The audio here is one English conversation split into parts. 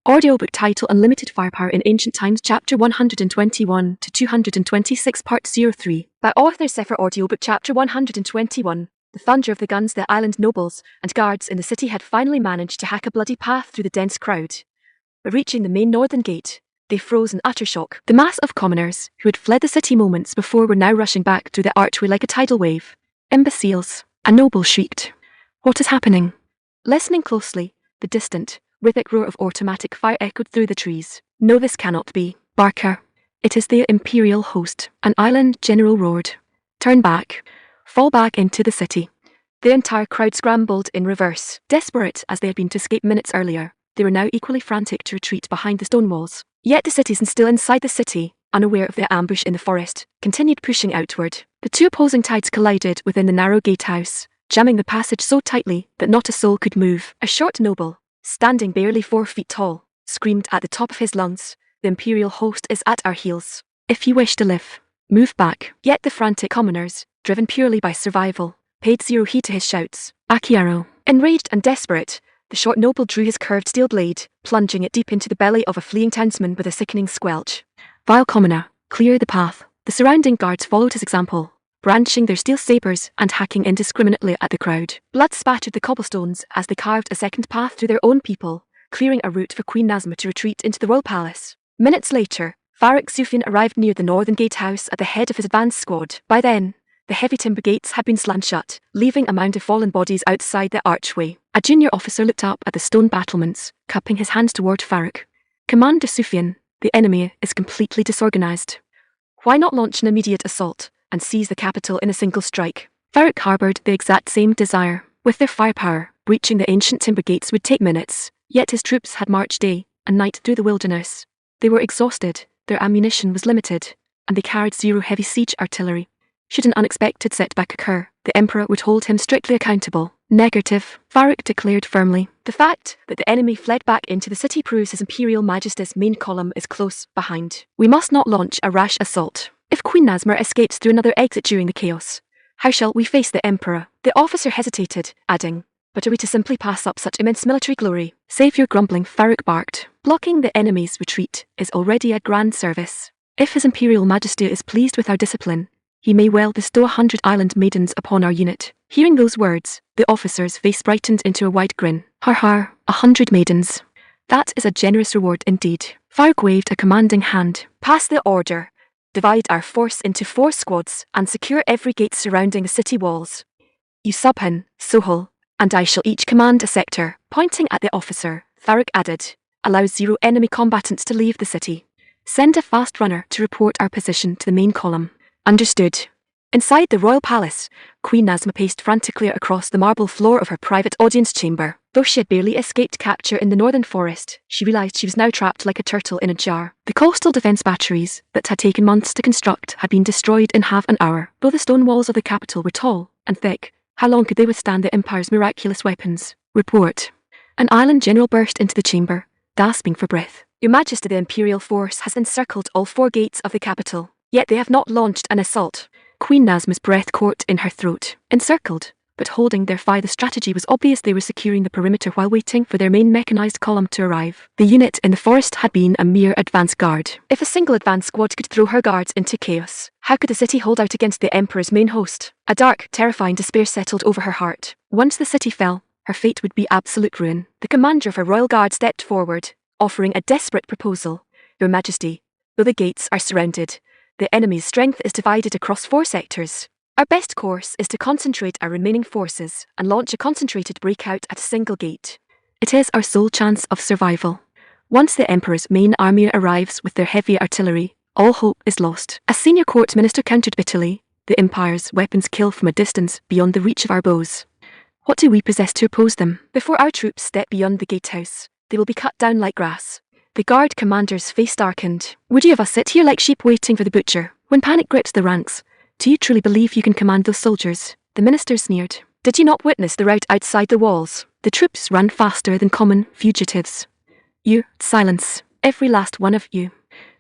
Audiobook title Unlimited Firepower in Ancient Times Chapter 121 to 226 Part 03 by author Sefer Audiobook Chapter 121. The thunder of the guns, the island nobles and guards in the city had finally managed to hack a bloody path through the dense crowd. But reaching the main northern gate, they froze in utter shock. The mass of commoners who had fled the city moments before were now rushing back through the archway like a tidal wave. Imbeciles, a noble shrieked. What is happening? Listening closely, the distant, rhythmic roar of automatic fire echoed through the trees. No, this cannot be. Barker. It is the Imperial host, an island general roared. Turn back. Fall back into the city. The entire crowd scrambled in reverse. Desperate as they had been to escape minutes earlier, they were now equally frantic to retreat behind the stone walls. Yet the citizens still inside the city, unaware of the ambush in the forest, continued pushing outward. The two opposing tides collided within the narrow gatehouse, jamming the passage so tightly that not a soul could move. A short noble, standing barely 4 feet tall, screamed at the top of his lungs, "The Imperial host is at our heels. If you wish to live, move back." Yet the frantic commoners, driven purely by survival, paid zero heed to his shouts. Akiaro. Enraged and desperate, the short noble drew his curved steel blade, plunging it deep into the belly of a fleeing townsman with a sickening squelch. "Vile commoner, clear the path." The surrounding guards followed his example, brandishing their steel sabers and hacking indiscriminately at the crowd. Blood spattered the cobblestones as they carved a second path through their own people, clearing a route for Queen Nazma to retreat into the royal palace. Minutes later, Farik Sufyan arrived near the northern gatehouse at the head of his advance squad. By then, the heavy timber gates had been slammed shut, leaving a mound of fallen bodies outside the archway. A junior officer looked up at the stone battlements, cupping his hands toward Farik. "Commander Sufyan, the enemy is completely disorganized. Why not launch an immediate assault and seize the capital in a single strike?" Farik harbored the exact same desire. With their firepower, breaching the ancient timber gates would take minutes, yet his troops had marched day and night through the wilderness. They were exhausted, their ammunition was limited, and they carried zero heavy siege artillery. Should an unexpected setback occur, the Emperor would hold him strictly accountable. Negative, Farik declared firmly. The fact that the enemy fled back into the city proves His Imperial Majesty's main column is close behind. We must not launch a rash assault. If Queen Nazma escapes through another exit during the chaos, how shall we face the Emperor? The officer hesitated, adding, "But are we to simply pass up such immense military glory?" "Save your grumbling," Farik barked. "Blocking the enemy's retreat is already a grand service. If His Imperial Majesty is pleased with our discipline, he may well bestow 100 island maidens upon our unit." Hearing those words, the officer's face brightened into a wide grin. "Har har, 100 maidens. That is a generous reward indeed." Farik waved a commanding hand. "Pass the order. Divide our force into 4 squads and secure every gate surrounding the city walls. You Subhan, Sohel, and I shall each command a sector." Pointing at the officer, Farik added, "Allow 0 enemy combatants to leave the city. Send a fast runner to report our position to the main column." Understood. Inside the royal palace, Queen Nazma paced frantically across the marble floor of her private audience chamber. Though she had barely escaped capture in the northern forest, she realized she was now trapped like a turtle in a jar. The coastal defense batteries that had taken months to construct had been destroyed in half an hour. Though the stone walls of the capital were tall and thick, how long could they withstand the Empire's miraculous weapons? Report. An island general burst into the chamber, gasping for breath. "Your Majesty, the Imperial force has encircled all 4 gates of the capital, yet they have not launched an assault." Queen Nazma's breath caught in her throat. Encircled, but holding their fire. The strategy was obvious. They were securing the perimeter while waiting for their main mechanized column to arrive. The unit in the forest had been a mere advance guard. If a single advance squad could throw her guards into chaos, how could the city hold out against the Emperor's main host? A dark, terrifying despair settled over her heart. Once the city fell, her fate would be absolute ruin. The commander of her royal guard stepped forward, offering a desperate proposal. "Your Majesty, though the gates are surrounded, the enemy's strength is divided across 4 sectors. Our best course is to concentrate our remaining forces and launch a concentrated breakout at a single gate. It is our sole chance of survival. Once the Emperor's main army arrives with their heavy artillery, all hope is lost." A senior court minister countered bitterly, "The Empire's weapons kill from a distance beyond the reach of our bows. What do we possess to oppose them? Before our troops step beyond the gatehouse, they will be cut down like grass." The guard commander's face darkened. "Would you of us sit here like sheep waiting for the butcher? When panic grips the ranks, do you truly believe you can command those soldiers?" The minister sneered. "Did you not witness the rout outside the walls? The troops ran faster than common fugitives. You, silence, every last one of you."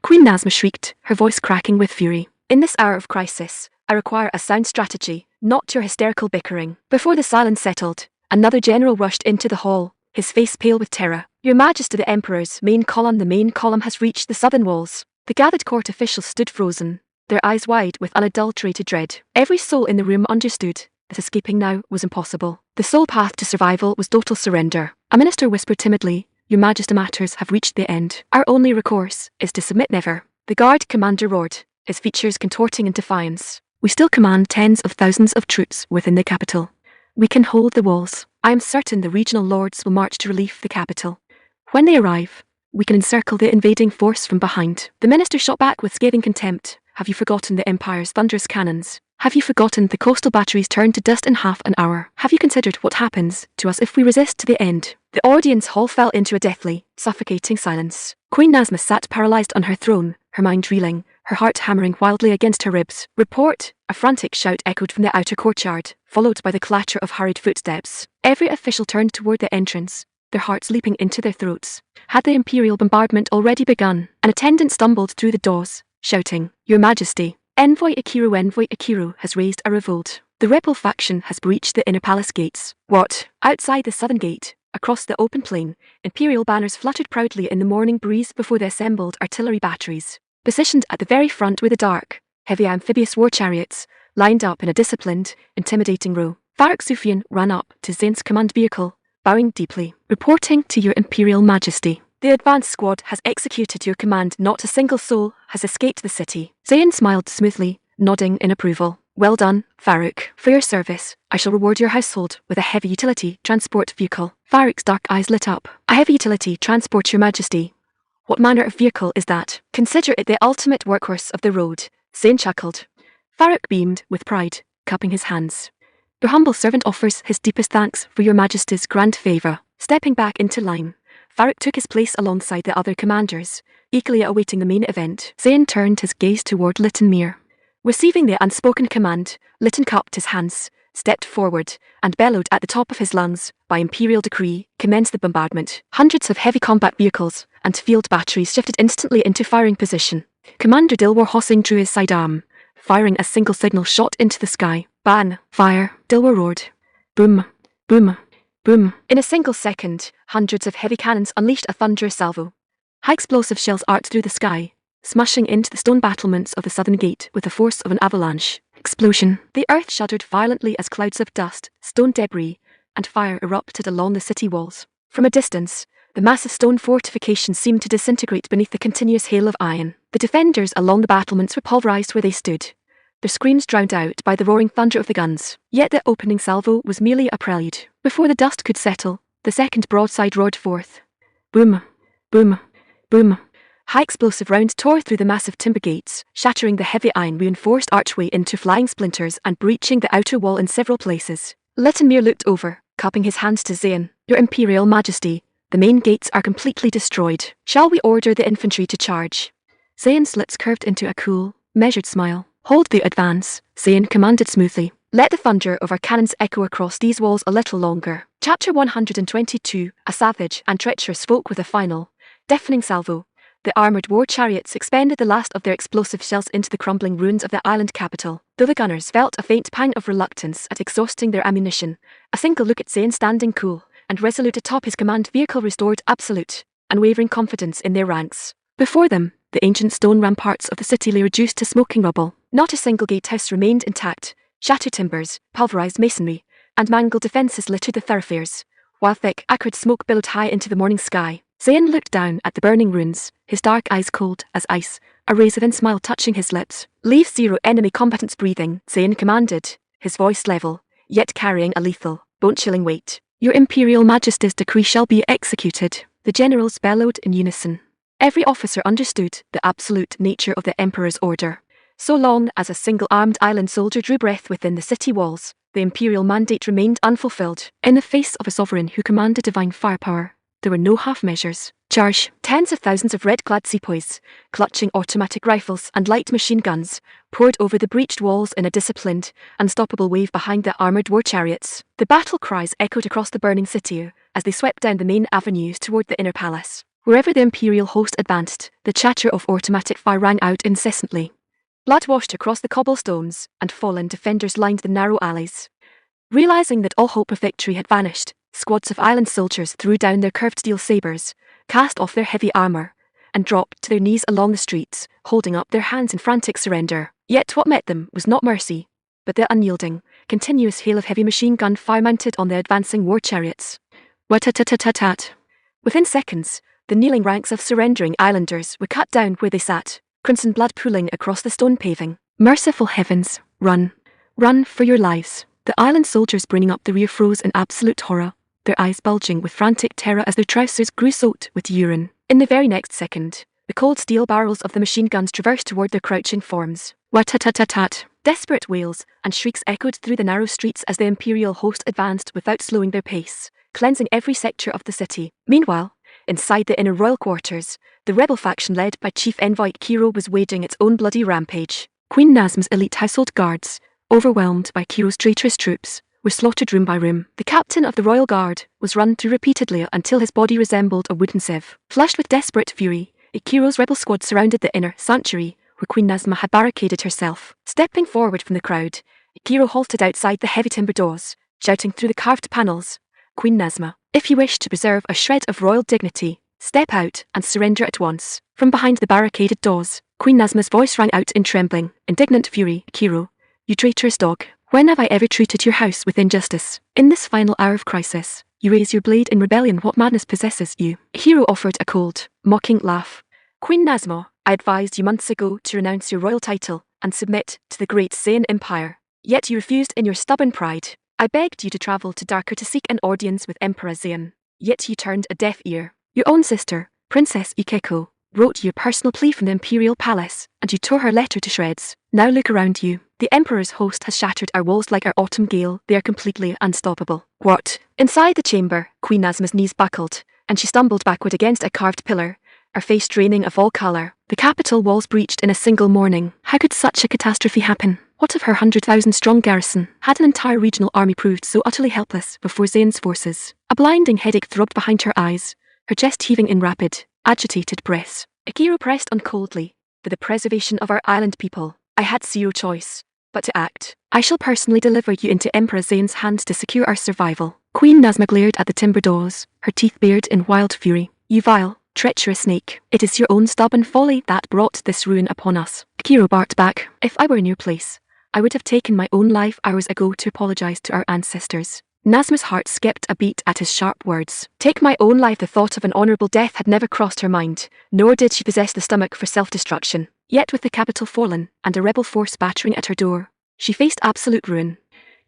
Queen Nazma shrieked, her voice cracking with fury. "In this hour of crisis, I require a sound strategy, not your hysterical bickering." Before the silence settled, another general rushed into the hall, his face pale with terror. "Your Majesty, the Emperor's main column. The main column has reached the southern walls." The gathered court officials stood frozen, their eyes wide with unadulterated dread. Every soul in the room understood that escaping now was impossible. The sole path to survival was total surrender. A minister whispered timidly, "Your Majesty, matters have reached the end. Our only recourse is to submit." "Never." The guard commander roared, his features contorting in defiance. "We still command tens of thousands of troops within the capital. We can hold the walls. I am certain the regional lords will march to relieve the capital. When they arrive, we can encircle the invading force from behind." The minister shot back with scathing contempt. "Have you forgotten the Empire's thunderous cannons? Have you forgotten the coastal batteries turned to dust in half an hour? Have you considered what happens to us if we resist to the end?" The audience hall fell into a deathly, suffocating silence. Queen Nasma sat paralyzed on her throne, her mind reeling, her heart hammering wildly against her ribs. "Report!" A frantic shout echoed from the outer courtyard, followed by the clatter of hurried footsteps. Every official turned toward the entrance, their hearts leaping into their throats. Had the imperial bombardment already begun? An attendant stumbled through the doors, shouting, "Your Majesty, Envoy Ikiru has raised a revolt. The rebel faction has breached the inner palace gates." "What?" Outside the southern gate, across the open plain, imperial banners fluttered proudly in the morning breeze before the assembled artillery batteries. Positioned at the very front were the dark, heavy amphibious war chariots, lined up in a disciplined, intimidating row. Farouk Sufyan ran up to Zain's command vehicle, bowing deeply. "Reporting to your Imperial Majesty. The advance squad has executed your command. Not a single soul has escaped the city." Zain smiled smoothly, nodding in approval. "Well done, Farouk. For your service, I shall reward your household with a heavy utility transport vehicle." Farouk's dark eyes lit up. "A heavy utility transport, Your Majesty? What manner of vehicle is that?" "Consider it the ultimate workhorse of the road," Zain chuckled. Farouk beamed with pride, cupping his hands. "Your humble servant offers his deepest thanks for your Majesty's grand favour." Stepping back into line, Farouk took his place alongside the other commanders, eagerly awaiting the main event. Zain turned his gaze toward Lytton Mere. Receiving the unspoken command, Lytton cupped his hands, stepped forward, and bellowed at the top of his lungs, "By imperial decree, commence the bombardment." Hundreds of heavy combat vehicles and field batteries shifted instantly into firing position. Commander Dilwar Hossing drew his sidearm, firing a single signal shot into the sky. "Ban! Fire!" Dilwar roared. Boom! Boom! Boom! In a single second, hundreds of heavy cannons unleashed a thunderous salvo. High explosive shells arced through the sky, smashing into the stone battlements of the southern gate with the force of an avalanche. Explosion! The earth shuddered violently as clouds of dust, stone debris, and fire erupted along the city walls. From a distance, the massive stone fortifications seemed to disintegrate beneath the continuous hail of iron. The defenders along the battlements were pulverized where they stood, their screams drowned out by the roaring thunder of the guns. Yet the opening salvo was merely a prelude. Before the dust could settle, the second broadside roared forth. Boom! Boom! Boom! High explosive rounds tore through the massive timber gates, shattering the heavy iron reinforced archway into flying splinters and breaching the outer wall in several places. Lytton Mere looked over, cupping his hands to Zain. "Your Imperial Majesty, the main gates are completely destroyed. Shall we order the infantry to charge?" Zain's lips curved into a cool, measured smile. "Hold the advance," Zain commanded smoothly. "Let the thunder of our cannons echo across these walls a little longer." Chapter 122. A savage and treacherous folk with a final, deafening salvo. The armoured war chariots expended the last of their explosive shells into the crumbling ruins of the island capital. Though the gunners felt a faint pang of reluctance at exhausting their ammunition, a single look at Zain standing cool and resolute atop his command vehicle restored absolute, unwavering confidence in their ranks. Before them, the ancient stone ramparts of the city lay reduced to smoking rubble. Not a single gatehouse remained intact. Shattered timbers, pulverized masonry, and mangled defences littered the thoroughfares, while thick, acrid smoke billowed high into the morning sky. Zain looked down at the burning ruins, his dark eyes cold as ice, a razor-thin smile touching his lips. "Leave 0 enemy combatants breathing," Zain commanded, his voice level, yet carrying a lethal, bone-chilling weight. "Your Imperial Majesty's decree shall be executed," the generals bellowed in unison. Every officer understood the absolute nature of the Emperor's order. So long as a single armed island soldier drew breath within the city walls, the imperial mandate remained unfulfilled. In the face of a sovereign who commanded divine firepower, there were no half measures. Charge! Tens of thousands of red-clad sepoys, clutching automatic rifles and light machine guns, poured over the breached walls in a disciplined, unstoppable wave behind the armoured war chariots. The battle cries echoed across the burning city as they swept down the main avenues toward the inner palace. Wherever the imperial host advanced, the chatter of automatic fire rang out incessantly. Blood washed across the cobblestones, and fallen defenders lined the narrow alleys. Realizing that all hope of victory had vanished, Squads of island soldiers threw down their curved steel sabers, cast off their heavy armor, and dropped to their knees along the streets, holding up their hands in frantic surrender. Yet what met them was not mercy, but the unyielding, continuous hail of heavy machine gun fire mounted on the advancing war chariots. Wat-tat-tat-tat-tat. Within seconds, the kneeling ranks of surrendering islanders were cut down where they sat, crimson blood pooling across the stone paving. Merciful heavens, run. Run for your lives. The island soldiers bringing up the rear froze in absolute horror, their eyes bulging with frantic terror as their trousers grew soaked with urine. In the very next second, the cold steel barrels of the machine guns traversed toward their crouching forms. Wat-tat-tat-tat. Desperate wails and shrieks echoed through the narrow streets as the Imperial host advanced without slowing their pace, cleansing every sector of the city. Meanwhile, inside the inner royal quarters, the rebel faction led by Chief Envoy Kiro was waging its own bloody rampage. Queen Nazma's elite household guards, overwhelmed by Kiro's traitorous troops, were slaughtered room by room. The captain of the royal guard was run through repeatedly until his body resembled a wooden sieve. Flushed with desperate fury, Kiro's rebel squad surrounded the inner sanctuary, where Queen Nazma had barricaded herself. Stepping forward from the crowd, Kiro halted outside the heavy timber doors, shouting through the carved panels, "Queen Nazma, if you wish to preserve a shred of royal dignity, step out and surrender at once." From behind the barricaded doors, Queen Nazma's voice rang out in trembling, indignant fury. "Kiro, you traitorous dog, when have I ever treated your house with injustice? In this final hour of crisis, you raise your blade in rebellion. What madness possesses you?" Kiro offered a cold, mocking laugh. "Queen Nazma, I advised you months ago to renounce your royal title and submit to the great Saiyan Empire. Yet you refused in your stubborn pride. I begged you to travel to Darker to seek an audience with Emperor Zayn. Yet you turned a deaf ear. Your own sister, Princess Ikeko, wrote you a personal plea from the Imperial Palace, and you tore her letter to shreds. Now look around you. The Emperor's host has shattered our walls like our autumn gale. They are completely unstoppable." What? Inside the chamber, Queen Nazma's knees buckled, and she stumbled backward against a carved pillar, her face draining of all colour. The capital walls breached in a single morning. How could such a catastrophe happen? What of her 100,000-strong garrison? Had an entire regional army proved so utterly helpless before Zayn's forces? A blinding headache throbbed behind her eyes, her chest heaving in rapid, agitated breaths. Akiro pressed on coldly. "For the preservation of our island people, I had zero choice but to act. I shall personally deliver you into Emperor Zayn's hands to secure our survival." Queen Nazma glared at the timber doors, her teeth bared in wild fury. "You vile, treacherous snake. It is your own stubborn folly that brought this ruin upon us." Akiro barked back. "If I were in your place, I would have taken my own life hours ago to apologize to our ancestors." Nazma's heart skipped a beat at his sharp words. Take my own life. The thought of an honourable death had never crossed her mind, nor did she possess the stomach for self-destruction. Yet with the capital fallen, and a rebel force battering at her door, she faced absolute ruin.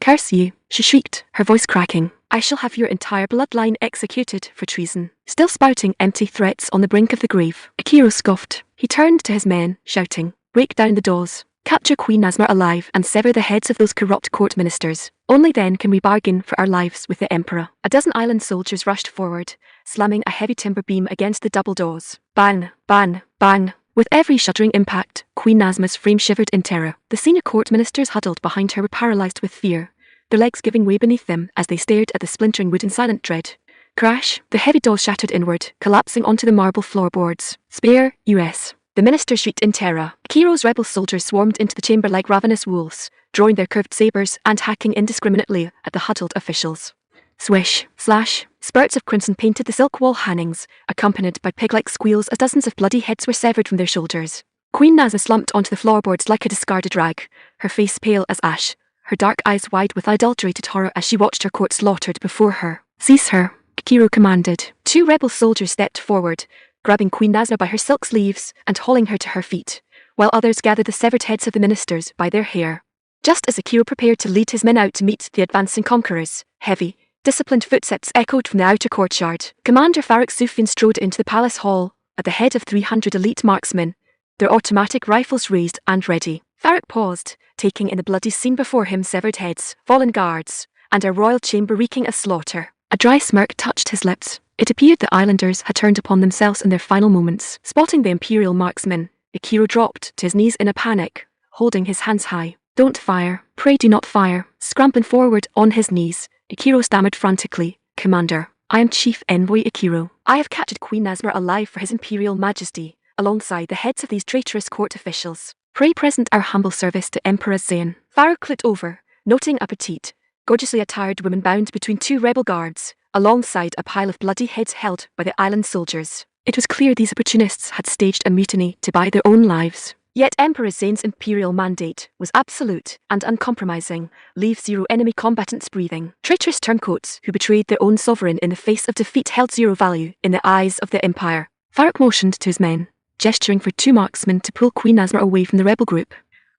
"Curse you," she shrieked, her voice cracking. "I shall have your entire bloodline executed for treason." Still spouting empty threats on the brink of the grave, Akiro scoffed. He turned to his men, shouting, "Break down the doors. Capture Queen Nazma alive and sever the heads of those corrupt court ministers. Only then can we bargain for our lives with the Emperor." A dozen island soldiers rushed forward, slamming a heavy timber beam against the double doors. Bang, bang, bang. With every shuddering impact, Queen Nazma's frame shivered in terror. The senior court ministers huddled behind her were paralysed with fear, their legs giving way beneath them as they stared at the splintering wood in silent dread. Crash! The heavy doors shattered inward, collapsing onto the marble floorboards. "Spare, US!" The minister shrieked in terror. Kiro's rebel soldiers swarmed into the chamber like ravenous wolves, drawing their curved sabers and hacking indiscriminately at the huddled officials. Swish, slash, spurts of crimson painted the silk wall hangings, accompanied by pig-like squeals as dozens of bloody heads were severed from their shoulders. Queen Nazma slumped onto the floorboards like a discarded rag, her face pale as ash, her dark eyes wide with adulterated horror as she watched her court slaughtered before her. "Seize her," Kiro commanded. Two rebel soldiers stepped forward, grabbing Queen Nazma by her silk sleeves and hauling her to her feet, while others gathered the severed heads of the ministers by their hair. Just as Akiro prepared to lead his men out to meet the advancing conquerors, heavy, disciplined footsteps echoed from the outer courtyard. Commander Farrak Sufyan strode into the palace hall, at the head of 300 elite marksmen, their automatic rifles raised and ready. Farrak paused, taking in the bloody scene before him: severed heads, fallen guards, and a royal chamber reeking of slaughter. A dry smirk touched his lips. It appeared the islanders had turned upon themselves in their final moments. Spotting the Imperial marksmen, Akiro dropped to his knees in a panic, holding his hands high. "Don't fire. Pray do not fire." Scrambling forward on his knees, Akiro stammered frantically, "Commander, I am Chief Envoy Akiro. I have captured Queen Nazma alive for His Imperial Majesty, alongside the heads of these traitorous court officials. Pray present our humble service to Emperor Zayn." Farrak looked over, noting a petite, gorgeously attired woman bound between two rebel guards, alongside a pile of bloody heads held by the island soldiers. It was clear these opportunists had staged a mutiny to buy their own lives. Yet Emperor Zane's imperial mandate was absolute and uncompromising: leave 0 enemy combatants breathing. Traitorous turncoats who betrayed their own sovereign in the face of defeat held 0 value in the eyes of the Empire. Varric motioned to his men, gesturing for 2 marksmen to pull Queen Nasmer away from the rebel group.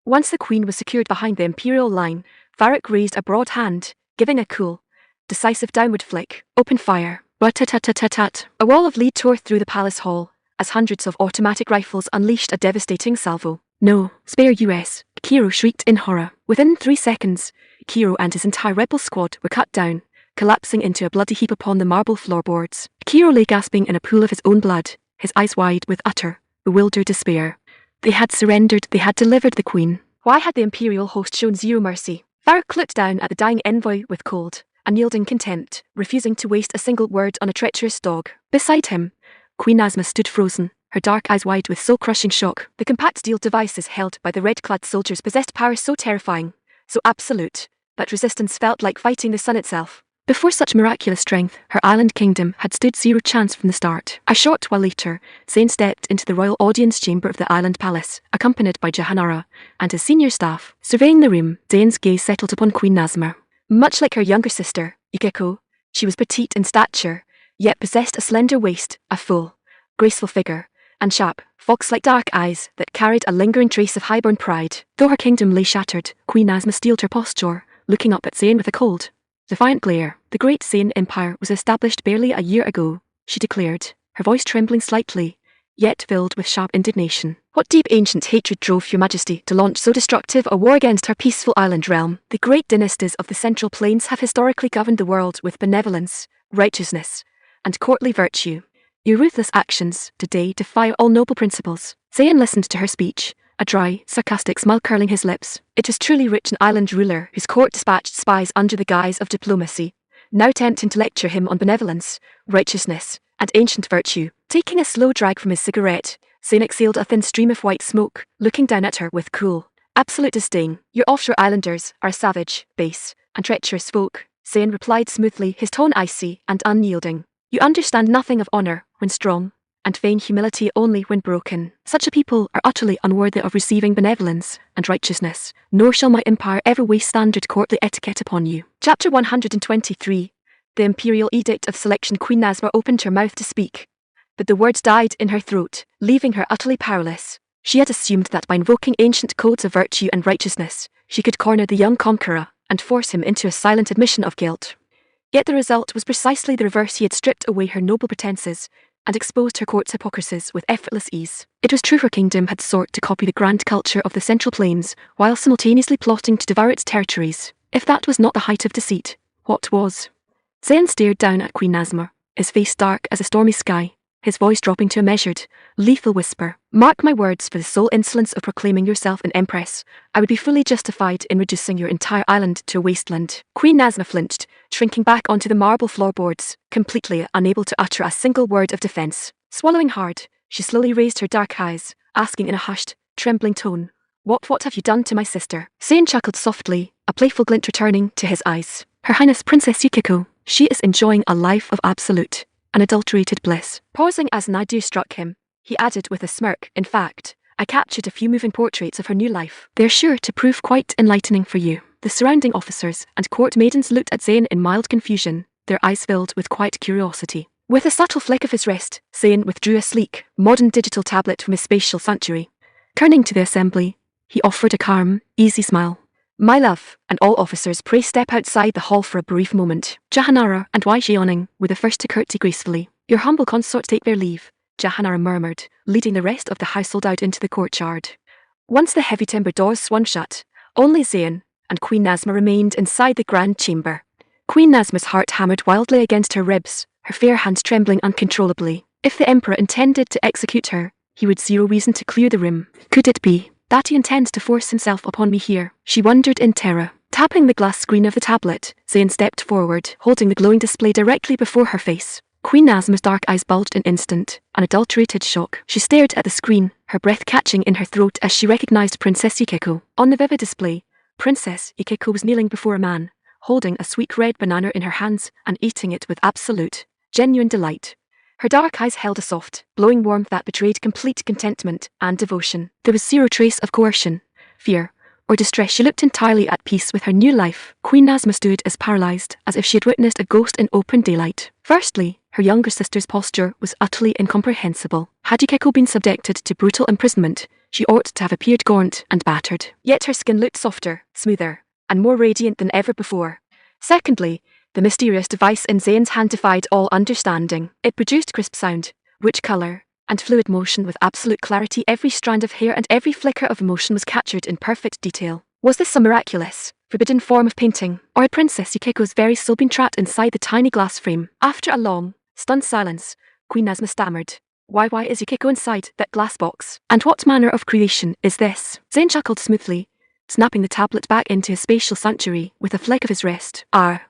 Once the Queen was secured behind the imperial line, Varric raised a broad hand, giving a cool, decisive downward flick. Open fire. Rat-tat-tat-tat-tat. A wall of lead tore through the palace hall, as hundreds of automatic rifles unleashed a devastating salvo. No, spare US, Kiro shrieked in horror. Within 3 seconds, Kiro and his entire rebel squad were cut down, collapsing into a bloody heap upon the marble floorboards. Kiro lay gasping in a pool of his own blood, his eyes wide with utter, bewildered despair. They had surrendered, they had delivered the Queen. Why had the imperial host shown 0 mercy? Varric looked down at the dying envoy with cold, unyielding contempt, refusing to waste a single word on a treacherous dog. Beside him, Queen Nasma stood frozen, her dark eyes wide with soul-crushing shock. The compact steel devices held by the red-clad soldiers possessed power so terrifying, so absolute, that resistance felt like fighting the sun itself. Before such miraculous strength, her island kingdom had stood 0 chance from the start. A short while later, Zane stepped into the royal audience chamber of the island palace, accompanied by Jahanara and his senior staff. Surveying the room, Zane's gaze settled upon Queen Nasma. Much like her younger sister, Yukiko, she was petite in stature, yet possessed a slender waist, a full, graceful figure, and sharp, fox-like dark eyes that carried a lingering trace of highborn pride. Though her kingdom lay shattered, Queen Nasma steeled her posture, looking up at Zane with a cold, defiant glare. The great Zane Empire was established barely a year ago, she declared, her voice trembling slightly, yet filled with sharp indignation. What deep ancient hatred drove your majesty to launch so destructive a war against her peaceful island realm? The great dynasties of the Central Plains have historically governed the world with benevolence, righteousness, and courtly virtue. Your ruthless actions today defy all noble principles. Zane listened to her speech, a dry, sarcastic smile curling his lips. It was truly rich an island ruler whose court dispatched spies under the guise of diplomacy, now attempting to lecture him on benevolence, righteousness, and ancient virtue. Taking a slow drag from his cigarette, Zane exhaled a thin stream of white smoke, looking down at her with cool, absolute disdain. Your offshore islanders are savage, base, and treacherous folk, Zane replied smoothly, his tone icy and unyielding. You understand nothing of honor when strong, and feign humility only when broken. Such a people are utterly unworthy of receiving benevolence and righteousness, nor shall my empire ever waste standard courtly etiquette upon you. Chapter 123. The Imperial Edict of Selection. Queen Nasma opened her mouth to speak, but the words died in her throat, leaving her utterly powerless. She had assumed that by invoking ancient codes of virtue and righteousness, she could corner the young conqueror and force him into a silent admission of guilt. Yet the result was precisely the reverse. He had stripped away her noble pretenses and exposed her court's hypocrisies with effortless ease. It was true her kingdom had sought to copy the grand culture of the Central Plains, while simultaneously plotting to devour its territories. If that was not the height of deceit, what was? Zane stared down at Queen Nasma, his face dark as a stormy sky, his voice dropping to a measured, lethal whisper. Mark my words, for the sole insolence of proclaiming yourself an empress, I would be fully justified in reducing your entire island to a wasteland. Queen Nasma flinched, shrinking back onto the marble floorboards, completely unable to utter a single word of defense. Swallowing hard, she slowly raised her dark eyes, asking in a hushed, trembling tone, What have you done to my sister? Zane chuckled softly, a playful glint returning to his eyes. Her Highness Princess Yukiko, she is enjoying a life of absolute, unadulterated bliss. Pausing as an idea struck him, he added with a smirk, in fact, I captured a few moving portraits of her new life. They're sure to prove quite enlightening for you. The surrounding officers and court maidens looked at Zane in mild confusion, their eyes filled with quiet curiosity. With a subtle flick of his wrist, Zane withdrew a sleek, modern digital tablet from his spatial sanctuary. Turning to the assembly, he offered a calm, easy smile. My love, and all officers, pray step outside the hall for a brief moment. Jahanara and Wai Xiaoning were the first to curtsy gracefully. Your humble consort take their leave, Jahanara murmured, leading the rest of the household out into the courtyard. Once the heavy timber doors swung shut, only Zane and Queen Nasma remained inside the grand chamber. Queen Nasma's heart hammered wildly against her ribs, her fair hands trembling uncontrollably. If the Emperor intended to execute her, he would zero reason to clear the room. Could it be that he intends to force himself upon me here? She wondered in terror. Tapping the glass screen of the tablet, Zane stepped forward, holding the glowing display directly before her face. Queen Nasma's dark eyes bulged in instant, unadulterated shock. She stared at the screen, her breath catching in her throat as she recognized Princess Yukiko. On the vivid display, Princess Yukiko was kneeling before a man, holding a sweet red banana in her hands and eating it with absolute, genuine delight. Her dark eyes held a soft, glowing warmth that betrayed complete contentment and devotion. There was zero trace of coercion, fear, or distress. She looked entirely at peace with her new life. Queen Nazma stood as paralyzed as if she had witnessed a ghost in open daylight. Firstly, her younger sister's posture was utterly incomprehensible. Had Yukiko been subjected to brutal imprisonment, she ought to have appeared gaunt and battered. Yet her skin looked softer, smoother, and more radiant than ever before. Secondly, the mysterious device in Zane's hand defied all understanding. It produced crisp sound, rich color, and fluid motion with absolute clarity. Every strand of hair and every flicker of emotion was captured in perfect detail. Was this some miraculous, forbidden form of painting, or had Princess Yukiko's very soul been trapped inside the tiny glass frame? After a long, stunned silence, Queen Nazma stammered, Why is Yukiko inside that glass box? And what manner of creation is this?" Zane chuckled smoothly, snapping the tablet back into his spatial sanctuary with a flick of his wrist.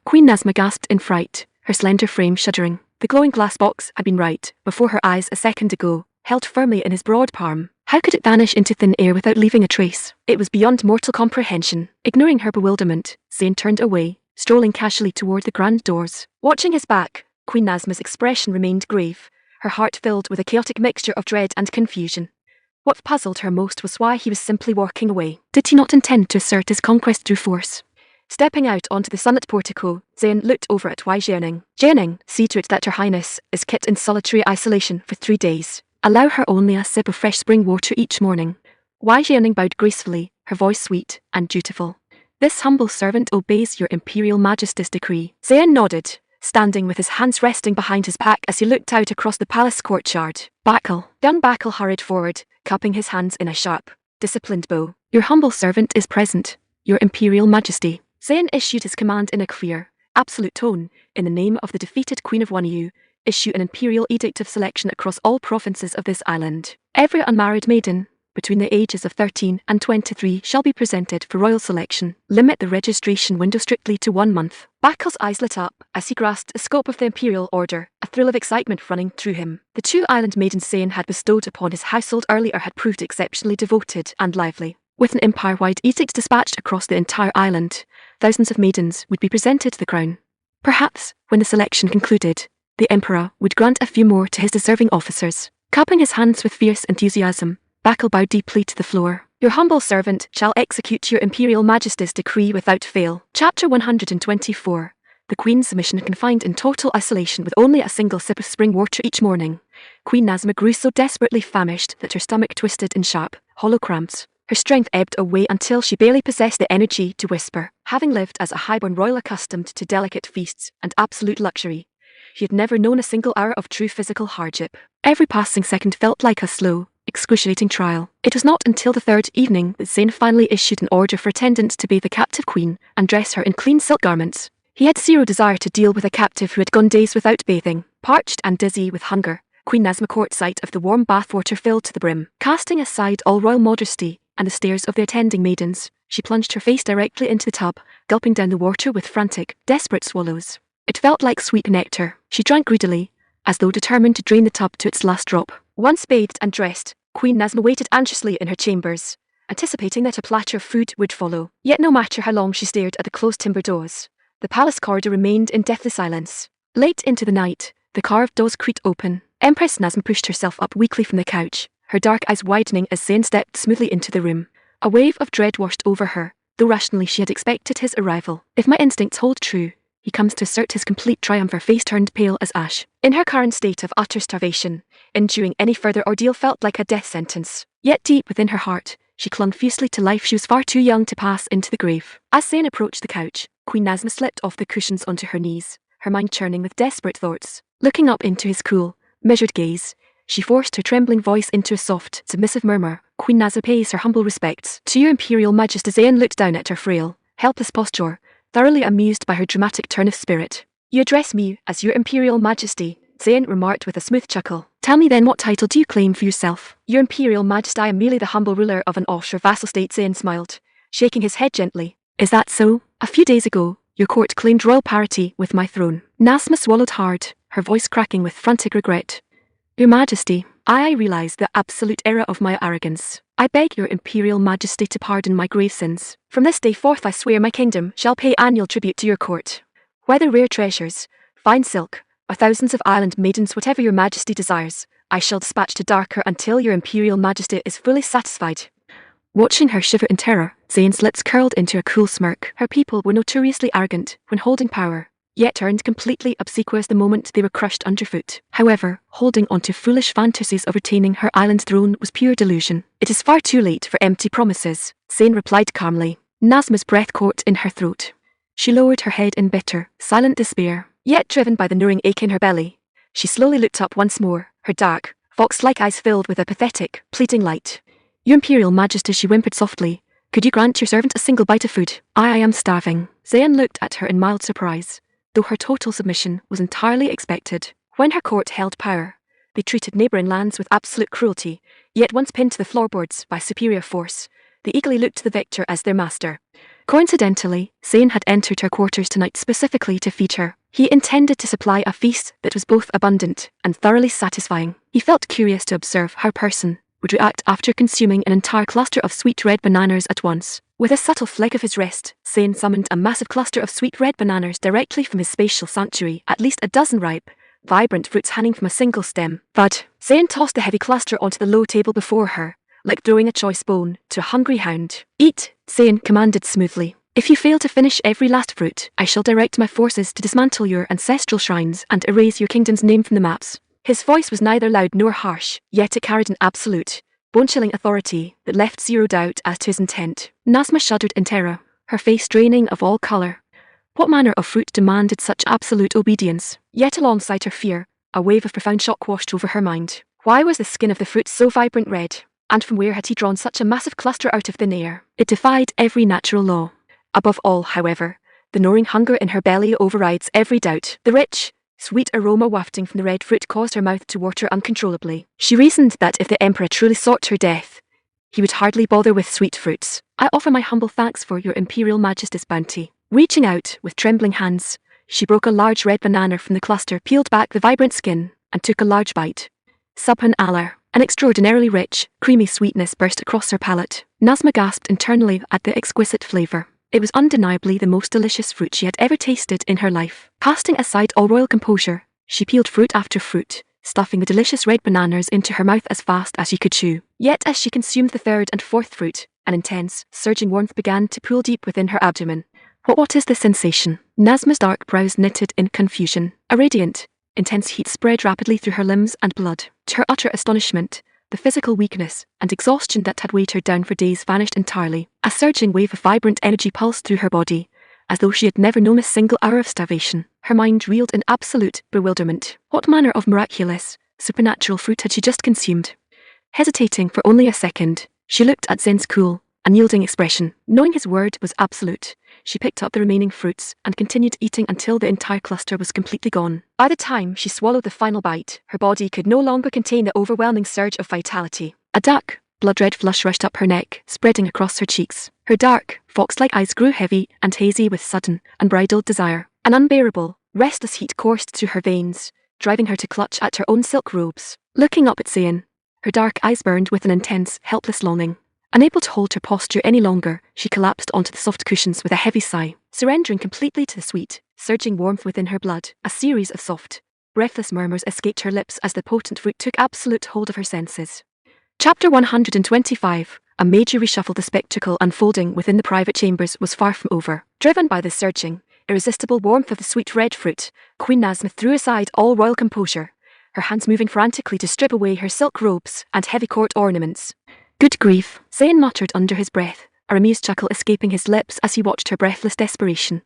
Queen Nazma gasped in fright, her slender frame shuddering. The glowing glass box had been right before her eyes a second ago, held firmly in his broad palm. How could it vanish into thin air without leaving a trace? It was beyond mortal comprehension. Ignoring her bewilderment, Zane turned away, strolling casually toward the grand doors. Watching his back, Queen Nazma's expression remained grave, her heart filled with a chaotic mixture of dread and confusion. What puzzled her most was why he was simply walking away. Did he not intend to assert his conquest through force? Stepping out onto the summit portico, Zane looked over at Wai Jianing. "Jianing, see to it that Her Highness is kept in solitary isolation for 3 days. Allow her only a sip of fresh spring water each morning." Wai Jianing bowed gracefully, her voice sweet and dutiful. "This humble servant obeys your Imperial Majesty's decree." Zane nodded, standing with his hands resting behind his back as he looked out across the palace courtyard. Bakel. Young Bakel hurried forward, cupping his hands in a sharp, disciplined bow. "Your humble servant is present, Your Imperial Majesty." Zane issued his command in a clear, absolute tone. "In the name of the defeated Queen of Wanyu, issue an imperial edict of selection across all provinces of this island. Every unmarried maiden, between the ages of 13 and 23 shall be presented for royal selection. Limit the registration window strictly to 1 month." Bakel's eyes lit up as he grasped the scope of the imperial order, a thrill of excitement running through him. The 2 island maidens Zane had bestowed upon his household earlier had proved exceptionally devoted and lively. With an empire-wide edict dispatched across the entire island, thousands of maidens would be presented to the crown. Perhaps, when the selection concluded, the emperor would grant a few more to his deserving officers. Cupping his hands with fierce enthusiasm, Bakel bowed deeply to the floor. "Your humble servant shall execute your Imperial Majesty's decree without fail." Chapter 124. The Queen's mission confined in total isolation with only a single sip of spring water each morning. Queen Nazma grew so desperately famished that her stomach twisted in sharp, hollow cramps. Her strength ebbed away until she barely possessed the energy to whisper. Having lived as a highborn royal accustomed to delicate feasts and absolute luxury, she had never known a single hour of true physical hardship. Every passing second felt like a slow, excruciating trial. It was not until the 3rd evening that Zane finally issued an order for attendants to bathe the captive queen and dress her in clean silk garments. He had zero desire to deal with a captive who had gone days without bathing. Parched and dizzy with hunger, Queen Nazma caught sight of the warm bathwater filled to the brim. Casting aside all royal modesty and the stares of the attending maidens, she plunged her face directly into the tub, gulping down the water with frantic, desperate swallows. It felt like sweet nectar. She drank greedily, as though determined to drain the tub to its last drop. Once bathed and dressed, Queen Nazma waited anxiously in her chambers, anticipating that a platter of food would follow. Yet no matter how long she stared at the closed timber doors, the palace corridor remained in deathly silence. Late into the night, the carved doors creaked open. Empress Nazma pushed herself up weakly from the couch, her dark eyes widening as Zane stepped smoothly into the room. A wave of dread washed over her, though rationally she had expected his arrival. If my instincts hold true, he comes to assert his complete triumph. Her face turned pale as ash. In her current state of utter starvation, enduring any further ordeal felt like a death sentence. Yet deep within her heart, she clung fiercely to life. She was far too young to pass into the grave. As Zane approached the couch, Queen Nazma slipped off the cushions onto her knees, her mind churning with desperate thoughts. Looking up into his cool, measured gaze, she forced her trembling voice into a soft, submissive murmur. "Queen Nazma pays her humble respects to your Imperial Majesty." Zane looked down at her frail, helpless posture, thoroughly amused by her dramatic turn of spirit. "You address me as your Imperial Majesty," Zane remarked with a smooth chuckle. "Tell me then, what title do you claim for yourself?" "Your Imperial Majesty, I am merely the humble ruler of an offshore vassal state." Zane smiled, shaking his head gently. "Is that so? A few days ago, your court claimed royal parity with my throne." Nazma swallowed hard, her voice cracking with frantic regret. "Your Majesty, I realize the absolute error of my arrogance. I beg your Imperial Majesty to pardon my grave sins. From this day forth I swear my kingdom shall pay annual tribute to your court. Whether rare treasures, fine silk, or thousands of island maidens, whatever your Majesty desires, I shall dispatch to Darker until your Imperial Majesty is fully satisfied." Watching her shiver in terror, Zayn's lips curled into a cruel smirk. Her people were notoriously arrogant when holding power, yet turned completely obsequious the moment they were crushed underfoot. However, holding on to foolish fantasies of retaining her island throne was pure delusion. "It is far too late for empty promises," Zayn replied calmly. Nazma's breath caught in her throat. She lowered her head in bitter, silent despair, yet driven by the gnawing ache in her belly. She slowly looked up once more, her dark, fox-like eyes filled with a pathetic, pleading light. "Your Imperial Majesty," she whimpered softly, "could you grant your servant a single bite of food? I am starving." Zayn looked at her in mild surprise, though her total submission was entirely expected. When her court held power, they treated neighbouring lands with absolute cruelty, yet once pinned to the floorboards by superior force, they eagerly looked to the victor as their master. Coincidentally, Zayn had entered her quarters tonight specifically to feed her. He intended to supply a feast that was both abundant and thoroughly satisfying. He felt curious to observe how a person would react after consuming an entire cluster of sweet red bananas at once. With a subtle flick of his wrist, Zayn summoned a massive cluster of sweet red bananas directly from his spatial sanctuary, at least a dozen ripe, vibrant fruits hanging from a single stem. Thud! Zayn tossed the heavy cluster onto the low table before her, like throwing a choice bone to a hungry hound. "Eat," Zayn commanded smoothly. "If you fail to finish every last fruit, I shall direct my forces to dismantle your ancestral shrines and erase your kingdom's name from the maps." His voice was neither loud nor harsh, yet it carried an absolute, bone-chilling authority that left zero doubt as to his intent. Nazma shuddered in terror, her face draining of all colour. What manner of fruit demanded such absolute obedience? Yet alongside her fear, a wave of profound shock washed over her mind. Why was the skin of the fruit so vibrant red? And from where had he drawn such a massive cluster out of thin air? It defied every natural law. Above all, however, the gnawing hunger in her belly overrides every doubt. The rich, sweet aroma wafting from the red fruit caused her mouth to water uncontrollably. She reasoned that if the Emperor truly sought her death, he would hardly bother with sweet fruits. "I offer my humble thanks for your Imperial Majesty's bounty." Reaching out with trembling hands, she broke a large red banana from the cluster, peeled back the vibrant skin, and took a large bite. Subhan Allah, an extraordinarily rich, creamy sweetness burst across her palate. Nazma gasped internally at the exquisite flavour. It was undeniably the most delicious fruit she had ever tasted in her life. Casting aside all royal composure, she peeled fruit after fruit, stuffing the delicious red bananas into her mouth as fast as she could chew. Yet as she consumed the third and fourth fruit, an intense, surging warmth began to pool deep within her abdomen. What is the sensation? Nazma's dark brows knitted in confusion. A radiant, intense heat spread rapidly through her limbs and blood. To her utter astonishment, the physical weakness and exhaustion that had weighed her down for days vanished entirely. A surging wave of vibrant energy pulsed through her body, as though she had never known a single hour of starvation. Her mind reeled in absolute bewilderment. What manner of miraculous, supernatural fruit had she just consumed? Hesitating for only a second, she looked at Zayn's cool, unyielding expression. Knowing his word was absolute, she picked up the remaining fruits and continued eating until the entire cluster was completely gone. By the time she swallowed the final bite, her body could no longer contain the overwhelming surge of vitality. A dark, blood-red flush rushed up her neck, spreading across her cheeks. Her dark, fox-like eyes grew heavy and hazy with sudden, unbridled desire. An unbearable, restless heat coursed through her veins, driving her to clutch at her own silk robes. Looking up at Zayn, her dark eyes burned with an intense, helpless longing. Unable to hold her posture any longer, she collapsed onto the soft cushions with a heavy sigh, surrendering completely to the sweet, surging warmth within her blood. A series of soft, breathless murmurs escaped her lips as the potent fruit took absolute hold of her senses. Chapter 125. A major reshuffle. The spectacle unfolding within the private chambers was far from over. Driven by the surging, irresistible warmth of the sweet red fruit, Queen Nazma threw aside all royal composure, her hands moving frantically to strip away her silk robes and heavy court ornaments. "Good grief," Zayn muttered under his breath, a amused chuckle escaping his lips as he watched her breathless desperation.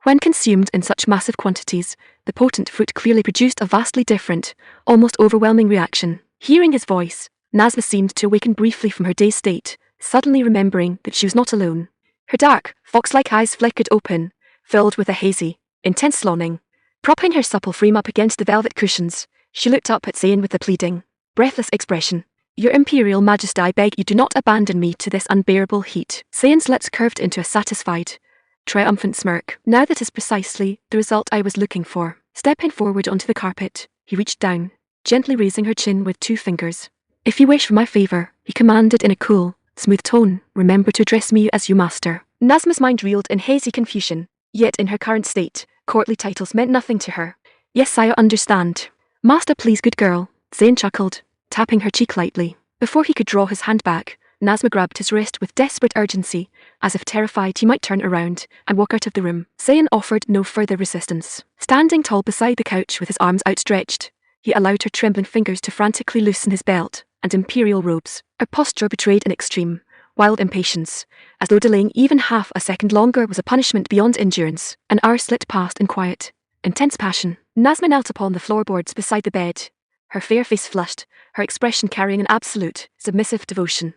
When consumed in such massive quantities, the potent fruit clearly produced a vastly different, almost overwhelming reaction. Hearing his voice, Nazma seemed to awaken briefly from her dazed state, suddenly remembering that she was not alone. Her dark, fox-like eyes flickered open, filled with a hazy, intense longing. Propping her supple frame up against the velvet cushions, she looked up at Zayn with a pleading, breathless expression. "Your Imperial Majesty, I beg you do not abandon me to this unbearable heat." Zayn's lips curved into a satisfied, triumphant smirk. "Now that is precisely the result I was looking for." Stepping forward onto the carpet, he reached down, gently raising her chin with 2 fingers. "If you wish for my favour," he commanded in a cool, smooth tone. "Remember to address me as you master." Nazma's mind reeled in hazy confusion, yet in her current state, courtly titles meant nothing to her. "Yes, I understand. Master, please, good girl," Zayn chuckled, tapping her cheek lightly. Before he could draw his hand back, Nazma grabbed his wrist with desperate urgency, as if terrified he might turn around and walk out of the room. Zayn offered no further resistance. Standing tall beside the couch with his arms outstretched, he allowed her trembling fingers to frantically loosen his belt and imperial robes. Her posture betrayed an extreme, wild impatience, as though delaying even half a second longer was a punishment beyond endurance. An hour slipped past in quiet, intense passion. Nazma knelt upon the floorboards beside the bed, her fair face flushed, her expression carrying an absolute, submissive devotion.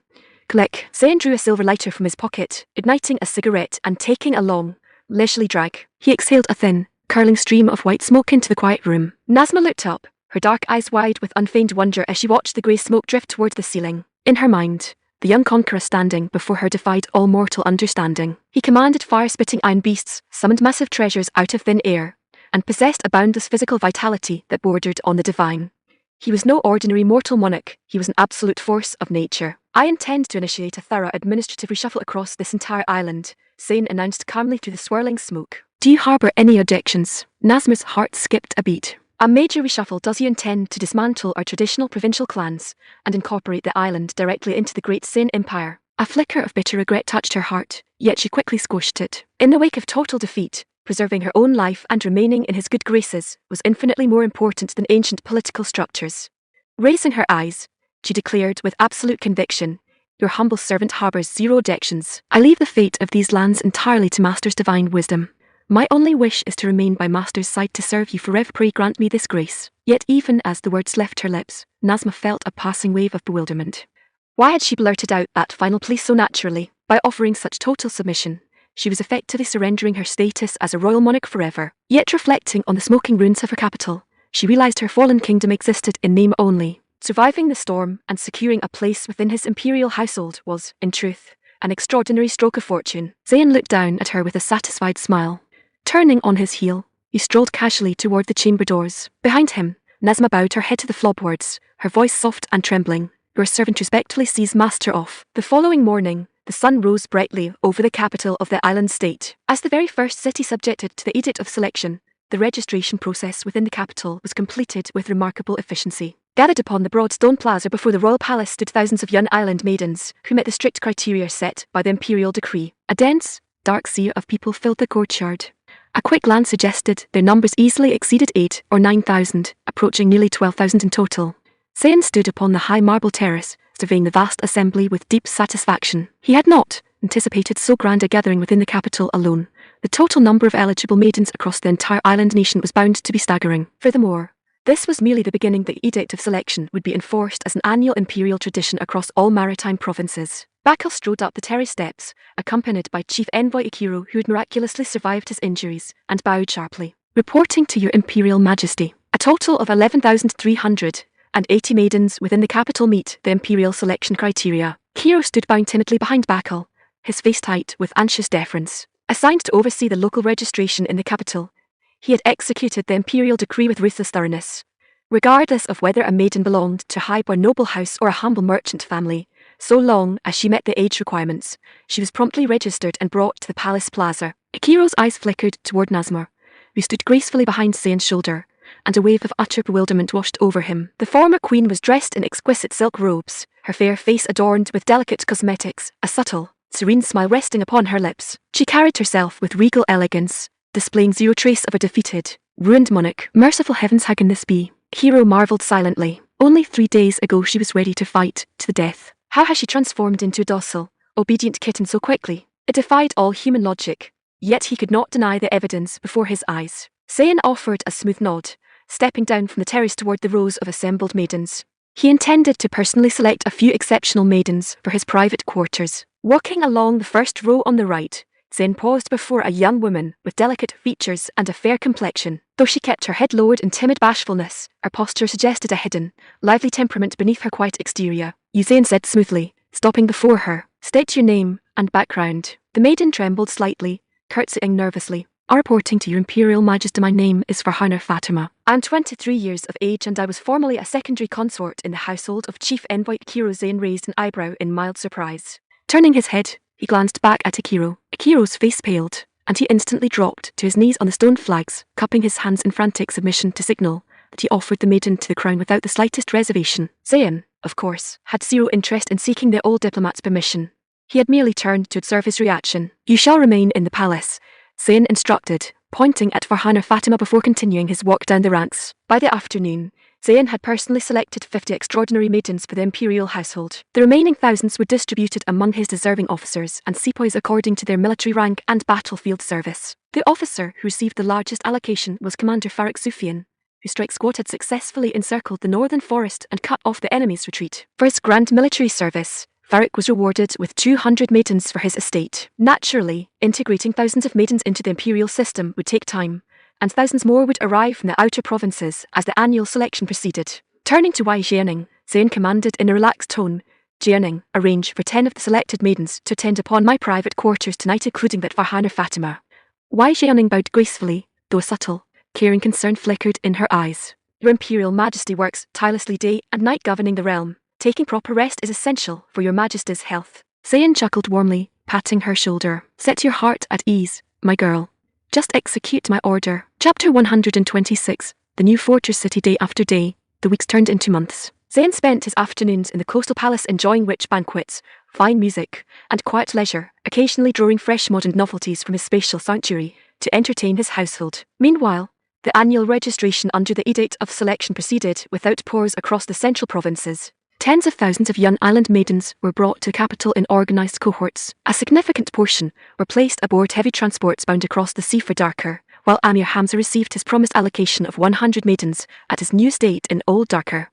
Click. Zayn drew a silver lighter from his pocket, igniting a cigarette and taking a long, leisurely drag. He exhaled a thin, curling stream of white smoke into the quiet room. Nazma looked up, her dark eyes wide with unfeigned wonder as she watched the grey smoke drift towards the ceiling. In her mind, the young conqueror standing before her defied all mortal understanding. He commanded fire-spitting iron beasts, summoned massive treasures out of thin air, and possessed a boundless physical vitality that bordered on the divine. He was no ordinary mortal monarch, he was an absolute force of nature. "I intend to initiate a thorough administrative reshuffle across this entire island," Zayn announced calmly through the swirling smoke. "Do you harbour any objections?" Nazma's heart skipped a beat. "A major reshuffle. Does you intend to dismantle our traditional provincial clans and incorporate the island directly into the Great Zayn Empire?" A flicker of bitter regret touched her heart, yet she quickly squashed it. In the wake of total defeat, preserving her own life and remaining in his good graces was infinitely more important than ancient political structures. Raising her eyes, she declared with absolute conviction, "Your humble servant harbours zero objections. I leave the fate of these lands entirely to Master's divine wisdom. My only wish is to remain by Master's side to serve you forever. Pray grant me this grace." Yet even as the words left her lips, Nazma felt a passing wave of bewilderment. Why had she blurted out that final plea so naturally? By offering such total submission, she was effectively surrendering her status as a royal monarch forever. Yet reflecting on the smoking ruins of her capital, she realised her fallen kingdom existed in name only. Surviving the storm and securing a place within his imperial household was, in truth, an extraordinary stroke of fortune. Zayn looked down at her with a satisfied smile. Turning on his heel, he strolled casually toward the chamber doors. Behind him, Nazma bowed her head to the floorboards, her voice soft and trembling. "Your servant respectfully sees Master off." The following morning, the sun rose brightly over the capital of the island state. As the very first city subjected to the Edict of Selection, the registration process within the capital was completed with remarkable efficiency. Gathered upon the broad stone plaza before the royal palace stood thousands of young island maidens who met the strict criteria set by the imperial decree. A dense, dark sea of people filled the courtyard. A quick glance suggested their numbers easily exceeded 8 or 9,000, approaching nearly 12,000 in total. Zayn stood upon the high marble terrace, surveying the vast assembly with deep satisfaction. He had not anticipated so grand a gathering within the capital alone. The total number of eligible maidens across the entire island nation was bound to be staggering. Furthermore, this was merely the beginning. The Edict of Selection would be enforced as an annual imperial tradition across all maritime provinces. Bakal strode up the terrace steps, accompanied by Chief Envoy Ikiro, who had miraculously survived his injuries, and bowed sharply. "Reporting to your Imperial Majesty, a total of 11,380 maidens within the capital meet the imperial selection criteria." Ikiro stood bowing timidly behind Bakal, his face tight with anxious deference. Assigned to oversee the local registration in the capital, he had executed the imperial decree with ruthless thoroughness. Regardless of whether a maiden belonged to a high-born noble house or a humble merchant family, so long as she met the age requirements, she was promptly registered and brought to the palace plaza. Ikiro's eyes flickered toward Nazma, who stood gracefully behind Zayn's shoulder, and a wave of utter bewilderment washed over him. The former queen was dressed in exquisite silk robes, her fair face adorned with delicate cosmetics, a subtle, serene smile resting upon her lips. She carried herself with regal elegance, displaying zero trace of a defeated, ruined monarch. Merciful heavens, how can this be? Ikiro marvelled silently. Only 3 days ago she was ready to fight to the death. How has she transformed into a docile, obedient kitten so quickly? It defied all human logic, yet he could not deny the evidence before his eyes. Zayn offered a smooth nod, stepping down from the terrace toward the rows of assembled maidens. He intended to personally select a few exceptional maidens for his private quarters. Walking along the first row on the right, Zayn paused before a young woman with delicate features and a fair complexion. Though she kept her head lowered in timid bashfulness, her posture suggested a hidden, lively temperament beneath her quiet exterior. Zayn said smoothly, stopping before her, "State your name and background." The maiden trembled slightly, curtsying nervously. "Are reporting to your Imperial Majesty. My name is Farhana Fatima. I am 23 years of age and I was formerly a secondary consort in the household of Chief Envoy Akiro." Zayn raised an eyebrow in mild surprise. Turning his head, he glanced back at Akiro. Akiro's face paled, and he instantly dropped to his knees on the stone flags, cupping his hands in frantic submission to signal that he offered the maiden to the crown without the slightest reservation. Zayn, of course, had zero interest in seeking the old diplomat's permission. He had merely turned to observe his reaction. "You shall remain in the palace," Zayn instructed, pointing at Farhana Fatima before continuing his walk down the ranks. By the afternoon, Zayn had personally selected 50 extraordinary maidens for the imperial household. The remaining thousands were distributed among his deserving officers and sepoys according to their military rank and battlefield service. The officer who received the largest allocation was Commander Farik Sufyan, whose strike squad had successfully encircled the northern forest and cut off the enemy's retreat. For his grand military service, Farik was rewarded with 200 maidens for his estate. Naturally, integrating thousands of maidens into the imperial system would take time, and thousands more would arrive from the outer provinces as the annual selection proceeded. Turning to Wei Jianing, Zayn commanded in a relaxed tone, "Jianing, arrange for 10 of the selected maidens to attend upon my private quarters tonight, including that Farhana Fatima." Wei Jianing bowed gracefully, though subtle, caring concern flickered in her eyes. "Your Imperial Majesty works tirelessly day and night governing the realm. Taking proper rest is essential for your Majesty's health." Zayn chuckled warmly, patting her shoulder. "Set your heart at ease, my girl. Just execute my order." Chapter 126. The new fortress city. Day after day, the weeks turned into months. Zayn spent his afternoons in the coastal palace enjoying rich banquets, fine music, and quiet leisure, occasionally drawing fresh modern novelties from his spatial sanctuary to entertain his household. Meanwhile, the annual registration under the Edict of Selection proceeded without pause across the central provinces. Tens of thousands of young island maidens were brought to the capital in organised cohorts. A significant portion were placed aboard heavy transports bound across the sea for Darker, while Amir Hamza received his promised allocation of 100 maidens at his new estate in Old Darker.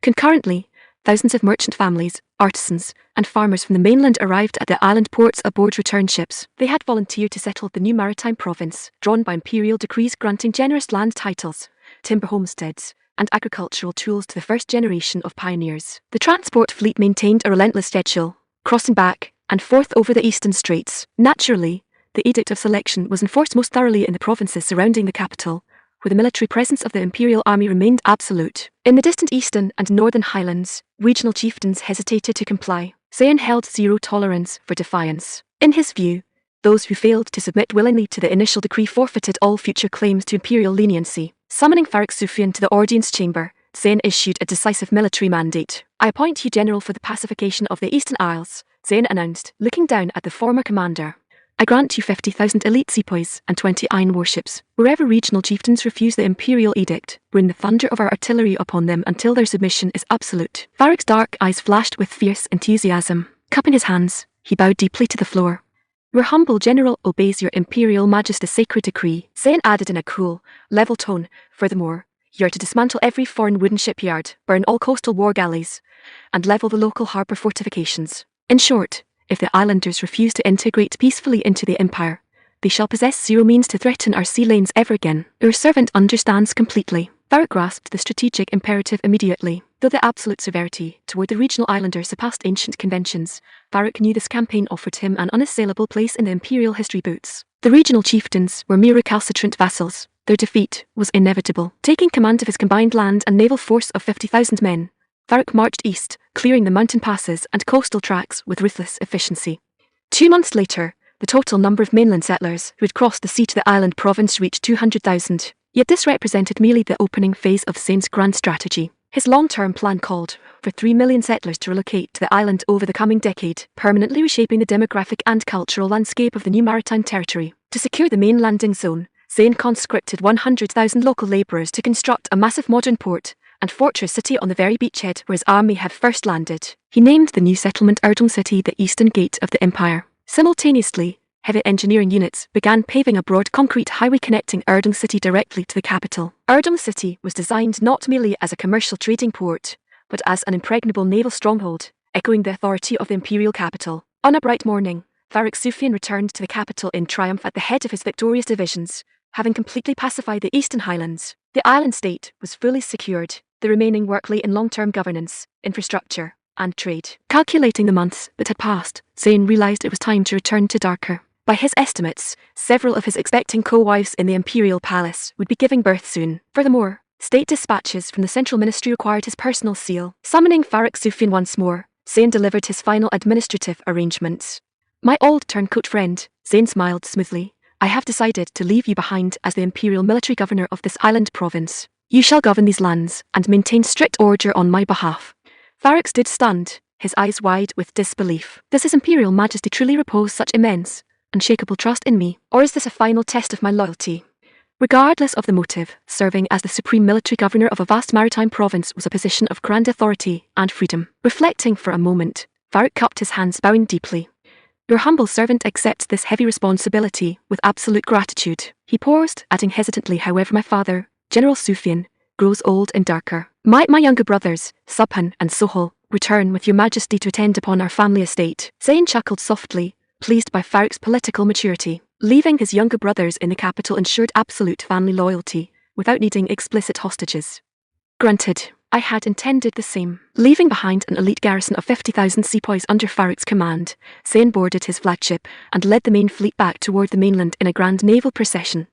Concurrently, thousands of merchant families, artisans, and farmers from the mainland arrived at the island ports aboard return ships. They had volunteered to settle the new maritime province, drawn by imperial decrees granting generous land titles, timber homesteads, and agricultural tools to the first generation of pioneers. The transport fleet maintained a relentless schedule, crossing back and forth over the eastern straits. Naturally, the Edict of Selection was enforced most thoroughly in the provinces surrounding the capital, where the military presence of the imperial army remained absolute. In the distant eastern and northern highlands, regional chieftains hesitated to comply. Zayn held zero tolerance for defiance. In his view, those who failed to submit willingly to the initial decree forfeited all future claims to imperial leniency. Summoning Farik Sufyan to the audience chamber, Zayn issued a decisive military mandate. "I appoint you general for the pacification of the Eastern Isles," Zayn announced, looking down at the former commander. "I grant you 50,000 elite sepoys and 20 iron warships. Wherever regional chieftains refuse the imperial edict, bring the thunder of our artillery upon them until their submission is absolute." Farik's dark eyes flashed with fierce enthusiasm. Cupping his hands, he bowed deeply to the floor. "Your humble general obeys your Imperial Majesty's sacred decree," Zayn added in a cool, level tone. "Furthermore, you are to dismantle every foreign wooden shipyard, burn all coastal war galleys, and level the local harbour fortifications. In short, if the islanders refuse to integrate peacefully into the Empire, they shall possess zero means to threaten our sea lanes ever again." "Your servant understands completely." Farik grasped the strategic imperative immediately. Though the absolute severity toward the regional islanders surpassed ancient conventions, Farik knew this campaign offered him an unassailable place in the imperial history books. The regional chieftains were mere recalcitrant vassals. Their defeat was inevitable. Taking command of his combined land and naval force of 50,000 men, Farik marched east, clearing the mountain passes and coastal tracks with ruthless efficiency. 2 months later, the total number of mainland settlers who had crossed the sea to the island province reached 200,000. Yet this represented merely the opening phase of Zayn's grand strategy. His long-term plan called for 3 million settlers to relocate to the island over the coming decade, permanently reshaping the demographic and cultural landscape of the new maritime territory. To secure the main landing zone, Zayn conscripted 100,000 local labourers to construct a massive modern port and fortress city on the very beachhead where his army had first landed. He named the new settlement Erdung City, the eastern gate of the empire. Simultaneously, heavy engineering units began paving a broad concrete highway connecting Erdung City directly to the capital. Erdung City was designed not merely as a commercial trading port, but as an impregnable naval stronghold, echoing the authority of the imperial capital. On a bright morning, Farik Sufyan returned to the capital in triumph at the head of his victorious divisions, having completely pacified the eastern highlands. The island state was fully secured. The remaining work lay in long-term governance, infrastructure, and trade. Calculating the months that had passed, Zayn realised it was time to return to Darker. By his estimates, several of his expecting co-wives in the imperial palace would be giving birth soon. Furthermore, state dispatches from the central ministry required his personal seal. Summoning Farik Sufyan once more, Zayn delivered his final administrative arrangements. My old turncoat friend, Zayn smiled smoothly. I have decided to leave you behind as the imperial military governor of this island province. You shall govern these lands and maintain strict order on my behalf. Farik stood stunned, his eyes wide with disbelief. Does His Imperial Majesty truly repose such immense, unshakable trust in me, or is this a final test of my loyalty? Regardless of the motive, serving as the supreme military governor of a vast maritime province was a position of grand authority and freedom. Reflecting for a moment, Farik cupped his hands, bowing deeply. Your humble servant accepts this heavy responsibility with absolute gratitude. He paused, adding hesitantly, however, my father, General Sufyan, grows old and darker. My younger brothers, Subhan and Sohel, return with your majesty to attend upon our family estate. Zayn chuckled softly, pleased by Farik's political maturity. Leaving his younger brothers in the capital ensured absolute family loyalty, without needing explicit hostages. Granted, I had intended the same. Leaving behind an elite garrison of 50,000 sepoys under Farik's command, Zayn boarded his flagship and led the main fleet back toward the mainland in a grand naval procession.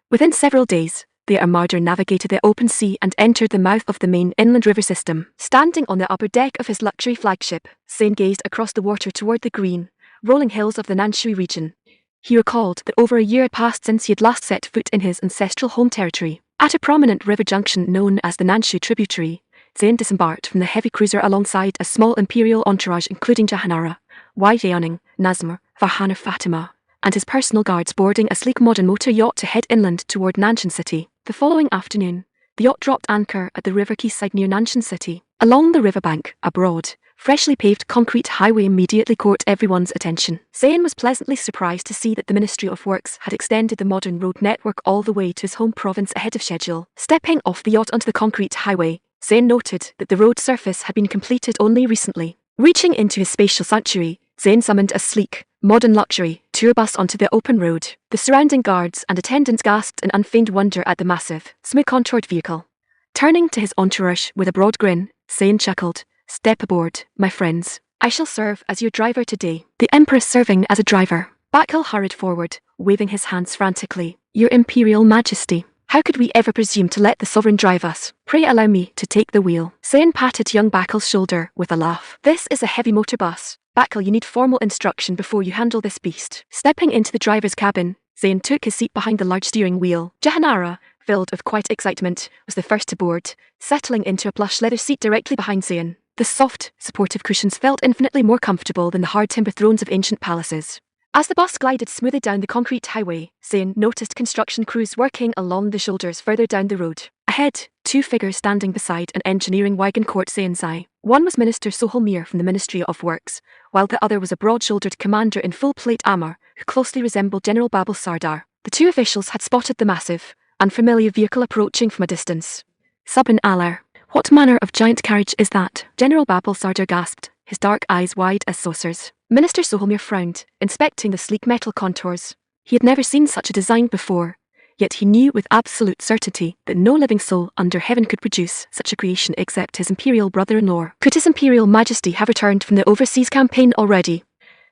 Within several days, the Armada navigated the open sea and entered the mouth of the main inland river system. Standing on the upper deck of his luxury flagship, Zayn gazed across the water toward the green, rolling hills of the Nanshui region. He recalled that over a year had passed since he had last set foot in his ancestral home territory. At a prominent river junction known as the Nanshui tributary, Zayn disembarked from the heavy cruiser alongside a small imperial entourage including Jahanara, Yeoning, Nazmur, Farhana Fatima, and his personal guards boarding a sleek modern motor yacht to head inland toward Nanshan City. The following afternoon, the yacht dropped anchor at the river quayside near Nanshan City. Along the riverbank, a broad, freshly paved concrete highway immediately caught everyone's attention. Zayn was pleasantly surprised to see that the Ministry of Works had extended the modern road network all the way to his home province ahead of schedule. Stepping off the yacht onto the concrete highway, Zayn noted that the road surface had been completed only recently. Reaching into his spatial sanctuary, Zayn summoned a sleek, modern luxury tour bus onto the open road. The surrounding guards and attendants gasped in unfeigned wonder at the massive, smooth-contoured vehicle. Turning to his entourage with a broad grin, Zayn chuckled, "Step aboard, my friends. I shall serve as your driver today." The Emperor serving as a driver. Bakul hurried forward, waving his hands frantically. "Your Imperial Majesty, how could we ever presume to let the sovereign drive us? Pray allow me to take the wheel." Zayn patted young Bakul's shoulder with a laugh. "This is a heavy motor bus. Bakul, you need formal instruction before you handle this beast." Stepping into the driver's cabin, Zayn took his seat behind the large steering wheel. Jahanara, filled with quiet excitement, was the first to board, settling into a plush leather seat directly behind Zayn. The soft, supportive cushions felt infinitely more comfortable than the hard timber thrones of ancient palaces. As the bus glided smoothly down the concrete highway, Zayn noticed construction crews working along the shoulders further down the road. Ahead, two figures standing beside an engineering wagon caught Zayn's eye. One was Minister Sohel Mir from the Ministry of Works, while the other was a broad-shouldered commander in full plate armour who closely resembled General Babel Sardar. The two officials had spotted the massive, unfamiliar vehicle approaching from a distance. Subhan Alar, what manner of giant carriage is that? General Babel Sardar gasped, his dark eyes wide as saucers. Minister Sohel Mir frowned, inspecting the sleek metal contours. He had never seen such a design before, yet he knew with absolute certainty that no living soul under heaven could produce such a creation except his imperial brother-in-law. Could His Imperial Majesty have returned from the overseas campaign already?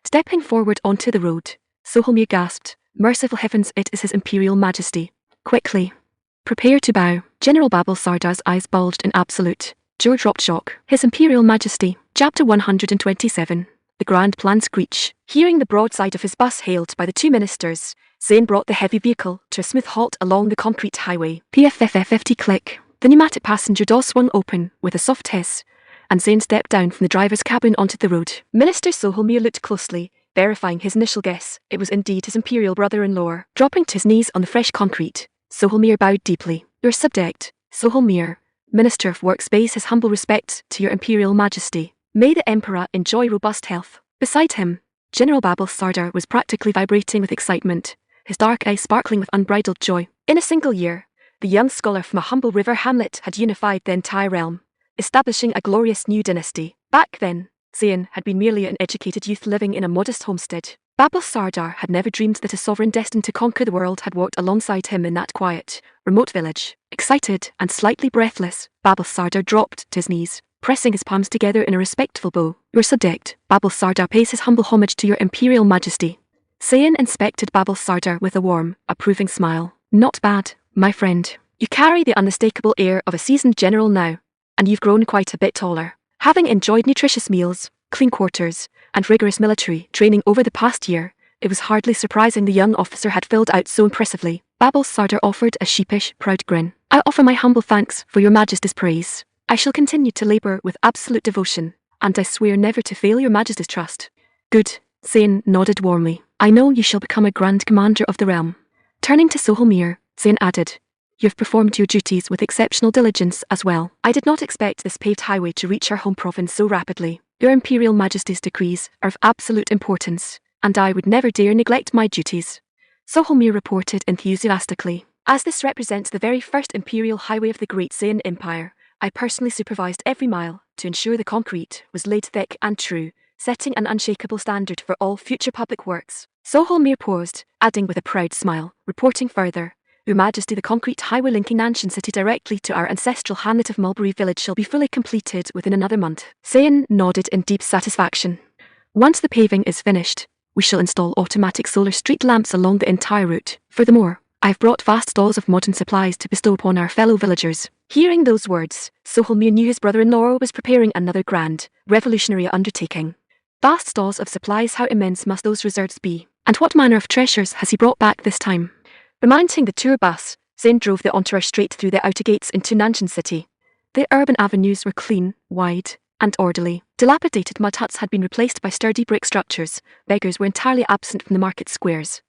Stepping forward onto the road, Sohel Mir gasped, "Merciful heavens, it is His Imperial Majesty." Quickly, prepare to bow. General Babel Sardar's eyes bulged in absolute, jaw-dropped shock. His Imperial Majesty. Chapter 127. The Grand Plan Screech. Hearing the broadside of his bus hailed by the two ministers, Zayn brought the heavy vehicle to a smooth halt along the concrete highway. PFFF50 click. The pneumatic passenger door swung open with a soft hiss, and Zayn stepped down from the driver's cabin onto the road. Minister Sohel Mir looked closely, verifying his initial guess. It was indeed his imperial brother-in-law. Dropping to his knees on the fresh concrete, Sohel Mir bowed deeply. "Your subject, Sohel Mir, Minister of Works, pays his humble respects to your Imperial Majesty. May the Emperor enjoy robust health." Beside him, General Babel Sardar was practically vibrating with excitement, his dark eyes sparkling with unbridled joy. In a single year, the young scholar from a humble river hamlet had unified the entire realm, establishing a glorious new dynasty. Back then, Zayn had been merely an educated youth living in a modest homestead. Babel Sardar had never dreamed that a sovereign destined to conquer the world had walked alongside him in that quiet, remote village. Excited and slightly breathless, Babel Sardar dropped to his knees, pressing his palms together in a respectful bow. "Your subject, Babel Sardar, pays his humble homage to your Imperial Majesty." Zayn inspected Babel Sardar with a warm, approving smile. Not bad, my friend. You carry the unmistakable air of a seasoned general now, and you've grown quite a bit taller. Having enjoyed nutritious meals, clean quarters, and rigorous military training over the past year, it was hardly surprising the young officer had filled out so impressively. Babel Sardar offered a sheepish, proud grin. I offer my humble thanks for your Majesty's praise. I shall continue to labour with absolute devotion, and I swear never to fail your Majesty's trust. Good, Zayn nodded warmly. I know you shall become a Grand Commander of the realm. Turning to Sohelmir, Zayn added, You've performed your duties with exceptional diligence as well. I did not expect this paved highway to reach our home province so rapidly. Your Imperial Majesty's decrees are of absolute importance, and I would never dare neglect my duties. Sohelmir reported enthusiastically. As this represents the very first Imperial highway of the Great Zayn Empire, I personally supervised every mile to ensure the concrete was laid thick and true, setting an unshakable standard for all future public works. Sohelmir paused, adding with a proud smile, reporting further, Your Majesty, the concrete highway linking Nanshan City directly to our ancestral hamlet of Mulberry Village shall be fully completed within another month. Zayn nodded in deep satisfaction. Once the paving is finished, we shall install automatic solar street lamps along the entire route. Furthermore, I've brought vast stores of modern supplies to bestow upon our fellow villagers. Hearing those words, Sohelmir knew his brother-in-law was preparing another grand, revolutionary undertaking. Vast stores of supplies, how immense must those reserves be? And what manner of treasures has he brought back this time? Remounting the tour bus, Zayn drove the entourage straight through the outer gates into Nanshan City. The urban avenues were clean, wide, and orderly. Dilapidated mud huts had been replaced by sturdy brick structures, beggars were entirely absent from the market squares,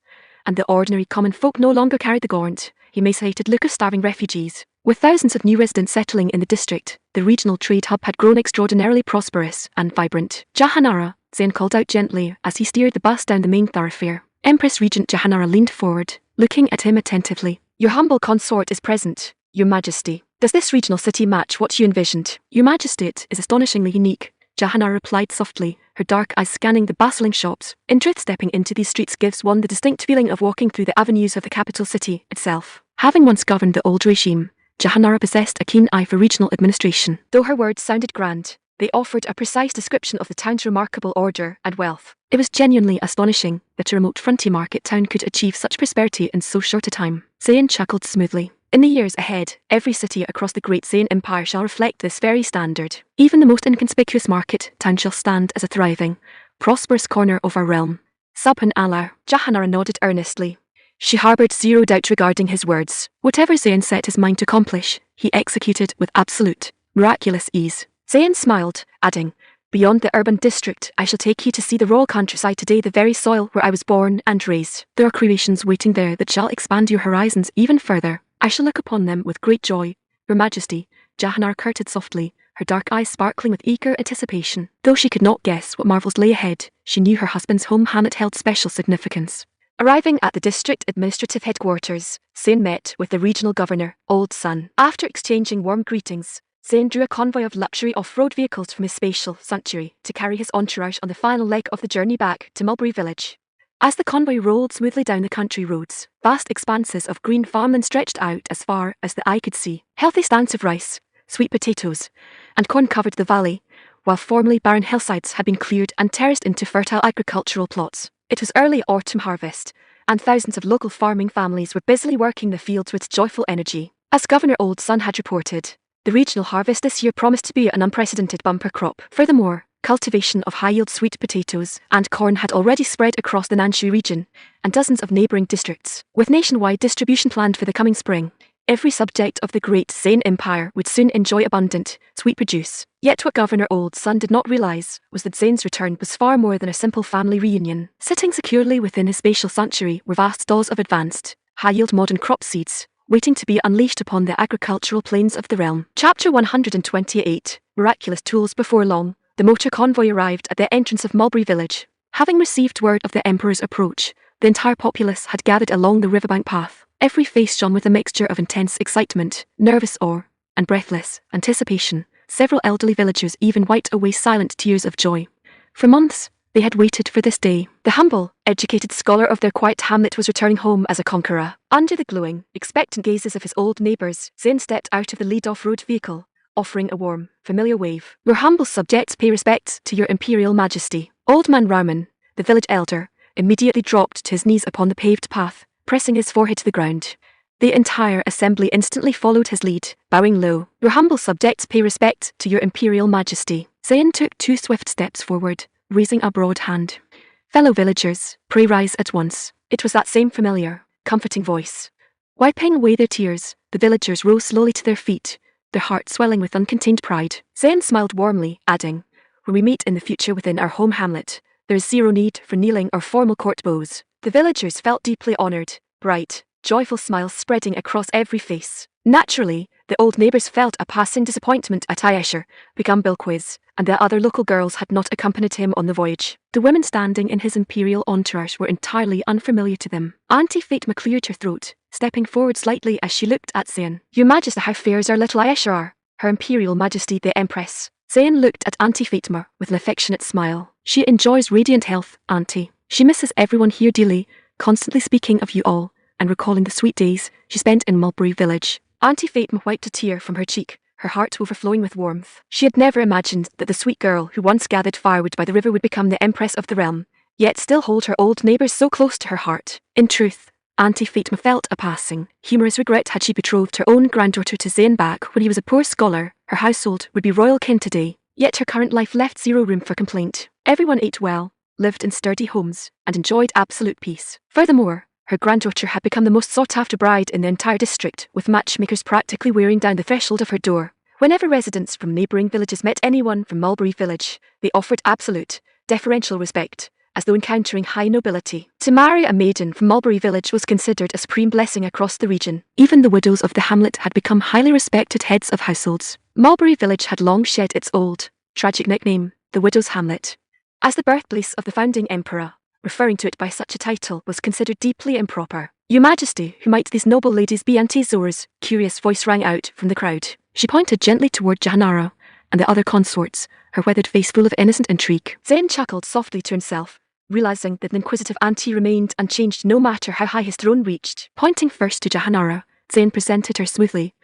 and the ordinary common folk no longer carried the gaunt, emaciated look of starving refugees. With thousands of new residents settling in the district, the regional trade hub had grown extraordinarily prosperous and vibrant. Jahanara, Zayn called out gently as he steered the bus down the main thoroughfare. Empress Regent Jahanara leaned forward, looking at him attentively. Your humble consort is present, Your Majesty. Does this regional city match what you envisioned? Your Majesty, it is astonishingly unique, Jahanara replied softly, her dark eyes scanning the bustling shops. In truth, stepping into these streets gives one the distinct feeling of walking through the avenues of the capital city itself. Having once governed the old regime, Jahanara possessed a keen eye for regional administration. Though her words sounded grand, they offered a precise description of the town's remarkable order and wealth. It was genuinely astonishing that a remote frontier market town could achieve such prosperity in so short a time. Zayn chuckled smoothly. In the years ahead, every city across the Great Zayn Empire shall reflect this very standard. Even the most inconspicuous market town shall stand as a thriving, prosperous corner of our realm. Subhan Allah, Jahanara nodded earnestly. She harboured zero doubt regarding his words. Whatever Zayn set his mind to accomplish, he executed with absolute, miraculous ease. Zayn smiled, adding, Beyond the urban district, I shall take you to see the royal countryside today, the very soil where I was born and raised. There are creations waiting there that shall expand your horizons even further. I shall look upon them with great joy, Your Majesty, Jahanara curted softly, her dark eyes sparkling with eager anticipation. Though she could not guess what marvels lay ahead, she knew her husband's home hamlet held special significance. Arriving at the district administrative headquarters, Zayn met with the regional governor, Old Sun. After exchanging warm greetings, Zayn drew a convoy of luxury off-road vehicles from his spatial sanctuary to carry his entourage on the final leg of the journey back to Mulberry Village. As the convoy rolled smoothly down the country roads, vast expanses of green farmland stretched out as far as the eye could see. Healthy stands of rice, sweet potatoes, and corn covered the valley, while formerly barren hillsides had been cleared and terraced into fertile agricultural plots. It was early autumn harvest, and thousands of local farming families were busily working the fields with joyful energy. As Governor Old Sun had reported, the regional harvest this year promised to be an unprecedented bumper crop. Furthermore, cultivation of high-yield sweet potatoes and corn had already spread across the Nanshu region and dozens of neighbouring districts. With nationwide distribution planned for the coming spring, every subject of the Great Zayn Empire would soon enjoy abundant, sweet produce. Yet what Governor Old Sun did not realise was that Zayn's return was far more than a simple family reunion. Sitting securely within his spatial sanctuary were vast stores of advanced, high-yield modern crop seeds, waiting to be unleashed upon the agricultural plains of the realm. Chapter 128, Miraculous Tools. Before long, the motor convoy arrived at the entrance of Mulberry Village. Having received word of the Emperor's approach, the entire populace had gathered along the riverbank path. Every face shone with a mixture of intense excitement, nervous awe, and breathless anticipation. Several elderly villagers even wiped away silent tears of joy. For months, they had waited for this day. The humble, educated scholar of their quiet hamlet was returning home as a conqueror. Under the glowing, expectant gazes of his old neighbours, Zayn stepped out of the lead off-road vehicle, offering a warm, familiar wave. Your humble subjects pay respect to your Imperial Majesty. Old Man Rauman, the village elder, immediately dropped to his knees upon the paved path, pressing his forehead to the ground. The entire assembly instantly followed his lead, bowing low. "Your humble subjects pay respect to your imperial majesty." Zayn took 2 swift steps forward, raising a broad hand. "Fellow villagers, pray rise at once." It was that same familiar, comforting voice. Wiping away their tears, the villagers rose slowly to their feet, their hearts swelling with uncontained pride. Zayn smiled warmly, adding, "When we meet in the future within our home hamlet, there is zero need for kneeling or formal court bows." The villagers felt deeply honoured, bright, joyful smiles spreading across every face. Naturally, the old neighbours felt a passing disappointment at Aisha, become Bilquiz, and the other local girls had not accompanied him on the voyage. The women standing in his imperial entourage were entirely unfamiliar to them. Auntie Fatma cleared her throat, stepping forward slightly as she looked at Zayn. "Your Majesty, how fair our little Aisha are. Her Imperial Majesty the Empress." Zayn looked at Auntie Fatma with an affectionate smile. "She enjoys radiant health, Auntie. She misses everyone here dearly, constantly speaking of you all, and recalling the sweet days she spent in Mulberry Village." Auntie Fatma wiped a tear from her cheek, her heart overflowing with warmth. She had never imagined that the sweet girl who once gathered firewood by the river would become the Empress of the realm, yet still hold her old neighbours so close to her heart. In truth, Auntie Fatma felt a passing, humorous regret had she betrothed her own granddaughter to Zayn back when he was a poor scholar. Her household would be royal kin today, yet her current life left zero room for complaint. Everyone ate well, lived in sturdy homes, and enjoyed absolute peace. Furthermore, her granddaughter had become the most sought-after bride in the entire district, with matchmakers practically wearing down the threshold of her door. Whenever residents from neighbouring villages met anyone from Mulberry Village, they offered absolute, deferential respect, as though encountering high nobility. To marry a maiden from Mulberry Village was considered a supreme blessing across the region. Even the widows of the hamlet had become highly respected heads of households. Mulberry Village had long shed its old, tragic nickname, the Widow's Hamlet. As the birthplace of the founding emperor, referring to it by such a title was considered deeply improper. "Your Majesty, who might these noble ladies be Auntie Zora's?" Curious voice rang out from the crowd. She pointed gently toward Jahanara and the other consorts, her weathered face full of innocent intrigue. Zayn chuckled softly to himself, realizing that the inquisitive auntie remained unchanged no matter how high his throne reached. Pointing first to Jahanara, Zayn presented her smoothly.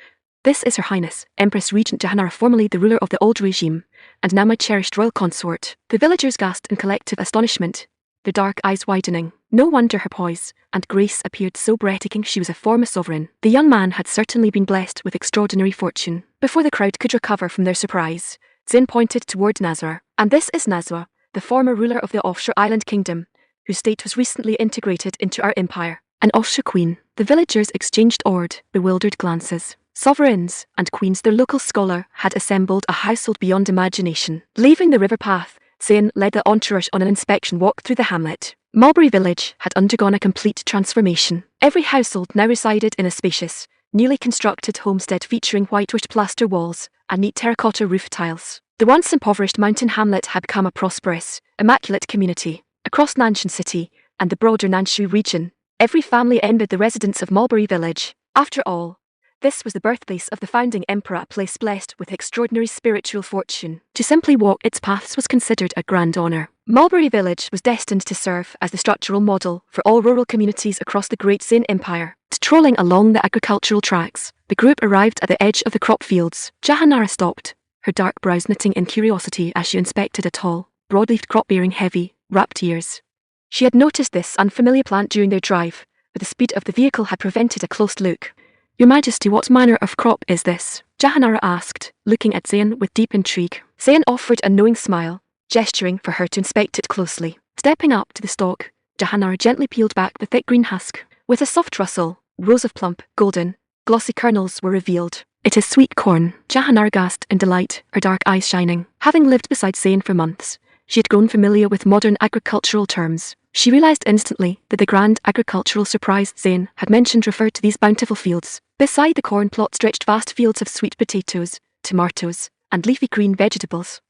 "This is Her Highness, Empress Regent Jahanara, formerly the ruler of the old regime, and now my cherished royal consort." The villagers gasped in collective astonishment, their dark eyes widening. No wonder her poise and grace appeared so breathtaking. She was a former sovereign. The young man had certainly been blessed with extraordinary fortune. Before the crowd could recover from their surprise, Zayn pointed toward Nazwa. "And this is Nazwa, the former ruler of the offshore island kingdom, whose state was recently integrated into our empire. An offshore queen." The villagers exchanged awed, bewildered glances. Sovereigns and queens, their local scholar had assembled a household beyond imagination. Leaving the river path, Zayn led the entourage on an inspection walk through the hamlet. Mulberry Village had undergone a complete transformation. Every household now resided in a spacious, newly constructed homestead featuring whitewashed plaster walls and neat terracotta roof tiles. The once impoverished mountain hamlet had become a prosperous, immaculate community. Across Nanshan City and the broader Nanshu region, every family envied the residents of Mulberry Village. After all, this was the birthplace of the founding emperor, a place blessed with extraordinary spiritual fortune. To simply walk its paths was considered a grand honour. Mulberry Village was destined to serve as the structural model for all rural communities across the Great Zayn Empire. Strolling along the agricultural tracks, the group arrived at the edge of the crop fields. Jahanara stopped, her dark brows knitting in curiosity as she inspected a tall, broad-leafed crop bearing heavy, wrapped ears. She had noticed this unfamiliar plant during their drive, but the speed of the vehicle had prevented a close look. "Your Majesty, what manner of crop is this?" Jahanara asked, looking at Zayn with deep intrigue. Zayn offered a knowing smile, gesturing for her to inspect it closely. Stepping up to the stalk, Jahanara gently peeled back the thick green husk. With a soft rustle, rows of plump, golden, glossy kernels were revealed. "It is sweet corn." Jahanara gasped in delight, her dark eyes shining. Having lived beside Zayn for months, she had grown familiar with modern agricultural terms. She realized instantly that the grand agricultural surprise Zayn had mentioned referred to these bountiful fields. Beside the corn plot stretched vast fields of sweet potatoes, tomatoes, and leafy green vegetables.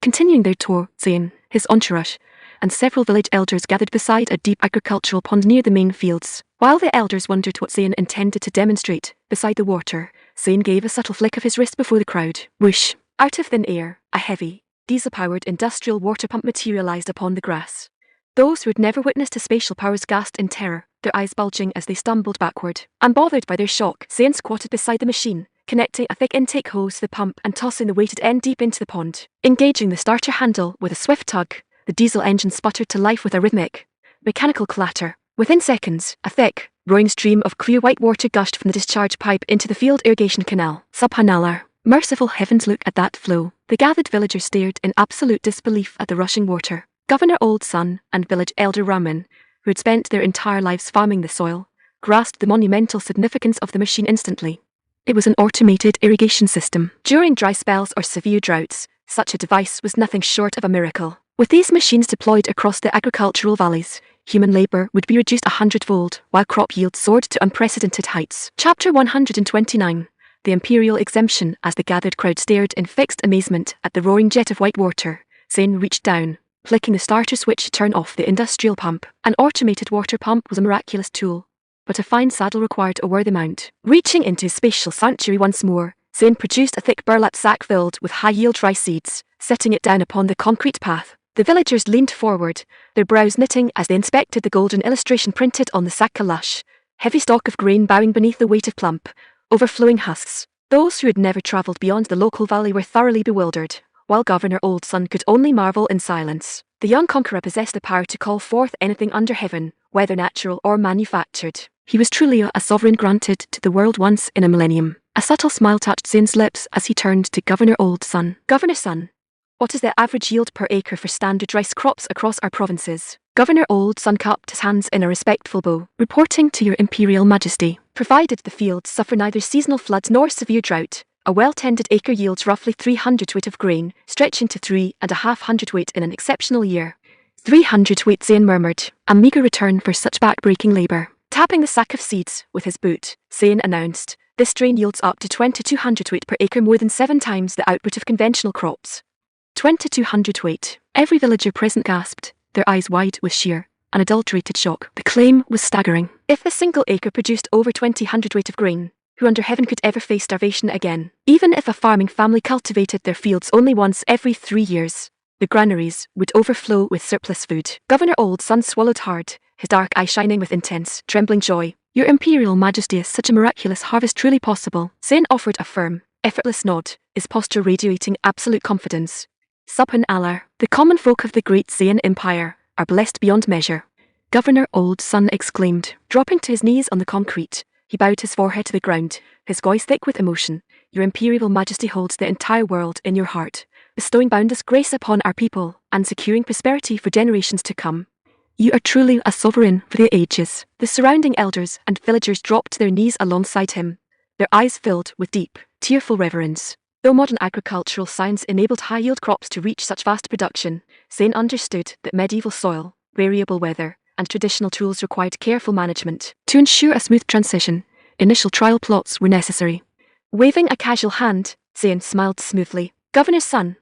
Continuing their tour, Zayn, his entourage, and several village elders gathered beside a deep agricultural pond near the main fields. While the elders wondered what Zayn intended to demonstrate beside the water, Zayn gave a subtle flick of his wrist before the crowd. Whoosh! Out of thin air, a heavy, diesel-powered industrial water pump materialized upon the grass. Those who had never witnessed his spatial powers gasped in terror, their eyes bulging as they stumbled backward. Unbothered by their shock, Zayn squatted beside the machine, connecting a thick intake hose to the pump and tossing the weighted end deep into the pond. Engaging the starter handle with a swift tug, the diesel engine sputtered to life with a rhythmic, Mechanical clatter. Within seconds, a thick, roaring stream of clear white water gushed from the discharge pipe into the field irrigation canal. Subhanallah. Merciful heavens, look at that flow. The gathered villagers stared in absolute disbelief at the rushing water. Governor Old Son and village elder Rahman, who had spent their entire lives farming the soil, grasped the monumental significance of the machine instantly. It was an automated irrigation system. During dry spells or severe droughts, such a device was nothing short of a miracle. With these machines deployed across the agricultural valleys, human labor would be reduced 100-fold, while crop yields soared to unprecedented heights. Chapter 129. The Imperial Exemption. As the gathered crowd stared in fixed amazement at the roaring jet of white water, Zain reached down, flicking the starter switch to turn off the industrial pump. An automated water pump was a miraculous tool, but a fine saddle required a worthy mount. Reaching into his spatial sanctuary once more, Zain produced a thick burlap sack filled with high-yield rice seeds, setting it down upon the concrete path. The villagers leaned forward, their brows knitting as they inspected the golden illustration printed on the sack, a lush, heavy stalk of grain bowing beneath the weight of plump, overflowing husks. Those who had never travelled beyond the local valley were thoroughly bewildered, while Governor Old Son could only marvel in silence. The young conqueror possessed the power to call forth anything under heaven, whether natural or manufactured. He was truly a sovereign granted to the world once in a millennium. A subtle smile touched Zain's lips as he turned to Governor Old Son. Governor Son, what is the average yield per acre for standard rice crops across our provinces? Governor Old Son cupped his hands in a respectful bow. Reporting to your Imperial Majesty. Provided the fields suffer neither seasonal floods nor severe drought, a well-tended acre yields roughly 300 weight of grain, stretching to 3.5 weight in an exceptional year. 300 weight, Zain murmured, a meagre return for such back-breaking labour. Tapping the sack of seeds with his boot, Zain announced, this strain yields up to 2,200 weight per acre, more than 7 times the output of conventional crops. 2,200 weight. Every villager present gasped, their eyes wide with sheer, unadulterated shock. The claim was staggering. If a single acre produced over 2,000 weight of grain, who under heaven could ever face starvation again? Even if a farming family cultivated their fields only once every 3 years, the granaries would overflow with surplus food. Governor Old Son swallowed hard, his dark eye shining with intense, trembling joy. Your Imperial Majesty, is such a miraculous harvest truly possible? Zain offered a firm, effortless nod, his posture radiating absolute confidence. Subhanallah, the common folk of the great Zain Empire are blessed beyond measure. Governor Old Son exclaimed, dropping to his knees on the concrete. He bowed his forehead to the ground, his voice thick with emotion. Your Imperial Majesty holds the entire world in your heart, bestowing boundless grace upon our people and securing prosperity for generations to come. You are truly a sovereign for the ages. The surrounding elders and villagers dropped to their knees alongside him, their eyes filled with deep, tearful reverence. Though modern agricultural science enabled high-yield crops to reach such vast production, Zain understood that medieval soil, variable weather, and traditional tools required careful management. To ensure a smooth transition, initial trial plots were necessary. Waving a casual hand, Zain smiled smoothly. Governor's son,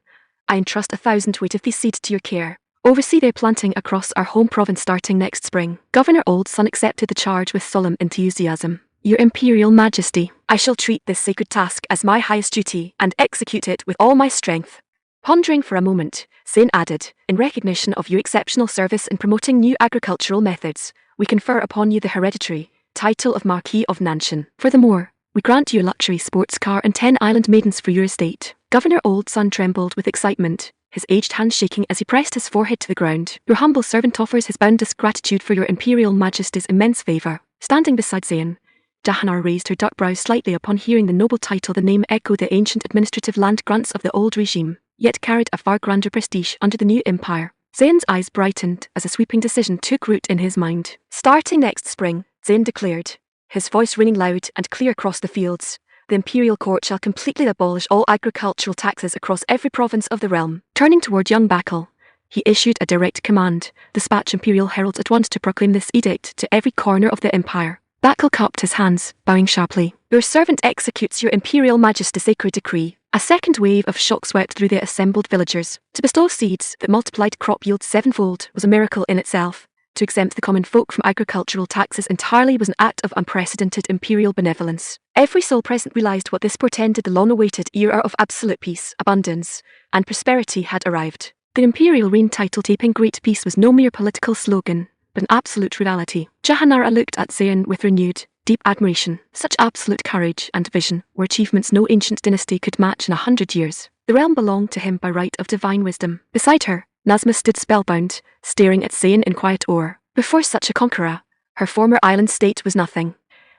I entrust 1,000 weight of these seeds to your care. Oversee their planting across our home province starting next spring. Governor Old Son accepted the charge with solemn enthusiasm. Your Imperial Majesty, I shall treat this sacred task as my highest duty and execute it with all my strength. Pondering for a moment, Zain added, in recognition of your exceptional service in promoting new agricultural methods, we confer upon you the hereditary title of Marquis of Nanshan. Furthermore, we grant you a luxury sports car and 10 island maidens for your estate. Governor Old Son trembled with excitement, his aged hands shaking as he pressed his forehead to the ground. Your humble servant offers his boundless gratitude for your Imperial Majesty's immense favour. Standing beside Zain, Jahanar raised her dark brows slightly upon hearing the noble title. The name echoed the ancient administrative land grants of the old regime, yet carried a far grander prestige under the new empire. Zain's eyes brightened as a sweeping decision took root in his mind. Starting next spring, Zain declared, his voice ringing loud and clear across the fields, the Imperial Court shall completely abolish all agricultural taxes across every province of the realm. Turning toward young Bakal, he issued a direct command, dispatch Imperial heralds at once to proclaim this edict to every corner of the empire. Bakal cupped his hands, bowing sharply. Your servant executes your Imperial Majesty's sacred decree. A second wave of shock swept through the assembled villagers. To bestow seeds that multiplied crop yields 7-fold was a miracle in itself. To exempt the common folk from agricultural taxes entirely was an act of unprecedented imperial benevolence. Every soul present realised what this portended. The long-awaited era of absolute peace, abundance, and prosperity had arrived. The imperial reign title taping Great Peace was no mere political slogan, but an absolute reality. Jahanara looked at Zain with renewed, deep admiration. Such absolute courage and vision were achievements no ancient dynasty could match in 100 years. The realm belonged to him by right of divine wisdom. Beside her, Nazma stood spellbound, staring at Zain in quiet awe. Before such a conqueror, her former island state was nothing.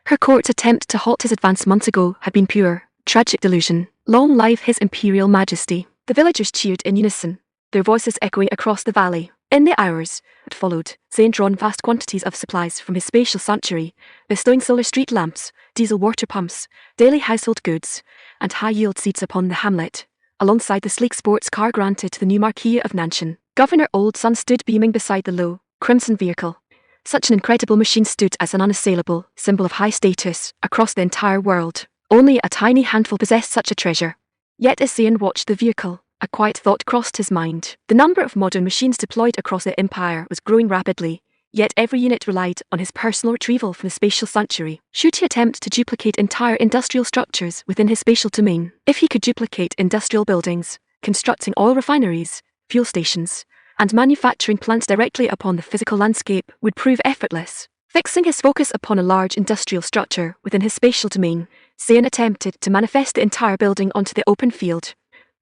Her court's attempt to halt his advance months ago had been pure, tragic delusion. Long live His Imperial Majesty. The villagers cheered in unison, their voices echoing across the valley. In the hours that followed, Zayn drawn vast quantities of supplies from his spatial sanctuary, bestowing solar street lamps, diesel water pumps, daily household goods, and high-yield seeds upon the hamlet, alongside the sleek sports car granted to the new Marquis of Nanshan. Governor Old Sun stood beaming beside the low, crimson vehicle. Such an incredible machine stood as an unassailable symbol of high status across the entire world. Only a tiny handful possessed such a treasure. Yet as Zayn watched the vehicle, a quiet thought crossed his mind. The number of modern machines deployed across the Empire was growing rapidly, yet every unit relied on his personal retrieval from the spatial sanctuary. Should he attempt to duplicate entire industrial structures within his spatial domain? If he could duplicate industrial buildings, constructing oil refineries, fuel stations, and manufacturing plants directly upon the physical landscape would prove effortless. Fixing his focus upon a large industrial structure within his spatial domain, Zayn attempted to manifest the entire building onto the open field.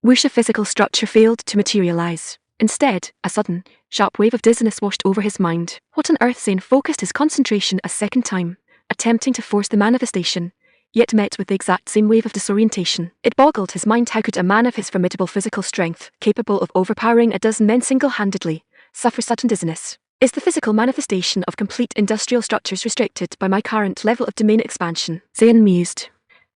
Whoosh, a physical structure failed to materialize. Instead, a sudden, sharp wave of dizziness washed over his mind. What on earth? Zayn focused his concentration a second time, attempting to force the manifestation, yet met with the exact same wave of disorientation. It boggled his mind how could a man of his formidable physical strength, capable of overpowering a dozen men single-handedly, suffer sudden dizziness. Is the physical manifestation of complete industrial structures restricted by my current level of domain expansion? Zayn mused.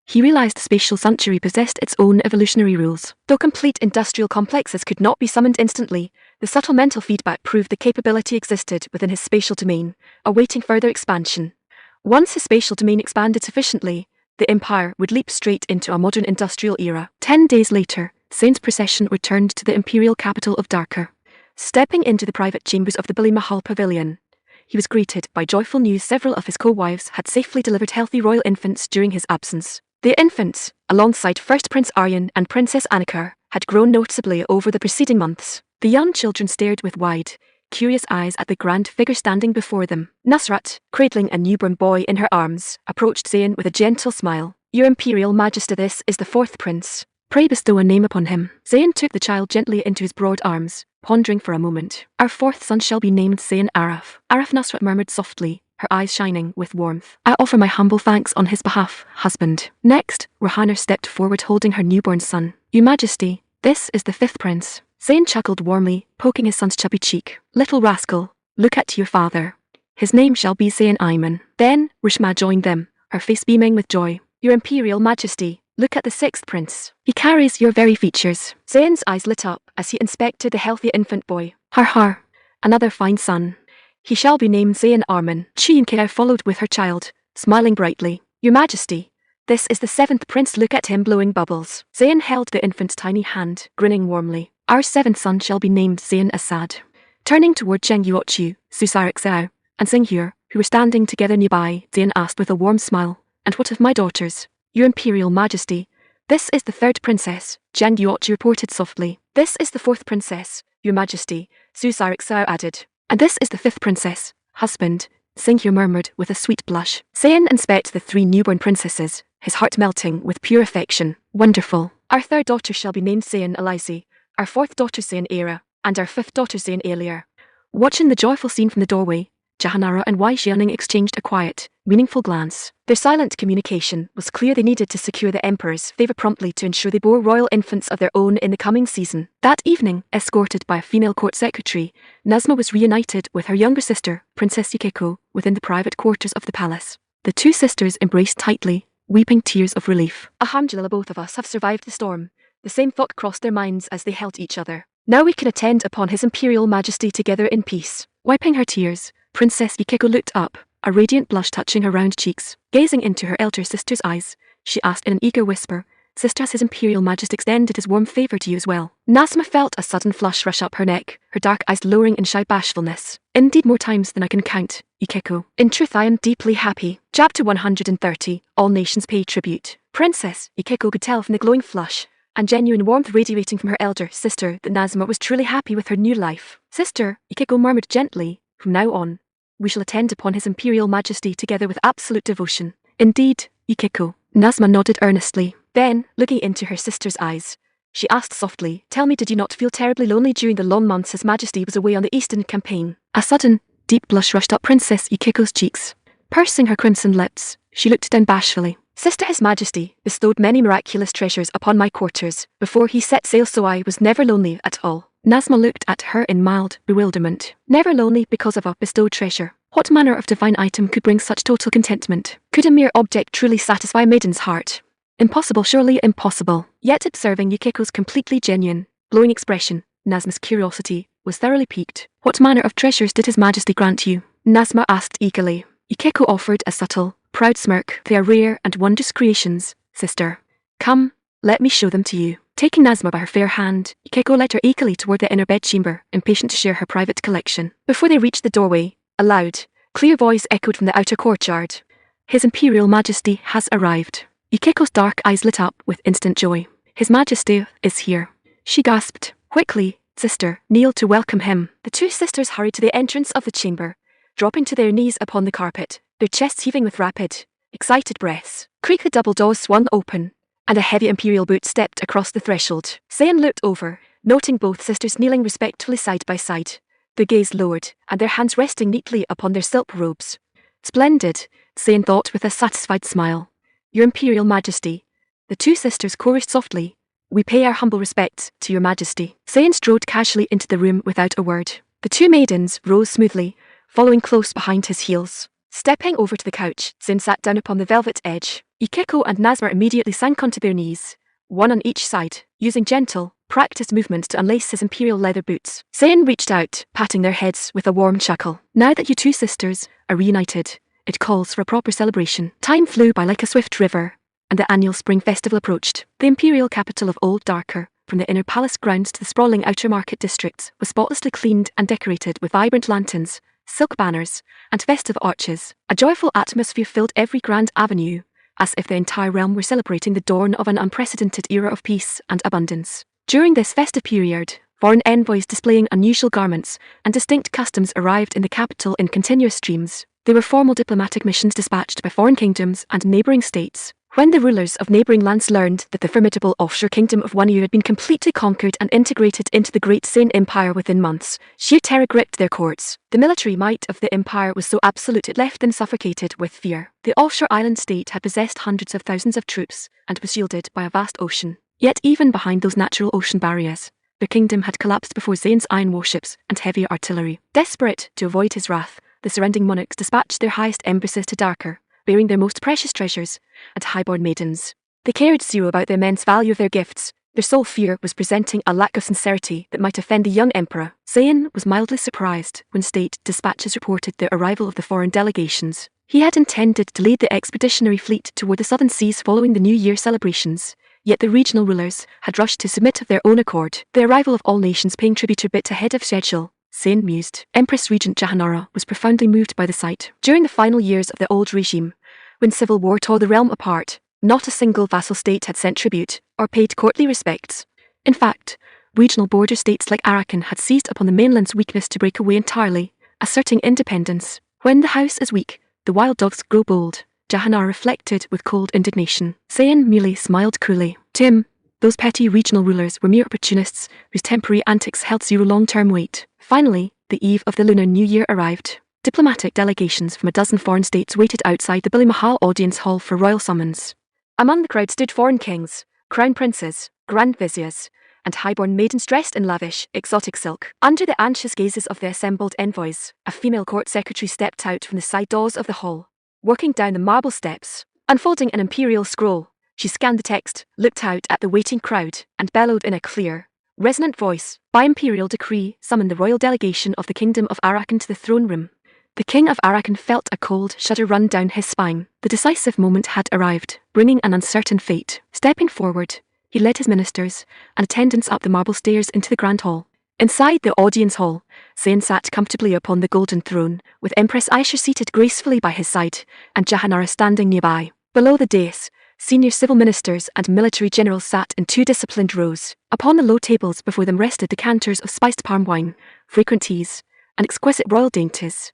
He realized the spatial sanctuary possessed its own evolutionary rules. Though complete industrial complexes could not be summoned instantly, the subtle mental feedback proved the capability existed within his spatial domain, awaiting further expansion. Once his spatial domain expanded sufficiently, the Empire would leap straight into a modern industrial era. 10 days later, Zayn's procession returned to the imperial capital of Darker. Stepping into the private chambers of the Billy Mahal Pavilion, he was greeted by joyful news. Several of his co-wives had safely delivered healthy royal infants during his absence. The infants, alongside First Prince Aryan and Princess Annika, had grown noticeably over the preceding months. The young children stared with wide, curious eyes at the grand figure standing before them. Nusrat, cradling a newborn boy in her arms, approached Zayn with a gentle smile. Your Imperial Majesty, this is the fourth prince. Pray bestow a name upon him. Zayn took the child gently into his broad arms, pondering for a moment. Our fourth son shall be named Zayn Araf. Araf, Nusrat murmured softly, her eyes shining with warmth. I offer my humble thanks on his behalf, husband. Next, Rohana stepped forward holding her newborn son. Your Majesty, this is the fifth prince. Zayn chuckled warmly, poking his son's chubby cheek. Little rascal, look at your father. His name shall be Zayn Ayman. Then, Rishma joined them, her face beaming with joy. Your Imperial Majesty, look at the sixth prince. He carries your very features. Zayn's eyes lit up as he inspected the healthy infant boy. Har har, another fine son. He shall be named Zayn Arman. Chiyinkea followed with her child, smiling brightly. Your Majesty, this is the seventh prince. Look at him blowing bubbles. Zayn held the infant's tiny hand, grinning warmly. Our seventh son shall be named Zayn Assad. Turning toward Cheng Yuochu, Susarik Xiao, and Xinghur, who were standing together nearby, Zayn asked with a warm smile, And what of my daughters? Your Imperial Majesty, this is the third princess, Jiang Yuochu reported softly. This is the fourth princess, Your Majesty, Susarik Xiao added. And this is the fifth princess, husband, Xinghur murmured with a sweet blush. Zayn inspected the three newborn princesses, his heart melting with pure affection. Wonderful. Our third daughter shall be named Zayn Elise, our fourth daughter Zayn Era, and our fifth daughter Zayn Elia. Watching the joyful scene from the doorway, Jahanara and Wai Xiaoning exchanged a quiet, meaningful glance. Their silent communication was clear. They needed to secure the Emperor's favor promptly to ensure they bore royal infants of their own in the coming season. That evening, escorted by a female court secretary, Nazma was reunited with her younger sister, Princess Yukiko, within the private quarters of the palace. The two sisters embraced tightly, weeping tears of relief. Alhamdulillah, both of us have survived the storm. The same thought crossed their minds as they held each other. Now we can attend upon His Imperial Majesty together in peace. Wiping her tears, Princess Yukiko looked up, a radiant blush touching her round cheeks. Gazing into her elder sister's eyes, she asked in an eager whisper, Sister, has His Imperial Majesty extended his warm favor to you as well? Nazma felt a sudden flush rush up her neck, her dark eyes lowering in shy bashfulness. Indeed, more times than I can count, Yukiko. In truth, I am deeply happy. Chapter 130, All Nations Pay Tribute. Princess Yukiko could tell from the glowing flush and genuine warmth radiating from her elder sister that Nazma was truly happy with her new life. Sister, Yukiko murmured gently, from now on, we shall attend upon His Imperial Majesty together with absolute devotion. Indeed, Yukiko. Nazma nodded earnestly. Then, looking into her sister's eyes, she asked softly, Tell me, did you not feel terribly lonely during the long months His Majesty was away on the Eastern campaign? A sudden, deep blush rushed up Princess Yukiko's cheeks. Pursing her crimson lips, she looked down bashfully. Sister, His Majesty bestowed many miraculous treasures upon my quarters before he set sail, so I was never lonely at all. Nazma looked at her in mild bewilderment. Never lonely because of a bestowed treasure. What manner of divine item could bring such total contentment? Could a mere object truly satisfy a maiden's heart? Impossible, surely impossible. Yet observing Yukiko's completely genuine, glowing expression, Nazma's curiosity was thoroughly piqued. What manner of treasures did His Majesty grant you? Nazma asked eagerly. Yukiko offered a subtle, proud smirk. They are rare and wondrous creations, sister. Come, let me show them to you. Taking Nazma by her fair hand, Yukiko led her eagerly toward the inner bedchamber, impatient to share her private collection. Before they reached the doorway, a loud, clear voice echoed from the outer courtyard. His Imperial Majesty has arrived. Yukiko's dark eyes lit up with instant joy. His Majesty is here. She gasped. Quickly, sister, kneel to welcome him. The two sisters hurried to the entrance of the chamber, dropping to their knees upon the carpet, their chests heaving with rapid, excited breaths. Creak, the double doors swung open, and a heavy imperial boot stepped across the threshold. Saiyan looked over, noting both sisters kneeling respectfully side by side, their gaze lowered, and their hands resting neatly upon their silk robes. Splendid, Saiyan thought with a satisfied smile. Your Imperial Majesty. The two sisters chorused softly. We pay our humble respects to your Majesty. Saiyan strode casually into the room without a word. The two maidens rose smoothly, following close behind his heels. Stepping over to the couch, Saiyan sat down upon the velvet edge. Yukiko and Nazma immediately sank onto their knees, one on each side, using gentle, practiced movements to unlace his imperial leather boots. Saiyan reached out, patting their heads with a warm chuckle. Now that you two sisters are reunited, it calls for a proper celebration. Time flew by like a swift river, and the annual spring festival approached. The imperial capital of Old Darker, from the inner palace grounds to the sprawling outer market districts, was spotlessly cleaned and decorated with vibrant lanterns, silk banners, and festive arches. A joyful atmosphere filled every grand avenue, as if the entire realm were celebrating the dawn of an unprecedented era of peace and abundance. During this festive period, foreign envoys displaying unusual garments and distinct customs arrived in the capital in continuous streams. They were formal diplomatic missions dispatched by foreign kingdoms and neighbouring states. When the rulers of neighbouring lands learned that the formidable offshore kingdom of Wanu had been completely conquered and integrated into the great Sane Empire within months, sheer terror gripped their courts. The military might of the empire was so absolute it left them suffocated with fear. The offshore island state had possessed hundreds of thousands of troops and was shielded by a vast ocean. Yet even behind those natural ocean barriers, their kingdom had collapsed before Zane's iron warships and heavy artillery. Desperate to avoid his wrath, the surrendering monarchs dispatched their highest empresses to Darker, bearing their most precious treasures, and highborn maidens. They cared zero about the immense value of their gifts. Their sole fear was presenting a lack of sincerity that might offend the young emperor. Saiyan was mildly surprised when state dispatches reported the arrival of the foreign delegations. He had intended to lead the expeditionary fleet toward the southern seas following the New Year celebrations, yet the regional rulers had rushed to submit of their own accord. The arrival of all nations paying tribute a bit ahead of schedule, Saiyan mused. Empress Regent Jahanara was profoundly moved by the sight. During the final years of the old regime, when civil war tore the realm apart, not a single vassal state had sent tribute or paid courtly respects. In fact, regional border states like Arakan had seized upon the mainland's weakness to break away entirely, asserting independence. When the house is weak, the wild dogs grow bold, Jahanara reflected with cold indignation. Saiyan merely smiled coolly. Tim, those petty regional rulers were mere opportunists whose temporary antics held zero long-term weight. Finally, the eve of the Lunar New Year arrived. Diplomatic delegations from a dozen foreign states waited outside the Bili Mahal audience hall for royal summons. Among the crowd stood foreign kings, crown princes, grand viziers, and highborn maidens dressed in lavish, exotic silk. Under the anxious gazes of the assembled envoys, a female court secretary stepped out from the side doors of the hall, working down the marble steps. Unfolding an imperial scroll, she scanned the text, looked out at the waiting crowd, and bellowed in a clear, resonant voice, by imperial decree, summon the royal delegation of the kingdom of Arakan to the throne room. The king of Arakan felt a cold shudder run down his spine. The decisive moment had arrived, bringing an uncertain fate. Stepping forward, he led his ministers and attendants up the marble stairs into the grand hall. Inside the audience hall, Saiyan sat comfortably upon the golden throne, with Empress Aisha seated gracefully by his side, and Jahanara standing nearby. Below the dais, senior civil ministers and military generals sat in two disciplined rows. Upon the low tables before them rested decanters of spiced palm wine, fragrant teas, and exquisite royal dainties.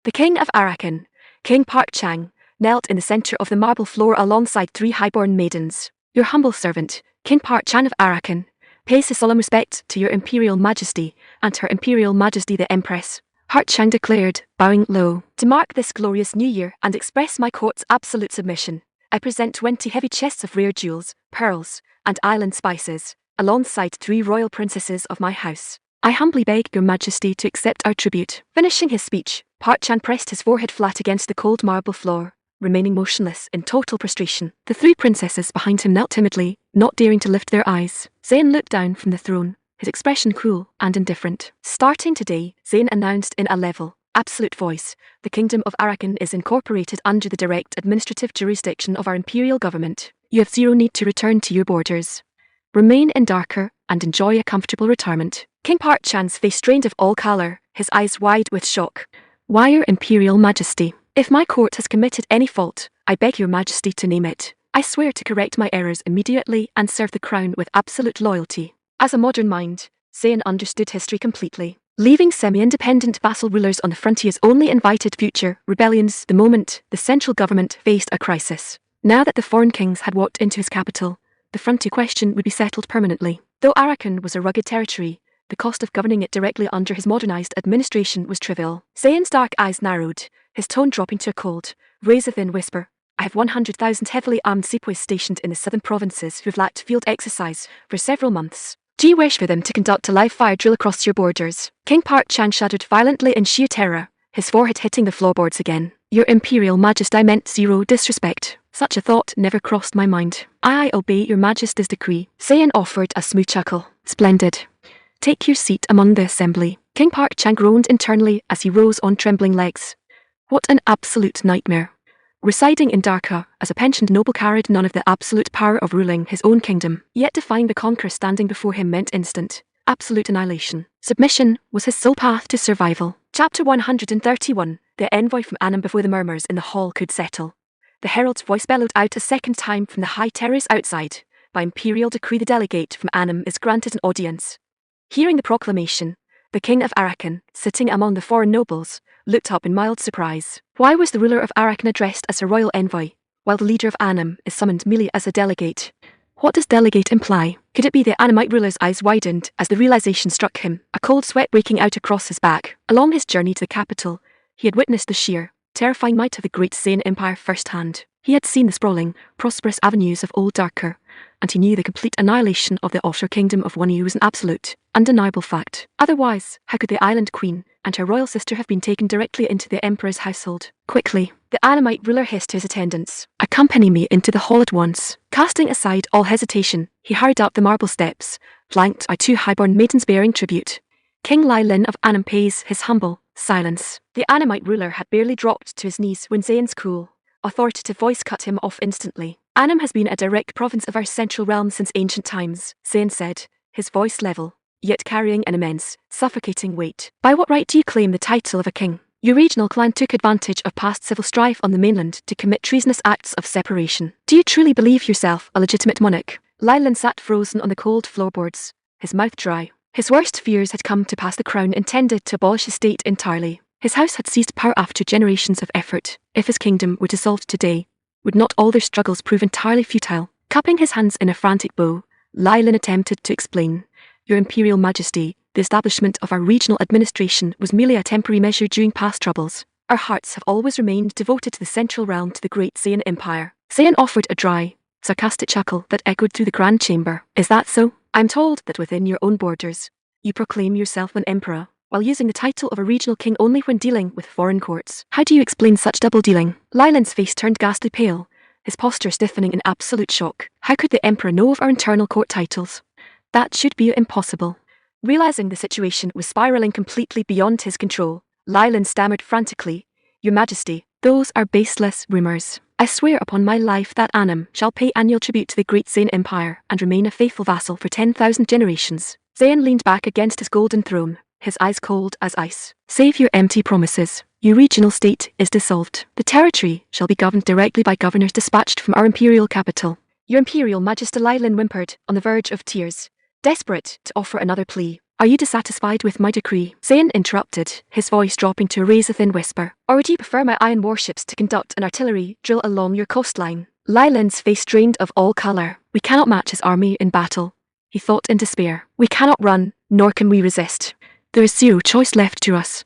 The king of Arakan, King Park Chang, knelt in the centre of the marble floor alongside three highborn maidens. Your humble servant, King Park Chan of Arakan, pays his solemn respect to your Imperial Majesty and Her Imperial Majesty the Empress. Park Chang declared, bowing low. To mark this glorious new year and express my court's absolute submission, I present 20 heavy chests of rare jewels, pearls, and island spices, alongside 3 royal princesses of my house. I humbly beg your majesty to accept our tribute. Finishing his speech, Park Chan pressed his forehead flat against the cold marble floor, remaining motionless in total prostration. The 3 princesses behind him knelt timidly, not daring to lift their eyes. Zayn looked down from the throne, his expression cool and indifferent. Starting today, Zayn announced in a level, absolute voice, the Kingdom of Arakan is incorporated under the direct administrative jurisdiction of our imperial government. You have zero need to return to your borders. Remain in Darker and enjoy a comfortable retirement. King Park Chan's face strained of all colour, his eyes wide with shock. Why, your imperial majesty? If my court has committed any fault, I beg your majesty to name it. I swear to correct my errors immediately and serve the crown with absolute loyalty. As a modern mind, Zayn understood history completely. Leaving semi-independent vassal rulers on the frontier's only invited future rebellions the moment the central government faced a crisis. Now that the foreign kings had walked into his capital, the frontier question would be settled permanently. Though Arakan was a rugged territory, the cost of governing it directly under his modernized administration was trivial. Zayn's dark eyes narrowed, his tone dropping to a cold, razor-thin whisper. I have 100,000 heavily armed sepoys stationed in the southern provinces who have lacked field exercise for several months. Do you wish for them to conduct a live fire drill across your borders? King Park Chan shuddered violently in sheer terror, his forehead hitting the floorboards again. Your imperial majesty, I meant zero disrespect. Such a thought never crossed my mind. I obey your majesty's decree. Zayn offered a smooth chuckle. Splendid. Take your seat among the assembly. King Park Chan groaned internally as he rose on trembling legs. What an absolute nightmare. Residing in Darka as a pensioned noble carried none of the absolute power of ruling his own kingdom, yet defying the conqueror standing before him meant instant, absolute annihilation. Submission was his sole path to survival. Chapter 131, the envoy from Annam before the murmurs in the hall could settle. The herald's voice bellowed out a second time from the high terrace outside. By imperial decree the delegate from Annam is granted an audience. Hearing the proclamation, the king of Arakan, sitting among the foreign nobles, looked up in mild surprise. Why was the ruler of Arakan addressed as a royal envoy, while the leader of Annam is summoned merely as a delegate? What does delegate imply? Could it be the Annamite ruler's eyes widened as the realization struck him, a cold sweat breaking out across his back? Along his journey to the capital, he had witnessed the sheer, terrifying might of the great Zayn Empire firsthand. He had seen the sprawling, prosperous avenues of old Darker, and he knew the complete annihilation of the offshore kingdom of Wonyu was an absolute, undeniable fact. Otherwise, how could the island queen and her royal sister have been taken directly into the emperor's household? Quickly, the Annamite ruler hissed to his attendants, "Accompany me into the hall at once." Casting aside all hesitation, he hurried up the marble steps, flanked by 2 highborn maidens bearing tribute. King Lai Lin of Annam pays his humble silence. The Annamite ruler had barely dropped to his knees when Zayn's cool, authoritative voice cut him off instantly. Annam has been a direct province of our central realm since ancient times, Zayn said, his voice level, yet carrying an immense, suffocating weight. By what right do you claim the title of a king? Your regional clan took advantage of past civil strife on the mainland to commit treasonous acts of separation. Do you truly believe yourself a legitimate monarch? Lylan sat frozen on the cold floorboards, his mouth dry. His worst fears had come to pass. The crown intended to abolish his state entirely. His house had seized power after generations of effort. If his kingdom were dissolved today, would not all their struggles prove entirely futile? Cupping his hands in a frantic bow, Lylan attempted to explain. Your Imperial Majesty, the establishment of our regional administration was merely a temporary measure during past troubles. Our hearts have always remained devoted to the central realm, to the great Zayn Empire. Zayn offered a dry, sarcastic chuckle that echoed through the grand chamber. Is that so? I'm told that within your own borders, you proclaim yourself an emperor, while using the title of a regional king only when dealing with foreign courts. How do you explain such double dealing? Lylan's face turned ghastly pale, his posture stiffening in absolute shock. How could the emperor know of our internal court titles? That should be impossible. Realizing the situation was spiraling completely beyond his control, Lylan stammered frantically, Your Majesty, those are baseless rumors. I swear upon my life that Annam shall pay annual tribute to the great Zayn Empire and remain a faithful vassal for 10,000 generations. Zayn leaned back against his golden throne, his eyes cold as ice. Save your empty promises. Your regional state is dissolved. The territory shall be governed directly by governors dispatched from our imperial capital. Your Imperial Majesty, Lylan whimpered, on the verge of tears, desperate to offer another plea. Are you dissatisfied with my decree? Zayn interrupted, his voice dropping to a razor-thin whisper. Or would you prefer my iron warships to conduct an artillery drill along your coastline? Lylan's face drained of all colour. We cannot match his army in battle, he thought in despair. We cannot run, nor can we resist. There is zero choice left to us.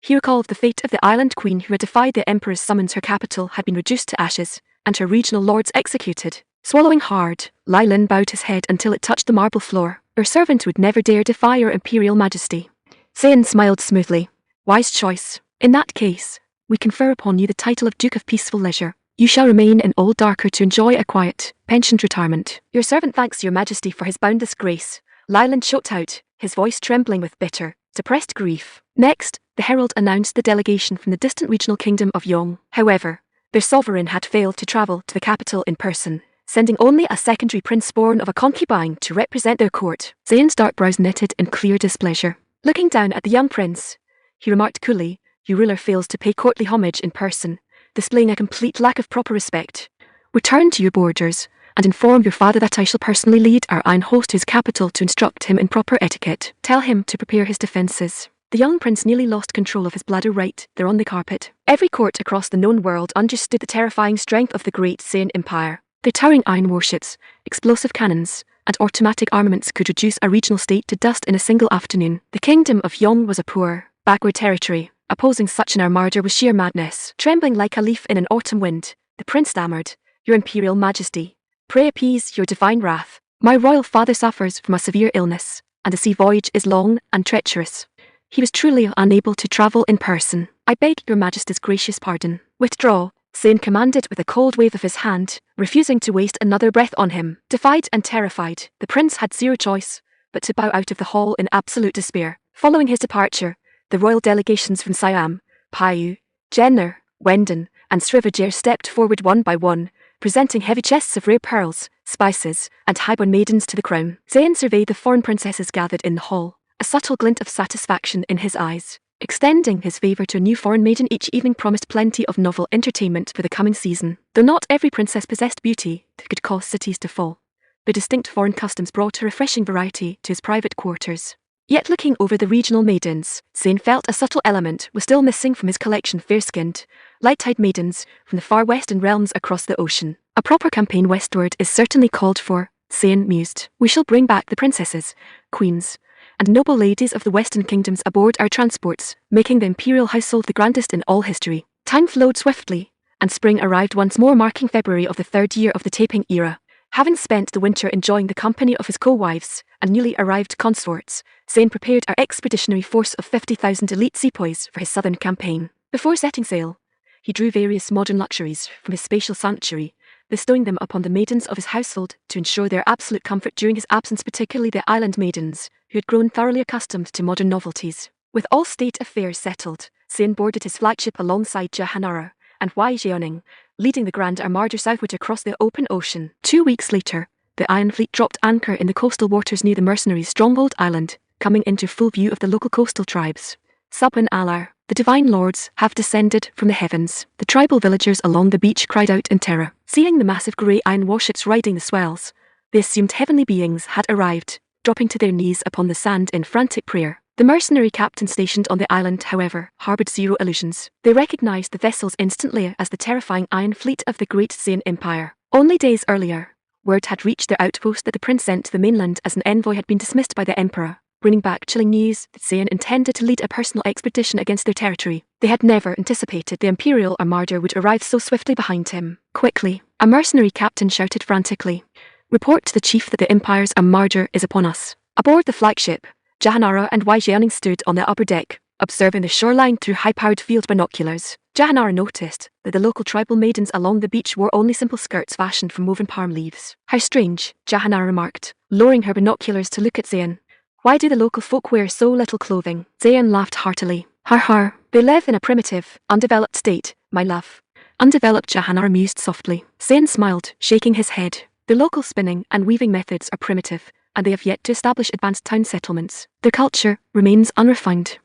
He recalled the fate of the island queen who had defied the emperor's summons. Her capital had been reduced to ashes, and her regional lords executed. Swallowing hard, Lai Lin bowed his head until it touched the marble floor. Your servant would never dare defy your imperial majesty. Zayn smiled smoothly. Wise choice. In that case, we confer upon you the title of Duke of Peaceful Leisure. You shall remain in Old Darker to enjoy a quiet, pensioned retirement. Your servant thanks your majesty for his boundless grace. Lai Lin choked out, his voice trembling with bitter, suppressed grief. Next, the herald announced the delegation from the distant regional kingdom of Yong. However, their sovereign had failed to travel to the capital in person, sending only a secondary prince born of a concubine to represent their court. Zayn's dark brows knitted in clear displeasure. Looking down at the young prince, he remarked coolly, "Your ruler fails to pay courtly homage in person, displaying a complete lack of proper respect. Return to your borders, and inform your father that I shall personally lead our iron host to his capital to instruct him in proper etiquette. Tell him to prepare his defences." The young prince nearly lost control of his bladder right there on the carpet. Every court across the known world understood the terrifying strength of the great Zayn Empire. Their towering iron warships, explosive cannons, and automatic armaments could reduce a regional state to dust in a single afternoon. The kingdom of Yong was a poor, backward territory. Opposing such an armada was sheer madness. Trembling like a leaf in an autumn wind, the prince stammered, "Your imperial majesty, pray appease your divine wrath. My royal father suffers from a severe illness, and the sea voyage is long and treacherous. He was truly unable to travel in person. I beg your majesty's gracious pardon." "Withdraw," Zayn commanded with a cold wave of his hand, refusing to waste another breath on him. Defied and terrified, the prince had zero choice but to bow out of the hall in absolute despair. Following his departure, the royal delegations from Siam, Paiyu, Jenner, Wendon, and Srivajir stepped forward one by one, presenting heavy chests of rare pearls, spices, and highborn maidens to the crown. Zayn surveyed the foreign princesses gathered in the hall, a subtle glint of satisfaction in his eyes. Extending his favour to a new foreign maiden each evening promised plenty of novel entertainment for the coming season. Though not every princess possessed beauty that could cause cities to fall, the distinct foreign customs brought a refreshing variety to his private quarters. Yet looking over the regional maidens, Zayn felt a subtle element was still missing from his collection: fair-skinned, light-eyed maidens from the far western realms across the ocean. A proper campaign westward is certainly called for, Zayn mused. We shall bring back the princesses, queens, and noble ladies of the western kingdoms aboard our transports, making the imperial household the grandest in all history. Time flowed swiftly, and spring arrived once more, marking February of the third year of the Taiping era. Having spent the winter enjoying the company of his co-wives and newly arrived consorts, Zayn prepared an expeditionary force of 50,000 elite sepoys for his southern campaign. Before setting sail, he drew various modern luxuries from his spatial sanctuary, bestowing them upon the maidens of his household to ensure their absolute comfort during his absence, particularly the island maidens, who had grown thoroughly accustomed to modern novelties. With all state affairs settled, Zayn boarded his flagship alongside Jahanara and Wai Jeoning, leading the Grand Armada southward across the open ocean. 2 weeks later, the Iron Fleet dropped anchor in the coastal waters near the mercenaries' stronghold island, coming into full view of the local coastal tribes. Subhan Alar, the divine lords, have descended from the heavens. The tribal villagers along the beach cried out in terror. Seeing the massive grey iron warships riding the swells, the assumed heavenly beings had arrived, dropping to their knees upon the sand in frantic prayer. The mercenary captain stationed on the island, however, harboured zero illusions. They recognised the vessels instantly as the terrifying Iron Fleet of the Great Zayn Empire. Only days earlier, word had reached their outpost that the prince sent to the mainland as an envoy had been dismissed by the emperor, bringing back chilling news that Zayn intended to lead a personal expedition against their territory. They had never anticipated the imperial armada would arrive so swiftly behind him. Quickly, a mercenary captain shouted frantically, "Report to the chief that the empire's armada is upon us." Aboard the flagship, Jahanara and Wai Jianing stood on the upper deck, observing the shoreline through high-powered field binoculars. Jahanara noticed that the local tribal maidens along the beach wore only simple skirts fashioned from woven palm leaves. "How strange," Jahanara remarked, lowering her binoculars to look at Zayn. "Why do the local folk wear so little clothing?" Zayn laughed heartily. "Har har, they live in a primitive, undeveloped state, my love." "Undeveloped," Jahanara mused softly. Zayn smiled, shaking his head. "The local spinning and weaving methods are primitive, and they have yet to establish advanced town settlements. Their culture remains unrefined."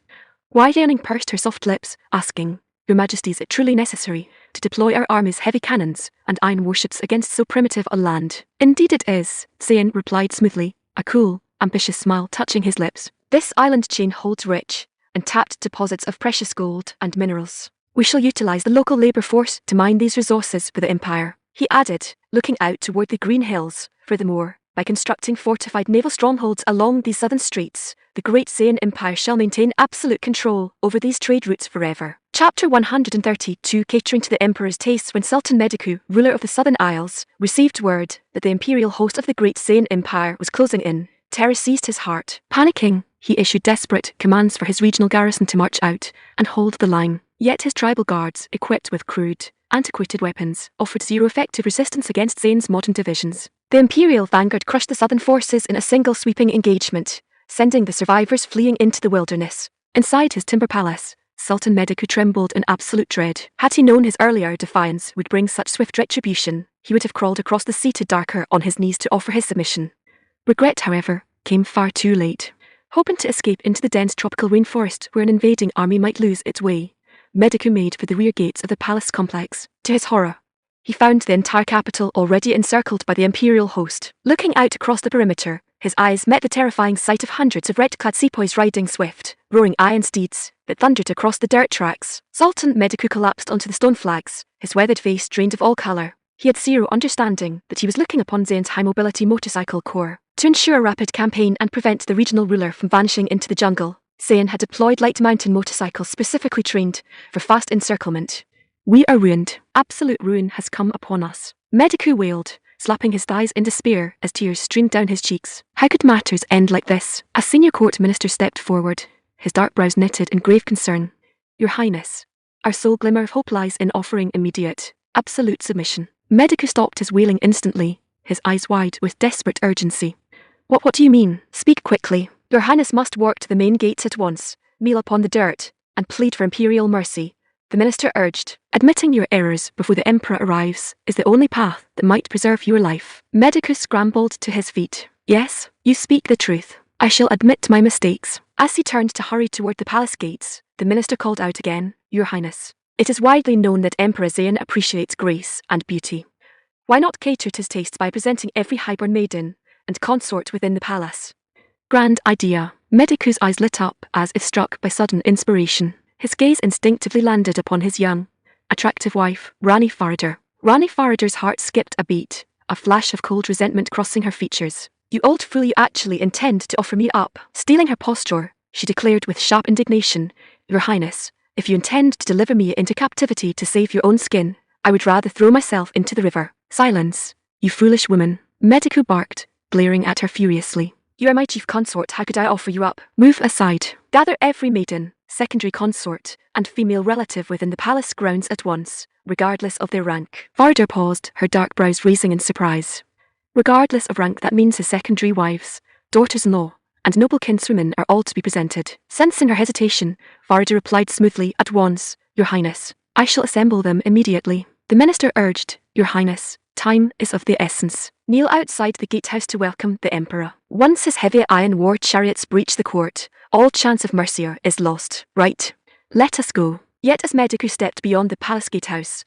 Wai Yanning pursed her soft lips, asking, "Your Majesty, is it truly necessary to deploy our army's heavy cannons and iron warships against so primitive a land?" "Indeed it is," Zayn replied smoothly, a cool, ambitious smile touching his lips. "This island chain holds rich, untapped deposits of precious gold and minerals. We shall utilize the local labor force to mine these resources for the Empire," he added, looking out toward the green hills. "Furthermore, by constructing fortified naval strongholds along these southern streets, the great Saiyan Empire shall maintain absolute control over these trade routes forever. Chapter 132 Catering to the Emperor's tastes. When Sultan Mediku, ruler of the Southern Isles, received word that the imperial host of the great Saiyan Empire was closing in, terror seized his heart. Panicking, he issued desperate commands for his regional garrison to march out and hold the line. Yet his tribal guards, equipped with crude, antiquated weapons, offered zero effective resistance against Zane's modern divisions. The imperial vanguard crushed the southern forces in a single sweeping engagement, sending the survivors fleeing into the wilderness. Inside his timber palace, Sultan Mediku trembled in absolute dread. Had he known his earlier defiance would bring such swift retribution, he would have crawled across the sea to Darker on his knees to offer his submission. Regret, however, came far too late. Hoping to escape into the dense tropical rainforest where an invading army might lose its way, Mediku made for the rear gates of the palace complex. To his horror, he found the entire capital already encircled by the imperial host. Looking out across the perimeter, his eyes met the terrifying sight of hundreds of red-clad sepoys riding swift, roaring iron steeds that thundered across the dirt tracks. Sultan Mediku collapsed onto the stone flags, his weathered face drained of all colour. He had zero understanding that he was looking upon Zane's high-mobility motorcycle corps. To ensure a rapid campaign and prevent the regional ruler from vanishing into the jungle, Zayn had deployed light mountain motorcycles specifically trained for fast encirclement. We are ruined. Absolute ruin has come upon us. Mediku wailed, slapping his thighs in despair as tears streamed down his cheeks. How could matters end like this? A senior court minister stepped forward, his dark brows knitted in grave concern. Your Highness, our sole glimmer of hope lies in offering immediate, absolute submission. Mediku stopped his wailing instantly, his eyes wide with desperate urgency. What do you mean? Speak quickly. Your Highness must walk to the main gates at once, kneel upon the dirt, and plead for imperial mercy, the minister urged. Admitting your errors before the Emperor arrives is the only path that might preserve your life. Mediku scrambled to his feet. Yes, you speak the truth. I shall admit my mistakes. As he turned to hurry toward the palace gates, the minister called out again, Your Highness. It is widely known that Emperor Zayn appreciates grace and beauty. Why not cater to his tastes by presenting every highborn maiden and consort within the palace? Grand idea. Mediku's eyes lit up as if struck by sudden inspiration. His gaze instinctively landed upon his young, attractive wife, Rani Faridar. Rani Faridar's heart skipped a beat, a flash of cold resentment crossing her features. You old fool, you actually intend to offer me up. Stealing her posture, she declared with sharp indignation, Your Highness, if you intend to deliver me into captivity to save your own skin, I would rather throw myself into the river. Silence, you foolish woman. Mediku barked, glaring at her furiously. You are my chief consort, how could I offer you up? Move aside. Gather every maiden, secondary consort, and female relative within the palace grounds at once, regardless of their rank. Faridar paused, her dark brows raising in surprise. Regardless of rank, that means his secondary wives, daughters-in-law, and noble kinswomen are all to be presented. Sensing her hesitation, Faridar replied smoothly, At once, Your Highness. I shall assemble them immediately. The minister urged, Your Highness, time is of the essence. Kneel outside the gatehouse to welcome the Emperor. Once his heavy iron war chariots breach the court, all chance of mercy is lost. Right. Let us go. Yet as Mediku stepped beyond the palace gatehouse,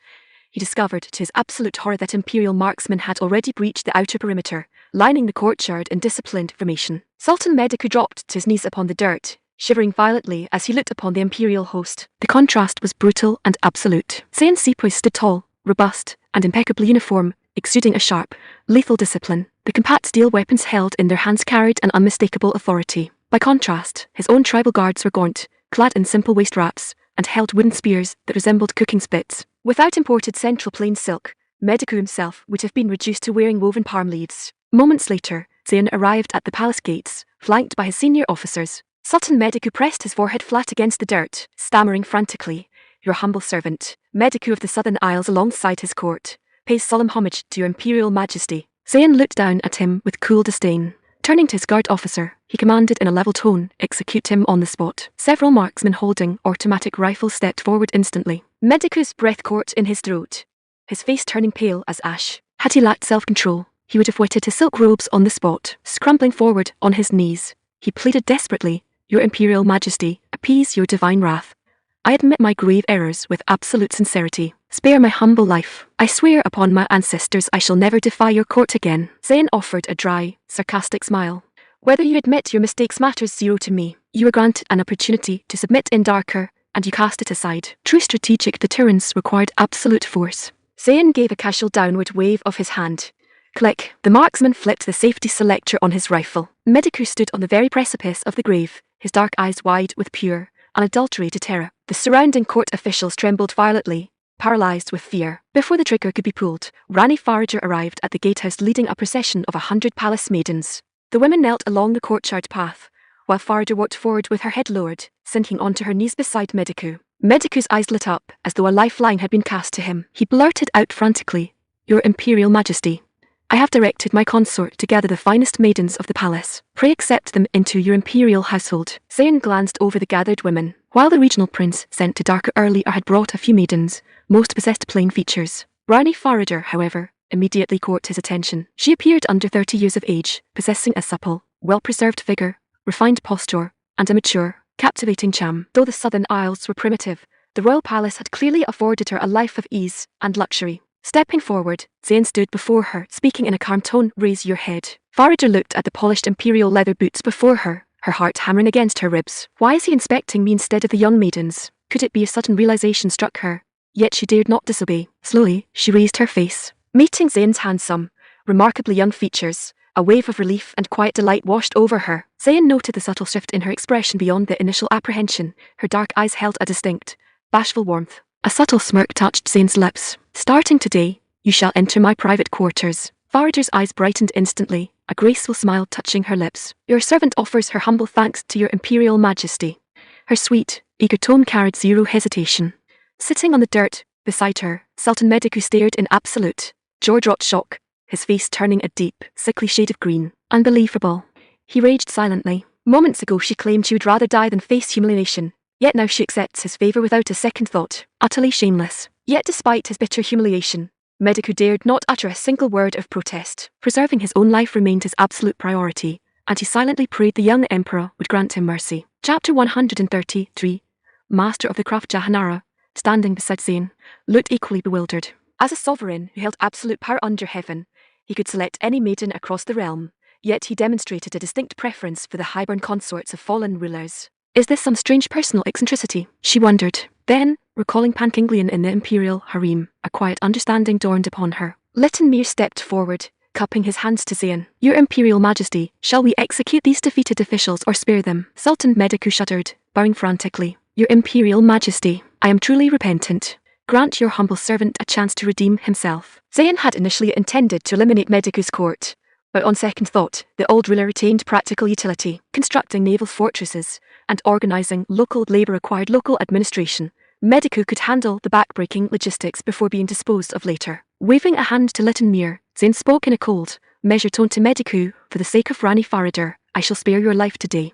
he discovered to his absolute horror that imperial marksmen had already breached the outer perimeter, lining the courtyard in disciplined formation. Sultan Mediku dropped to his knees upon the dirt, shivering violently as he looked upon the imperial host. The contrast was brutal and absolute. Zayn sepoys stood tall, robust, and impeccably uniform, exuding a sharp, lethal discipline. The compact steel weapons held in their hands carried an unmistakable authority. By contrast, his own tribal guards were gaunt, clad in simple waist wraps, and held wooden spears that resembled cooking spits. Without imported Central Plain silk, Mediku himself would have been reduced to wearing woven palm leaves. Moments later, Zayn arrived at the palace gates, flanked by his senior officers. Sultan Mediku pressed his forehead flat against the dirt, stammering frantically, Your humble servant, Mediku of the Southern Isles alongside his court, pays solemn homage to your imperial majesty. Zayn looked down at him with cool disdain. Turning to his guard officer, he commanded in a level tone, Execute him on the spot. Several marksmen holding automatic rifles stepped forward instantly. Mediku's breath caught in his throat, his face turning pale as ash. Had he lacked self-control, he would have wetted his silk robes on the spot. Scrambling forward on his knees, he pleaded desperately, Your imperial majesty, appease your divine wrath. I admit my grave errors with absolute sincerity. Spare my humble life. I swear upon my ancestors I shall never defy your court again. Zayn offered a dry, sarcastic smile. Whether you admit your mistakes matters zero to me. You were granted an opportunity to submit in Darker, and you cast it aside. True strategic deterrence required absolute force. Zayn gave a casual downward wave of his hand, Click. The marksman flipped the safety selector on his rifle. Mediku stood on the very precipice of the grave, his dark eyes wide with pure, unadulterated terror. The surrounding court officials trembled violently, paralyzed with fear. Before the trigger could be pulled, Rani Farager arrived at the gatehouse leading a procession of 100 palace maidens. The women knelt along the courtyard path, while Farager walked forward with her head lowered, sinking onto her knees beside Mediku. Mediku's eyes lit up as though a lifeline had been cast to him. He blurted out frantically, "Your Imperial Majesty, I have directed my consort to gather the finest maidens of the palace. Pray accept them into your imperial household." Zayn glanced over the gathered women. While the regional prince sent to Darka earlier had brought a few maidens, most possessed plain features. Rani Farager, however, immediately caught his attention. She appeared under 30 years of age, possessing a supple, well-preserved figure, refined posture, and a mature, captivating charm. Though the Southern Isles were primitive, the royal palace had clearly afforded her a life of ease and luxury. Stepping forward, Zayn stood before her, speaking in a calm tone, "Raise your head." Farager looked at the polished imperial leather boots before her, her heart hammering against her ribs. Why is he inspecting me instead of the young maidens? Could it be a sudden realization struck her? Yet she dared not disobey. Slowly, she raised her face. Meeting Zayn's handsome, remarkably young features, a wave of relief and quiet delight washed over her. Zayn noted the subtle shift in her expression beyond the initial apprehension. Her dark eyes held a distinct, bashful warmth. A subtle smirk touched Zayn's lips. "Starting today, you shall enter my private quarters." Farager's eyes brightened instantly, a graceful smile touching her lips. "Your servant offers her humble thanks to your Imperial Majesty." Her sweet, eager tone carried zero hesitation. Sitting on the dirt beside her, Sultan Mediku stared in absolute, jaw-dropped shock, his face turning a deep, sickly shade of green. Unbelievable. He raged silently. Moments ago she claimed she would rather die than face humiliation. Yet now she accepts his favor without a second thought. Utterly shameless. Yet despite his bitter humiliation, Mediku dared not utter a single word of protest. Preserving his own life remained his absolute priority, and he silently prayed the young emperor would grant him mercy. Chapter 133. Master of the Craft Jahanara, standing beside Zayn, looked equally bewildered. As a sovereign who held absolute power under heaven, he could select any maiden across the realm, yet he demonstrated a distinct preference for the highborn consorts of fallen rulers. Is this some strange personal eccentricity? She wondered. Then, recalling Pankinglian in the imperial harem, a quiet understanding dawned upon her. Lytton Mere stepped forward, cupping his hands to Zayn. "Your Imperial Majesty, shall we execute these defeated officials or spare them?" Sultan Mediku shuddered, bowing frantically. "Your Imperial Majesty, I am truly repentant. Grant your humble servant a chance to redeem himself." Zayn had initially intended to eliminate Mediku's court, but on second thought, the old ruler retained practical utility. Constructing naval fortresses and organizing local labor required local administration. Mediku could handle the backbreaking logistics before being disposed of later. Waving a hand to Lytton Mere, Zayn spoke in a cold, measured tone to Mediku. "For the sake of Rani Farager, I shall spare your life today.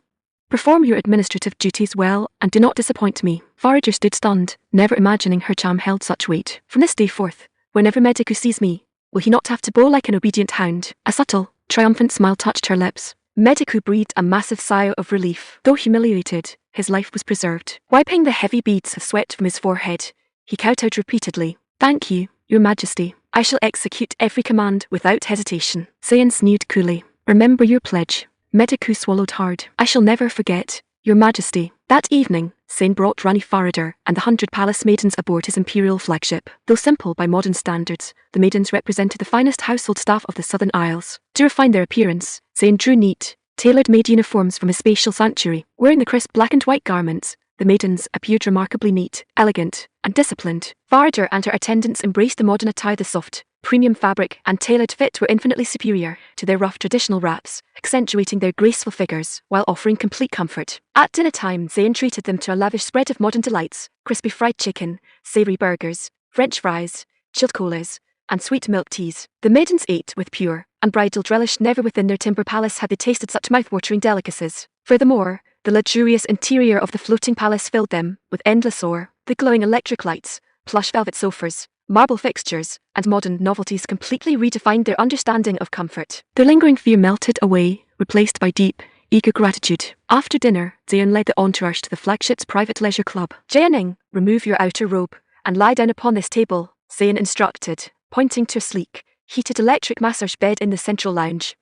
Perform your administrative duties well and do not disappoint me." Farager stood stunned, never imagining her charm held such weight. "From this day forth, whenever Mediku sees me, will he not have to bow like an obedient hound?" A subtle, triumphant smile touched her lips. Mediku breathed a massive sigh of relief. Though humiliated, his life was preserved. Wiping the heavy beads of sweat from his forehead, he kowtowed repeatedly. "Thank you, Your Majesty. I shall execute every command without hesitation." Zayn sneered coolly. "Remember your pledge." Mediku swallowed hard. "I shall never forget, Your Majesty." That evening, Zayn brought Rani Farager and the 100 palace maidens aboard his imperial flagship. Though simple by modern standards, the maidens represented the finest household staff of the Southern Isles. To refine their appearance, Zayn drew neat, tailor-made uniforms from his spatial sanctuary. Wearing the crisp black and white garments, the maidens appeared remarkably neat, elegant, and disciplined. Farager and her attendants embraced the modern attire. The soft, premium fabric and tailored fit were infinitely superior to their rough traditional wraps, accentuating their graceful figures while offering complete comfort. At dinner time, Zayn treated them to a lavish spread of modern delights: crispy fried chicken, savory burgers, French fries, chilled colas, and sweet milk teas. The maidens ate with pure, unbridled relish. Never within their timber palace had they tasted such mouth-watering delicacies. Furthermore, the luxurious interior of the floating palace filled them with endless awe. The glowing electric lights, plush velvet sofas, marble fixtures, and modern novelties completely redefined their understanding of comfort. Their lingering fear melted away, replaced by deep, eager gratitude. After dinner, Zayn led the entourage to the flagship's private leisure club. "Jianing, remove your outer robe and lie down upon this table," Zayn instructed, pointing to a sleek, heated electric massage bed in the central lounge.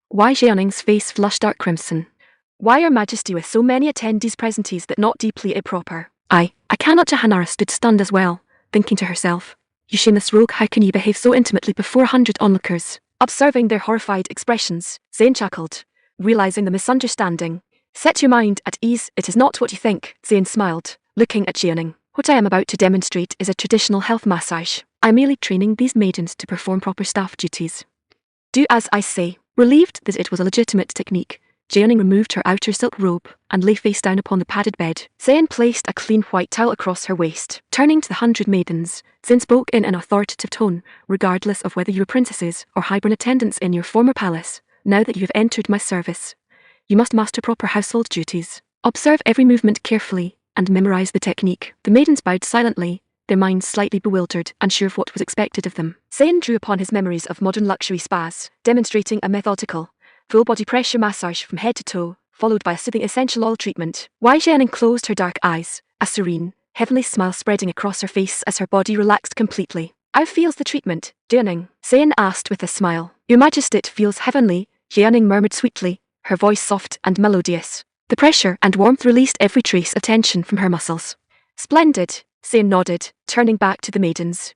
Why Jianing's face flushed dark crimson. "Why Your Majesty with so many attendees present? Is that not deeply improper?" I cannot." Jahanara stood stunned as well, thinking to herself, "You shameless rogue, how can you behave so intimately before 100 onlookers?" Observing their horrified expressions, Zayn chuckled, realizing the misunderstanding. Set your mind at ease, it is not what you think, Zayn smiled, looking at Jianing. What I am about to demonstrate is a traditional health massage. I'm merely training these maidens to perform proper staff duties. Do as I say. Relieved that it was a legitimate technique, Jianing removed her outer silk robe and lay face down upon the padded bed. Zayn placed a clean white towel across her waist. Turning to the 100 maidens, Zayn spoke in an authoritative tone, regardless of whether you were princesses or highborn attendants in your former palace. Now that you have entered my service, you must master proper household duties. Observe every movement carefully and memorize the technique. The maidens bowed silently, their minds slightly bewildered, unsure of what was expected of them. Zayn drew upon his memories of modern luxury spas, demonstrating a methodical, full-body pressure massage from head to toe, followed by a soothing essential oil treatment. Wei Jianing closed her dark eyes, a serene, heavenly smile spreading across her face as her body relaxed completely. How feels the treatment, Jianing? Zayn asked with a smile. Your Majesty, it feels heavenly, Jianing murmured sweetly, her voice soft and melodious. The pressure and warmth released every trace of tension from her muscles. Splendid, Zayn nodded, turning back to the maidens.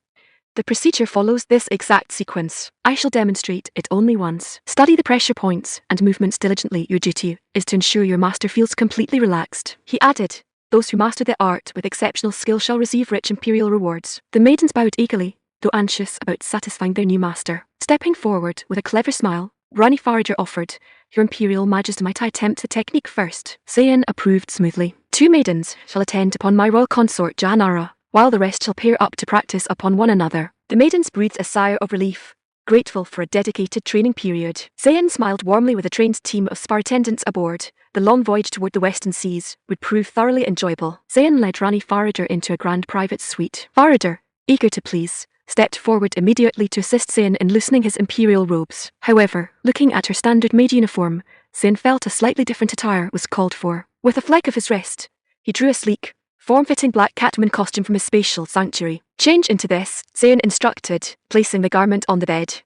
The procedure follows this exact sequence. I shall demonstrate it only once. Study the pressure points and movements diligently. Your duty is to ensure your master feels completely relaxed. He added, those who master the art with exceptional skill shall receive rich imperial rewards. The maidens bowed eagerly, though anxious about satisfying their new master. Stepping forward with a clever smile, Rani Farager offered, Your Imperial Majesty, might I attempt the technique first? Zayn approved smoothly. 2 maidens shall attend upon my royal consort Janara, while the rest shall pair up to practice upon one another. The maidens breathed a sigh of relief, grateful for a dedicated training period. Zayn smiled warmly with a trained team of spa attendants aboard. The long voyage toward the western seas would prove thoroughly enjoyable. Zayn led Rani Farager into a grand private suite. Farager, eager to please, stepped forward immediately to assist Zayn in loosening his imperial robes. However, looking at her standard maid uniform, Zayn felt a slightly different attire was called for. With a flick of his wrist, he drew a sleek, form-fitting black Catwoman costume from his spatial sanctuary. Change into this, Zayn instructed, placing the garment on the bed.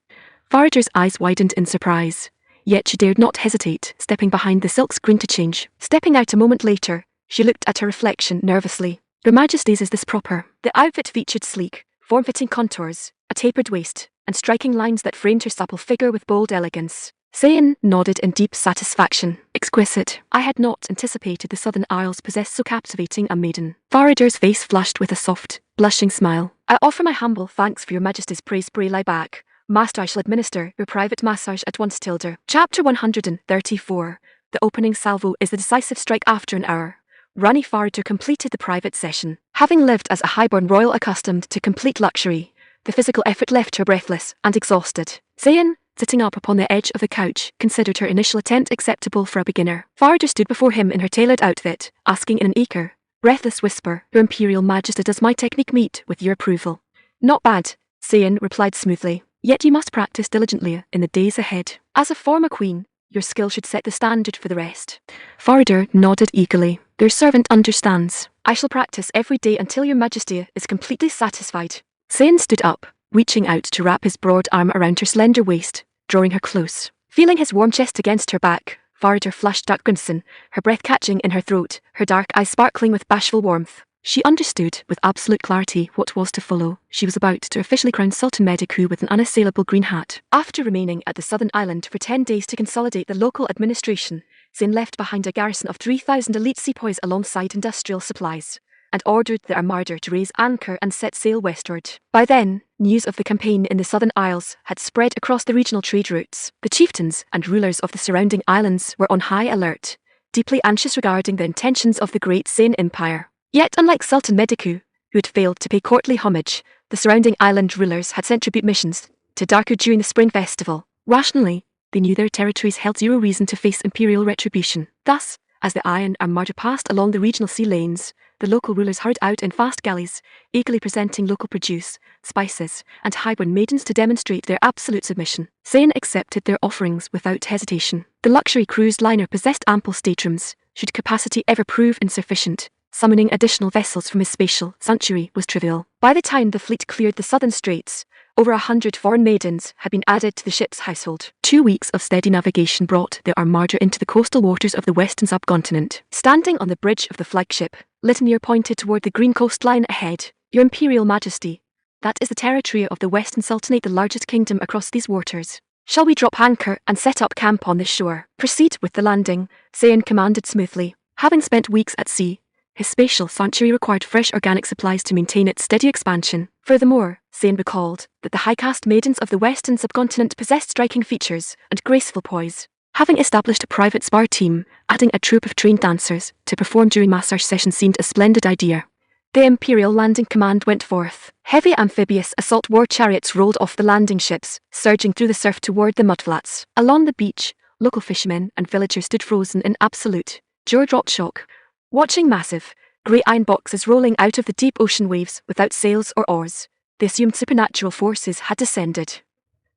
Farager's eyes widened in surprise, yet she dared not hesitate, stepping behind the silk screen to change. Stepping out a moment later, she looked at her reflection nervously. Your Majesty's, is this proper? The outfit featured sleek, form-fitting contours, a tapered waist, and striking lines that framed her supple figure with bold elegance. Zayn nodded in deep satisfaction. Exquisite. I had not anticipated the Southern Isles possessed so captivating a maiden. Farager's face flushed with a soft, blushing smile. I offer my humble thanks for your Majesty's praise. Pray lie back. Master, I shall administer your private massage at once. Tilda. Chapter 134. The opening salvo is the decisive strike. After an hour, Rani Farager completed the private session. Having lived as a highborn royal accustomed to complete luxury, the physical effort left her breathless and exhausted. Zayn, sitting up upon the edge of the couch, considered her initial attempt acceptable for a beginner. Farager stood before him in her tailored outfit, asking in an eager, breathless whisper, Your Imperial Majesty, does my technique meet with your approval? Not bad, Zayn replied smoothly. Yet you must practice diligently in the days ahead. As a former queen, your skill should set the standard for the rest. Farager nodded eagerly. Your servant understands. I shall practice every day until your Majesty is completely satisfied. Zayn stood up, reaching out to wrap his broad arm around her slender waist, drawing her close. Feeling his warm chest against her back, Farager flushed dark crimson, her breath catching in her throat, her dark eyes sparkling with bashful warmth. She understood with absolute clarity what was to follow. She was about to officially crown Sultan Mediku with an unassailable green hat. After remaining at the southern island for 10 days to consolidate the local administration, Zayn left behind a garrison of 3,000 elite sepoys alongside industrial supplies, and ordered the armada to raise anchor and set sail westward. By then, news of the campaign in the Southern Isles had spread across the regional trade routes. The chieftains and rulers of the surrounding islands were on high alert, deeply anxious regarding the intentions of the great Zayn Empire. Yet unlike Sultan Mediku, who had failed to pay courtly homage, the surrounding island rulers had sent tribute missions to Darku during the Spring Festival. Rationally, they knew their territories held zero reason to face imperial retribution. Thus, as the Iron Armada passed along the regional sea lanes, the local rulers hurried out in fast galleys, eagerly presenting local produce, spices, and highborn maidens to demonstrate their absolute submission. Zayn accepted their offerings without hesitation. The luxury cruise liner possessed ample staterooms, should capacity ever prove insufficient. Summoning additional vessels from his spatial sanctuary was trivial. By the time the fleet cleared the southern straits, over 100 foreign maidens had been added to the ship's household. 2 weeks of steady navigation brought the armada into the coastal waters of the western subcontinent. Standing on the bridge of the flagship, Litanier pointed toward the green coastline ahead. Your Imperial Majesty, that is the territory of the Western Sultanate, the largest kingdom across these waters. "Shall we drop anchor and set up camp on the shore?" "Proceed with the landing," Zayn commanded smoothly. Having spent weeks at sea, his spatial sanctuary required fresh organic supplies to maintain its steady expansion. Furthermore, Zayn recalled that the high-caste maidens of the western subcontinent possessed striking features and graceful poise. Having established a private spar team, adding a troupe of trained dancers to perform during massage sessions seemed a splendid idea. The Imperial Landing Command went forth. Heavy amphibious assault war chariots rolled off the landing ships, surging through the surf toward the mudflats. Along the beach, local fishermen and villagers stood frozen in absolute, jaw-dropped shock, watching massive, grey iron boxes rolling out of the deep ocean waves without sails or oars. They assumed supernatural forces had descended.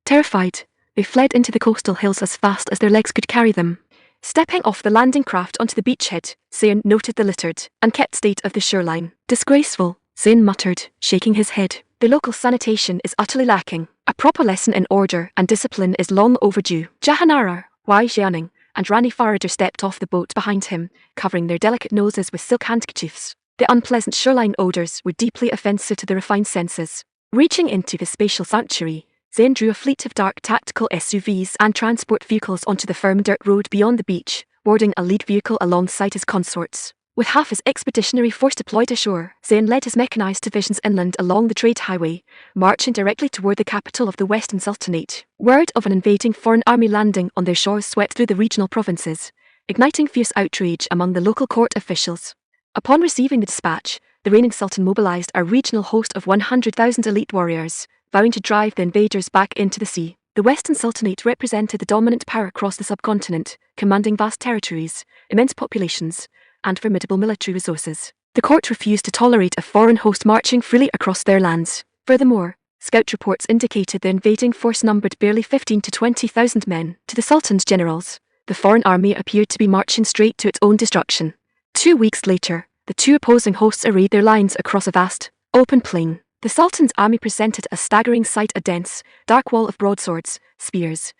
Terrified, they fled into the coastal hills as fast as their legs could carry them. Stepping off the landing craft onto the beachhead, Zayn noted the littered, unkept state of the shoreline. "Disgraceful," Zayn muttered, shaking his head. "The local sanitation is utterly lacking. A proper lesson in order and discipline is long overdue." Jahanara, Wai Jianing, and Rani Faradar stepped off the boat behind him, covering their delicate noses with silk handkerchiefs. The unpleasant shoreline odors were deeply offensive to the refined senses. Reaching into the spatial sanctuary, Zayn drew a fleet of dark tactical SUVs and transport vehicles onto the firm dirt road beyond the beach, boarding a lead vehicle alongside his consorts. With half his expeditionary force deployed ashore, Zayn led his mechanized divisions inland along the trade highway, marching directly toward the capital of the Western Sultanate. Word of an invading foreign army landing on their shores swept through the regional provinces, igniting fierce outrage among the local court officials. Upon receiving the dispatch, the reigning sultan mobilized a regional host of 100,000 elite warriors, vowing to drive the invaders back into the sea. The Western Sultanate represented the dominant power across the subcontinent, commanding vast territories, immense populations, and formidable military resources. The court refused to tolerate a foreign host marching freely across their lands. Furthermore, scout reports indicated the invading force numbered barely 15 to 20,000 men. To the sultan's generals, the foreign army appeared to be marching straight to its own destruction. 2 weeks later, the two opposing hosts arrayed their lines across a vast, open plain. The Sultan's army presented a staggering sight, a dense, dark wall of broadswords, spears,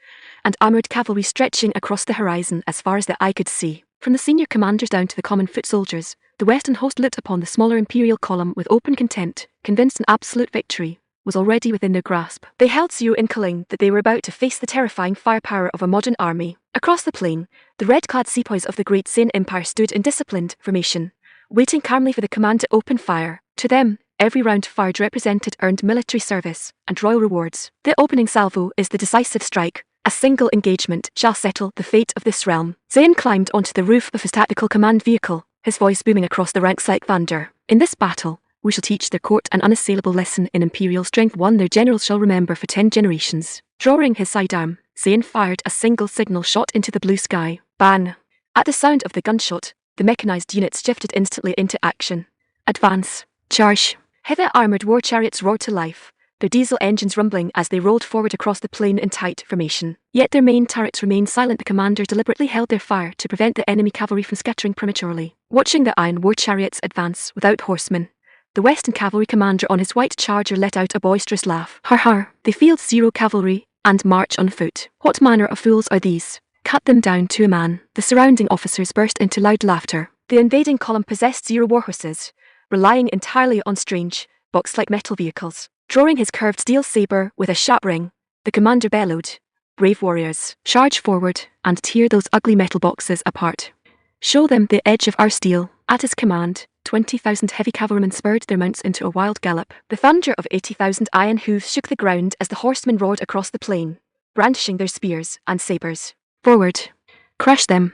and armoured cavalry stretching across the horizon as far as the eye could see. From the senior commanders down to the common foot soldiers, the Western host looked upon the smaller imperial column with open contempt, convinced an absolute victory was already within their grasp. They held zero inkling that they were about to face the terrifying firepower of a modern army. Across the plain, the red-clad sepoys of the Great Zayn Empire stood in disciplined formation, waiting calmly for the command to open fire. To them, every round fired represented earned military service and royal rewards. The opening salvo is the decisive strike. A single engagement shall settle the fate of this realm. Zayn climbed onto the roof of his tactical command vehicle, his voice booming across the ranks like thunder. "In this battle, we shall teach their court an unassailable lesson in imperial strength, one their generals shall remember for 10 generations. Drawing his sidearm, Zayn fired a single signal shot into the blue sky. Bang! At the sound of the gunshot, the mechanized units shifted instantly into action. Advance. Charge. Heavy armored war chariots roared to life, their diesel engines rumbling as they rolled forward across the plain in tight formation. Yet their main turrets remained silent. The commanders deliberately held their fire to prevent the enemy cavalry from scattering prematurely. Watching the iron war chariots advance without horsemen, the Western cavalry commander on his white charger let out a boisterous laugh. Har har, they field 0 cavalry and march on foot. What manner of fools are these? Cut them down to a man. The surrounding officers burst into loud laughter. The invading column possessed 0 warhorses, relying entirely on strange, box-like metal vehicles. Drawing his curved steel saber with a sharp ring, the commander bellowed, "Brave warriors, charge forward and tear those ugly metal boxes apart. Show them the edge of our steel." At his command, 20,000 heavy cavalrymen spurred their mounts into a wild gallop. The thunder of 80,000 iron hooves shook the ground as the horsemen roared across the plain, brandishing their spears and sabers. Forward. Crush them.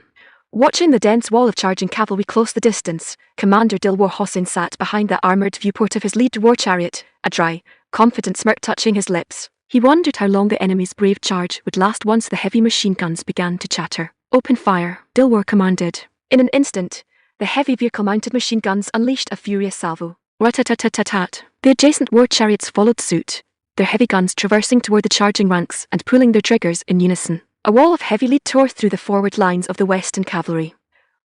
Watching the dense wall of charging cavalry close the distance, Commander Dilwar Hossein sat behind the armoured viewport of his lead war chariot, a dry, confident smirk touching his lips. He wondered how long the enemy's brave charge would last once the heavy machine guns began to chatter. "Open fire," Dilwar commanded. In an instant, the heavy vehicle-mounted machine guns unleashed a furious salvo. Rat-tat-tat-tat-tat. The adjacent war chariots followed suit, their heavy guns traversing toward the charging ranks and pulling their triggers in unison. A wall of heavy lead tore through the forward lines of the Western cavalry.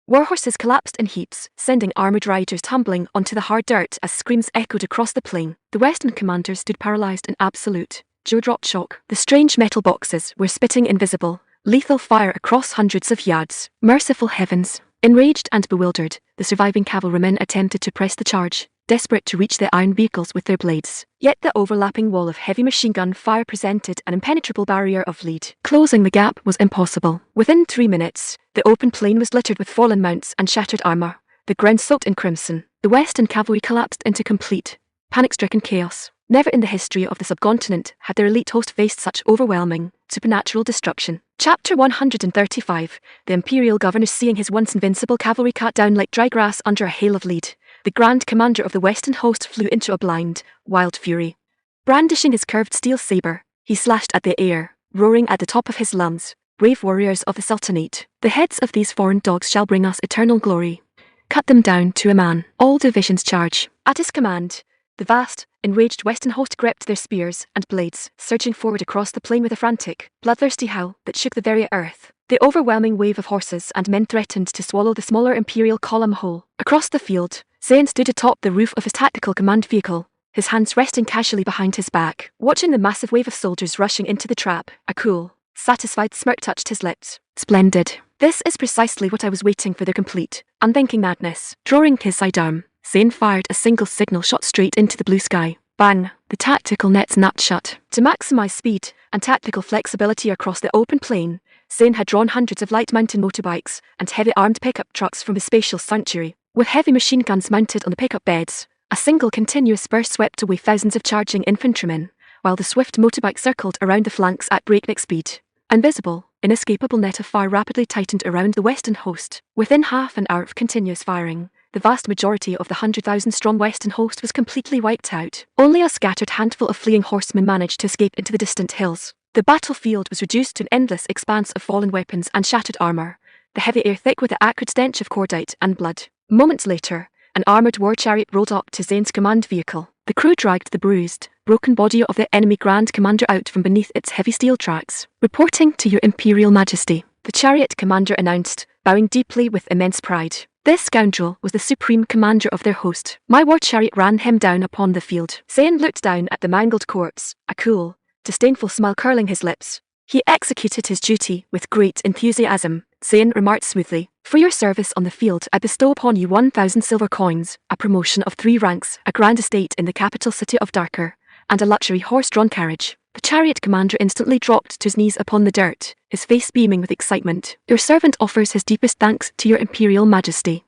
Warhorses collapsed in heaps, sending armoured riders tumbling onto the hard dirt as screams echoed across the plain. The Western commanders stood paralysed in absolute, jaw-dropped shock. The strange metal boxes were spitting invisible, lethal fire across hundreds of yards. Merciful heavens! Enraged and bewildered, the surviving cavalrymen attempted to press the charge, desperate to reach the iron vehicles with their blades. Yet the overlapping wall of heavy machine gun fire presented an impenetrable barrier of lead. Closing the gap was impossible. Within 3 minutes, the open plain was littered with fallen mounts and shattered armor, the ground soaked in crimson. The Western cavalry collapsed into complete, panic-stricken chaos. Never in the history of the subcontinent had their elite host faced such overwhelming, supernatural destruction. Chapter 135. The Imperial Governor seeing his once invincible cavalry cut down like dry grass under a hail of lead. The Grand Commander of the Western host flew into a blind, wild fury. Brandishing his curved steel saber, he slashed at the air, roaring at the top of his lungs. Brave warriors of the Sultanate, the heads of these foreign dogs shall bring us eternal glory. Cut them down to a man. All divisions charge. At his command, the vast, enraged Western host gripped their spears and blades, surging forward across the plain with a frantic, bloodthirsty howl that shook the very earth. The overwhelming wave of horses and men threatened to swallow the smaller Imperial column whole. Across the field, Zayn stood atop the roof of his tactical command vehicle, his hands resting casually behind his back. Watching the massive wave of soldiers rushing into the trap, a cool, satisfied smirk touched his lips. Splendid. This is precisely what I was waiting for, their complete, unthinking madness. Drawing his sidearm, Zayn fired a single signal shot straight into the blue sky. Bang! The tactical net snapped shut. To maximize speed and tactical flexibility across the open plain, Zayn had drawn hundreds of light mountain motorbikes and heavy armed pickup trucks from his spatial sanctuary. With heavy machine guns mounted on the pickup beds, a single continuous burst swept away thousands of charging infantrymen, while the swift motorbike circled around the flanks at breakneck speed. Invisible, inescapable net of fire rapidly tightened around the Western host. Within half an hour of continuous firing, the vast majority of the 100,000-strong Western host was completely wiped out. Only a scattered handful of fleeing horsemen managed to escape into the distant hills. The battlefield was reduced to an endless expanse of fallen weapons and shattered armor, the heavy air thick with the acrid stench of cordite and blood. Moments later, an armored war chariot rolled up to Zayn's command vehicle. The crew dragged the bruised, broken body of the enemy Grand Commander out from beneath its heavy steel tracks. Reporting to your Imperial Majesty, the chariot commander announced, bowing deeply with immense pride. This scoundrel was the supreme commander of their host. My war chariot ran him down upon the field. Zayn looked down at the mangled corpse, a cool, disdainful smile curling his lips. He executed his duty with great enthusiasm. Zayn remarked smoothly, for your service on the field I bestow upon you 1,000 silver coins, a promotion of 3 ranks, a grand estate in the capital city of Darker, and a luxury horse-drawn carriage. The chariot commander instantly dropped to his knees upon the dirt, his face beaming with excitement. Your servant offers his deepest thanks to your Imperial Majesty.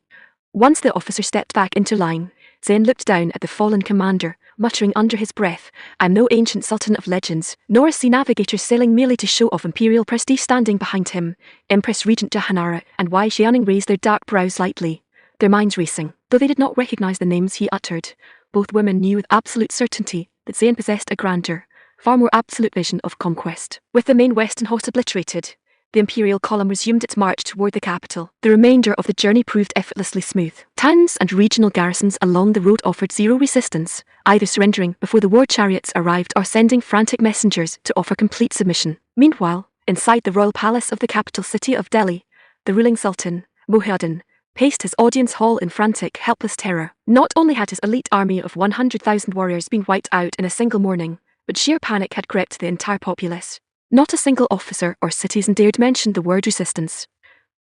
Once the officer stepped back into line, Zayn looked down at the fallen commander, muttering under his breath, I am no ancient sultan of legends, nor a sea navigator sailing merely to show off imperial prestige. Standing behind him, Empress Regent Jahanara and Wei Xiaoning raised their dark brows slightly, their minds racing. Though they did not recognize the names he uttered, both women knew with absolute certainty that Zayn possessed a grander, far more absolute vision of conquest. With the main Western host obliterated, the Imperial column resumed its march toward the capital. The remainder of the journey proved effortlessly smooth. Towns and regional garrisons along the road offered zero resistance, either surrendering before the war chariots arrived or sending frantic messengers to offer complete submission. Meanwhile, inside the royal palace of the capital city of Delhi, the ruling Sultan, Muhyiddin, paced his audience hall in frantic, helpless terror. Not only had his elite army of 100,000 warriors been wiped out in a single morning, but sheer panic had gripped the entire populace. Not a single officer or citizen dared mention the word resistance.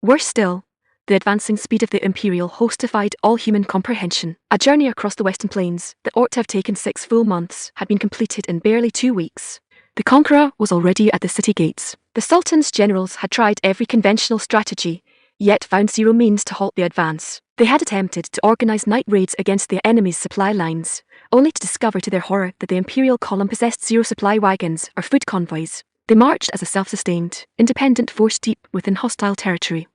Worse still, the advancing speed of the Imperial host defied all human comprehension. A journey across the Western Plains that ought to have taken 6 full months had been completed in barely 2 weeks. The conqueror was already at the city gates. The Sultan's generals had tried every conventional strategy, yet found zero means to halt the advance. They had attempted to organize night raids against the enemy's supply lines, only to discover to their horror that the Imperial column possessed zero supply wagons or food convoys. They marched as a self-sustained, independent force deep within hostile territory.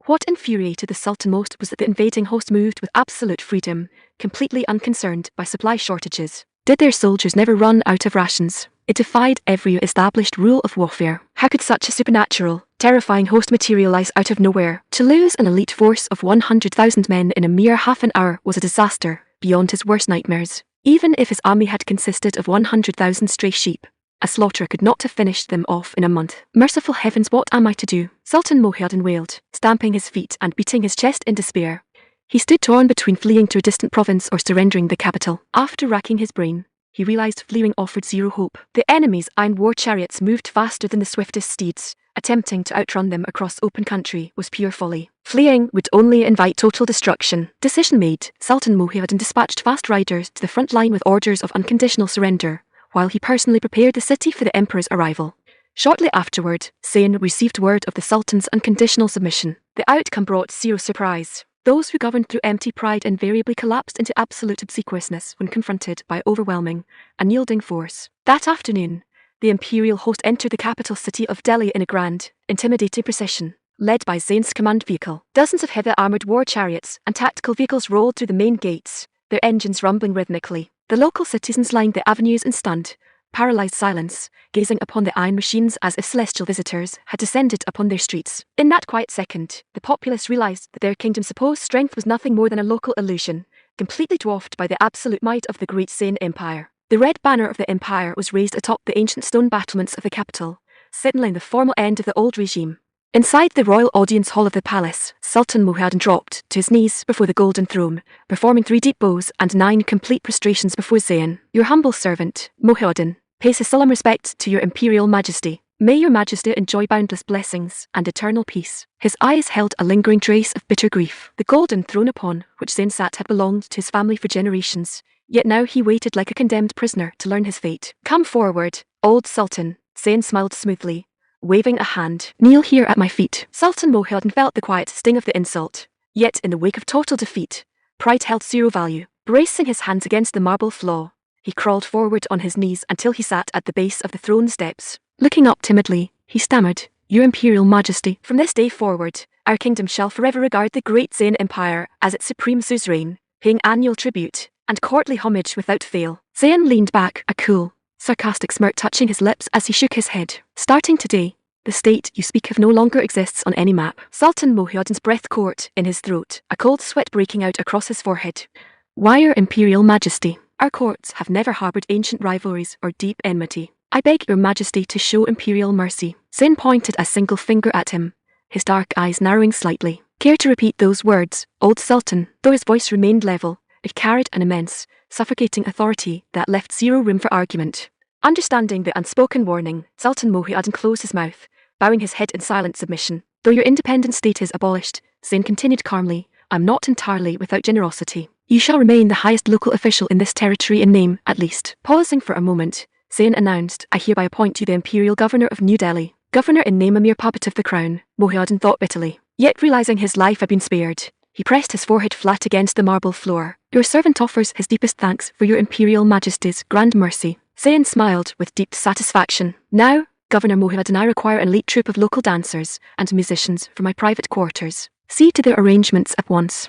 What infuriated the Sultan most was that the invading host moved with absolute freedom, completely unconcerned by supply shortages. Did their soldiers never run out of rations? It defied every established rule of warfare. How could such a supernatural, terrifying host materialize out of nowhere? To lose an elite force of 100,000 men in a mere half an hour was a disaster, beyond his worst nightmares. Even if his army had consisted of 100,000 stray sheep, a slaughter could not have finished them off in a month. Merciful heavens, what am I to do? Sultan Muhyiddin wailed, stamping his feet and beating his chest in despair. He stood torn between fleeing to a distant province or surrendering the capital. After racking his brain, he realized fleeing offered zero hope. The enemy's iron war chariots moved faster than the swiftest steeds, Attempting to outrun them across open country was pure folly. Fleeing would only invite total destruction. Decision made, Sultan Muhyiddin dispatched fast riders to the front line with orders of unconditional surrender, while he personally prepared the city for the emperor's arrival. Shortly afterward, Zayn received word of the Sultan's unconditional submission. The outcome brought zero surprise. Those who governed through empty pride invariably collapsed into absolute obsequiousness when confronted by overwhelming, unyielding force. That afternoon, the imperial host entered the capital city of Delhi in a grand, intimidating procession, led by Zayn's command vehicle. Dozens of heavy armored war chariots and tactical vehicles rolled through the main gates, their engines rumbling rhythmically. The local citizens lined the avenues in stunned, paralyzed silence, gazing upon the iron machines as if celestial visitors had descended upon their streets. In that quiet second, the populace realized that their kingdom's supposed strength was nothing more than a local illusion, completely dwarfed by the absolute might of the great Zayn Empire. The red banner of the empire was raised atop the ancient stone battlements of the capital, signaling the formal end of the old regime. Inside the royal audience hall of the palace, Sultan Muhyiddin dropped to his knees before the golden throne, performing 3 deep bows and 9 complete prostrations before Zayn. Your humble servant, Muhyiddin, pays a solemn respect to your imperial majesty. May your majesty enjoy boundless blessings and eternal peace. His eyes held a lingering trace of bitter grief. The golden throne upon which Zayn sat had belonged to his family for generations, yet now he waited like a condemned prisoner to learn his fate. Come forward, old Sultan, Zayn smiled smoothly, waving a hand. Kneel here at my feet. Sultan Muhyiddin felt the quiet sting of the insult. Yet in the wake of total defeat, pride held zero value. Bracing his hands against the marble floor, he crawled forward on his knees until he sat at the base of the throne steps. Looking up timidly, he stammered, Your Imperial Majesty, from this day forward, our kingdom shall forever regard the great Zayn Empire as its supreme suzerain, paying annual tribute and courtly homage without fail. Zayn leaned back, a cool, sarcastic smirk touching his lips as he shook his head. Starting today, the state you speak of no longer exists on any map. Sultan Muhyiddin's breath caught in his throat, a cold sweat breaking out across his forehead. Why, Your Imperial Majesty? Our courts have never harbored ancient rivalries or deep enmity. I beg your majesty to show imperial mercy. Zayn pointed a single finger at him, his dark eyes narrowing slightly. Care to repeat those words, old Sultan? Though his voice remained level, it carried an immense, suffocating authority that left zero room for argument. Understanding the unspoken warning, Sultan Muhyiddin closed his mouth, bowing his head in silent submission. Though your independent state is abolished, Zayn continued calmly, I'm not entirely without generosity. You shall remain the highest local official in this territory in name, at least. Pausing for a moment, Zayn announced, I hereby appoint you the Imperial Governor of New Delhi. Governor in name, a mere puppet of the crown, Muhyiddin thought bitterly. Yet realizing his life had been spared, he pressed his forehead flat against the marble floor. Your servant offers his deepest thanks for your Imperial Majesty's grand mercy. Zayn smiled with deep satisfaction. Now, Governor Muhyiddin, I require an elite troupe of local dancers and musicians for my private quarters. See to their arrangements at once.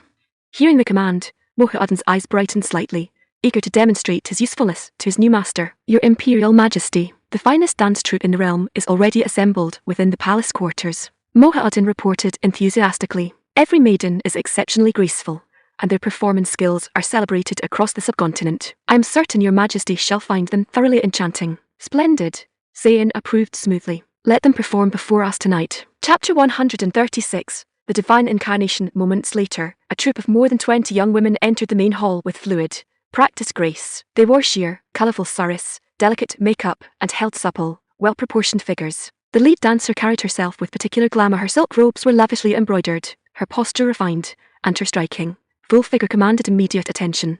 Hearing the command, Muhyiddin's eyes brightened slightly, eager to demonstrate his usefulness to his new master. Your Imperial Majesty, the finest dance troupe in the realm is already assembled within the palace quarters. Muhyiddin reported enthusiastically. Every maiden is exceptionally graceful, and their performance skills are celebrated across the subcontinent. I am certain your majesty shall find them thoroughly enchanting. Splendid, Zayn approved smoothly. Let them perform before us tonight. Chapter 136. The Divine Incarnation. Moments later, a troop of more than 20 young women entered the main hall with fluid, practiced grace. They wore sheer, colourful saris, delicate makeup, and held supple, well-proportioned figures. The lead dancer carried herself with particular glamour. Her silk robes were lavishly embroidered, her posture refined, and her striking, full figure commanded immediate attention.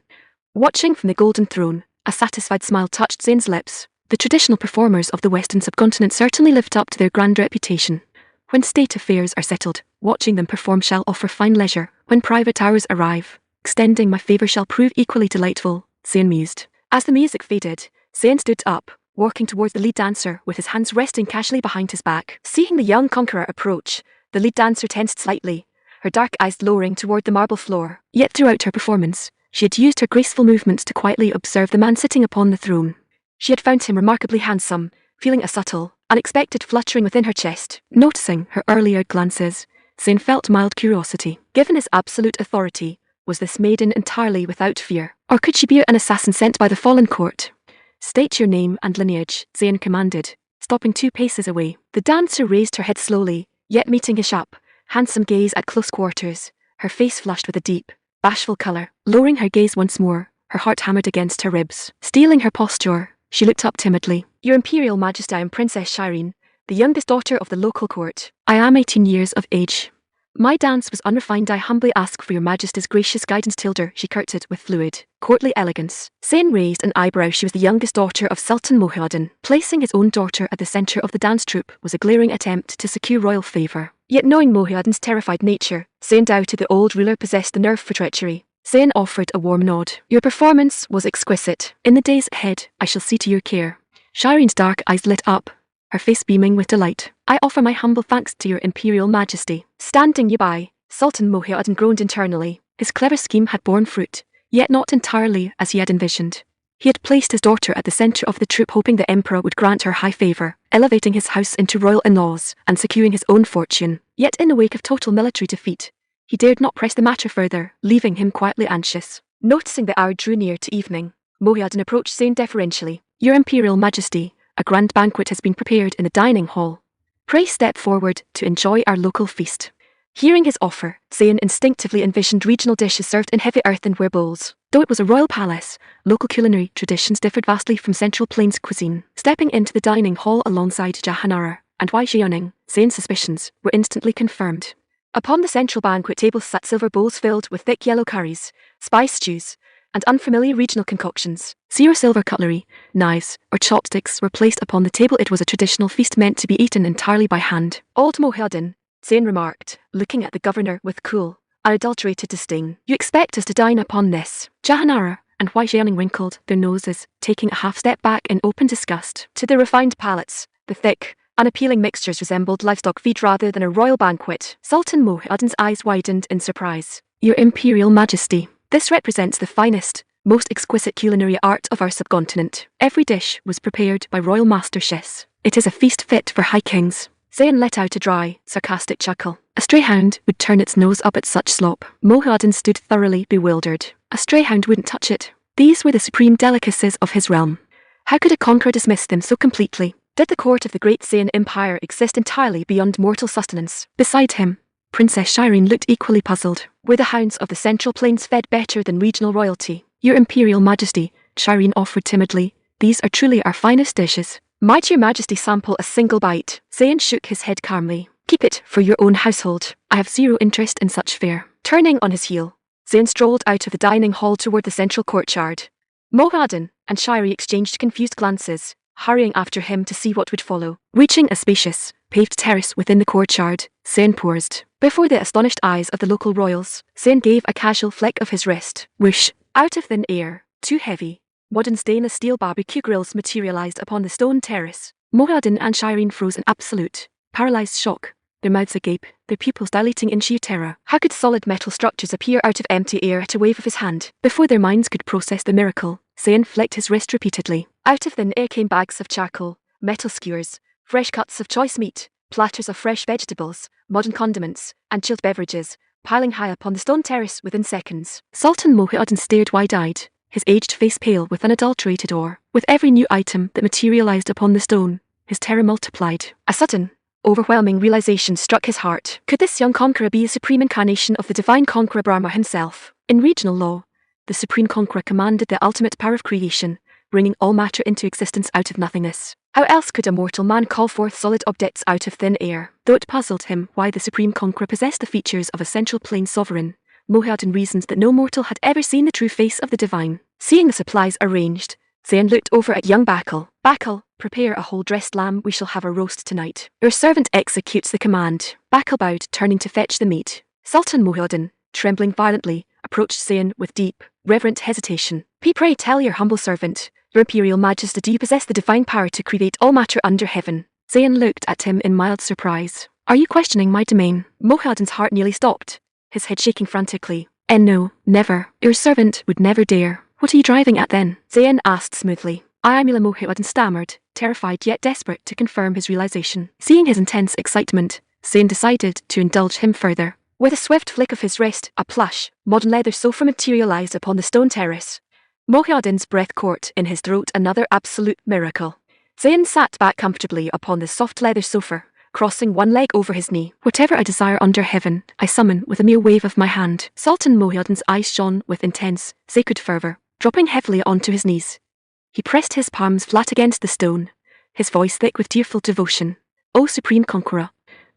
Watching from the golden throne, a satisfied smile touched Zayn's lips. The traditional performers of the Western subcontinent certainly lived up to their grand reputation. When state affairs are settled, watching them perform shall offer fine leisure. When private hours arrive, extending my favour shall prove equally delightful, Zayn mused. As the music faded, Zayn stood up, walking towards the lead dancer with his hands resting casually behind his back. Seeing the young conqueror approach, the lead dancer tensed slightly, her dark eyes lowering toward the marble floor. Yet throughout her performance, she had used her graceful movements to quietly observe the man sitting upon the throne. She had found him remarkably handsome, feeling a subtle, unexpected fluttering within her chest. Noticing her earlier glances, Zayn felt mild curiosity. Given his absolute authority, was this maiden entirely without fear? Or could she be an assassin sent by the fallen court? State your name and lineage, Zayn commanded, stopping 2 paces away. The dancer raised her head slowly, yet meeting his sharp, handsome gaze at close quarters, her face flushed with a deep, bashful colour. Lowering her gaze once more, her heart hammered against her ribs. Steeling her posture, she looked up timidly. Your Imperial Majesty, I am Princess Shireen, the youngest daughter of the local court. I am 18 years of age. My dance was unrefined. I humbly ask for your majesty's gracious guidance. Tilder, she curtsied with fluid, courtly elegance. Zayn raised an eyebrow. She was the youngest daughter of Sultan Mohiuddin. Placing his own daughter at the centre of the dance troupe was a glaring attempt to secure royal favour. Yet knowing Mohiuddin's terrified nature, Zayn doubted the old ruler possessed the nerve for treachery. Zayn offered a warm nod. Your performance was exquisite. In the days ahead, I shall see to your care. Shireen's dark eyes lit up, her face beaming with delight. I offer my humble thanks to your imperial majesty. Standing nearby, Sultan Mohiuddin groaned internally. His clever scheme had borne fruit, yet not entirely as he had envisioned. He had placed his daughter at the centre of the troop, hoping the emperor would grant her high favour, elevating his house into royal in-laws and securing his own fortune. Yet in the wake of total military defeat, he dared not press the matter further, leaving him quietly anxious. Noticing the hour drew near to evening, Mohiuddin approached Zayn deferentially. Your imperial majesty, a grand banquet has been prepared in the dining hall. Pray step forward to enjoy our local feast. Hearing his offer, Zayn instinctively envisioned regional dishes served in heavy earthenware bowls. Though it was a royal palace, local culinary traditions differed vastly from Central Plains cuisine. Stepping into the dining hall alongside Jahanara and Wai Xiaoning, Zayn's suspicions were instantly confirmed. Upon the central banquet table sat silver bowls filled with thick yellow curries, spice stews, and unfamiliar regional concoctions. Zero silver cutlery, knives, or chopsticks were placed upon the table. It was a traditional feast meant to be eaten entirely by hand. Old Mohiuddin, Zayn remarked, looking at the governor with cool, unadulterated disdain. You expect us to dine upon this? Jahanara and Wai Xiaoning wrinkled their noses, taking a half step back in open disgust. To their refined palates, the thick, unappealing mixtures resembled livestock feed rather than a royal banquet. Sultan Mohiuddin's eyes widened in surprise. Your imperial majesty, this represents the finest, most exquisite culinary art of our subcontinent. Every dish was prepared by royal master chefs. It is a feast fit for high kings. Zayn let out a dry, sarcastic chuckle. A stray hound would turn its nose up at such slop. Mohiuddin stood thoroughly bewildered. A stray hound wouldn't touch it. These were the supreme delicacies of his realm. How could a conqueror dismiss them so completely? Did the court of the great Zayn Empire exist entirely beyond mortal sustenance? Beside him, Princess Shireen looked equally puzzled. Were the hounds of the Central Plains fed better than regional royalty? Your imperial majesty, Shireen offered timidly, these are truly our finest dishes. Might your majesty sample a single bite? Zayn shook his head calmly. Keep it for your own household. I have zero interest in such fare. Turning on his heel, Zayn strolled out of the dining hall toward the central courtyard. Mohiuddin and Shireen exchanged confused glances, hurrying after him to see what would follow. Reaching a spacious, paved terrace within the courtyard, Zayn paused. Before the astonished eyes of the local royals, Zayn gave a casual flick of his wrist. Whoosh! Out of thin air, two heavy, modern stainless steel barbecue grills materialized upon the stone terrace. Mohiuddin and Shireen froze in absolute, paralyzed shock, their mouths agape, their pupils dilating in sheer terror. How could solid metal structures appear out of empty air at a wave of his hand? Before their minds could process the miracle, Zayn flicked his wrist repeatedly. Out of thin air came bags of charcoal, metal skewers, fresh cuts of choice meat, platters of fresh vegetables, modern condiments, and chilled beverages, piling high upon the stone terrace within seconds. Sultan Mohiuddin stared wide-eyed, his aged face pale with unadulterated awe. With every new item that materialized upon the stone, his terror multiplied. A sudden, overwhelming realization struck his heart. Could this young conqueror be a supreme incarnation of the divine conqueror Brahma himself? In regional law, the supreme conqueror commanded the ultimate power of creation, bringing all matter into existence out of nothingness. How else could a mortal man call forth solid objects out of thin air? Though it puzzled him why the supreme conqueror possessed the features of a Central Plains sovereign, Mohiuddin reasoned that no mortal had ever seen the true face of the divine. Seeing the supplies arranged, Zayn looked over at young Bakal. Bakal, prepare a whole dressed lamb, we shall have a roast tonight. Your servant executes the command. Bakal bowed, turning to fetch the meat. Sultan Mohiuddin, trembling violently, approached Zayn with deep, reverent hesitation. Pray tell your humble servant, your imperial majesty, do you possess the divine power to create all matter under heaven? Zayn looked at him in mild surprise. Are you questioning my domain? Mohiuddin's heart nearly stopped, his head shaking frantically. No, never. Your servant would never dare. What are you driving at then? Zayn asked smoothly. Ayamila Mohiuddin stammered, terrified yet desperate to confirm his realization. Seeing his intense excitement, Zayn decided to indulge him further. With a swift flick of his wrist, a plush, modern leather sofa materialized upon the stone terrace. Mohiuddin's breath caught in his throat, another absolute miracle. Zayn sat back comfortably upon the soft leather sofa, crossing one leg over his knee. Whatever I desire under heaven, I summon with a mere wave of my hand. Sultan Mohiuddin's eyes shone with intense, sacred fervor. Dropping heavily onto his knees, he pressed his palms flat against the stone, his voice thick with tearful devotion. O Supreme Conqueror,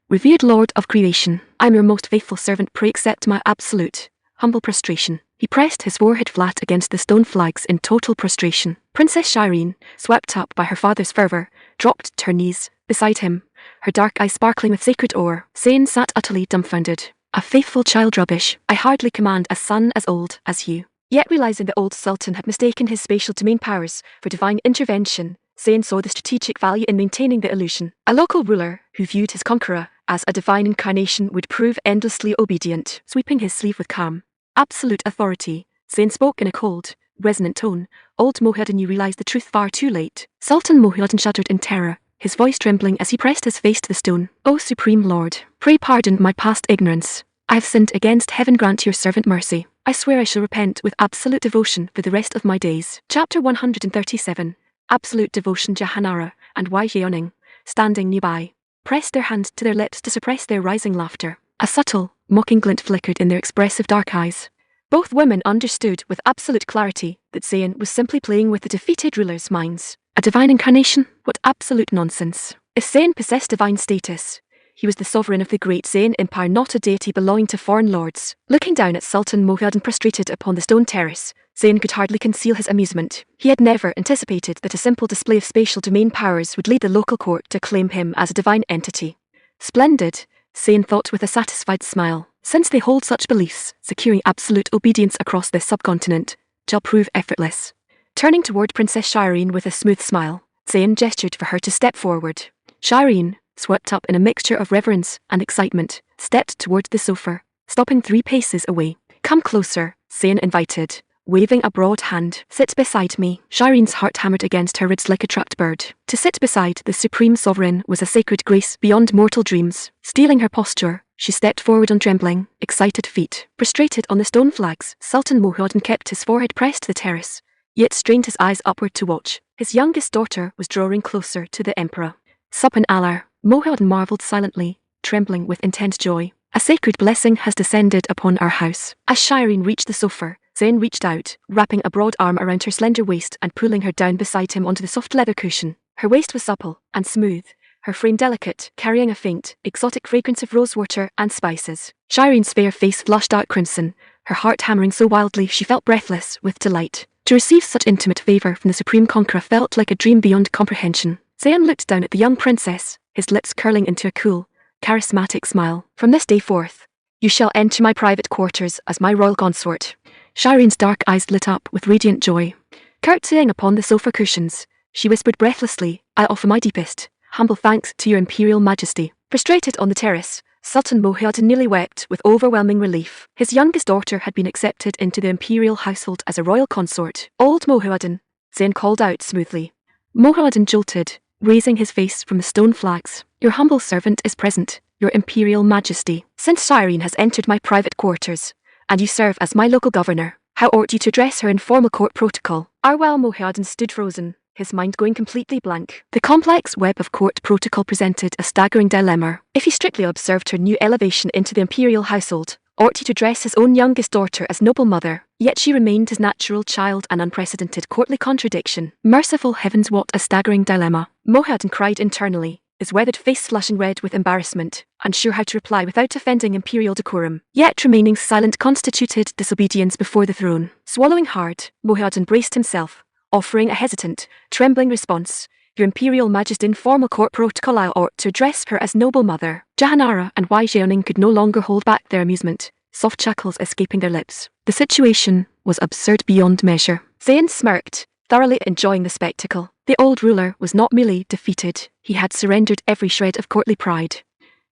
revered Lord of creation, I am your most faithful servant, pray accept my absolute, humble prostration. He pressed his forehead flat against the stone flags in total prostration. Princess Shireen, swept up by her father's fervour, dropped to her knees beside him, her dark eyes sparkling with sacred ore. Zayn sat utterly dumbfounded. A faithful child rubbish, I hardly command a son as old as you. Yet realising the old sultan had mistaken his spatial domain powers for divine intervention, Zayn saw the strategic value in maintaining the illusion. A local ruler who viewed his conqueror as a divine incarnation would prove endlessly obedient. Sweeping his sleeve with calm, absolute authority, Zayn spoke in a cold, resonant tone. Old Mohiuddin, you realised the truth far too late. Sultan Mohiuddin shuddered in terror, his voice trembling as he pressed his face to the stone. O Supreme Lord, pray pardon my past ignorance. I have sinned against heaven, grant your servant mercy. I swear I shall repent with absolute devotion for the rest of my days. Chapter 137. Absolute devotion. Jahanara and Wai Yeoning, standing nearby, pressed their hands to their lips to suppress their rising laughter. A subtle, mocking glint flickered in their expressive dark eyes. Both women understood with absolute clarity that Zayn was simply playing with the defeated rulers' minds. A divine incarnation? What absolute nonsense. If Zayn possessed divine status, he was the sovereign of the great Zayn Empire, not a deity belonging to foreign lords. Looking down at Sultan Mohiuddin prostrated upon the stone terrace, Zayn could hardly conceal his amusement. He had never anticipated that a simple display of spatial domain powers would lead the local court to claim him as a divine entity. Splendid, Zayn thought with a satisfied smile. Since they hold such beliefs, securing absolute obedience across this subcontinent shall prove effortless. Turning toward Princess Shireen with a smooth smile, Zayn gestured for her to step forward. Shireen, swept up in a mixture of reverence and excitement, stepped toward the sofa, stopping 3 paces away. Come closer, Zayn invited, waving a broad hand. Sit beside me. Shireen's heart hammered against her ribs like a trapped bird. To sit beside the supreme sovereign was a sacred grace beyond mortal dreams. Stealing her posture, she stepped forward on trembling, excited feet. Prostrated on the stone flags, Sultan Mohiuddin kept his forehead pressed to the terrace, yet strained his eyes upward to watch. His youngest daughter was drawing closer to the emperor. Subhanallah, Mohiuddin marvelled silently, trembling with intense joy. A sacred blessing has descended upon our house. As Shireen reached the sofa, Zayn reached out, wrapping a broad arm around her slender waist and pulling her down beside him onto the soft leather cushion. Her waist was supple and smooth, her frame delicate, carrying a faint, exotic fragrance of rosewater and spices. Shireen's fair face flushed dark crimson, her heart hammering so wildly she felt breathless with delight. To receive such intimate favour from the Supreme Conqueror felt like a dream beyond comprehension. Zayn looked down at the young princess, his lips curling into a cool, charismatic smile. From this day forth, you shall enter my private quarters as my royal consort. Shireen's dark eyes lit up with radiant joy. Curtsying upon the sofa cushions, she whispered breathlessly, I offer my deepest, humble thanks to your imperial majesty. Prostrated on the terrace, Sultan Mohiuddin nearly wept with overwhelming relief. His youngest daughter had been accepted into the imperial household as a royal consort. Old Mohiuddin, Zayn called out smoothly. Mohiuddin jolted, raising his face from the stone flags. Your humble servant is present, your imperial majesty. Since Shireen has entered my private quarters, and you serve as my local governor, how ought you to address her in formal court protocol? Arwell Mohiuddin stood frozen, his mind going completely blank. The complex web of court protocol presented a staggering dilemma. If he strictly observed her new elevation into the imperial household, ought he to address his own youngest daughter as noble mother, yet she remained his natural child, an unprecedented courtly contradiction. Merciful heavens, what a staggering dilemma. Mohiuddin cried internally, his weathered face flushing red with embarrassment, unsure how to reply without offending imperial decorum. Yet remaining silent constituted disobedience before the throne. Swallowing hard, Mohiuddin braced himself, offering a hesitant, trembling response. Your imperial majesty, in formal court protocol I ought to address her as noble mother. Jahanara and Wai Yeoning could no longer hold back their amusement, soft chuckles escaping their lips. The situation was absurd beyond measure. Zayn smirked, thoroughly enjoying the spectacle. The old ruler was not merely defeated, he had surrendered every shred of courtly pride.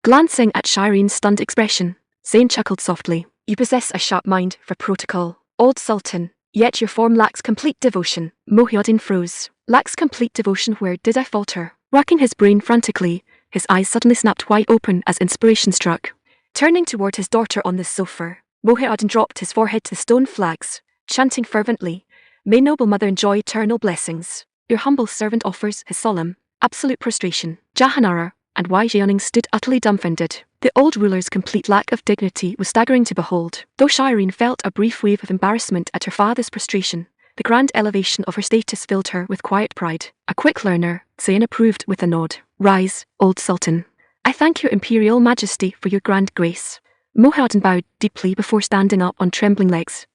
Glancing at Shireen's stunned expression, Zayn chuckled softly. You possess a sharp mind for protocol, old sultan, yet your form lacks complete devotion. Mohiuddin froze. Lacks complete devotion, where did I falter? Racking his brain frantically, his eyes suddenly snapped wide open as inspiration struck. Turning toward his daughter on the sofa, Mohiuddin dropped his forehead to the stone flags, chanting fervently, May noble mother enjoy eternal blessings. Your humble servant offers his solemn, absolute prostration. Jahanara and Wai Yeoning stood utterly dumbfounded. The old ruler's complete lack of dignity was staggering to behold. Though Shireen felt a brief wave of embarrassment at her father's prostration, the grand elevation of her status filled her with quiet pride. A quick learner, Zayn approved with a nod. "Rise, old Sultan. I thank your Imperial Majesty for your grand grace." Mohiuddin bowed deeply before standing up on trembling legs.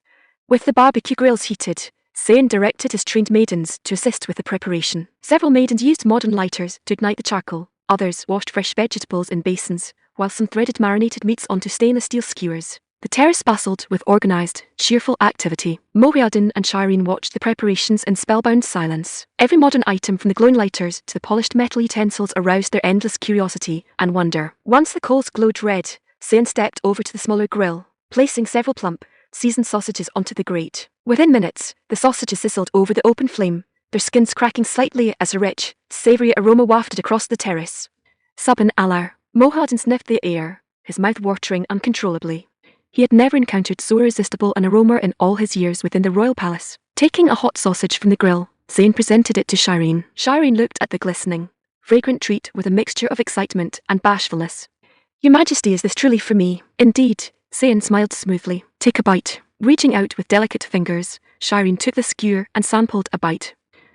With the barbecue grills heated, Zayn directed his trained maidens to assist with the preparation. Several maidens used modern lighters to ignite the charcoal, others washed fresh vegetables in basins, while some threaded marinated meats onto stainless steel skewers. The terrace bustled with organized, cheerful activity. Mohiuddin and Shireen watched the preparations in spellbound silence. Every modern item from the glowing lighters to the polished metal utensils aroused their endless curiosity and wonder. Once the coals glowed red, Zayn stepped over to the smaller grill, placing several plump, seasoned sausages onto the grate. Within minutes, the sausages sizzled over the open flame, their skins cracking slightly as a rich, savoury aroma wafted across the terrace. Subhan Allah. Mohiuddin sniffed the air, his mouth watering uncontrollably. He had never encountered so irresistible an aroma in all his years within the royal palace. Taking a hot sausage from the grill, Zayn presented it to Shireen. Shireen looked at the glistening, fragrant treat with a mixture of excitement and bashfulness. "Your Majesty, is this truly for me?" "Indeed," Zayn smiled smoothly. "Take a bite." Reaching out with delicate fingers, Shireen took the skewer and sampled a bite.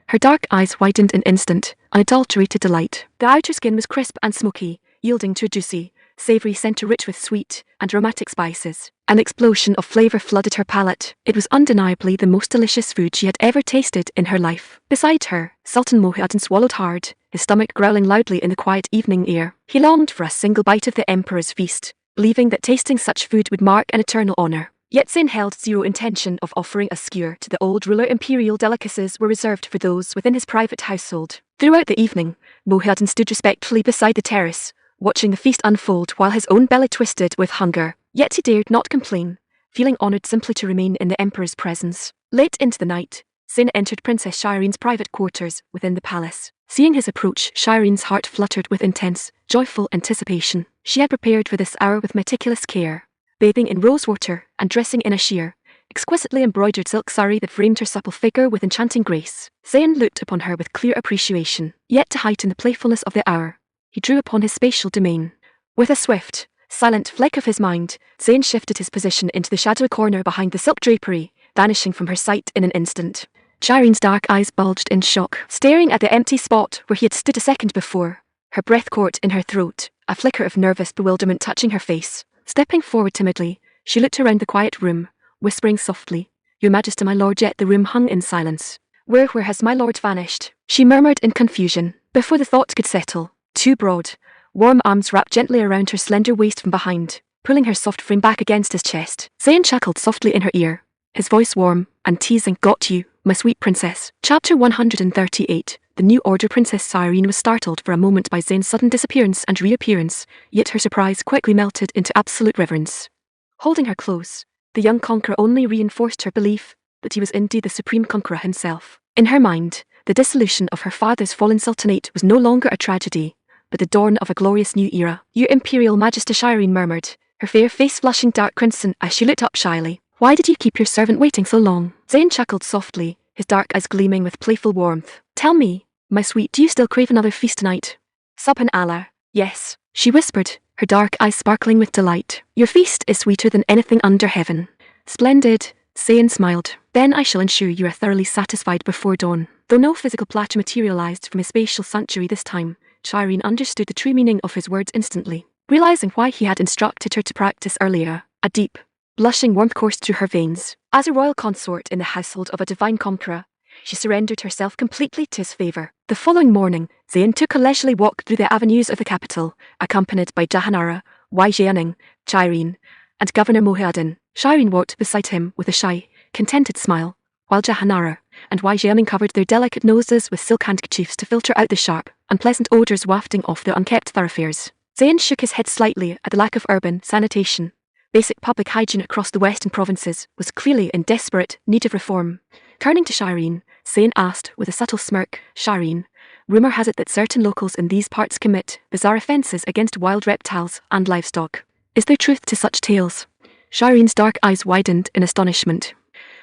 Her dark eyes widened in instant, unadulterated delight. The outer skin was crisp and smoky, yielding to a juicy, savoury centre rich with sweet and aromatic spices. An explosion of flavour flooded her palate. It was undeniably the most delicious food she had ever tasted in her life. Beside her, Sultan Mohiuddin swallowed hard, his stomach growling loudly in the quiet evening air. He longed for a single bite of the Emperor's feast, believing that tasting such food would mark an eternal honour. Yet Zayn held zero intention of offering a skewer to the old ruler. Imperial delicacies were reserved for those within his private household. Throughout the evening, Mohiuddin stood respectfully beside the terrace, watching the feast unfold while his own belly twisted with hunger. Yet he dared not complain, feeling honoured simply to remain in the Emperor's presence. Late into the night, Zayn entered Princess Shireen's private quarters within the palace. Seeing his approach, Shireen's heart fluttered with intense, joyful anticipation. She had prepared for this hour with meticulous care, bathing in rose water and dressing in a sheer, exquisitely embroidered silk sari that framed her supple figure with enchanting grace. Zayn looked upon her with clear appreciation. Yet to heighten the playfulness of the hour, he drew upon his spatial domain. With a swift, silent flick of his mind, Zayn shifted his position into the shadowy corner behind the silk drapery, vanishing from her sight in an instant. Shireen's dark eyes bulged in shock, staring at the empty spot where he had stood a second before, her breath caught in her throat, a flicker of nervous bewilderment touching her face. Stepping forward timidly, she looked around the quiet room, whispering softly, "Your Majesty, my lord." Yet the room hung in silence. Where has my lord vanished?" she murmured in confusion. Before the thought could settle, two broad, warm arms wrapped gently around her slender waist from behind, pulling her soft frame back against his chest. Zayn chuckled softly in her ear, his voice warm and teasing. "Got you, my sweet princess." Chapter 138. The New Order. Princess Shireen was startled for a moment by Zayn's sudden disappearance and reappearance, yet her surprise quickly melted into absolute reverence. Holding her close, the young conqueror only reinforced her belief that he was indeed the supreme conqueror himself. In her mind, the dissolution of her father's fallen sultanate was no longer a tragedy, but the dawn of a glorious new era. "Your Imperial Majesty," Shireen murmured, her fair face flushing dark crimson as she looked up shyly. "Why did you keep your servant waiting so long?" Zayn chuckled softly, his dark eyes gleaming with playful warmth. "Tell me, my sweet, do you still crave another feast tonight?" "Subhan Allah, yes," she whispered, her dark eyes sparkling with delight. "Your feast is sweeter than anything under heaven." "Splendid," Zayn smiled. "Then I shall ensure you are thoroughly satisfied before dawn." Though no physical platter materialized from his spatial sanctuary this time, Shireen understood the true meaning of his words instantly. Realizing why he had instructed her to practice earlier, a deep, blushing warmth coursed through her veins. As a royal consort in the household of a divine conqueror, she surrendered herself completely to his favour. The following morning, Zayn took a leisurely walk through the avenues of the capital, accompanied by Jahanara, Wai Jianing, Shireen, and Governor Mohiuddin. Shireen walked beside him with a shy, contented smile, while Jahanara and Wai Jianing covered their delicate noses with silk handkerchiefs to filter out the sharp, unpleasant odours wafting off the unkempt thoroughfares. Zayn shook his head slightly at the lack of urban sanitation. Basic public hygiene across the western provinces was clearly in desperate need of reform. Turning to Shireen, Zayn asked with a subtle smirk, "Shireen, rumour has it that certain locals in these parts commit bizarre offences against wild reptiles and livestock. Is there truth to such tales?" Shireen's dark eyes widened in astonishment.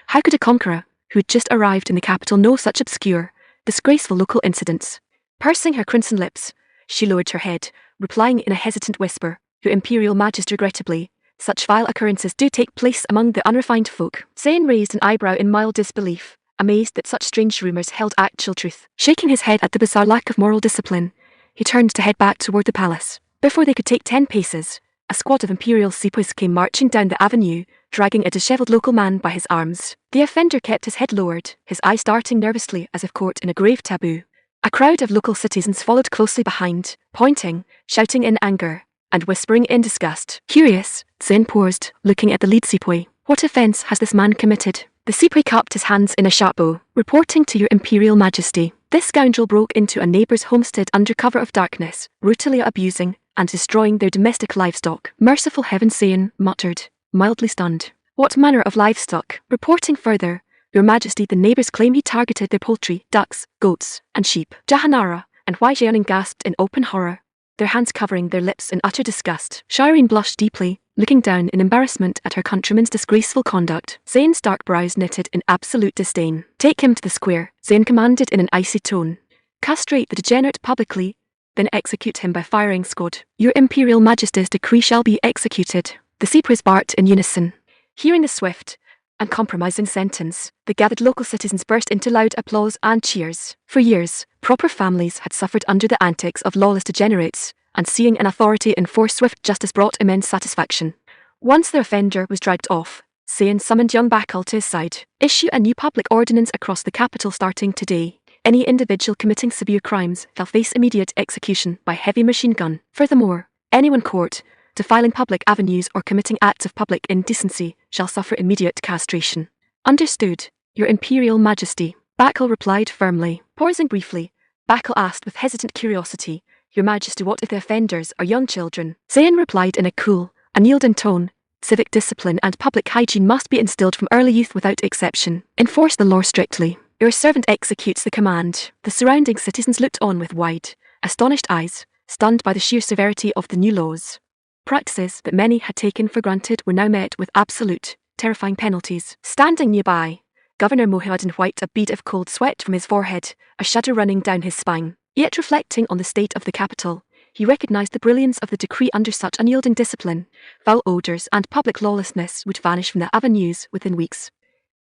How could a conqueror, who had just arrived in the capital, know such obscure, disgraceful local incidents? Pursing her crimson lips, she lowered her head, replying in a hesitant whisper, "Your Imperial Majesty, regrettably, such vile occurrences do take place among the unrefined folk." Zayn raised an eyebrow in mild disbelief, amazed that such strange rumours held actual truth. Shaking his head at the bizarre lack of moral discipline, He turned to head back toward the palace. Before they could take 10 paces, a squad of imperial sepoys came marching down the avenue, dragging a disheveled local man by his arms. The offender kept his head lowered, his eyes darting nervously as if caught in a grave taboo. A crowd of local citizens followed closely behind, pointing, shouting in anger, and whispering in disgust. Curious, Zayn paused, looking at the lead sepoy. What offence has this man committed? The sepoy cupped his hands in a sharp bow. Reporting to your imperial majesty. This scoundrel broke into a neighbour's homestead under cover of darkness, brutally abusing and destroying their domestic livestock. Merciful heaven, Zayn muttered, mildly stunned. What manner of livestock? Reporting further, your majesty, the neighbours claim he targeted their poultry, ducks, goats, and sheep. Jahanara, and why? Xiaoning gasped in open horror, their hands covering their lips in utter disgust. Shireen blushed deeply, looking down in embarrassment at her countryman's disgraceful conduct. Zayn's dark brows knitted in absolute disdain. Take him to the square, Zayn commanded in an icy tone. Castrate the degenerate publicly, then execute him by firing squad. Your imperial majesty's decree shall be executed. The sepoys barked in unison. Hearing the swift and compromising sentence, the gathered local citizens burst into loud applause and cheers. For years, proper families had suffered under the antics of lawless degenerates, and seeing an authority enforce swift justice brought immense satisfaction. Once the offender was dragged off, Zayn summoned young Bakul to his side. Issue a new public ordinance across the capital starting today. Any individual committing severe crimes shall face immediate execution by heavy machine gun. Furthermore, anyone caught defiling public avenues or committing acts of public indecency shall suffer immediate castration. Understood, your imperial majesty, Bakul replied firmly. Pausing briefly, Bakul asked with hesitant curiosity, your majesty, what if the offenders are young children? Zayn replied in a cool, unyielding tone, civic discipline and public hygiene must be instilled from early youth without exception. Enforce the law strictly. Your servant executes the command. The surrounding citizens looked on with wide, astonished eyes, stunned by the sheer severity of the new laws. Practices that many had taken for granted were now met with absolute, terrifying penalties. Standing nearby, Governor Mohiuddin wiped a bead of cold sweat from his forehead, a shudder running down his spine. Yet reflecting on the state of the capital, he recognized the brilliance of the decree under such unyielding discipline. Foul odours and public lawlessness would vanish from the avenues within weeks.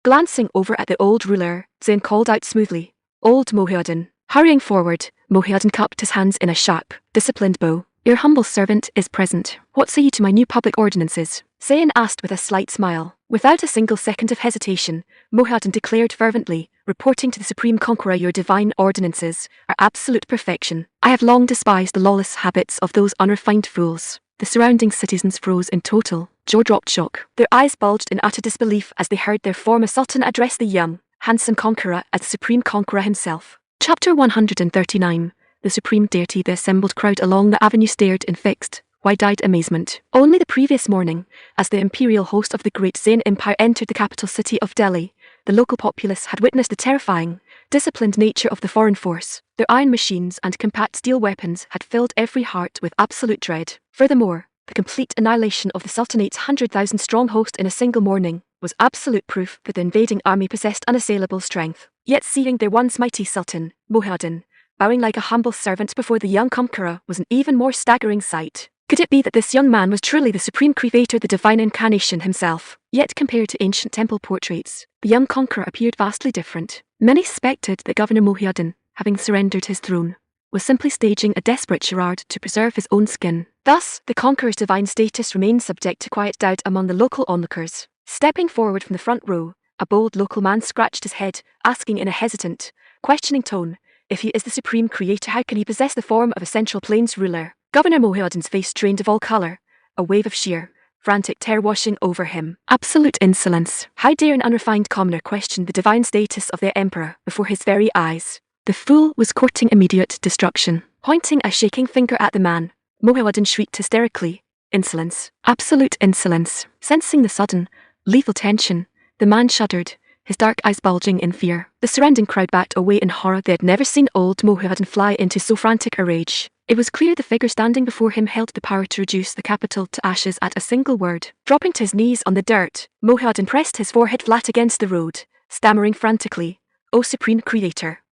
Glancing over at the old ruler, Zayn called out smoothly, Old Mohiuddin. Hurrying forward, Mohiuddin cupped his hands in a sharp, disciplined bow. Your humble servant is present. What say you to my new public ordinances? Zayn asked with a slight smile. Without a single second of hesitation, Mohiuddin declared fervently, reporting to the Supreme Conqueror, your divine ordinances are absolute perfection. I have long despised the lawless habits of those unrefined fools. The surrounding citizens froze in total, jaw-dropped shock. Their eyes bulged in utter disbelief as they heard their former sultan address the young, handsome conqueror as the Supreme Conqueror himself. Chapter 139. The Supreme Deity. The assembled crowd along the avenue stared in fixed, wide-eyed amazement. Only the previous morning, as the imperial host of the great Zayn Empire entered the capital city of Delhi, the local populace had witnessed the terrifying, disciplined nature of the foreign force. Their iron machines and compact steel weapons had filled every heart with absolute dread. Furthermore, the complete annihilation of the Sultanate's 100,000-strong host in a single morning was absolute proof that the invading army possessed unassailable strength. Yet seeing their once mighty Sultan, Mohiuddin, bowing like a humble servant before the young conqueror was an even more staggering sight. Could it be that this young man was truly the supreme creator, the divine incarnation himself? Yet compared to ancient temple portraits, the young conqueror appeared vastly different. Many suspected that Governor Mohiuddin, having surrendered his throne, was simply staging a desperate charade to preserve his own skin. Thus, the conqueror's divine status remained subject to quiet doubt among the local onlookers. Stepping forward from the front row, a bold local man scratched his head, asking in a hesitant, questioning tone, if he is the supreme creator, how can he possess the form of a Central Plains ruler? Governor Mohiuddin's face drained of all colour, a wave of sheer, frantic terror washing over him. Absolute insolence. How dare an unrefined commoner question the divine status of their emperor before his very eyes? The fool was courting immediate destruction. Pointing a shaking finger at the man, Mohiuddin shrieked hysterically, Insolence. Absolute insolence. Sensing the sudden, lethal tension, the man shuddered, his dark eyes bulging in fear. The surrounding crowd backed away in horror. They had never seen old Mohiuddin fly into so frantic a rage. It was clear the figure standing before him held the power to reduce the capital to ashes at a single word. Dropping to his knees on the dirt, Mohiuddin pressed his forehead flat against the road, stammering frantically, O Supreme Creator,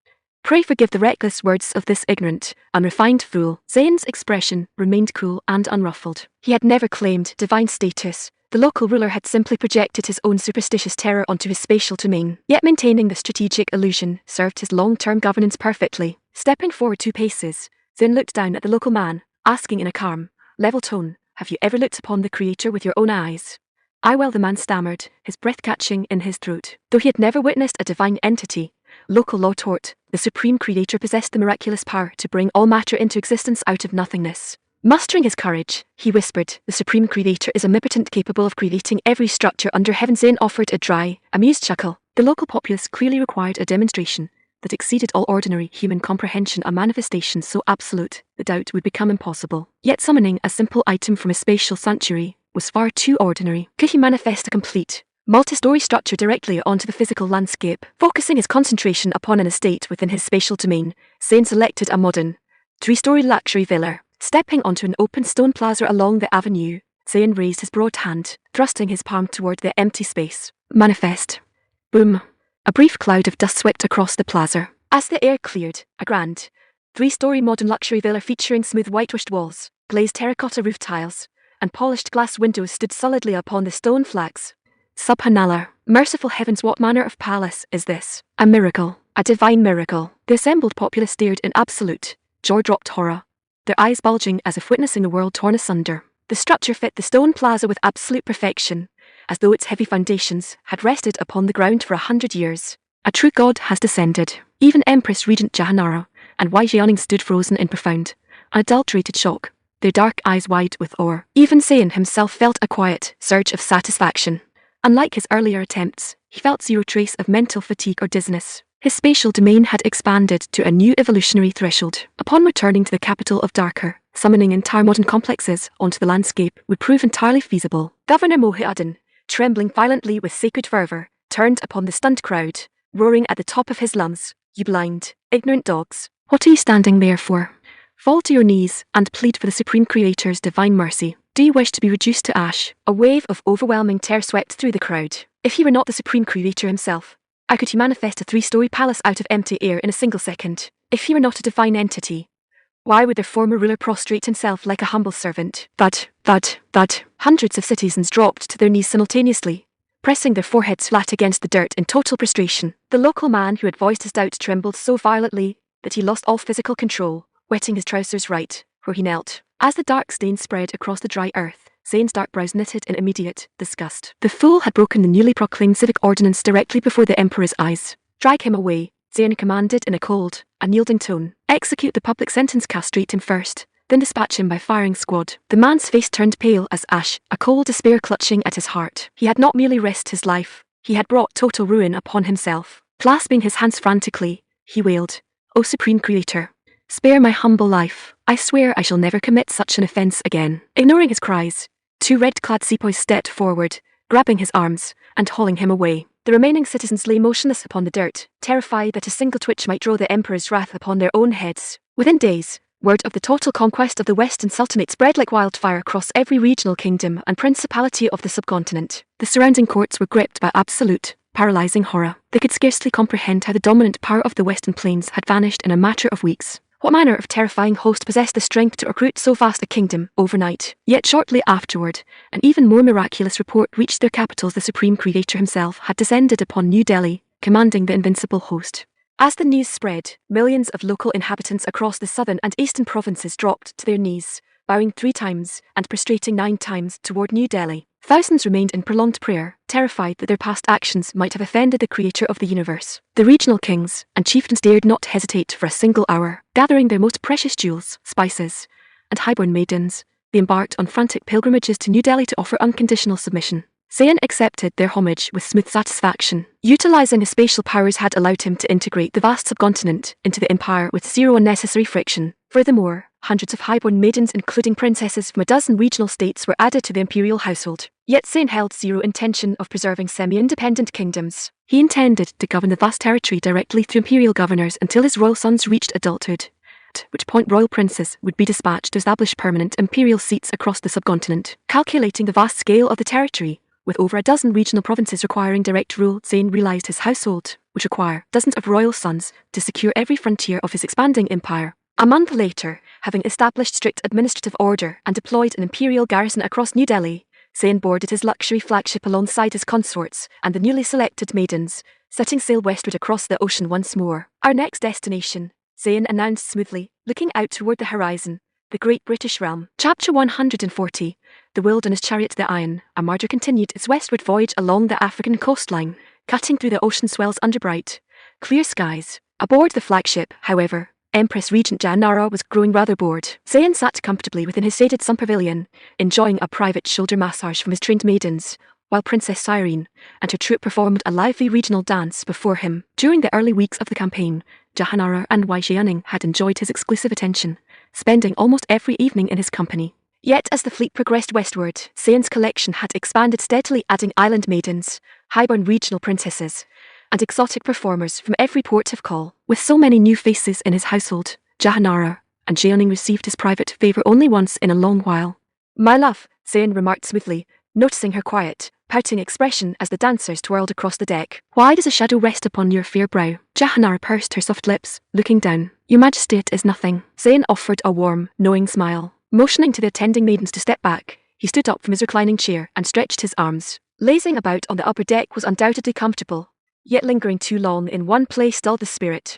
pray forgive the reckless words of this ignorant, unrefined fool. Zayn's expression remained cool and unruffled. He had never claimed divine status. The local ruler had simply projected his own superstitious terror onto his spatial domain. Yet maintaining the strategic illusion served his long-term governance perfectly. Stepping forward 2 paces, Zayn looked down at the local man, asking in a calm, level tone, "Have you ever looked upon the Creator with your own eyes?" Well, the man stammered, his breath catching in his throat. Though he had never witnessed a divine entity, local law taught, the Supreme Creator possessed the miraculous power to bring all matter into existence out of nothingness. Mustering his courage, he whispered, "The Supreme Creator is omnipotent, capable of creating every structure under heaven." Zayn offered a dry, amused chuckle. The local populace clearly required a demonstration that exceeded all ordinary human comprehension, a manifestation so absolute that doubt would become impossible. Yet summoning a simple item from a spatial sanctuary was far too ordinary. Could he manifest a complete, multi-story structure directly onto the physical landscape? Focusing his concentration upon an estate within his spatial domain, Zayn selected a modern, 3-story luxury villa. Stepping onto an open stone plaza along the avenue, Zayn raised his broad hand, thrusting his palm toward the empty space. Manifest. Boom. A brief cloud of dust swept across the plaza. As the air cleared, a grand, 3-story modern luxury villa featuring smooth whitewashed walls, glazed terracotta roof tiles, and polished glass windows stood solidly upon the stone flags. Subhanallah. Merciful heavens, what manner of palace is this? A miracle. A divine miracle. The assembled populace stared in absolute, jaw-dropped horror, their eyes bulging as if witnessing the world torn asunder. The structure fit the stone plaza with absolute perfection, as though its heavy foundations had rested upon the ground for 100 years. A true god has descended. Even Empress Regent Jahanara and Wei Jianing stood frozen in profound, unadulterated shock, their dark eyes wide with awe. Even Zayn himself felt a quiet surge of satisfaction. Unlike his earlier attempts, he felt zero trace of mental fatigue or dizziness. His spatial domain had expanded to a new evolutionary threshold. Upon returning to the capital of Darker, summoning entire modern complexes onto the landscape would prove entirely feasible. Governor Mohiuddin, trembling violently with sacred fervor, turned upon the stunned crowd, roaring at the top of his lungs, "You blind, ignorant dogs, what are you standing there for? Fall to your knees and plead for the Supreme Creator's divine mercy. Do you wish to be reduced to ash?" A wave of overwhelming terror swept through the crowd. If he were not the Supreme Creator himself, how could he manifest a 3-story palace out of empty air in a single second? If he were not a divine entity, why would their former ruler prostrate himself like a humble servant? Thud, thud, thud. Hundreds of citizens dropped to their knees simultaneously, pressing their foreheads flat against the dirt in total prostration. The local man who had voiced his doubt trembled so violently that he lost all physical control, wetting his trousers right where he knelt. As the dark stain spread across the dry earth, Zayn's dark brows knitted in immediate disgust. The fool had broken the newly proclaimed civic ordinance directly before the Emperor's eyes. "Drag him away," Zayn commanded in a cold, unyielding tone. "Execute the public sentence, castrate him first, then dispatch him by firing squad." The man's face turned pale as ash, a cold despair clutching at his heart. He had not merely risked his life, he had brought total ruin upon himself. Clasping his hands frantically, he wailed, "O Supreme Creator, spare my humble life. I swear I shall never commit such an offense again." Ignoring his cries, 2 red-clad sepoys stepped forward, grabbing his arms and hauling him away. The remaining citizens lay motionless upon the dirt, terrified that a single twitch might draw the Emperor's wrath upon their own heads. Within days, word of the total conquest of the Western Sultanate spread like wildfire across every regional kingdom and principality of the subcontinent. The surrounding courts were gripped by absolute, paralyzing horror. They could scarcely comprehend how the dominant power of the Western Plains had vanished in a matter of weeks. What manner of terrifying host possessed the strength to uproot so vast a kingdom overnight? Yet shortly afterward, an even more miraculous report reached their capitals. The Supreme Creator himself had descended upon New Delhi, commanding the invincible host. As the news spread, millions of local inhabitants across the southern and eastern provinces dropped to their knees, bowing 3 times and prostrating 9 times toward New Delhi. Thousands remained in prolonged prayer, terrified that their past actions might have offended the Creator of the universe. The regional kings and chieftains dared not hesitate for a single hour. Gathering their most precious jewels, spices, and highborn maidens, they embarked on frantic pilgrimages to New Delhi to offer unconditional submission. Zayn accepted their homage with smooth satisfaction. Utilizing his spatial powers had allowed him to integrate the vast subcontinent into the empire with zero unnecessary friction. Furthermore, hundreds of highborn maidens, including princesses from a dozen regional states, were added to the imperial household. Yet Zayn held zero intention of preserving semi-independent kingdoms. He intended to govern the vast territory directly through imperial governors until his royal sons reached adulthood, at which point royal princes would be dispatched to establish permanent imperial seats across the subcontinent. Calculating the vast scale of the territory, with over a dozen regional provinces requiring direct rule, Zayn realized his household would require dozens of royal sons to secure every frontier of his expanding empire. A month later, having established strict administrative order and deployed an imperial garrison across New Delhi, Zayn boarded his luxury flagship alongside his consorts and the newly selected maidens, setting sail westward across the ocean once more. "Our next destination," Zayn announced smoothly, looking out toward the horizon, the great British realm. Chapter 140. The Wilderness Chariot. The Iron Armada continued its westward voyage along the African coastline, cutting through the ocean swells under bright, clear skies. Aboard the flagship, however, Empress Regent Jahanara was growing rather bored. Zayn sat comfortably within his shaded sun pavilion, enjoying a private shoulder massage from his trained maidens, while Princess Cyrene and her troupe performed a lively regional dance before him. During the early weeks of the campaign, Jahanara and Wai Jianing had enjoyed his exclusive attention, spending almost every evening in his company. Yet as the fleet progressed westward, Zayn's collection had expanded steadily, adding island maidens, highborn regional princesses, and exotic performers from every port of call. With so many new faces in his household, Jahanara and Jianing received his private favour only once in a long while. "My love," Zayn remarked smoothly, noticing her quiet, pouting expression as the dancers twirled across the deck. "Why does a shadow rest upon your fair brow?" Jahanara pursed her soft lips, looking down. "Your Majesty, it is nothing." Zayn offered a warm, knowing smile. Motioning to the attending maidens to step back, he stood up from his reclining chair and stretched his arms. Lazing about on the upper deck was undoubtedly comfortable, yet lingering too long in one place dulled the spirit.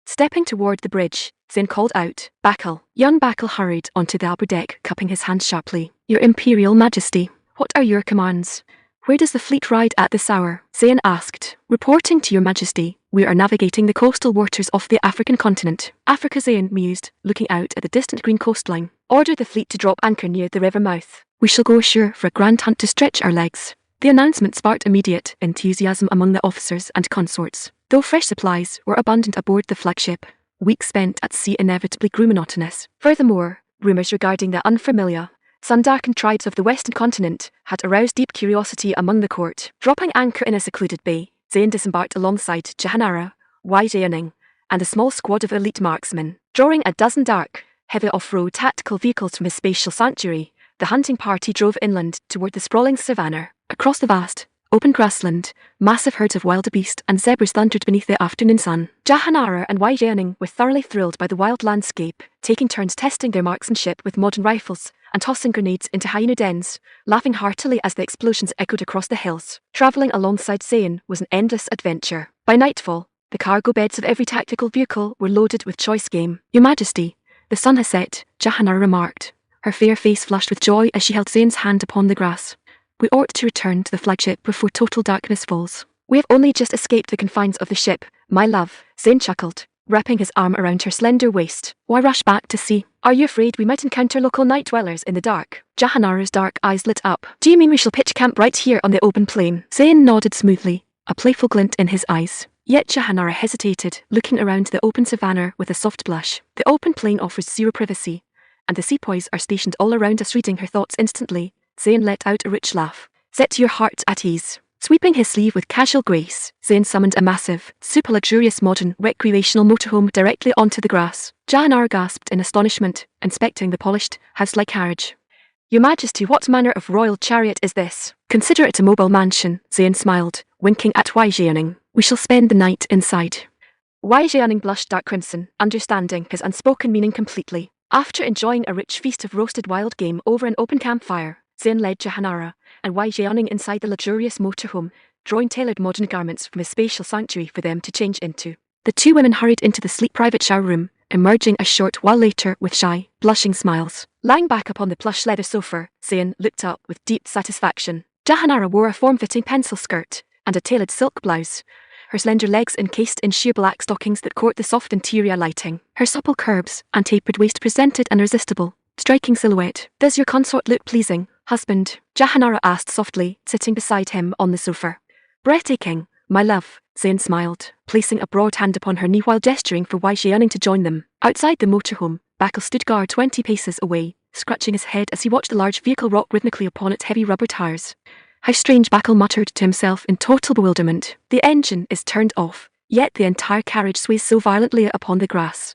Stepping toward the bridge, Zayn called out, "Bakal." Young Bakal hurried onto the upper deck, cupping his hands sharply. "Your Imperial Majesty, what are your commands? Where does the fleet ride at this hour?" Zayn asked. "Reporting to your Majesty, we are navigating the coastal waters of the African continent." "Africa," Zayn mused, looking out at the distant green coastline. "Order the fleet to drop anchor near the river mouth. We shall go ashore for a grand hunt to stretch our legs." The announcement sparked immediate enthusiasm among the officers and consorts. Though fresh supplies were abundant aboard the flagship, weeks spent at sea inevitably grew monotonous. Furthermore, rumours regarding the unfamiliar, sun-darkened tribes of the western continent had aroused deep curiosity among the court. Dropping anchor in a secluded bay, Zayn disembarked alongside Jahanara, Wai Jianing, and a small squad of elite marksmen. Drawing a dozen dark, heavy off-road tactical vehicles from his spatial sanctuary, the hunting party drove inland toward the sprawling savannah. Across the vast, open grassland, massive herds of wildebeest and zebras thundered beneath the afternoon sun. Jahanara and Wai Jianing were thoroughly thrilled by the wild landscape, taking turns testing their marksmanship with modern rifles and tossing grenades into hyena dens, laughing heartily as the explosions echoed across the hills. Travelling alongside Zayn was an endless adventure. By nightfall, the cargo beds of every tactical vehicle were loaded with choice game. "Your Majesty, the sun has set," Jahanara remarked, her fair face flushed with joy as she held Zayn's hand upon the grass. "We ought to return to the flagship before total darkness falls." "We have only just escaped the confines of the ship, my love," Zayn chuckled, wrapping his arm around her slender waist. "Why rush back to sea? Are you afraid we might encounter local night dwellers in the dark?" Jahanara's dark eyes lit up. "Do you mean we shall pitch camp right here on the open plain?" Zayn nodded smoothly, a playful glint in his eyes. Yet Jahanara hesitated, looking around the open savannah with a soft blush. "The open plain offers zero privacy, and the sepoys are stationed all around us." Reading her thoughts instantly, Zayn let out a rich laugh. "Set your heart at ease." Sweeping his sleeve with casual grace, Zayn summoned a massive, super luxurious modern recreational motorhome directly onto the grass. Jahanara gasped in astonishment, inspecting the polished, house-like carriage. "Your Majesty, what manner of royal chariot is this?" "Consider it a mobile mansion," Zayn smiled, winking at Wai Jianing. "We shall spend the night inside." Wai Jianing blushed dark crimson, understanding his unspoken meaning completely. After enjoying a rich feast of roasted wild game over an open campfire, Zayn led Jahanara and Wai Jianing inside the luxurious motorhome, drawing tailored modern garments from his spatial sanctuary for them to change into. The two women hurried into the sleek private shower room, emerging a short while later with shy, blushing smiles. Lying back upon the plush leather sofa, Zayn looked up with deep satisfaction. Jahanara wore a form-fitting pencil skirt and a tailored silk blouse, her slender legs encased in sheer black stockings that caught the soft interior lighting. Her supple curves and tapered waist presented an irresistible, striking silhouette. "Does your consort look pleasing, husband?" Jahanara asked softly, sitting beside him on the sofa. "Breathtaking, my love," Zayn smiled, placing a broad hand upon her knee while gesturing for Wai Jianing to join them. Outside the motorhome, Bakal stood guard 20 paces away, scratching his head as he watched the large vehicle rock rhythmically upon its heavy rubber tires. "How strange," Bakal muttered to himself in total bewilderment. "The engine is turned off, yet the entire carriage sways so violently upon the grass.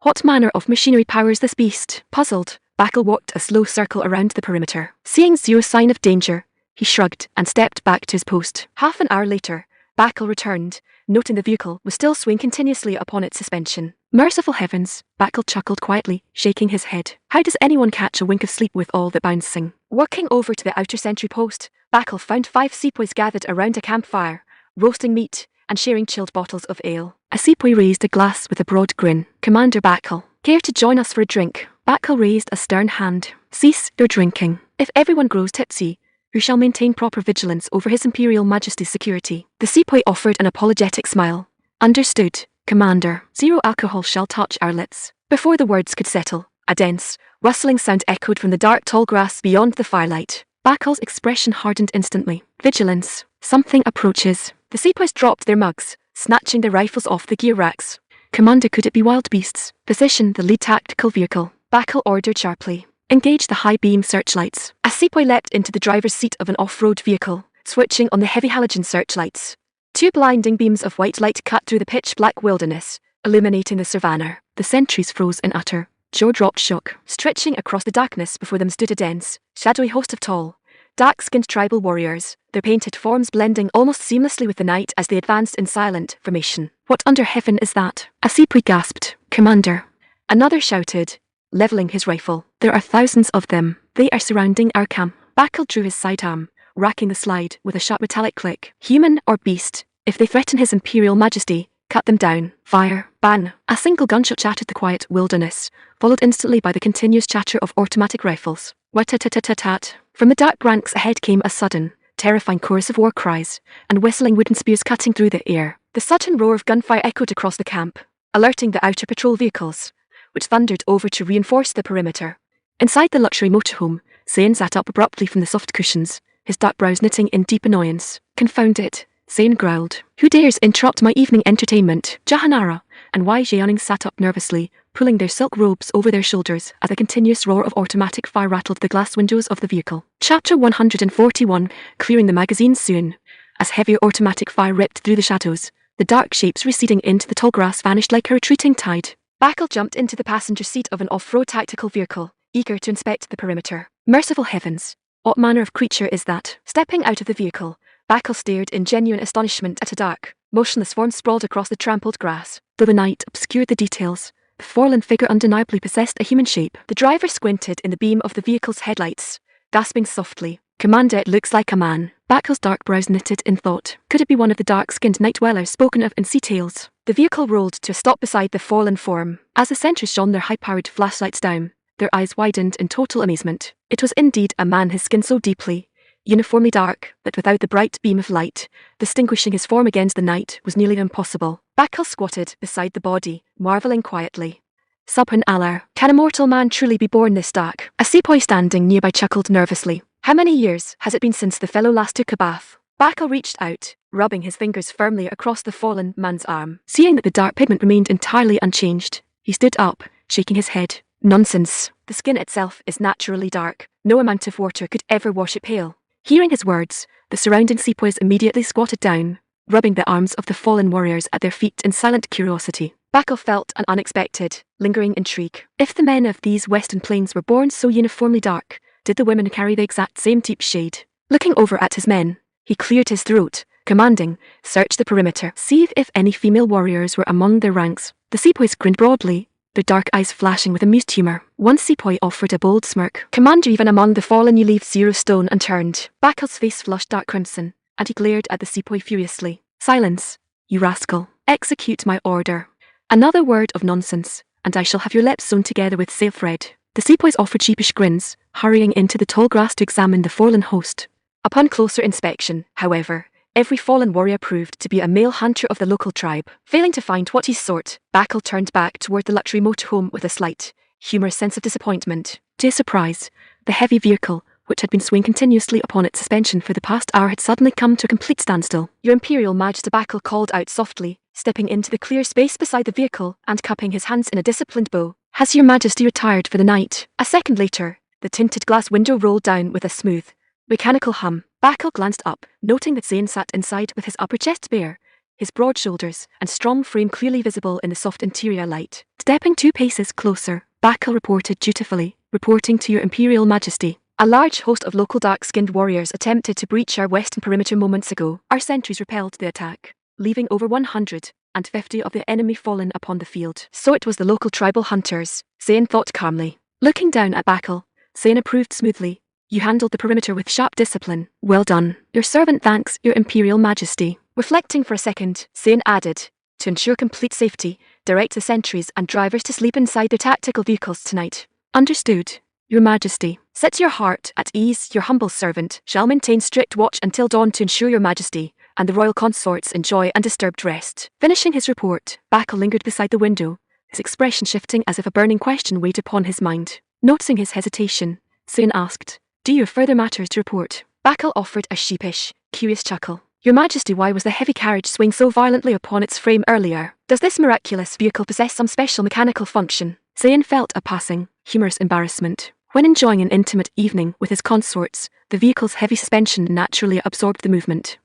What manner of machinery powers this beast?" Puzzled, Bakal walked a slow circle around the perimeter. Seeing zero sign of danger, he shrugged and stepped back to his post. Half an hour later, Bakal returned, noting the vehicle was still swaying continuously upon its suspension. "Merciful heavens," Bakal chuckled quietly, shaking his head. "How does anyone catch a wink of sleep with all that bouncing?" Walking over to the outer sentry post, Bakal found 5 sepoys gathered around a campfire, roasting meat and sharing chilled bottles of ale. A sepoy raised a glass with a broad grin. "Commander Bakal, Care to join us for a drink? Bakal raised a stern hand. Cease your drinking. If everyone grows tipsy, who shall maintain proper vigilance over His Imperial Majesty's security? The sepoy offered an apologetic smile. Understood, Commander. Zero alcohol shall touch our lips. Before the words could settle, a dense, rustling sound echoed from the dark tall grass beyond the firelight. Bakal's expression hardened instantly. Vigilance. Something approaches. The sepoys dropped their mugs, snatching their rifles off the gear racks. Commander, could it be wild beasts? Position the lead tactical vehicle. Bakal ordered sharply. Engage the high-beam searchlights. A sepoy leapt into the driver's seat of an off-road vehicle, switching on the heavy halogen searchlights. Two blinding beams of white light cut through the pitch-black wilderness, illuminating the savannah. The sentries froze in utter, jaw-dropped shock. Stretching across the darkness before them stood a dense, shadowy host of tall, dark-skinned tribal warriors, their painted forms blending almost seamlessly with the night as they advanced in silent formation. What under heaven is that? A sepoy gasped. Commander. Another shouted, leveling his rifle. There are thousands of them. They are surrounding our camp. Bakal drew his sidearm, racking the slide with a sharp metallic click. Human or beast, if they threaten His Imperial Majesty, cut them down. Fire. Ban. A single gunshot shattered the quiet wilderness, followed instantly by the continuous chatter of automatic rifles. Wat-tat-tat-tat-tat. From the dark ranks ahead came a sudden, terrifying chorus of war cries, and whistling wooden spears cutting through the air. The sudden roar of gunfire echoed across the camp, alerting the outer patrol vehicles, which thundered over to reinforce the perimeter. Inside the luxury motorhome, Zayn sat up abruptly from the soft cushions, his dark brows knitting in deep annoyance. Confound it, Zayn growled. Who dares interrupt my evening entertainment? Jahanara and Wai Jianing sat up nervously, pulling their silk robes over their shoulders as a continuous roar of automatic fire rattled the glass windows of the vehicle. Chapter 141, Clearing the magazine soon. As heavier automatic fire ripped through the shadows, the dark shapes receding into the tall grass vanished like a retreating tide. Bakal jumped into the passenger seat of an off-road tactical vehicle, eager to inspect the perimeter. Merciful heavens! What manner of creature is that? Stepping out of the vehicle, Bakal stared in genuine astonishment at a dark, motionless form sprawled across the trampled grass. Though the night obscured the details, the fallen figure undeniably possessed a human shape. The driver squinted in the beam of the vehicle's headlights, gasping softly. Commander, it looks like a man. Bakal's dark brows knitted in thought. Could it be one of the dark-skinned night dwellers spoken of in sea tales? The vehicle rolled to a stop beside the fallen form. As the sentries shone their high-powered flashlights down, their eyes widened in total amazement. It was indeed a man, his skin so deeply, uniformly dark, that without the bright beam of light, distinguishing his form against the night was nearly impossible. Bakal squatted beside the body, marveling quietly. Subhanallah, can a mortal man truly be born this dark? A sepoy standing nearby chuckled nervously. How many years has it been since the fellow last took a bath? Bakal reached out, rubbing his fingers firmly across the fallen man's arm. Seeing that the dark pigment remained entirely unchanged, he stood up, shaking his head. Nonsense. The skin itself is naturally dark. No amount of water could ever wash it pale. Hearing his words, the surrounding sepoys immediately squatted down, rubbing the arms of the fallen warriors at their feet in silent curiosity. Bakal felt an unexpected, lingering intrigue. If the men of these western plains were born so uniformly dark, did the women carry the exact same deep shade? Looking over at his men, he cleared his throat, commanding, search the perimeter. See if any female warriors were among their ranks. The sepoys grinned broadly, their dark eyes flashing with amused humor. One sepoy offered a bold smirk. Commander, even among the fallen you leave zero stone unturned. Bakal's face flushed dark crimson, and he glared at the sepoy furiously. Silence, you rascal. Execute my order. Another word of nonsense, and I shall have your lips sewn together with sailthread. The sepoys offered sheepish grins, hurrying into the tall grass to examine the fallen host. Upon closer inspection, however, every fallen warrior proved to be a male hunter of the local tribe. Failing to find what he sought, Bakal turned back toward the luxury motorhome with a slight, humorous sense of disappointment. To his surprise, the heavy vehicle, which had been swaying continuously upon its suspension for the past hour, had suddenly come to a complete standstill. Your Imperial Majesty, Bakal called out softly, stepping into the clear space beside the vehicle and cupping his hands in a disciplined bow. Has Your Majesty retired for the night? A second later, the tinted glass window rolled down with a smooth, mechanical hum. Bakal glanced up, noting that Zayn sat inside with his upper chest bare, his broad shoulders and strong frame clearly visible in the soft interior light. Stepping 2 paces closer, Bakal reported dutifully, reporting to Your Imperial Majesty. A large host of local dark-skinned warriors attempted to breach our western perimeter moments ago. Our sentries repelled the attack, leaving over 150 of the enemy fallen upon the field. So it was the local tribal hunters, Zayn thought calmly. Looking down at Bakal, Zayn approved smoothly. You handled the perimeter with sharp discipline. Well done. Your servant thanks Your Imperial Majesty. Reflecting for a second, Zayn added, to ensure complete safety, direct the sentries and drivers to sleep inside their tactical vehicles tonight. Understood, Your Majesty. Set your heart at ease, your humble servant shall maintain strict watch until dawn to ensure Your Majesty and the royal consorts enjoy undisturbed rest. Finishing his report, Bakal lingered beside the window, his expression shifting as if a burning question weighed upon his mind. Noticing his hesitation, Zayn asked, "Do you have further matters to report?" Bakal offered a sheepish, curious chuckle. "Your Majesty, why was the heavy carriage swing so violently upon its frame earlier? Does this miraculous vehicle possess some special mechanical function?" Zayn felt a passing, humorous embarrassment. When enjoying an intimate evening with his consorts, the vehicle's heavy suspension naturally absorbed the movement.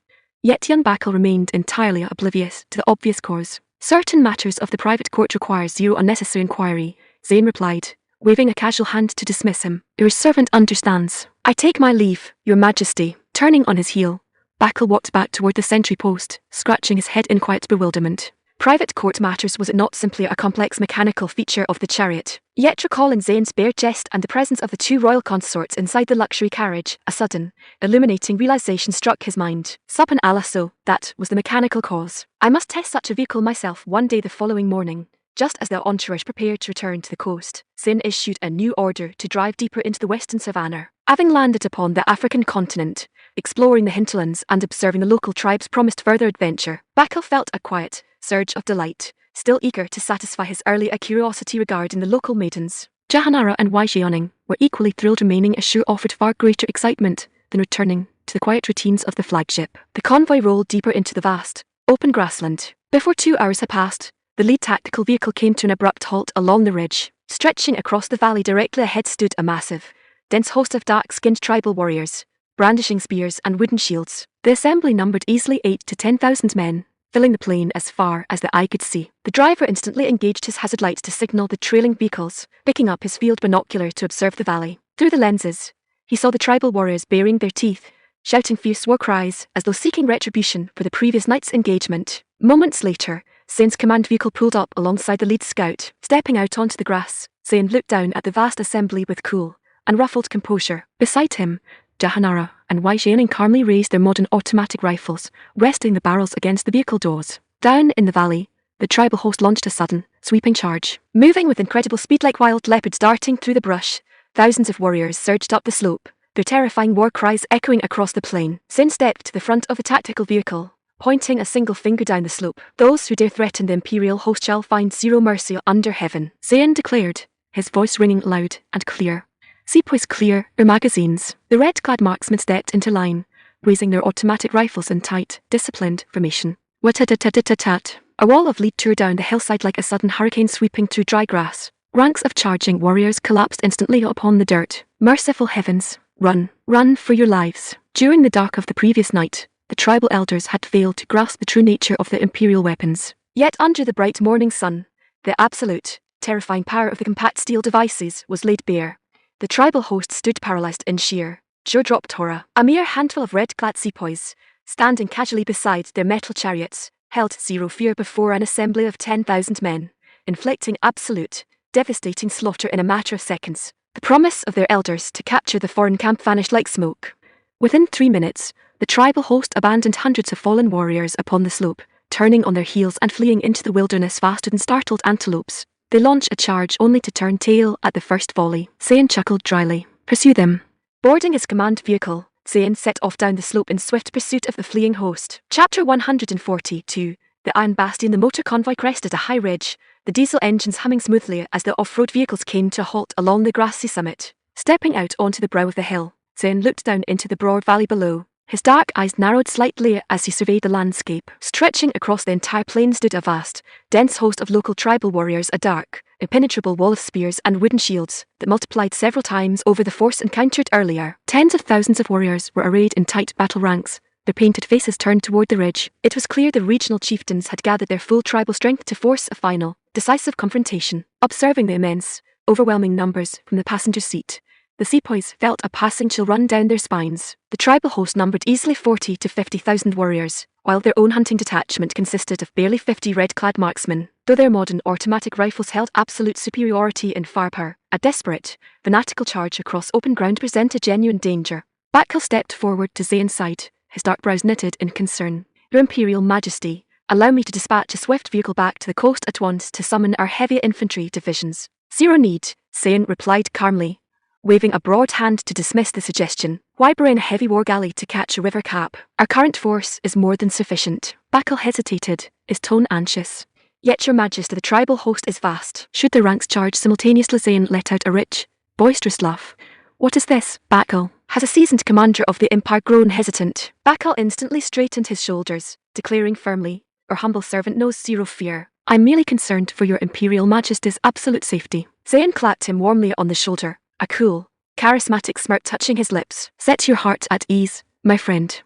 Yet young Bakal remained entirely oblivious to the obvious cause. "Certain matters of the private court require zero unnecessary inquiry," Zayn replied, waving a casual hand to dismiss him. "Your servant understands. I take my leave, Your Majesty." Turning on his heel, Bakal walked back toward the sentry post, scratching his head in quiet bewilderment. Private court matters, was it not simply a complex mechanical feature of the chariot? Yet recalling Zayn's bare chest and the presence of the two royal consorts inside the luxury carriage, a sudden, illuminating realization struck his mind. Subhan Allah, so that was the mechanical cause. "I must test such a vehicle myself one day." The following morning, just as the entourage prepared to return to the coast, Zayn issued a new order to drive deeper into the western savannah. Having landed upon the African continent, exploring the hinterlands and observing the local tribes promised further adventure, Bakal felt a quiet surge of delight, still eager to satisfy his earlier curiosity regarding the local maidens. Jahanara and Waixioning were equally thrilled. Remaining ashore offered far greater excitement than returning to the quiet routines of the flagship. The convoy rolled deeper into the vast, open grassland. Before 2 hours had passed, the lead tactical vehicle came to an abrupt halt along the ridge. Stretching across the valley directly ahead stood a massive, dense host of dark-skinned tribal warriors, brandishing spears and wooden shields. The assembly numbered easily 8,000 to 10,000 men, filling the plain as far as the eye could see. The driver instantly engaged his hazard lights to signal the trailing vehicles, picking up his field binocular to observe the valley. Through the lenses, he saw the tribal warriors baring their teeth, shouting fierce war cries as though seeking retribution for the previous night's engagement. Moments later, Zayn's command vehicle pulled up alongside the lead scout. Stepping out onto the grass, Zayn looked down at the vast assembly with cool, unruffled composure. Beside him, Jahanara and Waixioning calmly raised their modern automatic rifles, resting the barrels against the vehicle doors. Down in the valley, the tribal host launched a sudden, sweeping charge. Moving with incredible speed like wild leopards darting through the brush, thousands of warriors surged up the slope, their terrifying war cries echoing across the plain. Zayn stepped to the front of the tactical vehicle, pointing a single finger down the slope. "Those who dare threaten the imperial host shall find zero mercy under heaven," Zayn declared, his voice ringing loud and clear. "Sepoys clear your magazines." The red-clad marksmen stepped into line, raising their automatic rifles in tight, disciplined formation. Wat-tat-tat-tat-tat. A wall of lead tore down the hillside like a sudden hurricane sweeping through dry grass. Ranks of charging warriors collapsed instantly upon the dirt. Merciful heavens, run, run for your lives. During the dark of the previous night, the tribal elders had failed to grasp the true nature of the imperial weapons. Yet under the bright morning sun, the absolute, terrifying power of the compact steel devices was laid bare. The tribal host stood paralyzed in sheer, jaw-dropped horror. A mere handful of red-clad sepoys, standing casually beside their metal chariots, held zero fear before an assembly of 10,000 men, inflicting absolute, devastating slaughter in a matter of seconds. The promise of their elders to capture the foreign camp vanished like smoke. Within 3 minutes, the tribal host abandoned hundreds of fallen warriors upon the slope, turning on their heels and fleeing into the wilderness faster than startled antelopes. They launched a charge only to turn tail at the first volley. Zayn chuckled dryly. "Pursue them." Boarding his command vehicle, Zayn set off down the slope in swift pursuit of the fleeing host. Chapter 142. The Iron Bastion. The motor convoy crested a high ridge, the diesel engines humming smoothly as the off-road vehicles came to a halt along the grassy summit. Stepping out onto the brow of the hill, Zayn looked down into the broad valley below. His dark eyes narrowed slightly as he surveyed the landscape. Stretching across the entire plain stood a vast, dense host of local tribal warriors, a dark, impenetrable wall of spears and wooden shields that multiplied several times over the force encountered earlier. Tens of thousands of warriors were arrayed in tight battle ranks, their painted faces turned toward the ridge. It was clear the regional chieftains had gathered their full tribal strength to force a final, decisive confrontation. Observing the immense, overwhelming numbers from the passenger seat, the sepoys felt a passing chill run down their spines. The tribal host numbered easily 40,000 to 50,000 warriors, while their own hunting detachment consisted of barely 50 red-clad marksmen. Though their modern automatic rifles held absolute superiority in firepower, a desperate, fanatical charge across open ground presented genuine danger. Bakal stepped forward to Zayn's side, his dark brows knitted in concern. "Your Imperial Majesty, Allow me to dispatch a swift vehicle back to the coast at once to summon our heavy infantry divisions. Zero need, Zayn replied calmly, waving a broad hand to dismiss the suggestion. Why bring a heavy war galley to catch a river cap? Our current force is more than sufficient. Bakal hesitated, his tone anxious. Yet your majesty, the tribal host is vast. Should the ranks charge simultaneously? Zayn let out a rich, boisterous laugh. What is this? Bakal. Has a seasoned commander of the empire grown hesitant? Bakal instantly straightened his shoulders, declaring firmly, our humble servant knows zero fear. I'm merely concerned for your imperial majesty's absolute safety. Zayn clapped him warmly on the shoulder, a cool, charismatic smirk touching his lips. Set your heart at ease, my friend.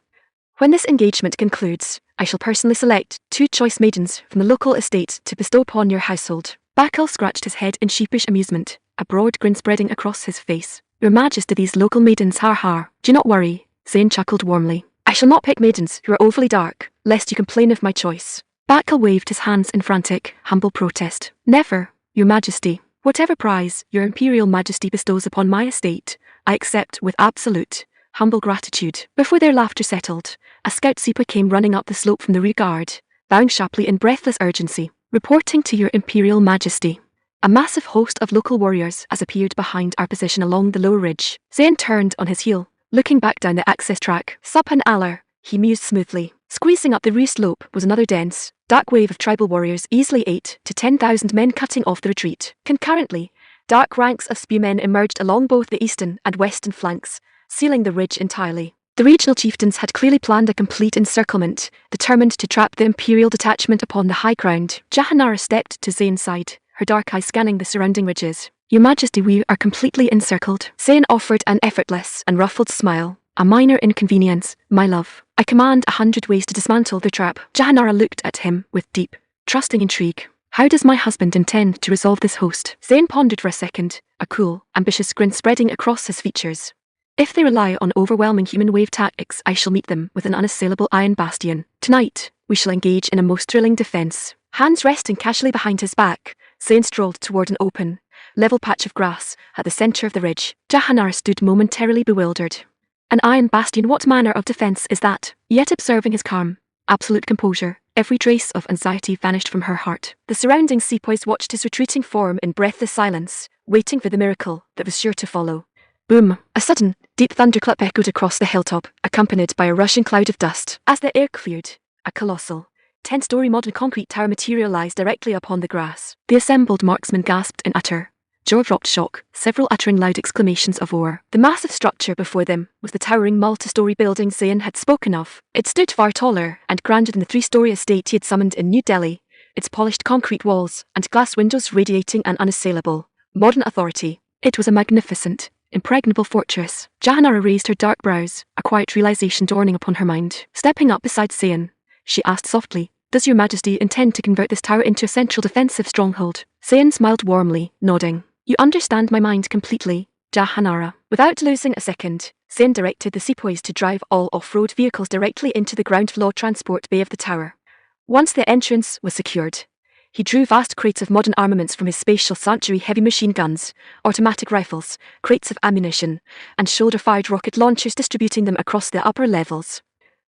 When this engagement concludes, I shall personally select 2 choice maidens from the local estate to bestow upon your household. Bakal scratched his head in sheepish amusement, a broad grin spreading across his face. Your majesty, these local maidens, har har. Do not worry, Zayn chuckled warmly. I shall not pick maidens who are overly dark, lest you complain of my choice. Bakal waved his hands in frantic, humble protest. Never, your majesty. Whatever prize your imperial majesty bestows upon my estate, I accept with absolute, humble gratitude. Before their laughter settled, a scout sepoy came running up the slope from the rear guard, bowing sharply in breathless urgency. Reporting to your imperial majesty. A massive host of local warriors has appeared behind our position along the lower ridge. Zayn turned on his heel, looking back down the access track. Subhan Alar, he mused smoothly. Squeezing up the rear slope was another dense, dark wave of tribal warriors, easily 8 to 10,000 men cutting off the retreat. Concurrently, dark ranks of spearmen emerged along both the eastern and western flanks, sealing the ridge entirely. The regional chieftains had clearly planned a complete encirclement, determined to trap the imperial detachment upon the high ground. Jahanara stepped to Zayn's side, her dark eyes scanning the surrounding ridges. Your majesty, we are completely encircled. Zayn offered an effortless and ruffled smile. A minor inconvenience, my love. I command 100 ways to dismantle the trap. Jahanara looked at him with deep, trusting intrigue. How does my husband intend to resolve this host? Zayn pondered for a second, a cool, ambitious grin spreading across his features. If they rely on overwhelming human wave tactics, I shall meet them with an unassailable iron bastion. Tonight, we shall engage in a most thrilling defense. Hands resting casually behind his back, Zayn strolled toward an open, level patch of grass at the center of the ridge. Jahanara stood momentarily bewildered. An iron bastion, what manner of defense is that? Yet observing his calm, absolute composure, every trace of anxiety vanished from her heart. The surrounding sepoys watched his retreating form in breathless silence, waiting for the miracle that was sure to follow. Boom! A sudden, deep thunderclap echoed across the hilltop, accompanied by a rushing cloud of dust. As the air cleared, a colossal, 10-story modern concrete tower materialized directly upon the grass. The assembled marksmen gasped in utter, jaw-dropped shock, several uttering loud exclamations of horror. The massive structure before them was the towering multi-story building Zayn had spoken of. It stood far taller and grander than the 3-story estate he had summoned in New Delhi, its polished concrete walls and glass windows radiating an unassailable, modern authority. It was a magnificent, impregnable fortress. Jahanara raised her dark brows, a quiet realization dawning upon her mind. Stepping up beside Zayn, she asked softly, does your majesty intend to convert this tower into a central defensive stronghold? Zayn smiled warmly, nodding. You understand my mind completely, Jahanara. Without losing a second, Zayn directed the sepoys to drive all off-road vehicles directly into the ground floor transport bay of the tower. Once the entrance was secured, he drew vast crates of modern armaments from his spatial sanctuary: heavy machine guns, automatic rifles, crates of ammunition, and shoulder-fired rocket launchers, distributing them across the upper levels.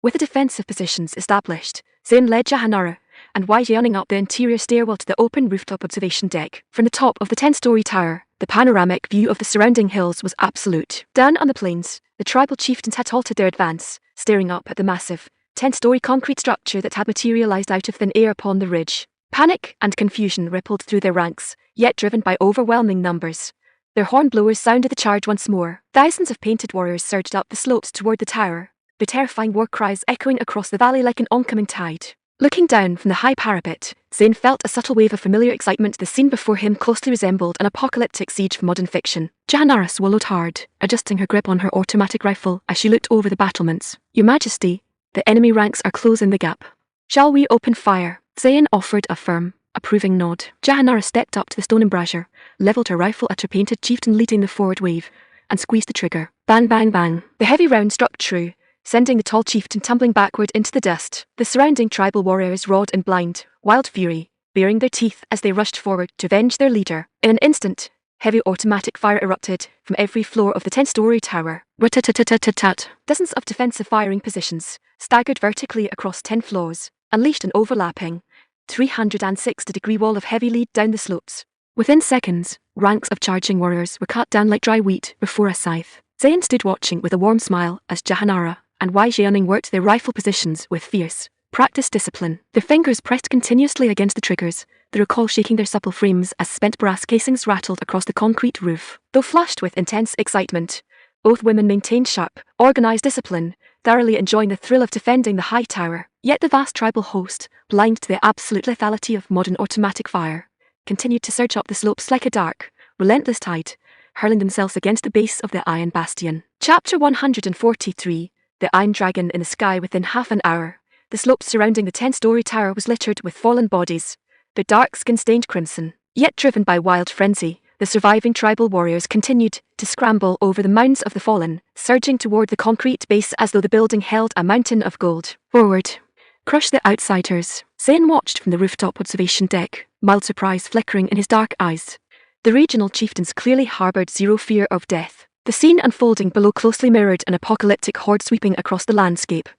With the defensive positions established, Zayn led Jahanara and running up the interior stairwell to the open rooftop observation deck. From the top of the 10-story tower, the panoramic view of the surrounding hills was absolute. Down on the plains, the tribal chieftains had halted their advance, staring up at the massive, 10-story concrete structure that had materialized out of thin air upon the ridge. Panic and confusion rippled through their ranks, yet driven by overwhelming numbers. Their hornblowers sounded the charge once more. Thousands of painted warriors surged up the slopes toward the tower, their terrifying war cries echoing across the valley like an oncoming tide. Looking down from the high parapet, Zayn felt a subtle wave of familiar excitement. The scene before him closely resembled an apocalyptic siege from modern fiction. Jahanara swallowed hard, adjusting her grip on her automatic rifle as she looked over the battlements. Your majesty, the enemy ranks are closing the gap. Shall we open fire? Zayn offered a firm, approving nod. Jahanara stepped up to the stone embrasure, leveled her rifle at her painted chieftain leading the forward wave, and squeezed the trigger. Bang, bang, bang. The heavy round struck true, sending the tall chieftain tumbling backward into the dust. The surrounding tribal warriors roared in blind, wild fury, baring their teeth as they rushed forward to avenge their leader. In an instant, heavy automatic fire erupted from every floor of the 10-story tower. Rat-tat-tat-tat-tat. Dozens of defensive firing positions staggered vertically across 10 floors, unleashed an overlapping 360-degree wall of heavy lead down the slopes. Within seconds, ranks of charging warriors were cut down like dry wheat before a scythe. Zayn stood watching with a warm smile as Jahanara and Wai Jianing worked their rifle positions with fierce, practiced discipline. Their fingers pressed continuously against the triggers, the recoil shaking their supple frames as spent brass casings rattled across the concrete roof. Though flushed with intense excitement, both women maintained sharp, organized discipline, thoroughly enjoying the thrill of defending the high tower. Yet the vast tribal host, blind to the absolute lethality of modern automatic fire, continued to surge up the slopes like a dark, relentless tide, hurling themselves against the base of the Iron Bastion. Chapter 143, The Iron Dragon in the Sky. Within half an hour, the slopes surrounding the 10-story tower was littered with fallen bodies, their dark skin stained crimson. Yet driven by wild frenzy, the surviving tribal warriors continued to scramble over the mounds of the fallen, surging toward the concrete base as though the building held a mountain of gold. Forward! Crush the outsiders. Zayn watched from the rooftop observation deck, mild surprise flickering in his dark eyes. The regional chieftains clearly harbored zero fear of death. The scene unfolding below closely mirrored an apocalyptic horde sweeping across the landscape.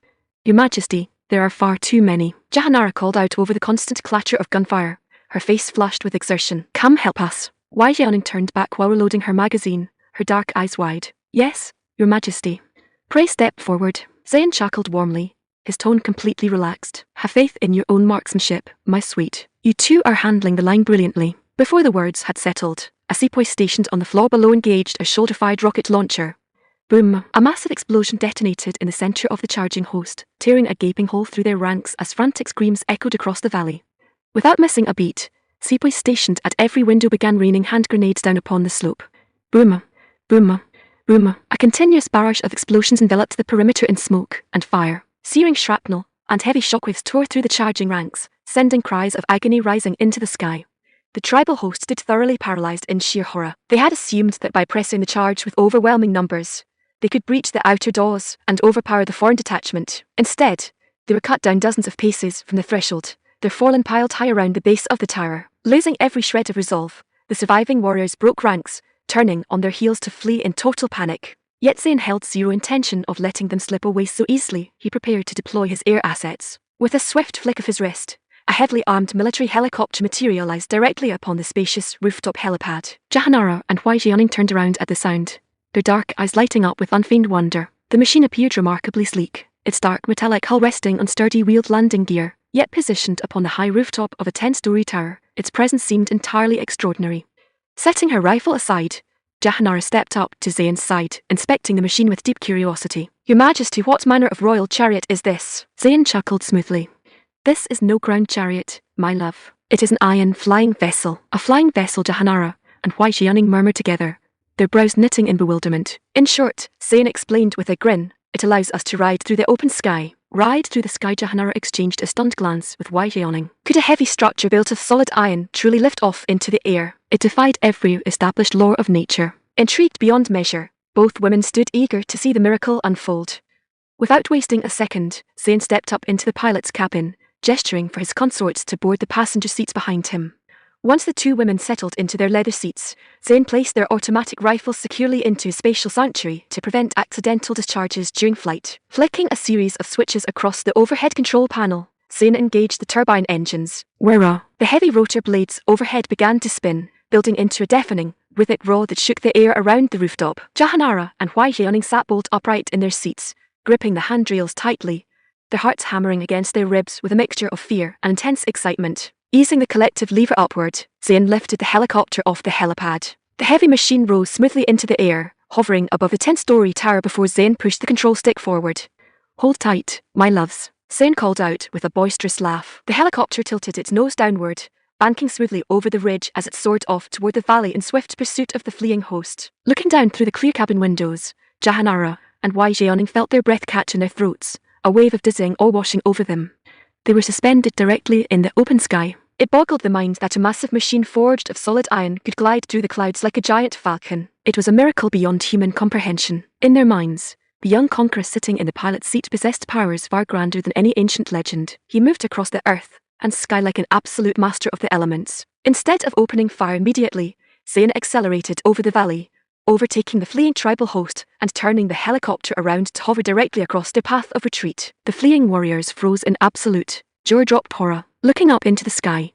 Your Majesty, there are far too many. Jahanara called out over the constant clatter of gunfire, her face flushed with exertion. Come help us. Wai Jianing turned back while reloading her magazine, her dark eyes wide. Yes, Your Majesty. Pray step forward. Zayn chuckled warmly, his tone completely relaxed. Have faith in your own marksmanship, my sweet. You two are handling the line brilliantly. Before the words had settled, a sepoy stationed on the floor below engaged a shoulder-fired rocket launcher. Boom! A massive explosion detonated in the center of the charging host, tearing a gaping hole through their ranks as frantic screams echoed across the valley. Without missing a beat, sepoys stationed at every window began raining hand grenades down upon the slope. Boom! Boom! Boom! A continuous barrage of explosions enveloped the perimeter in smoke and fire. Searing shrapnel and heavy shockwaves tore through the charging ranks, sending cries of agony rising into the sky. The tribal host stood thoroughly paralyzed in sheer horror. They had assumed that by pressing the charge with overwhelming numbers, they could breach the outer doors and overpower the foreign detachment. Instead, they were cut down dozens of paces from the threshold, their fallen piled high around the base of the tower. Losing every shred of resolve, the surviving warriors broke ranks, turning on their heels to flee in total panic. Yet Zayn held zero intention of letting them slip away so easily. He prepared to deploy his air assets. With a swift flick of his wrist, a heavily armed military helicopter materialized directly upon the spacious rooftop helipad. Jahanara and Wai Jianing turned around at the sound, their dark eyes lighting up with unfeigned wonder. The machine appeared remarkably sleek, its dark metallic hull resting on sturdy wheeled landing gear, yet positioned upon the high rooftop of a 10-story tower. Its presence seemed entirely extraordinary. Setting her rifle aside, Jahanara stepped up to Zayn's side, inspecting the machine with deep curiosity. Your Majesty, what manner of royal chariot is this? Zayn chuckled smoothly. This is no ground chariot, my love. It is an iron flying vessel. A flying vessel, Jahanara and Wai Jianing murmured together, their brows knitting in bewilderment. In short, Zayn explained with a grin, it allows us to ride through the open sky. Ride through the sky. Jahanara exchanged a stunned glance with Wai Jianing. Could a heavy structure built of solid iron truly lift off into the air? It defied every established law of nature. Intrigued beyond measure, both women stood eager to see the miracle unfold. Without wasting a second, Zayn stepped up into the pilot's cabin, gesturing for his consorts to board the passenger seats behind him. Once the two women settled into their leather seats, Zayn placed their automatic rifles securely into his spatial sanctuary to prevent accidental discharges during flight. Flicking a series of switches across the overhead control panel, Zayn engaged the turbine engines. Whirr! The heavy rotor blades overhead began to spin, building into a deafening, rhythmic roar that shook the air around the rooftop. Jahanara and Wai Jianing sat bolt upright in their seats, gripping the handrails tightly, their hearts hammering against their ribs with a mixture of fear and intense excitement. Easing the collective lever upward, Zayn lifted the helicopter off the helipad. The heavy machine rose smoothly into the air, hovering above the 10-story tower before Zayn pushed the control stick forward. Hold tight, my loves, Zayn called out with a boisterous laugh. The helicopter tilted its nose downward, banking smoothly over the ridge as it soared off toward the valley in swift pursuit of the fleeing host. Looking down through the clear cabin windows, Jahanara and Wai Jianing felt their breath catch in their throats, a wave of dizzying awe washing over them. They were suspended directly in the open sky. It boggled the mind that a massive machine forged of solid iron could glide through the clouds like a giant falcon. It was a miracle beyond human comprehension. In their minds, the young conqueror sitting in the pilot's seat possessed powers far grander than any ancient legend. He moved across the earth and sky like an absolute master of the elements. Instead of opening fire immediately, Zayn accelerated over the valley, overtaking the fleeing tribal host and turning the helicopter around to hover directly across their path of retreat. The fleeing warriors froze in absolute, jaw dropped horror. Looking up into the sky,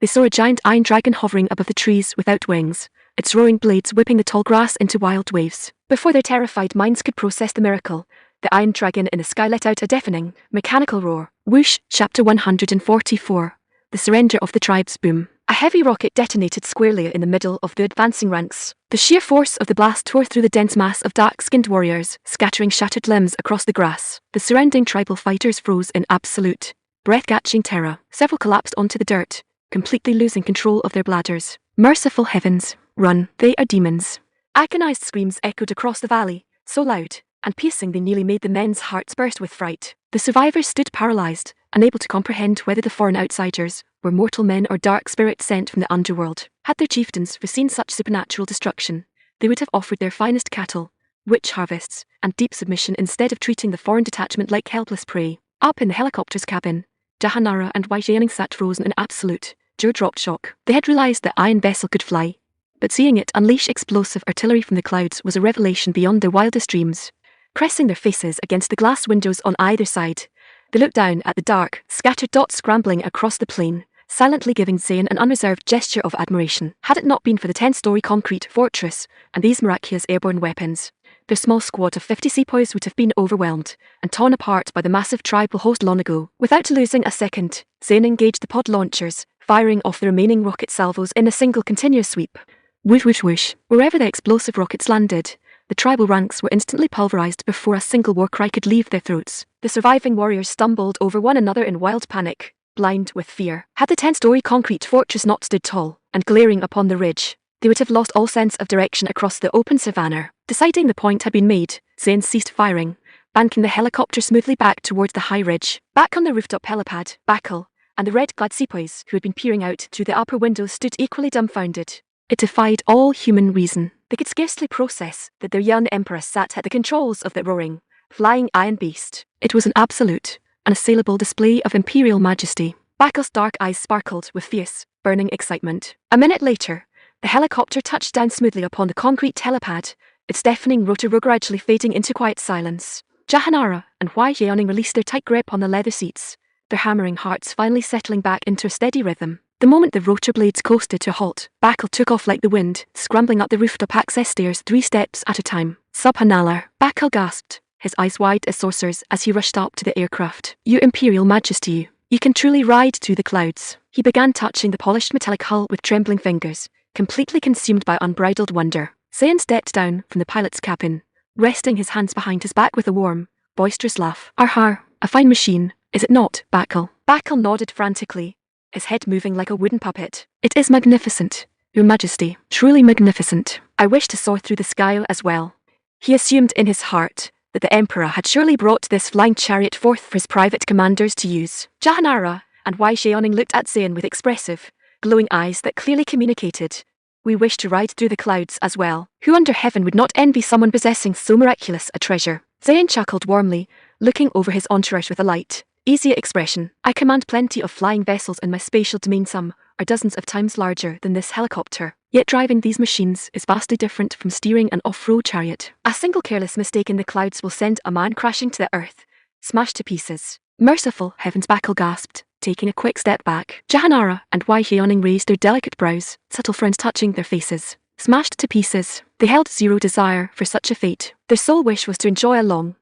they saw a giant iron dragon hovering above the trees without wings, its roaring blades whipping the tall grass into wild waves. Before their terrified minds could process the miracle, the iron dragon in the sky let out a deafening, mechanical roar. Whoosh! Chapter 144. The surrender of the tribes. Boom. A heavy rocket detonated squarely in the middle of the advancing ranks. The sheer force of the blast tore through the dense mass of dark-skinned warriors, scattering shattered limbs across the grass. The surrounding tribal fighters froze in absolute, breath-catching terror. Several collapsed onto the dirt, completely losing control of their bladders. Merciful heavens! Run, they are demons. Agonized screams echoed across the valley, so loud and piercing they nearly made the men's hearts burst with fright. The survivors stood paralyzed, unable to comprehend whether the foreign outsiders were mortal men or dark spirits sent from the underworld. Had their chieftains foreseen such supernatural destruction, they would have offered their finest cattle, witch harvests, and deep submission instead of treating the foreign detachment like helpless prey. Up in the helicopter's cabin, Jahanara and Wai Jianing sat frozen in absolute, jaw-dropped shock. They had realized the iron vessel could fly, but seeing it unleash explosive artillery from the clouds was a revelation beyond their wildest dreams. Pressing their faces against the glass windows on either side, they looked down at the dark, scattered dots scrambling across the plain, silently giving Zayn an unreserved gesture of admiration. Had it not been for the 10-story concrete fortress and these miraculous airborne weapons, their small squad of 50 sepoys would have been overwhelmed and torn apart by the massive tribal host long ago. Without losing a second, Zayn engaged the pod launchers, firing off the remaining rocket salvos in a single continuous sweep. Whoosh whoosh whoosh. Wherever the explosive rockets landed, the tribal ranks were instantly pulverized before a single war cry could leave their throats. The surviving warriors stumbled over one another in wild panic, blind with fear. Had the 10-story concrete fortress not stood tall and glaring upon the ridge, they would have lost all sense of direction across the open savanna. Deciding the point had been made, Zayn ceased firing, banking the helicopter smoothly back towards the high ridge. Back on the rooftop helipad, Bakal and the red-clad sepoys who had been peering out through the upper windows stood equally dumbfounded. It defied all human reason. They could scarcely process that their young empress sat at the controls of that roaring, flying iron beast. It was an absolute, unassailable display of imperial majesty. Bakal's dark eyes sparkled with fierce, burning excitement. A minute later, the helicopter touched down smoothly upon the concrete helipad, its deafening rotor gradually fading into quiet silence. Jahanara and Wai Jianing released their tight grip on the leather seats, their hammering hearts finally settling back into a steady rhythm. The moment the rotor blades coasted to a halt, Bakal took off like the wind, scrambling up the rooftop access stairs 3 steps at a time. Subhanallah, Bakal gasped, his eyes wide as saucers as he rushed up to the aircraft. Your Imperial Majesty, you can truly ride through the clouds. He began touching the polished metallic hull with trembling fingers, completely consumed by unbridled wonder. Zayn stepped down from the pilot's cabin, resting his hands behind his back with a warm, boisterous laugh. Arhar, a fine machine, is it not, Bakal? Bakal nodded frantically, his head moving like a wooden puppet. It is magnificent, Your Majesty, truly magnificent. I wish to soar through the sky as well. He assumed in his heart that the Emperor had surely brought this flying chariot forth for his private commanders to use. Jahanara and Wai Jianing looked at Zayn with expressive, glowing eyes that clearly communicated, we wish to ride through the clouds as well. Who under heaven would not envy someone possessing so miraculous a treasure? Zayn chuckled warmly, looking over his entourage with a light, easier expression. I command plenty of flying vessels in my spatial domain. Some are dozens of times larger than this helicopter. Yet driving these machines is vastly different from steering an off-road chariot. A single careless mistake in the clouds will send a man crashing to the earth, smashed to pieces. Merciful heavens, Bakal gasped, taking a quick step back. Jahanara and Wai Jianing raised their delicate brows, subtle frowns touching their faces. Smashed to pieces. They held zero desire for such a fate. Their sole wish was to enjoy a long,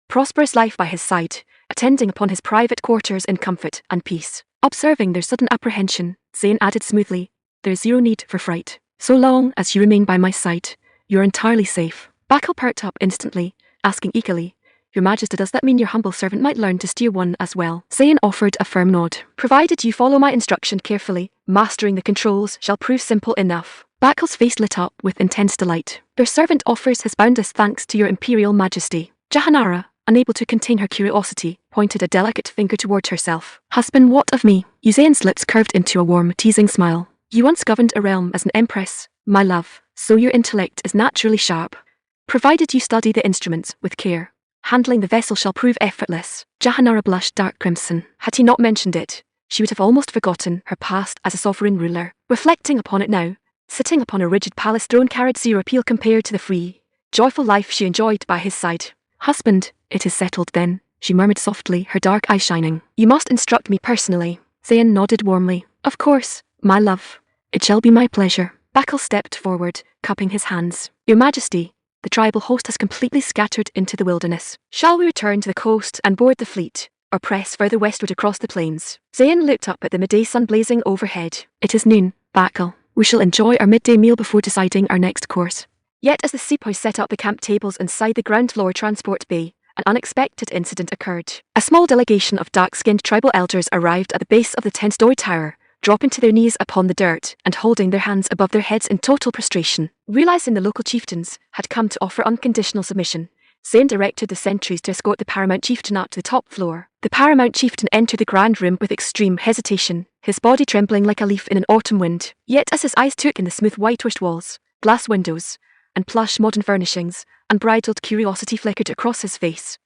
prosperous life by his side, attending upon his private quarters in comfort and peace. Observing their sudden apprehension, Zayn added smoothly, there is zero need for fright. So long as you remain by my side, you are entirely safe. Bakal perked up instantly, asking eagerly, Your Majesty, does that mean your humble servant might learn to steer one as well? Zayn offered a firm nod. Provided you follow my instruction carefully, mastering the controls shall prove simple enough. Bakal's face lit up with intense delight. Your servant offers his boundless thanks to your Imperial Majesty. Jahanara, unable to contain her curiosity, pointed a delicate finger toward herself. Husband, what of me? Zayn's lips curved into a warm, teasing smile. You once governed a realm as an empress, my love, so your intellect is naturally sharp. Provided you study the instruments with care, handling the vessel shall prove effortless. Jahanara blushed dark crimson. Had he not mentioned it, she would have almost forgotten her past as a sovereign ruler. Reflecting upon it now, sitting upon a rigid palace throne carried zero appeal compared to the free, joyful life she enjoyed by his side. Husband, it is settled then. she murmured softly, her dark eyes shining. You must instruct me personally. Zayn nodded warmly. Of course, my love. It shall be my pleasure. Bakal stepped forward, cupping his hands. Your Majesty, the tribal host has completely scattered into the wilderness. Shall we return to the coast and board the fleet, or press further westward across the plains? Zayn looked up at the midday sun blazing overhead. It is noon, Bakal. We shall enjoy our midday meal before deciding our next course. Yet as the sepoys set up the camp tables inside the ground floor transport bay, an unexpected incident occurred. A small delegation of dark-skinned tribal elders arrived at the base of the 10-story tower, dropping to their knees upon the dirt and holding their hands above their heads in total prostration. Realizing the local chieftains had come to offer unconditional submission, Zayn directed the sentries to escort the paramount chieftain up to the top floor. The paramount chieftain entered the grand room with extreme hesitation, his body trembling like a leaf in an autumn wind. Yet as his eyes took in the smooth whitewashed walls, glass windows, and plush modern furnishings, unbridled curiosity flickered across his face.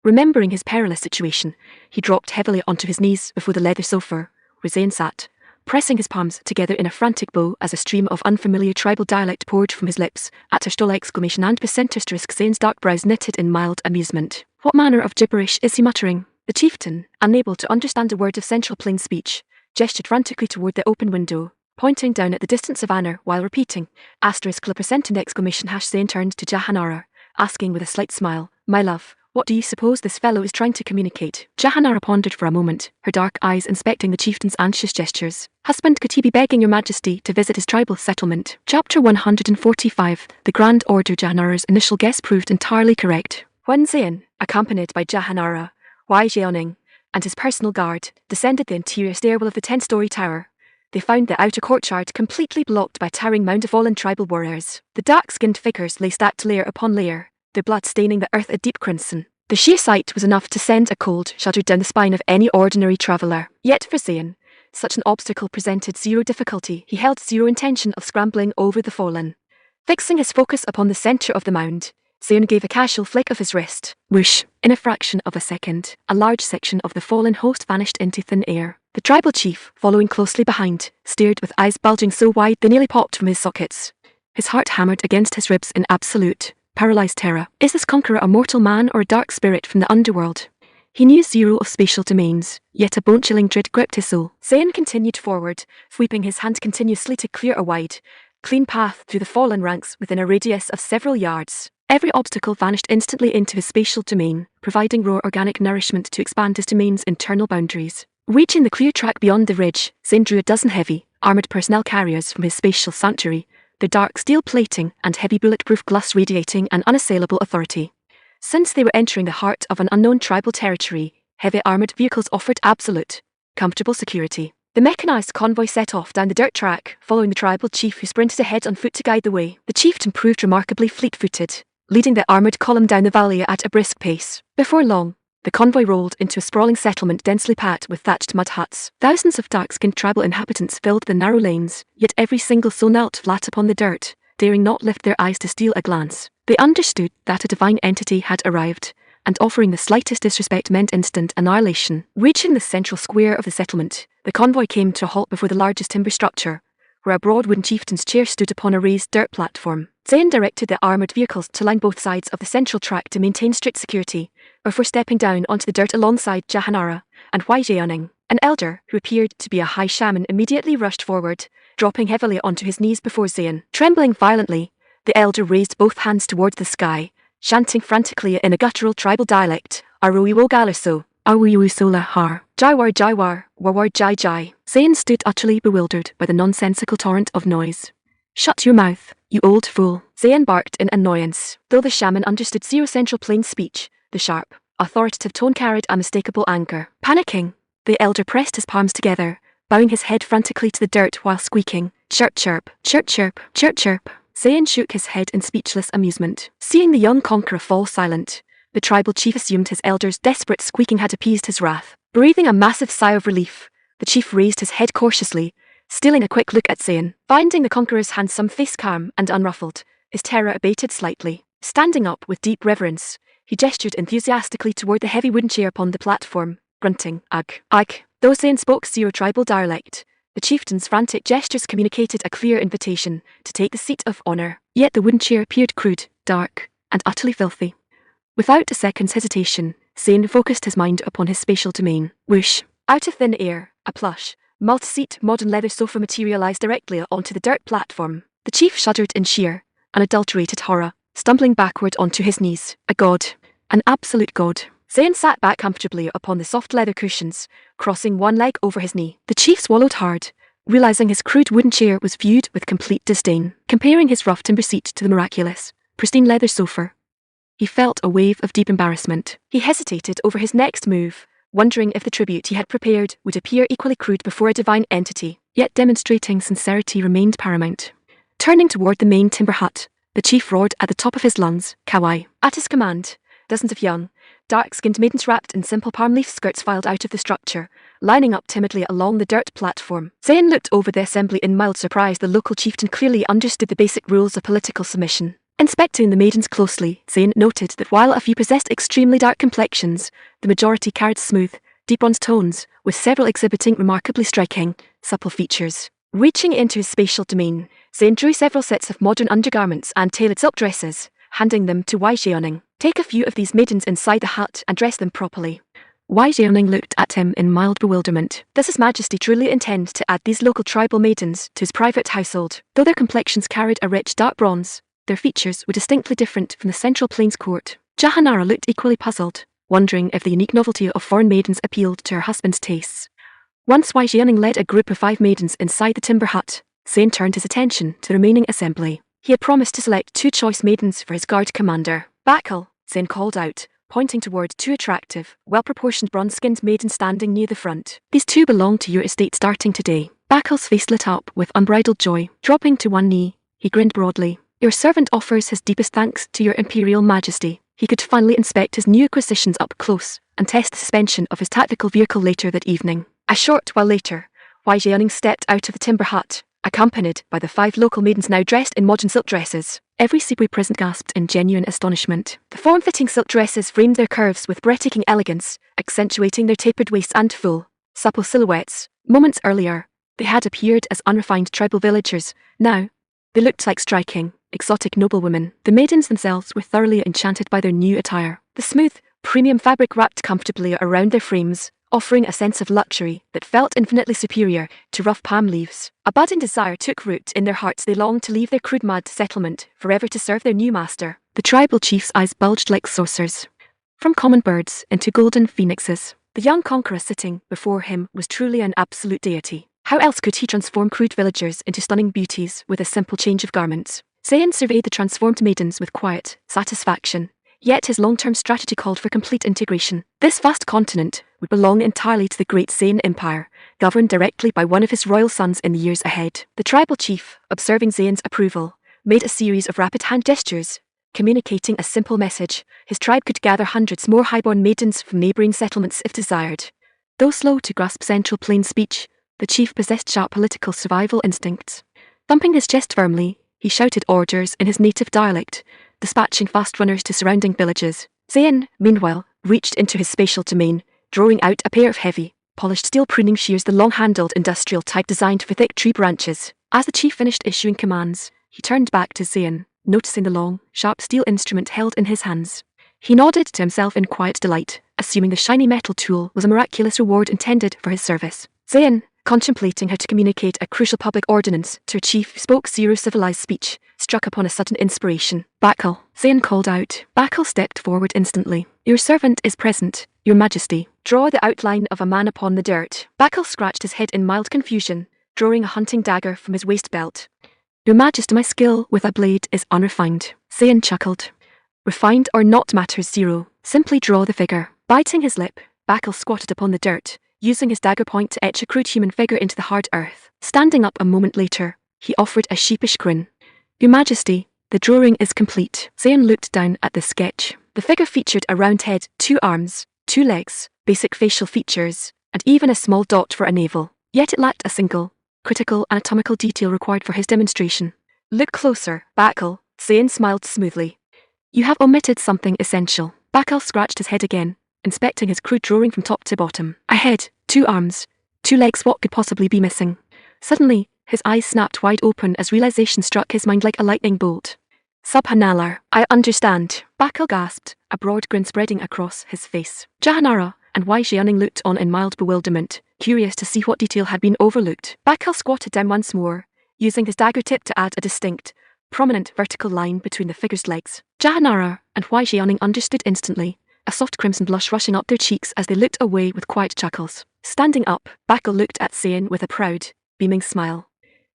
Remembering his perilous situation, he dropped heavily onto his knees before the leather sofa where Zayn sat, pressing his palms together in a frantic bow as a stream of unfamiliar tribal dialect poured from his lips. Atterstall! And percentasterisk Zayn's dark brows knitted in mild amusement. What manner of gibberish is he muttering? The chieftain, unable to understand a word of Central Plain speech, gestured frantically toward the open window, pointing down at the distant savannah while repeating, Zayn turned to Jahanara, asking with a slight smile, My love, what do you suppose this fellow is trying to communicate? Jahanara pondered for a moment, her dark eyes inspecting the chieftain's anxious gestures. Husband, could he be begging your majesty to visit his tribal settlement? Chapter 145. The Grand Order. Jahanara's initial guess proved entirely correct. When Zayn, accompanied by Jahanara, Wai Jeoning, and his personal guard, descended the interior stairwell of the 10-story tower, they found the outer courtyard completely blocked by a towering mound of fallen tribal warriors. The dark-skinned figures lay stacked layer upon layer, their blood staining the earth a deep crimson. The sheer sight was enough to send a cold shudder down the spine of any ordinary traveller. Yet for Zayn, such an obstacle presented zero difficulty. He held zero intention of scrambling over the fallen. Fixing his focus upon the centre of the mound, Zayn gave a casual flick of his wrist. Whoosh! In a fraction of a second, a large section of the fallen host vanished into thin air. The tribal chief, following closely behind, stared with eyes bulging so wide they nearly popped from his sockets. His heart hammered against his ribs in absolute, paralyzed terror. Is this conqueror a mortal man or a dark spirit from the underworld? He knew zero of spatial domains, yet a bone-chilling dread gripped his soul. Zayn continued forward, sweeping his hand continuously to clear a wide, clean path through the fallen ranks within a radius of several yards. Every obstacle vanished instantly into his spatial domain, providing raw organic nourishment to expand his domain's internal boundaries. Reaching the clear track beyond the ridge, Zayn drew a dozen heavy, armoured personnel carriers from his spatial sanctuary, their dark steel plating and heavy bulletproof glass radiating an unassailable authority. Since they were entering the heart of an unknown tribal territory, heavy armoured vehicles offered absolute, comfortable security. The mechanized convoy set off down the dirt track, following the tribal chief who sprinted ahead on foot to guide the way. The chieftain proved remarkably fleet-footed, leading the armoured column down the valley at a brisk pace. Before long, the convoy rolled into a sprawling settlement densely packed with thatched mud huts. Thousands of dark-skinned tribal inhabitants filled the narrow lanes, yet every single soul knelt flat upon the dirt, daring not lift their eyes to steal a glance. They understood that a divine entity had arrived, and offering the slightest disrespect meant instant annihilation. Reaching the central square of the settlement, the convoy came to a halt before the largest timber structure, where a broad wooden chieftain's chair stood upon a raised dirt platform. Zayn directed the armoured vehicles to line both sides of the central track to maintain strict security, before stepping down onto the dirt alongside Jahanara and Wai Jeoning. An elder, who appeared to be a high shaman, immediately rushed forward, dropping heavily onto his knees before Zayn. Trembling violently, the elder raised both hands towards the sky, chanting frantically in a guttural tribal dialect, Aruiwo Galerso, Aruiwo Sola Har, Jaiwar Jaiwar, Warwar Jai Jai. Zayn stood utterly bewildered by the nonsensical torrent of noise. Shut your mouth, you old fool, Zayn barked in annoyance. Though the shaman understood zero Central Plain speech, the sharp, authoritative tone carried unmistakable anger. Panicking, the elder pressed his palms together, bowing his head frantically to the dirt while squeaking, chirp chirp, chirp chirp, chirp chirp. Zayn shook his head in speechless amusement. Seeing the young conqueror fall silent, the tribal chief assumed his elder's desperate squeaking had appeased his wrath. Breathing a massive sigh of relief, the chief raised his head cautiously, stealing a quick look at Zayn. Finding the conqueror's handsome face calm and unruffled, his terror abated slightly. Standing up with deep reverence, he gestured enthusiastically toward the heavy wooden chair upon the platform, grunting, Ugh, ugh. Though Zayn spoke zero tribal dialect, the chieftain's frantic gestures communicated a clear invitation to take the seat of honour. Yet the wooden chair appeared crude, dark, and utterly filthy. Without a second's hesitation, Zayn focused his mind upon his spatial domain. Whoosh! Out of thin air, a plush, multi-seat modern leather sofa materialized directly onto the dirt platform. The chief shuddered in sheer, unadulterated horror, stumbling backward onto his knees. A god. An absolute god. Zayn sat back comfortably upon the soft leather cushions, crossing one leg over his knee. The chief swallowed hard, realizing his crude wooden chair was viewed with complete disdain. Comparing his rough timber seat to the miraculous, pristine leather sofa, he felt a wave of deep embarrassment. He hesitated over his next move, wondering if the tribute he had prepared would appear equally crude before a divine entity, yet demonstrating sincerity remained paramount. Turning toward the main timber hut, the chief roared at the top of his lungs, "Kawai!" At his command, dozens of young, dark-skinned maidens wrapped in simple palm leaf skirts filed out of the structure, lining up timidly along the dirt platform. Zayn looked over the assembly in mild surprise. The local chieftain clearly understood the basic rules of political submission. Inspecting the maidens closely, Zayn noted that while a few possessed extremely dark complexions, the majority carried smooth, deep bronze tones, with several exhibiting remarkably striking, supple features. Reaching into his spatial domain, Zayn drew several sets of modern undergarments and tailored silk dresses, handing them to Wai Jeoning. "Take a few of these maidens inside the hut and dress them properly." Wai Jeoning looked at him in mild bewilderment. Does His Majesty truly intend to add these local tribal maidens to his private household? Though their complexions carried a rich dark bronze, their features were distinctly different from the Central Plains court. Jahanara looked equally puzzled, wondering if the unique novelty of foreign maidens appealed to her husband's tastes. Once Wai Jeoning led a group of 5 maidens inside the timber hut, Zayn turned his attention to the remaining assembly. He had promised to select 2 choice maidens for his guard commander. "Bakal," Zayn called out, pointing toward 2 attractive, well-proportioned bronze-skinned maidens standing near the front. "These 2 belong to your estate starting today." Bakal's face lit up with unbridled joy. Dropping to one knee, he grinned broadly. "Your servant offers his deepest thanks to your Imperial Majesty." He could finally inspect his new acquisitions up close and test the suspension of his tactical vehicle later that evening. A short while later, Wai Jeoning stepped out of the timber hut, accompanied by the 5 local maidens now dressed in modern silk dresses. Every Sibui present gasped in genuine astonishment. The form-fitting silk dresses framed their curves with breathtaking elegance, accentuating their tapered waists and full, supple silhouettes. Moments earlier, they had appeared as unrefined tribal villagers. Now, they looked like striking, exotic noblewomen. The maidens themselves were thoroughly enchanted by their new attire. The smooth, premium fabric wrapped comfortably around their frames, offering a sense of luxury that felt infinitely superior to rough palm leaves. A budding desire took root in their hearts. They longed to leave their crude mud settlement forever to serve their new master. The tribal chief's eyes bulged like saucers. From common birds into golden phoenixes, the young conqueror sitting before him was truly an absolute deity. How else could he transform crude villagers into stunning beauties with a simple change of garments? Zayn surveyed the transformed maidens with quiet satisfaction. Yet his long-term strategy called for complete integration. This vast continent would belong entirely to the great Zayn Empire, governed directly by one of his royal sons in the years ahead. The tribal chief, observing Zayn's approval, made a series of rapid hand gestures, communicating a simple message. His tribe could gather hundreds more highborn maidens from neighboring settlements if desired. Though slow to grasp Central Plains speech, the chief possessed sharp political survival instincts. Thumping his chest firmly, he shouted orders in his native dialect, dispatching fast runners to surrounding villages. Zayn, meanwhile, reached into his spatial domain, drawing out a pair of heavy, polished steel pruning shears, the long-handled industrial type designed for thick tree branches. As the chief finished issuing commands, he turned back to Zayn, noticing the long, sharp steel instrument held in his hands. He nodded to himself in quiet delight, assuming the shiny metal tool was a miraculous reward intended for his service. Zayn, contemplating how to communicate a crucial public ordinance to a chief who spoke zero civilized speech, struck upon a sudden inspiration. "Bakal," Zayn called out. Bakal stepped forward instantly. "Your servant is present, Your Majesty." Draw the outline of a man upon the dirt. Bakal scratched his head in mild confusion, drawing a hunting dagger from his waist belt. "Your Majesty, my skill with a blade is unrefined." Zayn chuckled. "Refined or not matters zero. Simply draw the figure." Biting his lip, Bakal squatted upon the dirt, using his dagger point to etch a crude human figure into the hard earth. Standing up a moment later, he offered a sheepish grin. "Your Majesty, the drawing is complete." Zayn looked down at the sketch. The figure featured a round head, 2 arms, 2 legs, basic facial features, and even a small dot for a navel. Yet it lacked a single, critical anatomical detail required for his demonstration. "Look closer, Bakal," Zayn smiled smoothly. "You have omitted something essential." Bakal scratched his head again, inspecting his crude drawing from top to bottom. A head, 2 arms, 2 legs, what could possibly be missing? Suddenly, his eyes snapped wide open as realization struck his mind like a lightning bolt. Subhanalar, I understand. Bakal gasped, a broad grin spreading across his face. Jahanara and Wai Xiaoning looked on in mild bewilderment, curious to see what detail had been overlooked. Bakal squatted down once more, using his dagger tip to add a distinct, prominent vertical line between the figure's legs. Jahanara and Wai Xiaoning understood instantly, a soft crimson blush rushing up their cheeks as they looked away with quiet chuckles. Standing up, Bakal looked at Zayn with a proud, beaming smile.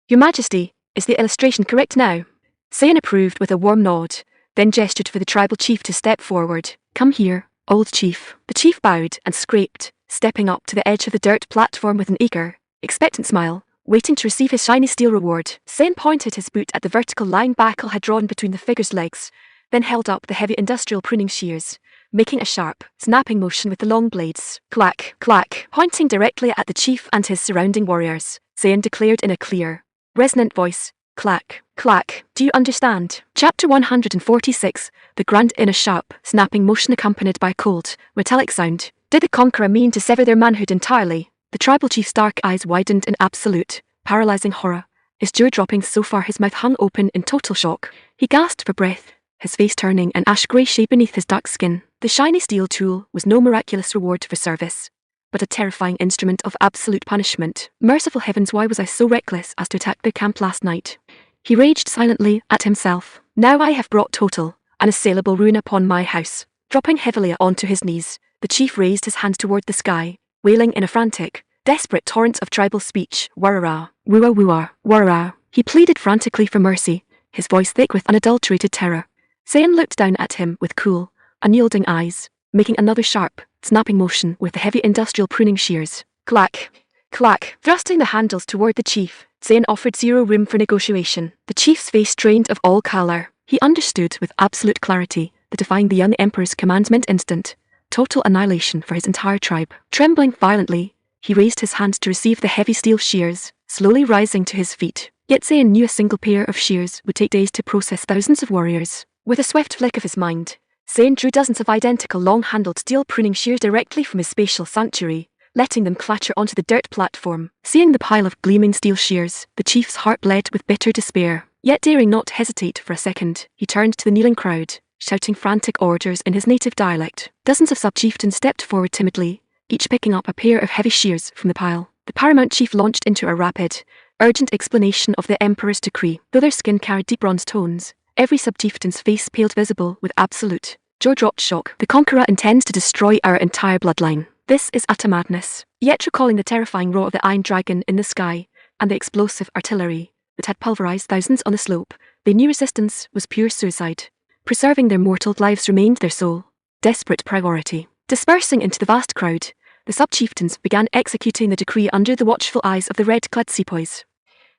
Your Majesty, is the illustration correct now? Zayn approved with a warm nod, then gestured for the tribal chief to step forward. Come here, old chief. The chief bowed and scraped, stepping up to the edge of the dirt platform with an eager, expectant smile, waiting to receive his shiny steel reward. Zayn pointed his boot at the vertical line Bakal had drawn between the figure's legs, then held up the heavy industrial pruning shears, making a sharp, snapping motion with the long blades. Clack, clack. Pointing directly at the chief and his surrounding warriors, Zayn declared in a clear, resonant voice, clack, clack. Do you understand? Chapter 146, the grunt in a sharp, snapping motion accompanied by a cold, metallic sound. Did the conqueror mean to sever their manhood entirely? The tribal chief's dark eyes widened in absolute, paralyzing horror, his jaw dropping so far his mouth hung open in total shock. He gasped for breath, his face turning an ash-grey shade beneath his dark skin. The shiny steel tool was no miraculous reward for service, but a terrifying instrument of absolute punishment. Merciful heavens, why was I so reckless as to attack their camp last night? He raged silently at himself. Now I have brought total, unassailable ruin upon my house. Dropping heavily onto his knees, the chief raised his hand toward the sky, wailing in a frantic, desperate torrent of tribal speech. Warara, wua wua, warara. He pleaded frantically for mercy, his voice thick with unadulterated terror. Zayn looked down at him with cool, unyielding eyes, making another sharp, snapping motion with the heavy industrial pruning shears. Clack, clack. Thrusting the handles toward the chief, Zayn offered zero room for negotiation. The chief's face drained of all color. He understood with absolute clarity that defying the young emperor's command meant instant, total annihilation for his entire tribe. Trembling violently, he raised his hand to receive the heavy steel shears, slowly rising to his feet. Yet Zayn knew a single pair of shears would take days to process thousands of warriors. With a swift flick of his mind, Zayn drew dozens of identical long-handled steel pruning shears directly from his spatial sanctuary, letting them clatter onto the dirt platform. Seeing the pile of gleaming steel shears, the chief's heart bled with bitter despair. Yet daring not hesitate for a second, he turned to the kneeling crowd, shouting frantic orders in his native dialect. Dozens of sub-chieftains stepped forward timidly, each picking up a pair of heavy shears from the pile. The paramount chief launched into a rapid, urgent explanation of the emperor's decree. Though their skin carried deep bronze tones, every sub-chieftain's face paled visible with absolute, jaw-dropped shock. The conqueror intends to destroy our entire bloodline. This is utter madness. Yet recalling the terrifying roar of the Iron Dragon in the sky, and the explosive artillery that had pulverized thousands on the slope, they knew resistance was pure suicide. Preserving their mortal lives remained their sole, desperate priority. Dispersing into the vast crowd, the sub-chieftains began executing the decree under the watchful eyes of the red-clad sepoys.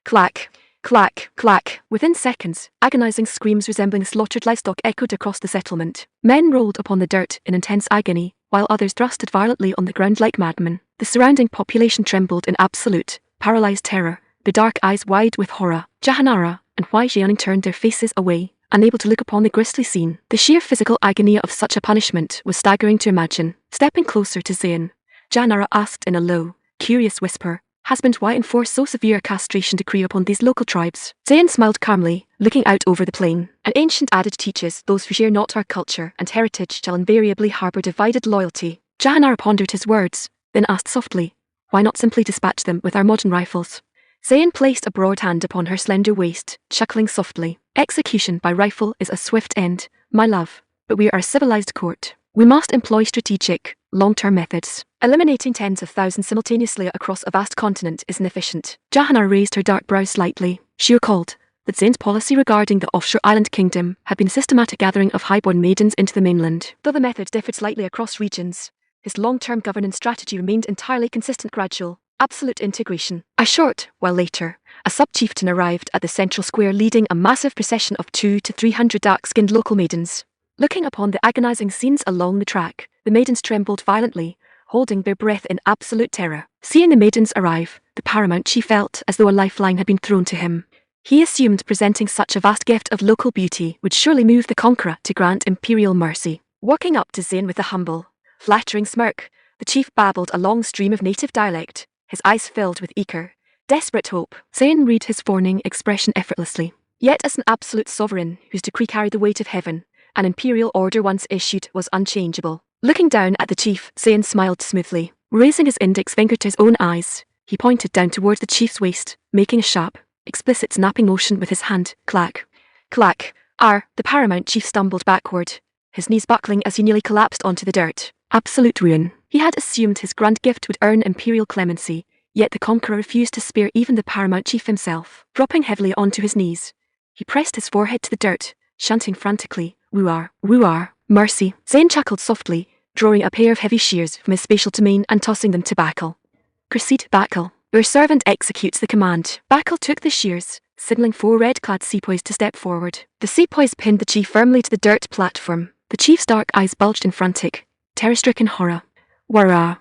Clack, clack, clack. Within seconds, agonizing screams resembling slaughtered livestock echoed across the settlement. Men rolled upon the dirt in intense agony, while others thrusted violently on the ground like madmen. The surrounding population trembled in absolute, paralyzed terror, their dark eyes wide with horror. Jahanara and Wai Xiaoning turned their faces away, unable to look upon the grisly scene. The sheer physical agony of such a punishment was staggering to imagine. Stepping closer to Zayn, Jahanara asked in a low, curious whisper, "Husband, why enforce so severe a castration decree upon these local tribes?" Zayn smiled calmly, looking out over the plain. An ancient adage teaches those who share not our culture and heritage shall invariably harbour divided loyalty. Jahanara pondered his words, then asked softly, "Why not simply dispatch them with our modern rifles?" Zayn placed a broad hand upon her slender waist, chuckling softly. "Execution by rifle is a swift end, my love, but we are a civilized court. We must employ strategic, long-term methods. Eliminating tens of thousands simultaneously across a vast continent is inefficient." Jahanara raised her dark brows slightly. She recalled that Zayn's policy regarding the offshore island kingdom had been a systematic gathering of highborn maidens into the mainland. Though the method differed slightly across regions, his long-term governance strategy remained entirely consistent: gradual, absolute integration. A short while later, a sub-chieftain arrived at the central square leading a massive procession of 200 to 300 dark-skinned local maidens. Looking upon the agonizing scenes along the track, the maidens trembled violently, holding their breath in absolute terror. Seeing the maidens arrive, the paramount chief felt as though a lifeline had been thrown to him. He assumed presenting such a vast gift of local beauty would surely move the conqueror to grant imperial mercy. Walking up to Zayn with a humble, flattering smirk, the chief babbled a long stream of native dialect, his eyes filled with eager, desperate hope. Zayn read his fawning expression effortlessly. Yet as an absolute sovereign whose decree carried the weight of heaven, an imperial order once issued was unchangeable. Looking down at the chief, Zayn smiled smoothly. Raising his index finger to his own eyes, he pointed down towards the chief's waist, making a sharp, explicit snapping motion with his hand. Clack. Clack. The paramount chief stumbled backward, his knees buckling as he nearly collapsed onto the dirt. Absolute ruin. He had assumed his grand gift would earn imperial clemency, yet the conqueror refused to spare even the paramount chief himself. Dropping heavily onto his knees, he pressed his forehead to the dirt, chanting frantically, Wuar, mercy. Zayn chuckled softly, drawing a pair of heavy shears from his spatial domain and tossing them to Bakal. Proceed, Bakal. Your servant executes the command. Bakal took the shears, signaling 4 red-clad sepoys to step forward. The sepoys pinned the chief firmly to the dirt platform. The chief's dark eyes bulged in frantic, terror-stricken horror. Wara.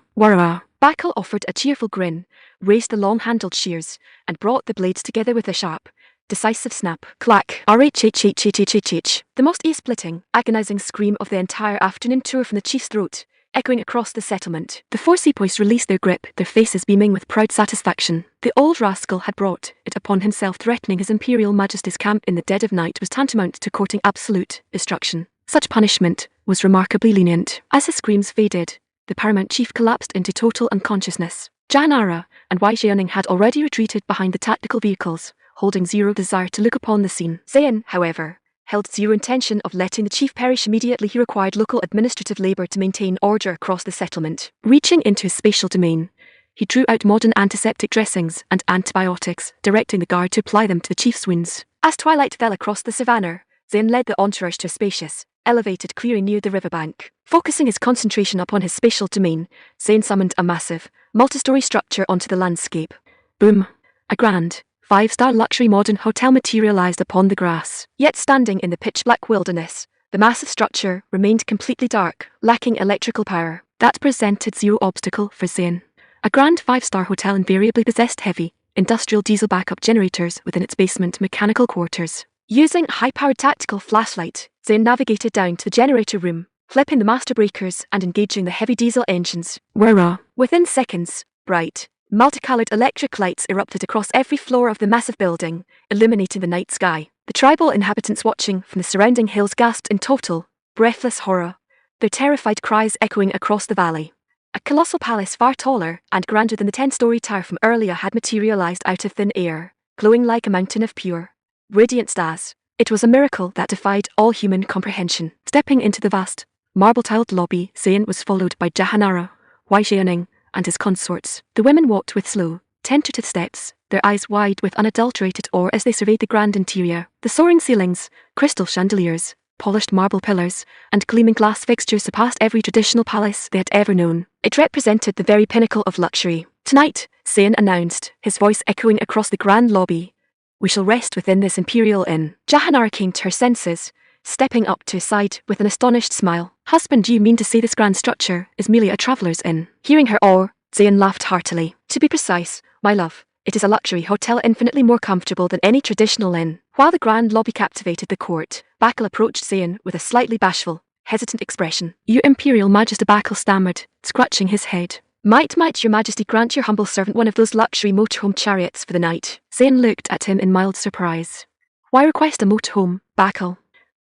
Bakal offered a cheerful grin, raised the long-handled shears, and brought the blades together with a sharp, decisive snap. Clack. The most ear-splitting, agonizing scream of the entire afternoon tore from the chief's throat, echoing across the settlement. The 4 sepoys released their grip, their faces beaming with proud satisfaction. The old rascal had brought it upon himself. Threatening His Imperial Majesty's camp in the dead of night was tantamount to courting absolute destruction. Such punishment was remarkably lenient. As his screams faded, the paramount chief collapsed into total unconsciousness. Janara and Wai Xiaoning had already retreated behind the tactical vehicles, holding zero desire to look upon the scene. Zayn, however, held zero intention of letting the chief perish immediately. He required local administrative labor to maintain order across the settlement. Reaching into his spatial domain, he drew out modern antiseptic dressings and antibiotics, directing the guard to apply them to the chief's wounds. As twilight fell across the savannah, Zayn led the entourage to a spacious, elevated clearing near the riverbank. Focusing his concentration upon his spatial domain, Zayn summoned a massive, multi-story structure onto the landscape. Boom. A grand, 5-star luxury modern hotel materialized upon the grass. Yet standing in the pitch-black wilderness, the massive structure remained completely dark, lacking electrical power. That presented zero obstacle for Zayn. A grand 5-star hotel invariably possessed heavy, industrial diesel backup generators within its basement mechanical quarters. Using a high-powered tactical flashlight, Zayn navigated down to the generator room, flipping the master breakers and engaging the heavy diesel engines. Within seconds, bright, multicolored electric lights erupted across every floor of the massive building, illuminating the night sky. The tribal inhabitants watching from the surrounding hills gasped in total, breathless horror, their terrified cries echoing across the valley. A colossal palace far taller and grander than the 10-story tower from earlier had materialized out of thin air, glowing like a mountain of pure, radiant stars. It was a miracle that defied all human comprehension. Stepping into the vast, marble-tiled lobby, Zayn was followed by Jahanara, Wai Xiaoning, and his consorts. The women walked with slow, tentative steps, their eyes wide with unadulterated awe as they surveyed the grand interior. The soaring ceilings, crystal chandeliers, polished marble pillars, and gleaming glass fixtures surpassed every traditional palace they had ever known. It represented the very pinnacle of luxury. Tonight, Zayn announced, his voice echoing across the grand lobby, we shall rest within this imperial inn. Jahanara came to her senses, stepping up to his side with an astonished smile. Husband, do you mean to say this grand structure is merely a traveller's inn? Hearing her awe, Zayn laughed heartily. To be precise, my love, it is a luxury hotel infinitely more comfortable than any traditional inn. While the grand lobby captivated the court, Bakal approached Zayn with a slightly bashful, hesitant expression. Your Imperial Majesty, Bakal stammered, scratching his head. Might your Majesty grant your humble servant one of those luxury motorhome chariots for the night? Zayn looked at him in mild surprise. Why request a motorhome, Bakal?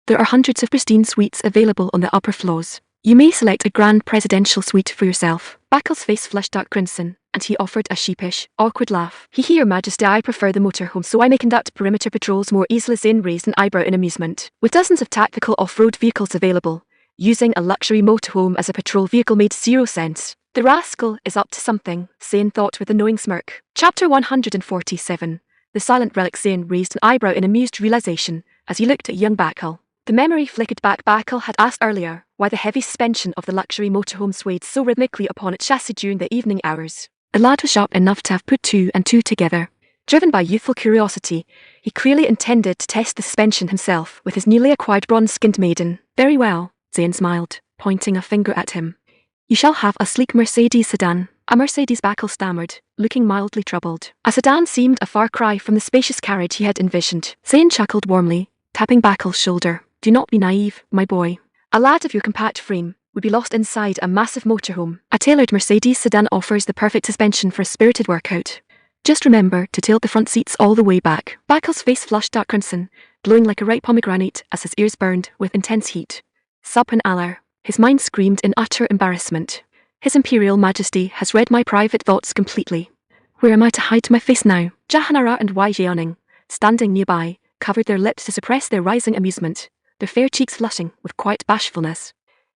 There are hundreds of pristine suites available on the upper floors. You may select a grand presidential suite for yourself. Bakal's face flushed dark crimson, and he offered a sheepish, awkward laugh. Your Majesty, I prefer the motorhome so I may conduct perimeter patrols more easily. Zayn raised an eyebrow in amusement. With dozens of tactical off-road vehicles available, using a luxury motorhome as a patrol vehicle made zero sense. The rascal is up to something, Zayn thought with a knowing smirk. Chapter 147. The silent relic. Zayn raised an eyebrow in amused realization as he looked at young Bakal. The memory flickered back. Bakal had asked earlier why the heavy suspension of the luxury motorhome swayed so rhythmically upon its chassis during the evening hours. The lad was sharp enough to have put 2 and 2 together. Driven by youthful curiosity, he clearly intended to test the suspension himself with his newly acquired bronze-skinned maiden. Very well, Zayn smiled, pointing a finger at him. You shall have a sleek Mercedes sedan. A Mercedes, Bakal stammered, looking mildly troubled. A sedan seemed a far cry from the spacious carriage he had envisioned. Zayn chuckled warmly, tapping Bakal's shoulder. Do not be naive, my boy. A lad of your compact frame would be lost inside a massive motorhome. A tailored Mercedes sedan offers the perfect suspension for a spirited workout. Just remember to tilt the front seats all the way back. Bakal's face flushed dark crimson, glowing like a ripe pomegranate as his ears burned with intense heat. Subhanallah, his mind screamed in utter embarrassment. His Imperial Majesty has read my private thoughts completely. Where am I to hide my face now? Jahanara and Wai Jianing, standing nearby, covered their lips to suppress their rising amusement, their fair cheeks flushing with quiet bashfulness.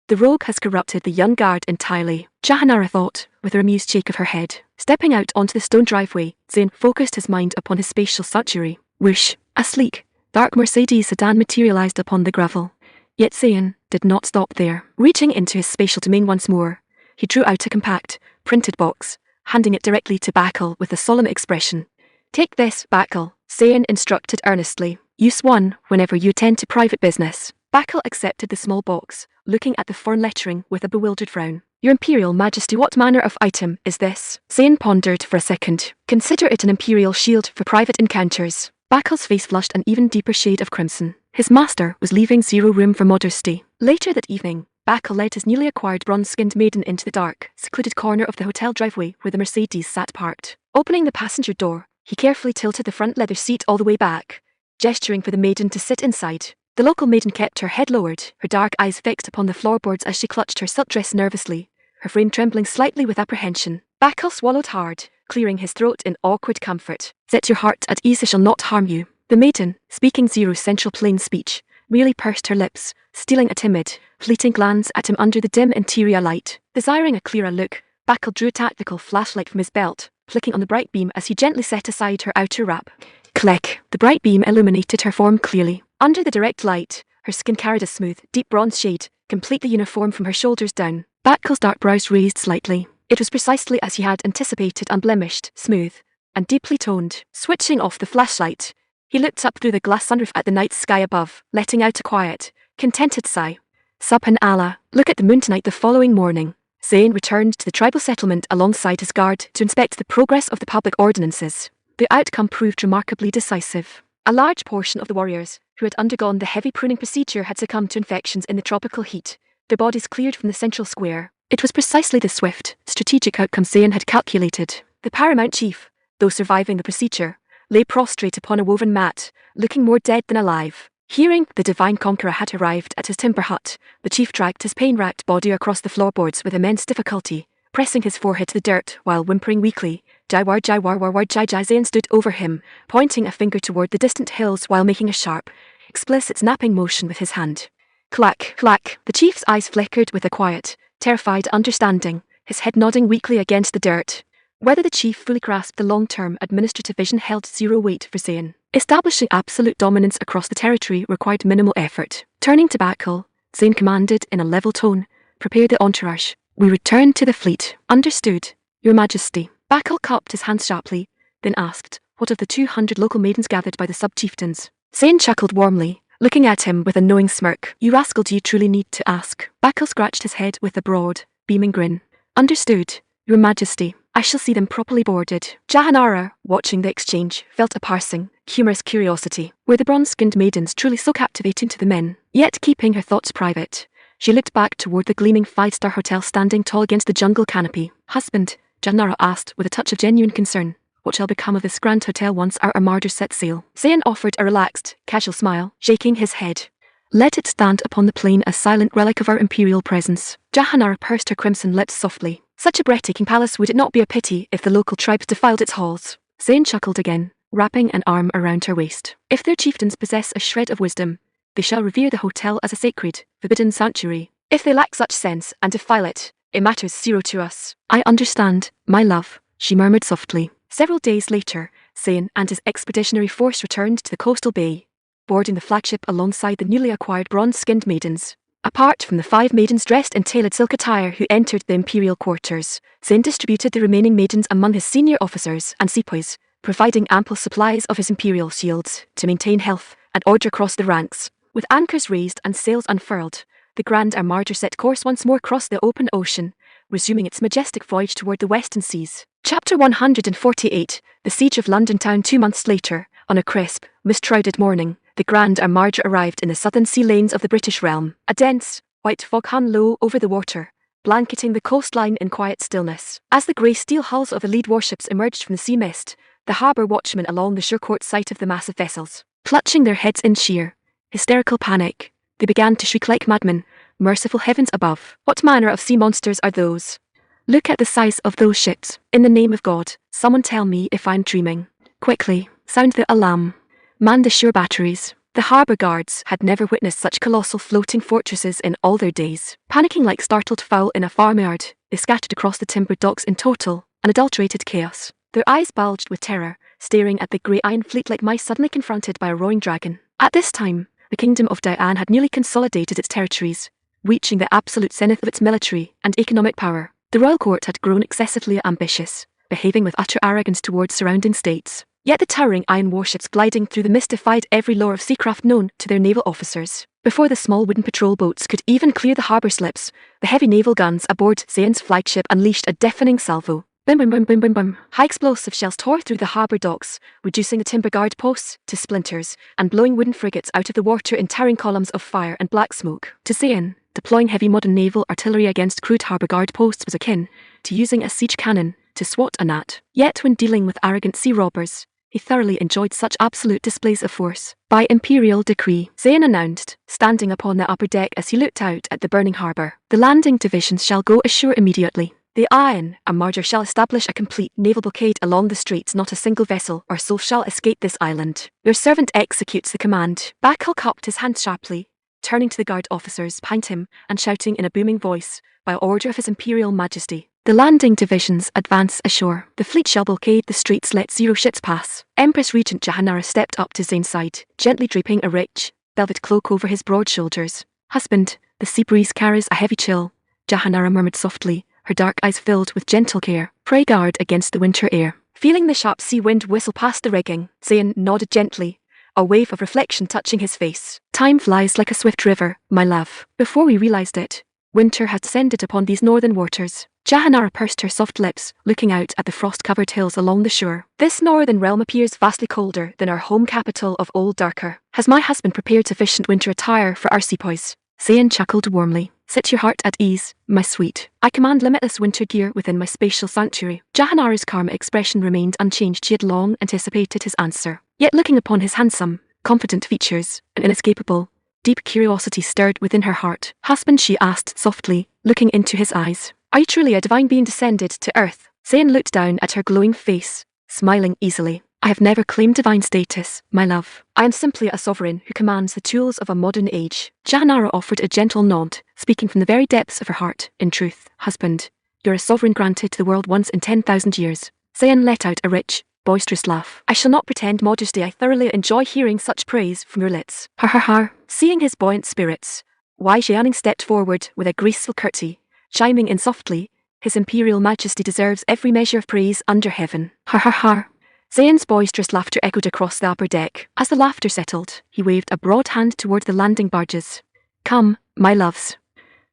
The rogue has corrupted the young guard entirely, Jahanara thought, with a amused shake of her head. Stepping out onto the stone driveway, Zayn focused his mind upon his spatial sanctuary. Whoosh! A sleek, dark Mercedes sedan materialized upon the gravel. Yet Zayn did not stop there. Reaching into his spatial domain once more, he drew out a compact, printed box, handing it directly to Bakul with a solemn expression. Take this, Bakul, Zayn instructed earnestly. Use one whenever you attend to private business. Bakul accepted the small box, looking at the foreign lettering with a bewildered frown. Your Imperial Majesty, what manner of item is this? Zayn pondered for a second. Consider it an Imperial shield for private encounters. Bakul's face flushed an even deeper shade of crimson. His master was leaving zero room for modesty. Later that evening, Bakul led his newly acquired bronze-skinned maiden into the dark, secluded corner of the hotel driveway where the Mercedes sat parked. Opening the passenger door, he carefully tilted the front leather seat all the way back, gesturing for the maiden to sit inside. The local maiden kept her head lowered, her dark eyes fixed upon the floorboards as she clutched her silk dress nervously, her frame trembling slightly with apprehension. Bakul swallowed hard, clearing his throat in awkward comfort. Set your heart at ease, I shall not harm you. The maiden, speaking zero central plain speech, merely pursed her lips, stealing a timid, fleeting glance at him under the dim interior light. Desiring a clearer look, Bakul drew a tactical flashlight from his belt, flicking on the bright beam as he gently set aside her outer wrap. Click! The bright beam illuminated her form clearly. Under the direct light, her skin carried a smooth, deep bronze shade, completely uniform from her shoulders down. Bakul's dark brows raised slightly. It was precisely as he had anticipated, unblemished, smooth, and deeply toned. Switching off the flashlight, he looked up through the glass sunroof at the night sky above, letting out a quiet, contented sigh. Subhanallah, look at the moon tonight. The following morning, Zayn returned to the tribal settlement alongside his guard to inspect the progress of the public ordinances. The outcome proved remarkably decisive. A large portion of the warriors, who had undergone the heavy pruning procedure, had succumbed to infections in the tropical heat, their bodies cleared from the central square. It was precisely the swift, strategic outcome Zayn had calculated. The paramount chief, though surviving the procedure, lay prostrate upon a woven mat, looking more dead than alive. Hearing the divine conqueror had arrived at his timber hut, the chief dragged his pain-racked body across the floorboards with immense difficulty, pressing his forehead to the dirt while whimpering weakly. Jaiwar Jaiwar Warwar Jai Jai. Zayn stood over him, pointing a finger toward the distant hills while making a sharp, explicit snapping motion with his hand. Clack, clack. The chief's eyes flickered with a quiet, terrified understanding, his head nodding weakly against the dirt. Whether the chief fully grasped the long-term administrative vision held zero weight for Zayn. Establishing absolute dominance across the territory required minimal effort. Turning to Bakul, Zayn commanded in a level tone, "Prepare the entourage. We return to the fleet." "Understood, Your Majesty." Bakul cupped his hands sharply, then asked, "What of the 200 local maidens gathered by the sub-chieftains?" Zayn chuckled warmly, looking at him with a knowing smirk. "You rascal, do you truly need to ask?" Bakul scratched his head with a broad, beaming grin. "Understood, Your Majesty. I shall see them properly boarded." Jahanara, watching the exchange, felt a parsing, humorous curiosity. Were the bronze-skinned maidens truly so captivating to the men? Yet keeping her thoughts private, she looked back toward the gleaming five-star hotel standing tall against the jungle canopy. "Husband," Jahanara asked with a touch of genuine concern, "what shall become of this grand hotel once our armada sets sail?" Zayn offered a relaxed, casual smile, shaking his head. "Let it stand upon the plain, a silent relic of our imperial presence." Jahanara pursed her crimson lips softly. "Such a breathtaking palace, would it not be a pity if the local tribes defiled its halls?" Zayn chuckled again, wrapping an arm around her waist. "If their chieftains possess a shred of wisdom, they shall revere the hotel as a sacred, forbidden sanctuary. If they lack such sense and defile it, it matters zero to us." "I understand, my love," she murmured softly. Several days later, Zayn and his expeditionary force returned to the coastal bay, boarding the flagship alongside the newly acquired bronze-skinned maidens. Apart from the 5 maidens dressed in tailored silk attire who entered the imperial quarters, Zayn distributed the remaining maidens among his senior officers and sepoys, providing ample supplies of his imperial shields to maintain health and order across the ranks. With anchors raised and sails unfurled, the Grand Armada set course once more across the open ocean, resuming its majestic voyage toward the western seas. Chapter 148, The Siege of London Town. 2 months later, on a crisp, mist-shrouded morning, the Grand Armada arrived in the southern sea lanes of the British realm. A dense, white fog hung low over the water, blanketing the coastline in quiet stillness. As the grey steel hulls of the lead warships emerged from the sea mist, the harbour watchmen along the shore caught sight of the massive vessels. Clutching their heads in sheer, hysterical panic, they began to shriek like madmen. Merciful heavens above, what manner of sea monsters are those? Look at the size of those ships. In the name of God, someone tell me if I'm dreaming. Quickly, sound the alarm. Man the shore batteries. The harbour guards had never witnessed such colossal floating fortresses in all their days. Panicking like startled fowl in a farmyard, they scattered across the timbered docks in total, unadulterated chaos. Their eyes bulged with terror, staring at the grey iron fleet like mice suddenly confronted by a roaring dragon. At this time, the kingdom of Dian had nearly consolidated its territories, reaching the absolute zenith of its military and economic power. The royal court had grown excessively ambitious, behaving with utter arrogance towards surrounding states. Yet the towering iron warships gliding through the mist defied every law of seacraft known to their naval officers. Before the small wooden patrol boats could even clear the harbour slips, the heavy naval guns aboard Zayn's flagship unleashed a deafening salvo. Bim bim bim bim bim bim. High explosive shells tore through the harbour docks, reducing the timber guard posts to splinters and blowing wooden frigates out of the water in towering columns of fire and black smoke. To Zayn, deploying heavy modern naval artillery against crude harbour guard posts was akin to using a siege cannon to swat a gnat. Yet when dealing with arrogant sea robbers, he thoroughly enjoyed such absolute displays of force. By imperial decree, Zayn announced, standing upon the upper deck as he looked out at the burning harbour, the landing divisions shall go ashore immediately. The Iron Armada shall establish a complete naval blockade along the straits. Not a single vessel or soul shall escape this island. Your servant executes the command. Bacall cupped his hands sharply, turning to the guard officers behind him and shouting in a booming voice, by order of His Imperial Majesty, the landing divisions advance ashore. The fleet shall blockade the streets. Let 0 ships pass. Empress Regent Jahanara stepped up to Zayn's side, gently draping a rich, velvet cloak over his broad shoulders. Husband, the sea breeze carries a heavy chill, Jahanara murmured softly, her dark eyes filled with gentle care. Pray guard against the winter air. Feeling the sharp sea wind whistle past the rigging, Zayn nodded gently, a wave of reflection touching his face. Time flies like a swift river, my love. Before we realized it, winter had descended upon these northern waters. Jahanara pursed her soft lips, looking out at the frost-covered hills along the shore. This northern realm appears vastly colder than our home capital of Old Darker. Has my husband prepared sufficient winter attire for our sepoys? Zayn chuckled warmly. Sit your heart at ease, my sweet. I command limitless winter gear within my spatial sanctuary. Jahanara's calm expression remained unchanged. She had long anticipated his answer. Yet looking upon his handsome, confident features, an inescapable, deep curiosity stirred within her heart. Husband, she asked softly, looking into his eyes. Are you truly a divine being descended to earth? Zayn looked down at her glowing face, smiling easily. I have never claimed divine status, my love. I am simply a sovereign who commands the tools of a modern age. Jahanara offered a gentle nod, speaking from the very depths of her heart. In truth, husband, you're a sovereign granted to the world once in 10,000 years. Zayn let out a rich, boisterous laugh. I shall not pretend modesty. I thoroughly enjoy hearing such praise from your lips. Ha ha ha. Seeing his buoyant spirits, wise Jianing stepped forward with a graceful curtsy, chiming in softly, His Imperial Majesty deserves every measure of praise under heaven. Ha ha ha. Zayn's boisterous laughter echoed across the upper deck. As the laughter settled, he waved a broad hand toward the landing barges. Come, my loves.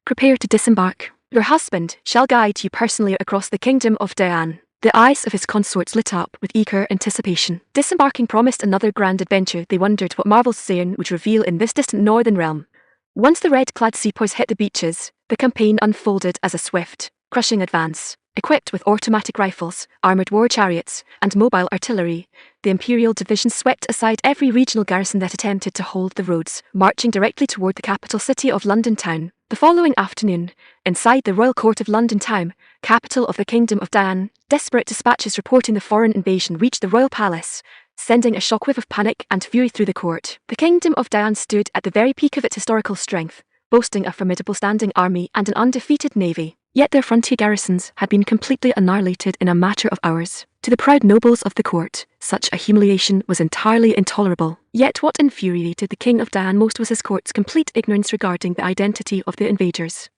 Prepare to disembark. Your husband shall guide you personally across the kingdom of Dian. The eyes of his consorts lit up with eager anticipation. Disembarking promised another grand adventure. They wondered what marvels Zayn would reveal in this distant northern realm. Once the red-clad sepoys hit the beaches, the campaign unfolded as a swift, crushing advance. Equipped with automatic rifles, armoured war chariots, and mobile artillery, the Imperial Division swept aside every regional garrison that attempted to hold the roads, marching directly toward the capital city of London Town. The following afternoon, inside the Royal Court of London Town, capital of the Kingdom of Dian, desperate dispatches reporting the foreign invasion reached the Royal Palace, sending a shockwave of panic and fury through the court. The Kingdom of Dian stood at the very peak of its historical strength, boasting a formidable standing army and an undefeated navy. Yet their frontier garrisons had been completely annihilated in a matter of hours. To the proud nobles of the court, such a humiliation was entirely intolerable. Yet what infuriated the King of Dian most was his court's complete ignorance regarding the identity of the invaders.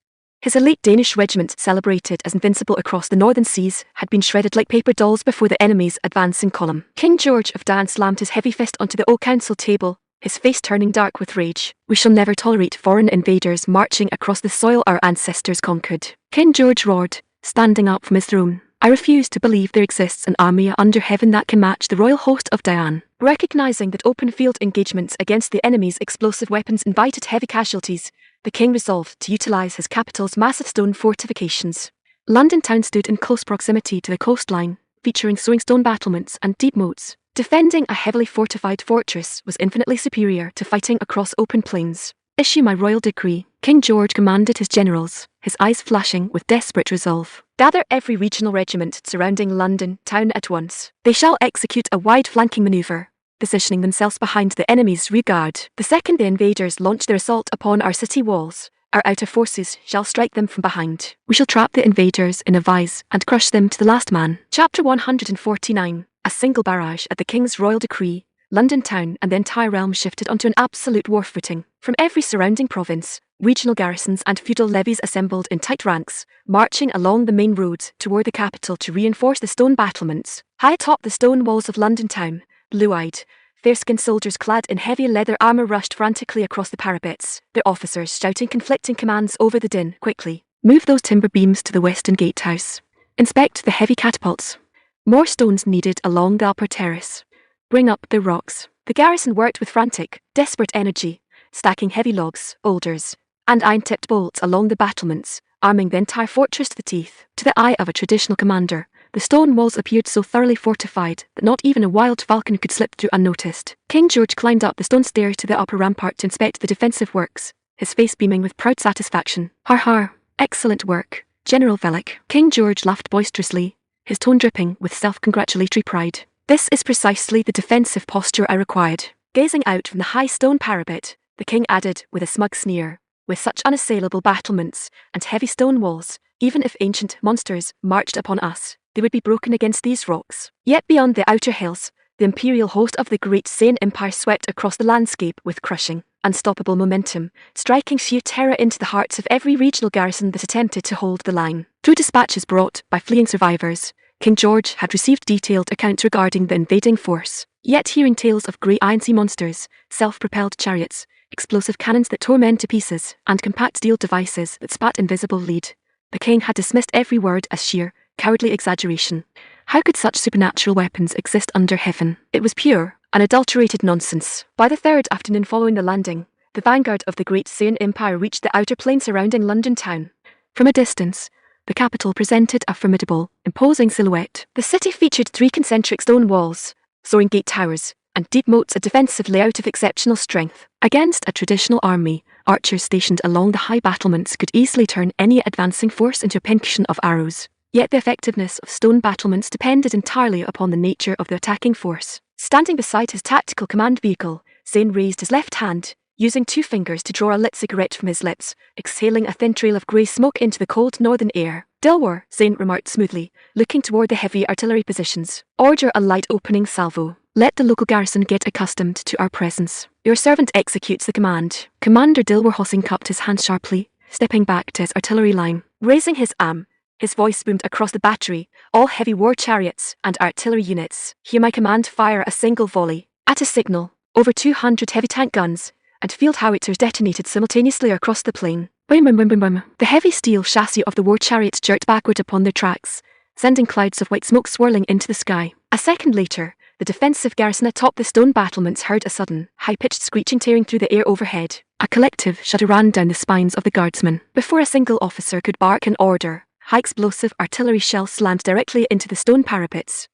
His elite Danish regiment, celebrated as invincible across the northern seas, had been shredded like paper dolls before the enemy's advancing column. King George of Dian slammed his heavy fist onto the oak council table, his face turning dark with rage. We shall never tolerate foreign invaders marching across the soil our ancestors conquered. King George roared, standing up from his throne. I refuse to believe there exists an army under heaven that can match the royal host of Dian. Recognizing that open field engagements against the enemy's explosive weapons invited heavy casualties, the king resolved to utilize his capital's massive stone fortifications. London Town stood in close proximity to the coastline, featuring soaring stone battlements and deep moats, Defending a heavily fortified fortress was infinitely superior to fighting across open plains. Issue my royal decree, King George commanded his generals, his eyes flashing with desperate resolve. Gather every regional regiment surrounding London town at once. They shall execute a wide flanking maneuver, positioning themselves behind the enemy's rear guard. The second the invaders launch their assault upon our city walls, our outer forces shall strike them from behind. We shall trap the invaders in a vise and crush them to the last man. Chapter 149. A single barrage at the King's royal decree, London town and the entire realm shifted onto an absolute war footing. From every surrounding province, regional garrisons and feudal levies assembled in tight ranks, marching along the main road toward the capital to reinforce the stone battlements. High atop the stone walls of London town, blue-eyed, fair-skinned soldiers clad in heavy leather armour rushed frantically across the parapets, their officers shouting conflicting commands over the din. Quickly, move those timber beams to the western gatehouse. Inspect the heavy catapults. More stones needed along the upper terrace. Bring up the rocks. The garrison worked with frantic, desperate energy, stacking heavy logs, boulders, and iron-tipped bolts along the battlements, arming the entire fortress to the teeth. To the eye of a traditional commander, the stone walls appeared so thoroughly fortified that not even a wild falcon could slip through unnoticed. King George climbed up the stone stair to the upper rampart to inspect the defensive works, his face beaming with proud satisfaction. Har har, excellent work, General Vellick. King George laughed boisterously, his tone dripping with self-congratulatory pride. This is precisely the defensive posture I required. Gazing out from the high stone parapet, the king added with a smug sneer, with such unassailable battlements and heavy stone walls, even if ancient monsters marched upon us, they would be broken against these rocks. Yet beyond the outer hills, the imperial host of the great Sane Empire swept across the landscape with crushing, unstoppable momentum, striking sheer terror into the hearts of every regional garrison that attempted to hold the line. Through dispatches brought by fleeing survivors, King George had received detailed accounts regarding the invading force. Yet hearing tales of grey iron sea monsters, self-propelled chariots, explosive cannons that tore men to pieces, and compact steel devices that spat invisible lead, the king had dismissed every word as sheer, cowardly exaggeration. How could such supernatural weapons exist under heaven? It was pure, unadulterated nonsense. By the third afternoon following the landing, the vanguard of the great Sane Empire reached the outer plain surrounding London town. From a distance, the capital presented a formidable, imposing silhouette. The city featured 3 concentric stone walls, soaring gate towers, and deep moats, a defensive layout of exceptional strength. Against a traditional army, archers stationed along the high battlements could easily turn any advancing force into a pincushion of arrows. Yet the effectiveness of stone battlements depended entirely upon the nature of the attacking force. Standing beside his tactical command vehicle, Zane raised his left hand, using 2 fingers to draw a lit cigarette from his lips, exhaling a thin trail of grey smoke into the cold northern air. Dilwar, Zane remarked smoothly, looking toward the heavy artillery positions. Order a light opening salvo. Let the local garrison get accustomed to our presence. Your servant executes the command. Commander Dilwar Hossing cupped his hand sharply, stepping back to his artillery line. Raising his arm, his voice boomed across the battery. All heavy war chariots and artillery units, hear my command, fire a single volley. At a signal, over 200 heavy tank guns and field howitzers detonated simultaneously across the plain. Boom, boom, boom, boom, boom. The heavy steel chassis of the war chariots jerked backward upon their tracks, sending clouds of white smoke swirling into the sky. A second later, the defensive garrison atop the stone battlements heard a sudden, high-pitched screeching tearing through the air overhead. A collective shudder ran down the spines of the guardsmen. Before a single officer could bark an order, high-explosive artillery shells slammed directly into the stone parapets.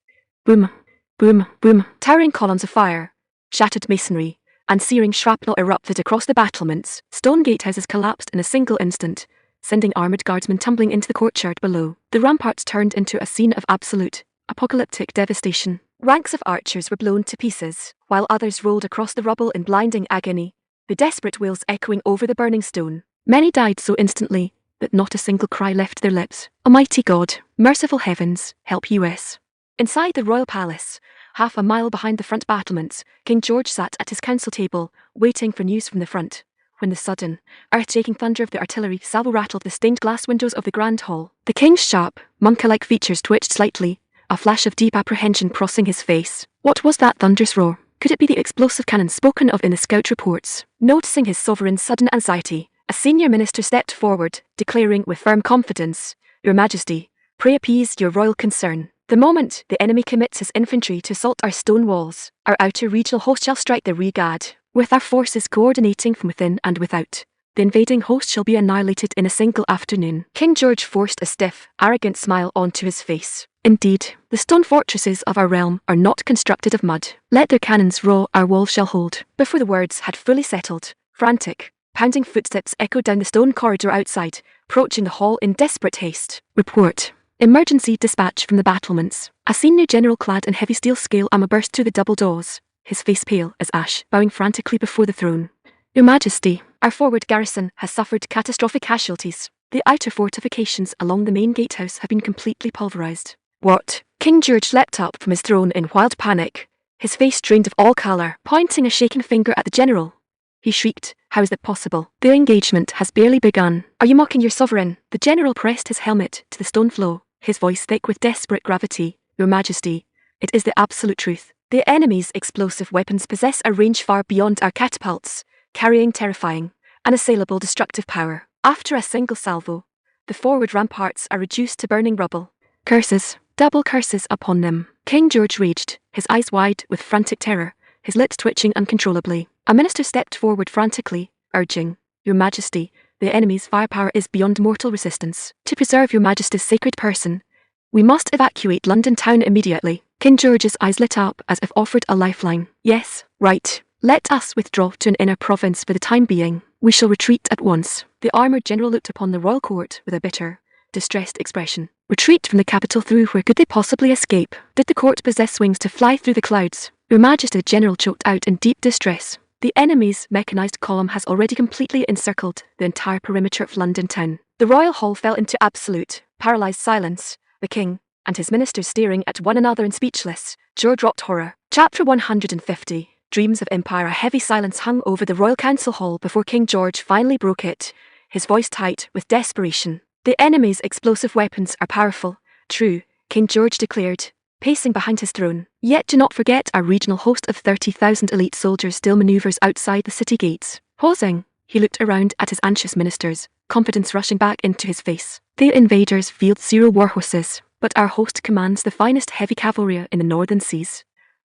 Boom, boom, boom. Towering columns of fire, shattered masonry, and searing shrapnel erupted across the battlements. Stone gatehouses collapsed in a single instant, sending armoured guardsmen tumbling into the courtyard below. The ramparts turned into a scene of absolute, apocalyptic devastation. Ranks of archers were blown to pieces, while others rolled across the rubble in blinding agony, the desperate wails echoing over the burning stone. Many died so instantly that not a single cry left their lips. Almighty God, merciful heavens, help us. Inside the royal palace, half a mile behind the front battlements, King George sat at his council table, waiting for news from the front, when the sudden, earth-shaking thunder of the artillery salvo rattled the stained glass windows of the grand hall. The king's sharp, monk-like features twitched slightly, a flash of deep apprehension crossing his face. What was that thunderous roar? Could it be the explosive cannon spoken of in the scout reports? Noticing his sovereign's sudden anxiety, a senior minister stepped forward, declaring with firm confidence, "Your Majesty, pray appease your royal concern. The moment the enemy commits his infantry to assault our stone walls, our outer regional host shall strike the rear guard. With our forces coordinating from within and without, the invading host shall be annihilated in a single afternoon." King George forced a stiff, arrogant smile onto his face. Indeed, the stone fortresses of our realm are not constructed of mud. Let their cannons roar, our walls shall hold. Before the words had fully settled, frantic, pounding footsteps echoed down the stone corridor outside, approaching the hall in desperate haste. Report. Emergency dispatch from the battlements. A senior general clad in heavy steel scale armor burst through the double doors, his face pale as ash, bowing frantically before the throne. Your Majesty, our forward garrison has suffered catastrophic casualties. The outer fortifications along the main gatehouse have been completely pulverized. What? King George leapt up from his throne in wild panic, his face drained of all colour, pointing a shaking finger at the general. He shrieked, how is that possible? The engagement has barely begun. Are you mocking your sovereign? The general pressed his helmet to the stone floor, his voice thick with desperate gravity. Your Majesty, it is the absolute truth. The enemy's explosive weapons possess a range far beyond our catapults, carrying terrifying, unassailable destructive power. After a single salvo, the forward ramparts are reduced to burning rubble. Curses, double curses upon them. King George raged, his eyes wide with frantic terror, his lips twitching uncontrollably. A minister stepped forward frantically, urging, Your Majesty, the enemy's firepower is beyond mortal resistance. To preserve Your Majesty's sacred person, we must evacuate London town immediately. King George's eyes lit up as if offered a lifeline. Yes, right. Let us withdraw to an inner province for the time being. We shall retreat at once. The armoured general looked upon the royal court with a bitter, distressed expression. Retreat from the capital through where could they possibly escape? Did the court possess wings to fly through the clouds? Your Majesty, the general choked out in deep distress. The enemy's mechanised column has already completely encircled the entire perimeter of London town. The royal hall fell into absolute, paralysed silence. The king and his ministers staring at one another in speechless, jaw-dropped horror. Chapter 150. Dreams of empire. A heavy silence hung over the royal council hall before King George finally broke it, his voice tight with desperation. The enemy's explosive weapons are powerful, true, King George declared, pacing behind his throne. Yet do not forget our regional host of 30,000 elite soldiers still maneuvers outside the city gates. Pausing, he looked around at his anxious ministers, confidence rushing back into his face. The invaders field 0 warhorses, but our host commands the finest heavy cavalry in the northern seas.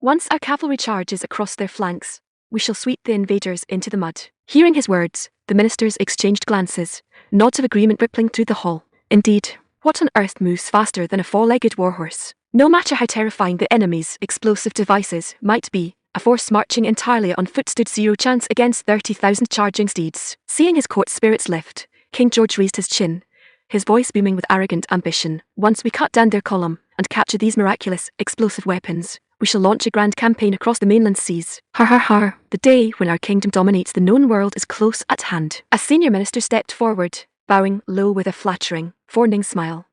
Once our cavalry charges across their flanks, we shall sweep the invaders into the mud. Hearing his words, the ministers exchanged glances, nods of agreement rippling through the hall. Indeed, what on earth moves faster than a 4-legged warhorse? No matter how terrifying the enemy's explosive devices might be, a force marching entirely on foot stood 0 chance against 30,000 charging steeds. Seeing his court spirits lift, King George raised his chin, his voice booming with arrogant ambition. Once we cut down their column and capture these miraculous, explosive weapons, we shall launch a grand campaign across the mainland seas. Har har har. The day when our kingdom dominates the known world is close at hand. A senior minister stepped forward, bowing low with a flattering, fawning smile.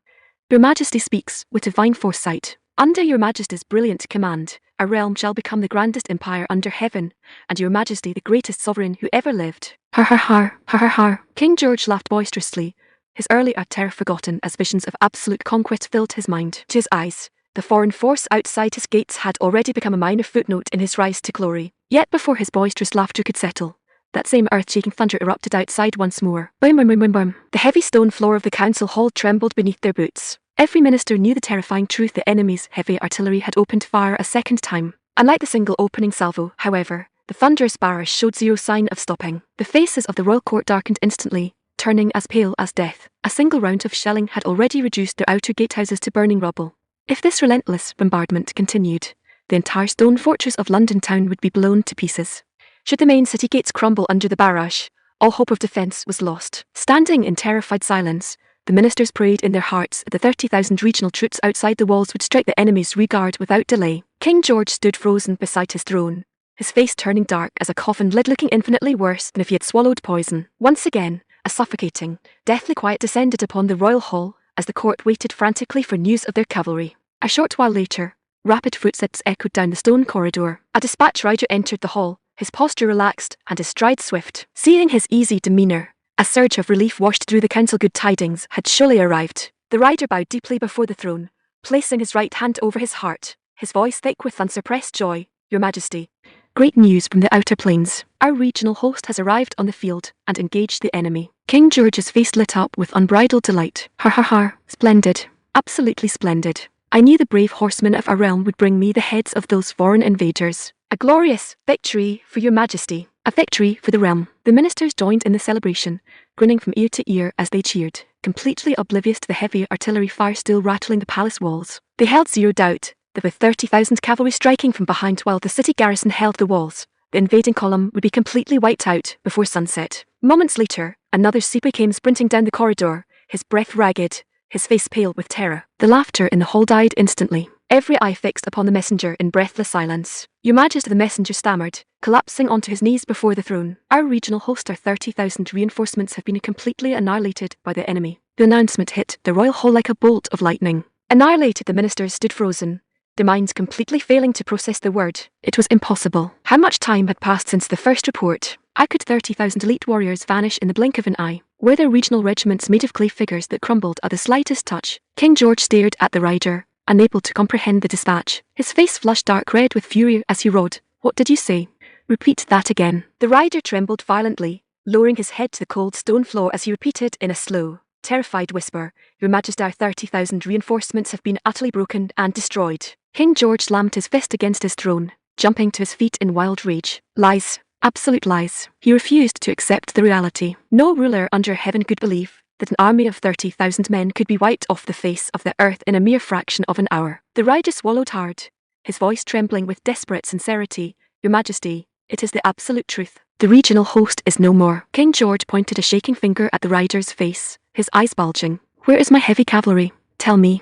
Your Majesty speaks with divine foresight. Under Your Majesty's brilliant command, our realm shall become the grandest empire under heaven, and Your Majesty the greatest sovereign who ever lived. Har har har. Har har har. King George laughed boisterously, his earlier terror forgotten as visions of absolute conquest filled his mind. To his eyes, the foreign force outside his gates had already become a minor footnote in his rise to glory. Yet before his boisterous laughter could settle, that same earth-shaking thunder erupted outside once more. Boom, boom, boom, boom, boom. The heavy stone floor of the council hall trembled beneath their boots. Every minister knew the terrifying truth: the enemy's heavy artillery had opened fire a second time. Unlike the single opening salvo, however, the thunderous barrage showed 0 sign of stopping. The faces of the royal court darkened instantly, turning as pale as death. A single round of shelling had already reduced their outer gatehouses to burning rubble. If this relentless bombardment continued, the entire stone fortress of London town would be blown to pieces. Should the main city gates crumble under the barrage, all hope of defence was lost. Standing in terrified silence, the ministers prayed in their hearts that the 30,000 regional troops outside the walls would strike the enemy's rearguard without delay. King George stood frozen beside his throne, his face turning dark as a coffin lid, looking infinitely worse than if he had swallowed poison. Once again, a suffocating, deathly quiet descended upon the royal hall as the court waited frantically for news of their cavalry. A short while later, rapid footsteps echoed down the stone corridor. A dispatch rider entered the hall, his posture relaxed and his stride swift. Seeing his easy demeanour, a surge of relief washed through the council. Good tidings had surely arrived. The rider bowed deeply before the throne, placing his right hand over his heart, his voice thick with unsuppressed joy. Your Majesty, great news from the outer plains. Our regional host has arrived on the field and engaged the enemy. King George's face lit up with unbridled delight. Har har har. Splendid. Absolutely splendid. I knew the brave horsemen of our realm would bring me the heads of those foreign invaders. A glorious victory for Your Majesty. A victory for the realm. The ministers joined in the celebration, grinning from ear to ear as they cheered. completely oblivious to the heavy artillery fire still rattling the palace walls. They held zero doubt that with 30,000 cavalry striking from behind while the city garrison held the walls, the invading column would be completely wiped out before sunset. Moments later, another sepoy came sprinting down the corridor, his breath ragged, his face pale with terror. The laughter in the hall died instantly, every eye fixed upon the messenger in breathless silence. Your Majesty, the messenger stammered, collapsing onto his knees before the throne. Our regional host, our 30,000 reinforcements have been completely annihilated by the enemy. The announcement hit the royal hall like a bolt of lightning. Annihilated, the ministers stood frozen, their minds completely failing to process the word. It was impossible. How much time had passed since the first report? How could 30,000 elite warriors vanish in the blink of an eye? Were there regional regiments made of clay figures that crumbled at the slightest touch? King George stared at the rider, unable to comprehend the dispatch. His face flushed dark red with fury as he roared. What did you say? Repeat that again. The rider trembled violently, lowering his head to the cold stone floor as he repeated in a slow, terrified whisper, Your Majesty, our 30,000 reinforcements have been utterly broken and destroyed. King George slammed his fist against his throne, jumping to his feet in wild rage. Lies. Absolute lies. He refused to accept the reality. No ruler under heaven could believe that an army of 30,000 men could be wiped off the face of the earth in a mere fraction of an hour. The rider swallowed hard, his voice trembling with desperate sincerity. Your Majesty, it is the absolute truth. The regional host is no more. King George pointed a shaking finger at the rider's face, his eyes bulging. Where is my heavy cavalry? Tell me.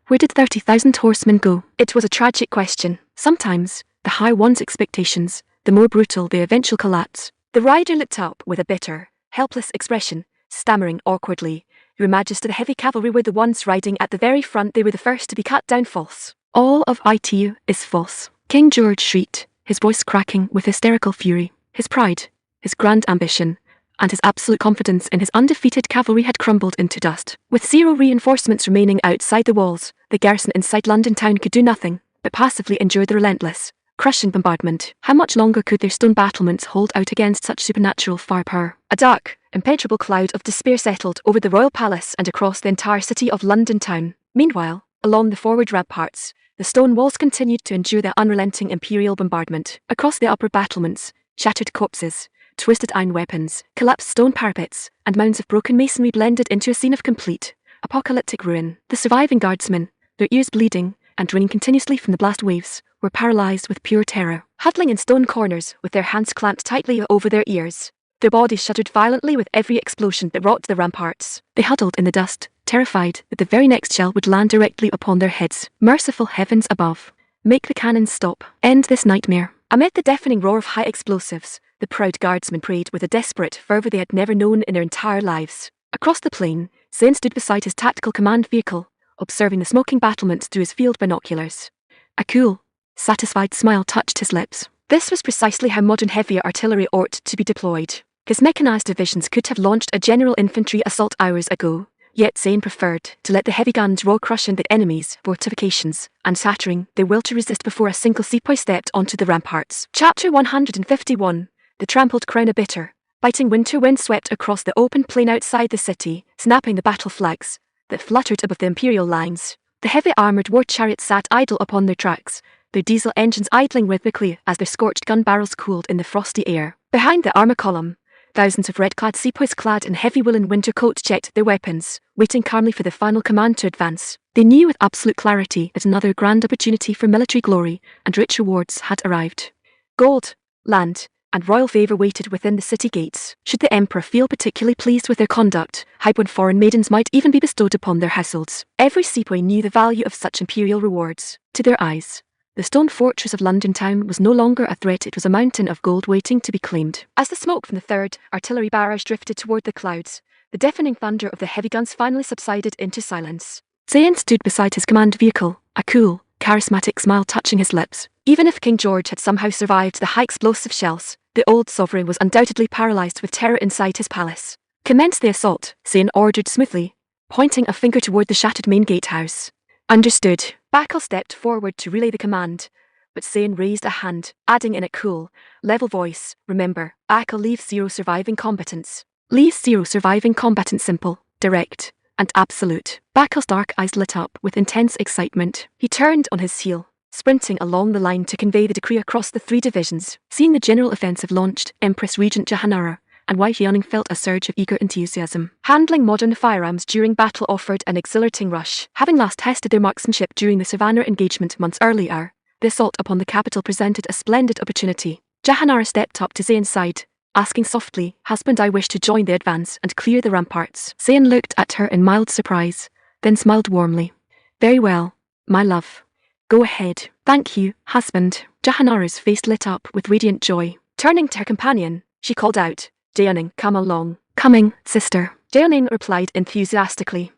Where did 30,000 horsemen go? It was a tragic question. Sometimes, the higher one's expectations, the more brutal the eventual collapse. The rider looked up with a bitter, helpless expression, stammering awkwardly. Your Majesty, the heavy cavalry were the ones riding at the very front. They were the first to be cut down. False. All of it is false. King George shrieked, his voice cracking with hysterical fury. His pride, his grand ambition, and his absolute confidence in his undefeated cavalry had crumbled into dust. With zero reinforcements remaining outside the walls, the garrison inside London town could do nothing but passively endure the relentless, crushing bombardment. How much longer could their stone battlements hold out against such supernatural firepower? A dark, impenetrable cloud of despair settled over the royal palace and across the entire city of London town. Meanwhile, along the forward ramparts, the stone walls continued to endure the unrelenting imperial bombardment. Across the upper battlements, shattered corpses, twisted iron weapons, collapsed stone parapets, and mounds of broken masonry blended into a scene of complete, apocalyptic ruin. The surviving guardsmen, their ears bleeding and draining continuously from the blast waves, were paralyzed with pure terror. Huddling in stone corners with their hands clamped tightly over their ears, their bodies shuddered violently with every explosion that rocked the ramparts. They huddled in the dust, terrified that the very next shell would land directly upon their heads. Merciful heavens above, make the cannons stop. End this nightmare. Amid the deafening roar of high explosives, the proud guardsmen prayed with a desperate fervour they had never known in their entire lives. Across the plain, Zayn stood beside his tactical command vehicle, observing the smoking battlements through his field binoculars. A cool, satisfied smile touched his lips. This was precisely how modern heavy artillery ought to be deployed. His mechanized divisions could have launched a general infantry assault hours ago, yet Zayn preferred to let the heavy guns roar, crushing the enemy's fortifications and shattering their will to resist before a single sepoy stepped onto the ramparts. Chapter 151. The trampled crown. A bitter, biting winter wind swept across the open plain outside the city, snapping the battle flags that fluttered above the imperial lines. The heavy armoured war chariots sat idle upon their tracks, their diesel engines idling rhythmically as their scorched gun barrels cooled in the frosty air. Behind the armour column, thousands of red-clad sepoys clad in heavy woolen winter coats checked their weapons, waiting calmly for the final command to advance. They knew with absolute clarity that another grand opportunity for military glory and rich rewards had arrived. Gold, land, and royal favour waited within the city gates. Should the emperor feel particularly pleased with their conduct, highborn foreign maidens might even be bestowed upon their households. Every sepoy knew the value of such imperial rewards. To their eyes, the stone fortress of London town was no longer a threat, it was a mountain of gold waiting to be claimed. As the smoke from the 3rd artillery barrage drifted toward the clouds, the deafening thunder of the heavy guns finally subsided into silence. Zayn stood beside his command vehicle, a cool, charismatic smile touching his lips. Even if King George had somehow survived the high explosive shells, the old sovereign was undoubtedly paralysed with terror inside his palace. Commence the assault, Zayn ordered smoothly, pointing a finger toward the shattered main gatehouse. Understood. Bakal stepped forward to relay the command, but Zayn raised a hand, adding in a cool, level voice, remember, Bakal leaves 0 surviving combatants. Leaves 0 surviving combatants. Simple, direct, and absolute. Bakal's dark eyes lit up with intense excitement. He turned on his heel, sprinting along the line to convey the decree across the 3 divisions. Seeing the general offensive launched, Empress Regent Jahanara and Wai Xiaoning felt a surge of eager enthusiasm. Handling modern firearms during battle offered an exhilarating rush. Having last tested their marksmanship during the Savannah engagement months earlier, the assault upon the capital presented a splendid opportunity. Jahanara stepped up to Zayn's side, asking softly, "Husband, I wish to join the advance and clear the ramparts." Zayn looked at her in mild surprise, then smiled warmly. "Very well, my love. Go ahead." "Thank you, husband." Jahanara's face lit up with radiant joy. Turning to her companion, she called out, "Jaeoning, come along." "Coming, sister." Jaeoning replied enthusiastically.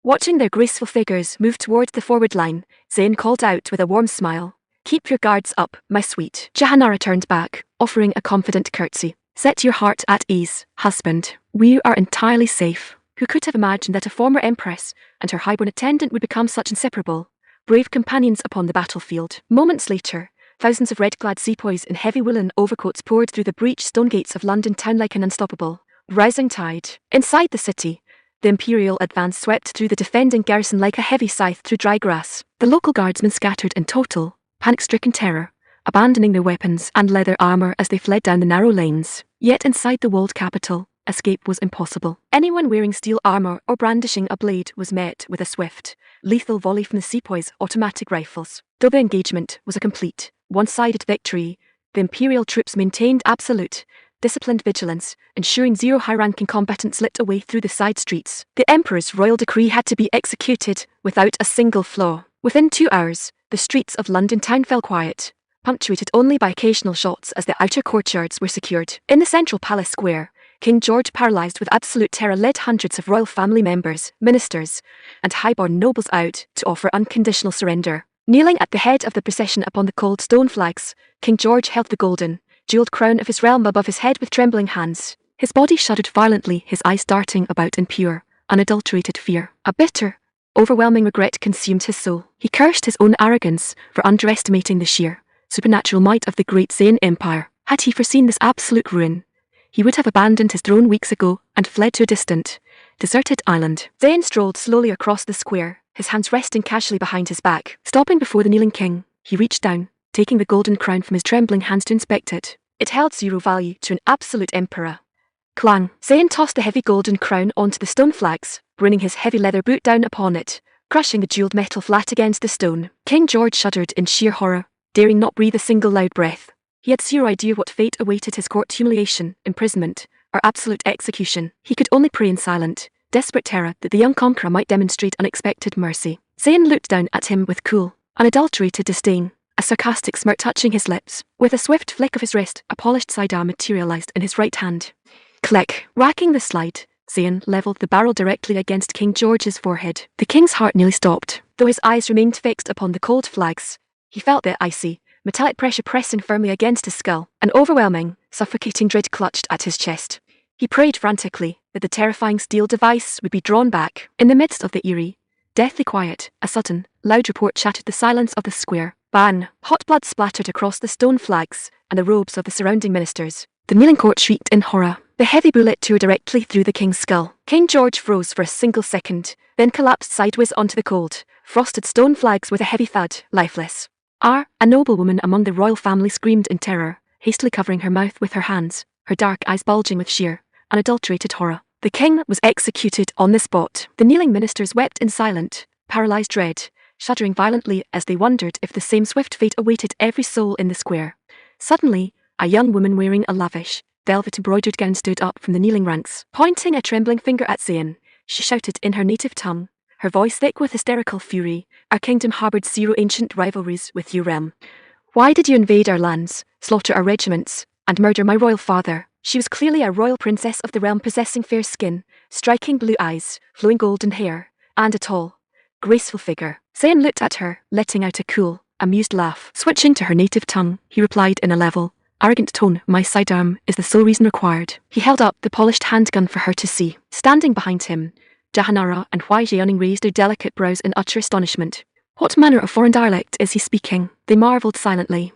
Watching their graceful figures move towards the forward line, Zayn called out with a warm smile, "Keep your guards up, my sweet." Jahanara turned back, offering a confident curtsy. "Set your heart at ease, husband. We are entirely safe." Who could have imagined that a former empress and her highborn attendant would become such inseparable, brave companions upon the battlefield? Moments later, thousands of red-clad sepoys in heavy woolen overcoats poured through the breached stone gates of London town like an unstoppable, rising tide. Inside the city, the imperial advance swept through the defending garrison like a heavy scythe through dry grass. The local guardsmen scattered in total, panic-stricken terror, abandoning their weapons and leather armor as they fled down the narrow lanes. Yet inside the walled capital, escape was impossible. Anyone wearing steel armor or brandishing a blade was met with a swift, lethal volley from the sepoys' automatic rifles. Though the engagement was a complete, one-sided victory, the imperial troops maintained absolute, disciplined vigilance, ensuring zero high-ranking combatants slipped away through the side streets. The emperor's royal decree had to be executed without a single flaw. Within 2 hours, the streets of London town fell quiet, punctuated only by occasional shots as the outer courtyards were secured. In the central palace square, King George, paralysed with absolute terror, led hundreds of royal family members, ministers, and highborn nobles out to offer unconditional surrender. Kneeling at the head of the procession upon the cold stone flags, King George held the golden, jewelled crown of his realm above his head with trembling hands. His body shuddered violently, his eyes darting about in pure, unadulterated fear. A bitter, overwhelming regret consumed his soul. He cursed his own arrogance for underestimating the sheer, supernatural might of the great Zayn Empire. Had he foreseen this absolute ruin, he would have abandoned his throne weeks ago and fled to a distant, deserted island. Zayn strolled slowly across the square, his hands resting casually behind his back. Stopping before the kneeling king, he reached down, taking the golden crown from his trembling hands to inspect it. It held zero value to an absolute emperor. Clang! Zayn tossed the heavy golden crown onto the stone flags, bringing his heavy leather boot down upon it, crushing the jeweled metal flat against the stone. King George shuddered in sheer horror, daring not breathe a single loud breath. He had zero idea what fate awaited his court: humiliation, imprisonment, or absolute execution. He could only pray in silent, desperate terror that the young conqueror might demonstrate unexpected mercy. Zayn looked down at him with cool, unadulterated disdain, a sarcastic smirk touching his lips. With a swift flick of his wrist, a polished sidearm materialized in his right hand. Click! Racking the slide, Zayn levelled the barrel directly against King George's forehead. The king's heart nearly stopped. Though his eyes remained fixed upon the cold flags, he felt the icy, metallic pressure pressing firmly against his skull. An overwhelming, suffocating dread clutched at his chest. He prayed frantically that the terrifying steel device would be drawn back. In the midst of the eerie, deathly quiet, a sudden, loud report shattered the silence of the square. Bang! Hot blood splattered across the stone flags and the robes of the surrounding ministers. The kneeling court shrieked in horror. The heavy bullet tore directly through the king's skull. King George froze for a single second, then collapsed sideways onto the cold, frosted stone flags with a heavy thud, lifeless. A noblewoman among the royal family screamed in terror, hastily covering her mouth with her hands, her dark eyes bulging with sheer, unadulterated horror. The king was executed on the spot. The kneeling ministers wept in silent, paralysed dread, shuddering violently as they wondered if the same swift fate awaited every soul in the square. Suddenly, a young woman wearing a lavish, velvet-embroidered gown stood up from the kneeling ranks. Pointing a trembling finger at Zayn, she shouted in her native tongue, her voice thick with hysterical fury, "Our kingdom harboured zero ancient rivalries with your realm. Why did you invade our lands, slaughter our regiments, and murder my royal father?" She was clearly a royal princess of the realm, possessing fair skin, striking blue eyes, flowing golden hair, and a tall, graceful figure. Zayn looked at her, letting out a cool, amused laugh. Switching to her native tongue, he replied in a level, arrogant tone, "My sidearm is the sole reason required." He held up the polished handgun for her to see. Standing behind him, Jahanara and Wai Xiaoning raised their delicate brows in utter astonishment. What manner of foreign dialect is he speaking? They marvelled silently.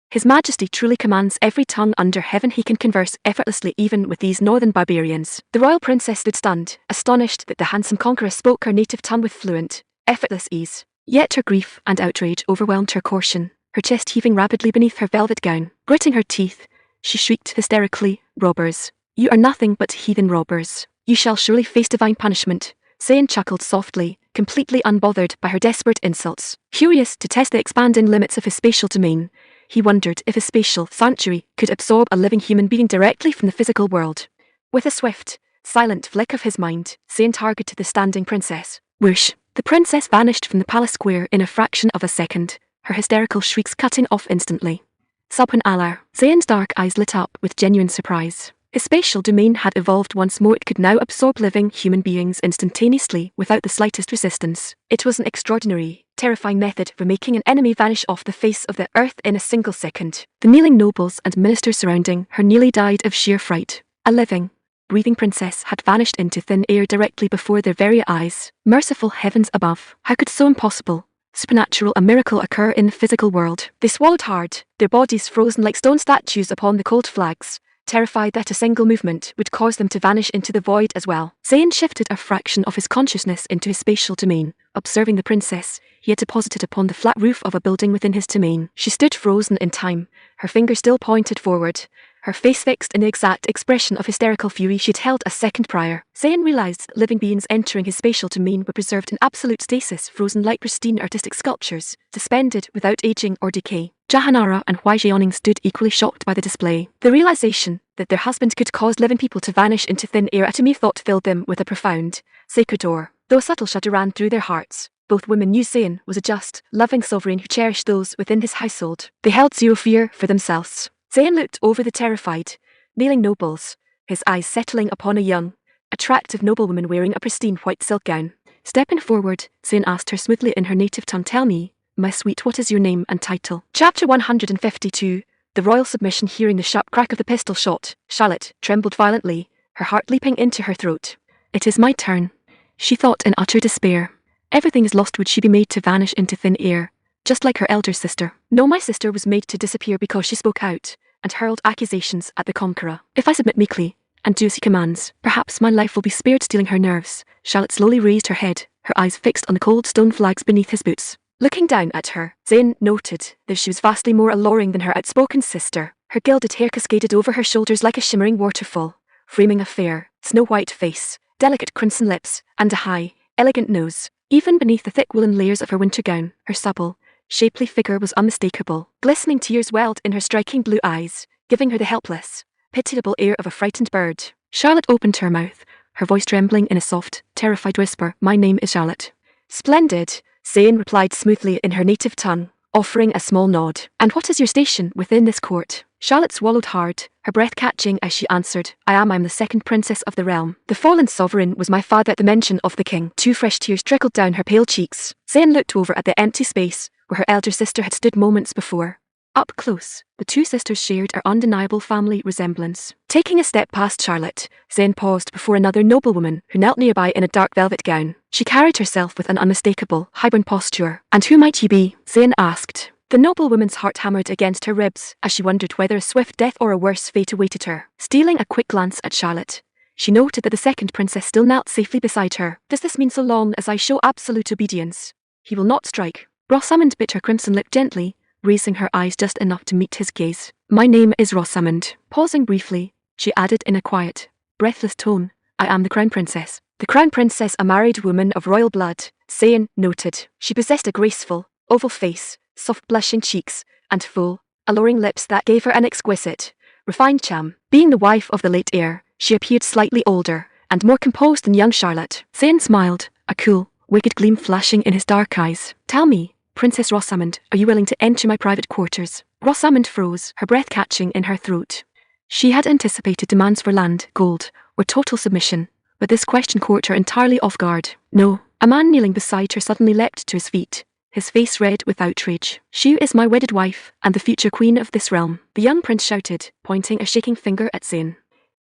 His Majesty truly commands every tongue under heaven. He can converse effortlessly even with these northern barbarians. The royal princess stood stunned, astonished that the handsome conqueror spoke her native tongue with fluent, effortless ease. Yet her grief and outrage overwhelmed her caution, her chest heaving rapidly beneath her velvet gown. Gritting her teeth, she shrieked hysterically, "Robbers! You are nothing but heathen robbers. You shall surely face divine punishment. Zayn chuckled softly, completely unbothered by her desperate insults. Curious to test the expanding limits of his spatial domain, he wondered if his spatial sanctuary could absorb a living human being directly from the physical world. With a swift, silent flick of his mind, Zayn targeted the standing princess. Whoosh! The princess vanished from the palace square in a fraction of a second, her hysterical shrieks cutting off instantly. Subhanallah, Zayn's dark eyes lit up with genuine surprise. His spatial domain had evolved once more. It could now absorb living human beings instantaneously without the slightest resistance. It was an extraordinary, terrifying method for making an enemy vanish off the face of the earth in a single second. The kneeling nobles and ministers surrounding her nearly died of sheer fright. A living, breathing princess had vanished into thin air directly before their very eyes. Merciful heavens above, how could so impossible, supernatural a miracle occur in the physical world? They swallowed hard, their bodies frozen like stone statues upon the cold flags, terrified that a single movement would cause them to vanish into the void as well. Zayn shifted a fraction of his consciousness into his spatial domain. Observing the princess, he had deposited upon the flat roof of a building within his domain. She stood frozen in time, her finger still pointed forward, her face fixed in the exact expression of hysterical fury she'd held a second prior. Zayn realized that living beings entering his spatial domain were preserved in absolute stasis, frozen like pristine artistic sculptures, suspended without aging or decay. Jahanara and Hwai Zheoning stood equally shocked by the display. The realization that their husband could cause living people to vanish into thin air at a mere thought filled them with a profound, sacred awe. Though a subtle shudder ran through their hearts, both women knew Zayn was a just, loving sovereign who cherished those within his household. They held zero fear for themselves. Zayn looked over the terrified, kneeling nobles, his eyes settling upon a young, attractive noblewoman wearing a pristine white silk gown. Stepping forward, Zayn asked her smoothly in her native tongue, "Tell me, my sweet, what is your name and title?" Chapter 152, The Royal Submission. Hearing the sharp crack of the pistol shot, Charlotte trembled violently, her heart leaping into her throat. It is my turn, she thought in utter despair. Everything is lost. Would she be made to vanish into thin air, just like her elder sister? No, my sister was made to disappear because she spoke out and hurled accusations at the conqueror. If I submit meekly and do as he commands, perhaps my life will be spared. Stealing her nerves, Charlotte slowly raised her head, her eyes fixed on the cold stone flags beneath his boots. Looking down at her, Zayn noted that she was vastly more alluring than her outspoken sister. Her gilded hair cascaded over her shoulders like a shimmering waterfall, framing a fair, snow-white face, delicate crimson lips, and a high, elegant nose. Even beneath the thick woolen layers of her winter gown, her supple, shapely figure was unmistakable. Glistening tears welled in her striking blue eyes, giving her the helpless, pitiable air of a frightened bird. Charlotte opened her mouth, her voice trembling in a soft, terrified whisper. "My name is Charlotte." "Splendid," Zayn replied smoothly in her native tongue, offering a small nod. "And what is your station within this court?" Charlotte swallowed hard, her breath catching as she answered, I am the second princess of the realm. The fallen sovereign was my father." At the mention of the king, 2 fresh tears trickled down her pale cheeks. Zayn looked over at the empty space where her elder sister had stood moments before. Up close, the 2 sisters shared an undeniable family resemblance. Taking a step past Charlotte, Zayn paused before another noblewoman who knelt nearby in a dark velvet gown. She carried herself with an unmistakable, highborn posture. "And who might you be?" Zayn asked. The noblewoman's heart hammered against her ribs as she wondered whether a swift death or a worse fate awaited her. Stealing a quick glance at Charlotte, she noted that the second princess still knelt safely beside her. "Does this mean so long as I show absolute obedience, he will not strike?" Rosamond bit her crimson lip gently, raising her eyes just enough to meet his gaze. "My name is Rosamond." Pausing briefly, she added in a quiet, breathless tone, "I am the crown princess." The crown princess, a married woman of royal blood, Zayn noted. She possessed a graceful, oval face, soft blushing cheeks, and full, alluring lips that gave her an exquisite, refined charm. Being the wife of the late heir, she appeared slightly older and more composed than young Charlotte. Zayn smiled, a cool, wicked gleam flashing in his dark eyes. "Tell me, Princess Rosamond, are you willing to enter my private quarters?" Rosamond froze, her breath catching in her throat. She had anticipated demands for land, gold, or total submission, but this question caught her entirely off guard. "No." A man kneeling beside her suddenly leapt to his feet, his face red with outrage. "She is my wedded wife, and the future queen of this realm," the young prince shouted, pointing a shaking finger at Zayn.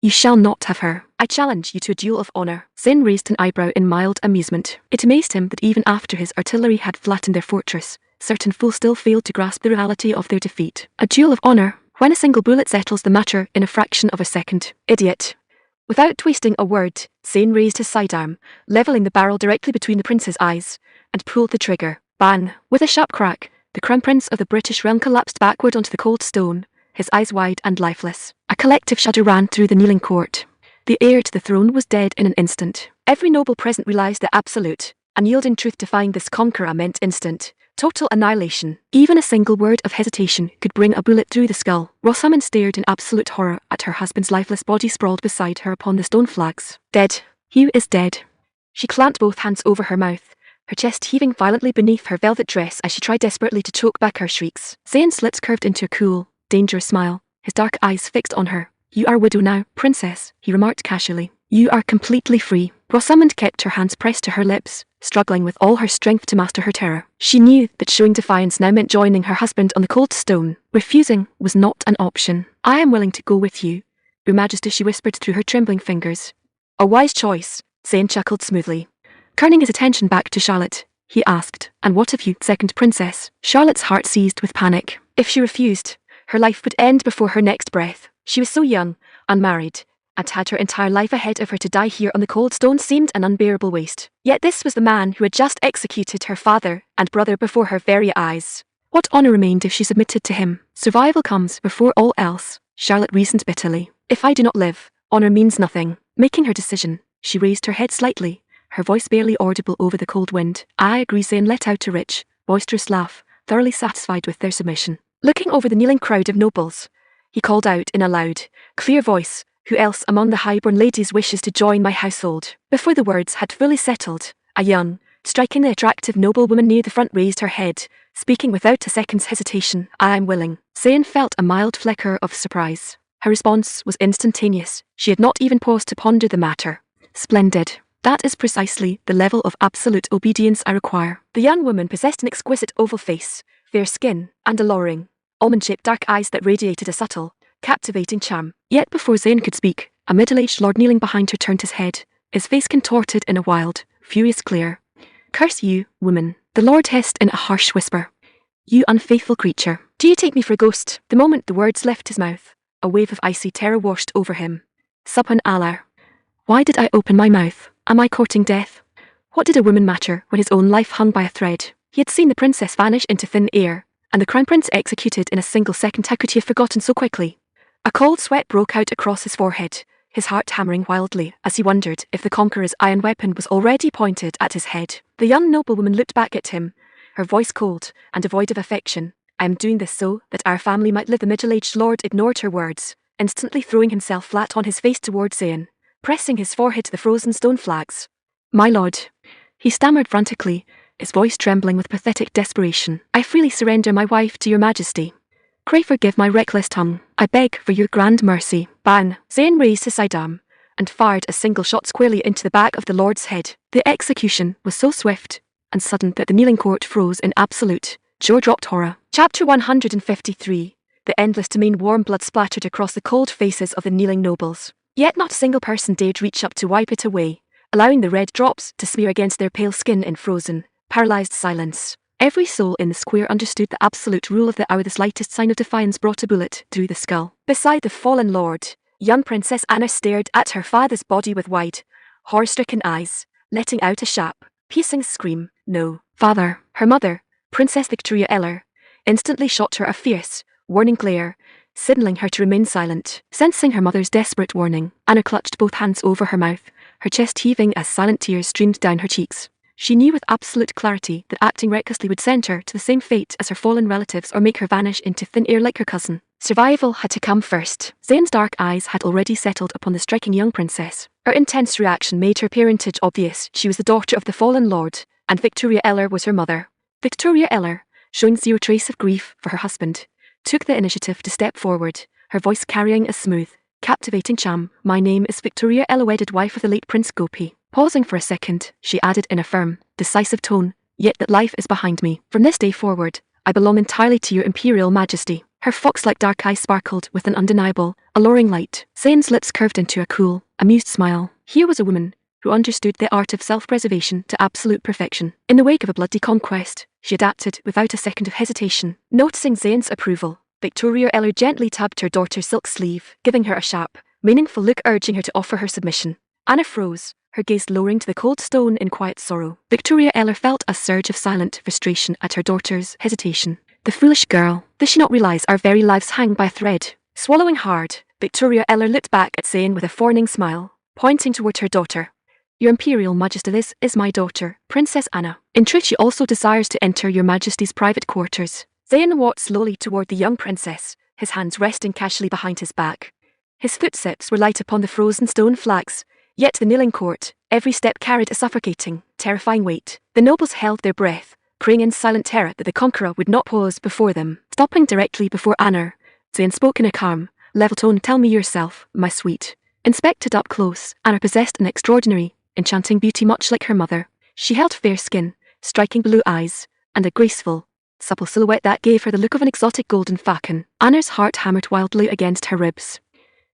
"You shall not have her. I challenge you to a duel of honor." Zayn raised an eyebrow in mild amusement. It amazed him that even after his artillery had flattened their fortress, certain fools still failed to grasp the reality of their defeat. A duel of honor, when a single bullet settles the matter in a fraction of a second. Idiot. Without wasting a word, Zayn raised his sidearm, leveling the barrel directly between the prince's eyes, and pulled the trigger. Bang! With a sharp crack, the crown prince of the British realm collapsed backward onto the cold stone, his eyes wide and lifeless. A collective shudder ran through the kneeling court. The heir to the throne was dead in an instant. Every noble present realized the absolute, unyielding truth defying this conqueror meant instant, total annihilation. Even a single word of hesitation could bring a bullet through the skull. Rosamond stared in absolute horror at her husband's lifeless body sprawled beside her upon the stone flags. Dead. Hugh is dead. She clamped both hands over her mouth, her chest heaving violently beneath her velvet dress as she tried desperately to choke back her shrieks. Zayn's lips curved into a cool, dangerous smile, his dark eyes fixed on her. You are a widow now, princess, he remarked casually. You are completely free. Rosamond kept her hands pressed to her lips, struggling with all her strength to master her terror. She knew that showing defiance now meant joining her husband on the cold stone. Refusing was not an option. I am willing to go with you, Your Majesty, she whispered through her trembling fingers. A wise choice, Zayn chuckled smoothly. Turning his attention back to Charlotte, he asked, and what of you, second princess? Charlotte's heart seized with panic. If she refused, her life would end before her next breath. She was so young, unmarried, and had her entire life ahead of her. To die here on the cold stone seemed an unbearable waste. Yet this was the man who had just executed her father and brother before her very eyes. What honor remained if she submitted to him? Survival comes before all else, Charlotte reasoned bitterly. If I do not live, honor means nothing. Making her decision, she raised her head slightly, her voice barely audible over the cold wind. I agree. Zayn let out a rich, boisterous laugh, thoroughly satisfied with their submission. Looking over the kneeling crowd of nobles, he called out in a loud, clear voice, who else among the highborn ladies wishes to join my household? Before the words had fully settled, a young, strikingly attractive noblewoman near the front raised her head, speaking without a second's hesitation. I am willing. Zayn felt a mild flicker of surprise. Her response was instantaneous. She had not even paused to ponder the matter. Splendid. That is precisely the level of absolute obedience I require. The young woman possessed an exquisite oval face, fair skin, and alluring, almond-shaped dark eyes that radiated a subtle, captivating charm. Yet before Zayn could speak, a middle-aged lord kneeling behind her turned his head, his face contorted in a wild, furious glare. Curse you, woman, the lord hissed in a harsh whisper. You unfaithful creature. Do you take me for a ghost? The moment the words left his mouth, a wave of icy terror washed over him. Subhan Allah. Why did I open my mouth? Am I courting death? What did a woman matter when his own life hung by a thread? He had seen the princess vanish into thin air, and the crown prince executed in a single second. How could he have forgotten so quickly? A cold sweat broke out across his forehead, his heart hammering wildly as he wondered if the conqueror's iron weapon was already pointed at his head. The young noblewoman looked back at him, her voice cold and devoid of affection. I am doing this so that our family might live. The middle-aged lord ignored her words, instantly throwing himself flat on his face towards Zayn, pressing his forehead to the frozen stone flags. My lord, he stammered frantically, his voice trembling with pathetic desperation. I freely surrender my wife to your majesty. Pray forgive my reckless tongue. I beg for your grand mercy. Bang! Zayn raised his sidearm and fired a single shot squarely into the back of the lord's head. The execution was so swift and sudden that the kneeling court froze in absolute, jaw-dropped horror. Chapter 153. The endless domain. Warm blood splattered across the cold faces of the kneeling nobles. Yet not a single person dared reach up to wipe it away, allowing the red drops to smear against their pale skin in frozen, paralyzed silence. Every soul in the square understood the absolute rule of the hour. The slightest sign of defiance brought a bullet through the skull. Beside the fallen lord, young Princess Anna stared at her father's body with wide, horror-stricken eyes, letting out a sharp, piercing scream. No, father. Her mother, Princess Victoria Eller, instantly shot her a fierce, warning glare, signaling her to remain silent. Sensing her mother's desperate warning, Anna clutched both hands over her mouth, her chest heaving as silent tears streamed down her cheeks. She knew with absolute clarity that acting recklessly would send her to the same fate as her fallen relatives or make her vanish into thin air like her cousin. Survival had to come first. Zayn's dark eyes had already settled upon the striking young princess. Her intense reaction made her parentage obvious. She was the daughter of the fallen lord, and Victoria Eller was her mother. Victoria Eller, showing zero trace of grief for her husband, took the initiative to step forward, her voice carrying a smooth, captivating charm. My name is Victoria Eller, wedded wife of the late Prince Gopi. Pausing for a second, she added in a firm, decisive tone, yet that life is behind me. From this day forward, I belong entirely to your imperial majesty. Her fox-like dark eyes sparkled with an undeniable, alluring light. Zayn's lips curved into a cool, amused smile. Here was a woman who understood the art of self-preservation to absolute perfection. In the wake of a bloody conquest, she adapted without a second of hesitation. Noticing Zayn's approval, Victoria Eller gently tugged her daughter's silk sleeve, giving her a sharp, meaningful look urging her to offer her submission. Anna froze, her gaze lowering to the cold stone in quiet sorrow. Victoria Eller felt a surge of silent frustration at her daughter's hesitation. The foolish girl, does she not realize our very lives hang by a thread? Swallowing hard, Victoria Eller looked back at Zayn with a fawning smile, pointing toward her daughter. Your Imperial Majesty, this is my daughter, Princess Anna. In truth, she also desires to enter your Majesty's private quarters. Zayn walked slowly toward the young princess, his hands resting casually behind his back. His footsteps were light upon the frozen stone flags, yet the kneeling court, every step carried a suffocating, terrifying weight. The nobles held their breath, praying in silent terror that the conqueror would not pause before them. Stopping directly before Anna, Zayn spoke in a calm, level tone. Tell me yourself, my sweet. Inspected up close, Anna possessed an extraordinary, enchanting beauty much like her mother. She held fair skin, striking blue eyes, and a graceful, supple silhouette that gave her the look of an exotic golden falcon. Anna's heart hammered wildly against her ribs.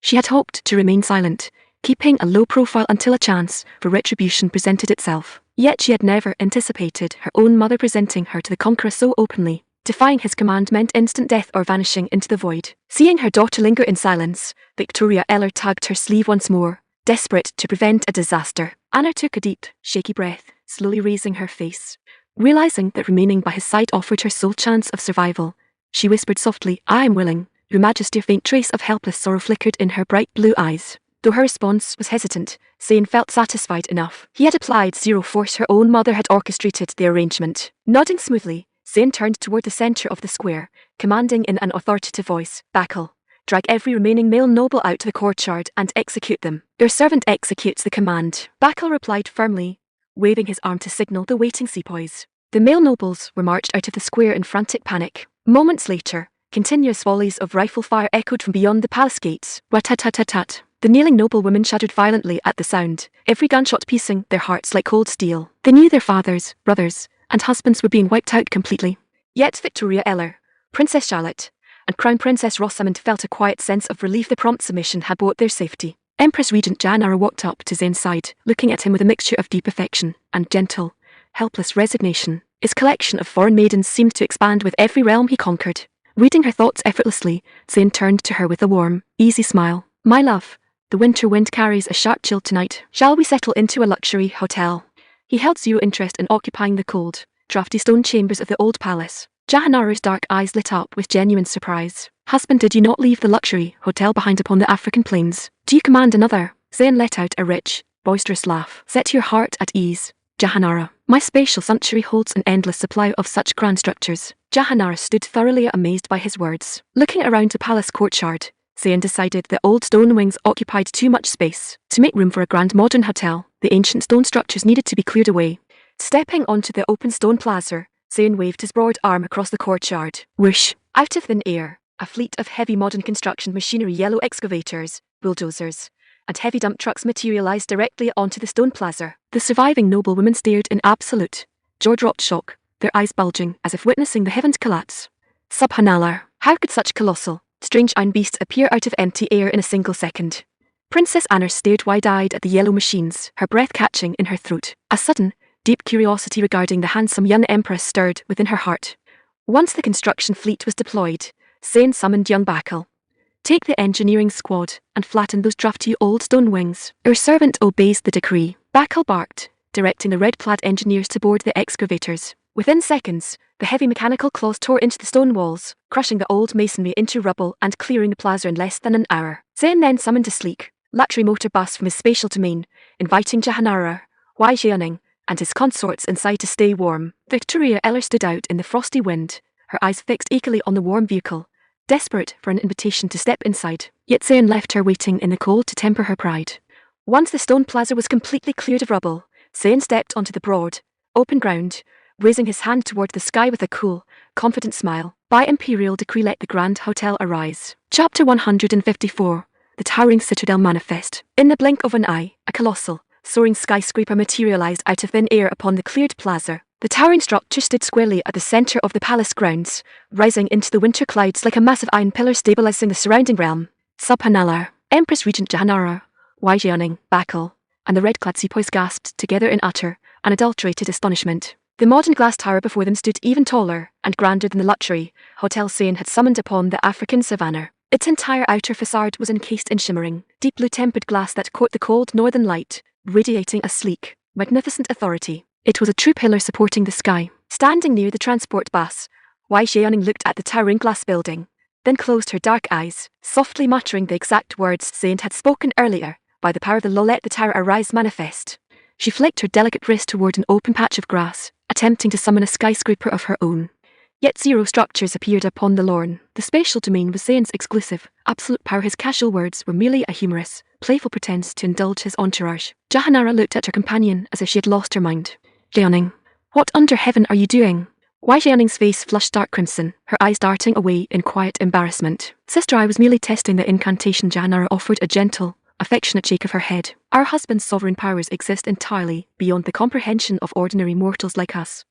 She had hoped to remain silent, keeping a low profile until a chance for retribution presented itself. Yet she had never anticipated her own mother presenting her to the conqueror so openly. Defying his command meant instant death or vanishing into the void. Seeing her daughter linger in silence, Victoria Eller tugged her sleeve once more, desperate to prevent a disaster. Anna took a deep, shaky breath, slowly raising her face. Realizing that remaining by his side offered her sole chance of survival, she whispered softly, I am willing. Your Majesty. A faint trace of helpless sorrow flickered in her bright blue eyes. Though her response was hesitant, Zayn felt satisfied enough. He had applied zero force. Her own mother had orchestrated the arrangement. Nodding smoothly, Zayn turned toward the center of the square, commanding in an authoritative voice, Bakal, drag every remaining male noble out to the courtyard and execute them. Your servant executes the command. Bakal replied firmly, waving his arm to signal the waiting sepoys. The male nobles were marched out of the square in frantic panic. Moments later, continuous volleys of rifle fire echoed from beyond the palace gates. Rat-tat-tat-tat-tat. The kneeling noblewomen shuddered violently at the sound, every gunshot piercing their hearts like cold steel. They knew their fathers, brothers, and husbands were being wiped out completely. Yet Victoria Eller, Princess Charlotte, and Crown Princess Rosamund felt a quiet sense of relief. The prompt submission had brought their safety. Empress Regent Janara walked up to Zayn's side, looking at him with a mixture of deep affection and gentle, helpless resignation. His collection of foreign maidens seemed to expand with every realm he conquered. Reading her thoughts effortlessly, Zayn turned to her with a warm, easy smile. My love, the winter wind carries a sharp chill tonight. Shall we settle into a luxury hotel? He held zero interest in occupying the cold, drafty stone chambers of the old palace. Jahanara's dark eyes lit up with genuine surprise. Husband, did you not leave the luxury hotel behind upon the African plains? Do you command another? Zayn let out a rich, boisterous laugh. Set your heart at ease, Jahanara. My spatial sanctuary holds an endless supply of such grand structures. Jahanara stood thoroughly amazed by his words. Looking around the palace courtyard, Zayn decided the old stone wings occupied too much space. To make room for a grand modern hotel, the ancient stone structures needed to be cleared away. Stepping onto the open stone plaza, Zayn waved his broad arm across the courtyard. Whoosh! Out of thin air, a fleet of heavy modern construction machinery, yellow excavators, bulldozers, and heavy dump trucks materialized directly onto the stone plaza. The surviving noblewomen stared in absolute, jaw-dropped shock, their eyes bulging as if witnessing the heavens collapse. Subhanallah, how could such colossal, strange iron beasts appear out of empty air in a single second? Princess Anna stared wide-eyed at the yellow machines, her breath catching in her throat. A sudden, deep curiosity regarding the handsome young empress stirred within her heart. Once the construction fleet was deployed, Zayn summoned young Bakal. Take the engineering squad and flatten those drafty old stone wings. Your servant obeys the decree. Bakal barked, directing the red-clad engineers to board the excavators. Within seconds, the heavy mechanical claws tore into the stone walls, crushing the old masonry into rubble and clearing the plaza in less than an hour. Zayn then summoned a sleek, luxury motor bus from his spatial domain, inviting Jahanara, Wai Jianing, and his consorts inside to stay warm. Victoria Eller stood out in the frosty wind, her eyes fixed eagerly on the warm vehicle, desperate for an invitation to step inside. Yet Zayn left her waiting in the cold to temper her pride. Once the stone plaza was completely cleared of rubble, Zayn stepped onto the broad, open ground, raising his hand toward the sky with a cool, confident smile. By imperial decree, let the Grand Hotel arise. Chapter 154, The Towering Citadel Manifest. In the blink of an eye, a colossal, soaring skyscraper materialized out of thin air upon the cleared plaza. The towering structure stood squarely at the center of the palace grounds, rising into the winter clouds like a massive iron pillar stabilizing the surrounding realm. Subhanallah, Empress Regent Jahanara, Wai Jianing, Bakal, and the red-clad sepoys gasped together in utter, unadulterated astonishment. The modern glass tower before them stood even taller and grander than the luxury hotel Zayn had summoned upon the African savannah. Its entire outer facade was encased in shimmering, deep blue tempered glass that caught the cold northern light, radiating a sleek, magnificent authority. It was a true pillar supporting the sky. Standing near the transport bus, Wei Xiaoning looked at the towering glass building, then closed her dark eyes, softly muttering the exact words Saint had spoken earlier. By the power of the law, let the tower arise manifest. She flicked her delicate wrist toward an open patch of grass, attempting to summon a skyscraper of her own. Yet 0 structures appeared upon the lawn. The spatial domain was Zayn's exclusive, absolute power. His casual words were merely a humorous, playful pretense to indulge his entourage. Jahanara looked at her companion as if she had lost her mind. Xiaoning, what under heaven are you doing? Wei Xiaoning's face flushed dark crimson, her eyes darting away in quiet embarrassment. Sister, I was merely testing the incantation. Jahanara offered a gentle, affectionate shake of her head. Our husband's sovereign powers exist entirely beyond the comprehension of ordinary mortals like us.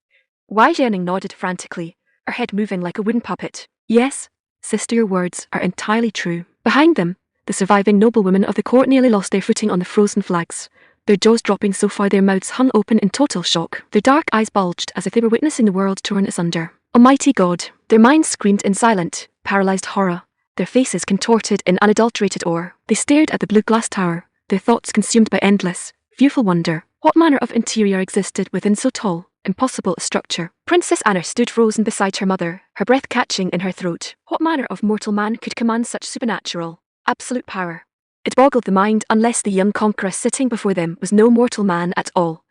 Wei Xiaoning nodded frantically, her head moving like a wooden puppet. Yes, sister, your words are entirely true. Behind them, the surviving noblewomen of the court nearly lost their footing on the frozen flags, their jaws dropping so far their mouths hung open in total shock. Their dark eyes bulged as if they were witnessing the world torn asunder. Almighty God! Their minds screamed in silent, paralyzed horror, their faces contorted in unadulterated awe. They stared at the blue glass tower, their thoughts consumed by endless, fearful wonder. What manner of interior existed within so tall, impossible a structure? Princess Anna stood frozen beside her mother, her breath catching in her throat. What manner of mortal man could command such supernatural, absolute power? It boggled the mind unless the young conqueror sitting before them was no mortal man at all,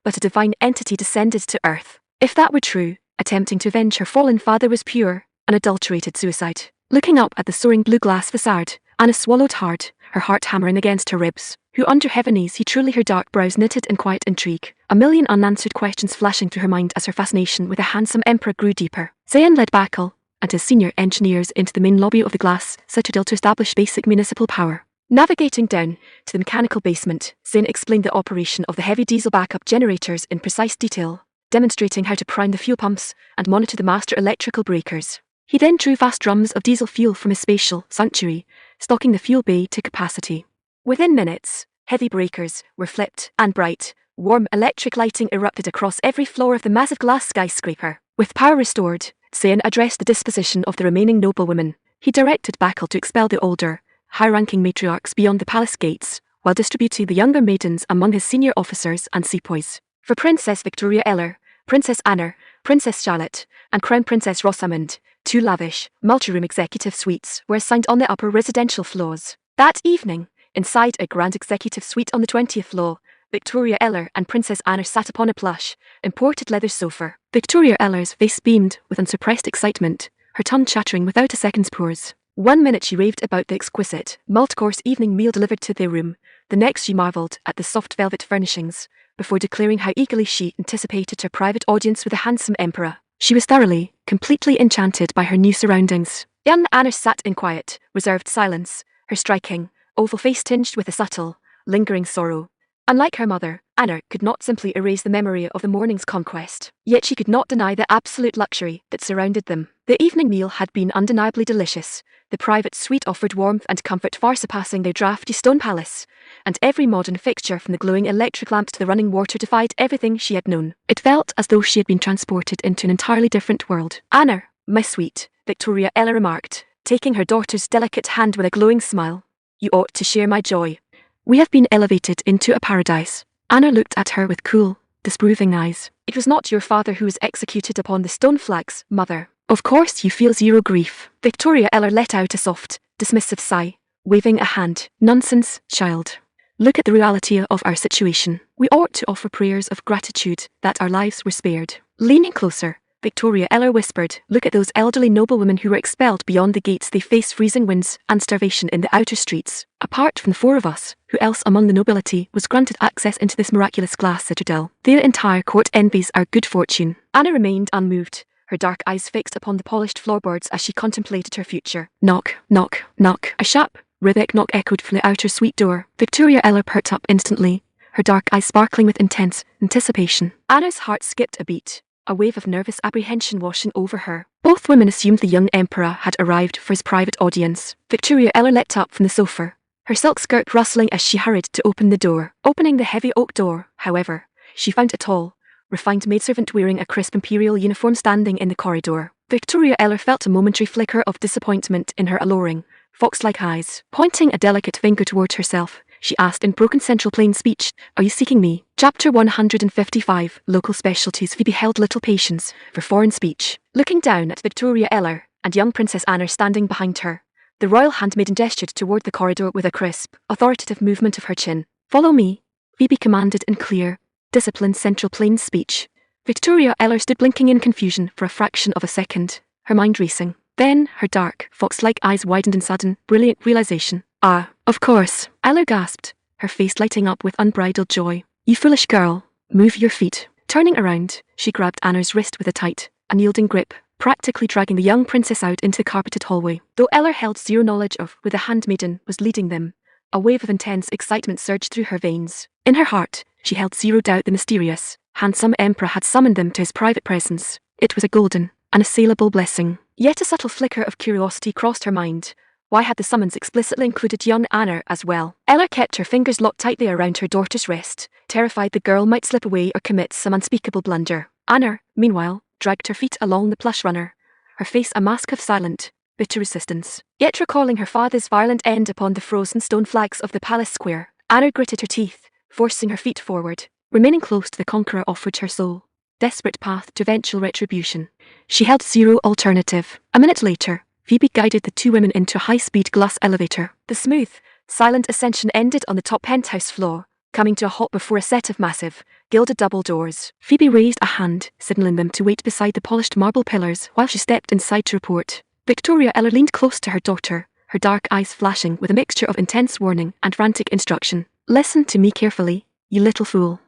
but a divine entity descended to earth. If that were true, attempting to avenge her fallen father was pure, unadulterated suicide. Looking up at the soaring blue glass facade, Anna swallowed hard, her heart hammering against her ribs. Who under heaven is he truly? Her dark brows knitted in quiet intrigue, a million unanswered questions flashing through her mind as her fascination with the handsome emperor grew deeper. Zayn led Bakal and his senior engineers into the main lobby of the glass citadel to establish basic municipal power. Navigating down to the mechanical basement, Zayn explained the operation of the heavy diesel backup generators in precise detail, demonstrating how to prime the fuel pumps and monitor the master electrical breakers. He then drew vast drums of diesel fuel from his spatial sanctuary, stocking the fuel bay to capacity. Within minutes, heavy breakers were flipped, and bright, warm electric lighting erupted across every floor of the massive glass skyscraper. With power restored, Zayn addressed the disposition of the remaining noblewomen. He directed Bakal to expel the older, high-ranking matriarchs beyond the palace gates, while distributing the younger maidens among his senior officers and sepoys. For Princess Victoria Eller, Princess Anna, Princess Charlotte, and Crown Princess Rosamund, 2 lavish, multi-room executive suites were assigned on the upper residential floors. That evening, inside a grand executive suite on the 20th floor, Victoria Eller and Princess Anna sat upon a plush, imported leather sofa. Victoria Eller's face beamed with unsuppressed excitement, her tongue chattering without a second's pause. 1 minute she raved about the exquisite, multi-course evening meal delivered to their room. The next she marvelled at the soft velvet furnishings, before declaring how eagerly she anticipated her private audience with the handsome emperor. She was thoroughly, completely enchanted by her new surroundings. Young Anna sat in quiet, reserved silence, her striking, oval face tinged with a subtle, lingering sorrow. Unlike her mother, Anna could not simply erase the memory of the morning's conquest, yet she could not deny the absolute luxury that surrounded them. The evening meal had been undeniably delicious. The private suite offered warmth and comfort far surpassing their drafty stone palace, and every modern fixture from the glowing electric lamp to the running water defied everything she had known. It felt as though she had been transported into an entirely different world. Anna, my sweet, Victoria Ella remarked, taking her daughter's delicate hand with a glowing smile. You ought to share my joy. We have been elevated into a paradise. Anna looked at her with cool, disapproving eyes. It was not your father who was executed upon the stone flags, mother. Of course you feel zero grief. Victoria Eller let out a soft, dismissive sigh, waving a hand. Nonsense, child. Look at the reality of our situation. We ought to offer prayers of gratitude that our lives were spared. Leaning closer, Victoria Eller whispered, look at those elderly noblewomen who were expelled beyond the gates. They face freezing winds and starvation in the outer streets. Apart from the 4 of us, who else among the nobility was granted access into this miraculous glass citadel? Their entire court envies our good fortune. Anna remained unmoved, her dark eyes fixed upon the polished floorboards as she contemplated her future. Knock, knock, knock. A sharp, rhythmic knock echoed from the outer suite door. Victoria Eller perked up instantly, her dark eyes sparkling with intense anticipation. Anna's heart skipped a beat, a wave of nervous apprehension washing over her. Both women assumed the young emperor had arrived for his private audience. Victoria Eller leapt up from the sofa, her silk skirt rustling as she hurried to open the door. Opening the heavy oak door, however, she found a tall, refined maidservant wearing a crisp imperial uniform standing in the corridor. Victoria Eller felt a momentary flicker of disappointment in her alluring, fox-like eyes. Pointing a delicate finger toward herself, she asked in broken Central Plain speech. Are you seeking me? Chapter 155, Local Specialties. Phoebe held little patience for foreign speech. Looking down at Victoria Eller and young Princess Anna standing behind her, the royal handmaiden gestured toward the corridor with a crisp, authoritative movement of her chin. Follow me, Phoebe commanded in clear, disciplined Central Plain speech. Victoria Eller stood blinking in confusion for a fraction of a second, her mind racing. Then her dark, fox-like eyes widened in sudden, brilliant realization. Ah, of course, Eller gasped, her face lighting up with unbridled joy. You foolish girl, move your feet. Turning around, she grabbed Anna's wrist with a tight, unyielding grip, practically dragging the young princess out into the carpeted hallway. Though Eller held zero knowledge of where the handmaiden was leading them, a wave of intense excitement surged through her veins. In her heart, she held zero doubt the mysterious, handsome emperor had summoned them to his private presence. It was a golden, unassailable blessing. Yet a subtle flicker of curiosity crossed her mind. Why had the summons explicitly included young Anna as well? Eller kept her fingers locked tightly around her daughter's wrist, terrified the girl might slip away or commit some unspeakable blunder. Anna, meanwhile, dragged her feet along the plush runner, her face a mask of silent, bitter resistance. Yet recalling her father's violent end upon the frozen stone flags of the palace square, Anna gritted her teeth, forcing her feet forward. Remaining close to the conqueror offered her sole, desperate path to eventual retribution. She held zero alternative. A minute later, Phoebe guided the two women into a high-speed glass elevator. The smooth, silent ascension ended on the top penthouse floor, coming to a halt before a set of massive, gilded double doors. Phoebe raised a hand, signaling them to wait beside the polished marble pillars while she stepped inside to report. Victoria Eller leaned close to her daughter, her dark eyes flashing with a mixture of intense warning and frantic instruction. Listen to me carefully, you little fool.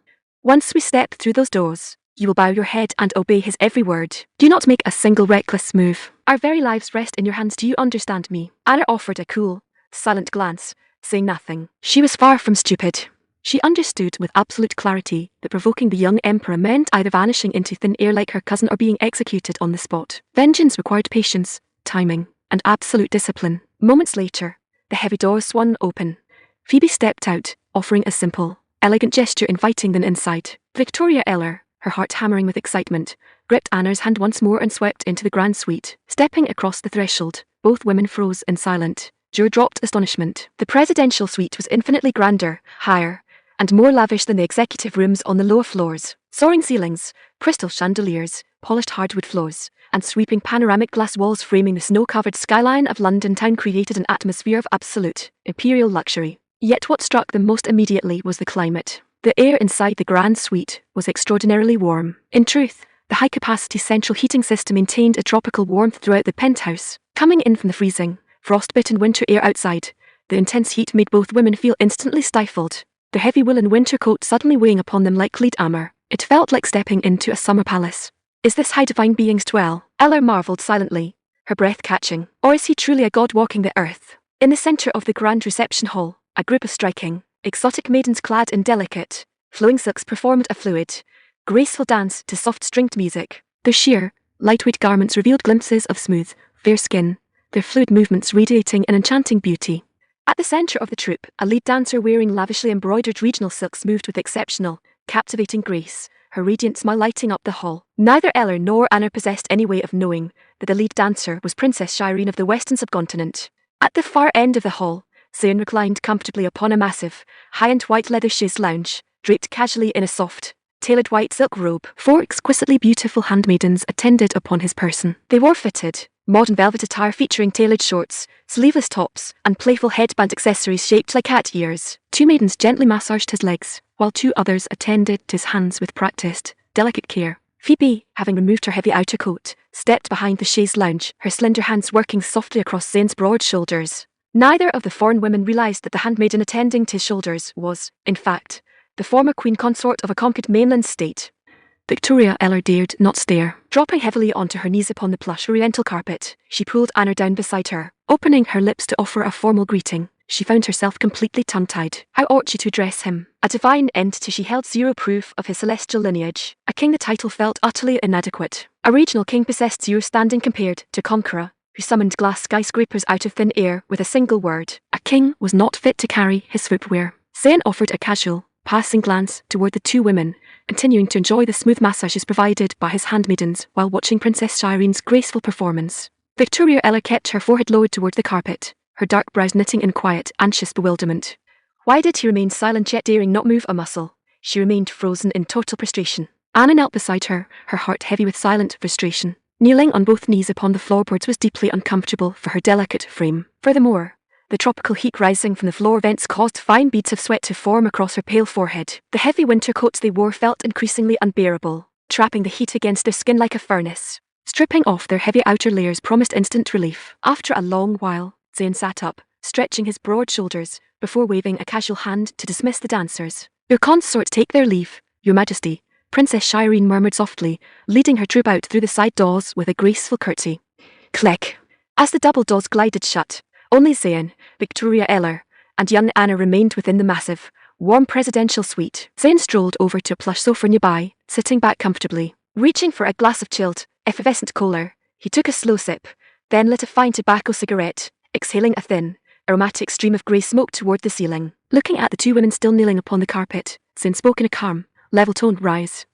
Once we step through those doors, you will bow your head and obey his every word. Do not make a single reckless move. Our very lives rest in your hands. Do you understand me? Anna offered a cool, silent glance, saying nothing. She was far from stupid. She understood with absolute clarity that provoking the young emperor meant either vanishing into thin air like her cousin or being executed on the spot. Vengeance required patience, timing, and absolute discipline. Moments later, the heavy doors swung open. Phoebe stepped out, offering a simple, elegant gesture inviting them inside. Victoria Eller, her heart hammering with excitement, gripped Anna's hand once more and swept into the grand suite. Stepping across the threshold, both women froze in silent, jaw-dropped astonishment. The presidential suite was infinitely grander, higher, and more lavish than the executive rooms on the lower floors. Soaring ceilings, crystal chandeliers, polished hardwood floors, and sweeping panoramic glass walls framing the snow-covered skyline of London town created an atmosphere of absolute, imperial luxury. Yet what struck them most immediately was the climate. The air inside the grand suite was extraordinarily warm. In truth, the high-capacity central heating system maintained a tropical warmth throughout the penthouse. Coming in from the freezing, frost-bitten winter air outside, the intense heat made both women feel instantly stifled, their heavy woolen winter coat suddenly weighing upon them like lead armor. It felt like stepping into a summer palace. Is this high divine being's dwell? Eller marveled silently, her breath catching. Or is he truly a god walking the earth? In the center of the grand reception hall, a group of striking, exotic maidens clad in delicate, flowing silks performed a fluid, graceful dance to soft-stringed music. Their sheer, lightweight garments revealed glimpses of smooth, fair skin, their fluid movements radiating an enchanting beauty. At the center of the troupe, a lead dancer wearing lavishly embroidered regional silks moved with exceptional, captivating grace, her radiant smile lighting up the hall. Neither Eller nor Anna possessed any way of knowing that the lead dancer was Princess Shireen of the Western subcontinent. At the far end of the hall, Zayn reclined comfortably upon a massive, high-end white leather chaise lounge, draped casually in a soft, tailored white silk robe. 4 exquisitely beautiful handmaidens attended upon his person. They wore fitted, modern velvet attire featuring tailored shorts, sleeveless tops, and playful headband accessories shaped like cat ears. 2 maidens gently massaged his legs, while 2 others attended to his hands with practiced, delicate care. Phoebe, having removed her heavy outer coat, stepped behind the chaise lounge, her slender hands working softly across Zayn's broad shoulders. Neither of the foreign women realized that the handmaiden attending to his shoulders was, in fact, the former queen consort of a conquered mainland state. Victoria Eller dared not stare. Dropping heavily onto her knees upon the plush oriental carpet, she pulled Anna down beside her. Opening her lips to offer a formal greeting, she found herself completely tongue-tied. How ought she to address him? A divine entity she held zero proof of his celestial lineage. A king the title felt utterly inadequate. A regional king possessed zero standing compared to conqueror, who summoned glass skyscrapers out of thin air with a single word. A king was not fit to carry his footwear. Zayn offered a casual, passing glance toward the 2 women, continuing to enjoy the smooth massages provided by his handmaidens while watching Princess Shireen's graceful performance. Victoria Eller kept her forehead lowered toward the carpet, her dark brows knitting in quiet, anxious bewilderment. Why did he remain silent yet daring not move a muscle? She remained frozen in total prostration. Anna knelt beside her, her heart heavy with silent frustration. Kneeling on both knees upon the floorboards was deeply uncomfortable for her delicate frame. Furthermore, the tropical heat rising from the floor vents caused fine beads of sweat to form across her pale forehead. The heavy winter coats they wore felt increasingly unbearable, trapping the heat against their skin like a furnace. Stripping off their heavy outer layers promised instant relief. After a long while, Zayn sat up, stretching his broad shoulders, before waving a casual hand to dismiss the dancers. Your consorts take their leave, Your Majesty, Princess Shireen murmured softly, leading her troop out through the side doors with a graceful curtsy. Click. As the double doors glided shut, only Zayn, Victoria Eller, and young Anna remained within the massive, warm presidential suite. Zayn strolled over to a plush sofa nearby, sitting back comfortably. Reaching for a glass of chilled, effervescent cola, he took a slow sip, then lit a fine tobacco cigarette, exhaling a thin, aromatic stream of grey smoke toward the ceiling. Looking at the two women still kneeling upon the carpet, Zayn spoke in a calm, level-toned rise.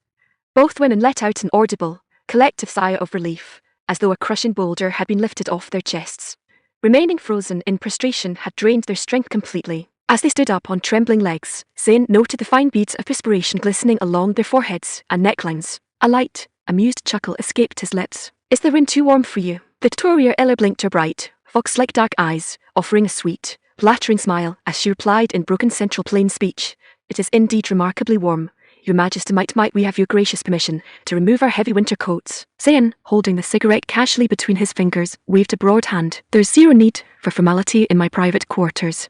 Both women let out an audible, collective sigh of relief, as though a crushing boulder had been lifted off their chests. Remaining frozen in prostration had drained their strength completely. As they stood up on trembling legs, Zayn noted the fine beads of perspiration glistening along their foreheads and necklines. A light, amused chuckle escaped his lips. Is the room too warm for you? Victoria Eller blinked her bright, fox-like dark eyes, offering a sweet, flattering smile as she replied in broken Central Plain speech. It is indeed remarkably warm. Your Majesty, might we have your gracious permission to remove our heavy winter coats? Zayn, holding the cigarette casually between his fingers, waved a broad hand. There is zero need for formality in my private quarters.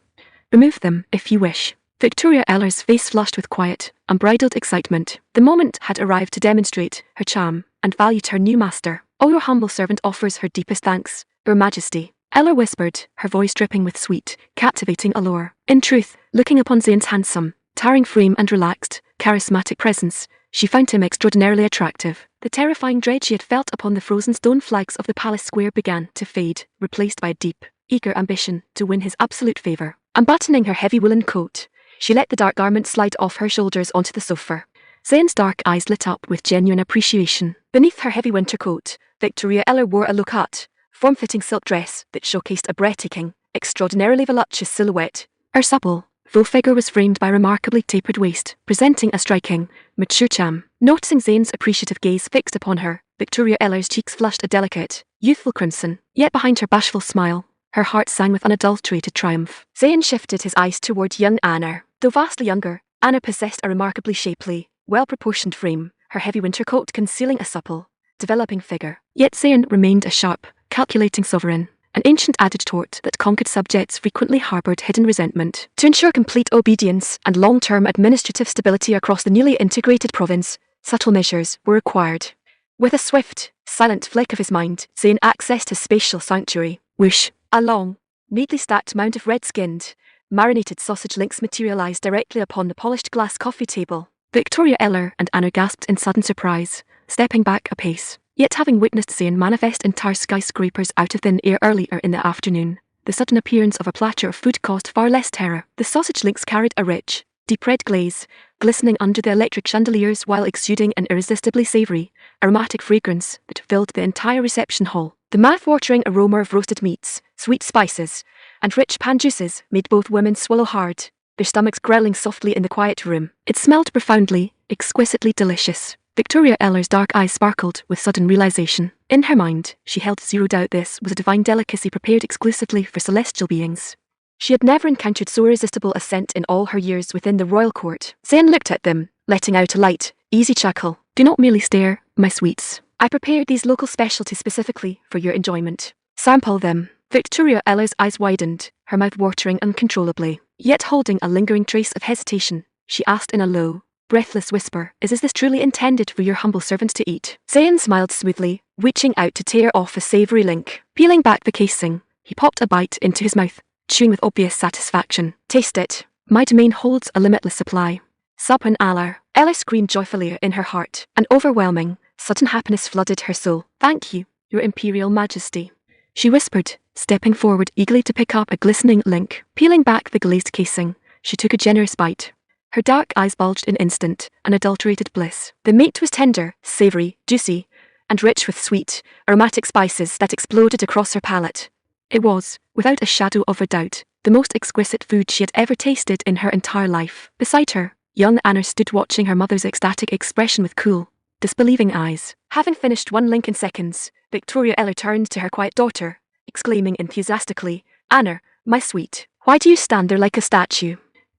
Remove them, if you wish. Victoria Eller's face flushed with quiet, unbridled excitement. The moment had arrived to demonstrate her charm and value to her new master. Oh, your humble servant offers her deepest thanks, Your Majesty. Eller whispered, her voice dripping with sweet, captivating allure. In truth, looking upon Zayn's handsome, towering frame and relaxed, charismatic presence, she found him extraordinarily attractive. The terrifying dread she had felt upon the frozen stone flags of the palace square began to fade, replaced by a deep, eager ambition to win his absolute favour. Unbuttoning her heavy woolen coat, she let the dark garment slide off her shoulders onto the sofa. Zayn's dark eyes lit up with genuine appreciation. Beneath her heavy winter coat, Victoria Eller wore a low-cut, form-fitting silk dress that showcased a breathtaking, extraordinarily voluptuous silhouette. Her supple, full figure was framed by a remarkably tapered waist, presenting a striking, mature charm. Noticing Zayn's appreciative gaze fixed upon her, Victoria Eller's cheeks flushed a delicate, youthful crimson, yet behind her bashful smile, her heart sang with unadulterated triumph. Zayn shifted his eyes toward young Anna. Though vastly younger, Anna possessed a remarkably shapely, well-proportioned frame, her heavy winter coat concealing a supple, developing figure. Yet Zayn remained a sharp, calculating sovereign. An ancient adage taught that conquered subjects frequently harbored hidden resentment. To ensure complete obedience and long-term administrative stability across the newly integrated province, subtle measures were required. With a swift, silent flick of his mind, Zayn accessed his spatial sanctuary. Whoosh! A long, neatly stacked mound of red-skinned, marinated sausage links materialized directly upon the polished glass coffee table. Victoria Eller and Anna gasped in sudden surprise, stepping back a pace. Yet having witnessed Zayn manifest entire skyscrapers out of thin air earlier in the afternoon, the sudden appearance of a platter of food caused far less terror. The sausage links carried a rich, deep red glaze, glistening under the electric chandeliers while exuding an irresistibly savoury, aromatic fragrance that filled the entire reception hall. The mouth-watering aroma of roasted meats, sweet spices, and rich pan juices made both women swallow hard, their stomachs growling softly in the quiet room. It smelled profoundly, exquisitely delicious. Victoria Eller's dark eyes sparkled with sudden realization. In her mind, she held zero doubt this was a divine delicacy prepared exclusively for celestial beings. She had never encountered so irresistible a scent in all her years within the royal court. Zayn looked at them, letting out a light, easy chuckle. Do not merely stare, my sweets. I prepared these local specialties specifically for your enjoyment. Sample them. Victoria Eller's eyes widened, her mouth watering uncontrollably. Yet holding a lingering trace of hesitation, she asked in a low, breathless whisper, is this truly intended for your humble servant to eat? Zayn smiled smoothly, reaching out to tear off a savoury link. Peeling back the casing, he popped a bite into his mouth, chewing with obvious satisfaction. Taste it. My domain holds a limitless supply. Subhan Allah. Ella screamed joyfully in her heart. An overwhelming, sudden happiness flooded her soul. Thank you, Your Imperial Majesty, she whispered, stepping forward eagerly to pick up a glistening link. Peeling back the glazed casing, she took a generous bite. Her dark eyes bulged in instant, unadulterated bliss. The meat was tender, savoury, juicy, and rich with sweet, aromatic spices that exploded across her palate. It was, without a shadow of a doubt, the most exquisite food she had ever tasted in her entire life. Beside her, young Anna stood watching her mother's ecstatic expression with cool, disbelieving eyes. Having finished one link in seconds, Victoria Eller turned to her quiet daughter, exclaiming enthusiastically, "Anna, my sweet, why do you stand there like a statue?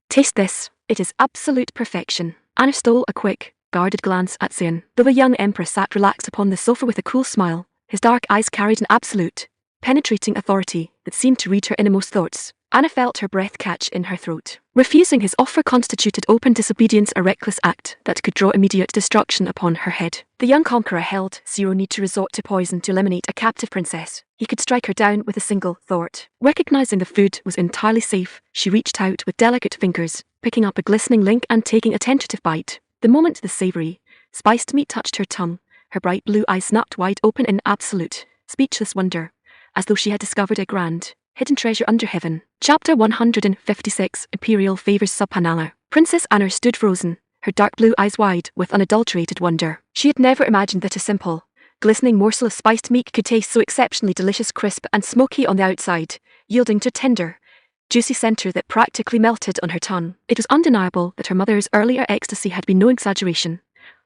Taste this, it is absolute perfection." Anna stole a quick, guarded glance at Zayn, though the young emperor sat relaxed upon the sofa with a cool smile. His dark eyes carried an absolute, penetrating authority that seemed to read her innermost thoughts. Anna felt her breath catch in her throat. Refusing his offer constituted open disobedience, a reckless act that could draw immediate destruction upon her head. The young conqueror held zero need to resort to poison to eliminate a captive princess. He could strike her down with a single thought. Recognizing the food was entirely safe, she reached out with delicate fingers, picking up a glistening link and taking a tentative bite. The moment the savory, spiced meat touched her tongue, her bright blue eyes snapped wide open in absolute, speechless wonder, as though she had discovered a grand, hidden treasure under heaven. Chapter 156, Imperial Favors Subhanallah. Princess Anna stood frozen, her dark blue eyes wide with unadulterated wonder. She had never imagined that a simple, glistening morsel of spiced meat could taste so exceptionally delicious, crisp and smoky on the outside, yielding to a tender, juicy center that practically melted on her tongue. It was undeniable that her mother's earlier ecstasy had been no exaggeration,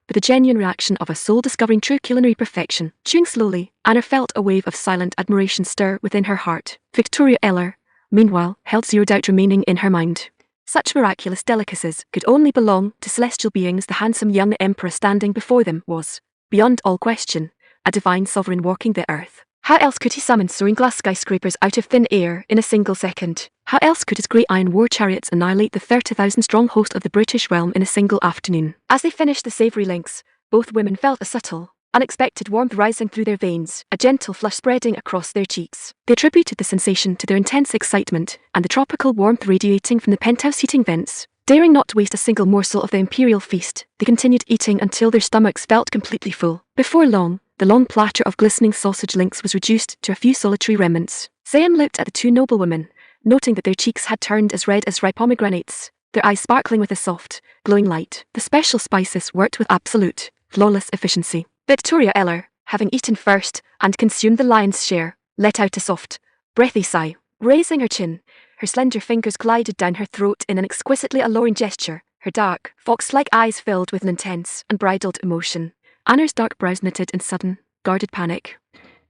but the genuine reaction of a soul discovering true culinary perfection. Chewing slowly, Anna felt a wave of silent admiration stir within her heart. Victoria Eller, meanwhile, held zero doubt remaining in her mind. Such miraculous delicacies could only belong to celestial beings. The handsome young emperor standing before them was, beyond all question, a divine sovereign walking the earth. How else could he summon soaring glass skyscrapers out of thin air in a single second? How else could his great iron war chariots annihilate the 30,000-strong host of the British realm in a single afternoon? As they finished the savoury links, both women felt a subtle, unexpected warmth rising through their veins, a gentle flush spreading across their cheeks. They attributed the sensation to their intense excitement and the tropical warmth radiating from the penthouse heating vents. Daring not to waste a single morsel of the imperial feast, they continued eating until their stomachs felt completely full. Before long, the long platter of glistening sausage links was reduced to a few solitary remnants. Zayn looked at the two noblewomen, noting that their cheeks had turned as red as ripe pomegranates, their eyes sparkling with a soft, glowing light. The special spices worked with absolute, flawless efficiency. Victoria Eller, having eaten first and consumed the lion's share, let out a soft, breathy sigh. Raising her chin, her slender fingers glided down her throat in an exquisitely alluring gesture, her dark, fox-like eyes filled with an intense, unbridled emotion. Anna's dark brows knitted in sudden, guarded panic.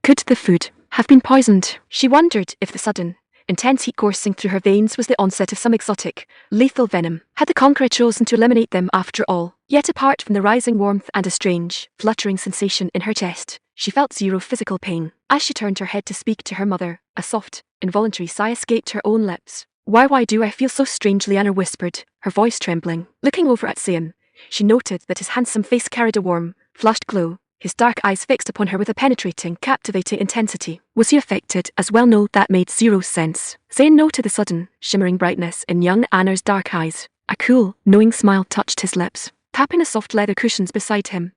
Could the food have been poisoned? She wondered if the sudden, intense heat coursing through her veins was the onset of some exotic, lethal venom. Had the conqueror chosen to eliminate them after all? Yet apart from the rising warmth and a strange, fluttering sensation in her chest, she felt zero physical pain. As she turned her head to speak to her mother, a soft, involuntary sigh escaped her own lips. Why do I feel so strangely?" Anna whispered, her voice trembling. Looking over at Zayn, she noted that his handsome face carried a warm, flushed glow, his dark eyes fixed upon her with a penetrating, captivating intensity. Was he affected as well? No, that made zero sense. Zayn noted the sudden, shimmering brightness in young Anna's dark eyes. A cool, knowing smile touched his lips. Tapping the soft leather cushions beside him,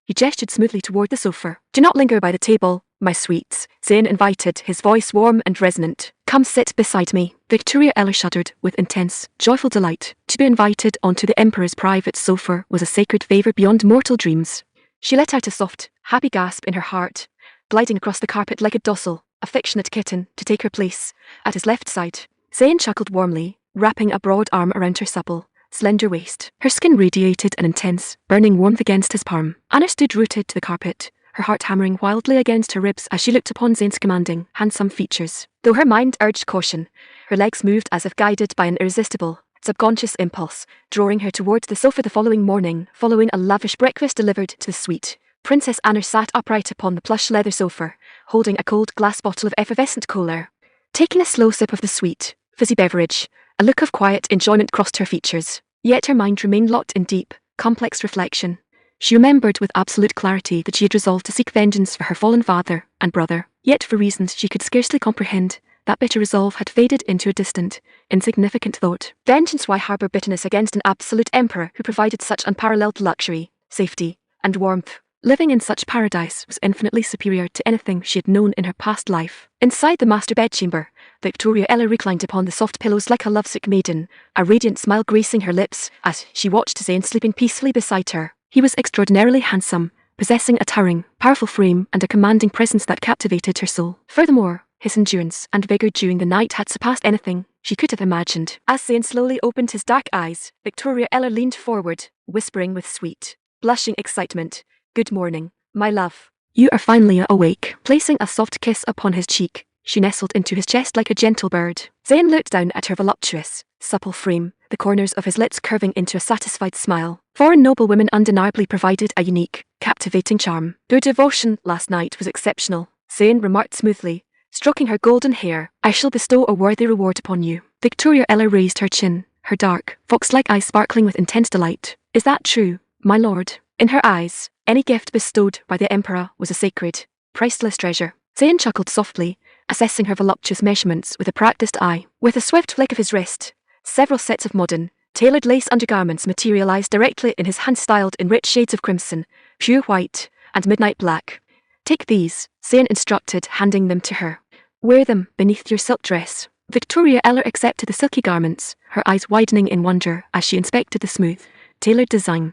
he gestured smoothly toward the sofa. "Do not linger by the table, my sweets," Zayn invited, his voice warm and resonant. "Come sit beside me." Victoria Eller shuddered with intense, joyful delight. To be invited onto the Emperor's private sofa was a sacred favour beyond mortal dreams. She let out a soft, happy gasp in her heart, gliding across the carpet like a docile, affectionate kitten to take her place at his left side. Zayn chuckled warmly, wrapping a broad arm around her supple, slender waist. Her skin radiated an intense, burning warmth against his palm. Anna stood rooted to the carpet, her heart hammering wildly against her ribs as she looked upon Zayn's commanding, handsome features. Though her mind urged caution, her legs moved as if guided by an irresistible, subconscious impulse, drawing her towards the sofa. The following morning, following a lavish breakfast delivered to the suite, Princess Anna sat upright upon the plush leather sofa, holding a cold glass bottle of effervescent cola. Taking a slow sip of the sweet, fizzy beverage, a look of quiet enjoyment crossed her features. Yet her mind remained locked in deep, complex reflection. She remembered with absolute clarity that she had resolved to seek vengeance for her fallen father and brother. Yet for reasons she could scarcely comprehend, that bitter resolve had faded into a distant, insignificant thought. Vengeance? Why harbour bitterness against an absolute emperor who provided such unparalleled luxury, safety, and warmth? Living in such paradise was infinitely superior to anything she had known in her past life. Inside the master bedchamber, Victoria Eller reclined upon the soft pillows like a lovesick maiden, a radiant smile gracing her lips as she watched Zayn sleeping peacefully beside her. He was extraordinarily handsome, possessing a towering, powerful frame and a commanding presence that captivated her soul. Furthermore, his endurance and vigour during the night had surpassed anything she could have imagined. As Zayn slowly opened his dark eyes, Victoria Eller leaned forward, whispering with sweet, blushing excitement, "Good morning, my love. You are finally awake." Placing a soft kiss upon his cheek, she nestled into his chest like a gentle bird. Zayn looked down at her voluptuous, supple frame, the corners of his lips curving into a satisfied smile. Foreign noblewomen undeniably provided a unique, captivating charm. "Your devotion last night was exceptional," Zayn remarked smoothly, stroking her golden hair. "I shall bestow a worthy reward upon you." Victoria Eller raised her chin, her dark, fox-like eyes sparkling with intense delight. "Is that true, my lord?" In her eyes, any gift bestowed by the Emperor was a sacred, priceless treasure. Zayn chuckled softly, assessing her voluptuous measurements with a practiced eye. With a swift flick of his wrist, several sets of modern, tailored lace undergarments materialized directly in his hand, styled in rich shades of crimson, pure white, and midnight black. "Take these," Zayn instructed, handing them to her. "Wear them beneath your silk dress." Victoria Eller accepted the silky garments, her eyes widening in wonder as she inspected the smooth, tailored design.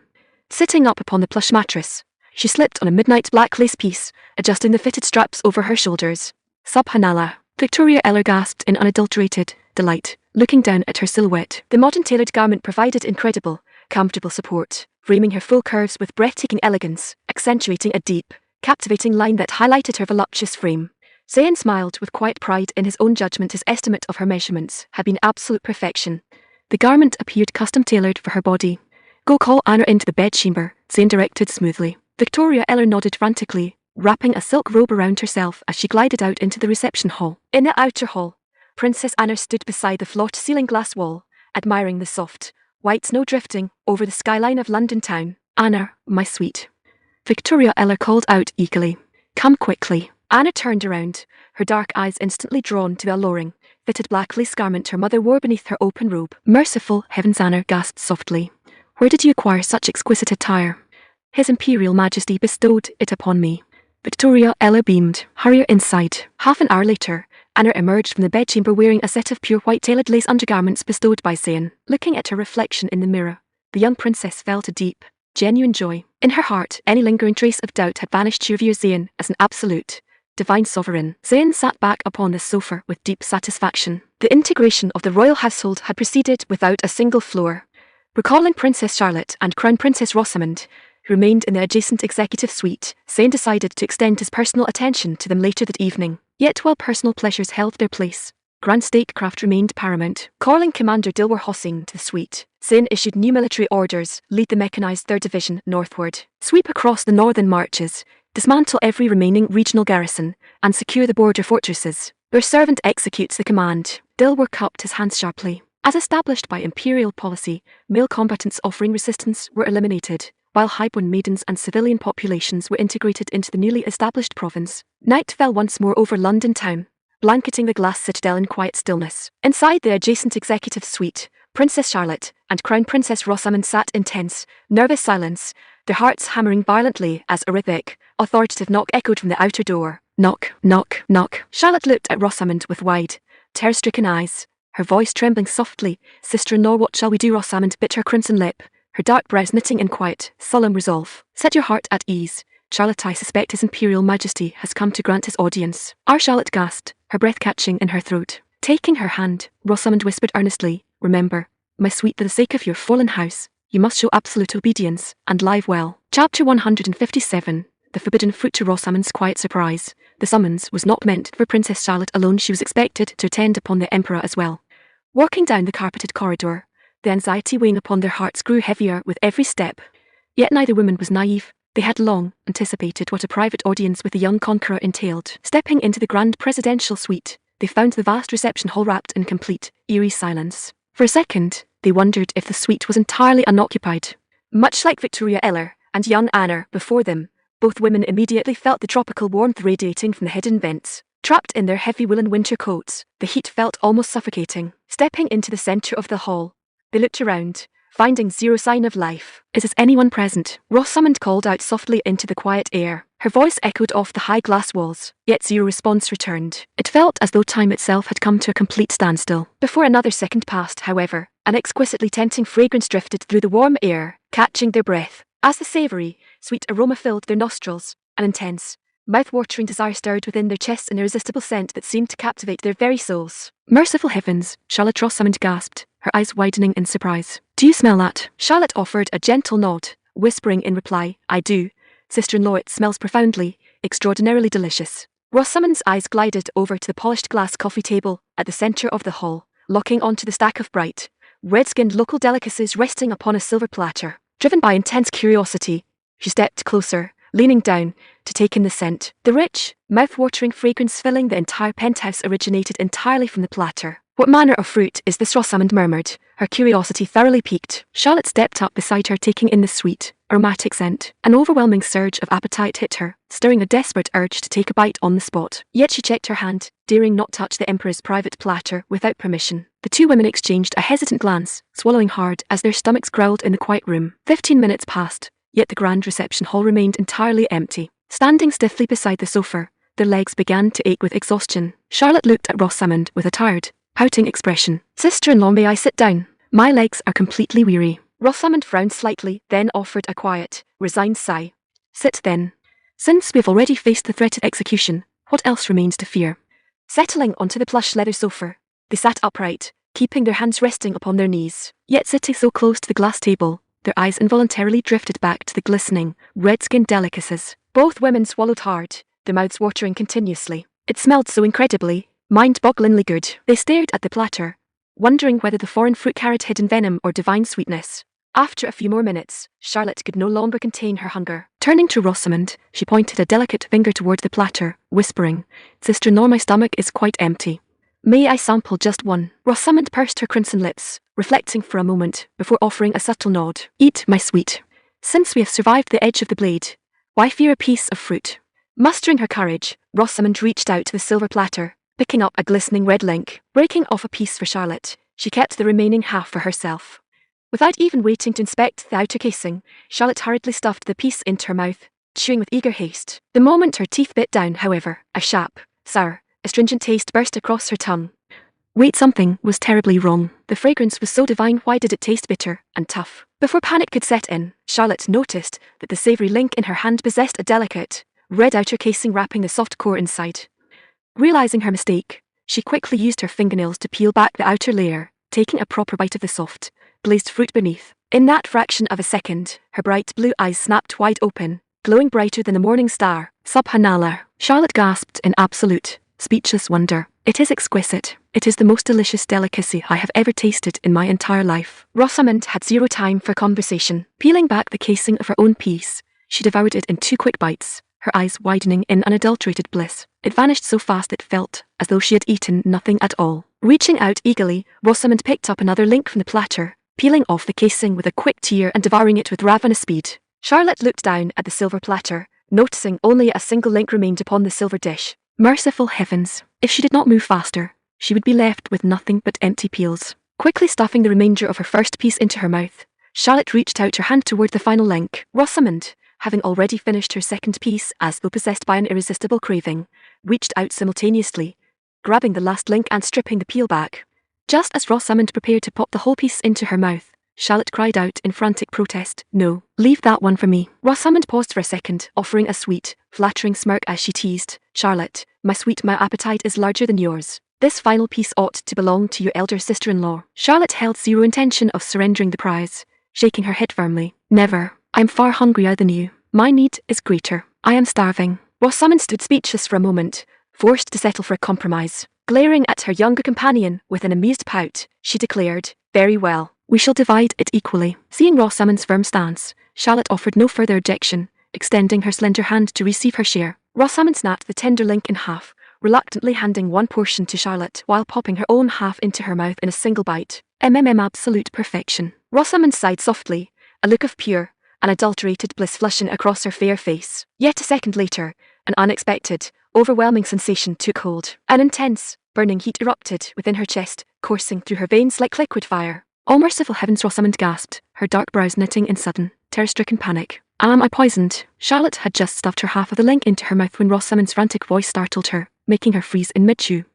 Sitting up upon the plush mattress, she slipped on a midnight black lace piece, adjusting the fitted straps over her shoulders. "Subhanallah," Victoria Eller gasped in unadulterated delight, looking down at her silhouette. The modern tailored garment provided incredible, comfortable support, framing her full curves with breathtaking elegance, accentuating a deep, captivating line that highlighted her voluptuous frame. Zayn smiled with quiet pride in his own judgment. His estimate of her measurements had been absolute perfection. The garment appeared custom-tailored for her body. "Go call Anna into the bedchamber," Zayn directed smoothly. Victoria Eller nodded frantically, wrapping a silk robe around herself as she glided out into the reception hall. In the outer hall, Princess Anna stood beside the floor-to-ceiling glass wall, admiring the soft, white snow drifting over the skyline of London town. "Anna, my sweet," Victoria Eller called out eagerly. "Come quickly." Anna turned around, her dark eyes instantly drawn to the alluring, fitted black lace garment her mother wore beneath her open robe. "Merciful heavens," Anna gasped softly. "Where did you acquire such exquisite attire?" "His Imperial Majesty bestowed it upon me." Victoria Eller beamed. "Hurry her inside." Half an hour later, Anna emerged from the bedchamber wearing a set of pure white tailored lace undergarments bestowed by Zayn. Looking at her reflection in the mirror, the young princess felt a deep, genuine joy. In her heart, any lingering trace of doubt had vanished. She revered Zayn as an absolute, divine sovereign. Zayn sat back upon the sofa with deep satisfaction. The integration of the royal household had proceeded without a single flaw. Recalling Princess Charlotte and Crown Princess Rosamond, who remained in the adjacent executive suite, Zayn decided to extend his personal attention to them later that evening. Yet while personal pleasures held their place, grand statecraft remained paramount. Calling Commander Dilwar Hossain to the suite, Zayn issued new military orders: lead the mechanized 3rd Division northward, sweep across the northern marches, dismantle every remaining regional garrison, and secure the border fortresses. Your servant executes the command. Dilwar cupped his hands sharply. As established by imperial policy, male combatants offering resistance were eliminated, while highborn maidens and civilian populations were integrated into the newly established province. Night fell once more over London town, blanketing the glass citadel in quiet stillness. Inside the adjacent executive suite, Princess Charlotte and Crown Princess Rosamond sat in tense, nervous silence, their hearts hammering violently as a rhythmic, authoritative knock echoed from the outer door. Knock, knock, knock. Charlotte looked at Rosamond with wide, terror-stricken eyes, her voice trembling softly. "Sister-in-law, what shall we do?" Rosamond bit her crimson lip, her dark brows knitting in quiet, solemn resolve. "Set your heart at ease, Charlotte. I suspect His Imperial Majesty has come to grant his audience." Our Charlotte gasped, her breath catching in her throat. Taking her hand, Rosamond whispered earnestly, "Remember, my sweet, for the sake of your fallen house, you must show absolute obedience and live well." Chapter 157. The Forbidden Fruit. To Rosamond's quiet surprise, the summons was not meant for Princess Charlotte alone. She was expected to attend upon the Emperor as well. Walking down the carpeted corridor, the anxiety weighing upon their hearts grew heavier with every step. Yet neither woman was naive. They had long anticipated what a private audience with the young conqueror entailed. Stepping into the grand presidential suite, they found the vast reception hall wrapped in complete, eerie silence. For a second, they wondered if the suite was entirely unoccupied. Much like Victoria Eller and young Anna before them, both women immediately felt the tropical warmth radiating from the hidden vents. Trapped in their heavy woolen winter coats, the heat felt almost suffocating. Stepping into the center of the hall, they looked around, finding zero sign of life. "Is anyone present?" Rosamond called out softly into the quiet air. Her voice echoed off the high glass walls, yet zero response returned. It felt as though time itself had come to a complete standstill. Before another second passed, however, an exquisitely tempting fragrance drifted through the warm air, catching their breath. As the savory, sweet aroma filled their nostrils, an intense, Mouth-watering desire stirred within their chests an irresistible scent that seemed to captivate their very souls. Merciful heavens, Charlotte Rosamond gasped, her eyes widening in surprise. Do you smell that? Charlotte offered a gentle nod, whispering in reply, I do. Sister-in-law, it smells profoundly, extraordinarily delicious. Rosamond's eyes glided over to the polished glass coffee table at the centre of the hall, locking onto the stack of bright, red-skinned local delicacies resting upon a silver platter. Driven by intense curiosity, she stepped closer, leaning down to take in the scent. The rich, mouth-watering fragrance filling the entire penthouse originated entirely from the platter. What manner of fruit is this? Rosamond murmured, her curiosity thoroughly piqued. Charlotte stepped up beside her, taking in the sweet, aromatic scent. An overwhelming surge of appetite hit her, stirring a desperate urge to take a bite on the spot. Yet she checked her hand, daring not touch the Emperor's private platter without permission. The two women exchanged a hesitant glance, swallowing hard as their stomachs growled in the quiet room. 15 minutes passed, yet the grand reception hall remained entirely empty. Standing stiffly beside the sofa, their legs began to ache with exhaustion. Charlotte looked at Rosamond with a tired, pouting expression. Sister-in-law, may I sit down? My legs are completely weary. Rosamond frowned slightly, then offered a quiet, resigned sigh. Sit then. Since we've already faced the threat of execution, what else remains to fear? Settling onto the plush leather sofa, they sat upright, keeping their hands resting upon their knees. Yet sitting so close to the glass table, their eyes involuntarily drifted back to the glistening, red-skinned delicacies. Both women swallowed hard, their mouths watering continuously. It smelled so incredibly, mind-bogglingly good. They stared at the platter, wondering whether the foreign fruit carried hidden venom or divine sweetness. After a few more minutes, Charlotte could no longer contain her hunger. Turning to Rosamond, she pointed a delicate finger toward the platter, whispering, Sister-in-law, my stomach is quite empty. May I sample just one? Rosamond pursed her crimson lips, reflecting for a moment before offering a subtle nod. Eat, my sweet. Since we have survived the edge of the blade, why fear a piece of fruit? Mustering her courage, Rosamond reached out to the silver platter, picking up a glistening red link. Breaking off a piece for Charlotte, she kept the remaining half for herself. Without even waiting to inspect the outer casing, Charlotte hurriedly stuffed the piece into her mouth, chewing with eager haste. The moment her teeth bit down, however, a sharp, sour, astringent taste burst across her tongue. Wait, something was terribly wrong. The fragrance was so divine, why did it taste bitter and tough? Before panic could set in, Charlotte noticed that the savoury link in her hand possessed a delicate, red outer casing wrapping the soft core inside. Realising her mistake, she quickly used her fingernails to peel back the outer layer, taking a proper bite of the soft, glazed fruit beneath. In that fraction of a second, her bright blue eyes snapped wide open, glowing brighter than the morning star. Subhanallah, Charlotte gasped in absolute, speechless wonder. It is exquisite. It is the most delicious delicacy I have ever tasted in my entire life. Rosamond had zero time for conversation. Peeling back the casing of her own piece, she devoured it in 2 quick bites, her eyes widening in unadulterated bliss. It vanished so fast it felt as though she had eaten nothing at all. Reaching out eagerly, Rosamond picked up another link from the platter, peeling off the casing with a quick tear and devouring it with ravenous speed. Charlotte looked down at the silver platter, noticing only a single link remained upon the silver dish. Merciful heavens, if she did not move faster, she would be left with nothing but empty peels. Quickly stuffing the remainder of her first piece into her mouth, Charlotte reached out her hand toward the final link. Rosamond, having already finished her second piece as though possessed by an irresistible craving, reached out simultaneously, grabbing the last link and stripping the peel back. Just as Rosamond prepared to pop the whole piece into her mouth, Charlotte cried out in frantic protest, No, leave that one for me. Rosamond paused for a second, offering a sweet, flattering smirk as she teased, Charlotte, my sweet, my appetite is larger than yours. This final piece ought to belong to your elder sister-in-law. Charlotte held zero intention of surrendering the prize, shaking her head firmly. Never. I am far hungrier than you. My need is greater. I am starving. Rosamond stood speechless for a moment, forced to settle for a compromise. Glaring at her younger companion with an amused pout, she declared, Very well. We shall divide it equally. Seeing Rosamond's firm stance, Charlotte offered no further objection, extending her slender hand to receive her share. Rosamond snapped the tender link in half, reluctantly handing one portion to Charlotte while popping her own half into her mouth in a single bite. Absolute perfection. Rosamond sighed softly, a look of pure, unadulterated bliss flushing across her fair face. Yet a second later, an unexpected, overwhelming sensation took hold. An intense, burning heat erupted within her chest, coursing through her veins like liquid fire. Oh merciful heavens, Rosamond gasped, her dark brows knitting in sudden, terror-stricken panic. Am I poisoned? Charlotte had just stuffed her half of the link into her mouth when Rosamond's frantic voice startled her, making her freeze in mid-chew.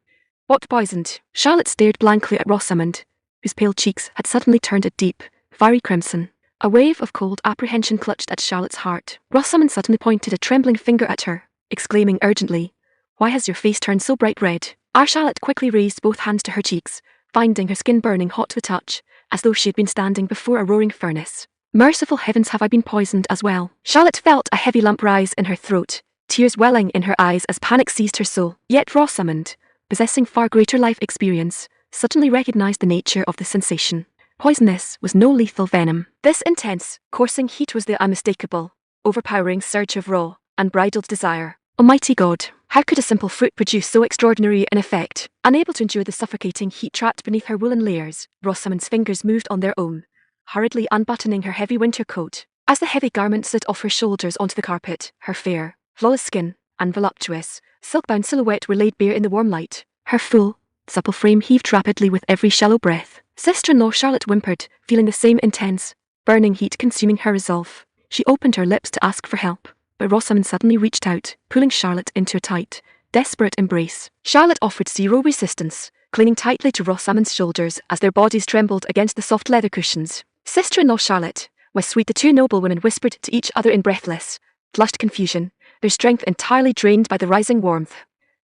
What poisoned? Charlotte stared blankly at Rosamond, whose pale cheeks had suddenly turned a deep, fiery crimson. A wave of cold apprehension clutched at Charlotte's heart. Rosamond suddenly pointed a trembling finger at her, exclaiming urgently, "Why has your face turned so bright red?" Our Charlotte quickly raised both hands to her cheeks, finding her skin burning hot to the touch, as though she had been standing before a roaring furnace. "Merciful heavens, have I been poisoned as well?" Charlotte felt a heavy lump rise in her throat, tears welling in her eyes as panic seized her soul. Yet Rosamond, possessing far greater life experience, suddenly recognized the nature of the sensation. Poisonous was no lethal venom. This intense, coursing heat was the unmistakable, overpowering surge of raw, unbridled desire. Almighty God, how could a simple fruit produce so extraordinary an effect? Unable to endure the suffocating heat trapped beneath her woolen layers, Rosamond's fingers moved on their own, hurriedly unbuttoning her heavy winter coat. As the heavy garment slid off her shoulders onto the carpet, her fair, flawless skin, and voluptuous, silk-bound silhouette were laid bare in the warm light. Her full, supple frame heaved rapidly with every shallow breath. Sister-in-law Charlotte whimpered, feeling the same intense, burning heat consuming her resolve. She opened her lips to ask for help, but Rosamond suddenly reached out, pulling Charlotte into a tight, desperate embrace. Charlotte offered zero resistance, clinging tightly to Rosamond's shoulders as their bodies trembled against the soft leather cushions. "Sister-in-law Charlotte, my sweet," the two noblewomen whispered to each other in breathless, flushed confusion, their strength entirely drained by the rising warmth.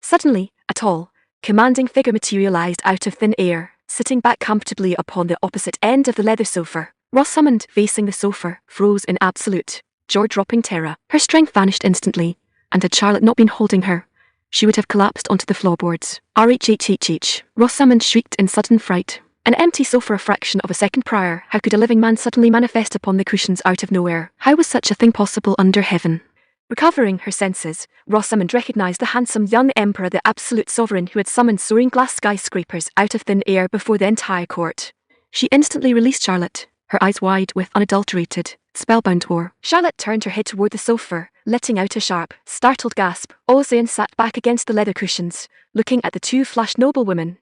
Suddenly, a tall, commanding figure materialized out of thin air, sitting back comfortably upon the opposite end of the leather sofa. Rosamond, facing the sofa, froze in absolute, jaw-dropping terror. Her strength vanished instantly, and had Charlotte not been holding her, she would have collapsed onto the floorboards. "RHHHH!" Rosamond shrieked in sudden fright. An empty sofa a fraction of a second prior, how could a living man suddenly manifest upon the cushions out of nowhere? How was such a thing possible under heaven? Recovering her senses, Rosamond recognized the handsome young emperor, the absolute sovereign who had summoned soaring glass skyscrapers out of thin air before the entire court. She instantly released Charlotte, her eyes wide with unadulterated, spellbound horror. Charlotte turned her head toward the sofa, letting out a sharp, startled gasp. Ozian sat back against the leather cushions, looking at the two flushed noblewomen,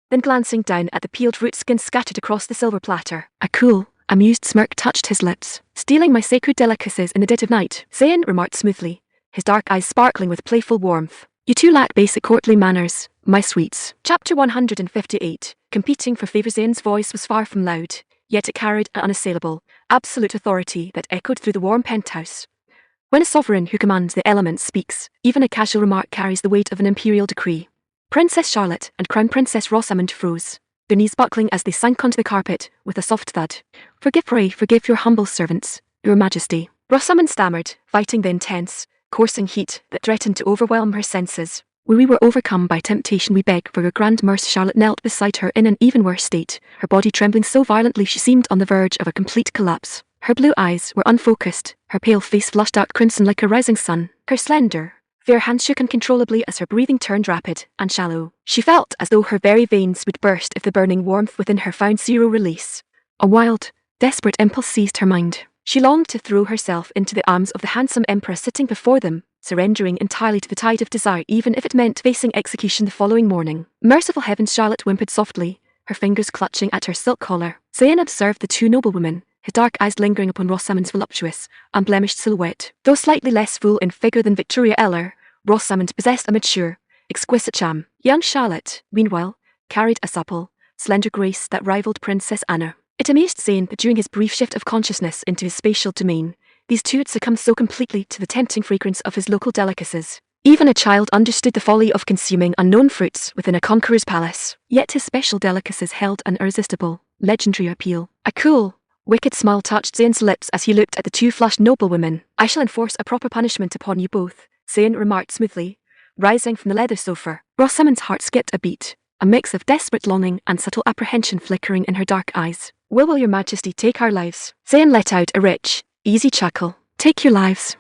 then glancing down at the peeled root skin scattered across the silver platter. A cool, amused smirk touched his lips. "Stealing my sacred delicacies in the dead of night," Zayn remarked smoothly, his dark eyes sparkling with playful warmth. "You two lack basic courtly manners, my sweets." Chapter 158. Competing for favor. Zayn's voice was far from loud, yet it carried an unassailable, absolute authority that echoed through the warm penthouse. When a sovereign who commands the elements speaks, even a casual remark carries the weight of an imperial decree. Princess Charlotte and Crown Princess Rosamond froze, their knees buckling as they sank onto the carpet with a soft thud. Forgive your humble servants, your majesty," Rosamond stammered, fighting the intense, coursing heat that threatened to overwhelm her senses. "We were overcome by temptation. We beg for your grand mercy." Charlotte knelt beside her in an even worse state, her body trembling so violently she seemed on the verge of a complete collapse. Her blue eyes were unfocused, her pale face flushed dark crimson like a rising sun. Her slender, fair hands shook uncontrollably as her breathing turned rapid and shallow. She felt as though her very veins would burst if the burning warmth within her found zero release. A wild, desperate impulse seized her mind. She longed to throw herself into the arms of the handsome emperor sitting before them, surrendering entirely to the tide of desire even if it meant facing execution the following morning. "Merciful heavens," Charlotte whimpered softly, her fingers clutching at her silk collar. Zayn observed the two noblewomen, his dark eyes lingering upon Rosamond's voluptuous, unblemished silhouette. Though slightly less full in figure than Victoria Eller, Rosamond possessed a mature, exquisite charm. Young Charlotte, meanwhile, carried a supple, slender grace that rivaled Princess Anna. It amused Zayn that during his brief shift of consciousness into his spatial domain, these two had succumbed so completely to the tempting fragrance of his local delicacies. Even a child understood the folly of consuming unknown fruits within a conqueror's palace. Yet his special delicacies held an irresistible, legendary appeal. A cool, wicked smile touched Zayn's lips as he looked at the two flushed noblewomen. "I shall enforce a proper punishment upon you both," Zayn remarked smoothly, rising from the leather sofa. Rosamond's heart skipped a beat, a mix of desperate longing and subtle apprehension flickering in her dark eyes. Will your majesty take our lives?" Zayn let out a rich, easy chuckle. "Take your lives?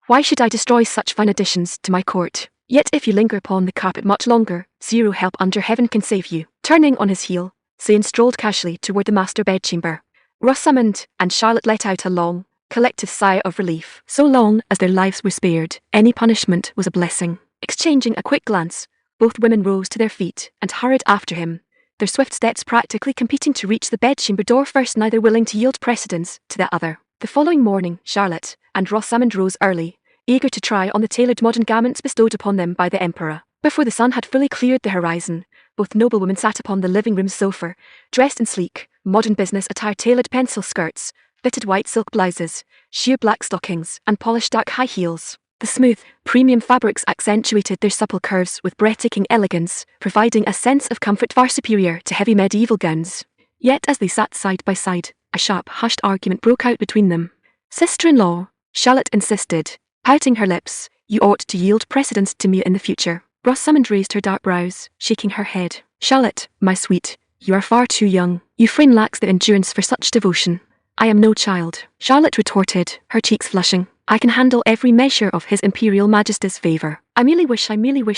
Why should I destroy such fine additions to my court? Yet if you linger upon the carpet much longer, zero help under heaven can save you." Turning on his heel, Zayn strolled casually toward the master bedchamber. Rosamond and Charlotte let out a long, collective sigh of relief. So long as their lives were spared, any punishment was a blessing. Exchanging a quick glance, both women rose to their feet and hurried after him, their swift steps practically competing to reach the bedchamber door first, neither willing to yield precedence to the other. The following morning, Charlotte and Rosamond rose early, eager to try on the tailored modern garments bestowed upon them by the emperor. Before the sun had fully cleared the horizon, both noblewomen sat upon the living room sofa, dressed in sleek, modern business attire, tailored pencil skirts, fitted white silk blouses, sheer black stockings, and polished dark high heels. The smooth, premium fabrics accentuated their supple curves with breathtaking elegance, providing a sense of comfort far superior to heavy medieval gowns. Yet as they sat side by side, a sharp, hushed argument broke out between them. "Sister-in-law," Charlotte insisted, pouting her lips, "you ought to yield precedence to me in the future." Rosamond raised her dark brows, shaking her head. "Charlotte, my sweet, you are far too young. Your frame lacks the endurance for such devotion." "I am no child," Charlotte retorted, her cheeks flushing. "I can handle every measure of His Imperial Majesty's favour. I merely wish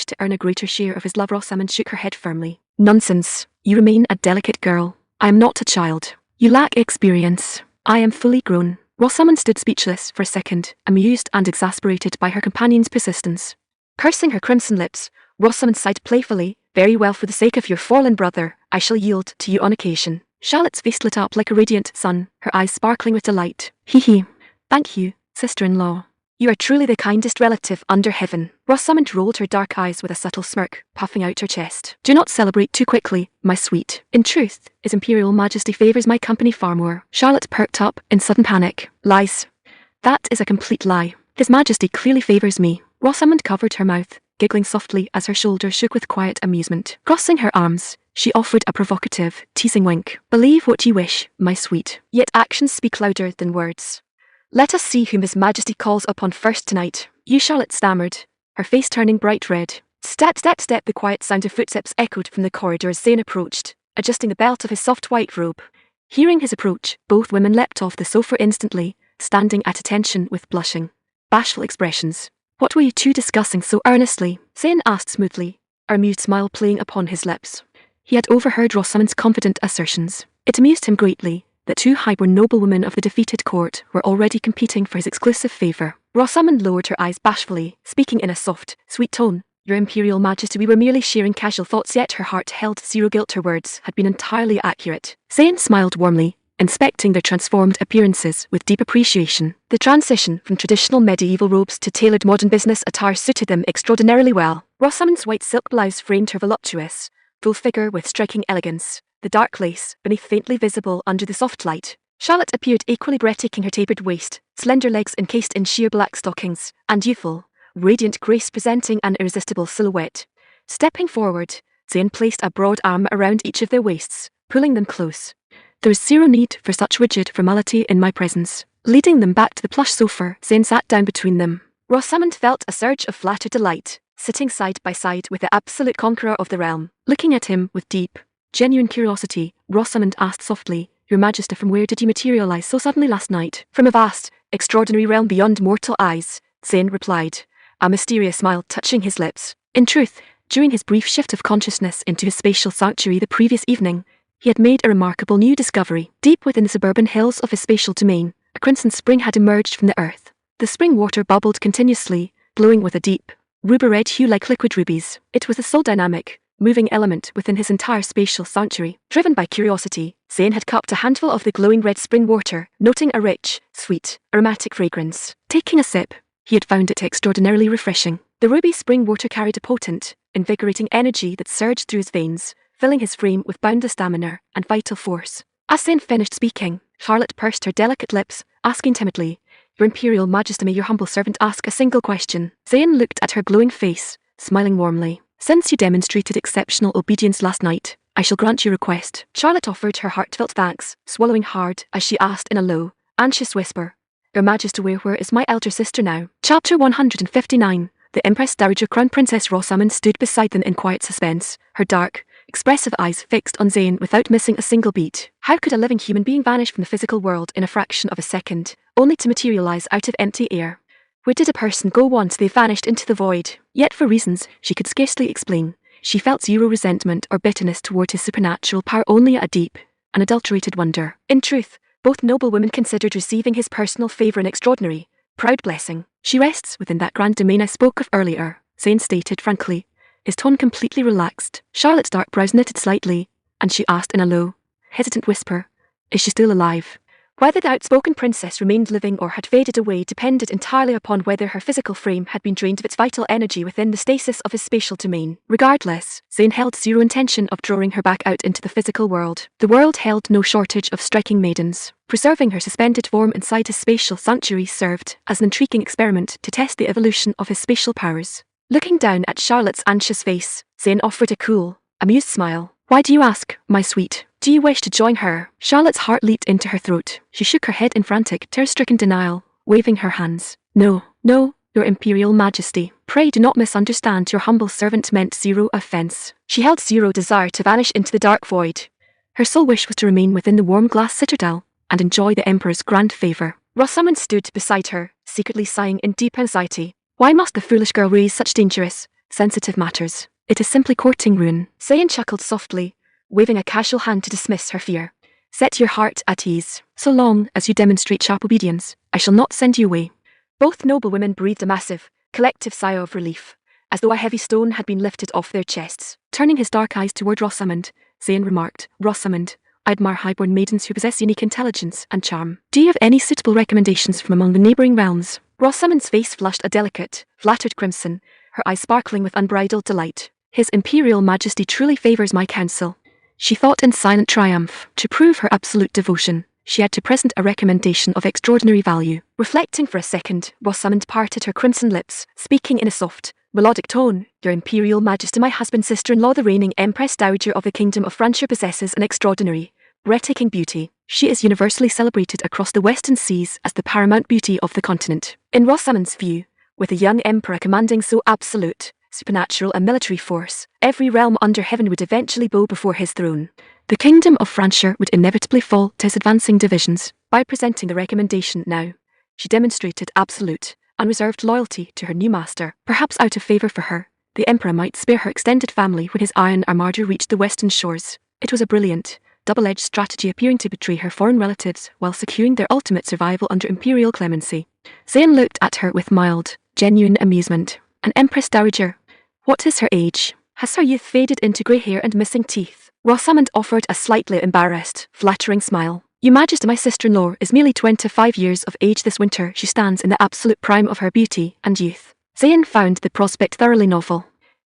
to earn a greater share of his love." Rosamond shook her head firmly. "Nonsense. You remain a delicate girl. I am not a child. You lack experience. I am fully grown." Rosamond stood speechless for a second, amused and exasperated by her companion's persistence. Pursing her crimson lips, Rosamond sighed playfully. "Very well, for the sake of your fallen brother, I shall yield to you on occasion." Charlotte's face lit up like a radiant sun, her eyes sparkling with delight. "Hee. Thank you, sister-in-law. You are truly the kindest relative under heaven." Rosamond rolled her dark eyes with a subtle smirk, puffing out her chest. "Do not celebrate too quickly, my sweet. In truth, His Imperial Majesty favours my company far more." Charlotte perked up in sudden panic. "Lies. That is a complete lie. His Majesty clearly favours me." Rosamond covered her mouth, giggling softly as her shoulders shook with quiet amusement. Crossing her arms, she offered a provocative, teasing wink. "Believe what you wish, my sweet. Yet actions speak louder than words. Let us see whom His Majesty calls upon first tonight." "You," Charlotte stammered, her face turning bright red. Step, step, step. The quiet sound of footsteps echoed from the corridor as Zane approached, adjusting the belt of his soft white robe. Hearing his approach, both women leapt off the sofa instantly, standing at attention with blushing, bashful expressions. "What were you two discussing so earnestly?" Zane asked smoothly, a amused smile playing upon his lips. He had overheard Rosamond's confident assertions. It amused him greatly that two high-born noblewomen of the defeated court were already competing for his exclusive favour. Rosamond lowered her eyes bashfully, speaking in a soft, sweet tone. "Your Imperial Majesty, we were merely sharing casual thoughts." Yet her heart held zero guilt. Her words had been entirely accurate. Zane smiled warmly, inspecting their transformed appearances with deep appreciation. The transition from traditional medieval robes to tailored modern business attire suited them extraordinarily well. Rosamond's white silk blouse framed her voluptuous, full figure with striking elegance, the dark lace beneath faintly visible under the soft light. Charlotte appeared equally breathtaking, her tapered waist, slender legs encased in sheer black stockings, and youthful, radiant grace presenting an irresistible silhouette. Stepping forward, Zane placed a broad arm around each of their waists, pulling them close. "There is zero need for such rigid formality in my presence." Leading them back to the plush sofa, Zane sat down between them. Rosamond felt a surge of flattered delight, sitting side by side with the absolute conqueror of the realm. Looking at him with deep, genuine curiosity, Rosamond asked softly, "Your Majesty, from where did you materialize so suddenly last night?" "From a vast, extraordinary realm beyond mortal eyes," Zane replied, a mysterious smile touching his lips. In truth, during his brief shift of consciousness into his spatial sanctuary the previous evening, he had made a remarkable new discovery. Deep within the suburban hills of his spatial domain, a crimson spring had emerged from the earth. The spring water bubbled continuously, glowing with a deep, ruby-red hue like liquid rubies. It was the sole dynamic, moving element within his entire spatial sanctuary. Driven by curiosity, Zane had cupped a handful of the glowing red spring water, noting a rich, sweet, aromatic fragrance. Taking a sip, he had found it extraordinarily refreshing. The ruby spring water carried a potent, invigorating energy that surged through his veins, filling his frame with boundless stamina and vital force. As Zane finished speaking, Charlotte pursed her delicate lips, asking timidly, "Your Imperial Majesty, may your humble servant ask a single question?" Zane looked at her glowing face, smiling warmly. "Since you demonstrated exceptional obedience last night, I shall grant your request." Charlotte offered her heartfelt thanks, swallowing hard as she asked in a low, anxious whisper, "Your Majesty, where is my elder sister now?" Chapter 159. The Empress Dowager Crown Princess Rosamond stood beside them in quiet suspense, her dark, expressive eyes fixed on Zane without missing a single beat. How could a living human being vanish from the physical world in a fraction of a second, only to materialize out of empty air? Where did a person go once they vanished into the void? Yet for reasons she could scarcely explain, she felt zero resentment or bitterness toward his supernatural power, only a deep, unadulterated wonder. In truth, both noblewomen considered receiving his personal favour an extraordinary, proud blessing. "She rests within that grand domain I spoke of earlier," Zane stated frankly, his tone completely relaxed. Charlotte's dark brows knitted slightly, and she asked in a low, hesitant whisper, "Is she still alive?" Whether the outspoken princess remained living or had faded away depended entirely upon whether her physical frame had been drained of its vital energy within the stasis of his spatial domain. Regardless, Zayn held zero intention of drawing her back out into the physical world. The world held no shortage of striking maidens. Preserving her suspended form inside his spatial sanctuary served as an intriguing experiment to test the evolution of his spatial powers. Looking down at Charlotte's anxious face, Zayn offered a cool, amused smile. "Why do you ask, my sweet? Do you wish to join her?" Charlotte's heart leaped into her throat. She shook her head in frantic, terror-stricken denial, waving her hands. "No, no, your Imperial Majesty. Pray do not misunderstand. Your humble servant meant zero offense." She held zero desire to vanish into the dark void. Her sole wish was to remain within the warm glass citadel and enjoy the Emperor's grand favor. Rosamond stood beside her, secretly sighing in deep anxiety. Why must the foolish girl raise such dangerous, sensitive matters? It is simply courting ruin. Zayn chuckled softly, waving a casual hand to dismiss her fear. "Set your heart at ease. So long as you demonstrate sharp obedience, I shall not send you away." Both noblewomen breathed a massive, collective sigh of relief, as though a heavy stone had been lifted off their chests. Turning his dark eyes toward Rosamond, Zayn remarked, "Rosamond, I admire highborn maidens who possess unique intelligence and charm. Do you have any suitable recommendations from among the neighbouring realms?" Rosamond's face flushed a delicate, flattered crimson, her eyes sparkling with unbridled delight. "His Imperial Majesty truly favours my counsel," she thought in silent triumph. To prove her absolute devotion, she had to present a recommendation of extraordinary value. Reflecting for a second, Rosamond parted her crimson lips, speaking in a soft, melodic tone. "Your Imperial Majesty, my husband's sister-in-law, the reigning Empress Dowager of the Kingdom of Francia, possesses an extraordinary, breathtaking beauty. She is universally celebrated across the western seas as the paramount beauty of the continent." In Rosamond's view, with a young emperor commanding so absolute, supernatural and military force, every realm under heaven would eventually bow before his throne. The Kingdom of Francia would inevitably fall to his advancing divisions. By presenting the recommendation now, she demonstrated absolute, unreserved loyalty to her new master. Perhaps out of favour for her, the Emperor might spare her extended family when his Iron Armada reached the western shores. It was a brilliant, double-edged strategy appearing to betray her foreign relatives while securing their ultimate survival under imperial clemency. Zayn looked at her with mild, genuine amusement. An Empress Dowager. What is her age? Has her youth faded into grey hair and missing teeth? Rosamond offered a slightly embarrassed, flattering smile. "Your Majesty, my sister-in-law is merely 25 years of age this winter. She stands in the absolute prime of her beauty and youth." Zayn found the prospect thoroughly novel.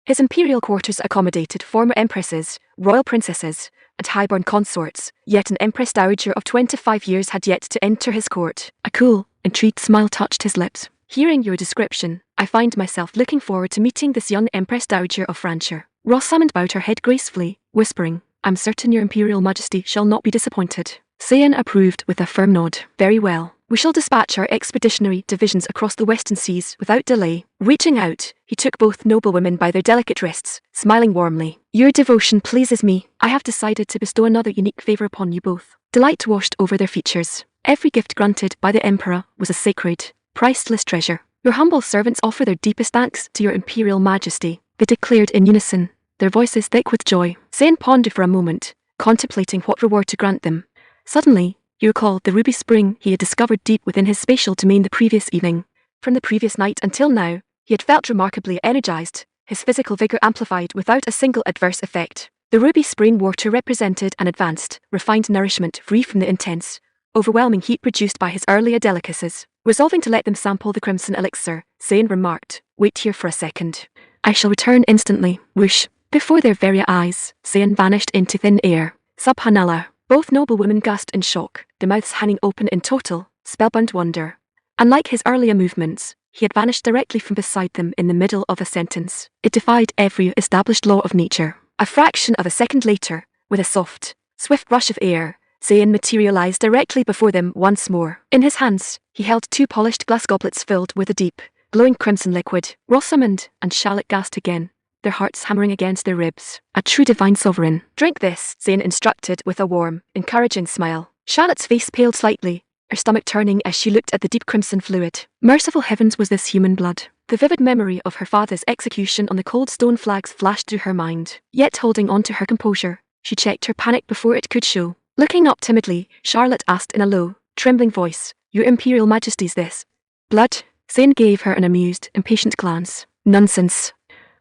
His imperial quarters accommodated former empresses, royal princesses, and highborn consorts, yet an Empress Dowager of 25 years had yet to enter his court. A cool, intrigued smile touched his lips. "Hearing your description, I find myself looking forward to meeting this young Empress Dowager of Francia." Rosamond bowed her head gracefully, whispering, "I'm certain your Imperial Majesty shall not be disappointed." Zayn approved with a firm nod. "Very well. We shall dispatch our expeditionary divisions across the western seas without delay." Reaching out, he took both noblewomen by their delicate wrists, smiling warmly. "Your devotion pleases me. I have decided to bestow another unique favour upon you both." Delight washed over their features. Every gift granted by the Emperor was a sacred, priceless treasure. "Your humble servants offer their deepest thanks to your Imperial Majesty," they declared in unison, their voices thick with joy. Zayn pondered for a moment, contemplating what reward to grant them. Suddenly, he recalled the ruby spring he had discovered deep within his spatial domain the previous evening. From the previous night until now, he had felt remarkably energized, his physical vigor amplified without a single adverse effect. The ruby spring water represented an advanced, refined nourishment free from the intense, overwhelming heat produced by his earlier delicacies. Resolving to let them sample the crimson elixir, Zayn remarked, "Wait here for a second. I shall return instantly." Whoosh! Before their very eyes, Zayn vanished into thin air. Subhanallah. Both noblewomen gasped in shock, their mouths hanging open in total, spellbound wonder. Unlike his earlier movements, he had vanished directly from beside them in the middle of a sentence. It defied every established law of nature. A fraction of a second later, with a soft, swift rush of air, Zayn materialized directly before them once more. In his hands, he held two polished glass goblets filled with a deep, glowing crimson liquid. Rosamond and Charlotte gasped again, their hearts hammering against their ribs. "A true divine sovereign." "Drink this," Zayn instructed with a warm, encouraging smile. Charlotte's face paled slightly, her stomach turning as she looked at the deep crimson fluid. Merciful heavens, was this human blood? The vivid memory of her father's execution on the cold stone flags flashed through her mind. Yet holding on to her composure, she checked her panic before it could show. Looking up timidly, Charlotte asked in a low, trembling voice, "Your Imperial Majesty's this blood?" Zayn gave her an amused, impatient glance. "Nonsense.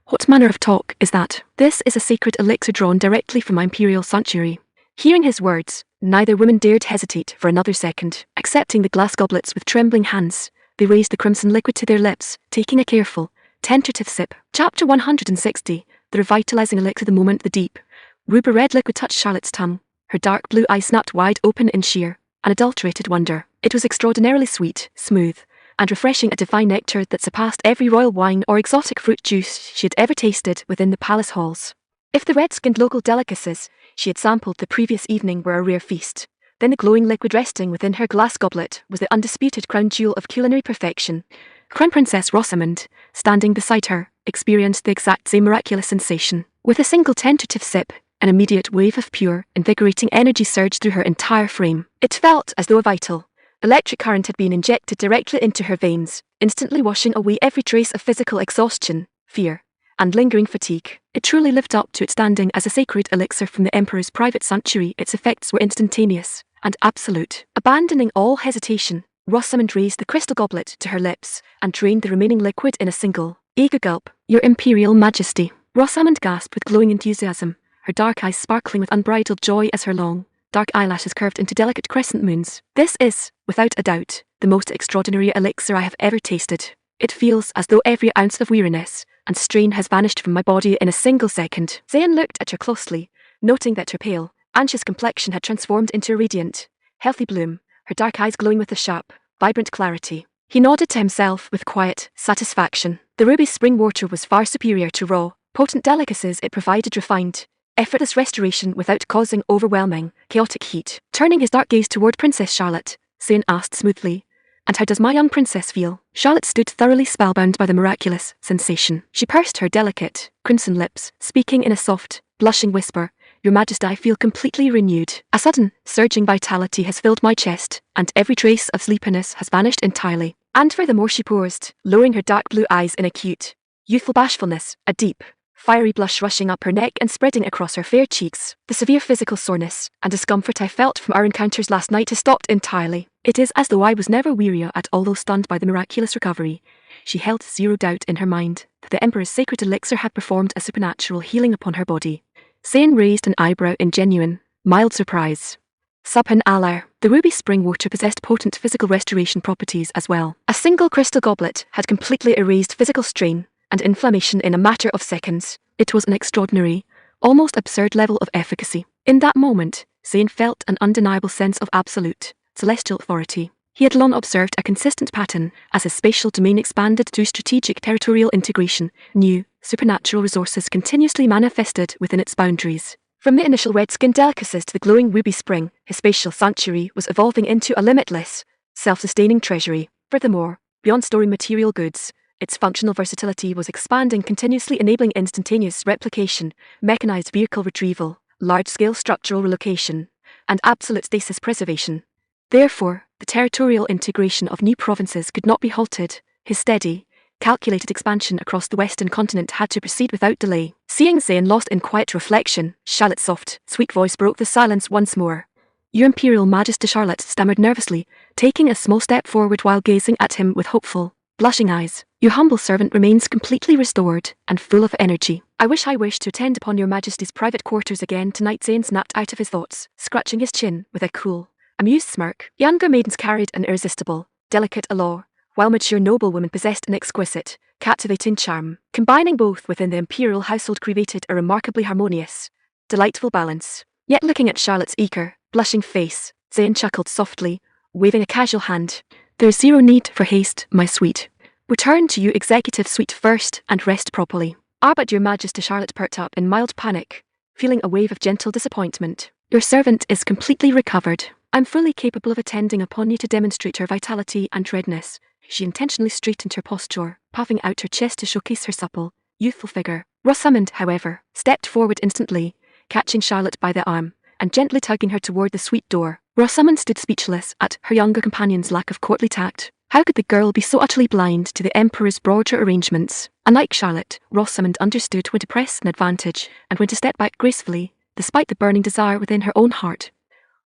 What manner of talk is that? This is a sacred elixir drawn directly from my Imperial sanctuary." Hearing his words, Neither woman dared hesitate for another second. Accepting the glass goblets with trembling hands, they raised the crimson liquid to their lips, taking a careful, tentative sip. Chapter 160, the revitalizing elixir. The moment the deep, ruby-red liquid touched Charlotte's tongue, her dark blue eyes snapped wide open in sheer, unadulterated wonder. It was extraordinarily sweet, smooth, and refreshing, a divine nectar that surpassed every royal wine or exotic fruit juice she had ever tasted within the palace halls. If the red-skinned local delicacies she had sampled the previous evening were a rare feast, then the glowing liquid resting within her glass goblet was the undisputed crown jewel of culinary perfection. Crown Princess Rosamond, standing beside her, experienced the exact same miraculous sensation. With a single tentative sip, an immediate wave of pure, invigorating energy surged through her entire frame. It felt as though a vital, electric current had been injected directly into her veins, instantly washing away every trace of physical exhaustion, fear, and lingering fatigue. It truly lived up to its standing as a sacred elixir from the Emperor's private sanctuary. Its effects were instantaneous and absolute. Abandoning all hesitation, Rosamond raised the crystal goblet to her lips and drained the remaining liquid in a single, eager gulp. "Your Imperial Majesty," Rosamond gasped with glowing enthusiasm, her dark eyes sparkling with unbridled joy as her long, dark eyelashes curved into delicate crescent moons. "This is, without a doubt, the most extraordinary elixir I have ever tasted. It feels as though every ounce of weariness and strain has vanished from my body in a single second." Zayn looked at her closely, noting that her pale, anxious complexion had transformed into a radiant, healthy bloom, her dark eyes glowing with a sharp, vibrant clarity. He nodded to himself with quiet satisfaction. The ruby spring water was far superior to raw, potent delicacies. It provided refined, effortless restoration without causing overwhelming, chaotic heat. Turning his dark gaze toward Princess Charlotte, Zayn asked smoothly, "And how does my young princess feel?" Charlotte stood thoroughly spellbound by the miraculous sensation. She pursed her delicate, crimson lips, speaking in a soft, blushing whisper, "Your Majesty, I feel completely renewed. A sudden, surging vitality has filled my chest, and every trace of sleepiness has vanished entirely." And furthermore, she paused, lowering her dark blue eyes in acute, youthful bashfulness, a deep, fiery blush rushing up her neck and spreading across her fair cheeks. "The severe physical soreness and discomfort I felt from our encounters last night has stopped entirely. It is as though I was never wearier at all. Though stunned by the miraculous recovery, she held zero doubt in her mind that the Emperor's sacred elixir had performed a supernatural healing upon her body. Zayn raised an eyebrow in genuine, mild surprise. Subhan Alar, the ruby spring water possessed potent physical restoration properties as well. A single crystal goblet had completely erased physical strain and inflammation in a matter of seconds. It was an extraordinary, almost absurd level of efficacy. In that moment, Zayn felt an undeniable sense of absolute, celestial authority. He had long observed a consistent pattern as his spatial domain expanded through strategic territorial integration. New, supernatural resources continuously manifested within its boundaries. From the initial red-skin delicacies to the glowing ruby spring, his spatial sanctuary was evolving into a limitless, self-sustaining treasury. Furthermore, beyond storing material goods, its functional versatility was expanding continuously, enabling instantaneous replication, mechanized vehicle retrieval, large-scale structural relocation, and absolute stasis preservation. Therefore, the territorial integration of new provinces could not be halted. His steady, calculated expansion across the western continent had to proceed without delay. Seeing Zayn lost in quiet reflection, Charlotte's soft, sweet voice broke the silence once more. "Your Imperial Majesty," Charlotte stammered nervously, taking a small step forward while gazing at him with hopeful, blushing eyes. "Your humble servant remains completely restored and full of energy. I wish to attend upon your Majesty's private quarters again tonight." Zayn snapped out of his thoughts, scratching his chin with a cool, amused smirk. Younger maidens carried an irresistible, delicate allure, while mature noblewomen possessed an exquisite, captivating charm. Combining both within the imperial household created a remarkably harmonious, delightful balance. Yet looking at Charlotte's eager, blushing face, Zayn chuckled softly, waving a casual hand. "There's zero need for haste, my sweet. Return to your executive suite first and rest properly." "Ah, but your Majesty," Charlotte perked up in mild panic, feeling a wave of gentle disappointment. "Your servant is completely recovered. I'm fully capable of attending upon you to demonstrate her vitality and readiness." She intentionally straightened her posture, puffing out her chest to showcase her supple, youthful figure. Rosamond, however, stepped forward instantly, catching Charlotte by the arm, and gently tugging her toward the suite door. Rosamond stood speechless at her younger companion's lack of courtly tact. How could the girl be so utterly blind to the Emperor's broader arrangements? Unlike Charlotte, Rosamond understood when to press an advantage and when to step back gracefully, despite the burning desire within her own heart.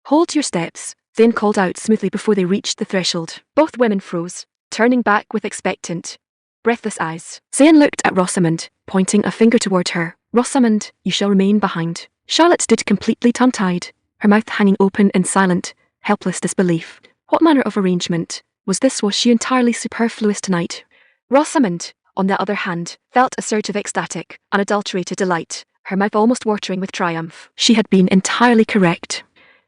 "Hold your steps," Zayn called out smoothly before they reached the threshold. Both women froze, turning back with expectant, breathless eyes. Zayn looked at Rosamond, pointing a finger toward her. "Rosamond, you shall remain behind." Charlotte stood completely tongue-tied, her mouth hanging open in silent, helpless disbelief. What manner of arrangement was this? Was she entirely superfluous tonight? Rosamond, on the other hand, felt a surge of ecstatic, unadulterated delight, her mouth almost watering with triumph. She had been entirely correct.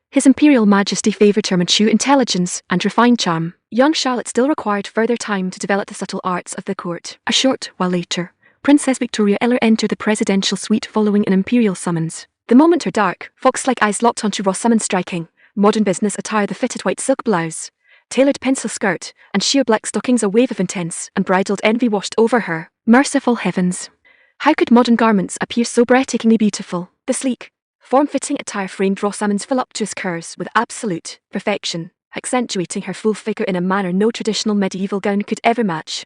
His Imperial Majesty favoured her mature intelligence and refined charm. Young Charlotte still required further time to develop the subtle arts of the court. A short while later, Princess Victoria Eller entered the presidential suite following an imperial summons. The moment her dark, fox-like eyes locked onto Rosamond's striking, modern business attire, the fitted white silk blouse, tailored pencil skirt, and sheer black stockings, a wave of intense, unbridled envy washed over her. Merciful heavens! How could modern garments appear so breathtakingly beautiful? The sleek, form-fitting attire framed Rosamond's voluptuous curves with absolute perfection, accentuating her full figure in a manner no traditional medieval gown could ever match.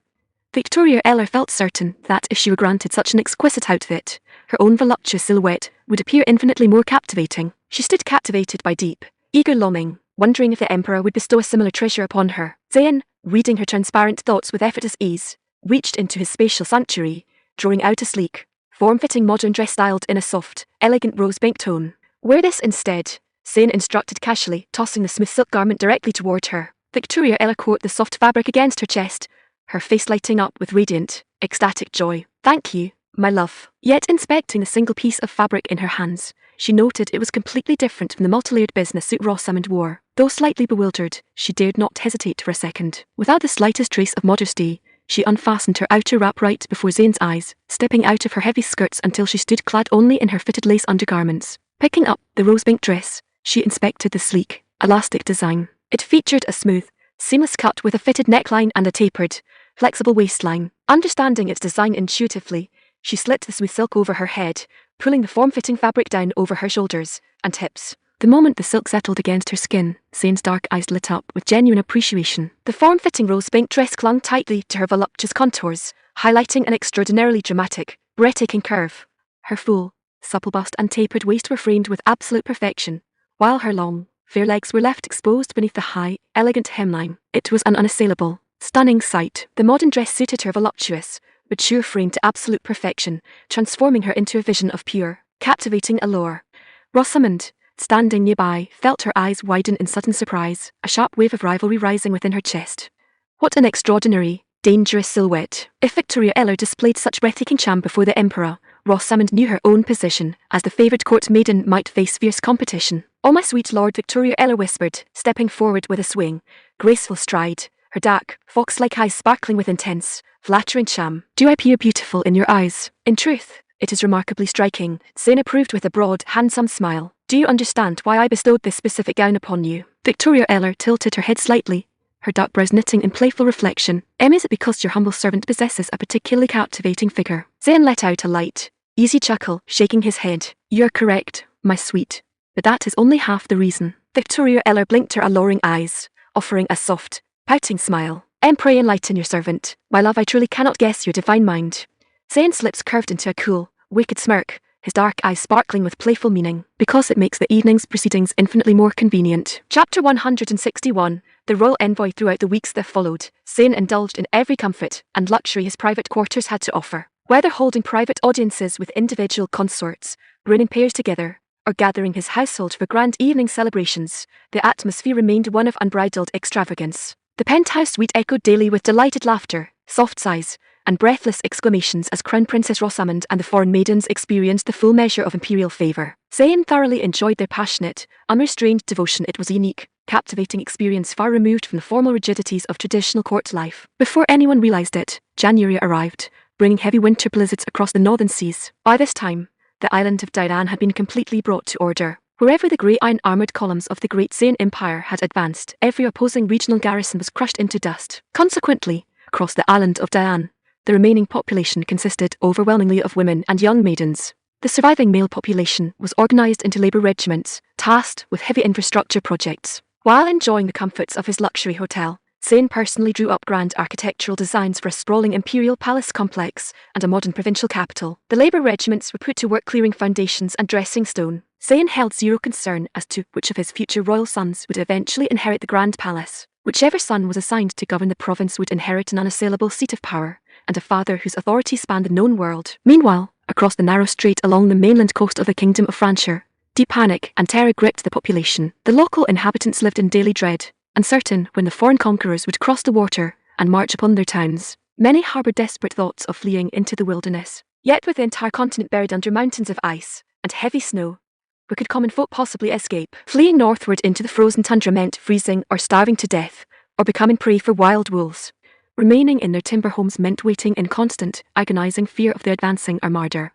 Victoria Eller felt certain that if she were granted such an exquisite outfit, her own voluptuous silhouette would appear infinitely more captivating. She stood captivated by deep, eager longing, wondering if the Emperor would bestow a similar treasure upon her. Zayn, reading her transparent thoughts with effortless ease, reached into his spacious sanctuary, drawing out a sleek, form-fitting modern dress styled in a soft, elegant rose-pink tone. Wear this instead, Zayn instructed casually, tossing the smooth silk garment directly toward her. Victoria Eller caught the soft fabric against her chest, her face lighting up with radiant, ecstatic joy. Thank you, my love. Yet inspecting the single piece of fabric in her hands, she noted it was completely different from the multi-layered business suit Rosamond wore. Though slightly bewildered, she dared not hesitate for a second. Without the slightest trace of modesty, she unfastened her outer wrap right before Zayn's eyes, stepping out of her heavy skirts until she stood clad only in her fitted lace undergarments. Picking up the rose-pink dress, she inspected the sleek, elastic design. It featured a smooth, seamless cut with a fitted neckline and a tapered, flexible waistline. Understanding its design intuitively, she slit the smooth silk over her head, pulling the form-fitting fabric down over her shoulders and hips. The moment the silk settled against her skin, Zayn's dark eyes lit up with genuine appreciation. The form-fitting rose-pink dress clung tightly to her voluptuous contours, highlighting an extraordinarily dramatic, breathtaking curve. Her full, supple bust and tapered waist were framed with absolute perfection, while her long, fair legs were left exposed beneath the high, elegant hemline. It was an unassailable, stunning sight. The modern dress suited her voluptuous, mature frame to absolute perfection, transforming her into a vision of pure, captivating allure. Rosamond, standing nearby, felt her eyes widen in sudden surprise, a sharp wave of rivalry rising within her chest. What an extraordinary, dangerous silhouette. If Victoria Eller displayed such breathtaking charm before the Emperor, Rosamond knew her own position. As the favoured court maiden might face fierce competition. "Oh, my sweet lord," Victoria Eller whispered, stepping forward with a swing, graceful stride, her dark, fox-like eyes sparkling with intense, flattering charm. "Do I appear beautiful in your eyes?" "In truth, it is remarkably striking," Zayn approved with a broad, handsome smile. "Do you understand why I bestowed this specific gown upon you?" Victoria Eller tilted her head slightly, her dark brows knitting in playful reflection. "Is it because your humble servant possesses a particularly captivating figure?" Zayn let out a light, easy chuckle, shaking his head. "You're correct, my sweet. But that is only half the reason." Victoria Eller blinked her alluring eyes, offering a soft, pouting smile. "Pray enlighten your servant. My love, I truly cannot guess your divine mind." Zayn's lips curved into a cool, wicked smirk, his dark eyes sparkling with playful meaning. "Because it makes the evening's proceedings infinitely more convenient." Chapter 161. The royal envoy. Throughout the weeks that followed, Zayn indulged in every comfort and luxury his private quarters had to offer. Whether holding private audiences with individual consorts, bringing pairs together, or gathering his household for grand evening celebrations, the atmosphere remained one of unbridled extravagance. The penthouse suite echoed daily with delighted laughter, soft sighs, and breathless exclamations as Crown Princess Rosamond and the foreign maidens experienced the full measure of imperial favour. Zayn thoroughly enjoyed their passionate, unrestrained devotion. It was a unique, captivating experience far removed from the formal rigidities of traditional court life. Before anyone realised it, January arrived, bringing heavy winter blizzards across the northern seas. By this time, the island of Dairan had been completely brought to order. Wherever the grey iron-armoured columns of the Great Zayn Empire had advanced, every opposing regional garrison was crushed into dust. Consequently, across the island of Dairan, the remaining population consisted overwhelmingly of women and young maidens. The surviving male population was organised into labour regiments, tasked with heavy infrastructure projects. While enjoying the comforts of his luxury hotel, Zayn personally drew up grand architectural designs for a sprawling imperial palace complex and a modern provincial capital. The labour regiments were put to work clearing foundations and dressing stone. Zayn held zero concern as to which of his future royal sons would eventually inherit the grand palace. Whichever son was assigned to govern the province would inherit an unassailable seat of power, and a father whose authority spanned the known world. Meanwhile, across the narrow strait along the mainland coast of the Kingdom of Franchir, Deep panic and terror gripped the population. The local inhabitants lived in daily dread, uncertain when the foreign conquerors would cross the water and march upon their towns. Many harbored desperate thoughts of fleeing into the wilderness. Yet with the entire continent buried under mountains of ice and heavy snow, where could common folk possibly escape? Fleeing northward into the frozen tundra meant freezing or starving to death, or becoming prey for wild wolves. Remaining in their timber homes meant waiting in constant, agonizing fear of the advancing armada.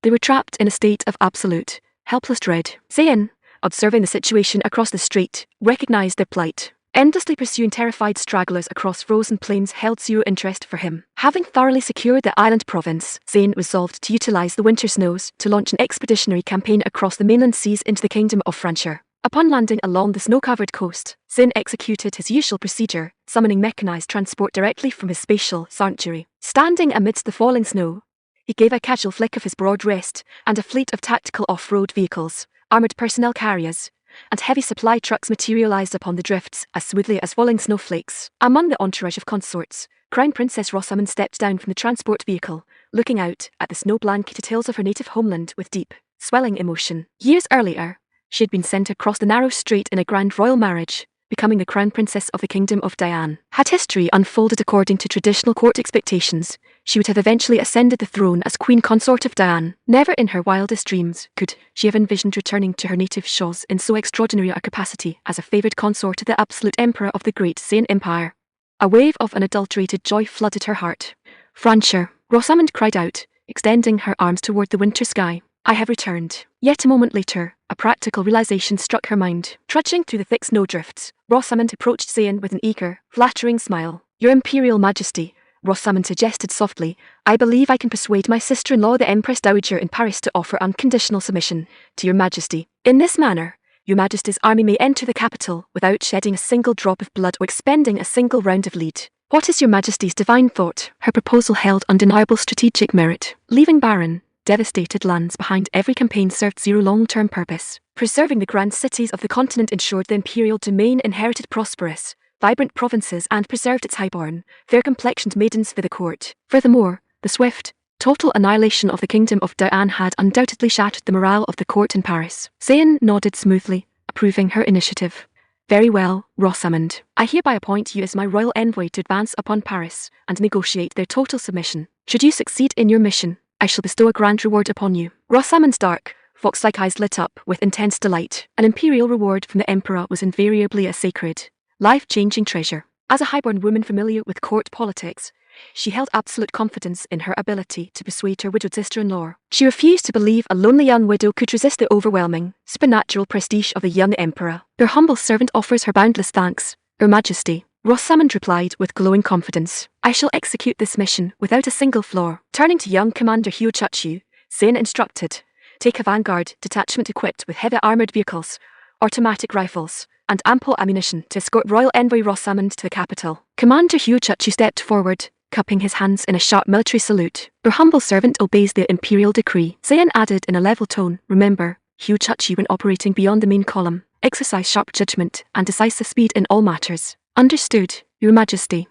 They were trapped in a state of absolute, helpless dread. Zayn, observing the situation across the strait, recognized their plight. Endlessly pursuing terrified stragglers across frozen plains held zero interest for him. Having thoroughly secured the island province, Zayn resolved to utilize the winter snows to launch an expeditionary campaign across the mainland seas into the kingdom of Francia. Upon landing along the snow-covered coast, Zayn executed his usual procedure, summoning mechanized transport directly from his spatial sanctuary. Standing amidst the falling snow, he gave a casual flick of his broad wrist, and a fleet of tactical off-road vehicles, armored personnel carriers, and heavy supply trucks materialized upon the drifts as smoothly as falling snowflakes. Among the entourage of consorts, Crown Princess Rosamund stepped down from the transport vehicle, looking out at the snow-blanketed hills of her native homeland with deep, swelling emotion. Years earlier, she had been sent across the narrow strait in a grand royal marriage, becoming the Crown Princess of the Kingdom of Diane. Had history unfolded according to traditional court expectations, she would have eventually ascended the throne as Queen Consort of Diane. Never in her wildest dreams could she have envisioned returning to her native shores in so extraordinary a capacity as a favoured consort of the absolute emperor of the great Zayn Empire. A wave of unadulterated joy flooded her heart. Francia, Rosamund cried out, extending her arms toward the winter sky. I have returned. Yet a moment later, a practical realization struck her mind. Trudging through the thick snowdrifts, Rosamund approached Zayn with an eager, flattering smile. Your Imperial Majesty, Rosamund suggested softly, I believe I can persuade my sister-in-law the Empress Dowager in Paris to offer unconditional submission to your Majesty. In this manner, your Majesty's army may enter the capital without shedding a single drop of blood or expending a single round of lead. What is your Majesty's divine thought? Her proposal held undeniable strategic merit. Leaving barren, devastated lands behind, every campaign served zero long-term purpose. Preserving the grand cities of the continent ensured the imperial domain inherited prosperous, vibrant provinces and preserved its highborn, fair-complexioned maidens for the court. Furthermore, the swift, total annihilation of the Kingdom of Diane had undoubtedly shattered the morale of the court in Paris. Zayn nodded smoothly, approving her initiative. Very well, Rosamund. I hereby appoint you as my royal envoy to advance upon Paris and negotiate their total submission. Should you succeed in your mission, I shall bestow a grand reward upon you. Rosamund's dark, fox-like eyes lit up with intense delight. An imperial reward from the emperor was invariably a sacred, life-changing treasure. As a highborn woman familiar with court politics, she held absolute confidence in her ability to persuade her widowed sister-in-law. She refused to believe a lonely young widow could resist the overwhelming, supernatural prestige of the young emperor. Your humble servant offers her boundless thanks, Your Majesty. Rosamund replied with glowing confidence. I shall execute this mission without a single flaw. Turning to young Commander Hugh Chuchu, Zayn instructed, take a vanguard detachment equipped with heavy armoured vehicles, automatic rifles, and ample ammunition to escort Royal Envoy Rosamund to the capital. Commander Hugh Chuchu stepped forward, cupping his hands in a sharp military salute. Your humble servant obeys the imperial decree. Zayn added in a level tone, remember, Hugh Chuchu when operating beyond the main column, exercise sharp judgment and decisive speed in all matters. Understood, Your Majesty.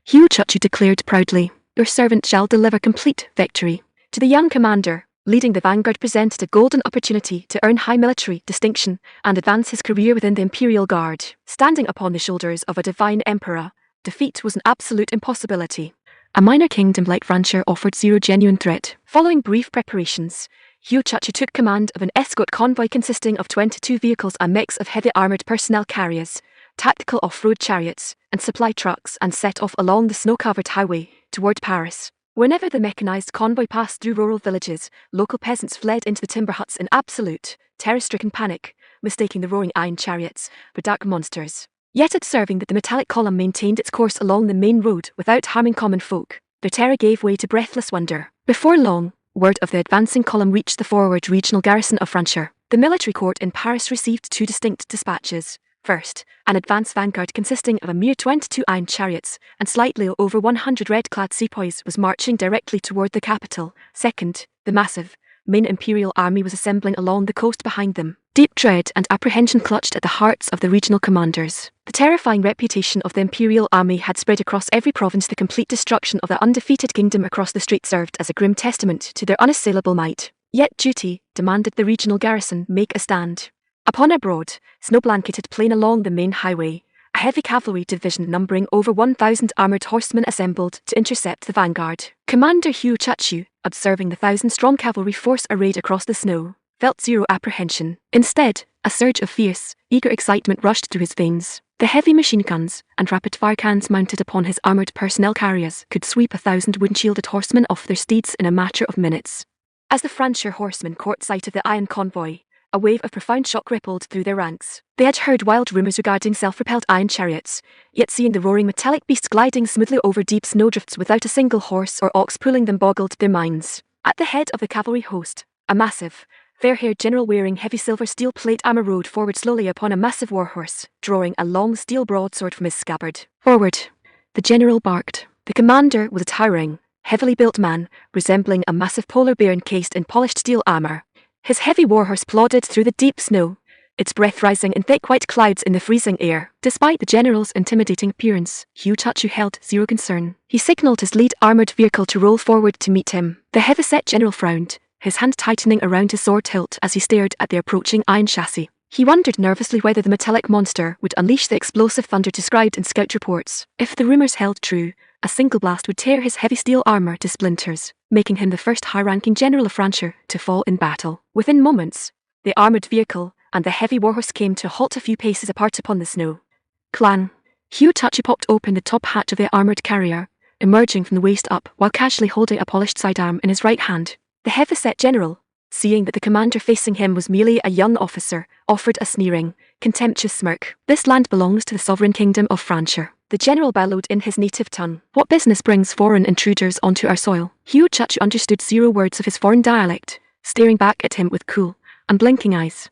Hugh Chuchu declared proudly, your servant shall deliver complete victory. To the young commander, leading the vanguard presented a golden opportunity to earn high military distinction and advance his career within the Imperial Guard. Standing upon the shoulders of a divine emperor, defeat was an absolute impossibility. A minor kingdom like Francia offered zero genuine threat. Following brief preparations, Hugh Chuchu took command of an escort convoy consisting of 22 vehicles, a mix of heavy armoured personnel carriers, tactical off-road chariots, and supply trucks, and set off along the snow-covered highway toward Paris. Whenever the mechanized convoy passed through rural villages, local peasants fled into the timber huts in absolute, terror-stricken panic, mistaking the roaring iron chariots for dark monsters. Yet observing that the metallic column maintained its course along the main road without harming common folk, their terror gave way to breathless wonder. Before long, word of the advancing column reached the forward regional garrison of Francia. The military court in Paris received two distinct dispatches. First, an advance vanguard consisting of a mere 22 iron chariots and slightly over 100 red-clad sepoys was marching directly toward the capital. Second, the massive, main imperial army was assembling along the coast behind them. Deep dread and apprehension clutched at the hearts of the regional commanders. The terrifying reputation of the imperial army had spread across every province. The complete destruction of the undefeated kingdom across the strait served as a grim testament to their unassailable might. Yet duty demanded the regional garrison make a stand. Upon a broad, snow-blanketed plain along the main highway, a heavy cavalry division numbering over 1,000 armoured horsemen assembled to intercept the vanguard. Commander Hugh Chachu, observing the 1,000-strong cavalry force arrayed across the snow, felt zero apprehension. Instead, a surge of fierce, eager excitement rushed through his veins. The heavy machine guns and rapid-fire cannons mounted upon his armoured personnel carriers could sweep 1,000 wind-shielded horsemen off their steeds in a matter of minutes. As the Francher horsemen caught sight of the iron convoy, a wave of profound shock rippled through their ranks. They had heard wild rumours regarding self-propelled iron chariots, yet seeing the roaring metallic beasts gliding smoothly over deep snowdrifts without a single horse or ox pulling them boggled their minds. At the head of the cavalry host, a massive, fair-haired general wearing heavy silver steel plate armour rode forward slowly upon a massive warhorse, drawing a long steel broadsword from his scabbard. Forward, the general barked. The commander was a towering, heavily built man, resembling a massive polar bear encased in polished steel armour. His heavy warhorse plodded through the deep snow, its breath rising in thick white clouds in the freezing air. Despite the general's intimidating appearance, Hugh Chachu held zero concern. He signalled his lead armoured vehicle to roll forward to meet him. The heavy-set general frowned, his hand tightening around his sword hilt as he stared at the approaching iron chassis. He wondered nervously whether the metallic monster would unleash the explosive thunder described in scout reports. If the rumours held true, a single blast would tear his heavy steel armour to splinters, making him the first high-ranking general of Francher to fall in battle. Within moments, the armoured vehicle and the heavy warhorse came to a halt a few paces apart upon the snow. Clang! Hugh Chachu popped open the top hatch of the armoured carrier, emerging from the waist up while casually holding a polished sidearm in his right hand. The heavy-set general, seeing that the commander facing him was merely a young officer, offered a sneering, contemptuous smirk. "This land belongs to the sovereign kingdom of Francher," the general bellowed in his native tongue. "What business brings foreign intruders onto our soil?" Hugh Chachu understood 0 words of his foreign dialect, staring back at him with cool, unblinking eyes.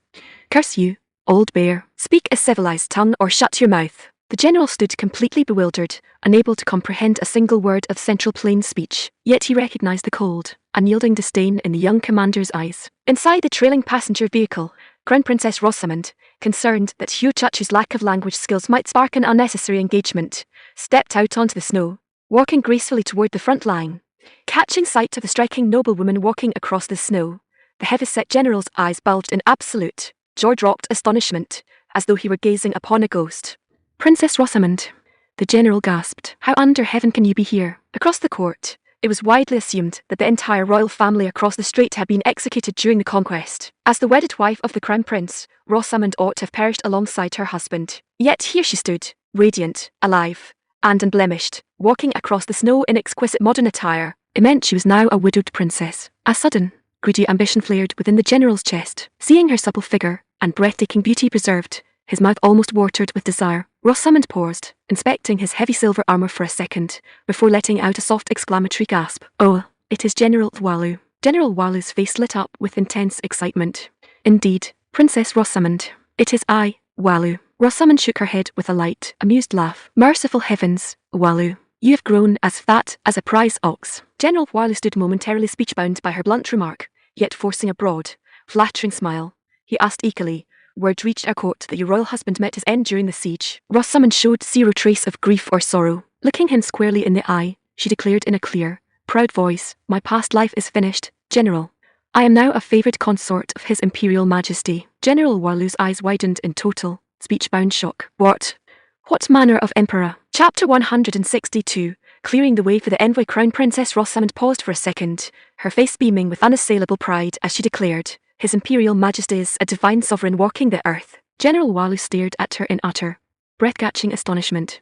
"Curse you, old bear. Speak a civilized tongue or shut your mouth." The general stood completely bewildered, unable to comprehend a single word of Central Plains speech. Yet he recognized the cold, unyielding disdain in the young commander's eyes. Inside the trailing passenger vehicle, Crown Princess Rosamond, concerned that Hugh Chachu's lack of language skills might spark an unnecessary engagement, stepped out onto the snow, walking gracefully toward the front line. Catching sight of the striking noblewoman walking across the snow, the heavy-set general's eyes bulged in absolute, jaw-dropped astonishment, as though he were gazing upon a ghost. "Princess Rosamond," the general gasped. "How under heaven can you be here?" Across the court, it was widely assumed that the entire royal family across the strait had been executed during the conquest. As the wedded wife of the crown prince, Rosamond ought to have perished alongside her husband. Yet here she stood, radiant, alive, and unblemished, walking across the snow in exquisite modern attire. It meant she was now a widowed princess. A sudden, greedy ambition flared within the general's chest. Seeing her supple figure and breathtaking beauty preserved, his mouth almost watered with desire. Rosamond paused, inspecting his heavy silver armour for a second, before letting out a soft exclamatory gasp. "Oh, it is General Walu." General Walu's face lit up with intense excitement. "Indeed, Princess Rosamond. It is I, Walu." Rosamond shook her head with a light, amused laugh. "Merciful heavens, Walu. You have grown as fat as a prize ox." General Walu stood momentarily speechbound by her blunt remark, yet forcing a broad, flattering smile. He asked eagerly, "Word reached our court that your royal husband met his end during the siege." Rosamond showed 0 trace of grief or sorrow. Looking him squarely in the eye, she declared in a clear, proud voice, "My past life is finished, General. I am now a favoured consort of His Imperial Majesty." General Walu's eyes widened in total, speech-bound shock. What manner of emperor?" Chapter 162. Clearing the way for the envoy, Crown Princess Rosamond paused for a second, her face beaming with unassailable pride as she declared, "His Imperial Majesty is a divine sovereign walking the earth." General Walu stared at her in utter, breath-catching astonishment.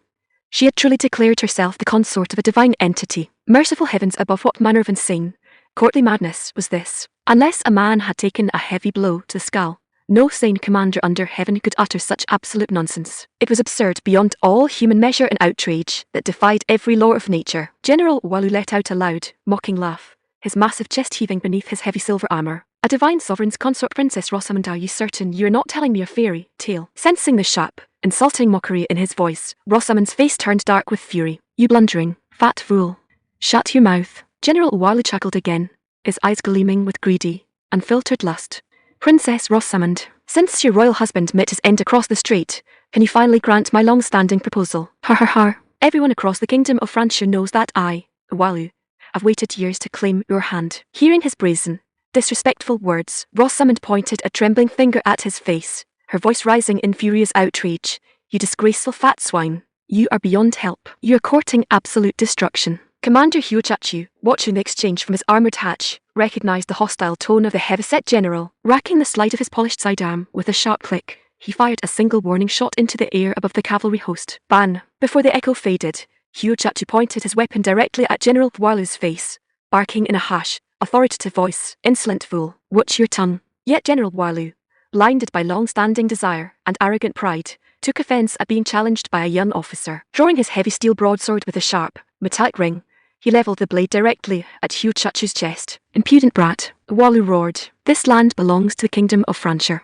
She had truly declared herself the consort of a divine entity. Merciful heavens above, what manner of insane, courtly madness was this? Unless a man had taken a heavy blow to the skull, no sane commander under heaven could utter such absolute nonsense. It was absurd beyond all human measure and outrage that defied every law of nature. General Walu let out a loud, mocking laugh, his massive chest heaving beneath his heavy silver armour. "A divine sovereign's consort, Princess Rosamond, are you certain you are not telling me a fairy tale?" Sensing the sharp, insulting mockery in his voice, Rosamond's face turned dark with fury. "You blundering, fat fool. Shut your mouth." General Walu chuckled again, his eyes gleaming with greedy, unfiltered lust. "Princess Rosamond, since your royal husband met his end across the strait, can you finally grant my long-standing proposal?" "Har har har. Everyone across the kingdom of Francher knows that I, Walu, have waited years to claim your hand." Hearing his brazen, Disrespectful words. Rosamond pointed a trembling finger at his face, her voice rising in furious outrage. You disgraceful fat swine. You are beyond help. You are courting absolute destruction. Commander Hyochachu, watching the exchange from his armoured hatch, recognized the hostile tone of the heavyset general. Racking the slide of his polished sidearm with a sharp click, he fired a single warning shot into the air above the cavalry host. Ban! Before the echo faded, Hyochachu pointed his weapon directly at General Walu's face, barking in a harsh, authoritative voice. Insolent fool, watch your tongue. Yet General Walu, blinded by long-standing desire and arrogant pride, took offence at being challenged by a young officer. Drawing his heavy steel broadsword with a sharp, metallic ring, he levelled the blade directly at Hyochachu's chest. Impudent brat, Walu roared. This land belongs to the kingdom of Francia.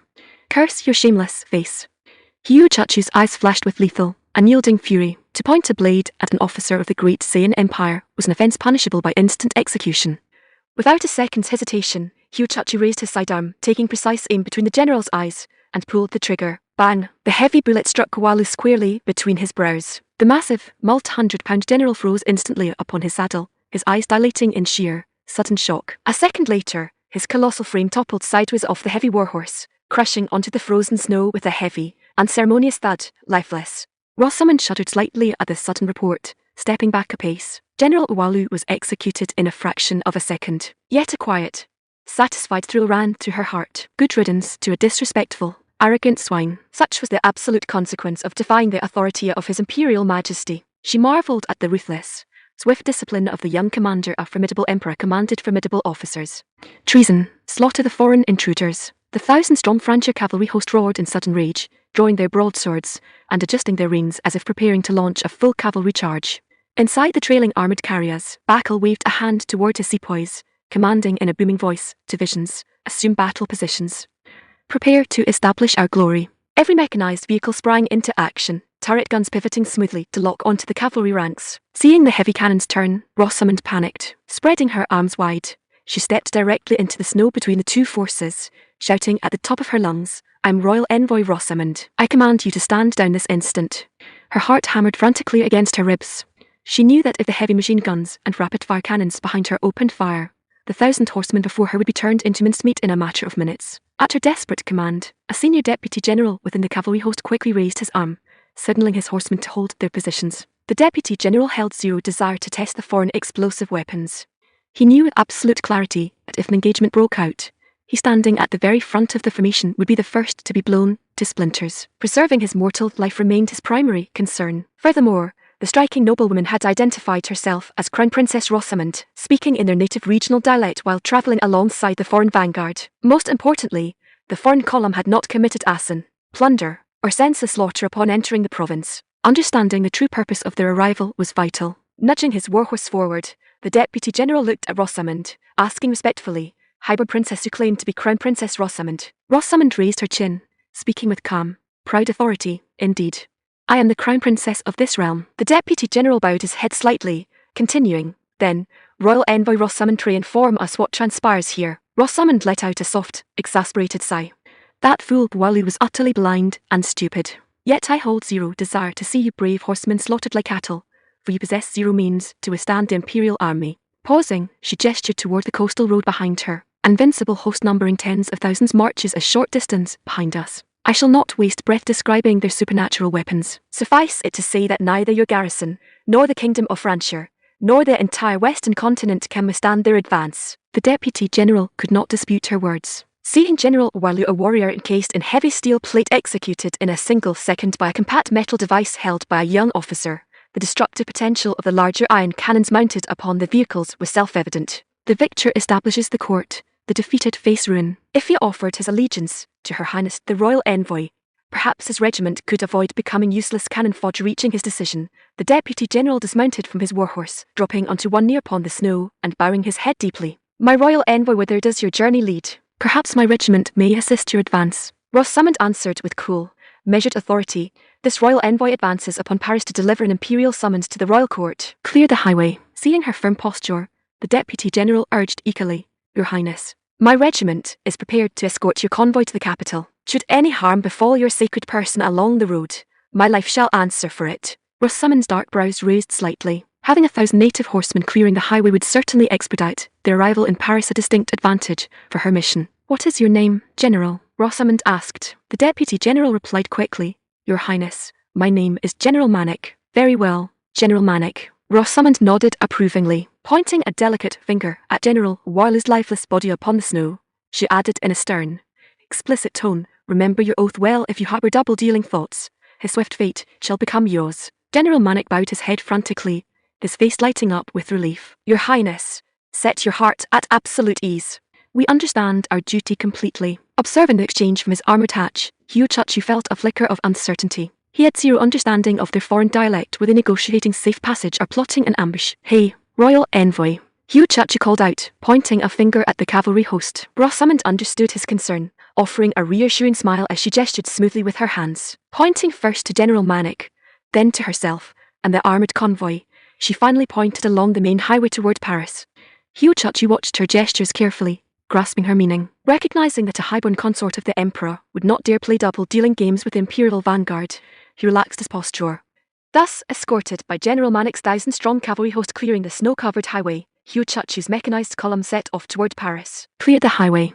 Curse your shameless face. Hyochachu's eyes flashed with lethal, unyielding fury. To point a blade at an officer of the great Saiyan Empire was an offence punishable by instant execution. Without a second's hesitation, Hyochachu raised his sidearm, taking precise aim between the general's eyes, and pulled the trigger. Bang! The heavy bullet struck Walu squarely between his brows. The massive, multi-hundred-pound general froze instantly upon his saddle, his eyes dilating in sheer, sudden shock. A second later, his colossal frame toppled sideways off the heavy warhorse, crushing onto the frozen snow with a heavy, unceremonious thud, lifeless. Rosamond shuddered slightly at this sudden report, stepping back a pace. General Walu was executed in a fraction of a second. Yet a quiet, satisfied thrill ran through her heart. Good riddance to a disrespectful, arrogant swine. Such was the absolute consequence of defying the authority of His Imperial Majesty. She marvelled at the ruthless, swift discipline of the young commander. A formidable emperor commanded formidable officers. Treason! Slaughter the foreign intruders! The 1,000-strong Francia cavalry host roared in sudden rage, drawing their broadswords and adjusting their reins as if preparing to launch a full cavalry charge. Inside the trailing armoured carriers, Bakal waved a hand toward his sepoys, commanding in a booming voice, "Divisions, assume battle positions. Prepare to establish our glory." Every mechanized vehicle sprang into action, turret guns pivoting smoothly to lock onto the cavalry ranks. Seeing the heavy cannons turn, Rosamond panicked. Spreading her arms wide, she stepped directly into the snow between the two forces, shouting at the top of her lungs, "I'm Royal Envoy Rosamond. I command you to stand down this instant." Her heart hammered frantically against her ribs. She knew that if the heavy machine guns and rapid-fire cannons behind her opened fire, the 1,000 horsemen before her would be turned into mincemeat in a matter of minutes. At her desperate command, a senior deputy general within the cavalry host quickly raised his arm, signalling his horsemen to hold their positions. The deputy general held zero desire to test the foreign explosive weapons. He knew with absolute clarity that if an engagement broke out, he standing at the very front of the formation would be the first to be blown to splinters. Preserving his mortal life remained his primary concern. Furthermore, the striking noblewoman had identified herself as Crown Princess Rosamond, speaking in their native regional dialect while travelling alongside the foreign vanguard. Most importantly, the foreign column had not committed arson, plunder, or senseless slaughter upon entering the province. Understanding the true purpose of their arrival was vital. Nudging his warhorse forward, the deputy general looked at Rosamond, asking respectfully, "Hybrid princess who claimed to be Crown Princess Rosamond?" Rosamond raised her chin, speaking with calm, proud authority. "Indeed. I am the Crown Princess of this realm." The Deputy General bowed his head slightly, continuing, "Then, Royal Envoy Rosamond, pray inform us what transpires here." Rosamond let out a soft, exasperated sigh. "That fool Walu was utterly blind and stupid. Yet I hold zero desire to see you brave horsemen slaughtered like cattle, for you possess zero means to withstand the Imperial army." Pausing, she gestured toward the coastal road behind her. "Invincible host numbering tens of thousands marches a short distance behind us. I shall not waste breath describing their supernatural weapons. Suffice it to say that neither your garrison, nor the Kingdom of Francia, nor the entire Western continent can withstand their advance." The Deputy General could not dispute her words. Seeing General Walu, a warrior encased in heavy steel plate, executed in a single second by a compact metal device held by a young officer, the destructive potential of the larger iron cannons mounted upon the vehicles was self-evident. The victor establishes the court, the defeated face ruin. If he offered his allegiance to Her Highness the Royal Envoy, perhaps his regiment could avoid becoming useless cannon fodder. Reaching his decision, the Deputy General dismounted from his warhorse, dropping onto one knee upon the snow and bowing his head deeply. "My Royal Envoy, whither does your journey lead?" "Perhaps my regiment may assist your advance," Rosamond answered with cool, measured authority. "This Royal Envoy advances upon Paris to deliver an imperial summons to the royal court." "Clear the highway." Seeing her firm posture, the Deputy General urged eagerly, "Your Highness, my regiment is prepared to escort your convoy to the capital. Should any harm befall your sacred person along the road, my life shall answer for it." Rosamond's dark brows raised slightly. Having 1,000 native horsemen clearing the highway would certainly expedite their arrival in Paris, a distinct advantage for her mission. "What is your name, General?" Rosamond asked. The Deputy General replied quickly, "Your Highness, my name is General Manick." "Very well, General Manick." Rosamond nodded approvingly. Pointing a delicate finger at General Warley's lifeless body upon the snow, she added in a stern, explicit tone, "Remember your oath well. If you harbor double-dealing thoughts, his swift fate shall become yours." General Manick bowed his head frantically, his face lighting up with relief. "Your Highness, set your heart at absolute ease. We understand our duty completely." Observing the exchange from his armoured hatch, Hugh Churchill felt a flicker of uncertainty. He had zero understanding of their foreign dialect. Were they negotiating safe passage or plotting an ambush? "Hey, Royal Envoy," Hugh Churchill called out, pointing a finger at the cavalry host. Rosamond understood his concern, offering a reassuring smile as she gestured smoothly with her hands. Pointing first to General Manick, then to herself and the armoured convoy, she finally pointed along the main highway toward Paris. Hugh Churchill watched her gestures carefully, grasping her meaning. Recognizing that a highborn consort of the Emperor would not dare play double-dealing games with the Imperial vanguard, he relaxed his posture. Thus, escorted by General Manick's 1,000-strong cavalry host clearing the snow-covered highway, Hugh Churchill's mechanized column set off toward Paris. "Clear the highway.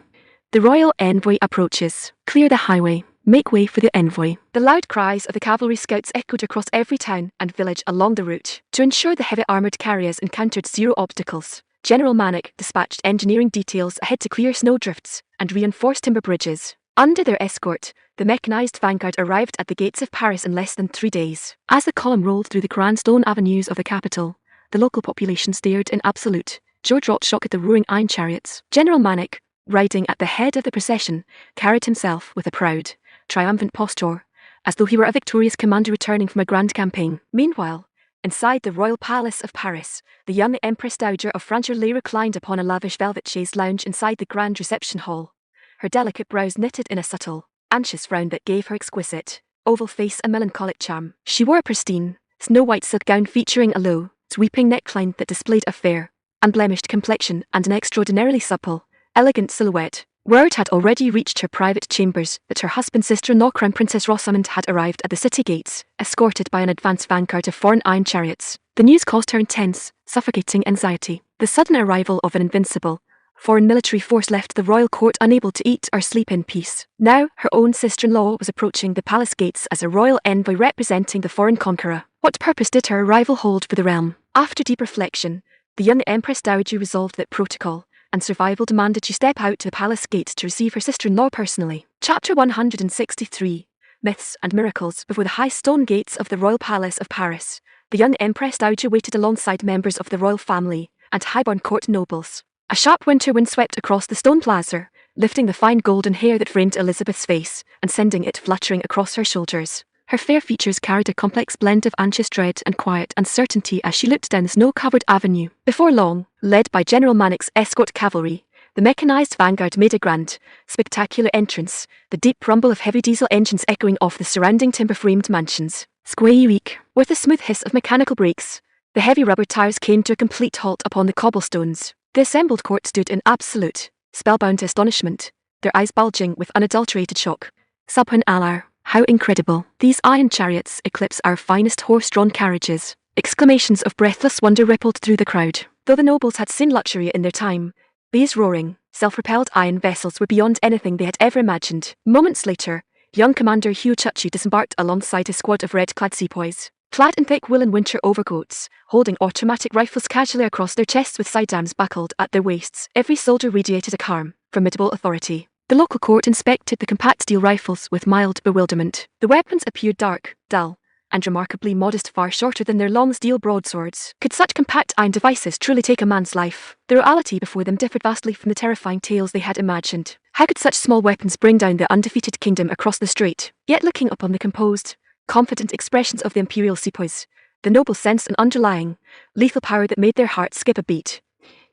The Royal Envoy approaches. Clear the highway. Make way for the envoy." The loud cries of the cavalry scouts echoed across every town and village along the route. To ensure the heavy armoured carriers encountered zero obstacles, General Manick dispatched engineering details ahead to clear snowdrifts and reinforce timber bridges. Under their escort, the mechanized vanguard arrived at the gates of Paris in less than 3 days. As the column rolled through the grand stone avenues of the capital, the local population stared in absolute, jaw-dropped shock at the roaring iron chariots. General Manick, riding at the head of the procession, carried himself with a proud, triumphant posture, as though he were a victorious commander returning from a grand campaign. Meanwhile, inside the royal palace of Paris, the young Empress Dowager of France lay reclined upon a lavish velvet chaise lounge inside the grand reception hall, her delicate brows knitted in a subtle, anxious frown that gave her exquisite, oval face a melancholic charm. She wore a pristine, snow-white silk gown featuring a low, sweeping neckline that displayed a fair, unblemished complexion and an extraordinarily supple, elegant silhouette. Word had already reached her private chambers that her husband's sister-in-law Crown Princess Rosamond had arrived at the city gates, escorted by an advance vanguard of foreign iron chariots. The news caused her intense, suffocating anxiety. The sudden arrival of an invincible, foreign military force left the royal court unable to eat or sleep in peace. Now, her own sister-in-law was approaching the palace gates as a royal envoy representing the foreign conqueror. What purpose did her arrival hold for the realm? After deep reflection, the young Empress Dowager resolved that protocol and survival demanded she step out to the palace gates to receive her sister-in-law personally. Chapter 163, Myths and Miracles. Before the high stone gates of the royal palace of Paris, the young Empress Dowager waited alongside members of the royal family and highborn court nobles. A sharp winter wind swept across the stone plaza, lifting the fine golden hair that framed Elizabeth's face and sending it fluttering across her shoulders. Her fair features carried a complex blend of anxious dread and quiet uncertainty as she looked down the snow-covered avenue. Before long, led by General Manick's escort cavalry, the mechanized vanguard made a grand, spectacular entrance, the deep rumble of heavy diesel engines echoing off the surrounding timber-framed mansions. Squeak! With a smooth hiss of mechanical brakes, the heavy rubber tires came to a complete halt upon the cobblestones. The assembled court stood in absolute, spellbound astonishment, their eyes bulging with unadulterated shock. Subhanallah, how incredible! These iron chariots eclipse our finest horse-drawn carriages. Exclamations of breathless wonder rippled through the crowd. Though the nobles had seen luxury in their time, these roaring, self-propelled iron vessels were beyond anything they had ever imagined. Moments later, young Commander Hugh Churchill disembarked alongside his squad of red-clad sepoys. Clad in thick woolen winter overcoats, holding automatic rifles casually across their chests with sidearms buckled at their waists, every soldier radiated a calm, formidable authority. The local court inspected the compact steel rifles with mild bewilderment. The weapons appeared dark, dull, and remarkably modest, far shorter than their long steel broadswords. Could such compact iron devices truly take a man's life? The reality before them differed vastly from the terrifying tales they had imagined. How could such small weapons bring down the undefeated kingdom across the strait? Yet looking upon the composed, confident expressions of the imperial sepoys, the nobles sensed an underlying, lethal power that made their hearts skip a beat.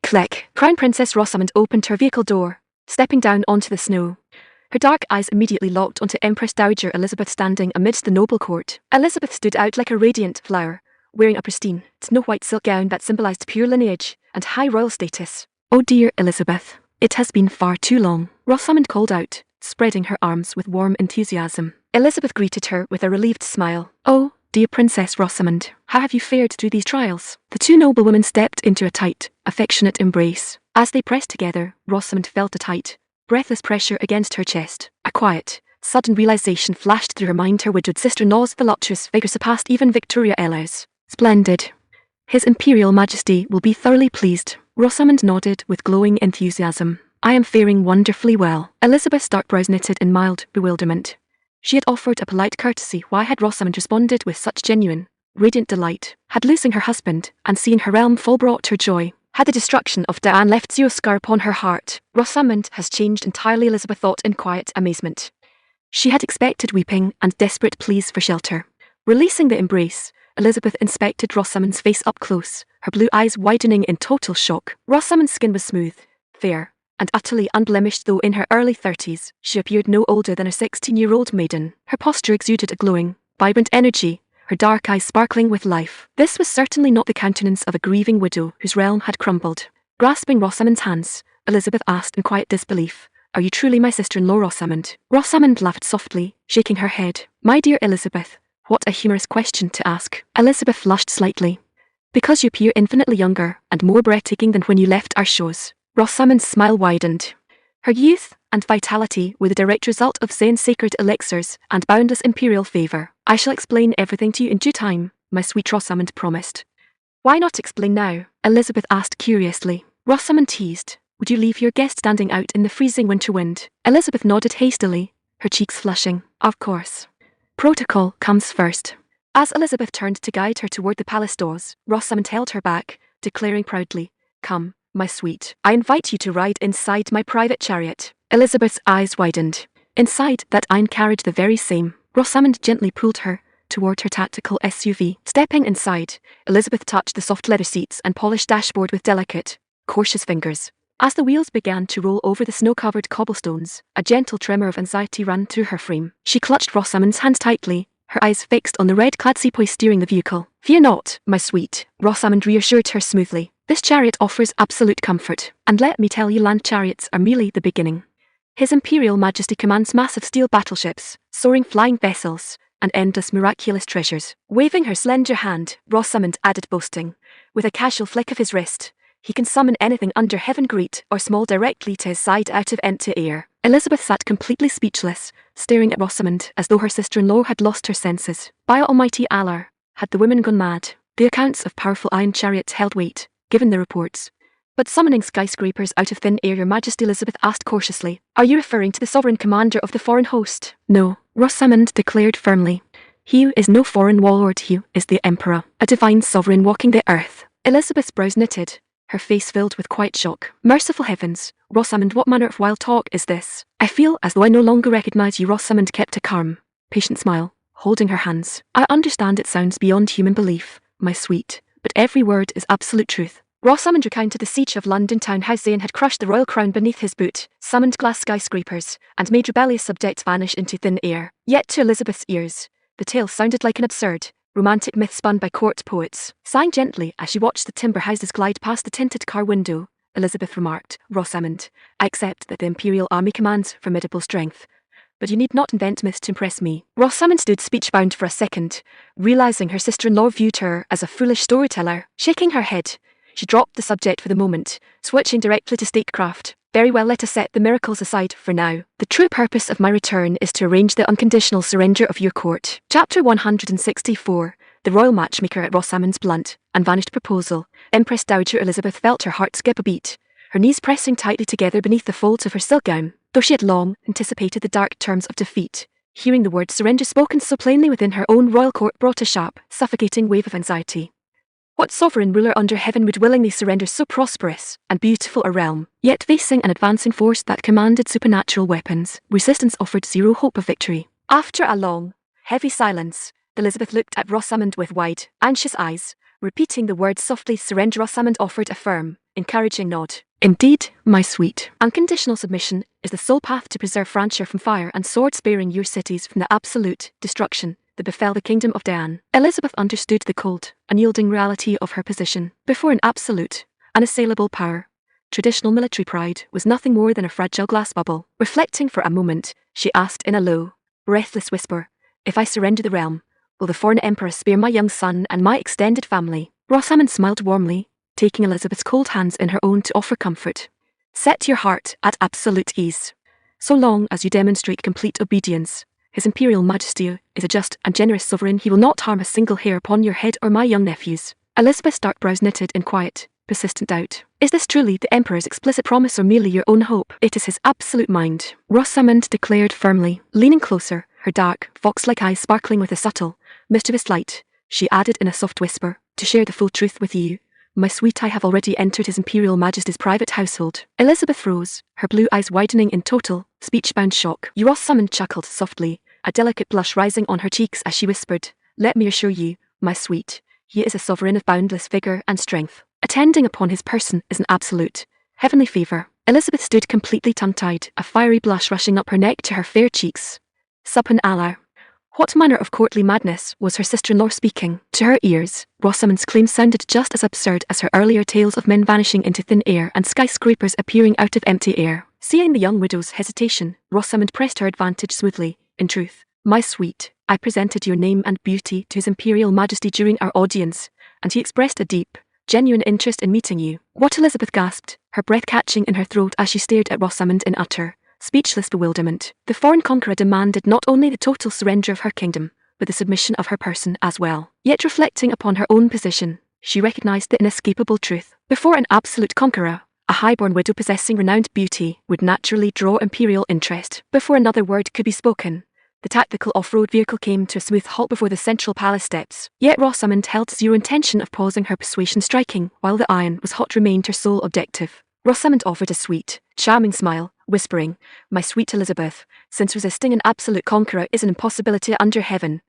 Click! Crown Princess Rosamond opened her vehicle door, stepping down onto the snow. Her dark eyes immediately locked onto Empress Dowager Elizabeth standing amidst the noble court. Elizabeth stood out like a radiant flower, wearing a pristine, snow-white silk gown that symbolized pure lineage and high royal status. "Oh dear Elizabeth, it has been far too long," Rosamond called out, spreading her arms with warm enthusiasm. Elizabeth greeted her with a relieved smile. "Oh, dear Princess Rosamond, how have you fared through these trials? The two noblewomen stepped into a tight, affectionate embrace. As they pressed together, Rosamond felt a tight, breathless pressure against her chest. A quiet, sudden realization flashed through her mind. Her widowed sister-in-law's voluptuous figure surpassed even Victoria Ella's. Splendid. His Imperial Majesty will be thoroughly pleased. Rosamond nodded with glowing enthusiasm. I am faring wonderfully well. Elizabeth's dark brows knitted in mild bewilderment. She had offered a polite courtesy. Why had Rosamond responded with such genuine, radiant delight? Had losing her husband and seeing her realm fall brought her joy? Had the destruction of Diane left zero scar upon her heart? Rosamond has changed entirely, Elizabeth thought in quiet amazement. She had expected weeping and desperate pleas for shelter. Releasing the embrace, Elizabeth inspected Rosamond's face up close, her blue eyes widening in total shock. Rosamond's skin was smooth, fair, and utterly unblemished. Though in her early 30s, she appeared no older than a 16-year-old maiden. Her posture exuded a glowing, vibrant energy, her dark eyes sparkling with life. This was certainly not the countenance of a grieving widow whose realm had crumbled. Grasping Rosamond's hands, Elizabeth asked in quiet disbelief, "Are you truly my sister-in-law, Rosamond?" Rosamond laughed softly, shaking her head. "My dear Elizabeth, what a humorous question to ask." Elizabeth flushed slightly. "Because you appear infinitely younger and more breathtaking than when you left our shores." Rosamond's smile widened. Her youth and vitality were the direct result of Zen's sacred elixirs and boundless imperial favor. "I shall explain everything to you in due time," my sweet Rosamond promised. "Why not explain now?" Elizabeth asked curiously. Rosamond teased. "Would you leave your guest standing out in the freezing winter wind?" Elizabeth nodded hastily, her cheeks flushing. "Of course. Protocol comes first." As Elizabeth turned to guide her toward the palace doors, Rosamond held her back, declaring proudly, "Come, my sweet. I invite you to ride inside my private chariot." Elizabeth's eyes widened. Inside that iron carriage, the very same. Rosamond gently pulled her toward her tactical SUV. Stepping inside, Elizabeth touched the soft leather seats and polished dashboard with delicate, cautious fingers. As the wheels began to roll over the snow-covered cobblestones, a gentle tremor of anxiety ran through her frame. She clutched Rosamond's hand tightly, her eyes fixed on the red-clad sepoy steering the vehicle. "Fear not, my sweet," Rosamond reassured her smoothly. "This chariot offers absolute comfort, and let me tell you, land chariots are merely the beginning. His Imperial Majesty commands massive steel battleships, soaring flying vessels, and endless miraculous treasures." Waving her slender hand, Rosamond added, boasting, with a casual flick of his wrist, "He can summon anything under heaven, great or small, directly to his side out of empty air." Elizabeth sat completely speechless, staring at Rosamond as though her sister-in-law had lost her senses. By almighty Allah, had the women gone mad? The accounts of powerful iron chariots held weight, given the reports. "But summoning skyscrapers out of thin air, Your Majesty," Elizabeth asked cautiously. "Are you referring to the sovereign commander of the foreign host?" "No," Rosamond declared firmly. "He is no foreign warlord, he is the Emperor, a divine sovereign walking the earth." Elizabeth's brows knitted, her face filled with quiet shock. "Merciful heavens, Rosamond, what manner of wild talk is this?" "I feel as though I no longer recognize you." Rosamond kept a calm, patient smile, holding her hands. "I understand it sounds beyond human belief, my sweet, but every word is absolute truth." Rosamond recounted the siege of London town, how Zayn had crushed the royal crown beneath his boot, summoned glass skyscrapers, and made rebellious subjects vanish into thin air. Yet to Elizabeth's ears, the tale sounded like an absurd, romantic myth spun by court poets. Sighing gently as she watched the timber houses glide past the tinted car window, Elizabeth remarked, "Rosamond, I accept that the Imperial Army commands formidable strength, but you need not invent myths to impress me." Rosamond stood speechbound for a second, realizing her sister-in-law viewed her as a foolish storyteller. Shaking her head, she dropped the subject for the moment, switching directly to statecraft. "Very well, let us set the miracles aside for now. The true purpose of my return is to arrange the unconditional surrender of your court." Chapter 164. The Royal Matchmaker. At Rosamond's blunt and vanished proposal, Empress Dowager Elizabeth felt her heart skip a beat, her knees pressing tightly together beneath the folds of her silk gown. Though she had long anticipated the dark terms of defeat, hearing the word surrender spoken so plainly within her own royal court brought a sharp, suffocating wave of anxiety. What sovereign ruler under heaven would willingly surrender so prosperous and beautiful a realm? Yet facing an advancing force that commanded supernatural weapons, resistance offered zero hope of victory. After a long, heavy silence, Elizabeth looked at Rosamond with wide, anxious eyes, repeating the words softly. "Surrender." Rosamond offered a firm, encouraging nod. "Indeed, my sweet. Unconditional submission is the sole path to preserve Francia from fire and sword, sparing your cities from the absolute destruction that befell the kingdom of Diane." Elizabeth understood the cold, unyielding reality of her position. Before an absolute, unassailable power, traditional military pride was nothing more than a fragile glass bubble. Reflecting for a moment, she asked in a low, breathless whisper, "If I surrender the realm, will the foreign emperor spare my young son and my extended family? Rosamond smiled warmly, taking Elizabeth's cold hands in her own to offer comfort. Set your heart at absolute ease. So long as you demonstrate complete obedience, His Imperial Majesty is a just and generous sovereign. He will not harm a single hair upon your head or my young nephews. Elizabeth's dark brows knitted in quiet, persistent doubt. Is this truly the Emperor's explicit promise or merely your own hope? It is his absolute mind, Rosamond declared firmly, leaning closer, her dark, fox-like eyes sparkling with a subtle, mischievous light. She added in a soft whisper, to share the full truth with you, my sweet, I have already entered His Imperial Majesty's private household. Elizabeth rose, her blue eyes widening in total, speech-bound shock. Rosamond chuckled softly, a delicate blush rising on her cheeks as she whispered, let me assure you, my sweet, he is a sovereign of boundless vigour and strength. Attending upon his person is an absolute, heavenly favour. Elizabeth stood completely tongue-tied, a fiery blush rushing up her neck to her fair cheeks. Subhanallah. What manner of courtly madness was her sister-in-law speaking? To her ears, Rosamond's claim sounded just as absurd as her earlier tales of men vanishing into thin air and skyscrapers appearing out of empty air. Seeing the young widow's hesitation, Rosamond pressed her advantage smoothly. In truth, my sweet, I presented your name and beauty to His Imperial Majesty during our audience, and he expressed a deep, genuine interest in meeting you. What? Elizabeth gasped, her breath catching in her throat as she stared at Rosamond in utter, speechless bewilderment. The foreign conqueror demanded not only the total surrender of her kingdom, but the submission of her person as well. Yet reflecting upon her own position, she recognized the inescapable truth. Before an absolute conqueror, a highborn widow possessing renowned beauty would naturally draw imperial interest. Before another word could be spoken, the tactical off-road vehicle came to a smooth halt before the central palace steps. Yet Rosamond held zero intention of pausing her persuasion. Striking while the iron was hot remained her sole objective. Rosamond offered a sweet, charming smile, whispering, my sweet Elizabeth, since resisting an absolute conqueror is an impossibility under heaven,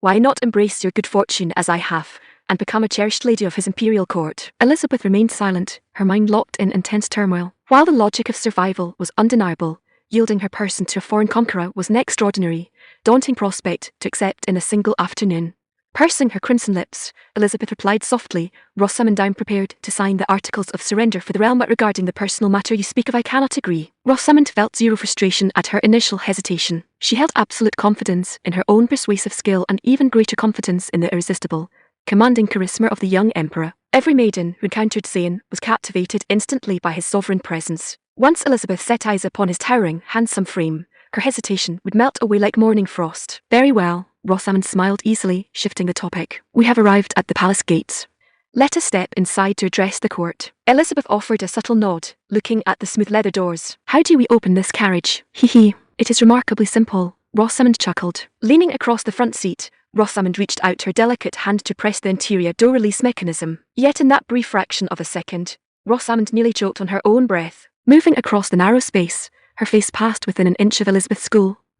why not embrace your good fortune as I have, and become a cherished lady of his imperial court? Elizabeth remained silent, her mind locked in intense turmoil. While the logic of survival was undeniable, yielding her person to a foreign conqueror was an extraordinary, daunting prospect to accept in a single afternoon. Pursing her crimson lips, Elizabeth replied softly, Rosamond, I am prepared to sign the articles of surrender for the realm, but regarding the personal matter you speak of I cannot agree. Rosamond felt zero frustration at her initial hesitation. She held absolute confidence in her own persuasive skill and even greater confidence in the irresistible, commanding charisma of the young emperor. Every maiden who encountered Zayn was captivated instantly by his sovereign presence. Once Elizabeth set eyes upon his towering, handsome frame, her hesitation would melt away like morning frost. Very well, Rosamond smiled easily, shifting the topic. We have arrived at the palace gates. Let us step inside to address the court. Elizabeth offered a subtle nod, looking at the smooth leather doors. How do we open this carriage? Hee, it is remarkably simple, Rosamond chuckled. Leaning across the front seat, Rosamond reached out her delicate hand to press the interior door release mechanism. Yet in that brief fraction of a second, Rosamond nearly choked on her own breath. Moving across the narrow space, her face passed within an inch of Elizabeth's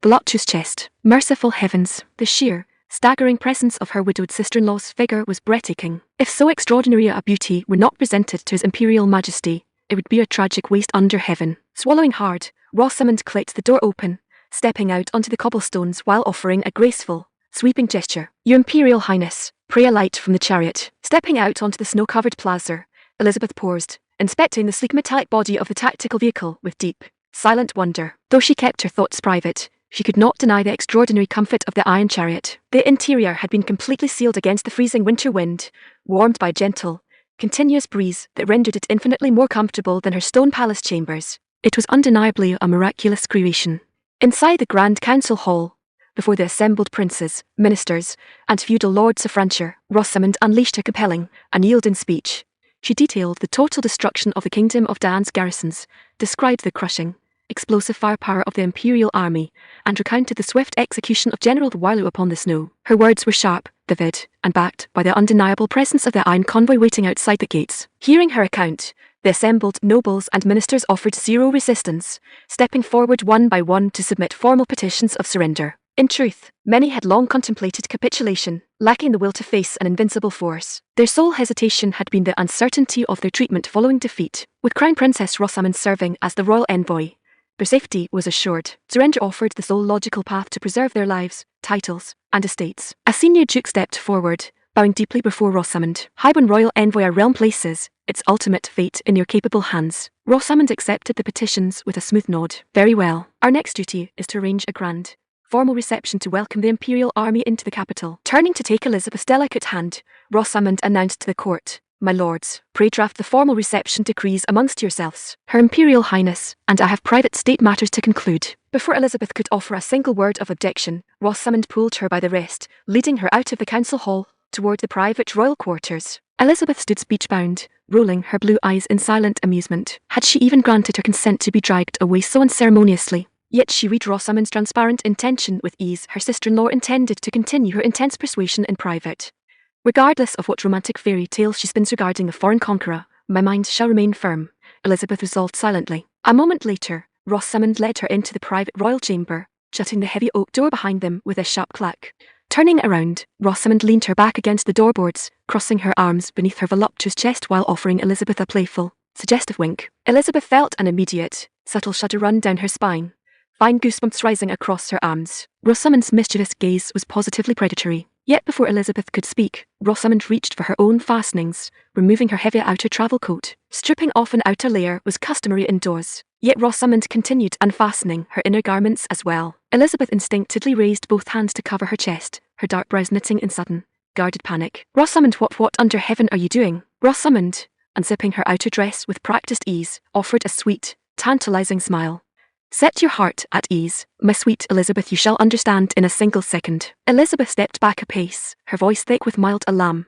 voluptuous chest. Merciful heavens, the sheer, staggering presence of her widowed sister-in-law's figure was breathtaking. If so extraordinary a beauty were not presented to His Imperial Majesty, it would be a tragic waste under heaven. Swallowing hard, Rosamond clicked the door open, stepping out onto the cobblestones while offering a graceful, sweeping gesture. Your Imperial Highness, pray alight from the chariot. Stepping out onto the snow-covered plaza, Elizabeth paused, inspecting the sleek metallic body of the tactical vehicle with deep, silent wonder. Though she kept her thoughts private, she could not deny the extraordinary comfort of the iron chariot. The interior had been completely sealed against the freezing winter wind, warmed by a gentle, continuous breeze that rendered it infinitely more comfortable than her stone palace chambers. It was undeniably a miraculous creation. Inside the Grand Council Hall, before the assembled princes, ministers, and feudal lords of Francia, Rosamond unleashed a compelling, unyielding speech. She detailed the total destruction of the Kingdom of Diane's garrisons, described the crushing, explosive firepower of the Imperial Army, and recounted the swift execution of General Warlow upon the snow. Her words were sharp, vivid, and backed by the undeniable presence of the iron convoy waiting outside the gates. Hearing her account, the assembled nobles and ministers offered zero resistance, stepping forward one by one to submit formal petitions of surrender. In truth, many had long contemplated capitulation, lacking the will to face an invincible force. Their sole hesitation had been the uncertainty of their treatment following defeat. With Crown Princess Rosamond serving as the royal envoy, their safety was assured. Surrender offered the sole logical path to preserve their lives, titles, and estates. A senior duke stepped forward, bowing deeply before Rosamond. Highborn royal envoy, our realm places its ultimate fate in your capable hands. Rosamond accepted the petitions with a smooth nod. Very well. Our next duty is to arrange a grand, formal reception to welcome the imperial army into the capital. Turning to take Elizabeth's delicate hand, Rosamond announced to the court, "My lords, pray draft the formal reception decrees amongst yourselves. Her Imperial Highness, and I have private state matters to conclude." Before Elizabeth could offer a single word of objection, Rosamond pulled her by the wrist, leading her out of the council hall, toward the private royal quarters. Elizabeth stood speech-bound, rolling her blue eyes in silent amusement. Had she even granted her consent to be dragged away so unceremoniously? Yet she read Rosamond's transparent intention with ease. Her sister-in-law intended to continue her intense persuasion in private. "Regardless of what romantic fairy tales she spins regarding a foreign conqueror, my mind shall remain firm," Elizabeth resolved silently. A moment later, Rosamond led her into the private royal chamber, shutting the heavy oak door behind them with a sharp clack. Turning around, Rosamond leaned her back against the doorboards, crossing her arms beneath her voluptuous chest while offering Elizabeth a playful, suggestive wink. Elizabeth felt an immediate, subtle shudder run down her spine, fine goosebumps rising across her arms. Rosamond's mischievous gaze was positively predatory. Yet before Elizabeth could speak, Rosamond reached for her own fastenings, removing her heavy outer travel coat. Stripping off an outer layer was customary indoors. Yet Rosamond continued unfastening her inner garments as well. Elizabeth instinctively raised both hands to cover her chest, her dark brows knitting in sudden, guarded panic. "Rosamond, what under heaven are you doing?" Rosamond, unzipping her outer dress with practiced ease, offered a sweet, tantalizing smile. "Set your heart at ease, my sweet Elizabeth, you shall understand in a single second." Elizabeth stepped back a pace, her voice thick with mild alarm.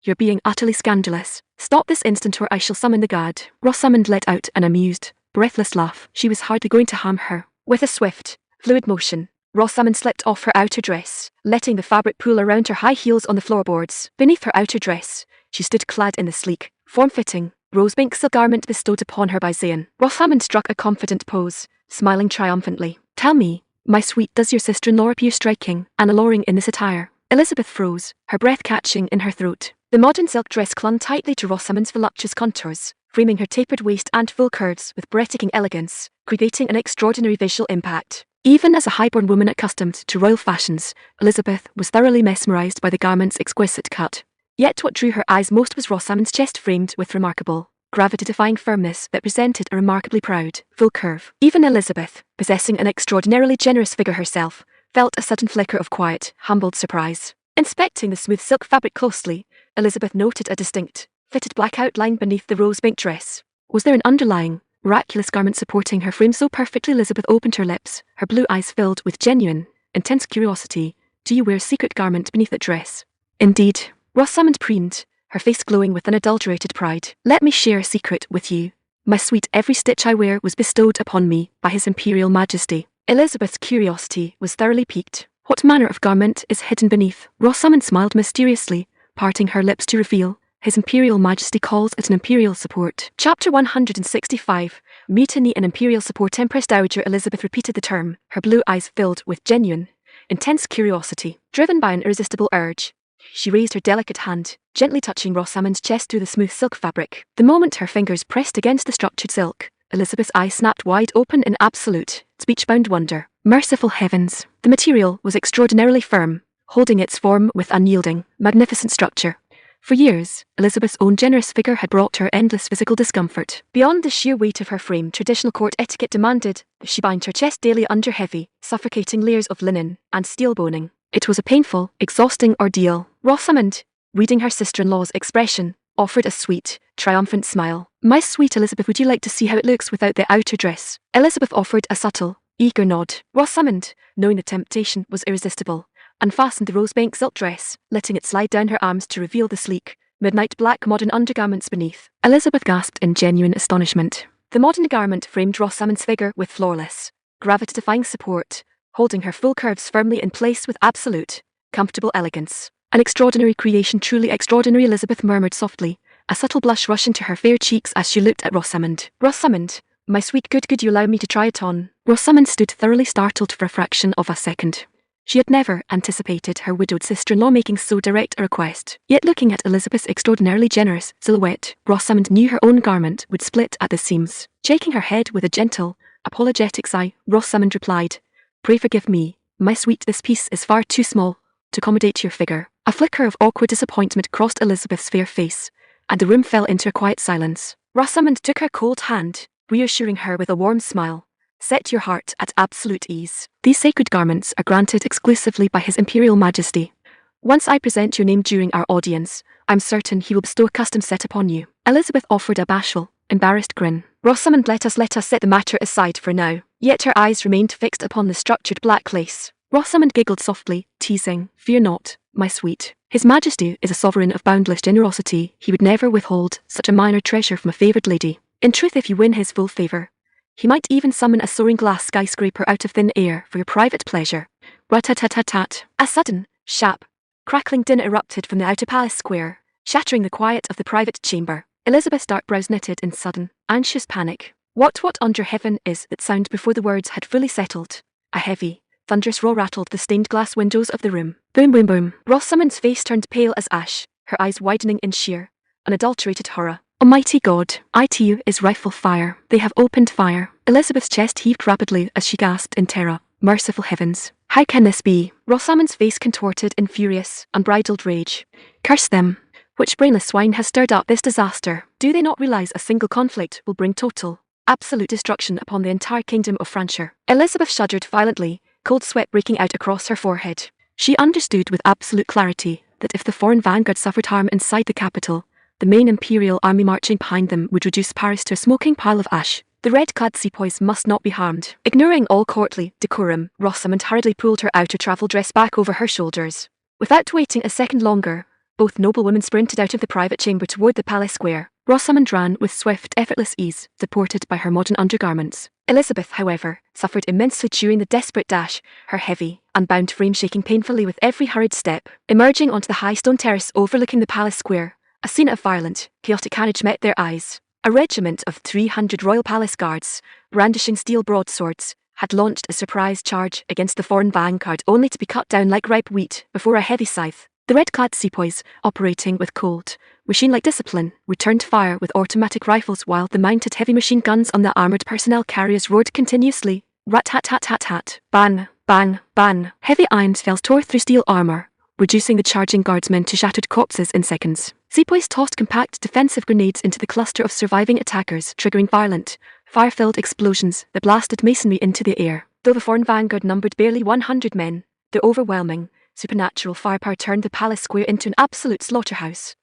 "You're being utterly scandalous. Stop this instant or I shall summon the guard." Rosamond let out an amused, breathless laugh. She was hardly going to harm her. With a swift, fluid motion, Rosamond slipped off her outer dress, letting the fabric pool around her high heels on the floorboards. Beneath her outer dress, she stood clad in the sleek, form-fitting, rose-pink silk garment bestowed upon her by Zayn. Rosamond struck a confident pose, smiling triumphantly. "Tell me, my sweet, does your sister-in-law appear striking and alluring in this attire?" Elizabeth froze, her breath catching in her throat. The modern silk dress clung tightly to Rosamond's voluptuous contours, framing her tapered waist and full curves with breathtaking elegance, creating an extraordinary visual impact. Even as a high-born woman accustomed to royal fashions, Elizabeth was thoroughly mesmerized by the garment's exquisite cut. Yet what drew her eyes most was Rosamond's chest framed with remarkable, gravity-defying firmness that presented a remarkably proud, full curve. Even Elizabeth, possessing an extraordinarily generous figure herself, felt a sudden flicker of quiet, humbled surprise. Inspecting the smooth silk fabric closely, Elizabeth noted a distinct, fitted black outline beneath the rose-pink dress. Was there an underlying, miraculous garment supporting her frame so perfectly? Elizabeth opened her lips, her blue eyes filled with genuine, intense curiosity. "Do you wear a secret garment beneath that dress?" "Indeed," Rosamond preened, her face glowing with unadulterated pride. "Let me share a secret with you. My sweet, every stitch I wear was bestowed upon me by His Imperial Majesty." Elizabeth's curiosity was thoroughly piqued. "What manner of garment is hidden beneath?" Rosamond smiled mysteriously, parting her lips to reveal, "His Imperial Majesty calls it an Imperial Support." Chapter 165, Mutiny in Imperial Support. Empress Dowager Elizabeth repeated the term, her blue eyes filled with genuine, intense curiosity. Driven by an irresistible urge, she raised her delicate hand, gently touching Rosamond's chest through the smooth silk fabric. The moment her fingers pressed against the structured silk, Elizabeth's eyes snapped wide open in absolute, speech-bound wonder. Merciful heavens! The material was extraordinarily firm, holding its form with unyielding, magnificent structure. For years, Elizabeth's own generous figure had brought her endless physical discomfort. Beyond the sheer weight of her frame, traditional court etiquette demanded that she bind her chest daily under heavy, suffocating layers of linen and steel boning. It was a painful, exhausting ordeal. Rosamond, reading her sister-in-law's expression, offered a sweet, triumphant smile. "My sweet Elizabeth, would you like to see how it looks without the outer dress?" Elizabeth offered a subtle, eager nod. Rosamond, knowing the temptation was irresistible, unfastened the rose-pink silk dress, letting it slide down her arms to reveal the sleek, midnight black modern undergarments beneath. Elizabeth gasped in genuine astonishment. The modern garment framed Rosamond's figure with flawless, gravity-defying support, holding her full curves firmly in place with absolute, comfortable elegance. "An extraordinary creation, truly extraordinary," Elizabeth murmured softly, a subtle blush rushing to her fair cheeks as she looked at Rosamond. "Rosamond, my sweet, could you allow me to try it on?" Rosamond stood thoroughly startled for a fraction of a second. She had never anticipated her widowed sister-in-law making so direct a request. Yet looking at Elizabeth's extraordinarily generous silhouette, Rosamond knew her own garment would split at the seams. Shaking her head with a gentle, apologetic sigh, Rosamond replied, "Pray forgive me, my sweet, this piece is far too small to accommodate your figure." A flicker of awkward disappointment crossed Elizabeth's fair face, and the room fell into a quiet silence. Rosamond took her cold hand, reassuring her with a warm smile, Set your heart at absolute ease. These sacred garments are granted exclusively by His Imperial Majesty. Once I present your name during our audience, I'm certain he will bestow a custom set upon you. Elizabeth offered a bashful, embarrassed grin. Rosamond, let us set the matter aside for now. Yet her eyes remained fixed upon the structured black lace. Rosamond giggled softly, teasing, "Fear not, my sweet. His Majesty is a sovereign of boundless generosity. He would never withhold such a minor treasure from a favoured lady. In truth, if you win his full favour, he might even summon a soaring glass skyscraper out of thin air for your private pleasure." Rat-tat-tat-tat-tat. A sudden, sharp, crackling din erupted from the outer palace square, shattering the quiet of the private chamber. Elizabeth's dark brows knitted in sudden, anxious panic. What under heaven is that sound? Before the words had fully settled, a heavy, thunderous roar rattled the stained glass windows of the room. Boom, boom, boom. Rosamond's face turned pale as ash, her eyes widening in sheer, unadulterated horror. Almighty God, ITU is rifle fire. They have opened fire. Elizabeth's chest heaved rapidly as she gasped in terror. Merciful heavens. How can this be? Rosamond's face contorted in furious, unbridled rage. Curse them. Which brainless swine has stirred up this disaster? Do they not realize a single conflict will bring total, absolute destruction upon the entire kingdom of Francia? Elizabeth shuddered violently, cold sweat breaking out across her forehead. She understood with absolute clarity that if the foreign vanguard suffered harm inside the capital, the main imperial army marching behind them would reduce Paris to a smoking pile of ash. The red-clad sepoys must not be harmed. Ignoring all courtly decorum, Rosamond hurriedly pulled her outer travel dress back over her shoulders. Without waiting a second longer, both noblewomen sprinted out of the private chamber toward the palace square. Rosamond ran with swift, effortless ease, supported by her modern undergarments. Elizabeth, however, suffered immensely during the desperate dash, her heavy, unbound frame shaking painfully with every hurried step. Emerging onto the high stone terrace overlooking the palace square, a scene of violent, chaotic carnage met their eyes. A regiment of 300 royal palace guards, brandishing steel broadswords, had launched a surprise charge against the foreign vanguard only to be cut down like ripe wheat before a heavy scythe. The red-clad sepoys, operating with cold, machine-like discipline, returned fire with automatic rifles while the mounted heavy machine guns on the armoured personnel carriers roared continuously. Rat-tat-tat-tat-tat. Bang, bang, bang. Heavy iron shells tore through steel armour, reducing the charging guardsmen to shattered corpses in seconds. Sepoys tossed compact defensive grenades into the cluster of surviving attackers, triggering violent, fire-filled explosions that blasted masonry into the air. Though the foreign vanguard numbered barely 100 men, the overwhelming, supernatural firepower turned the palace square into an absolute slaughterhouse.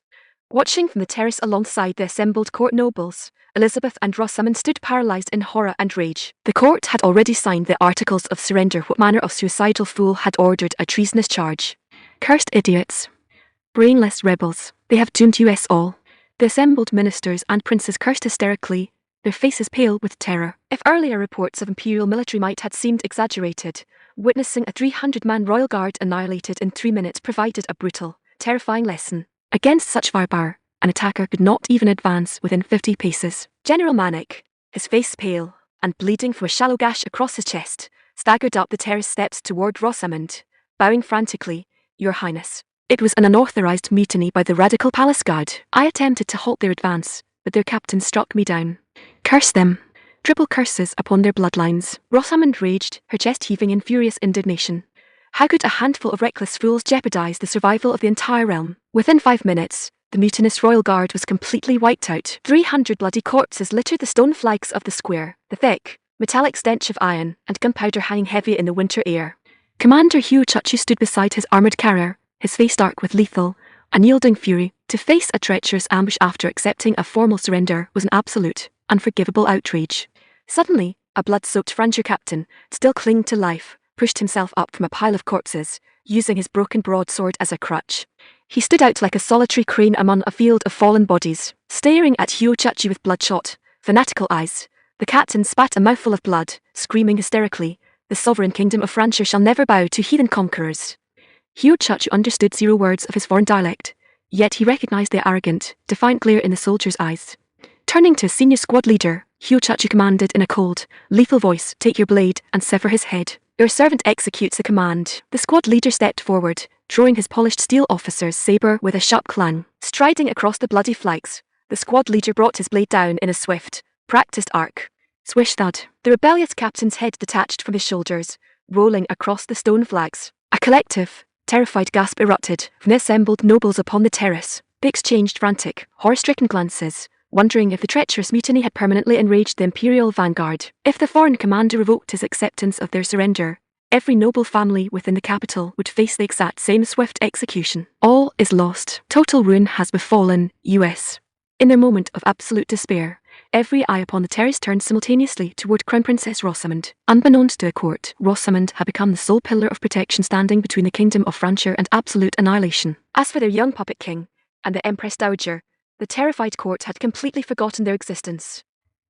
Watching from the terrace alongside the assembled court nobles, Elizabeth and Rosamond stood paralysed in horror and rage. The court had already signed the Articles of Surrender. What manner of suicidal fool had ordered a treasonous charge? Cursed idiots. Brainless rebels. They have doomed us all. The assembled ministers and princes cursed hysterically, their faces pale with terror. If earlier reports of imperial military might had seemed exaggerated, witnessing a 300-man royal guard annihilated in 3 minutes provided a brutal, terrifying lesson. Against such firepower, an attacker could not even advance within 50 paces. General Manic, his face pale and bleeding from a shallow gash across his chest, staggered up the terrace steps toward Rosamond, bowing frantically. "Your Highness." It was an unauthorized mutiny by the radical palace guard. I attempted to halt their advance, but their captain struck me down. Curse them. Triple curses upon their bloodlines. Rosamond raged, her chest heaving in furious indignation. How could a handful of reckless fools jeopardize the survival of the entire realm? Within 5 minutes, the mutinous royal guard was completely wiped out. 300 bloody corpses littered the stone flags of the square, the thick, metallic stench of iron and gunpowder hanging heavy in the winter air. Commander Hugh Chuchu stood beside his armoured carrier, his face dark with lethal, unyielding fury. To face a treacherous ambush after accepting a formal surrender was an absolute, unforgivable outrage. Suddenly, a blood-soaked Francia captain, still clinging to life, pushed himself up from a pile of corpses, using his broken broadsword as a crutch. He stood out like a solitary crane among a field of fallen bodies, staring at Hugh Chuchu with bloodshot, fanatical eyes. The captain spat a mouthful of blood, screaming hysterically, "The sovereign kingdom of Francia shall never bow to heathen conquerors." Hugh Chuchu understood 0 words of his foreign dialect, yet he recognized the arrogant, defiant glare in the soldier's eyes. Turning to his senior squad leader, Hugh Chuchu commanded in a cold, lethal voice, "Take your blade and sever his head." "Your servant executes the command." The squad leader stepped forward, drawing his polished steel officer's sabre with a sharp clang. Striding across the bloody flags, the squad leader brought his blade down in a swift, practiced arc. Swish thud. The rebellious captain's head detached from his shoulders, rolling across the stone flags. A collective, terrified gasp erupted from the assembled nobles upon the terrace. They exchanged frantic, horror-stricken glances, wondering if the treacherous mutiny had permanently enraged the imperial vanguard. If the foreign commander revoked his acceptance of their surrender, every noble family within the capital would face the exact same swift execution. All is lost. Total ruin has befallen US. In their moment of absolute despair, every eye upon the terrace turned simultaneously toward Crown Princess Rosamond. Unbeknownst to the court, Rosamond had become the sole pillar of protection standing between the kingdom of Francia and absolute annihilation. As for their young puppet king and the Empress Dowager, the terrified court had completely forgotten their existence.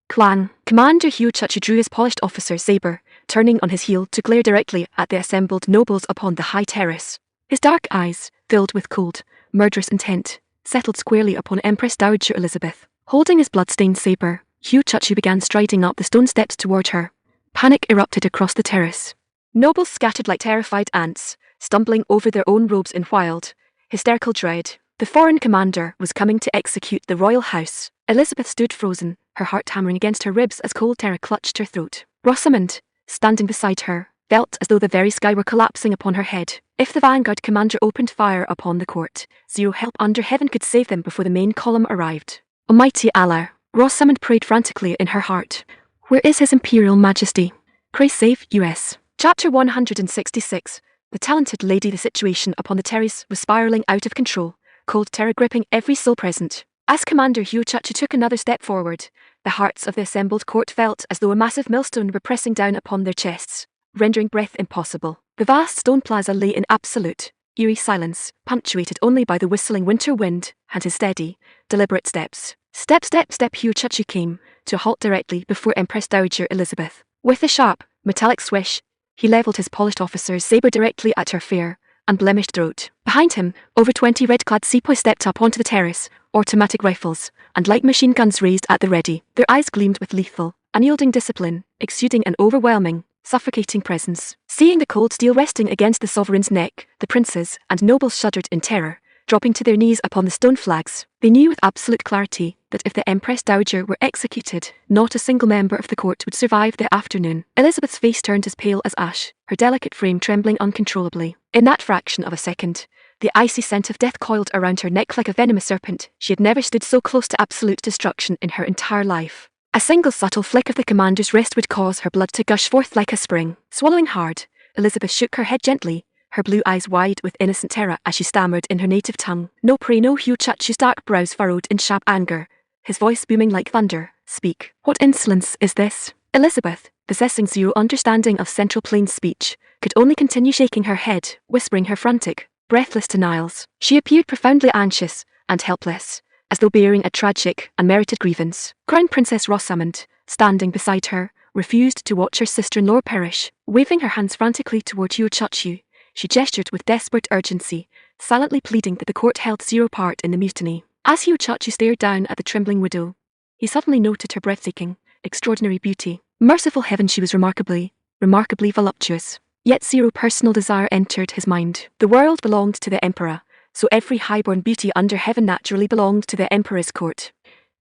Clang! Commander Hugh Chuchu drew his polished officer's saber, turning on his heel to glare directly at the assembled nobles upon the high terrace. His dark eyes, filled with cold, murderous intent, settled squarely upon Empress Dowager Elizabeth. Holding his blood-stained saber, Hugh Chuchu began striding up the stone steps toward her. Panic erupted across the terrace. Nobles scattered like terrified ants, stumbling over their own robes in wild, hysterical dread. The foreign commander was coming to execute the royal house. Elizabeth stood frozen, her heart hammering against her ribs as cold terror clutched her throat. Rosamond, standing beside her, felt as though the very sky were collapsing upon her head. If the vanguard commander opened fire upon the court, zero help under heaven could save them before the main column arrived. Almighty Allah, Rosamond prayed frantically in her heart. Where is His Imperial Majesty? Pray save US. Chapter 166. The talented lady. The situation upon the terrace was spiraling out of control, cold terror gripping every soul present. As Commander Hugh Chuchu took another step forward, the hearts of the assembled court felt as though a massive millstone were pressing down upon their chests, rendering breath impossible. The vast stone plaza lay in absolute, eerie silence, punctuated only by the whistling winter wind and his steady, deliberate steps. Step, step, step. Hugh Chuchu came to a halt directly before Empress Dowager Elizabeth. With a sharp, metallic swish, he levelled his polished officer's sabre directly at her fair, unblemished throat. Behind him, over 20 red-clad sepoys stepped up onto the terrace, automatic rifles and light machine guns raised at the ready. Their eyes gleamed with lethal, unyielding discipline, exuding an overwhelming, suffocating presence. Seeing the cold steel resting against the sovereign's neck, the princes and nobles shuddered in terror, dropping to their knees upon the stone flags. They knew with absolute clarity that if the Empress Dowager were executed, not a single member of the court would survive the afternoon. Elizabeth's face turned as pale as ash, her delicate frame trembling uncontrollably. In that fraction of a second, the icy scent of death coiled around her neck like a venomous serpent. She had never stood so close to absolute destruction in her entire life. A single subtle flick of the commander's wrist would cause her blood to gush forth like a spring. Swallowing hard, Elizabeth shook her head gently, her blue eyes wide with innocent terror as she stammered in her native tongue. No, pray no. Hugh Chuchu's dark brows furrowed in sharp anger, his voice booming like thunder. Speak. What insolence is this? Elizabeth, possessing zero understanding of Central Plains speech, could only continue shaking her head, whispering her frantic, breathless denials. She appeared profoundly anxious and helpless, as though bearing a tragic, unmerited grievance. Crown Princess Rosamond, standing beside her, refused to watch her sister-in-law perish. Waving her hands frantically toward Hugh Chuchu, she gestured with desperate urgency, silently pleading that the court held zero part in the mutiny. As Hugh Chuchu stared down at the trembling widow, he suddenly noted her breathtaking, extraordinary beauty. Merciful heaven, she was remarkably voluptuous. Yet zero personal desire entered his mind. The world belonged to the emperor, so every highborn beauty under heaven naturally belonged to the emperor's court.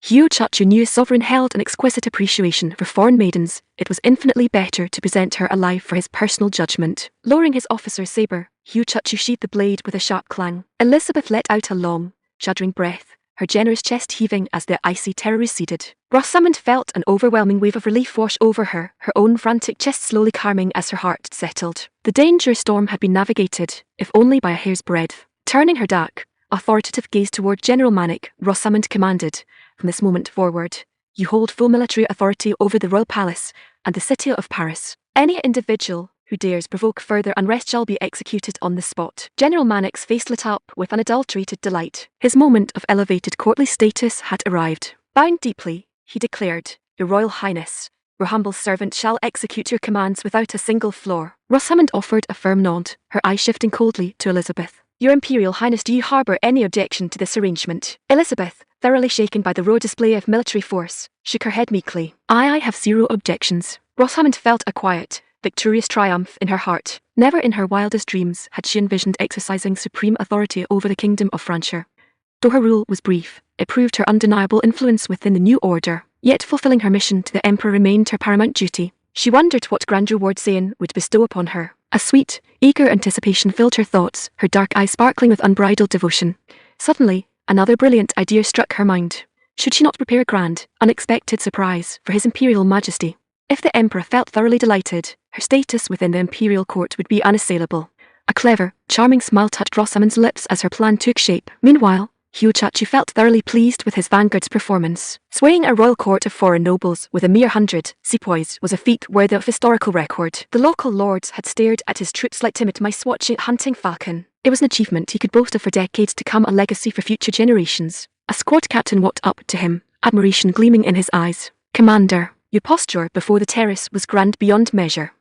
Hugh Chuchu knew his sovereign held an exquisite appreciation for foreign maidens. It was infinitely better to present her alive for his personal judgment. Lowering his officer's sabre, Hugh Chuchu sheathed the blade with a sharp clang. Elizabeth let out a long, shuddering breath, her generous chest heaving as the icy terror receded. Rosamond felt an overwhelming wave of relief wash over her, her own frantic chest slowly calming as her heart settled. The dangerous storm had been navigated, if only by a hair's breadth. Turning her dark, authoritative gaze toward General Manic, Rosamond commanded, from this moment forward, you hold full military authority over the royal palace and the city of Paris. Any individual who dares provoke further unrest shall be executed on the spot. General Manic's face lit up with unadulterated delight. His moment of elevated courtly status had arrived. Bound deeply, he declared, Your Royal Highness, your humble servant shall execute your commands without a single flaw. Rosamond offered a firm nod, her eyes shifting coldly to Elizabeth. Your Imperial Highness, do you harbour any objection to this arrangement? Elizabeth, thoroughly shaken by the raw display of military force, shook her head meekly. I have zero objections. Rosamond felt a quiet, victorious triumph in her heart. Never in her wildest dreams had she envisioned exercising supreme authority over the kingdom of Francia. Though her rule was brief, it proved her undeniable influence within the new order. Yet fulfilling her mission to the emperor remained her paramount duty. She wondered what grand reward Zayn would bestow upon her. A sweet, eager anticipation filled her thoughts, her dark eyes sparkling with unbridled devotion. Suddenly, another brilliant idea struck her mind. Should she not prepare a grand, unexpected surprise for His Imperial Majesty? If the Emperor felt thoroughly delighted, her status within the imperial court would be unassailable. A clever, charming smile touched Rosamund's lips as her plan took shape. Meanwhile, Hiochachi felt thoroughly pleased with his vanguard's performance. Swaying a royal court of foreign nobles with a mere 100 sepoys was a feat worthy of historical record. The local lords had stared at his troops like timid mice watching a hunting falcon. It was an achievement he could boast of for decades to come, a legacy for future generations. A squad captain walked up to him, admiration gleaming in his eyes. "Commander, your posture before the terrace was grand beyond measure."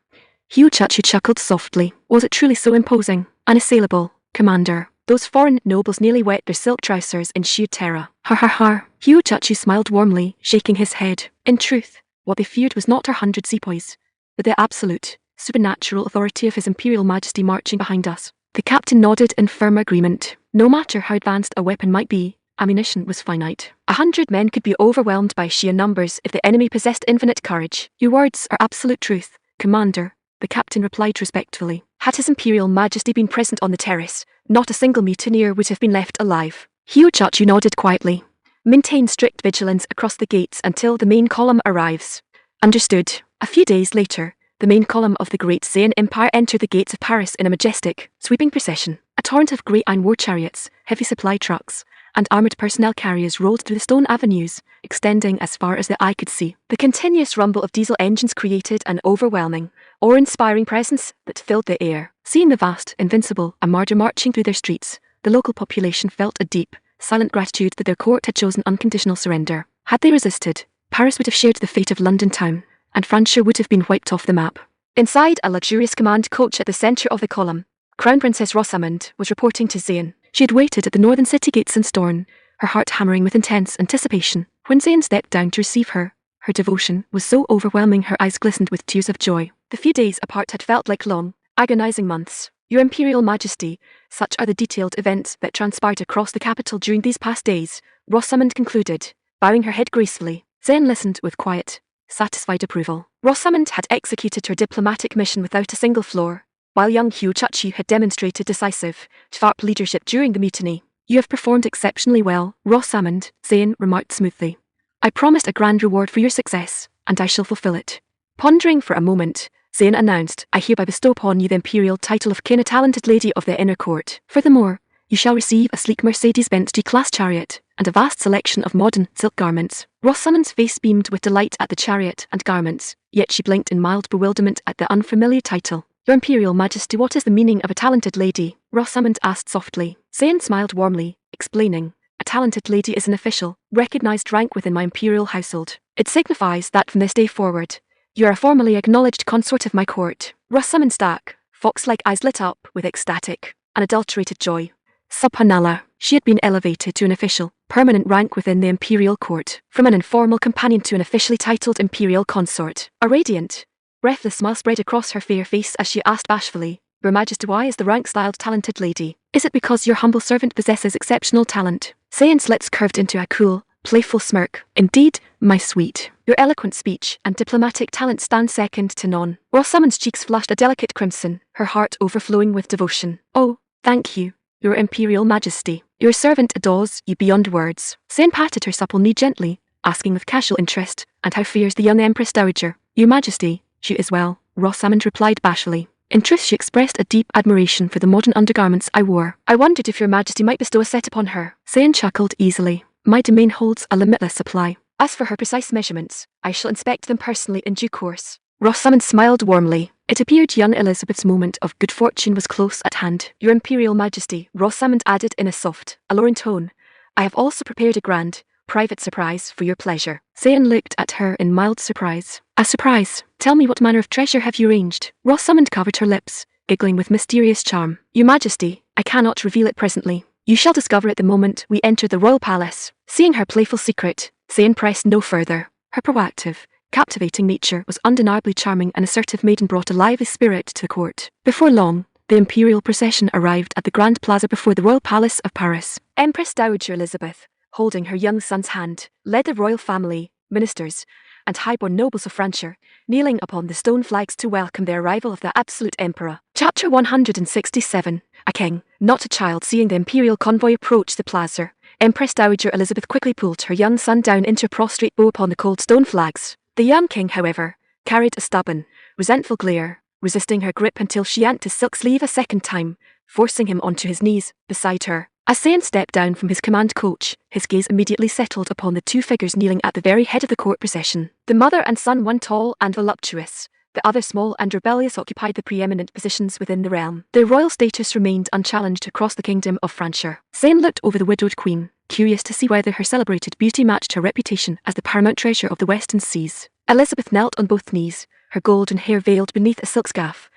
Hiochachi chuckled softly. Was it truly so imposing? Unassailable, Commander. Those foreign nobles nearly wet their silk trousers in sheer terror. Ha ha ha. Hiochachi smiled warmly, shaking his head. In truth, what they feared was not our 100 sepoys, but the absolute, supernatural authority of His Imperial Majesty marching behind us. The captain nodded in firm agreement. No matter how advanced a weapon might be, ammunition was finite. 100 men could be overwhelmed by sheer numbers if the enemy possessed infinite courage. Your words are absolute truth, Commander, the captain replied respectfully. Had His Imperial Majesty been present on the terrace, not a single mutineer would have been left alive. Hiochachi nodded quietly. Maintain strict vigilance across the gates until the main column arrives. Understood. A few days later, the main column of the Great Saiyan Empire entered the gates of Paris in a majestic, sweeping procession. A torrent of great iron war chariots, heavy supply trucks, and armoured personnel carriers rolled through the stone avenues, extending as far as the eye could see. The continuous rumble of diesel engines created an overwhelming, awe-inspiring presence that filled the air. Seeing the vast, invincible armada marching through their streets, the local population felt a deep, silent gratitude that their court had chosen unconditional surrender. Had they resisted, Paris would have shared the fate of London town, and France would have been wiped off the map. Inside a luxurious command coach at the centre of the column, Crown Princess Rosamund was reporting to Zayn. She had waited at the northern city gates in Storn, her heart hammering with intense anticipation. When Zayn stepped down to receive her, her devotion was so overwhelming her eyes glistened with tears of joy. The few days apart had felt like long, agonizing months. Your Imperial Majesty, such are the detailed events that transpired across the capital during these past days, Rosamund concluded, bowing her head gracefully. Zayn listened with quiet, satisfied approval. Rosamund had executed her diplomatic mission without a single flaw, while young Hiochachi had demonstrated decisive, sharp leadership during the mutiny. You have performed exceptionally well, Rosamund, Zayn remarked smoothly. I promised a grand reward for your success, and I shall fulfill it. Pondering for a moment, Zayn announced, I hereby bestow upon you the imperial title of King, a talented lady of the inner court. Furthermore, you shall receive a sleek Mercedes-Benz G-Class chariot, and a vast selection of modern silk garments. Rosamund's face beamed with delight at the chariot and garments, yet she blinked in mild bewilderment at the unfamiliar title. Your Imperial Majesty, what is the meaning of a talented lady? Rosamund asked softly. Zayn smiled warmly, explaining, a talented lady is an official, recognized rank within my imperial household. It signifies that from this day forward, you are a formally acknowledged consort of my court. Rosamund's dark, fox-like eyes lit up with ecstatic, unadulterated joy. Subhanallah, she had been elevated to an official, permanent rank within the imperial court, from an informal companion to an officially titled imperial consort. A radiant, breathless smile spread across her fair face as she asked bashfully, Your Majesty, why is the rank styled talented lady? Is it because your humble servant possesses exceptional talent? Zayn's lips curved into a cool, playful smirk. Indeed, my sweet. Your eloquent speech and diplomatic talent stand second to none. Rosamund's cheeks flushed a delicate crimson, her heart overflowing with devotion. Oh, thank you, Your Imperial Majesty. Your servant adores you beyond words. Zayn patted her supple knee gently, asking with casual interest, and how fares the young Empress Dowager? Your Majesty, she is well, Rosamund replied bashfully. In truth, she expressed a deep admiration for the modern undergarments I wore. I wondered if Your Majesty might bestow a set upon her. Zayn chuckled easily. My domain holds a limitless supply. As for her precise measurements, I shall inspect them personally in due course. Rosamund smiled warmly. It appeared young Elizabeth's moment of good fortune was close at hand. Your Imperial Majesty, Rosamund added in a soft, alluring tone, I have also prepared a grand, private surprise for your pleasure. Zayn looked at her in mild surprise. A surprise? Tell me, what manner of treasure have you arranged? Rosamund covered her lips, giggling with mysterious charm. Your Majesty, I cannot reveal it presently. You shall discover it the moment we enter the royal palace. Seeing her playful secret, Zayn pressed no further. Her proactive, captivating nature was undeniably charming. An assertive maiden brought a lively spirit to the court. Before long, the imperial procession arrived at the Grand Plaza before the royal palace of Paris. Empress Dowager Elizabeth, holding her young son's hand, led the royal family, ministers, and highborn nobles of France, kneeling upon the stone flags to welcome the arrival of the absolute emperor. Chapter 167. A king, not a child. Seeing the imperial convoy approach the plaza, Empress Dowager Elizabeth quickly pulled her young son down into a prostrate bow upon the cold stone flags. The young king, however, carried a stubborn, resentful glare, resisting her grip until she yanked his silk sleeve a second time, forcing him onto his knees beside her. As Seon stepped down from his command coach, his gaze immediately settled upon the two figures kneeling at the very head of the court procession. The mother and son, one tall and voluptuous, the other small and rebellious, occupied the preeminent positions within the realm. Their royal status remained unchallenged across the kingdom of Francia. Seon looked over the widowed queen, curious to see whether her celebrated beauty matched her reputation as the paramount treasure of the Western Seas. Elizabeth knelt on both knees, her golden hair veiled beneath a silk scarf,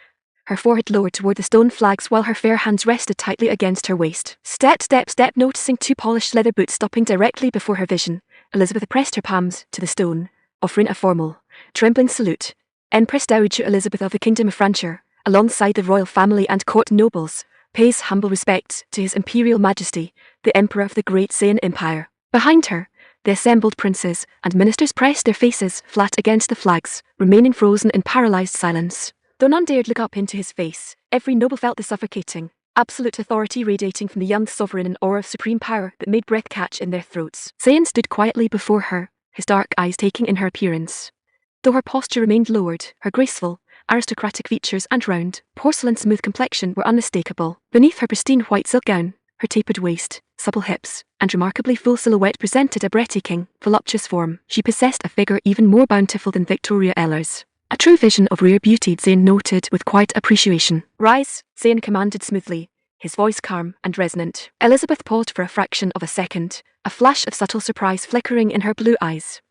her forehead lowered toward the stone flags while her fair hands rested tightly against her waist. Step, step, step. Noticing two polished leather boots stopping directly before her vision, Elizabeth pressed her palms to the stone, offering a formal, trembling salute. Empress Dowager Elizabeth of the Kingdom of Francia, alongside the royal family and court nobles, pays humble respects to His Imperial Majesty, the Emperor of the Great Seon Empire. Behind her, the assembled princes and ministers pressed their faces flat against the flags, remaining frozen in paralyzed silence. Though none dared look up into his face, every noble felt the suffocating, absolute authority radiating from the young sovereign, an aura of supreme power that made breath catch in their throats. Seon stood quietly before her, his dark eyes taking in her appearance. Though her posture remained lowered, her graceful, aristocratic features and round, porcelain-smooth complexion were unmistakable. Beneath her pristine white silk gown, her tapered waist, supple hips, and remarkably full silhouette presented a breathtaking, voluptuous form. She possessed a figure even more bountiful than Victoria Eller's. A true vision of rare beauty, Seon noted with quiet appreciation. Rise, Seon commanded smoothly, his voice calm and resonant. Elizabeth paused for a fraction of a second, a flash of subtle surprise flickering in her blue eyes.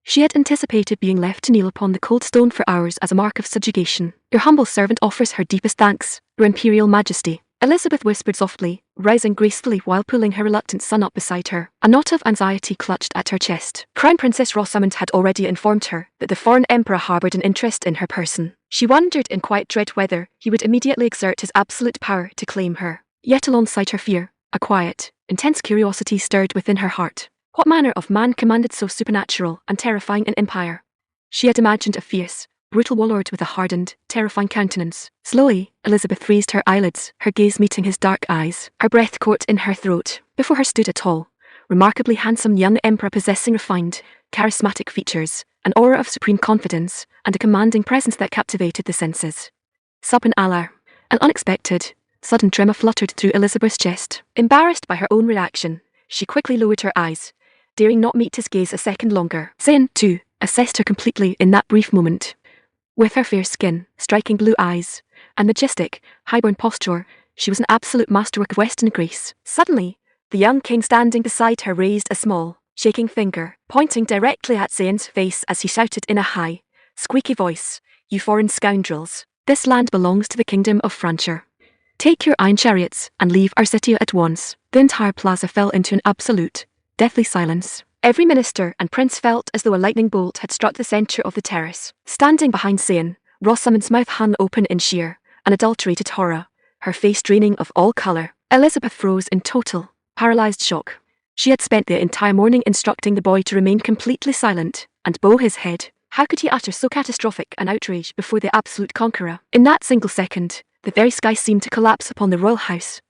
She had anticipated being left to kneel upon the cold stone for hours as a mark of subjugation. Your humble servant offers her deepest thanks, Your Imperial Majesty, Elizabeth whispered softly, rising gracefully while pulling her reluctant son up beside her. A knot of anxiety clutched at her chest. Crown Princess Rosamond had already informed her that the foreign emperor harbored an interest in her person. She wondered in quiet dread whether he would immediately exert his absolute power to claim her. Yet alongside her fear, a quiet, intense curiosity stirred within her heart. What manner of man commanded so supernatural and terrifying an empire? She had imagined a fierce, brutal warlord with a hardened, terrifying countenance. Slowly, Elizabeth raised her eyelids, her gaze meeting his dark eyes. Her breath caught in her throat. Before her stood a tall, remarkably handsome young emperor possessing refined, charismatic features, an aura of supreme confidence, and a commanding presence that captivated the senses. Subhanallah, an unexpected, sudden tremor fluttered through Elizabeth's chest. Embarrassed by her own reaction, she quickly lowered her eyes, daring not meet his gaze a second longer. Seon, too, assessed her completely in that brief moment. With her fair skin, striking blue eyes, and majestic, high-born posture, she was an absolute masterwork of Western grace. Suddenly, the young king standing beside her raised a small, shaking finger, pointing directly at Seon's face as he shouted in a high, squeaky voice, "You foreign scoundrels, this land belongs to the Kingdom of Francia. Take your iron chariots and leave our city at once." The entire plaza fell into an absolute, deathly silence. Every minister and prince felt as though a lightning bolt had struck the center of the terrace. Standing behind Seon, Rosamond's mouth hung open in sheer, unadulterated horror, her face draining of all color. Elizabeth froze in total, paralyzed shock. She had spent the entire morning instructing the boy to remain completely silent and bow his head. How could he utter so catastrophic an outrage before the absolute conqueror? In that single second, the very sky seemed to collapse upon the royal house.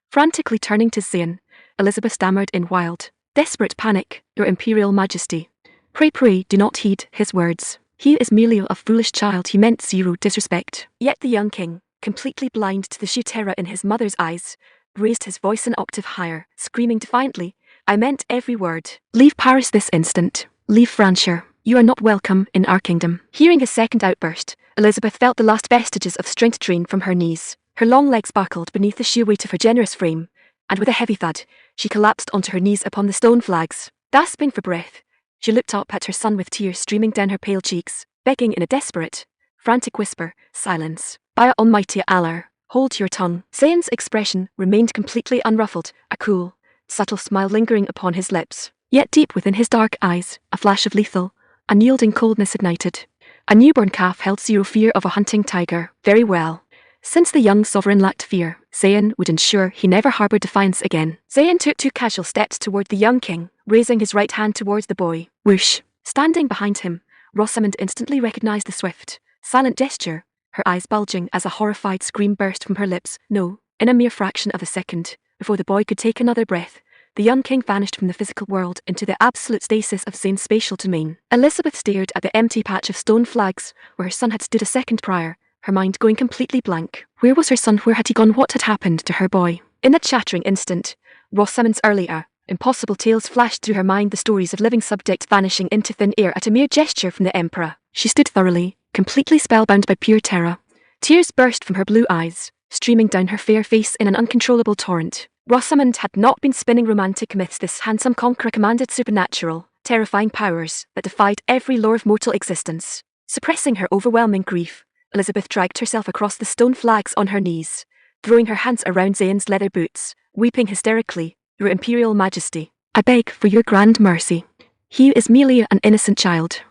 Frantically turning to Seon, Elizabeth stammered in wild, desperate panic, "Your Imperial Majesty, pray do not heed his words. He is merely a foolish child. He meant zero disrespect." Yet the young king, completely blind to the sheer terror in his mother's eyes, raised his voice an octave higher, screaming defiantly, "I meant every word. Leave Paris this instant. Leave Francia. You are not welcome in our kingdom." Hearing his second outburst, Elizabeth felt the last vestiges of strength drain from her knees. Her long legs buckled beneath the sheer weight of her generous frame, and with a heavy thud, she collapsed onto her knees upon the stone flags. Gasping for breath, she looked up at her son with tears streaming down her pale cheeks, begging in a desperate, frantic whisper, "Silence. By Almighty Allah, hold your tongue." Seon's expression remained completely unruffled, a cool, subtle smile lingering upon his lips. Yet deep within his dark eyes, a flash of lethal, unyielding coldness ignited. A newborn calf held zero fear of a hunting tiger. Very well. Since the young sovereign lacked fear, Seon would ensure he never harbored defiance again. Seon took 2 casual steps toward the young king, raising his right hand towards the boy. Whoosh! Standing behind him, Rosamond instantly recognized the swift, silent gesture, her eyes bulging as a horrified scream burst from her lips. No, in a mere fraction of a second, before the boy could take another breath, The young king vanished from the physical world into the absolute stasis of Zane's spatial domain. Elizabeth stared at the empty patch of stone flags where her son had stood a second prior, her mind going completely blank. Where was her son? Where had he gone? What had happened to her boy? In that chattering instant, Rosamund's earlier impossible tales flashed through her mind, the stories of living subjects vanishing into thin air at a mere gesture from the Emperor. She stood thoroughly, completely spellbound by pure terror. Tears burst from her blue eyes, streaming down her fair face in an uncontrollable torrent. Rosamund had not been spinning romantic myths. This handsome conqueror commanded supernatural, terrifying powers that defied every law of mortal existence. Suppressing her overwhelming grief, Elizabeth dragged herself across the stone flags on her knees, throwing her hands around Zane's leather boots, weeping hysterically. Your Imperial Majesty, I beg for your grand mercy. He is merely an innocent child.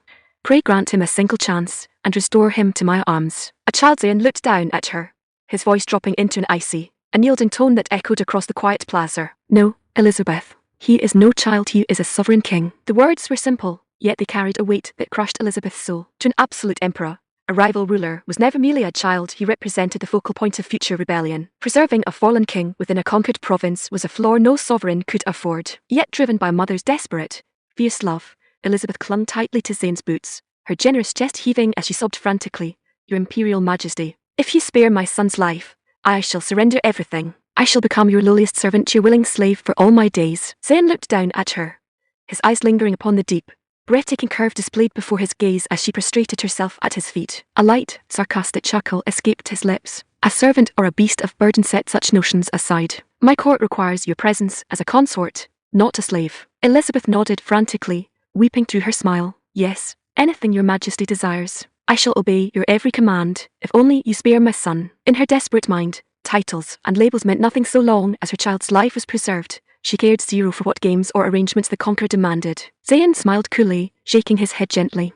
Pray grant him a single chance, and restore him to my arms. A child. Zane looked down at her, his voice dropping into an icy, unyielding tone that echoed across the quiet plaza. No, Elizabeth. He is no child, he is a sovereign king. The words were simple, yet they carried a weight that crushed Elizabeth's soul. To an absolute emperor, a rival ruler was never merely a child. He represented the focal point of future rebellion. Preserving a fallen king within a conquered province was a flaw no sovereign could afford. Yet driven by a mother's desperate, fierce love, Elizabeth clung tightly to Zane's boots, her generous chest heaving as she sobbed frantically. Your Imperial Majesty, if you spare my son's life, I shall surrender everything. I shall become your lowliest servant, your willing slave for all my days. Zane looked down at her, his eyes lingering upon the deep, breathtaking curve displayed before his gaze as she prostrated herself at his feet. A light, sarcastic chuckle escaped his lips. A servant or a beast of burden, set such notions aside. My court requires your presence as a consort, not a slave. Elizabeth nodded frantically, weeping through her smile. Yes, anything your majesty desires. I shall obey your every command, if only you spare my son. In her desperate mind, titles and labels meant nothing so long as her child's life was preserved. She cared zero for what games or arrangements the conqueror demanded. Zane smiled coolly, shaking his head gently.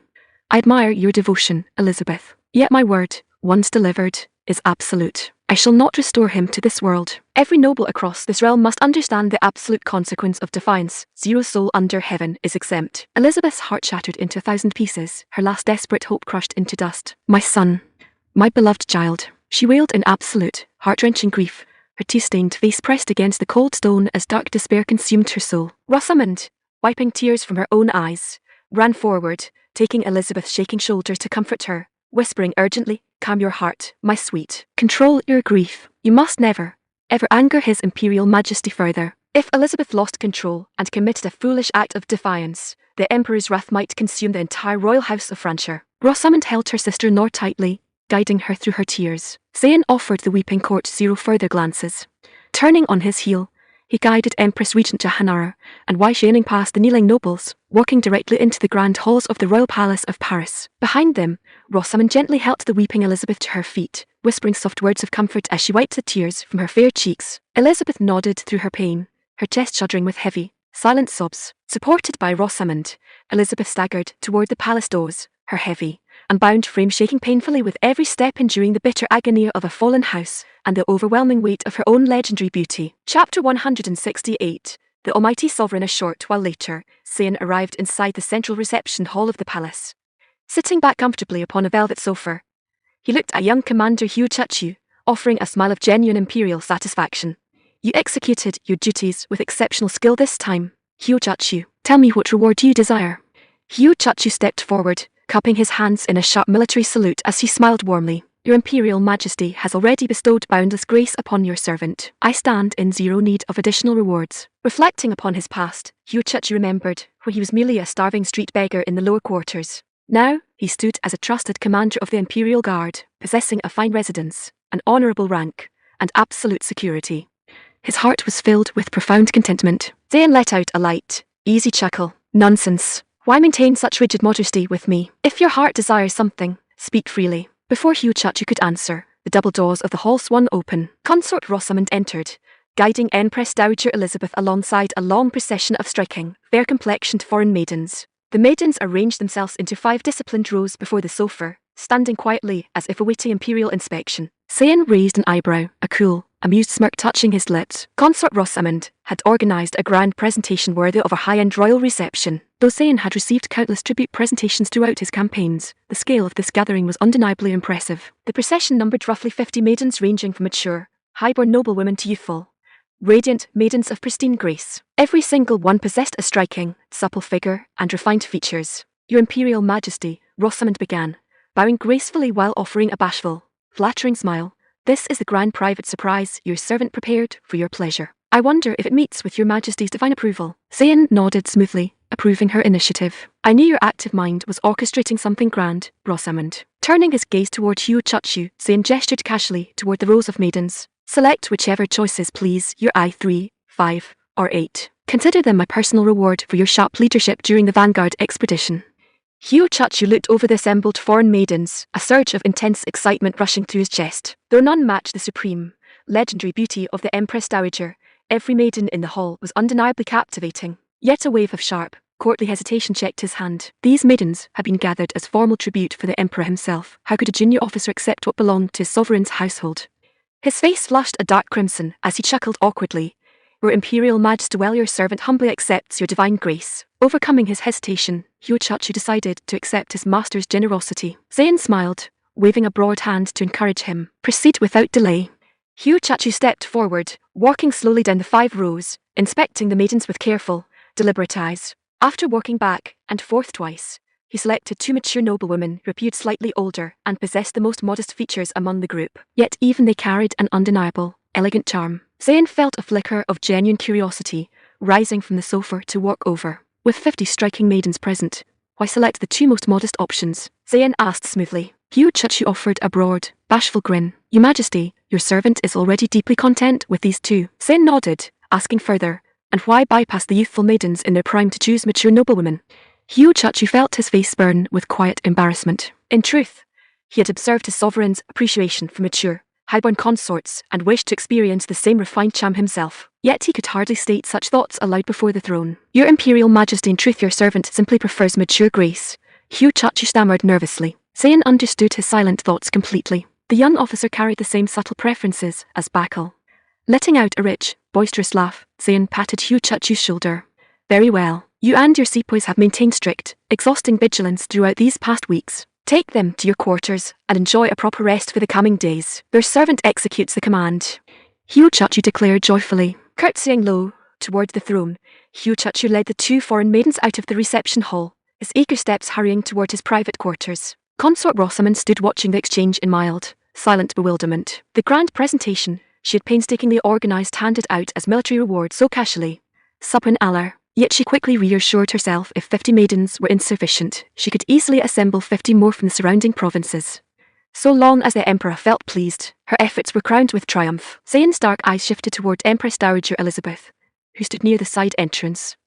I admire your devotion, Elizabeth. Yet my word, once delivered, is absolute. I shall not restore him to this world. Every noble across this realm must understand the absolute consequence of defiance. Zero soul under heaven is exempt. Elizabeth's heart shattered into 1,000 pieces, her last desperate hope crushed into dust. My son, my beloved child, she wailed in absolute, heart-wrenching grief, her tea-stained face pressed against the cold stone as dark despair consumed her soul. Rosamund, wiping tears from her own eyes, ran forward, taking Elizabeth's shaking shoulder to comfort her, whispering urgently, calm your heart, my sweet. Control your grief. You must never, ever anger his Imperial Majesty further. If Elizabeth lost control and committed a foolish act of defiance, the Emperor's wrath might consume the entire royal house of Francia. Rosamund held her sister more tightly, guiding her through her tears. Zane offered the weeping court zero further glances. Turning on his heel, he guided Empress Regent Johanna and Wei Shining past the kneeling nobles, walking directly into the grand halls of the royal palace of Paris. Behind them, Rosamund gently helped the weeping Elizabeth to her feet, whispering soft words of comfort as she wiped the tears from her fair cheeks. Elizabeth nodded through her pain, her chest shuddering with heavy, silent sobs. Supported by Rosamund, Elizabeth staggered toward the palace doors, her heavy, unbound frame shaking painfully with every step, enduring the bitter agony of a fallen house and the overwhelming weight of her own legendary beauty. Chapter 168. The Almighty Sovereign. A short while later, Zane arrived inside the central reception hall of the palace. Sitting back comfortably upon a velvet sofa, he looked at young Commander Hugh Chachu, offering a smile of genuine imperial satisfaction. You executed your duties with exceptional skill this time, Hugh Chachu. Tell me what reward you desire. Hugh Chachu stepped forward, cupping his hands in a sharp military salute as he smiled warmly. Your Imperial Majesty has already bestowed boundless grace upon your servant. I stand in zero need of additional rewards. Reflecting upon his past, Hugh Chachu remembered when he was merely a starving street beggar in the lower quarters. Now, he stood as a trusted commander of the Imperial Guard, possessing a fine residence, an honourable rank, and absolute security. His heart was filled with profound contentment. Zane let out a light, easy chuckle. Nonsense. Why maintain such rigid modesty with me? If your heart desires something, speak freely. Before Hugh Chachu could answer, the double doors of the hall swung open. Consort Rosamund entered, guiding Empress Dowager Elizabeth alongside a long procession of striking, fair-complexioned foreign maidens. The maidens arranged themselves into 5 disciplined rows before the sofa, standing quietly as if awaiting imperial inspection. Zane raised an eyebrow, a cool, amused smirk touching his lips. Consort Rosamund had organised a grand presentation worthy of a high-end royal reception. Though Zane had received countless tribute presentations throughout his campaigns, the scale of this gathering was undeniably impressive. The procession numbered roughly 50 maidens ranging from mature, high-born noblewomen to youthful, radiant maidens of pristine grace. Every single one possessed a striking, supple figure and refined features. Your Imperial Majesty, Rosamond began, bowing gracefully while offering a bashful, flattering smile. This is the grand private surprise your servant prepared for your pleasure. I wonder if it meets with your Majesty's divine approval. Zayn nodded smoothly, approving her initiative. I knew your active mind was orchestrating something grand, Rosamond. Turning his gaze toward Hugh Chuchu, Zayn gestured casually toward the rows of maidens. Select whichever choices please your eye 3, 5, or 8. Consider them my personal reward for your sharp leadership during the Vanguard expedition. Hugh Chuchu looked over the assembled foreign maidens, a surge of intense excitement rushing through his chest. Though none matched the supreme, legendary beauty of the Empress Dowager, every maiden in the hall was undeniably captivating. Yet a wave of sharp, courtly hesitation checked his hand. These maidens had been gathered as formal tribute for the Emperor himself. How could a junior officer accept what belonged to his sovereign's household? His face flushed a dark crimson as he chuckled awkwardly. Your Imperial Majesty, well, your servant humbly accepts your divine grace. Overcoming his hesitation, Hugh Chuchu decided to accept his master's generosity. Zayn smiled, waving a broad hand to encourage him. Proceed without delay. Hugh Chuchu stepped forward, walking slowly down the 5 rows, inspecting the maidens with careful, deliberate eyes. After walking back and forth twice, he selected 2 mature noblewomen who appeared slightly older and possessed the most modest features among the group. Yet even they carried an undeniable, elegant charm. Zayn felt a flicker of genuine curiosity, rising from the sofa to walk over. With 50 striking maidens present, why select the 2 most modest options? Zayn asked smoothly. Hugh Chuchu offered a broad, bashful grin. Your Majesty, your servant is already deeply content with these 2. Zayn nodded, asking further, and why bypass the youthful maidens in their prime to choose mature noblewomen? Hugh Chuchu felt his face burn with quiet embarrassment. In truth, he had observed his sovereign's appreciation for mature, highborn consorts and wished to experience the same refined charm himself. Yet he could hardly state such thoughts aloud before the throne. Your Imperial Majesty, in truth your servant simply prefers mature grace. Hugh Chuchu stammered nervously. Zayn understood his silent thoughts completely. The young officer carried the same subtle preferences as Bakal. Letting out a rich, boisterous laugh, Zayn patted Hugh Chuchu's shoulder. Very well. You and your sepoys have maintained strict, exhausting vigilance throughout these past weeks. Take them to your quarters and enjoy a proper rest for the coming days. Your servant executes the command. Hugh Chuchu declared joyfully. Curtsying low toward the throne, Hugh Chuchu led the 2 foreign maidens out of the reception hall, his eager steps hurrying toward his private quarters. Consort Rosamond stood watching the exchange in mild, silent bewilderment. The grand presentation she had painstakingly organized handed out as military reward so casually. Subwin Allah. Yet she quickly reassured herself if 50 maidens were insufficient, she could easily assemble 50 more from the surrounding provinces. So long as the Emperor felt pleased, her efforts were crowned with triumph. Zayn's dark eyes shifted toward Empress Dowager Elizabeth, who stood near the side entrance.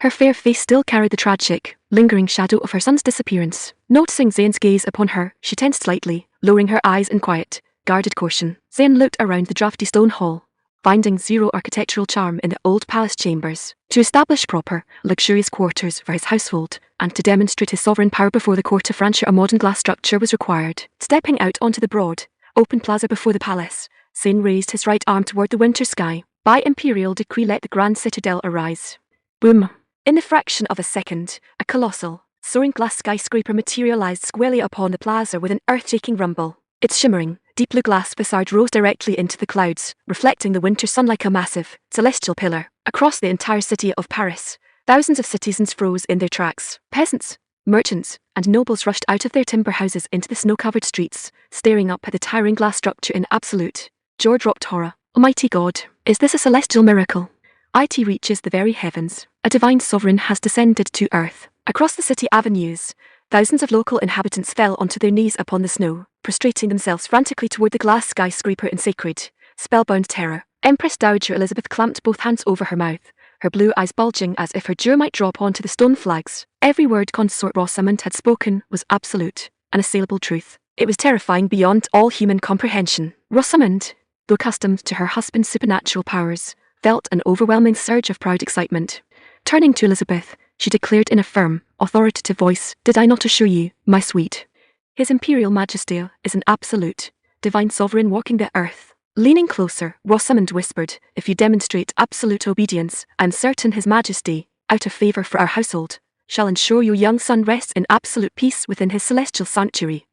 Her fair face still carried the tragic, lingering shadow of her son's disappearance. Noticing Zayn's gaze upon her, she tensed slightly, lowering her eyes in quiet, guarded caution. Zayn looked around the drafty stone hall, finding zero architectural charm in the old palace chambers. To establish proper, luxurious quarters for his household, and to demonstrate his sovereign power before the court of France, a modern glass structure was required. Stepping out onto the broad, open plaza before the palace, Zayn raised his right arm toward the winter sky. By imperial decree, let the grand citadel arise. Boom! In the fraction of a second, a colossal, soaring glass skyscraper materialized squarely upon the plaza with an earth-shaking rumble. Its shimmering, deep blue glass facade rose directly into the clouds, reflecting the winter sun like a massive, celestial pillar. Across the entire city of Paris, thousands of citizens froze in their tracks. Peasants, merchants, and nobles rushed out of their timber houses into the snow-covered streets, staring up at the towering glass structure in absolute, jaw-dropped horror. Almighty God, is this a celestial miracle? It reaches the very heavens. A divine sovereign has descended to earth. Across the city avenues, thousands of local inhabitants fell onto their knees upon the snow, prostrating themselves frantically toward the glass skyscraper in sacred, spellbound terror. Empress Dowager Elizabeth clamped both hands over her mouth, her blue eyes bulging as if her jaw might drop onto the stone flags. Every word Consort Rosamond had spoken was absolute, unassailable truth. It was terrifying beyond all human comprehension. Rosamond, though accustomed to her husband's supernatural powers, felt an overwhelming surge of proud excitement. Turning to Elizabeth, she declared in a firm, authoritative voice, "Did I not assure you, my sweet? His Imperial Majesty is an absolute, divine sovereign walking the earth." Leaning closer, Rosamond whispered, "If you demonstrate absolute obedience, I am certain His Majesty, out of favour for our household, shall ensure your young son rests in absolute peace within his celestial sanctuary."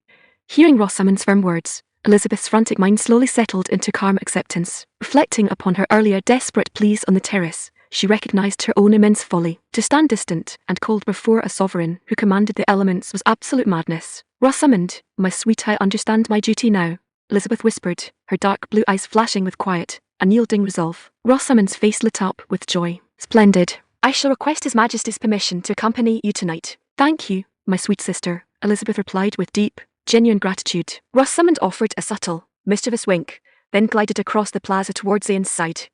Hearing Rosamond's firm words, Elizabeth's frantic mind slowly settled into calm acceptance. Reflecting upon her earlier desperate pleas on the terrace, she recognized her own immense folly. To stand distant and cold before a sovereign who commanded the elements was absolute madness. Rosamond, my sweet, I understand my duty now, Elizabeth whispered, her dark blue eyes flashing with quiet, unyielding resolve. Rosamond's face lit up with joy. Splendid. I shall request His Majesty's permission to accompany you tonight. Thank you, my sweet sister, Elizabeth replied with deep, genuine gratitude. Rosamond offered a subtle, mischievous wink, then glided across the plaza towards Zane's side.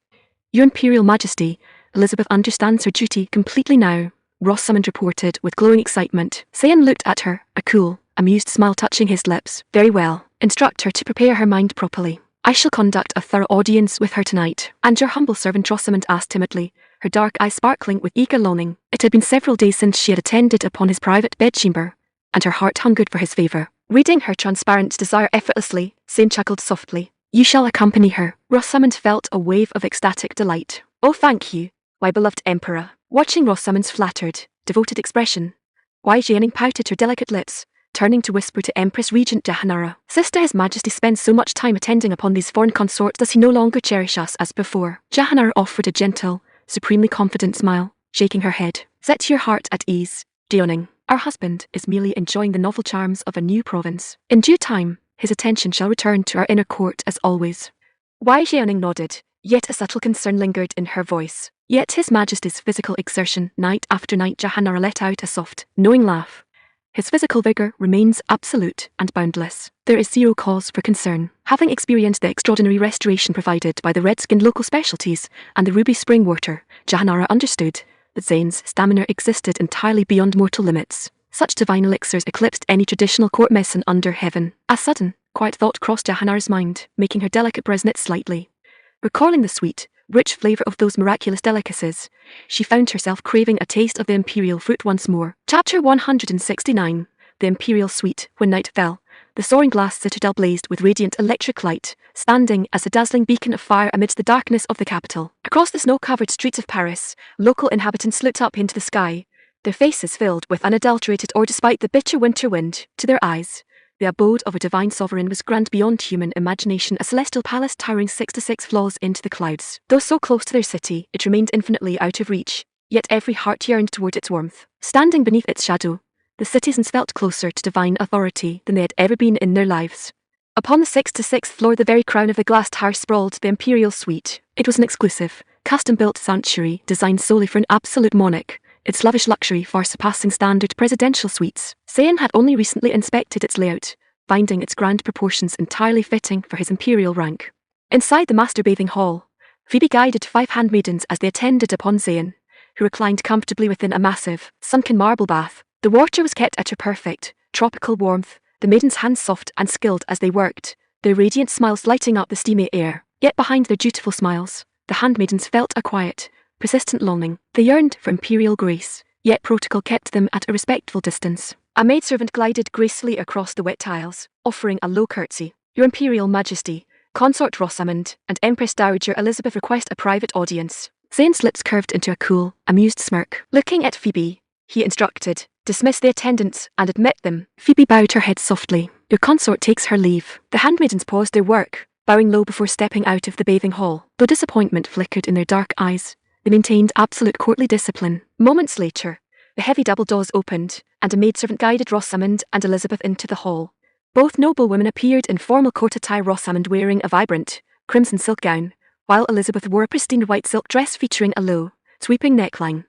Your Imperial Majesty, Elizabeth understands her duty completely now, Rosamond reported with glowing excitement. Zane looked at her, a cool, amused smile touching his lips. Very well. Instruct her to prepare her mind properly. I shall conduct a thorough audience with her tonight. And your humble servant, Rosamond asked timidly, her dark eyes sparkling with eager longing. It had been several days since she had attended upon his private bedchamber, and her heart hungered for his favour. Reading her transparent desire effortlessly, Zane chuckled softly. You shall accompany her. Rosamond felt a wave of ecstatic delight. Oh, thank you, my beloved Emperor. Watching Rosamond's flattered, devoted expression, Wai Jianing pouted her delicate lips, turning to whisper to Empress Regent Jahanara. Sister, His Majesty spends so much time attending upon these foreign consorts, does he no longer cherish us as before? Jahanara offered a gentle, supremely confident smile, shaking her head. Set your heart at ease, Jianing. Our husband is merely enjoying the novel charms of a new province. In due time, his attention shall return to our inner court as always. Wai Jianing nodded, yet a subtle concern lingered in her voice. Yet His Majesty's physical exertion night after night. Jahanara let out a soft, knowing laugh. His physical vigour remains absolute and boundless. There is zero cause for concern. Having experienced the extraordinary restoration provided by the red-skinned local specialties and the ruby spring water, Jahanara understood that Zane's stamina existed entirely beyond mortal limits. Such divine elixirs eclipsed any traditional court medicine under heaven. A sudden, quiet thought crossed Jahanara's mind, making her delicate brows knit slightly. Recalling the sweet, rich flavour of those miraculous delicacies, she found herself craving a taste of the imperial fruit once more. Chapter 169. The Imperial Suite. When night fell, the soaring glass citadel blazed with radiant electric light, standing as a dazzling beacon of fire amidst the darkness of the capital. Across the snow-covered streets of Paris, local inhabitants looked up into the sky, their faces filled with unadulterated awe despite the bitter winter wind. To their eyes, the abode of a divine sovereign was grand beyond human imagination, a celestial palace towering 66 floors into the clouds. Though so close to their city, it remained infinitely out of reach, yet every heart yearned toward its warmth. Standing beneath its shadow, the citizens felt closer to divine authority than they had ever been in their lives. Upon the 66th floor, the very crown of the glass tower, sprawled the Imperial Suite. It was an exclusive, custom-built sanctuary designed solely for an absolute monarch, its lavish luxury far surpassing standard presidential suites. Zane had only recently inspected its layout, finding its grand proportions entirely fitting for his imperial rank. Inside the master bathing hall, Phoebe guided 5 handmaidens as they attended upon Zane, who reclined comfortably within a massive, sunken marble bath. The water was kept at a perfect, tropical warmth, the maidens' hands soft and skilled as they worked, their radiant smiles lighting up the steamy air. Yet behind their dutiful smiles, the handmaidens felt a quiet, persistent longing. They yearned for imperial grace, yet protocol kept them at a respectful distance. A maidservant glided gracefully across the wet tiles, offering a low curtsy. Your Imperial Majesty, Consort Rosamond, and Empress Dowager Elizabeth request a private audience. Zane's lips curved into a cool, amused smirk. Looking at Phoebe, he instructed, dismiss the attendants and admit them. Phoebe bowed her head softly. Your consort takes her leave. The handmaidens paused their work, bowing low before stepping out of the bathing hall. Though disappointment flickered in their dark eyes, they maintained absolute courtly discipline. Moments later, the heavy double doors opened, and a maidservant guided Rosamond and Elizabeth into the hall. Both noble women appeared in formal court attire, Rosamond wearing a vibrant, crimson silk gown, while Elizabeth wore a pristine white silk dress featuring a low, sweeping neckline.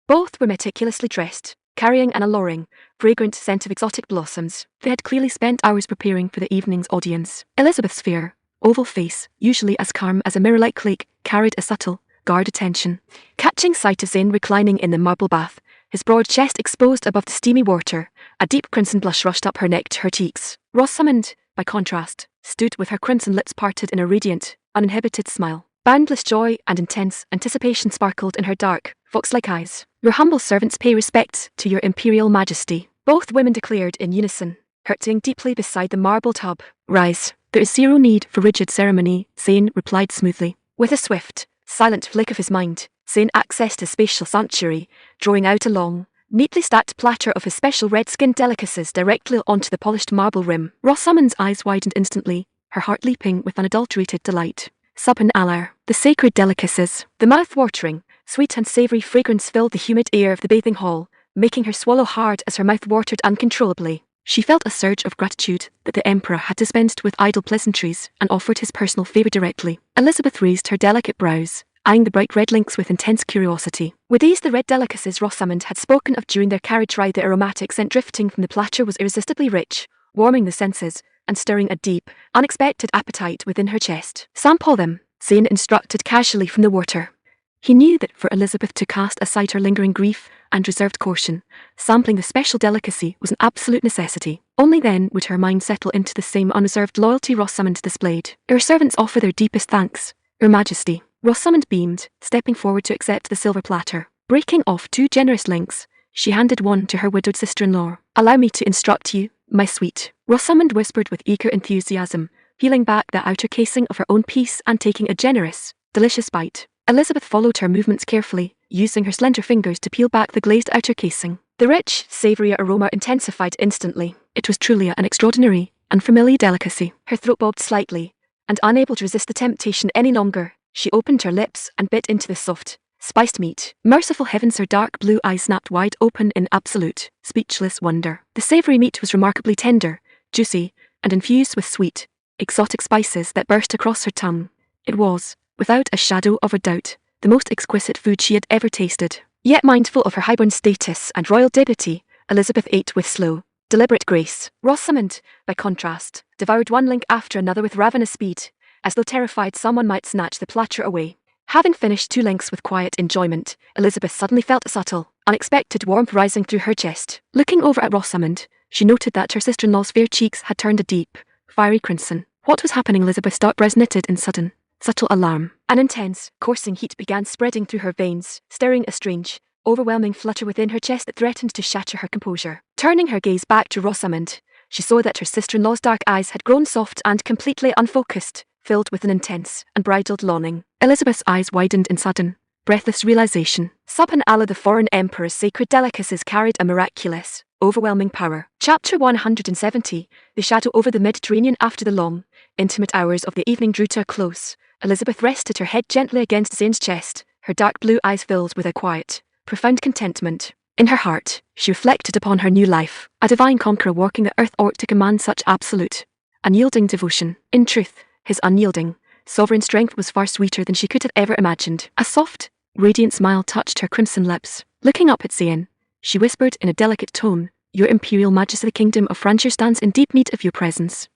Both were meticulously dressed, carrying an alluring, fragrant scent of exotic blossoms. They had clearly spent hours preparing for the evening's audience. Elizabeth's fair, oval face, usually as calm as a mirror-like lake, carried a subtle, guarded tension. Catching sight of Zane reclining in the marble bath, his broad chest exposed above the steamy water, a deep crimson blush rushed up her neck to her cheeks. Rosamond, by contrast, stood with her crimson lips parted in a radiant, uninhibited smile. Boundless joy and intense anticipation sparkled in her dark, fox-like eyes. Your humble servants pay respects to your Imperial Majesty. Both women declared in unison, curtsying deeply beside the marble tub. Rise. There is zero need for rigid ceremony, Zane replied smoothly. With a swift, silent flick of his mind, Zane accessed his spatial sanctuary, drawing out a long, neatly stacked platter of his special red-skinned delicacies directly onto the polished marble rim. Rosamond's eyes widened instantly, her heart leaping with unadulterated delight. Subhanallah, the sacred delicacies. The mouth-watering, sweet and savoury fragrance filled the humid air of the bathing hall, making her swallow hard as her mouth watered uncontrollably. She felt a surge of gratitude that the Emperor had dispensed with idle pleasantries and offered his personal favour directly. Elizabeth raised her delicate brows, eyeing the bright red links with intense curiosity. Were these the red delicacies Rosamond had spoken of during their carriage ride? The aromatic scent drifting from the platter was irresistibly rich, warming the senses and stirring a deep, unexpected appetite within her chest. "Sample them," Zane instructed casually from the water. He knew that for Elizabeth to cast aside her lingering grief and reserved caution, sampling the special delicacy was an absolute necessity. Only then would her mind settle into the same unreserved loyalty Rosamond displayed. "Your servants offer their deepest thanks, Your Majesty." Rosamond beamed, stepping forward to accept the silver platter. Breaking off 2 generous links, she handed one to her widowed sister-in-law. "Allow me to instruct you, my sweet," Rosamond whispered with eager enthusiasm, peeling back the outer casing of her own piece and taking a generous, delicious bite. Elizabeth followed her movements carefully, using her slender fingers to peel back the glazed outer casing. The rich, savoury aroma intensified instantly. It was truly an extraordinary, unfamiliar delicacy. Her throat bobbed slightly, and unable to resist the temptation any longer, she opened her lips and bit into the soft, spiced meat. Merciful heavens, her dark blue eyes snapped wide open in absolute, speechless wonder. The savoury meat was remarkably tender, juicy, and infused with sweet, exotic spices that burst across her tongue. It was, without a shadow of a doubt, the most exquisite food she had ever tasted. Yet mindful of her highborn status and royal dignity, Elizabeth ate with slow, deliberate grace. Rosamond, by contrast, devoured one link after another with ravenous speed, as though terrified someone might snatch the platter away. Having finished 2 links with quiet enjoyment, Elizabeth suddenly felt a subtle, unexpected warmth rising through her chest. Looking over at Rosamond, she noted that her sister-in-law's fair cheeks had turned a deep, fiery crimson. What was happening? Elizabeth's dark brows knitted in sudden, subtle alarm. An intense, coursing heat began spreading through her veins, stirring a strange, overwhelming flutter within her chest that threatened to shatter her composure. Turning her gaze back to Rosamond, she saw that her sister-in-law's dark eyes had grown soft and completely unfocused, filled with an intense, unbridled longing. Elizabeth's eyes widened in sudden, breathless realization. Subhanallah, the foreign emperor's sacred delicacies carried a miraculous, overwhelming power. Chapter 170, The Shadow over the Mediterranean. After the long, intimate hours of the evening drew to a close, Elizabeth rested her head gently against Zane's chest, her dark blue eyes filled with a quiet, profound contentment. In her heart, she reflected upon her new life, a divine conqueror walking the earth ought to command such absolute, unyielding devotion. In truth, his unyielding, sovereign strength was far sweeter than she could have ever imagined. A soft, radiant smile touched her crimson lips. Looking up at Zane, she whispered in a delicate tone, "Your Imperial Majesty, the Kingdom of Francia stands in deep need of your presence.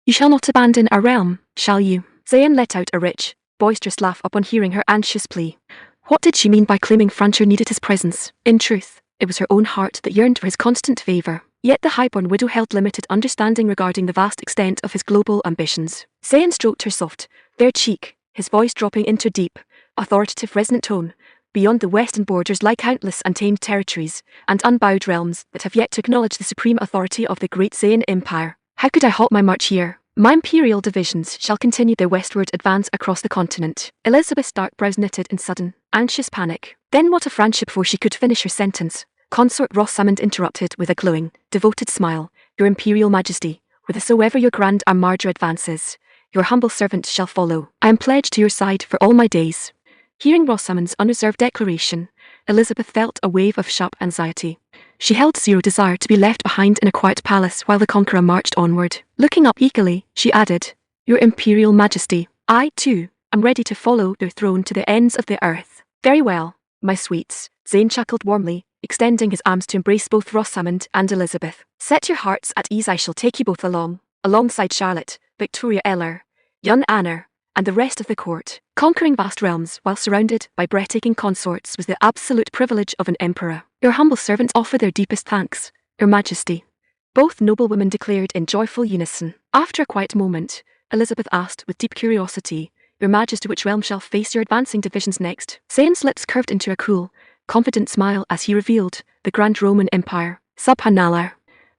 You shall not abandon our realm, shall you?" Zane let out a rich, boisterous laugh upon hearing her anxious plea. What did she mean by claiming Francia needed his presence? In truth, it was her own heart that yearned for his constant favour. Yet the highborn widow held limited understanding regarding the vast extent of his global ambitions. Zane stroked her soft, fair cheek, his voice dropping into a deep, authoritative resonant tone. Beyond the western borders lie countless untamed territories and unbowed realms that have yet to acknowledge the supreme authority of the great Zane Empire. How could I halt my march here? My imperial divisions shall continue their westward advance across the continent. Elizabeth's dark brows knitted in sudden, anxious panic. Then what of Francia? Before she could finish her sentence, Consort Rosamond interrupted with a glowing, devoted smile. Your Imperial Majesty, whithersoever your grand armada advances, your humble servant shall follow. I am pledged to your side for all my days. Hearing Rosamond's unreserved declaration, Elizabeth felt a wave of sharp anxiety. She held zero desire to be left behind in a quiet palace while the conqueror marched onward. Looking up eagerly, she added, Your Imperial Majesty, I, too, am ready to follow their throne to the ends of the earth. Very well, my sweets, Zane chuckled warmly, extending his arms to embrace both Rosamond and Elizabeth. Set your hearts at ease, I shall take you both along, alongside Charlotte, Victoria Eller, young Anna, and the rest of the court. Conquering vast realms while surrounded by breathtaking consorts was the absolute privilege of an emperor. Your humble servants offer their deepest thanks, Your Majesty. Both noblewomen declared in joyful unison. After a quiet moment, Elizabeth asked with deep curiosity, Your Majesty, which realm shall face your advancing divisions next? Zane's lips curved into a cool, confident smile as he revealed the Grand Roman Empire. Subhanallah.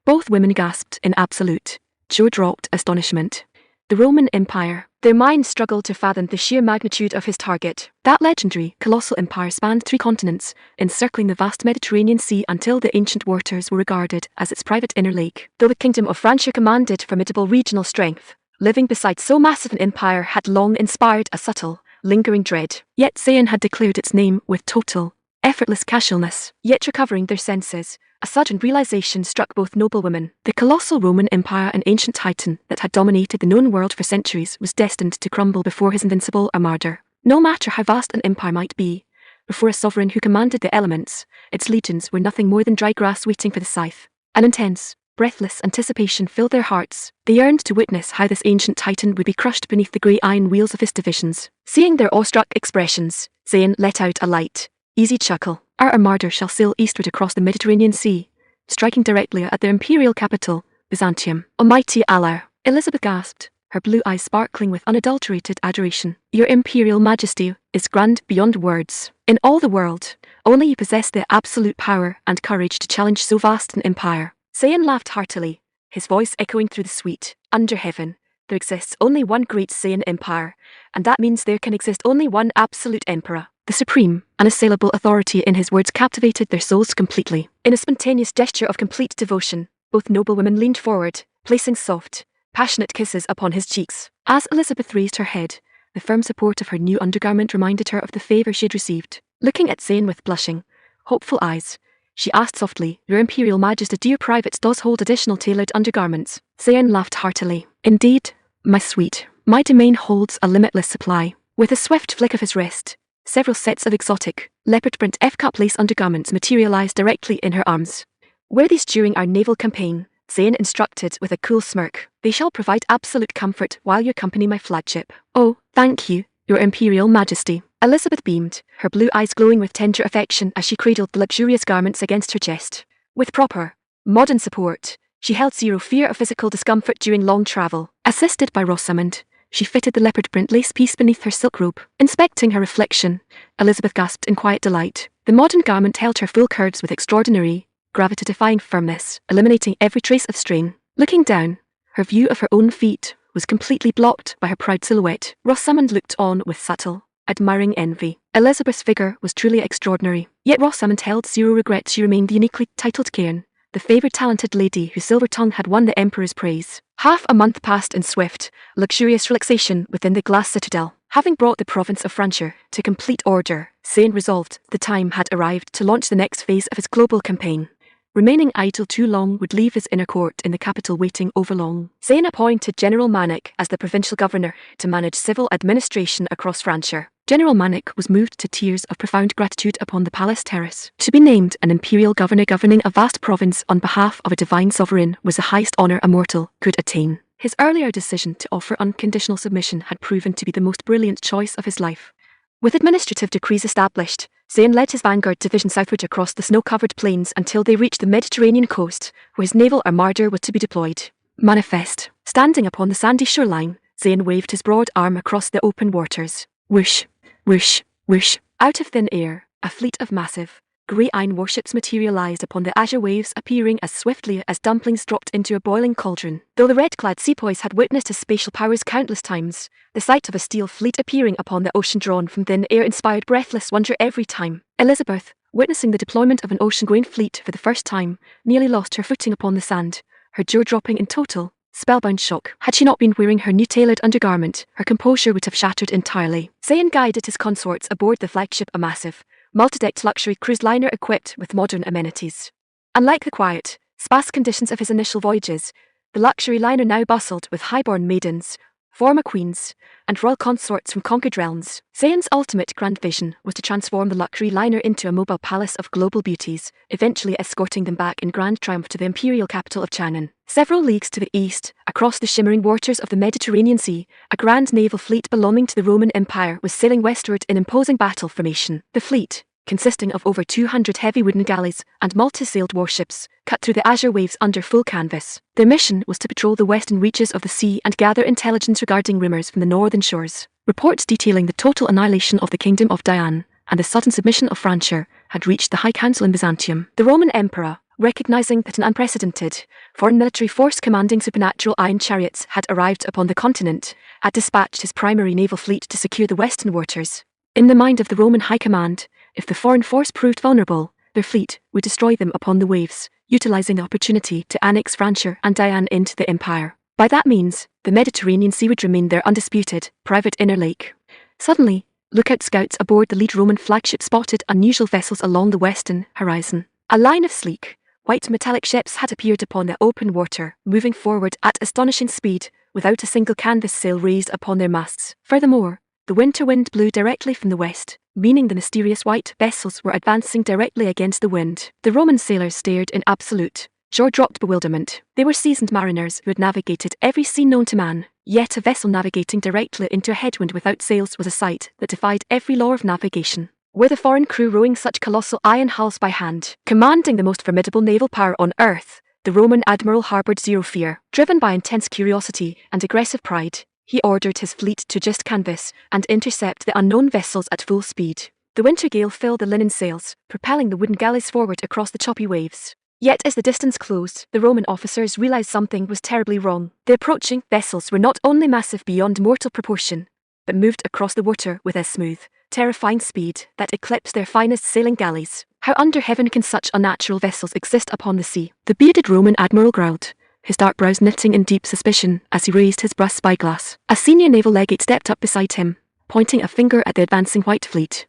Both women gasped in absolute, jaw-dropped astonishment. The Roman Empire. Their minds struggled to fathom the sheer magnitude of his target. That legendary, colossal empire spanned 3 continents, encircling the vast Mediterranean Sea until the ancient waters were regarded as its private inner lake. Though the Kingdom of Francia commanded formidable regional strength, living beside so massive an empire had long inspired a subtle, lingering dread. Yet Zayn had declared its name with total, effortless casualness. Yet recovering their senses, a sudden realization struck both noblewomen. The colossal Roman Empire, an ancient titan that had dominated the known world for centuries, was destined to crumble before his invincible armada. No matter how vast an empire might be, before a sovereign who commanded the elements, its legions were nothing more than dry grass waiting for the scythe. An intense, breathless anticipation filled their hearts. They yearned to witness how this ancient titan would be crushed beneath the grey iron wheels of his divisions. Seeing their awestruck expressions, Zayn let out a light, easy chuckle. Our armada shall sail eastward across the Mediterranean Sea, striking directly at their imperial capital, Byzantium. Almighty Allah, Elizabeth gasped, her blue eyes sparkling with unadulterated adoration. Your imperial majesty is grand beyond words. In all the world, only you possess the absolute power and courage to challenge so vast an empire. Zayn laughed heartily, his voice echoing through the suite. Under heaven, there exists only one great Zayn empire, and that means there can exist only one absolute emperor. The supreme, unassailable authority in his words captivated their souls completely. In a spontaneous gesture of complete devotion, both noblewomen leaned forward, placing soft, passionate kisses upon his cheeks. As Elizabeth raised her head, the firm support of her new undergarment reminded her of the favour she had received. Looking at Zayn with blushing, hopeful eyes, she asked softly, Your Imperial Majesty, do your privates does hold additional tailored undergarments? Zayn laughed heartily. Indeed, my sweet, my domain holds a limitless supply. With a swift flick of his wrist, several sets of exotic, leopard print F-cup lace undergarments materialized directly in her arms. Wear these during our naval campaign, Zayn instructed with a cool smirk. They shall provide absolute comfort while you accompany my flagship. Oh, thank you, Your Imperial Majesty. Elizabeth beamed, her blue eyes glowing with tender affection as she cradled the luxurious garments against her chest. With proper, modern support, she held zero fear of physical discomfort during long travel. Assisted by Rosamond, she fitted the leopard print lace piece beneath her silk robe. Inspecting her reflection, Elizabeth gasped in quiet delight. The modern garment held her full curves with extraordinary, gravity-defying firmness, eliminating every trace of strain. Looking down, her view of her own feet was completely blocked by her proud silhouette. Rosamond looked on with subtle, admiring envy. Elizabeth's figure was truly extraordinary, yet Rosamond held zero regret. She remained the uniquely titled Cairn, the favoured talented lady whose silver tongue had won the Emperor's praise. Half a month passed in swift, luxurious relaxation within the glass citadel. Having brought the province of Francia to complete order, Zayn resolved the time had arrived to launch the next phase of his global campaign. Remaining idle too long would leave his inner court in the capital waiting overlong. Zayn appointed General Manic as the provincial governor to manage civil administration across Francia. General Manic was moved to tears of profound gratitude upon the palace terrace. To be named an imperial governor governing a vast province on behalf of a divine sovereign was the highest honour a mortal could attain. His earlier decision to offer unconditional submission had proven to be the most brilliant choice of his life. With administrative decrees established, Zayn led his vanguard division southward across the snow-covered plains until they reached the Mediterranean coast, where his naval armada was to be deployed. Manifest. Standing upon the sandy shoreline, Zayn waved his broad arm across the open waters. Whoosh, whoosh, whoosh. Out of thin air, a fleet of massive, grey iron warships materialized upon the azure waves, appearing as swiftly as dumplings dropped into a boiling cauldron. Though the red-clad sepoys had witnessed his spatial powers countless times, the sight of a steel fleet appearing upon the ocean drawn from thin air inspired breathless wonder every time. Elizabeth, witnessing the deployment of an ocean-going fleet for the first time, nearly lost her footing upon the sand, her jaw dropping in total, spellbound shock. Had she not been wearing her new tailored undergarment, her composure would have shattered entirely. Zayn guided his consorts aboard the flagship, a massive, multi-decked luxury cruise liner equipped with modern amenities. Unlike the quiet, sparse conditions of his initial voyages, the luxury liner now bustled with highborn maidens, former queens, and royal consorts from conquered realms. Zayn's ultimate grand vision was to transform the luxury liner into a mobile palace of global beauties, eventually escorting them back in grand triumph to the imperial capital of Chang'an. Several leagues to the east, across the shimmering waters of the Mediterranean Sea, a grand naval fleet belonging to the Roman Empire was sailing westward in imposing battle formation. The fleet, consisting of over 200 heavy wooden galleys and multi-sailed warships, cut through the azure waves under full canvas. Their mission was to patrol the western reaches of the sea and gather intelligence regarding rumours from the northern shores. Reports detailing the total annihilation of the kingdom of Diane and the sudden submission of Francia had reached the High Council in Byzantium. The Roman Emperor, recognizing that an unprecedented foreign military force commanding supernatural iron chariots had arrived upon the continent, had dispatched his primary naval fleet to secure the western waters. In the mind of the Roman High Command, if the foreign force proved vulnerable, their fleet would destroy them upon the waves, utilizing the opportunity to annex Francia and Diane into the empire. By that means, the Mediterranean Sea would remain their undisputed, private inner lake. Suddenly, lookout scouts aboard the lead Roman flagship spotted unusual vessels along the western horizon. A line of sleek, white metallic ships had appeared upon the open water, moving forward at astonishing speed, without a single canvas sail raised upon their masts. Furthermore, the winter wind blew directly from the west, meaning the mysterious white vessels were advancing directly against the wind. The Roman sailors stared in absolute, jaw-dropped bewilderment. They were seasoned mariners who had navigated every sea known to man, yet a vessel navigating directly into a headwind without sails was a sight that defied every law of navigation. Were the foreign crew rowing such colossal iron hulls by hand, commanding the most formidable naval power on earth? The Roman admiral harbored zero fear. Driven by intense curiosity and aggressive pride, he ordered his fleet to just canvas and intercept the unknown vessels at full speed. The winter gale filled the linen sails, propelling the wooden galleys forward across the choppy waves. Yet as the distance closed, the Roman officers realized something was terribly wrong. The approaching vessels were not only massive beyond mortal proportion, but moved across the water with a smooth, terrifying speed that eclipsed their finest sailing galleys. How under heaven can such unnatural vessels exist upon the sea? The bearded Roman admiral growled, his dark brows knitting in deep suspicion as he raised his brass spyglass. A senior naval legate stepped up beside him, pointing a finger at the advancing white fleet.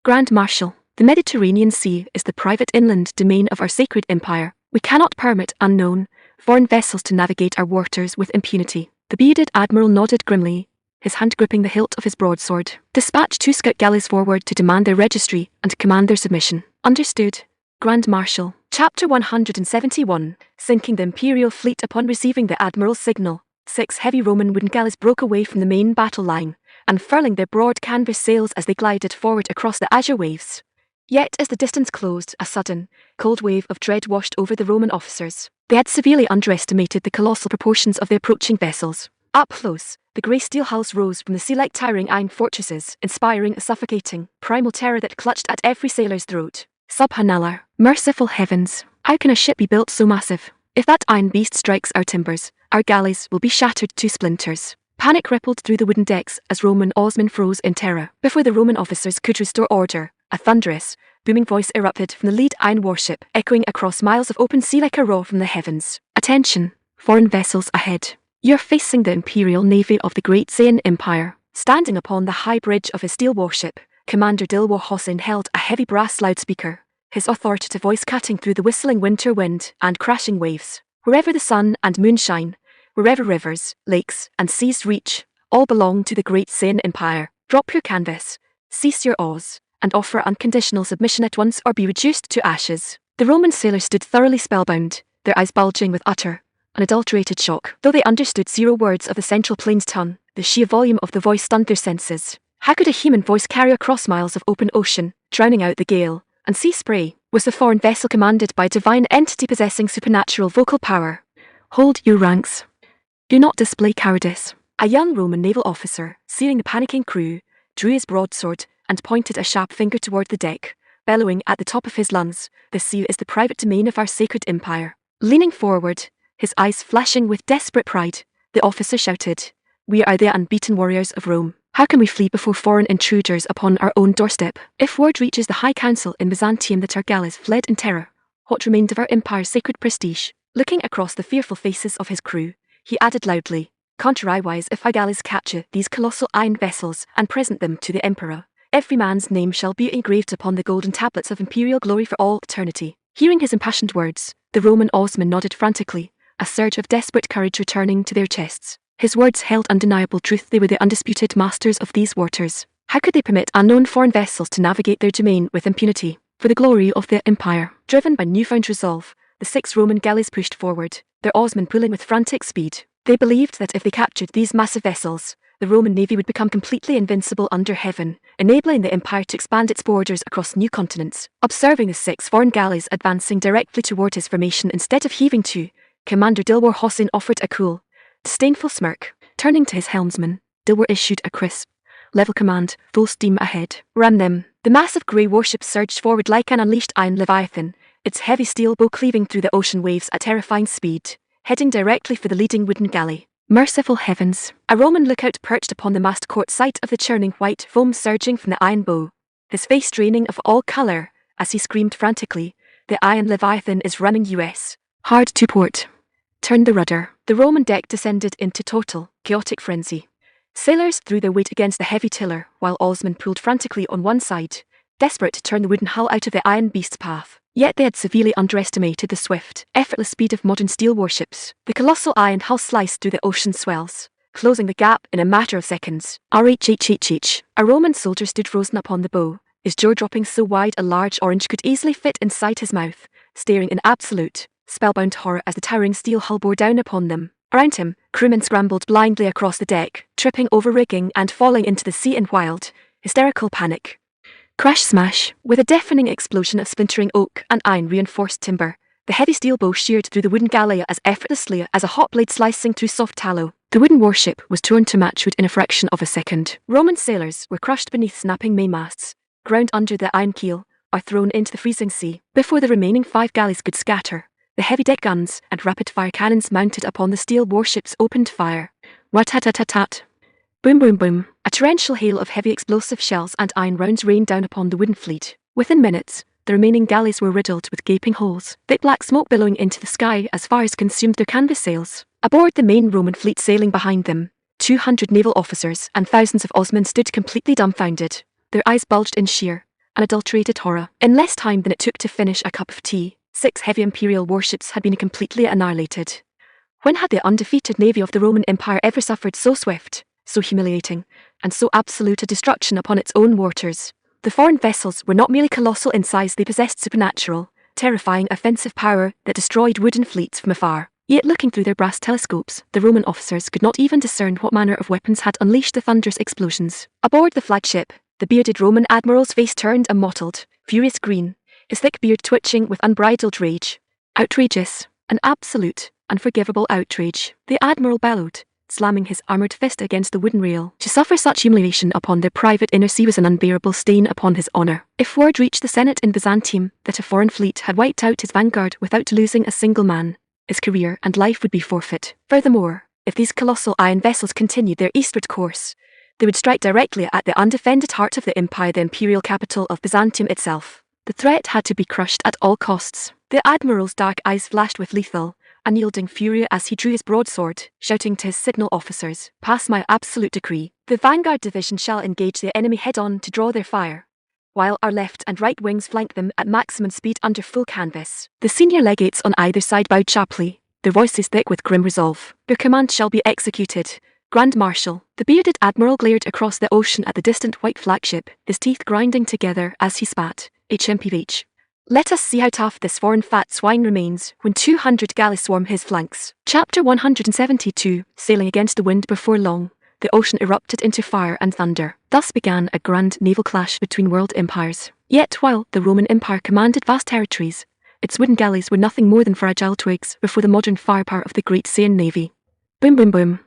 Grand Marshal, the Mediterranean Sea is the private inland domain of our sacred empire. We cannot permit unknown, foreign vessels to navigate our waters with impunity. The bearded admiral nodded grimly, his hand gripping the hilt of his broadsword. Dispatch 2 scout galleys forward to demand their registry and command their submission. Understood, Grand Marshal. Chapter 171, Sinking the Imperial Fleet. Upon receiving the Admiral's signal, 6 heavy Roman wooden galleys broke away from the main battle line, unfurling their broad canvas sails as they glided forward across the azure waves. Yet as the distance closed, a sudden, cold wave of dread washed over the Roman officers. They had severely underestimated the colossal proportions of the approaching vessels. Up close, the grey steel hulls rose from the sea-like towering iron fortresses, inspiring a suffocating, primal terror that clutched at every sailor's throat. Subhanallah, merciful heavens, how can a ship be built so massive? If that iron beast strikes our timbers, our galleys will be shattered to splinters. Panic rippled through the wooden decks as Roman oarsmen froze in terror. Before the Roman officers could restore order, a thunderous, booming voice erupted from the lead iron warship, echoing across miles of open sea like a roar from the heavens. Attention, foreign vessels ahead. You're facing the Imperial Navy of the Great Saiyan Empire. Standing upon the high bridge of his steel warship, Commander Dilwar Hossein held a heavy brass loudspeaker, his authoritative voice cutting through the whistling winter wind and crashing waves. Wherever the sun and moon shine, wherever rivers, lakes, and seas reach, all belong to the Great Saiyan Empire. Drop your canvas, cease your oars, and offer unconditional submission at once or be reduced to ashes. The Roman sailors stood thoroughly spellbound, their eyes bulging with utter, unadulterated shock. Though they understood 0 words of the Central Plains tongue, the sheer volume of the voice stunned their senses. How could a human voice carry across miles of open ocean, drowning out the gale and sea spray? Was the foreign vessel commanded by a divine entity possessing supernatural vocal power? Hold your ranks. Do not display cowardice. A young Roman naval officer, seeing the panicking crew, drew his broadsword and pointed a sharp finger toward the deck, bellowing at the top of his lungs, "The sea is the private domain of our sacred empire." Leaning forward, his eyes flashing with desperate pride, the officer shouted, "We are the unbeaten warriors of Rome. How can we flee before foreign intruders upon our own doorstep? If word reaches the High Council in Byzantium that our galleys fled in terror, what remained of our empire's sacred prestige?" Looking across the fearful faces of his crew, he added loudly, "Contrariwise, if our galleys capture these colossal iron vessels and present them to the emperor, every man's name shall be engraved upon the golden tablets of imperial glory for all eternity." Hearing his impassioned words, the Roman oarsmen nodded frantically, a surge of desperate courage returning to their chests. His words held undeniable truth. They were the undisputed masters of these waters. How could they permit unknown foreign vessels to navigate their domain with impunity? For the glory of the empire. Driven by newfound resolve, the 6 Roman galleys pushed forward, their oarsmen pulling with frantic speed. They believed that if they captured these massive vessels, the Roman navy would become completely invincible under heaven, enabling the empire to expand its borders across new continents. Observing the 6 foreign galleys advancing directly toward his formation instead of heaving to, Commander Dilwar Hossein offered a cool, disdainful smirk. Turning to his helmsman, Dilwar issued a crisp, level command, "Full steam ahead." Ram them. The massive grey warship surged forward like an unleashed iron leviathan, its heavy steel bow cleaving through the ocean waves at terrifying speed, heading directly for the leading wooden galley. Merciful heavens! A Roman lookout perched upon the mast caught sight of the churning white foam surging from the iron bow, his face draining of all colour, as he screamed frantically, "The iron leviathan is running US. Hard to port. Turn the rudder." The Roman deck descended into total, chaotic frenzy. Sailors threw their weight against the heavy tiller, while oarsmen pulled frantically on one side, desperate to turn the wooden hull out of the iron beast's path. Yet they had severely underestimated the swift, effortless speed of modern steel warships. The colossal iron hull sliced through the ocean swells, closing the gap in a matter of seconds. RHHHH. A Roman soldier stood frozen upon the bow, his jaw dropping so wide a large orange could easily fit inside his mouth, staring in absolute, spellbound horror as the towering steel hull bore down upon them. Around him, crewmen scrambled blindly across the deck, tripping over rigging and falling into the sea in wild, hysterical panic. Crash smash, with a deafening explosion of splintering oak and iron-reinforced timber, the heavy steel bow sheared through the wooden galleon as effortlessly as a hot blade slicing through soft tallow. The wooden warship was torn to matchwood in a fraction of a second. Roman sailors were crushed beneath snapping mainmasts, ground under the iron keel, or thrown into the freezing sea. Before the remaining 5 galleys could scatter, the heavy deck guns and rapid-fire cannons mounted upon the steel warships opened fire. Rat-tat-tat-tat. Boom boom boom. A torrential hail of heavy explosive shells and iron rounds rained down upon the wooden fleet. Within minutes, the remaining galleys were riddled with gaping holes, thick black smoke billowing into the sky as fires consumed their canvas sails. Aboard the main Roman fleet sailing behind them, 200 naval officers and thousands of oarsmen stood completely dumbfounded, their eyes bulged in sheer, unadulterated horror. In less time than it took to finish a cup of tea, 6 heavy imperial warships had been completely annihilated. When had the undefeated navy of the Roman Empire ever suffered so swift, so humiliating, and so absolute a destruction upon its own waters? The foreign vessels were not merely colossal in size, they possessed supernatural, terrifying offensive power that destroyed wooden fleets from afar. Yet looking through their brass telescopes, the Roman officers could not even discern what manner of weapons had unleashed the thunderous explosions. Aboard the flagship, the bearded Roman admiral's face turned a mottled, furious green, his thick beard twitching with unbridled rage. Outrageous, an absolute, unforgivable outrage, the admiral bellowed, slamming his armoured fist against the wooden rail. To suffer such humiliation upon their private inner sea was an unbearable stain upon his honour. If word reached the Senate in Byzantium that a foreign fleet had wiped out his vanguard without losing a single man, his career and life would be forfeit. Furthermore, if these colossal iron vessels continued their eastward course, they would strike directly at the undefended heart of the empire, the imperial capital of Byzantium itself. The threat had to be crushed at all costs. The admiral's dark eyes flashed with lethal, unyielding fury as he drew his broadsword, shouting to his signal officers, "Pass my absolute decree. The vanguard division shall engage the enemy head-on to draw their fire, while our left and right wings flank them at maximum speed under full canvas." The senior legates on either side bowed sharply, their voices thick with grim resolve. "Your command shall be executed, Grand Marshal." The bearded admiral glared across the ocean at the distant white flagship, his teeth grinding together as he spat. HMPH. Let us see how tough this foreign fat swine remains when 200 galleys swarm his flanks. Chapter 172. Sailing against the wind. Before long, the ocean erupted into fire and thunder. Thus began a grand naval clash between world empires. Yet while the Roman Empire commanded vast territories, its wooden galleys were nothing more than fragile twigs before the modern firepower of the great Saiyan navy. Boom boom boom.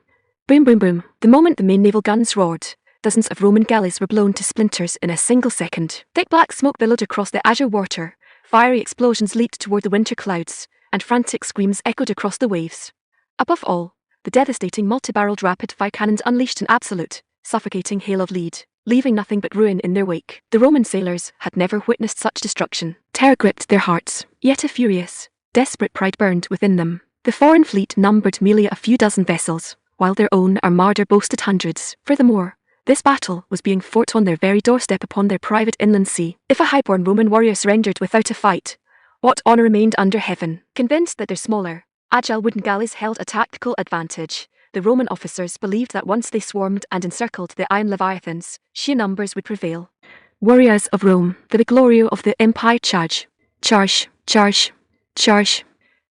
Boom boom boom. The moment the main naval guns roared, dozens of Roman galleys were blown to splinters in a single second. Thick black smoke billowed across the azure water, fiery explosions leaped toward the winter clouds, and frantic screams echoed across the waves. Above all, the devastating multi-barreled rapid-fire cannons unleashed an absolute, suffocating hail of lead, leaving nothing but ruin in their wake. The Roman sailors had never witnessed such destruction. Terror gripped their hearts, yet a furious, desperate pride burned within them. The foreign fleet numbered merely a few dozen vessels, while their own armada boasted hundreds. Furthermore, this battle was being fought on their very doorstep upon their private inland sea. If a highborn Roman warrior surrendered without a fight, what honour remained under heaven? Convinced that their smaller, agile wooden galleys held a tactical advantage, the Roman officers believed that once they swarmed and encircled the iron leviathans, sheer numbers would prevail. Warriors of Rome, for the glory of the empire, charge! Charge! Charge! Charge!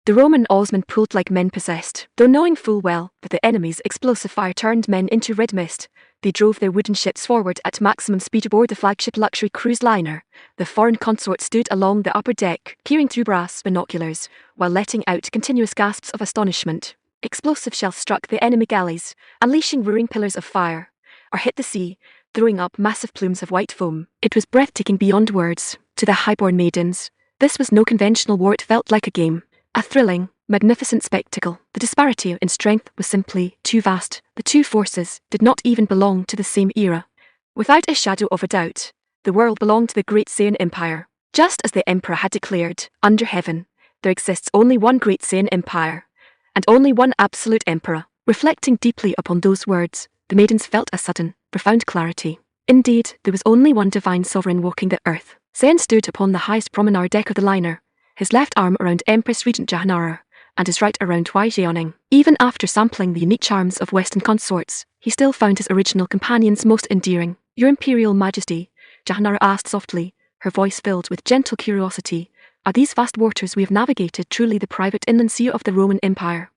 The Roman oarsmen pulled like men possessed. Though knowing full well that the enemy's explosive fire turned men into red mist, they drove their wooden ships forward at maximum speed aboard the flagship luxury cruise liner. The foreign consort stood along the upper deck, peering through brass binoculars, while letting out continuous gasps of astonishment. Explosive shells struck the enemy galleys, unleashing roaring pillars of fire, or hit the sea, throwing up massive plumes of white foam. It was breathtaking beyond words. To the highborn maidens, this was no conventional war, it felt like a game. A thrilling, magnificent spectacle. The disparity in strength was simply too vast. The two forces did not even belong to the same era. Without a shadow of a doubt, the world belonged to the great Saiyan Empire. Just as the Emperor had declared, under heaven, there exists only one great Saiyan Empire, and only one absolute emperor. Reflecting deeply upon those words, the maidens felt a sudden, profound clarity. Indeed, there was only one divine sovereign walking the earth. Zayn stood upon the highest promenade deck of the liner, his left arm around Empress Regent Jahanara, and his right around Wei Jianing. Even after sampling the unique charms of Western consorts, he still found his original companions most endearing. Your Imperial Majesty, Jahanara asked softly, her voice filled with gentle curiosity, are these vast waters we have navigated truly the private inland sea of the Roman Empire?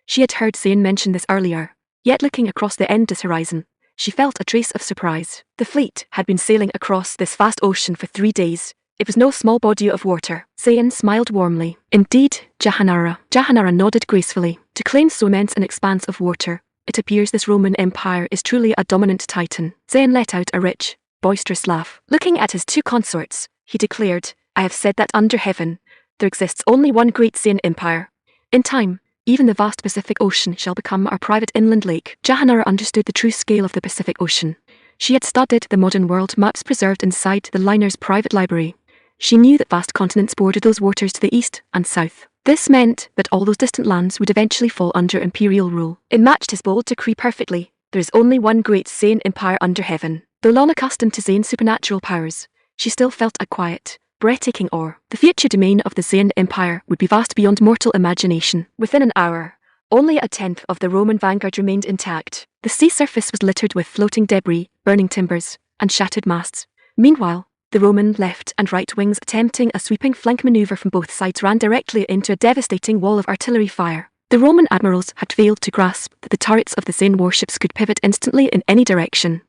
She had heard Zayn mention this earlier, yet looking across the endless horizon, she felt a trace of surprise. The fleet had been sailing across this vast ocean for 3 days. It was no small body of water. Zayn smiled warmly. Indeed, Jahanara. Jahanara nodded gracefully. To claim so immense an expanse of water, it appears this Roman Empire is truly a dominant titan. Zayn let out a rich, boisterous laugh. Looking at his 2 consorts, he declared, I have said that under heaven, there exists only one great Zayn Empire. In time, even the vast Pacific Ocean shall become our private inland lake. Jahanara understood the true scale of the Pacific Ocean. She had studied the modern world maps preserved inside the liner's private library. She knew that vast continents bordered those waters to the east and south. This meant that all those distant lands would eventually fall under imperial rule. It matched his bold decree perfectly. There is only one great Zayn Empire under heaven. Though long accustomed to Zayn's supernatural powers, she still felt a quiet, breathtaking awe. The future domain of the Zayn Empire would be vast beyond mortal imagination. Within an hour, only a tenth of the Roman vanguard remained intact. The sea surface was littered with floating debris, burning timbers, and shattered masts. Meanwhile, the Roman left and right wings attempting a sweeping flank maneuver from both sides ran directly into a devastating wall of artillery fire. The Roman admirals had failed to grasp that the turrets of the Zayn warships could pivot instantly in any direction.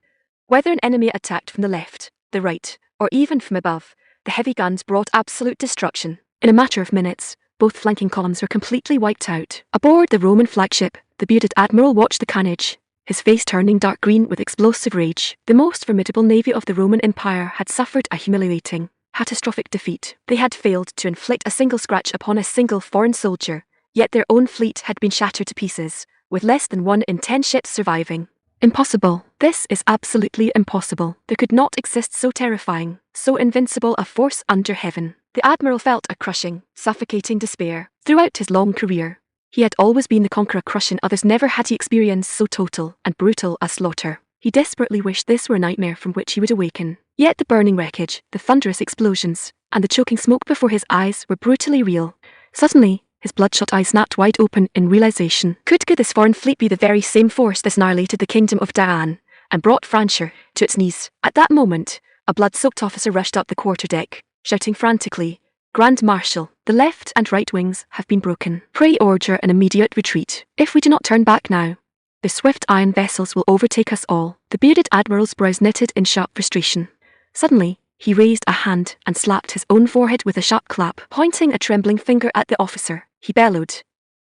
Whether an enemy attacked from the left, the right, or even from above, the heavy guns brought absolute destruction. In a matter of minutes, both flanking columns were completely wiped out. Aboard the Roman flagship, the bearded admiral watched the carnage, his face turning dark green with explosive rage. The most formidable navy of the Roman Empire had suffered a humiliating, catastrophic defeat. They had failed to inflict a single scratch upon a single foreign soldier, yet their own fleet had been shattered to pieces, with less than 1 in 10 ships surviving. Impossible. This is absolutely impossible. There could not exist so terrifying, so invincible a force under heaven. The admiral felt a crushing, suffocating despair. Throughout his long career, he had always been the conqueror crushing others. Never had he experienced so total and brutal a slaughter. He desperately wished this were a nightmare from which he would awaken. Yet the burning wreckage, the thunderous explosions, and the choking smoke before his eyes were brutally real. Suddenly, his bloodshot eyes snapped wide open in realization. Could this foreign fleet be the very same force that annihilated the kingdom of Diane and brought Francia to its knees? At that moment, a blood-soaked officer rushed up the quarterdeck, shouting frantically, Grand Marshal, the left and right wings have been broken. Pray order an immediate retreat. If we do not turn back now, the swift iron vessels will overtake us all. The bearded admiral's brows knitted in sharp frustration. Suddenly, he raised a hand and slapped his own forehead with a sharp clap. Pointing a trembling finger at the officer, he bellowed,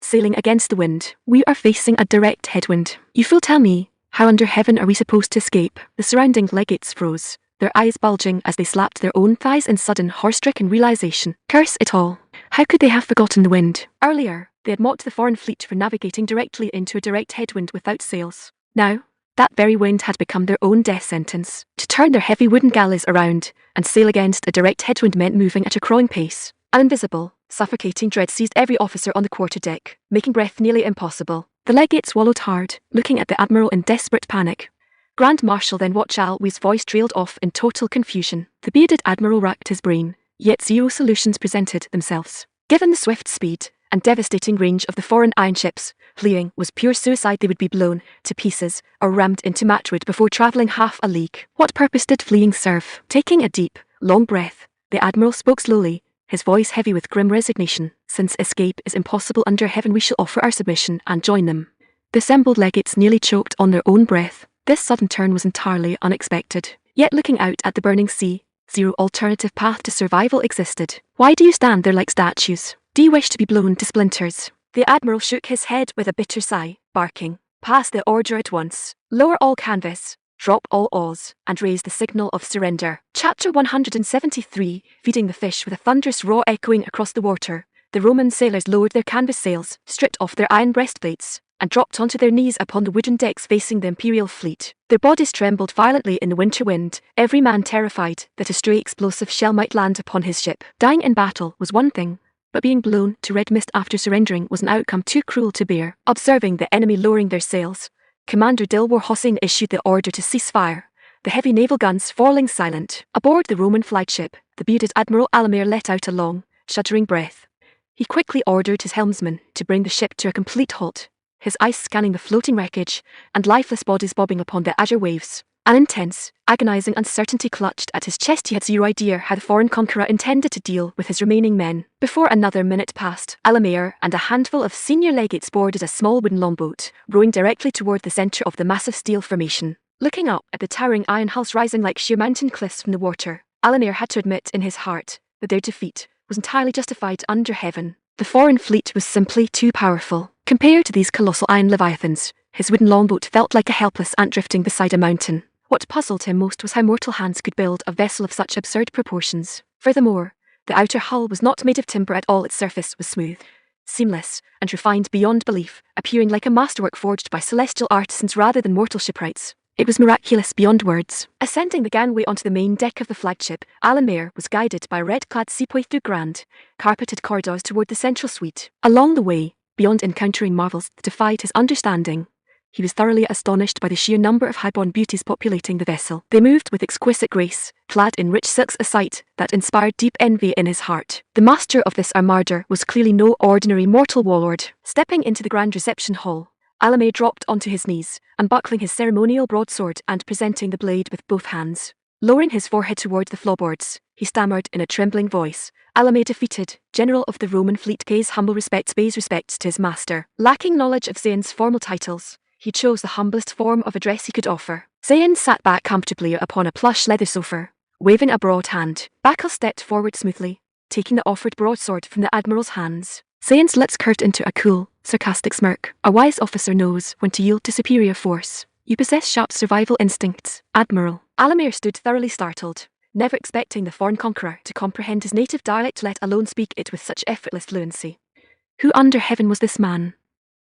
sailing against the wind, we are facing a direct headwind. You fool, tell me, how under heaven are we supposed to escape? The surrounding legates froze, their eyes bulging as they slapped their own thighs in sudden horror-stricken realization. Curse it all. How could they have forgotten the wind? Earlier, they had mocked the foreign fleet for navigating directly into a direct headwind without sails. Now, that very wind had become their own death sentence. To turn their heavy wooden galleys around and sail against a direct headwind meant moving at a crawling pace. An invisible, suffocating dread seized every officer on the quarterdeck, making breath nearly impossible. The legate swallowed hard, looking at the admiral in desperate panic. Grand Marshal then watched Alway's voice trailed off in total confusion. The bearded admiral racked his brain, yet 0 solutions presented themselves. Given the swift speed and devastating range of the foreign iron ships, fleeing was pure suicide. They would be blown to pieces or rammed into matchwood before travelling half a league. What purpose did fleeing serve? Taking a deep, long breath, the admiral spoke slowly, his voice heavy with grim resignation. Since escape is impossible under heaven, we shall offer our submission and join them. The assembled legates nearly choked on their own breath. This sudden turn was entirely unexpected. Yet looking out at the burning sea, 0 alternative path to survival existed. Why do you stand there like statues? Do you wish to be blown to splinters? The admiral shook his head with a bitter sigh, barking, pass the order at once. Lower all canvas, drop all oars, and raise the signal of surrender. Chapter 173, Feeding the fish. With a thunderous roar echoing across the water, the Roman sailors lowered their canvas sails, stripped off their iron breastplates, and dropped onto their knees upon the wooden decks facing the imperial fleet. Their bodies trembled violently in the winter wind, every man terrified that a stray explosive shell might land upon his ship. Dying in battle was one thing, but being blown to red mist after surrendering was an outcome too cruel to bear. Observing the enemy lowering their sails, Commander Dilwar Hossein issued the order to cease fire, the heavy naval guns falling silent. Aboard the Roman flagship, the bearded Admiral Alamir let out a long, shuddering breath. He quickly ordered his helmsman to bring the ship to a complete halt, his eyes scanning the floating wreckage and lifeless bodies bobbing upon the azure waves. An intense, agonizing uncertainty clutched at his chest. He had zero idea how the foreign conqueror intended to deal with his remaining men. Before another minute passed, Alamir and a handful of senior legates boarded a small wooden longboat, rowing directly toward the center of the massive steel formation. Looking up at the towering iron hulls rising like sheer mountain cliffs from the water, Alamir had to admit in his heart that their defeat was entirely justified under heaven. The foreign fleet was simply too powerful. Compared to these colossal iron leviathans, his wooden longboat felt like a helpless ant drifting beside a mountain. What puzzled him most was how mortal hands could build a vessel of such absurd proportions. Furthermore, the outer hull was not made of timber at all. Its surface was smooth, seamless, and refined beyond belief, appearing like a masterwork forged by celestial artisans rather than mortal shipwrights. It was miraculous beyond words. Ascending the gangway onto the main deck of the flagship, Alamir was guided by a red-clad sepoy through grand, carpeted corridors toward the central suite. Along the way, beyond encountering marvels that defied his understanding, he was thoroughly astonished by the sheer number of highborn beauties populating the vessel. They moved with exquisite grace, clad in rich silks, a sight that inspired deep envy in his heart. The master of this armada was clearly no ordinary mortal warlord. Stepping into the grand reception hall, Alamir dropped onto his knees, unbuckling his ceremonial broadsword and presenting the blade with both hands. Lowering his forehead toward the floorboards, he stammered in a trembling voice, "Alamir defeated, General of the Roman fleet, pays humble respects to his master." Lacking knowledge of Zayn's formal titles, he chose the humblest form of address he could offer. Zayn sat back comfortably upon a plush leather sofa, waving a broad hand. Bakal stepped forward smoothly, taking the offered broadsword from the Admiral's hands. Zayn's lips curved into a cool, sarcastic smirk. "A wise officer knows when to yield to superior force. You possess sharp survival instincts, Admiral." Alamir stood thoroughly startled, never expecting the foreign conqueror to comprehend his native dialect, let alone speak it with such effortless fluency. Who under heaven was this man?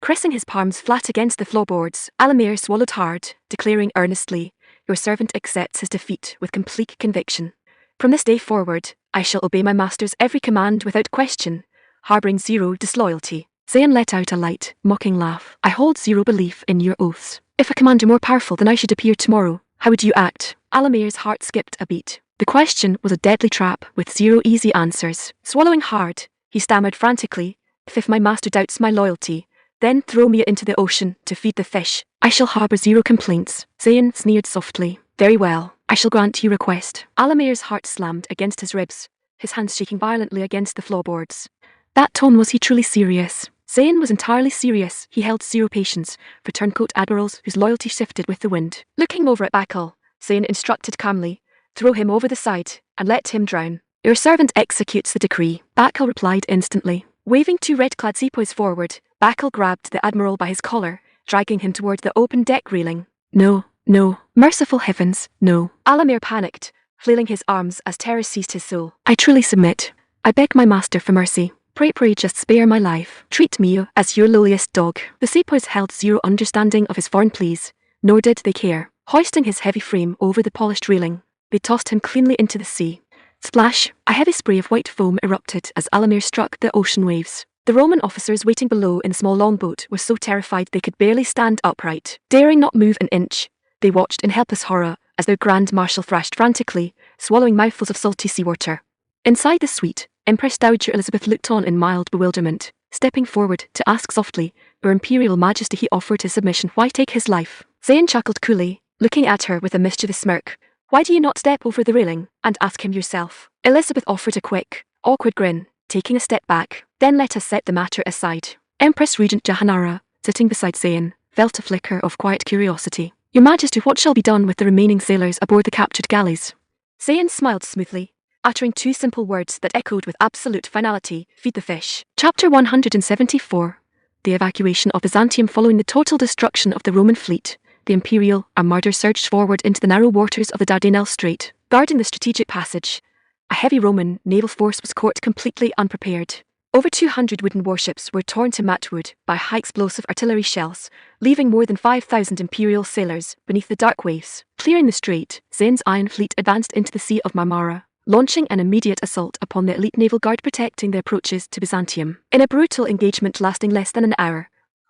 Pressing his palms flat against the floorboards, Alamir swallowed hard, declaring earnestly, "Your servant accepts his defeat with complete conviction. From this day forward, I shall obey my master's every command without question, harboring zero disloyalty." Zayn let out a light, mocking laugh. "I hold zero belief in your oaths. If a commander more powerful than I should appear tomorrow, how would you act?" Alamir's heart skipped a beat. The question was a deadly trap with zero easy answers. Swallowing hard, he stammered frantically, "If my master doubts my loyalty, then throw me into the ocean to feed the fish. I shall harbour zero complaints." Zayn sneered softly. "Very well, I shall grant your request." Alamir's heart slammed against his ribs, his hands shaking violently against the floorboards. That tone, was he truly serious? Zayn was entirely serious. He held zero patience for turncoat admirals whose loyalty shifted with the wind. Looking over at Bakal, Zayn instructed calmly, "Throw him over the side and let him drown." "Your servant executes the decree," Bakal replied instantly. Waving two red-clad sepoys forward, Bakal grabbed the admiral by his collar, dragging him toward the open deck railing. "No, no, merciful heavens, no." Alamir panicked, flailing his arms as terror seized his soul. "I truly submit. I beg my master for mercy. Pray just spare my life. Treat me as your lowliest dog." The sepoys held zero understanding of his foreign pleas, nor did they care. Hoisting his heavy frame over the polished railing, they tossed him cleanly into the sea. Splash! A heavy spray of white foam erupted as Alamir struck the ocean waves. The Roman officers waiting below in the small longboat were so terrified they could barely stand upright. Daring not move an inch, they watched in helpless horror as their Grand Marshal thrashed frantically, swallowing mouthfuls of salty seawater. Inside the suite, Empress Dowager Elizabeth looked on in mild bewilderment. Stepping forward to ask softly, "Your Imperial Majesty," he offered his submission, "why take his life?" Zayn chuckled coolly, looking at her with a mischievous smirk. "Why do you not step over the railing and ask him yourself?" Elizabeth offered a quick, awkward grin, taking a step back. "Then let us set the matter aside." Empress Regent Jahanara, sitting beside Zayn, felt a flicker of quiet curiosity. "Your Majesty, what shall be done with the remaining sailors aboard the captured galleys?" Zayn smiled smoothly, uttering two simple words that echoed with absolute finality: "Feed the fish." Chapter 174. The evacuation of Byzantium. Following the total destruction of the Roman fleet, the Imperial Armada surged forward into the narrow waters of the Dardanelles Strait. Guarding the strategic passage, a heavy Roman naval force was caught completely unprepared. Over 200 wooden warships were torn to matchwood by high-explosive artillery shells, leaving more than 5,000 Imperial sailors beneath the dark waves. Clearing the strait, Zayn's iron fleet advanced into the Sea of Marmara, launching an immediate assault upon the elite naval guard protecting the approaches to Byzantium. In a brutal engagement lasting less than an hour,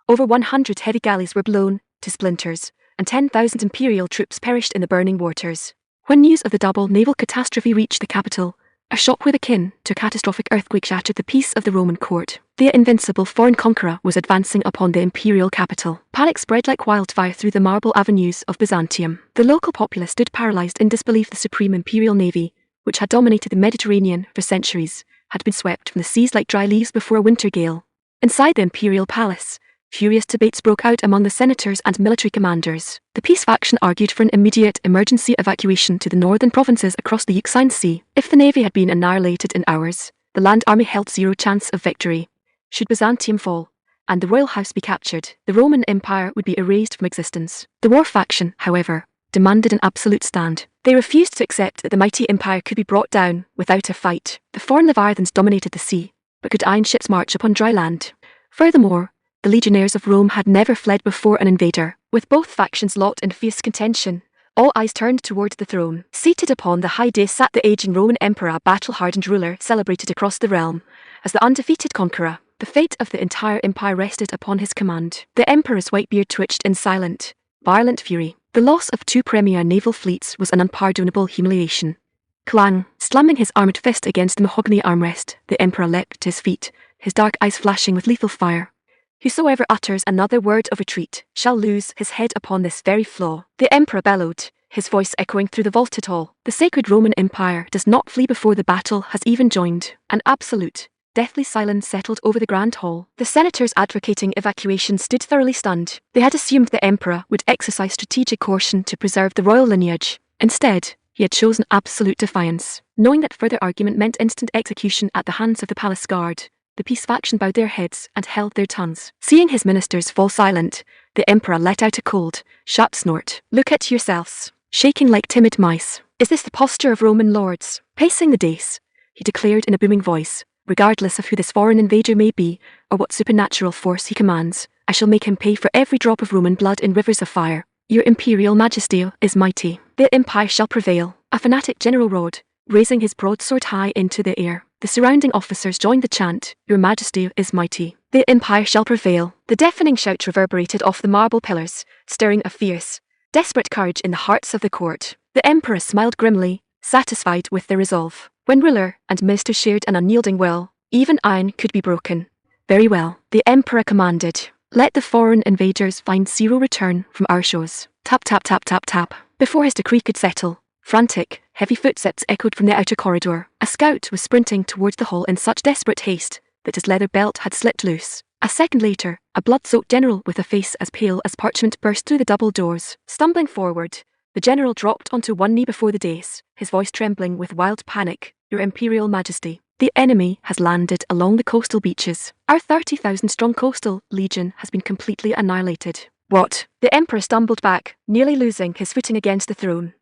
over 100 heavy galleys were blown to splinters, and 10,000 imperial troops perished in the burning waters. When news of the double naval catastrophe reached the capital, a shockwave akin to a catastrophic earthquake shattered the peace of the Roman court. The invincible foreign conqueror was advancing upon the imperial capital. Panic spread like wildfire through the marble avenues of Byzantium. The local populace stood paralyzed in disbelief. The supreme imperial navy, which had dominated the Mediterranean for centuries, had been swept from the seas like dry leaves before a winter gale. Inside the imperial palace, furious debates broke out among the senators and military commanders. The peace faction argued for an immediate emergency evacuation to the northern provinces across the Euxine Sea. If the navy had been annihilated in hours, the land army held zero chance of victory. Should Byzantium fall, and the royal house be captured, the Roman Empire would be erased from existence. The war faction, however, demanded an absolute stand. They refused to accept that the mighty empire could be brought down without a fight. The foreign leviathans dominated the sea, but could iron ships march upon dry land? Furthermore, the legionnaires of Rome had never fled before an invader. With both factions locked in fierce contention, all eyes turned toward the throne. Seated upon the high dais sat the aging Roman emperor, a battle-hardened ruler celebrated across the realm as the undefeated conqueror. The fate of the entire empire rested upon his command. The emperor's white beard twitched in silent, violent fury. The loss of 2 premier naval fleets was an unpardonable humiliation. Clang! Slamming his armored fist against the mahogany armrest, the emperor leapt to his feet, his dark eyes flashing with lethal fire. Whosoever utters another word of retreat shall lose his head upon this very floor. The emperor bellowed, his voice echoing through the vaulted hall. The sacred Roman Empire does not flee before the battle has even joined. An absolute, deathly silence settled over the grand hall. The senators advocating evacuation stood thoroughly stunned. They had assumed the emperor would exercise strategic caution to preserve the royal lineage. Instead, he had chosen absolute defiance. Knowing that further argument meant instant execution at the hands of the palace guard, the peace faction bowed their heads and held their tongues. Seeing his ministers fall silent, the emperor let out a cold, sharp snort. Look at yourselves, shaking like timid mice. Is this the posture of Roman lords? Pacing the dais, he declared in a booming voice, regardless of who this foreign invader may be, or what supernatural force he commands, I shall make him pay for every drop of Roman blood in rivers of fire. Your imperial majesty is mighty. The empire shall prevail. A fanatic general roared, raising his broadsword high into the air. The surrounding officers joined the chant, Your Majesty is mighty. The empire shall prevail. The deafening shout reverberated off the marble pillars, stirring a fierce, desperate courage in the hearts of the court. The emperor smiled grimly, satisfied with their resolve. When ruler and minister shared an unyielding will, even iron could be broken. Very well, the emperor commanded. Let the foreign invaders find zero return from our shores. Tap tap tap tap tap. Before his decree could settle, frantic, heavy footsteps echoed from the outer corridor. A scout was sprinting towards the hall in such desperate haste that his leather belt had slipped loose. A second later, a blood-soaked general with a face as pale as parchment burst through the double doors. Stumbling forward, the general dropped onto one knee before the dais, his voice trembling with wild panic. Your Imperial Majesty, the enemy has landed along the coastal beaches. Our 30,000-strong coastal legion has been completely annihilated. What? The emperor stumbled back, nearly losing his footing against the throne.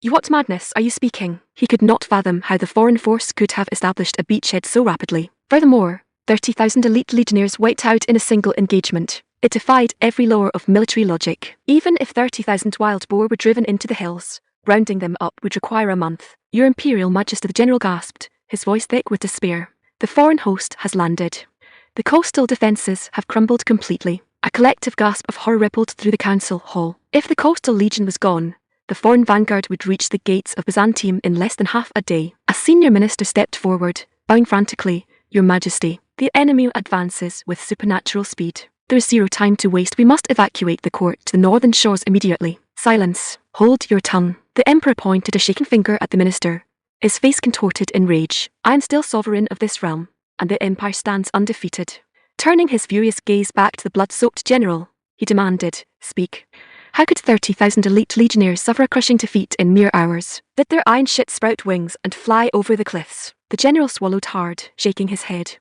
What madness are you speaking? He could not fathom how the foreign force could have established a beachhead so rapidly. Furthermore, 30,000 elite legionnaires wiped out in a single engagement. It defied every law of military logic. Even if 30,000 wild boar were driven into the hills, rounding them up would require a month. Your Imperial Majesty, the general gasped, his voice thick with despair. The foreign host has landed. The coastal defences have crumbled completely. A collective gasp of horror rippled through the council hall. If the coastal legion was gone, the foreign vanguard would reach the gates of Byzantium in less than half a day. A senior minister stepped forward, bowing frantically. Your Majesty, the enemy advances with supernatural speed. There is zero time to waste. We must evacuate the court to the northern shores immediately. Silence. Hold your tongue. The emperor pointed a shaking finger at the minister, his face contorted in rage. I am still sovereign of this realm, and the empire stands undefeated. Turning his furious gaze back to the blood-soaked general, he demanded, Speak. How could 30,000 elite legionnaires suffer a crushing defeat in mere hours? Did their iron shit sprout wings and fly over the cliffs? The general swallowed hard, shaking his head.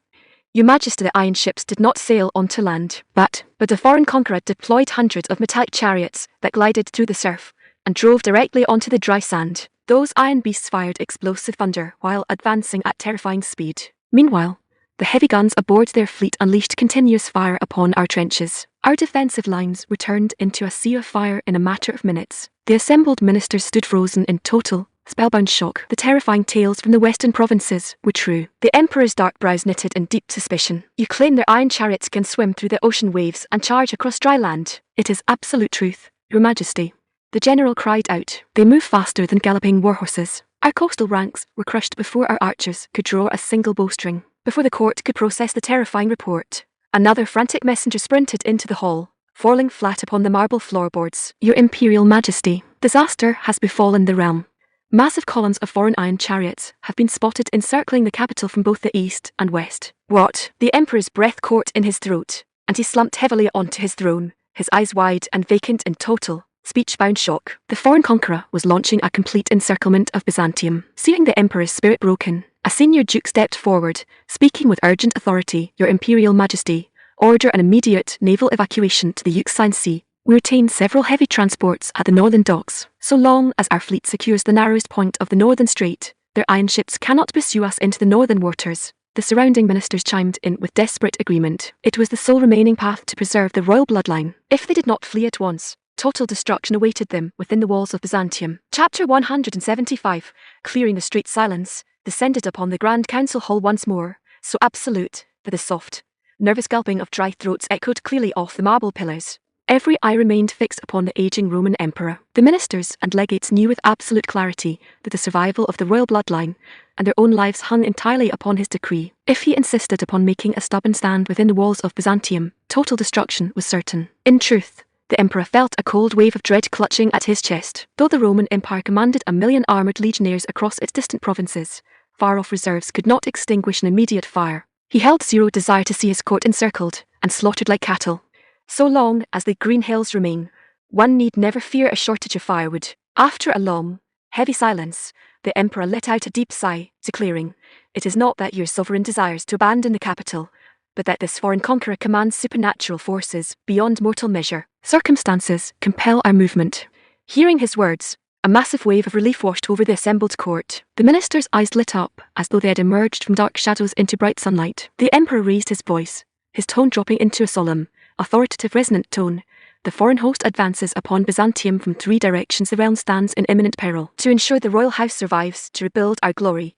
Your Majesty, the iron ships did not sail onto land, but a foreign conqueror deployed hundreds of metallic chariots that glided through the surf and drove directly onto the dry sand. Those iron beasts fired explosive thunder while advancing at terrifying speed. Meanwhile, the heavy guns aboard their fleet unleashed continuous fire upon our trenches. Our defensive lines were turned into a sea of fire in a matter of minutes. The assembled ministers stood frozen in total, Spellbound shock, the terrifying tales from the western provinces were true. The emperor's dark brows knitted in deep suspicion. You claim their iron chariots can swim through the ocean waves and charge across dry land. It is absolute truth, Your Majesty. The general cried out. They move faster than galloping war horses. Our coastal ranks were crushed before our archers could draw a single bowstring, before the court could process the terrifying report. Another frantic messenger sprinted into the hall, falling flat upon the marble floorboards. Your Imperial Majesty, disaster has befallen the realm. Massive columns of foreign iron chariots have been spotted encircling the capital from both the east and west. What? The emperor's breath caught in his throat, and he slumped heavily onto his throne, his eyes wide and vacant in total, speech-bound shock. The foreign conqueror was launching a complete encirclement of Byzantium. Seeing the emperor's spirit broken, a senior duke stepped forward, speaking with urgent authority. Your Imperial Majesty, order an immediate naval evacuation to the Euxine Sea. We retain several heavy transports at the northern docks. So long as our fleet secures the narrowest point of the northern strait, their iron ships cannot pursue us into the northern waters. The surrounding ministers chimed in with desperate agreement. It was the sole remaining path to preserve the royal bloodline. If they did not flee at once, total destruction awaited them within the walls of Byzantium. Chapter 175, clearing the strait's silence, descended upon the Grand Council Hall once more, so absolute that the soft, nervous gulping of dry throats echoed clearly off the marble pillars. Every eye remained fixed upon the aging Roman emperor. The ministers and legates knew with absolute clarity that the survival of the royal bloodline and their own lives hung entirely upon his decree. If he insisted upon making a stubborn stand within the walls of Byzantium, total destruction was certain. In truth, the emperor felt a cold wave of dread clutching at his chest. Though the Roman Empire commanded 1,000,000 armoured legionnaires across its distant provinces, far-off reserves could not extinguish an immediate fire. He held zero desire to see his court encircled and slaughtered like cattle. So long as the green hills remain, one need never fear a shortage of firewood. After a long, heavy silence, the emperor let out a deep sigh, declaring, "It is not that your sovereign desires to abandon the capital, but that this foreign conqueror commands supernatural forces beyond mortal measure. Circumstances compel our movement." Hearing his words, a massive wave of relief washed over the assembled court. The ministers' eyes lit up as though they had emerged from dark shadows into bright sunlight. The emperor raised his voice, his tone dropping into a solemn, authoritative resonant tone. The foreign host advances upon Byzantium from 3 directions. The realm stands in imminent peril. To ensure the royal house survives to rebuild our glory,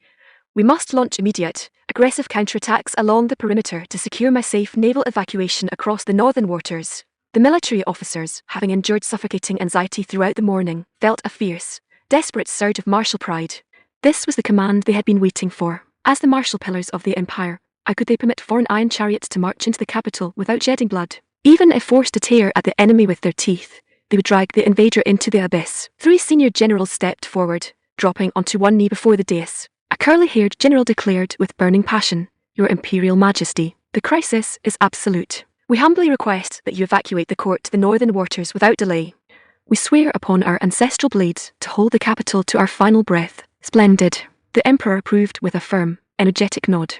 we must launch immediate, aggressive counterattacks along the perimeter to secure my safe naval evacuation across the northern waters. The military officers, having endured suffocating anxiety throughout the morning, felt a fierce, desperate surge of martial pride. This was the command they had been waiting for. As the martial pillars of the empire, how could they permit foreign iron chariots to march into the capital without shedding blood? Even if forced to tear at the enemy with their teeth, they would drag the invader into the abyss. 3 senior generals stepped forward, dropping onto one knee before the dais. A curly-haired general declared with burning passion, "Your Imperial Majesty, the crisis is absolute. We humbly request that you evacuate the court to the northern waters without delay. We swear upon our ancestral blades to hold the capital to our final breath." Splendid. The emperor approved with a firm, energetic nod.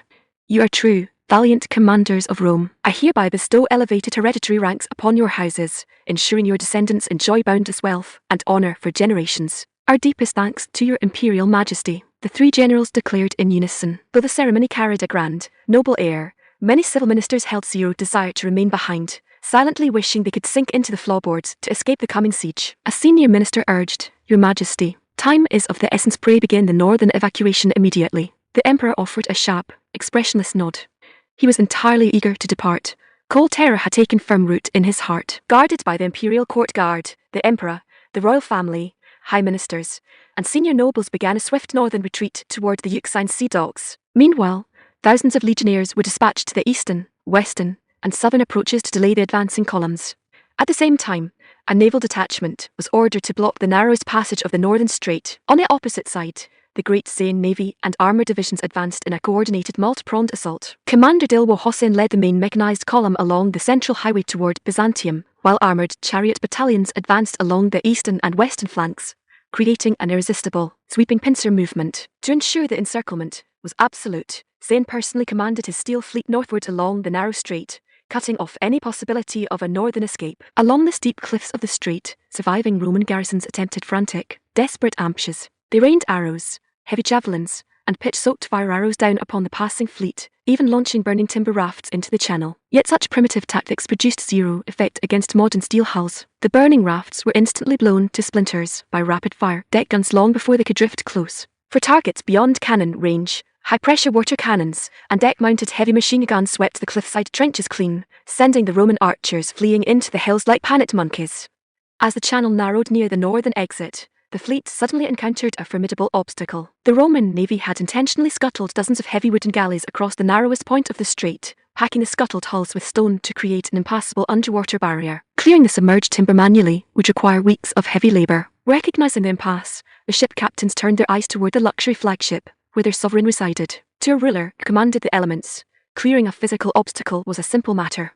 "You are true, valiant commanders of Rome. I hereby bestow elevated hereditary ranks upon your houses, ensuring your descendants enjoy boundless wealth and honour for generations. Our deepest thanks to your Imperial Majesty," the 3 generals declared in unison. Though the ceremony carried a grand, noble air, many civil ministers held zero desire to remain behind, silently wishing they could sink into the floorboards to escape the coming siege. A senior minister urged, "Your Majesty, time is of the essence. Pray begin the northern evacuation immediately." The emperor offered a sharp, expressionless nod. He was entirely eager to depart. Cold terror had taken firm root in his heart. Guarded by the imperial court guard, the emperor, the royal family, high ministers, and senior nobles began a swift northern retreat toward the Euxine Sea docks. Meanwhile, thousands of legionnaires were dispatched to the eastern, western, and southern approaches to delay the advancing columns. At the same time, a naval detachment was ordered to block the narrowest passage of the northern strait. On the opposite side, the Great Zayn Navy and armour divisions advanced in a coordinated multi-pronged assault. Commander Dilwo Hossein led the main mechanized column along the central highway toward Byzantium, while armoured chariot battalions advanced along the eastern and western flanks, creating an irresistible, sweeping pincer movement. To ensure the encirclement was absolute, Zayn personally commanded his steel fleet northward along the narrow strait, cutting off any possibility of a northern escape. Along the steep cliffs of the strait, surviving Roman garrisons attempted frantic, desperate ambushes. They rained arrows, heavy javelins, and pitch-soaked fire arrows down upon the passing fleet, even launching burning timber rafts into the channel. Yet such primitive tactics produced zero effect against modern steel hulls. The burning rafts were instantly blown to splinters by rapid-fire deck guns long before they could drift close. For targets beyond cannon range, high-pressure water cannons and deck-mounted heavy machine guns swept the cliffside trenches clean, sending the Roman archers fleeing into the hills like panicked monkeys. As the channel narrowed near the northern exit, the fleet suddenly encountered a formidable obstacle. The Roman navy had intentionally scuttled dozens of heavy wooden galleys across the narrowest point of the strait, packing the scuttled hulls with stone to create an impassable underwater barrier. Clearing the submerged timber manually would require weeks of heavy labor. Recognizing the impasse, the ship captains turned their eyes toward the luxury flagship, where their sovereign resided. To a ruler who commanded the elements, clearing a physical obstacle was a simple matter.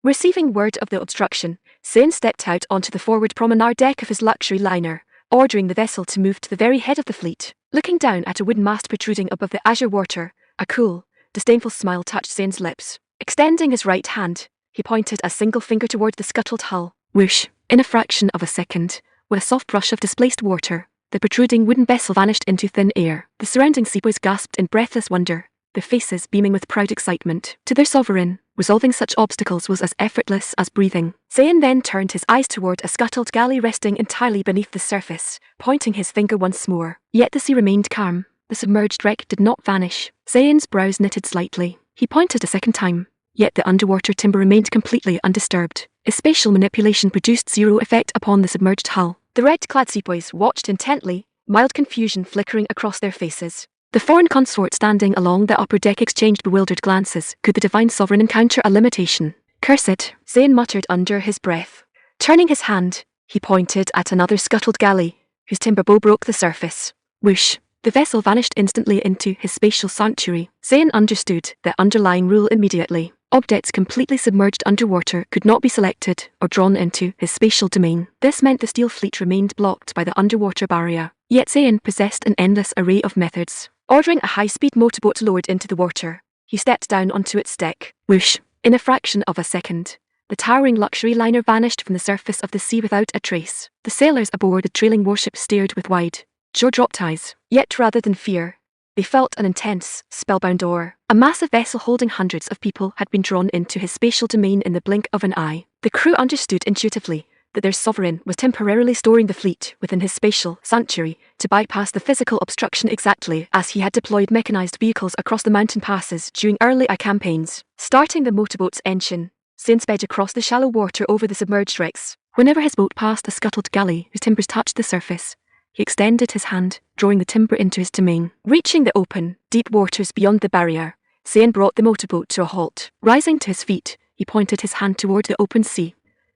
Receiving word of the obstruction, Zayn stepped out onto the forward promenade deck of his luxury liner, ordering the vessel to move to the very head of the fleet. Looking down at a wooden mast protruding above the azure water, a cool, disdainful smile touched Zayn's lips. Extending his right hand, he pointed a single finger toward the scuttled hull. Whoosh! In a fraction of a second, with a soft rush of displaced water, the protruding wooden vessel vanished into thin air. The surrounding seaboys gasped in breathless wonder, their faces beaming with proud excitement. To their sovereign, resolving such obstacles was as effortless as breathing. Zayn then turned his eyes toward a scuttled galley resting entirely beneath the surface, pointing his finger once more. Yet the sea remained calm. The submerged wreck did not vanish. Zayn's brows knitted slightly. He pointed a second time, yet the underwater timber remained completely undisturbed. His spatial manipulation produced zero effect upon the submerged hull. The red-clad seaboys watched intently, mild confusion flickering across their faces. The foreign consort standing along the upper deck exchanged bewildered glances. Could the divine sovereign encounter a limitation? Curse it, Zayn muttered under his breath. Turning his hand, he pointed at another scuttled galley, whose timber bow broke the surface. Whoosh! The vessel vanished instantly into his spatial sanctuary. Zayn understood the underlying rule immediately. Objects completely submerged underwater could not be selected or drawn into his spatial domain. This meant the steel fleet remained blocked by the underwater barrier. Yet Zayn possessed an endless array of methods. Ordering a high-speed motorboat lowered into the water, he stepped down onto its deck. Whoosh! In a fraction of a second, the towering luxury liner vanished from the surface of the sea without a trace. The sailors aboard the trailing warship stared with wide, jaw-dropped eyes. Yet rather than fear, they felt an intense, spellbound awe. A massive vessel holding hundreds of people had been drawn into his spatial domain in the blink of an eye. The crew understood intuitively that their sovereign was temporarily storing the fleet within his spatial sanctuary to bypass the physical obstruction exactly as he had deployed mechanized vehicles across the mountain passes during earlier campaigns. Starting the motorboat's engine, Zayn sped across the shallow water over the submerged wrecks. Whenever his boat passed a scuttled galley whose timbers touched the surface, he extended his hand, drawing the timber into his domain. Reaching the open, deep waters beyond the barrier, Zayn brought the motorboat to a halt. Rising to his feet, he pointed his hand toward the open sea.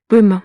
Boom!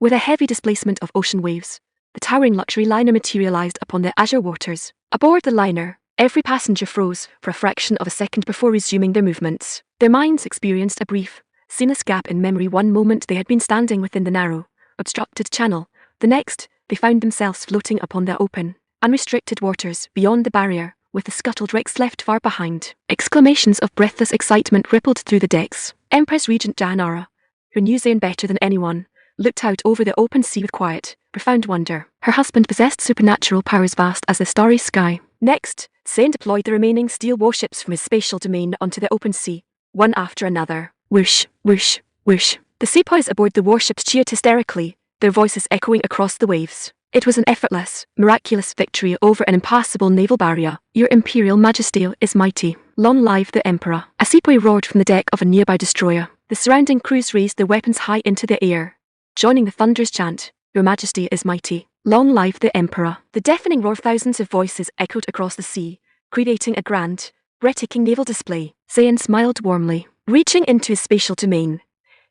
With a heavy displacement of ocean waves, the towering luxury liner materialized upon the azure waters. Aboard the liner, every passenger froze for a fraction of a second before resuming their movements. Their minds experienced a brief, seamless gap in memory. One moment they had been standing within the narrow, obstructed channel. The next, they found themselves floating upon the open, unrestricted waters beyond the barrier, with the scuttled wrecks left far behind. Exclamations of breathless excitement rippled through the decks. Empress Regent Janara, who knew Zayn better than anyone, looked out over the open sea with quiet, profound wonder. Her husband possessed supernatural powers vast as the starry sky. Next, Zayn deployed the remaining steel warships from his spatial domain onto the open sea, one after another. Whoosh, whoosh, whoosh. The seaboys aboard the warships cheered hysterically, their voices echoing across the waves. It was an effortless, miraculous victory over an impassable naval barrier. Your Imperial Majesty is mighty. Long live the Emperor. A seaboy roared from the deck of a nearby destroyer. The surrounding crews raised their weapons high into the air, joining the thunderous chant, Your Majesty is mighty. Long live the Emperor. The deafening roar of thousands of voices echoed across the sea, creating a grand, breathtaking naval display. Zayn smiled warmly. Reaching into his spatial domain,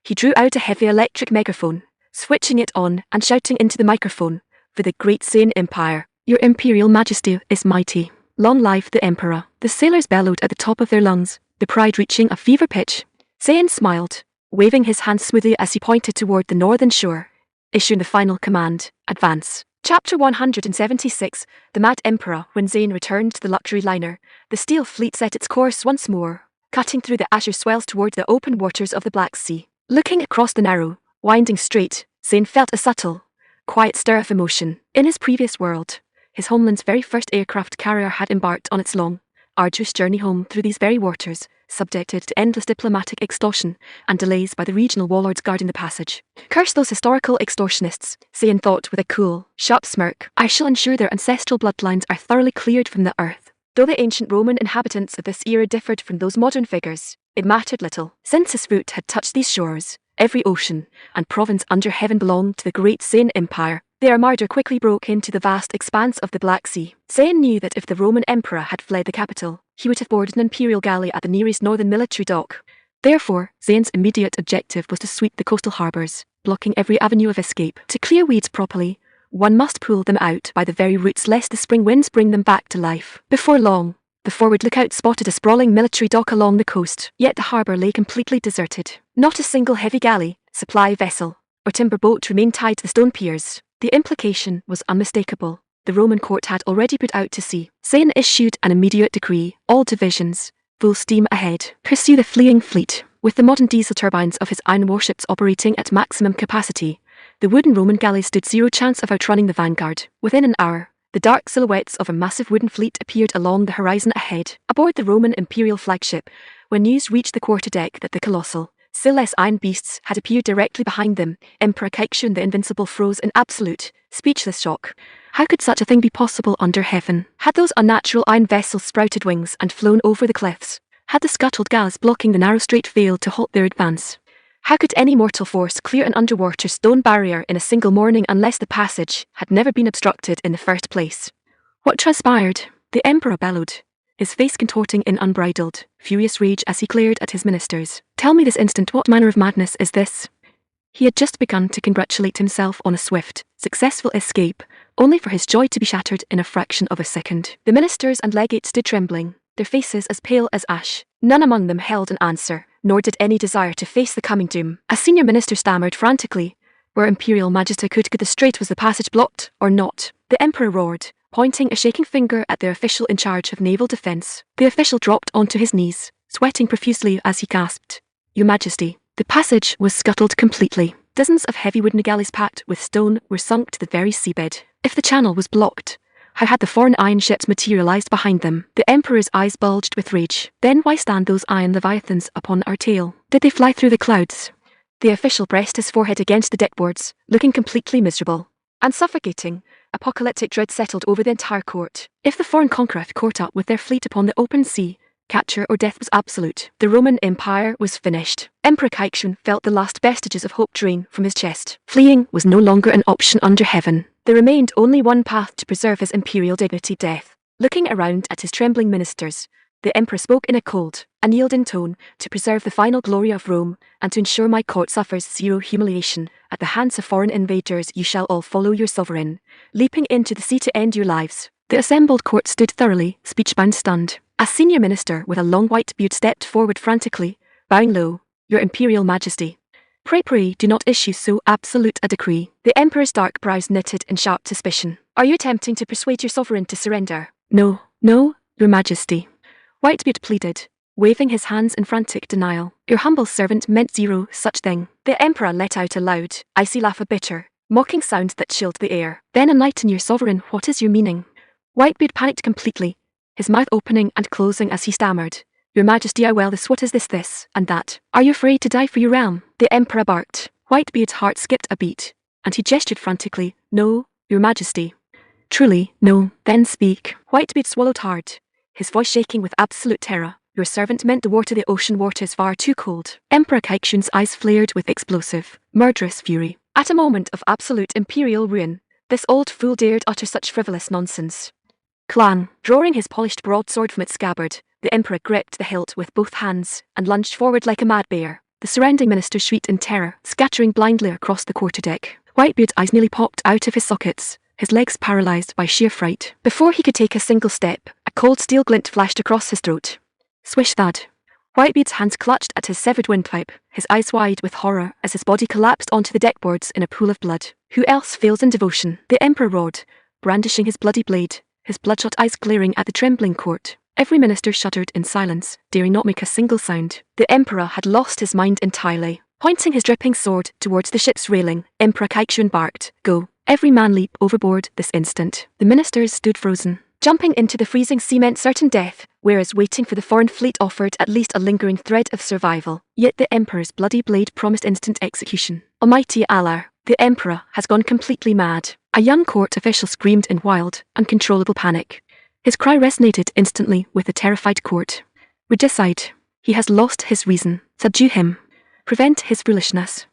he drew out a heavy electric megaphone, switching it on and shouting into the microphone, For the great Zayn Empire, your Imperial Majesty is mighty. Long live the Emperor. The sailors bellowed at the top of their lungs, their pride reaching a fever pitch. Zayn smiled, waving his hand smoothly as he pointed toward the northern shore, issuing the final command, Advance. Chapter 176, The Mad Emperor. When Zayn returned to the luxury liner, the steel fleet set its course once more, cutting through the azure swells toward the open waters of the Black Sea. Looking across the narrow, winding strait, Zayn felt a subtle, quiet stir of emotion. In his previous world, his homeland's very first aircraft carrier had embarked on its long, arduous journey home through these very waters, subjected to endless diplomatic extortion and delays by the regional warlords guarding the passage. Curse those historical extortionists, Zayn thought with a cool, sharp smirk. I shall ensure their ancestral bloodlines are thoroughly cleared from the earth. Though the ancient Roman inhabitants of this era differed from those modern figures, it mattered little. Since his foot had touched these shores, every ocean and province under heaven belonged to the great Zayn Empire. Their armada quickly broke into the vast expanse of the Black Sea. Zayn knew that if the Roman emperor had fled the capital, he would have boarded an imperial galley at the nearest northern military dock. Therefore, Zayn's immediate objective was to sweep the coastal harbours, blocking every avenue of escape. To clear weeds properly, one must pull them out by the very roots lest the spring winds bring them back to life. Before long, the forward lookout spotted a sprawling military dock along the coast, yet the harbour lay completely deserted. Not a single heavy galley, supply vessel, or timber boat remained tied to the stone piers. The implication was unmistakable. The Roman court had already put out to sea. Zayn issued an immediate decree: all divisions, full steam ahead, pursue the fleeing fleet. With the modern diesel turbines of his iron warships operating at maximum capacity, the wooden Roman galleys stood zero chance of outrunning the vanguard. Within an hour, the dark silhouettes of a massive wooden fleet appeared along the horizon ahead. Aboard the Roman imperial flagship, when news reached the quarterdeck that the colossal, still-less iron beasts had appeared directly behind them, Emperor Caecilian the Invincible froze in absolute, speechless shock. How could such a thing be possible under heaven? Had those unnatural iron vessels sprouted wings and flown over the cliffs? Had the scuttled galleys blocking the narrow strait failed to halt their advance? How could any mortal force clear an underwater stone barrier in a single morning unless the passage had never been obstructed in the first place? What transpired? The Emperor bellowed, his face contorting in unbridled, furious rage as he glared at his ministers. Tell me this instant, what manner of madness is this? He had just begun to congratulate himself on a swift, successful escape, only for his joy to be shattered in a fraction of a second. The ministers and legates stood trembling, their faces as pale as ash. None among them held an answer, nor did any desire to face the coming doom. A senior minister stammered frantically, "Were Imperial Majesty could get the strait, was the passage blocked, or not?" The Emperor roared, pointing a shaking finger at the official in charge of naval defence. The official dropped onto his knees, sweating profusely as he gasped, "Your Majesty, the passage was scuttled completely. Dozens of heavy wooden galleys packed with stone were sunk to the very seabed. If the channel was blocked, how had the foreign iron ships materialized behind them?" The Emperor's eyes bulged with rage. "Then why stand those iron leviathans upon our tail? Did they fly through the clouds?" The official pressed his forehead against the deckboards, looking completely miserable and suffocating. Apocalyptic dread settled over the entire court. If the foreign conqueror caught up with their fleet upon the open sea, capture or death was absolute. The Roman Empire was finished. Emperor Caecilian felt the last vestiges of hope drain from his chest. Fleeing was no longer an option under heaven. There remained only one path to preserve his imperial dignity: death. Looking around at his trembling ministers, the Emperor spoke in a cold, unyielding tone: "To preserve the final glory of Rome, and to ensure my court suffers zero humiliation at the hands of foreign invaders, you shall all follow your sovereign, leaping into the sea to end your lives." The assembled court stood thoroughly speech-bound, stunned. A senior minister with a long white beard stepped forward frantically, bowing low. "Your Imperial Majesty, pray do not issue so absolute a decree." The Emperor's dark brows knitted in sharp suspicion. "Are you attempting to persuade your sovereign to surrender?" No, Your Majesty," Whitebeard pleaded, waving his hands in frantic denial. "Your humble servant meant zero such thing." The Emperor let out a loud, icy laugh, a bitter, mocking sound that chilled the air. "Then enlighten your sovereign, what is your meaning?" Whitebeard panicked completely, his mouth opening and closing as he stammered, "Your Majesty, what is this, and that? Are you afraid to die for your realm?" The Emperor barked. Whitebeard's heart skipped a beat, and he gestured frantically. "No, Your Majesty." "Truly, no, then speak." Whitebeard swallowed hard, his voice shaking with absolute terror. "Your servant meant the ocean waters far too cold." Emperor Caecilian's eyes flared with explosive, murderous fury. At a moment of absolute imperial ruin, this old fool dared utter such frivolous nonsense. Clang! Drawing his polished broadsword from its scabbard, the Emperor gripped the hilt with both hands and lunged forward like a mad bear. The surrounding ministers shrieked in terror, scattering blindly across the quarterdeck. Whitebeard's eyes nearly popped out of his sockets, his legs paralysed by sheer fright. Before he could take a single step, a cold steel glint flashed across his throat. Swish thud. Whitebeard's hands clutched at his severed windpipe, his eyes wide with horror as his body collapsed onto the deckboards in a pool of blood. "Who else fails in devotion?" the Emperor roared, brandishing his bloody blade, his bloodshot eyes glaring at the trembling court. Every minister shuddered in silence, daring not make a single sound. The Emperor had lost his mind entirely. Pointing his dripping sword towards the ship's railing, Emperor Caecilian barked, "Go. Every man leap overboard this instant." The ministers stood frozen, Jumping into the freezing sea meant certain death, whereas waiting for the foreign fleet offered at least a lingering thread of survival. Yet the Emperor's bloody blade promised instant execution. Almighty Allah, the Emperor has gone completely mad. A young court official screamed in wild, uncontrollable panic. His cry resonated instantly with the terrified court. Regicide. He has lost his reason. Subdue him. Prevent his foolishness.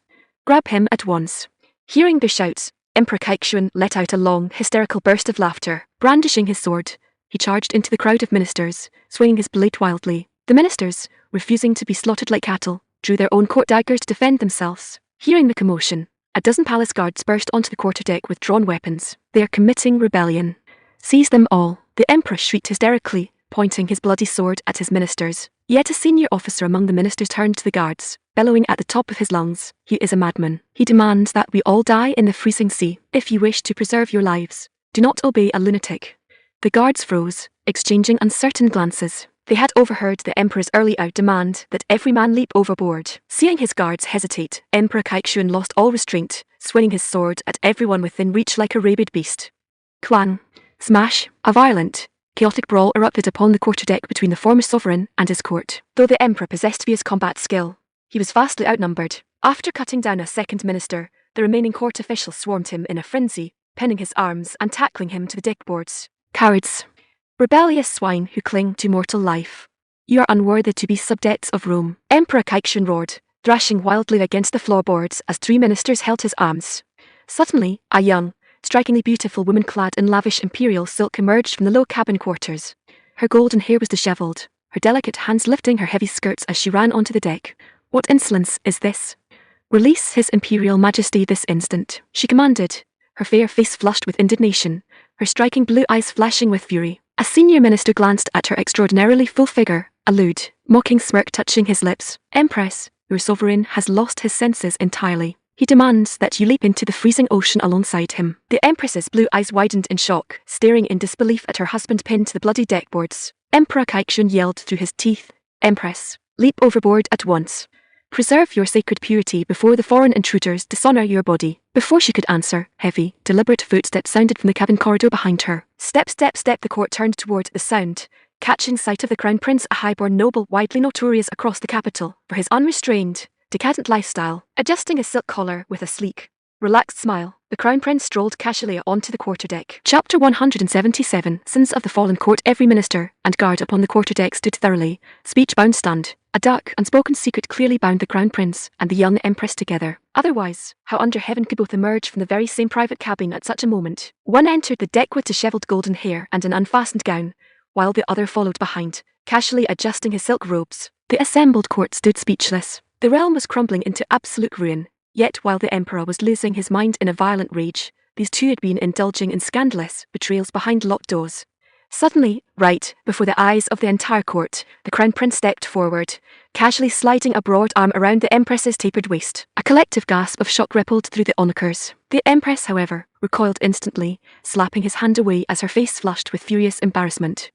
Grab him at once. Hearing their shouts, Emperor Kaikshuan let out a long, hysterical burst of laughter. Brandishing his sword, he charged into the crowd of ministers, swinging his blade wildly. The ministers, refusing to be slaughtered like cattle, drew their own court daggers to defend themselves. Hearing the commotion, a dozen palace guards burst onto the quarterdeck with drawn weapons. They are committing rebellion. Seize them all, the Emperor shrieked hysterically, pointing his bloody sword at his ministers. Yet a senior officer among the ministers turned to the guards, bellowing at the top of his lungs. He is a madman. He demands that we all die in the freezing sea. If you wish to preserve your lives, do not obey a lunatic. The guards froze, exchanging uncertain glances. They had overheard the Emperor's early-out demand that every man leap overboard. Seeing his guards hesitate, Emperor Kaikshuan lost all restraint, swinging his sword at everyone within reach like a rabid beast. Clang! Smash! A violent, chaotic brawl erupted upon the quarterdeck between the former sovereign and his court. Though the Emperor possessed fierce combat skill, he was vastly outnumbered. After cutting down a second minister, the remaining court officials swarmed him in a frenzy, pinning his arms and tackling him to the deckboards. Cowards! Rebellious swine who cling to mortal life. You are unworthy to be subjects of Rome. Emperor Kaikshuan roared, thrashing wildly against the floorboards as three ministers held his arms. Suddenly, a young, strikingly beautiful woman clad in lavish imperial silk emerged from the low cabin quarters. Her golden hair was dishevelled, her delicate hands lifting her heavy skirts as she ran onto the deck. What insolence is this? Release His Imperial Majesty this instant, she commanded, her fair face flushed with indignation, her striking blue eyes flashing with fury. A senior minister glanced at her extraordinarily full figure, a lewd, mocking smirk touching his lips. Empress, your sovereign has lost his senses entirely. He demands that you leap into the freezing ocean alongside him. The Empress's blue eyes widened in shock, staring in disbelief at her husband pinned to the bloody deckboards. Emperor Kaikshuan yelled through his teeth, Empress, leap overboard at once. Preserve your sacred purity before the foreign intruders dishonor your body. Before she could answer, heavy, deliberate footsteps sounded from the cabin corridor behind her. Step, step, step. The court turned toward the sound, catching sight of the Crown Prince, a high-born noble widely notorious across the capital for his unrestrained, decadent lifestyle. Adjusting his silk collar with a sleek, relaxed smile, the Crown Prince strolled casually onto the quarterdeck. Chapter 177. Sins of the Fallen Court. Every minister and guard upon the quarterdeck stood thoroughly, speech-bound stunned. A dark, unspoken secret clearly bound the Crown Prince and the young Empress together. Otherwise, how under heaven could both emerge from the very same private cabin at such a moment? One entered the deck with dishevelled golden hair and an unfastened gown, while the other followed behind, casually adjusting his silk robes. The assembled court stood speechless. The realm was crumbling into absolute ruin. Yet while the Emperor was losing his mind in a violent rage, these two had been indulging in scandalous betrayals behind locked doors. Suddenly, right before the eyes of the entire court, the Crown Prince stepped forward, casually sliding a broad arm around the Empress's tapered waist. A collective gasp of shock rippled through the onlookers. The Empress, however, recoiled instantly, slapping his hand away as her face flushed with furious embarrassment.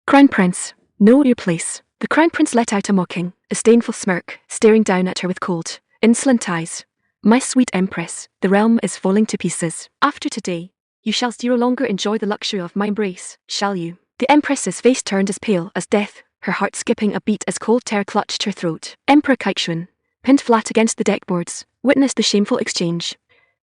Crown Prince, know your place. The Crown Prince let out a mocking, disdainful smirk, staring down at her with cold, insolent eyes. My sweet Empress, the realm is falling to pieces. After today, you shall no longer enjoy the luxury of my embrace, shall you? The Empress's face turned as pale as death, her heart skipping a beat as cold terror clutched her throat. Emperor Kaikshuan, pinned flat against the deckboards, witnessed the shameful exchange.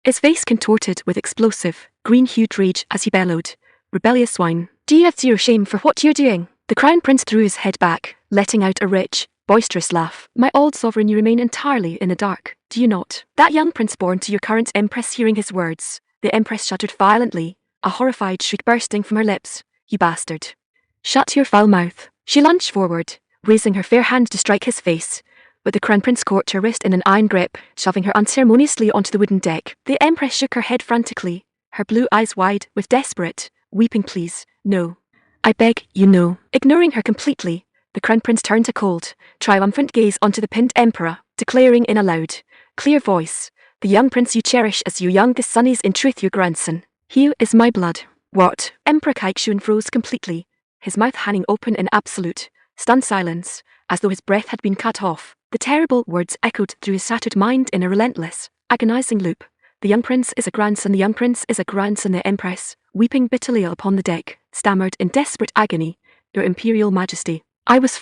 His face contorted with explosive, green-hued rage as he bellowed, Rebellious swine, do you have zero shame for what you're doing? The Crown Prince threw his head back, letting out a rich, boisterous laugh. My old sovereign, you remain entirely in the dark, do you not? That young prince born to your current Empress. Hearing his words, the Empress shuddered violently, a horrified shriek bursting from her lips. You bastard. Shut your foul mouth. She lunged forward, raising her fair hand to strike his face, but the Crown Prince caught her wrist in an iron grip, shoving her unceremoniously onto the wooden deck. The Empress shook her head frantically, her blue eyes wide with desperate, weeping pleas. No. I beg you, no. Ignoring her completely, the Crown Prince turned a cold, triumphant gaze onto the pinned Emperor, declaring in a loud, clear voice, the young prince you cherish as your youngest son is in truth your grandson. Here is my blood. What? Emperor Kaikshuan froze completely, his mouth hanging open in absolute, stunned silence, as though his breath had been cut off. The terrible words echoed through his shattered mind in a relentless, agonizing loop. The young prince is a grandson, the young prince is a grandson. The Empress, weeping bitterly upon the deck, stammered in desperate agony, "Your Imperial Majesty, I was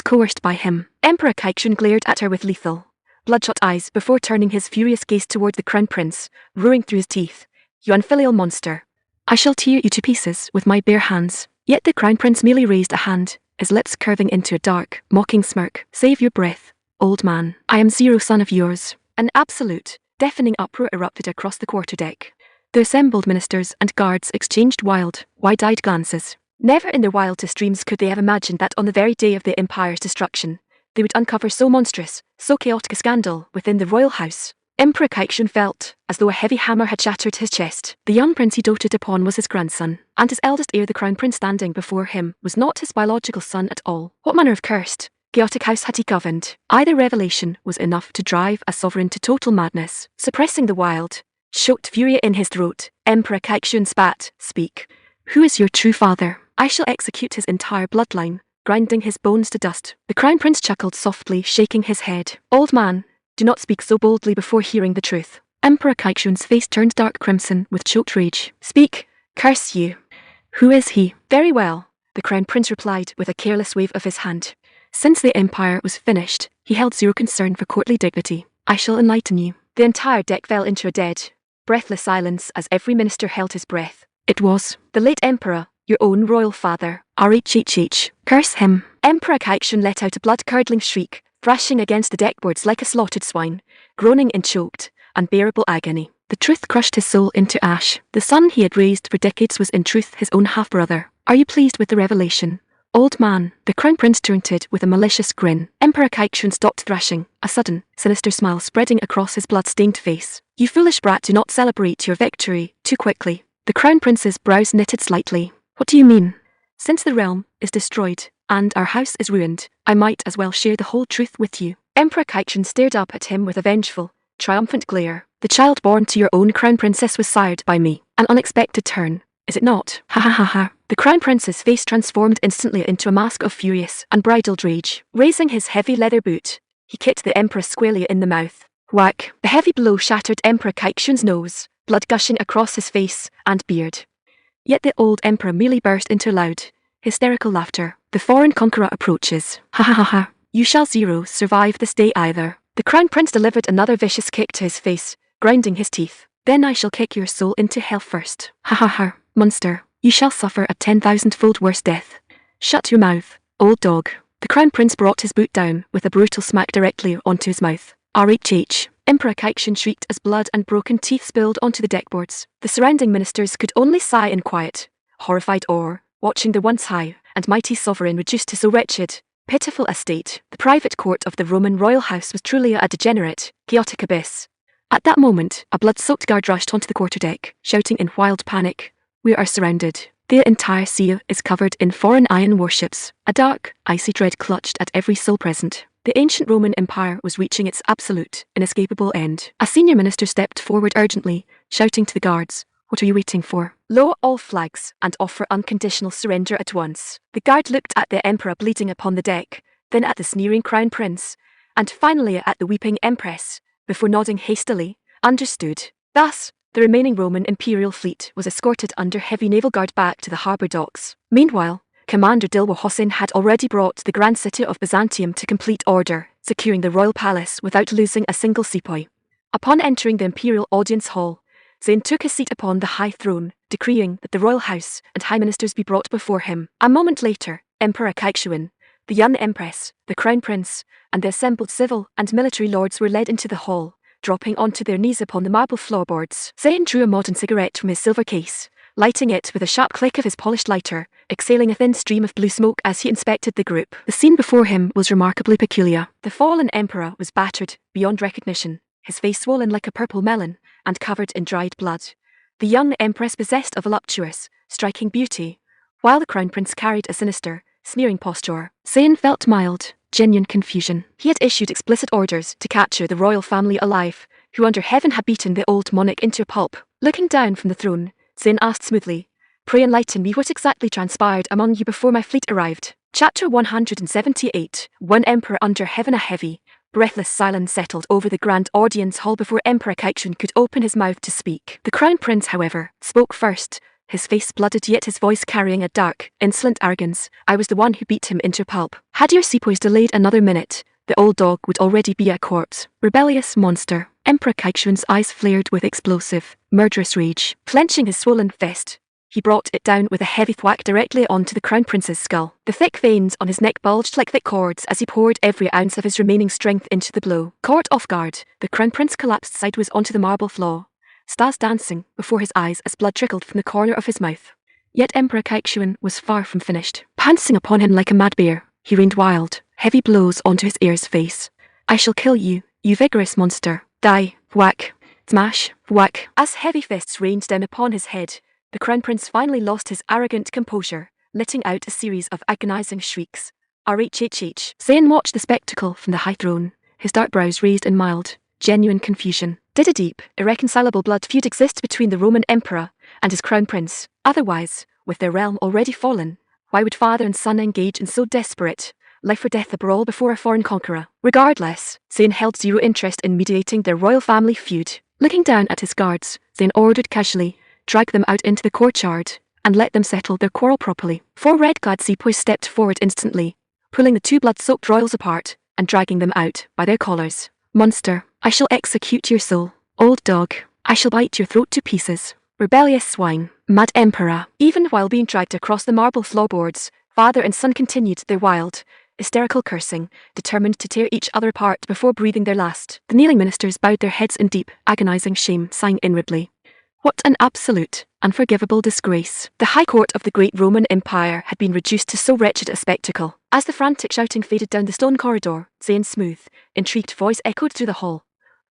coerced by him." Emperor Kaikshun glared at her with lethal, bloodshot eyes before turning his furious gaze toward the Crown Prince, roaring through his teeth, "You unfilial monster! I shall tear you to pieces with my bare hands." Yet the Crown Prince merely raised a hand, his lips curving into a dark, mocking smirk. "Save your breath, old man. I am zero son of yours." An absolute, deafening uproar erupted across the quarterdeck. The assembled ministers and guards exchanged wild, wide-eyed glances. Never in their wildest dreams could they have imagined that on the very day of the Empire's destruction, they would uncover so monstrous, so chaotic a scandal within the royal house. Emperor Kaikshun felt as though a heavy hammer had shattered his chest. The young prince he doted upon was his grandson, and his eldest heir, the Crown Prince standing before him, was not his biological son at all. What manner of cursed, chaotic house had he governed? Either revelation was enough to drive a sovereign to total madness. Suppressing the wild, choked fury in his throat, Emperor Kaikshun spat, "Speak. Who is your true father? I shall execute his entire bloodline, grinding his bones to dust." The Crown Prince chuckled softly, shaking his head. "Old man, do not speak so boldly before hearing the truth." Emperor Kaikshun's face turned dark crimson with choked rage. "Speak, curse you. Who is he?" "Very well," the Crown Prince replied with a careless wave of his hand. Since the Empire was finished, he held zero concern for courtly dignity. "I shall enlighten you." The entire deck fell into a dead, breathless silence as every minister held his breath. "It was the late Emperor, your own royal father, RHHH. Curse him." Emperor Kaikshun let out a blood-curdling shriek, thrashing against the deckboards like a slaughtered swine, groaning in choked, unbearable agony. The truth crushed his soul into ash. The son he had raised for decades was in truth his own half-brother. "Are you pleased with the revelation, old man?" The Crown Prince taunted with a malicious grin. Emperor Kaikshun stopped thrashing, a sudden, sinister smile spreading across his blood-stained face. "You foolish brat, do not celebrate your victory too quickly." The Crown Prince's brows knitted slightly. "What do you mean?" "Since the realm is destroyed, and our house is ruined, I might as well share the whole truth with you." Emperor Kaikshun stared up at him with a vengeful, triumphant glare. "The child born to your own Crown Princess was sired by me. An unexpected turn, is it not? Ha ha ha ha." The Crown Prince's face transformed instantly into a mask of furious, unbridled rage. Raising his heavy leather boot, he kicked the Emperor squarely in the mouth. Whack! The heavy blow shattered Emperor Kaikshun's nose, blood gushing across his face and beard. Yet the old Emperor merely burst into loud, hysterical laughter. "The foreign conqueror approaches. Ha ha ha ha. You shall zero survive this day either." The Crown Prince delivered another vicious kick to his face, grinding his teeth. "Then I shall kick your soul into hell first. Ha ha ha. Monster, you shall suffer a 10,000-fold worse death. Shut your mouth, old dog." The Crown Prince brought his boot down with a brutal smack directly onto his mouth. RHH. Emperor Kaikshun shrieked as blood and broken teeth spilled onto the deckboards. The surrounding ministers could only sigh in quiet, horrified awe, watching the once high and mighty sovereign reduced to so wretched, pitiful a state. The private court of the Roman royal house was truly a degenerate, chaotic abyss. At that moment, a blood-soaked guard rushed onto the quarterdeck, shouting in wild panic, "We are surrounded. The entire sea is covered in foreign iron warships." A dark, icy dread clutched at every soul present. The ancient Roman Empire was reaching its absolute, inescapable end. A senior minister stepped forward urgently, shouting to the guards, "What are you waiting for? Lower all flags and offer unconditional surrender at once." The guard looked at the Emperor bleeding upon the deck, then at the sneering Crown Prince, and finally at the weeping Empress, before nodding hastily. "Understood." Thus, the remaining Roman imperial fleet was escorted under heavy naval guard back to the harbour docks. Meanwhile, Commander Dilwa Hossein had already brought the grand city of Byzantium to complete order, securing the royal palace without losing a single sepoy. Upon entering the imperial audience hall, Zayn took his seat upon the high throne, decreeing that the royal house and high ministers be brought before him. A moment later, Emperor Kaikshun, the young empress, the crown prince, and the assembled civil and military lords were led into the hall, dropping onto their knees upon the marble floorboards. Zayn drew a modern cigarette from his silver case, lighting it with a sharp click of his polished lighter, exhaling a thin stream of blue smoke as he inspected the group. The scene before him was remarkably peculiar. The fallen emperor was battered beyond recognition, his face swollen like a purple melon, and covered in dried blood. The young empress possessed a voluptuous, striking beauty, while the crown prince carried a sinister, sneering posture. Zayn felt mild, genuine confusion. He had issued explicit orders to capture the royal family alive, who under heaven had beaten the old monarch into a pulp. Looking down from the throne, Zayn asked smoothly, "Pray enlighten me what exactly transpired among you before my fleet arrived." Chapter 178. One Emperor under heaven. A heavy, breathless silence settled over the grand audience hall before Emperor Kaikshun could open his mouth to speak. The crown prince, however, spoke first, his face blooded yet his voice carrying a dark, insolent arrogance. I was the one who beat him into pulp. Had your sepoys delayed another minute, the old dog would already be a corpse. Rebellious monster. Emperor Kaikshuan's eyes flared with explosive, murderous rage. Clenching his swollen fist, he brought it down with a heavy thwack directly onto the Crown Prince's skull. The thick veins on his neck bulged like thick cords as he poured every ounce of his remaining strength into the blow. Caught off guard, the Crown Prince collapsed sideways onto the marble floor, stars dancing before his eyes as blood trickled from the corner of his mouth. Yet Emperor Kaikshuan was far from finished. Pouncing upon him like a mad bear, he rained wild, heavy blows onto his heir's face. I shall kill you, you vigorous monster. Die, whack, smash, whack. As heavy fists rained down upon his head, the Crown Prince finally lost his arrogant composure, letting out a series of agonizing shrieks. RHHH. Zayn watched the spectacle from the high throne, his dark brows raised in mild, genuine confusion. Did a deep, irreconcilable blood feud exist between the Roman Emperor and his Crown Prince? Otherwise, with their realm already fallen, why would father and son engage in so desperate, life-or-death a brawl before a foreign conqueror? Regardless, Zayn held zero interest in mediating their royal family feud. Looking down at his guards, Zayn ordered casually, drag them out into the courtyard, and let them settle their quarrel properly. 4 red-clad sepoys stepped forward instantly, pulling the 2 blood-soaked royals apart, and dragging them out by their collars. Monster, I shall execute your soul. Old dog, I shall bite your throat to pieces. Rebellious swine, mad emperor. Even while being dragged across the marble floorboards, father and son continued their wild, hysterical cursing, determined to tear each other apart before breathing their last. The kneeling ministers bowed their heads in deep, agonizing shame, sighing inwardly. What an absolute, unforgivable disgrace. The High Court of the great Roman Empire had been reduced to so wretched a spectacle. As the frantic shouting faded down the stone corridor, Zayn's smooth, intrigued voice echoed through the hall.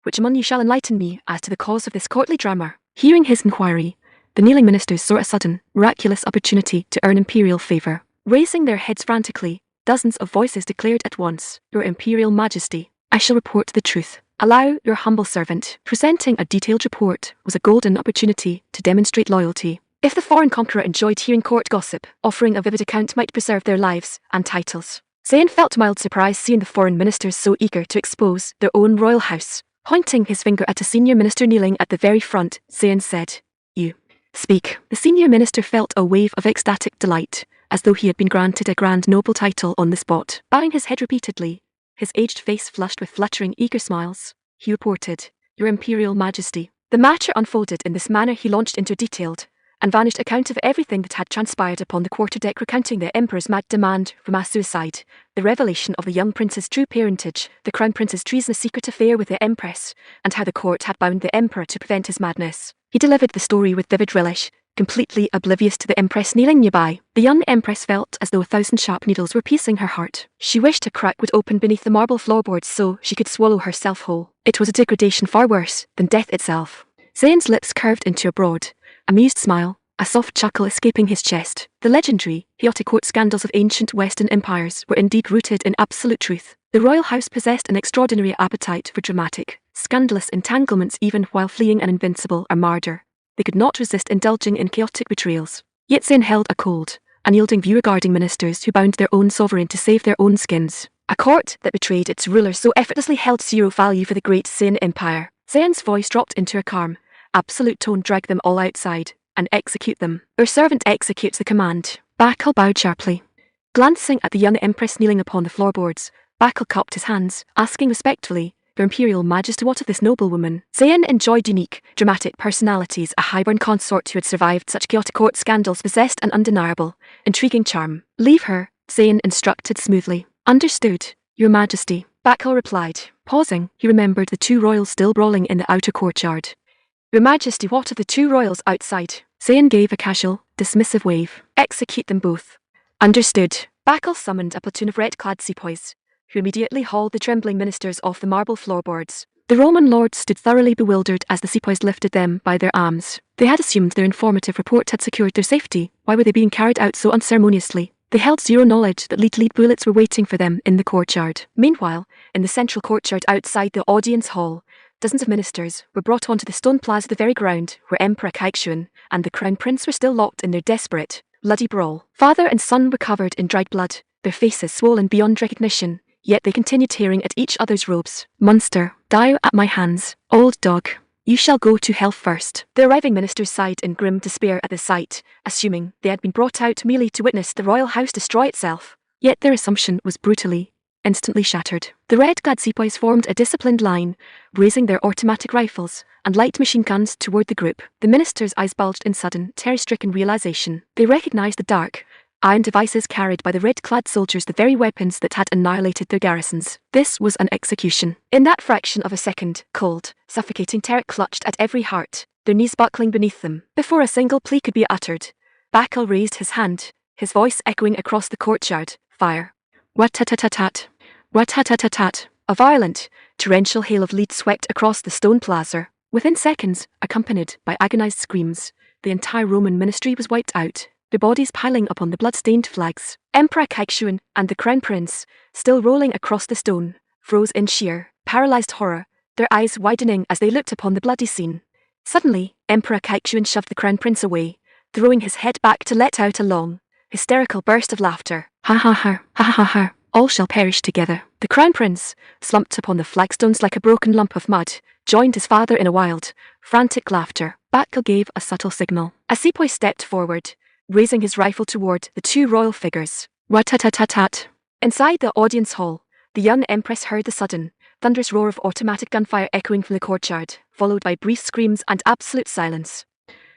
Which among you shall enlighten me as to the cause of this courtly drama? Hearing his inquiry, the kneeling ministers saw a sudden, miraculous opportunity to earn imperial favour. Raising their heads frantically, dozens of voices declared at once, Your Imperial Majesty, I shall report the truth. Allow your humble servant. Presenting a detailed report was a golden opportunity to demonstrate loyalty. If the foreign conqueror enjoyed hearing court gossip, offering a vivid account might preserve their lives and titles. Zayn felt mild surprise seeing the foreign ministers so eager to expose their own royal house. Pointing his finger at a senior minister kneeling at the very front, Zayn said, You speak. The senior minister felt a wave of ecstatic delight, as though he had been granted a grand noble title on the spot. Bowing his head repeatedly, his aged face flushed with fluttering, eager smiles, he reported, Your Imperial Majesty. The matter unfolded in this manner. He launched into a detailed and vanished account of everything that had transpired upon the quarterdeck, recounting the Emperor's mad demand for mass suicide, the revelation of the young prince's true parentage, the Crown Prince's treasonous secret affair with the Empress, and how the court had bound the Emperor to prevent his madness. He delivered the story with vivid relish, completely oblivious to the Empress kneeling nearby. The young Empress felt as though 1,000 sharp needles were piercing her heart. She wished a crack would open beneath the marble floorboards so she could swallow herself whole. It was a degradation far worse than death itself. Zayn's lips curved into a broad, amused smile, a soft chuckle escaping his chest. The legendary, chaotic court scandals of ancient Western empires were indeed rooted in absolute truth. The royal house possessed an extraordinary appetite for dramatic, scandalous entanglements even while fleeing an invincible armada. They could not resist indulging in chaotic betrayals. Yet Zayn held a cold, unyielding view regarding ministers who bound their own sovereign to save their own skins. A court that betrayed its ruler so effortlessly held zero value for the great Zayn Empire. Zayn's voice dropped into a calm, absolute tone. Drag them all outside and execute them. Your servant executes the command. Bakal bowed sharply. Glancing at the young Empress kneeling upon the floorboards, Bakal cupped his hands, asking respectfully, Your Imperial Majesty, what of this noblewoman? Zayn enjoyed unique, dramatic personalities. A highborn consort who had survived such chaotic court scandals possessed an undeniable, intriguing charm. Leave her, Zayn instructed smoothly. Understood, Your Majesty, Bakal replied. Pausing, he remembered the 2 royals still brawling in the outer courtyard. Your Majesty, what of the 2 royals outside? Zayn gave a casual, dismissive wave. Execute them both. Understood. Bakal summoned a platoon of red-clad sepoys, who immediately hauled the trembling ministers off the marble floorboards. The Roman lords stood thoroughly bewildered as the sepoys lifted them by their arms. They had assumed their informative report had secured their safety. Why were they being carried out so unceremoniously? They held zero knowledge that lead bullets were waiting for them in the courtyard. Meanwhile, in the central courtyard outside the audience hall, dozens of ministers were brought onto the stone plaza, the very ground where Emperor Kaikshuan and the Crown Prince were still locked in their desperate, bloody brawl. Father and son were covered in dried blood, their faces swollen beyond recognition, yet they continued tearing at each other's robes. Monster, die at my hands. Old dog. You shall go to hell first. The arriving ministers sighed in grim despair at the sight, assuming they had been brought out merely to witness the royal house destroy itself. Yet their assumption was instantly shattered. The red-clad sepoys formed a disciplined line, raising their automatic rifles and light machine guns toward the group. The ministers' eyes bulged in sudden, terror-stricken realization. They recognized the dark, iron devices carried by the red-clad soldiers, the very weapons that had annihilated their garrisons. This was an execution. In that fraction of a second, cold, suffocating terror clutched at every heart, their knees buckling beneath them. Before a single plea could be uttered, Bakal raised his hand, his voice echoing across the courtyard. Fire. Wat-tat-tat-tat. Wat-tat-tat-tat. A violent, torrential hail of lead swept across the stone plaza. Within seconds, accompanied by agonized screams, the entire Roman ministry was wiped out, their bodies piling upon the blood-stained flags. Emperor Kaikshuan and the crown prince, still rolling across the stone, froze in sheer, paralyzed horror, their eyes widening as they looked upon the bloody scene. Suddenly, Emperor Kaikshuan shoved the crown prince away, throwing his head back to let out a long, hysterical burst of laughter. Ha ha ha, ha ha ha, all shall perish together. The crown prince, slumped upon the flagstones like a broken lump of mud, joined his father in a wild, frantic laughter. Bakal gave a subtle signal. A sepoy stepped forward, raising his rifle toward the two royal figures. Rat-tat-tat-tat. Inside the audience hall, the young empress heard the sudden, thunderous roar of automatic gunfire echoing from the courtyard, followed by brief screams and absolute silence.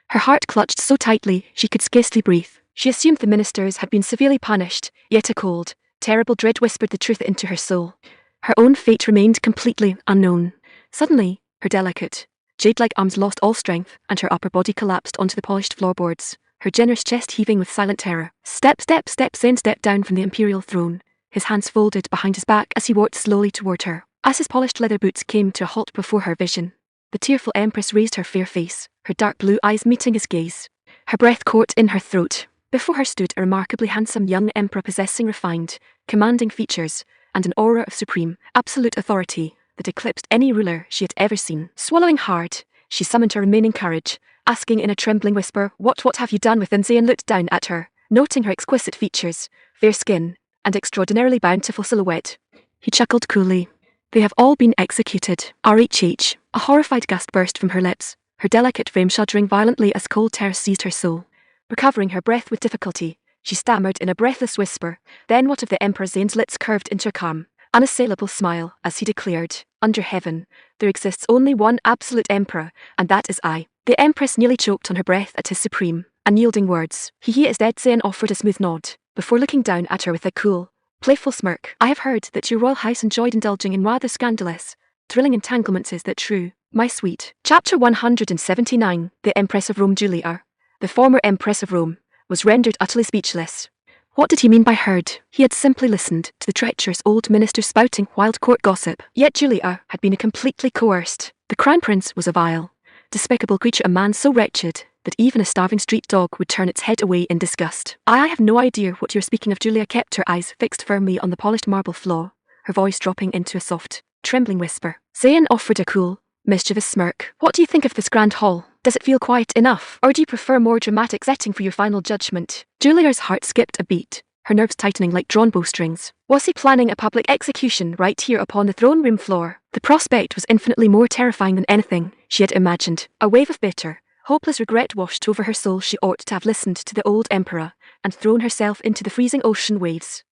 Her heart clutched so tightly she could scarcely breathe. She assumed the ministers had been severely punished, yet a cold, terrible dread whispered the truth into her soul. Her own fate remained completely unknown. Suddenly, her delicate, jade-like arms lost all strength, and her upper body collapsed onto the polished floorboards, her generous chest heaving with silent terror. Step, Zayn stepped down from the imperial throne, his hands folded behind his back as he walked slowly toward her. As his polished leather boots came to a halt before her vision, the tearful empress raised her fair face, her dark blue eyes meeting his gaze. Her breath caught in her throat. Before her stood a remarkably handsome young emperor possessing refined, commanding features, and an aura of supreme, absolute authority that eclipsed any ruler she had ever seen. Swallowing hard, she summoned her remaining courage, asking in a trembling whisper, What have you done with him? Zayn looked down at her, noting her exquisite features, fair skin, and extraordinarily bountiful silhouette. He chuckled coolly. They have all been executed. RHH. A horrified gasp burst from her lips, her delicate frame shuddering violently as cold terror seized her soul. Recovering her breath with difficulty, she stammered in a breathless whisper, then what of the Emperor? Zayn's lips curved into a calm, unassailable smile as he declared, Under heaven, there exists only one absolute emperor, and that is I. The Empress nearly choked on her breath at his supreme, unyielding words. He is dead. Zayn offered a smooth nod, before looking down at her with a cool, playful smirk. I have heard that your royal house enjoyed indulging in rather scandalous, thrilling entanglements. Is that true, my sweet? Chapter 179. The Empress of Rome. Julia, the former Empress of Rome, was rendered utterly speechless. What did he mean by heard? He had simply listened to the treacherous old minister spouting wild court gossip. Yet Julia had been completely coerced. The crown prince was a vile, despicable creature, a man so wretched that even a starving street dog would turn its head away in disgust. I have no idea what you're speaking of. Julia kept her eyes fixed firmly on the polished marble floor, her voice dropping into a soft, trembling whisper. Zayn offered a cool, mischievous smirk. What do you think of this grand hall? Does it feel quiet enough, or do you prefer a more dramatic setting for your final judgment? Julia's heart skipped a beat, her nerves tightening like drawn bowstrings. Was he planning a public execution right here upon the throne room floor? The prospect was infinitely more terrifying than anything she had imagined. A wave of bitter, hopeless regret washed over her soul. She ought to have listened to the old emperor and thrown herself into the freezing ocean waves.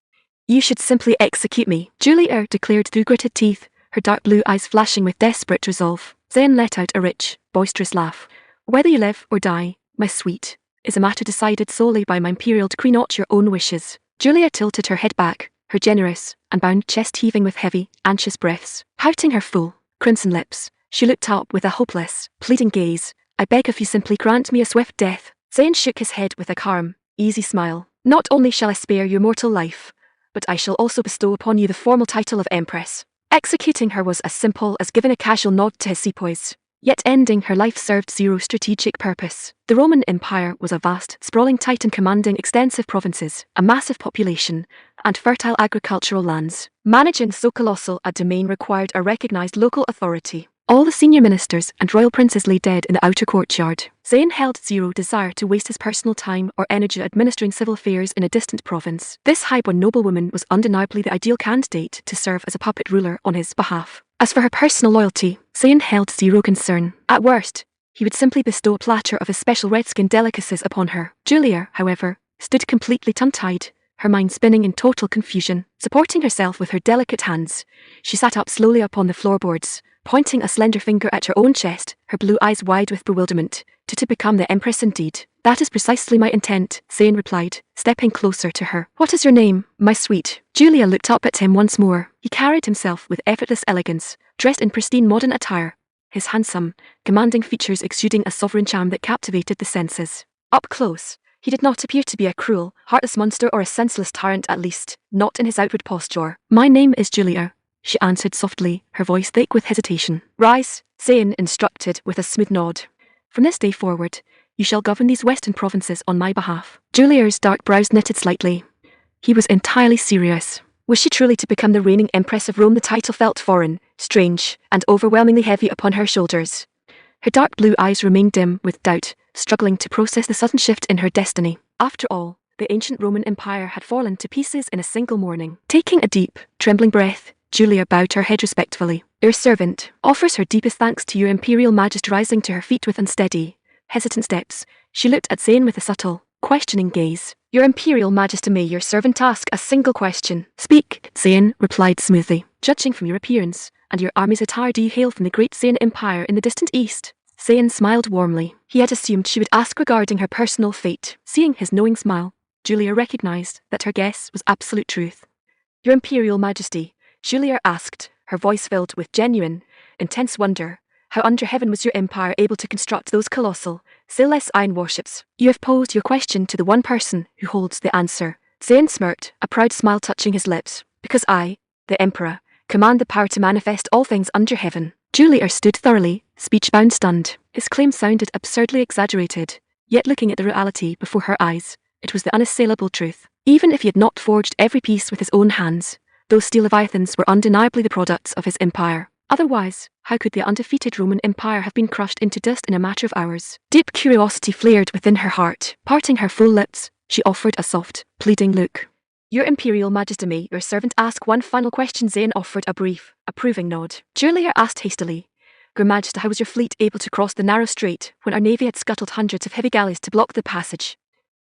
You should simply execute me, Julia declared through gritted teeth, her dark blue eyes flashing with desperate resolve. Zayn let out a rich, boisterous laugh. Whether you live or die, my sweet, is a matter decided solely by my imperial decree, not your own wishes. Julia tilted her head back, her generous and bound chest heaving with heavy, anxious breaths. Pouting her full, crimson lips, she looked up with a hopeless, pleading gaze. I beg of you, simply grant me a swift death. Zayn shook his head with a calm, easy smile. Not only shall I spare your mortal life, but I shall also bestow upon you the formal title of Empress. Executing her was as simple as giving a casual nod to his sepoys. Yet ending her life served zero strategic purpose. The Roman Empire was a vast, sprawling titan commanding extensive provinces, a massive population, and fertile agricultural lands. Managing so colossal a domain required a recognized local authority. All the senior ministers and royal princes lay dead in the outer courtyard. Zayn held zero desire to waste his personal time or energy administering civil affairs in a distant province. This high-born noblewoman was undeniably the ideal candidate to serve as a puppet ruler on his behalf. As for her personal loyalty, Zayn held zero concern. At worst, he would simply bestow a platter of his special redskin delicacies upon her. Julia, however, stood completely tongue-tied, her mind spinning in total confusion. Supporting herself with her delicate hands, she sat up slowly upon the floorboards, pointing a slender finger at her own chest, her blue eyes wide with bewilderment. To become the Empress indeed. That is precisely my intent, Zayn replied, stepping closer to her. What is your name, my sweet? Julia looked up at him once more. He carried himself with effortless elegance, dressed in pristine modern attire, his handsome, commanding features exuding a sovereign charm that captivated the senses. Up close, he did not appear to be a cruel, heartless monster or a senseless tyrant, at least, not in his outward posture. My name is Julia, she answered softly, her voice thick with hesitation. Rise, Zayn instructed with a smooth nod. From this day forward, you shall govern these western provinces on my behalf. Julia's dark brows knitted slightly. He was entirely serious. Was she truly to become the reigning Empress of Rome? The title felt foreign, strange, and overwhelmingly heavy upon her shoulders. Her dark blue eyes remained dim with doubt, struggling to process the sudden shift in her destiny. After all, the ancient Roman Empire had fallen to pieces in a single morning. Taking a deep, trembling breath, Julia bowed her head respectfully. Your servant offers her deepest thanks to your Imperial Majesty. Rising to her feet with unsteady, hesitant steps, she looked at Zayn with a subtle, questioning gaze. Your Imperial Majesty, may your servant ask a single question? Speak, Zayn replied smoothly. Judging from your appearance and your army's attire, do you hail from the great Zayn Empire in the distant east? Zayn smiled warmly. He had assumed she would ask regarding her personal fate. Seeing his knowing smile, Julia recognized that her guess was absolute truth. Your Imperial Majesty, Julia asked, her voice filled with genuine, intense wonder, how under heaven was your empire able to construct those colossal, soulless iron warships? You have posed your question to the one person who holds the answer. Zayn smirked, a proud smile touching his lips. Because I, the Emperor, command the power to manifest all things under heaven. Julia stood thoroughly, speech-bound, stunned. His claim sounded absurdly exaggerated, yet looking at the reality before her eyes, it was the unassailable truth. Even if he had not forged every piece with his own hands, those steel leviathans were undeniably the products of his empire. Otherwise, how could the undefeated Roman Empire have been crushed into dust in a matter of hours? Deep curiosity flared within her heart. Parting her full lips, she offered a soft, pleading look. Your Imperial Majesty, may your servant ask one final question? Zayn offered a brief, approving nod. Julia asked hastily, Your Majesty, how was your fleet able to cross the narrow strait when our navy had scuttled hundreds of heavy galleys to block the passage?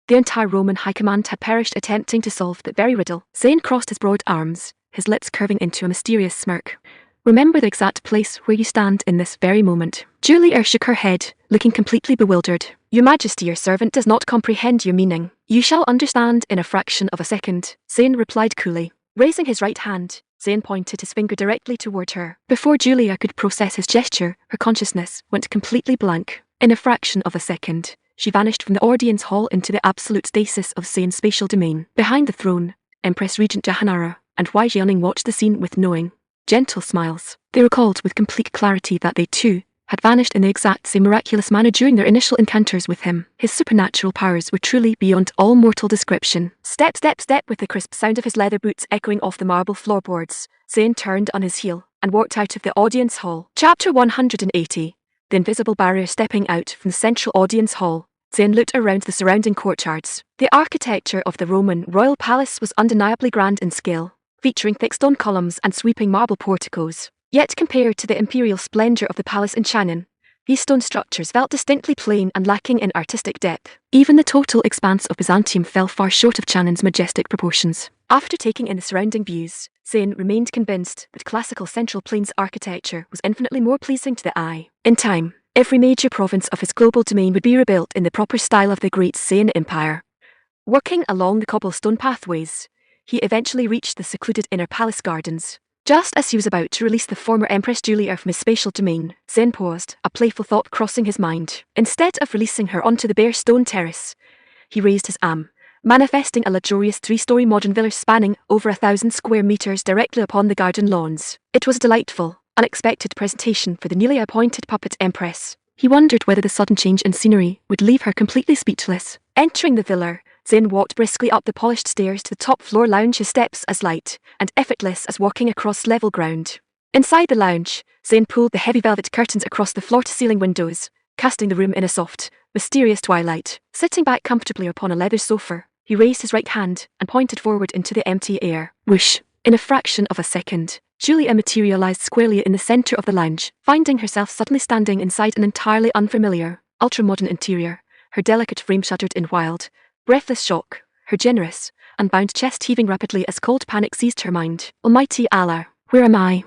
The entire Roman high command had perished attempting to solve that very riddle. Zayn crossed his broad arms, his lips curving into a mysterious smirk. Remember the exact place where you stand in this very moment. Julia shook her head, looking completely bewildered. Your Majesty, your servant does not comprehend your meaning. You shall understand in a fraction of a second, Zayn replied coolly. Raising his right hand, Zayn pointed his finger directly toward her. Before Julia could process his gesture, her consciousness went completely blank. In a fraction of a second, she vanished from the audience hall into the absolute stasis of Zayn's spatial domain. Behind the throne, Empress Regent Jahanara and Wai Jianing watched the scene with knowing, gentle smiles. They recalled with complete clarity that they too had vanished in the exact same miraculous manner during their initial encounters with him. His supernatural powers were truly beyond all mortal description. Step, step, step, with the crisp sound of his leather boots echoing off the marble floorboards, Zayn turned on his heel and walked out of the audience hall. Chapter 180. The invisible barrier. Stepping out from the central audience hall, Zayn looked around the surrounding courtyards. The architecture of the Roman royal palace was undeniably grand in scale, featuring thick stone columns and sweeping marble porticos. Yet compared to the imperial splendor of the palace in Shannon, these stone structures felt distinctly plain and lacking in artistic depth. Even the total expanse of Byzantium fell far short of Shannon's majestic proportions. After taking in the surrounding views, Zayn remained convinced that classical Central Plains architecture was infinitely more pleasing to the eye. In time, every major province of his global domain would be rebuilt in the proper style of the great Zayn Empire. Working along the cobblestone pathways, he eventually reached the secluded inner palace gardens. Just as he was about to release the former Empress Julia from his spatial domain, Zayn paused, a playful thought crossing his mind. Instead of releasing her onto the bare stone terrace, he raised his arm, manifesting a luxurious 3-story modern villa spanning over 1,000 square meters directly upon the garden lawns. It was a delightful, unexpected presentation for the newly appointed puppet Empress. He wondered whether the sudden change in scenery would leave her completely speechless. Entering the villa, Zayn walked briskly up the polished stairs to the top floor lounge, his steps as light and effortless as walking across level ground. Inside the lounge, Zayn pulled the heavy velvet curtains across the floor-to-ceiling windows, casting the room in a soft, mysterious twilight. Sitting back comfortably upon a leather sofa, he raised his right hand and pointed forward into the empty air. Whoosh! In a fraction of a second, Julia materialized squarely in the center of the lounge, finding herself suddenly standing inside an entirely unfamiliar, ultra-modern interior. Her delicate frame shuddered in wild, breathless shock, her generous, unbound chest heaving rapidly as cold panic seized her mind. Almighty Allah, where am I?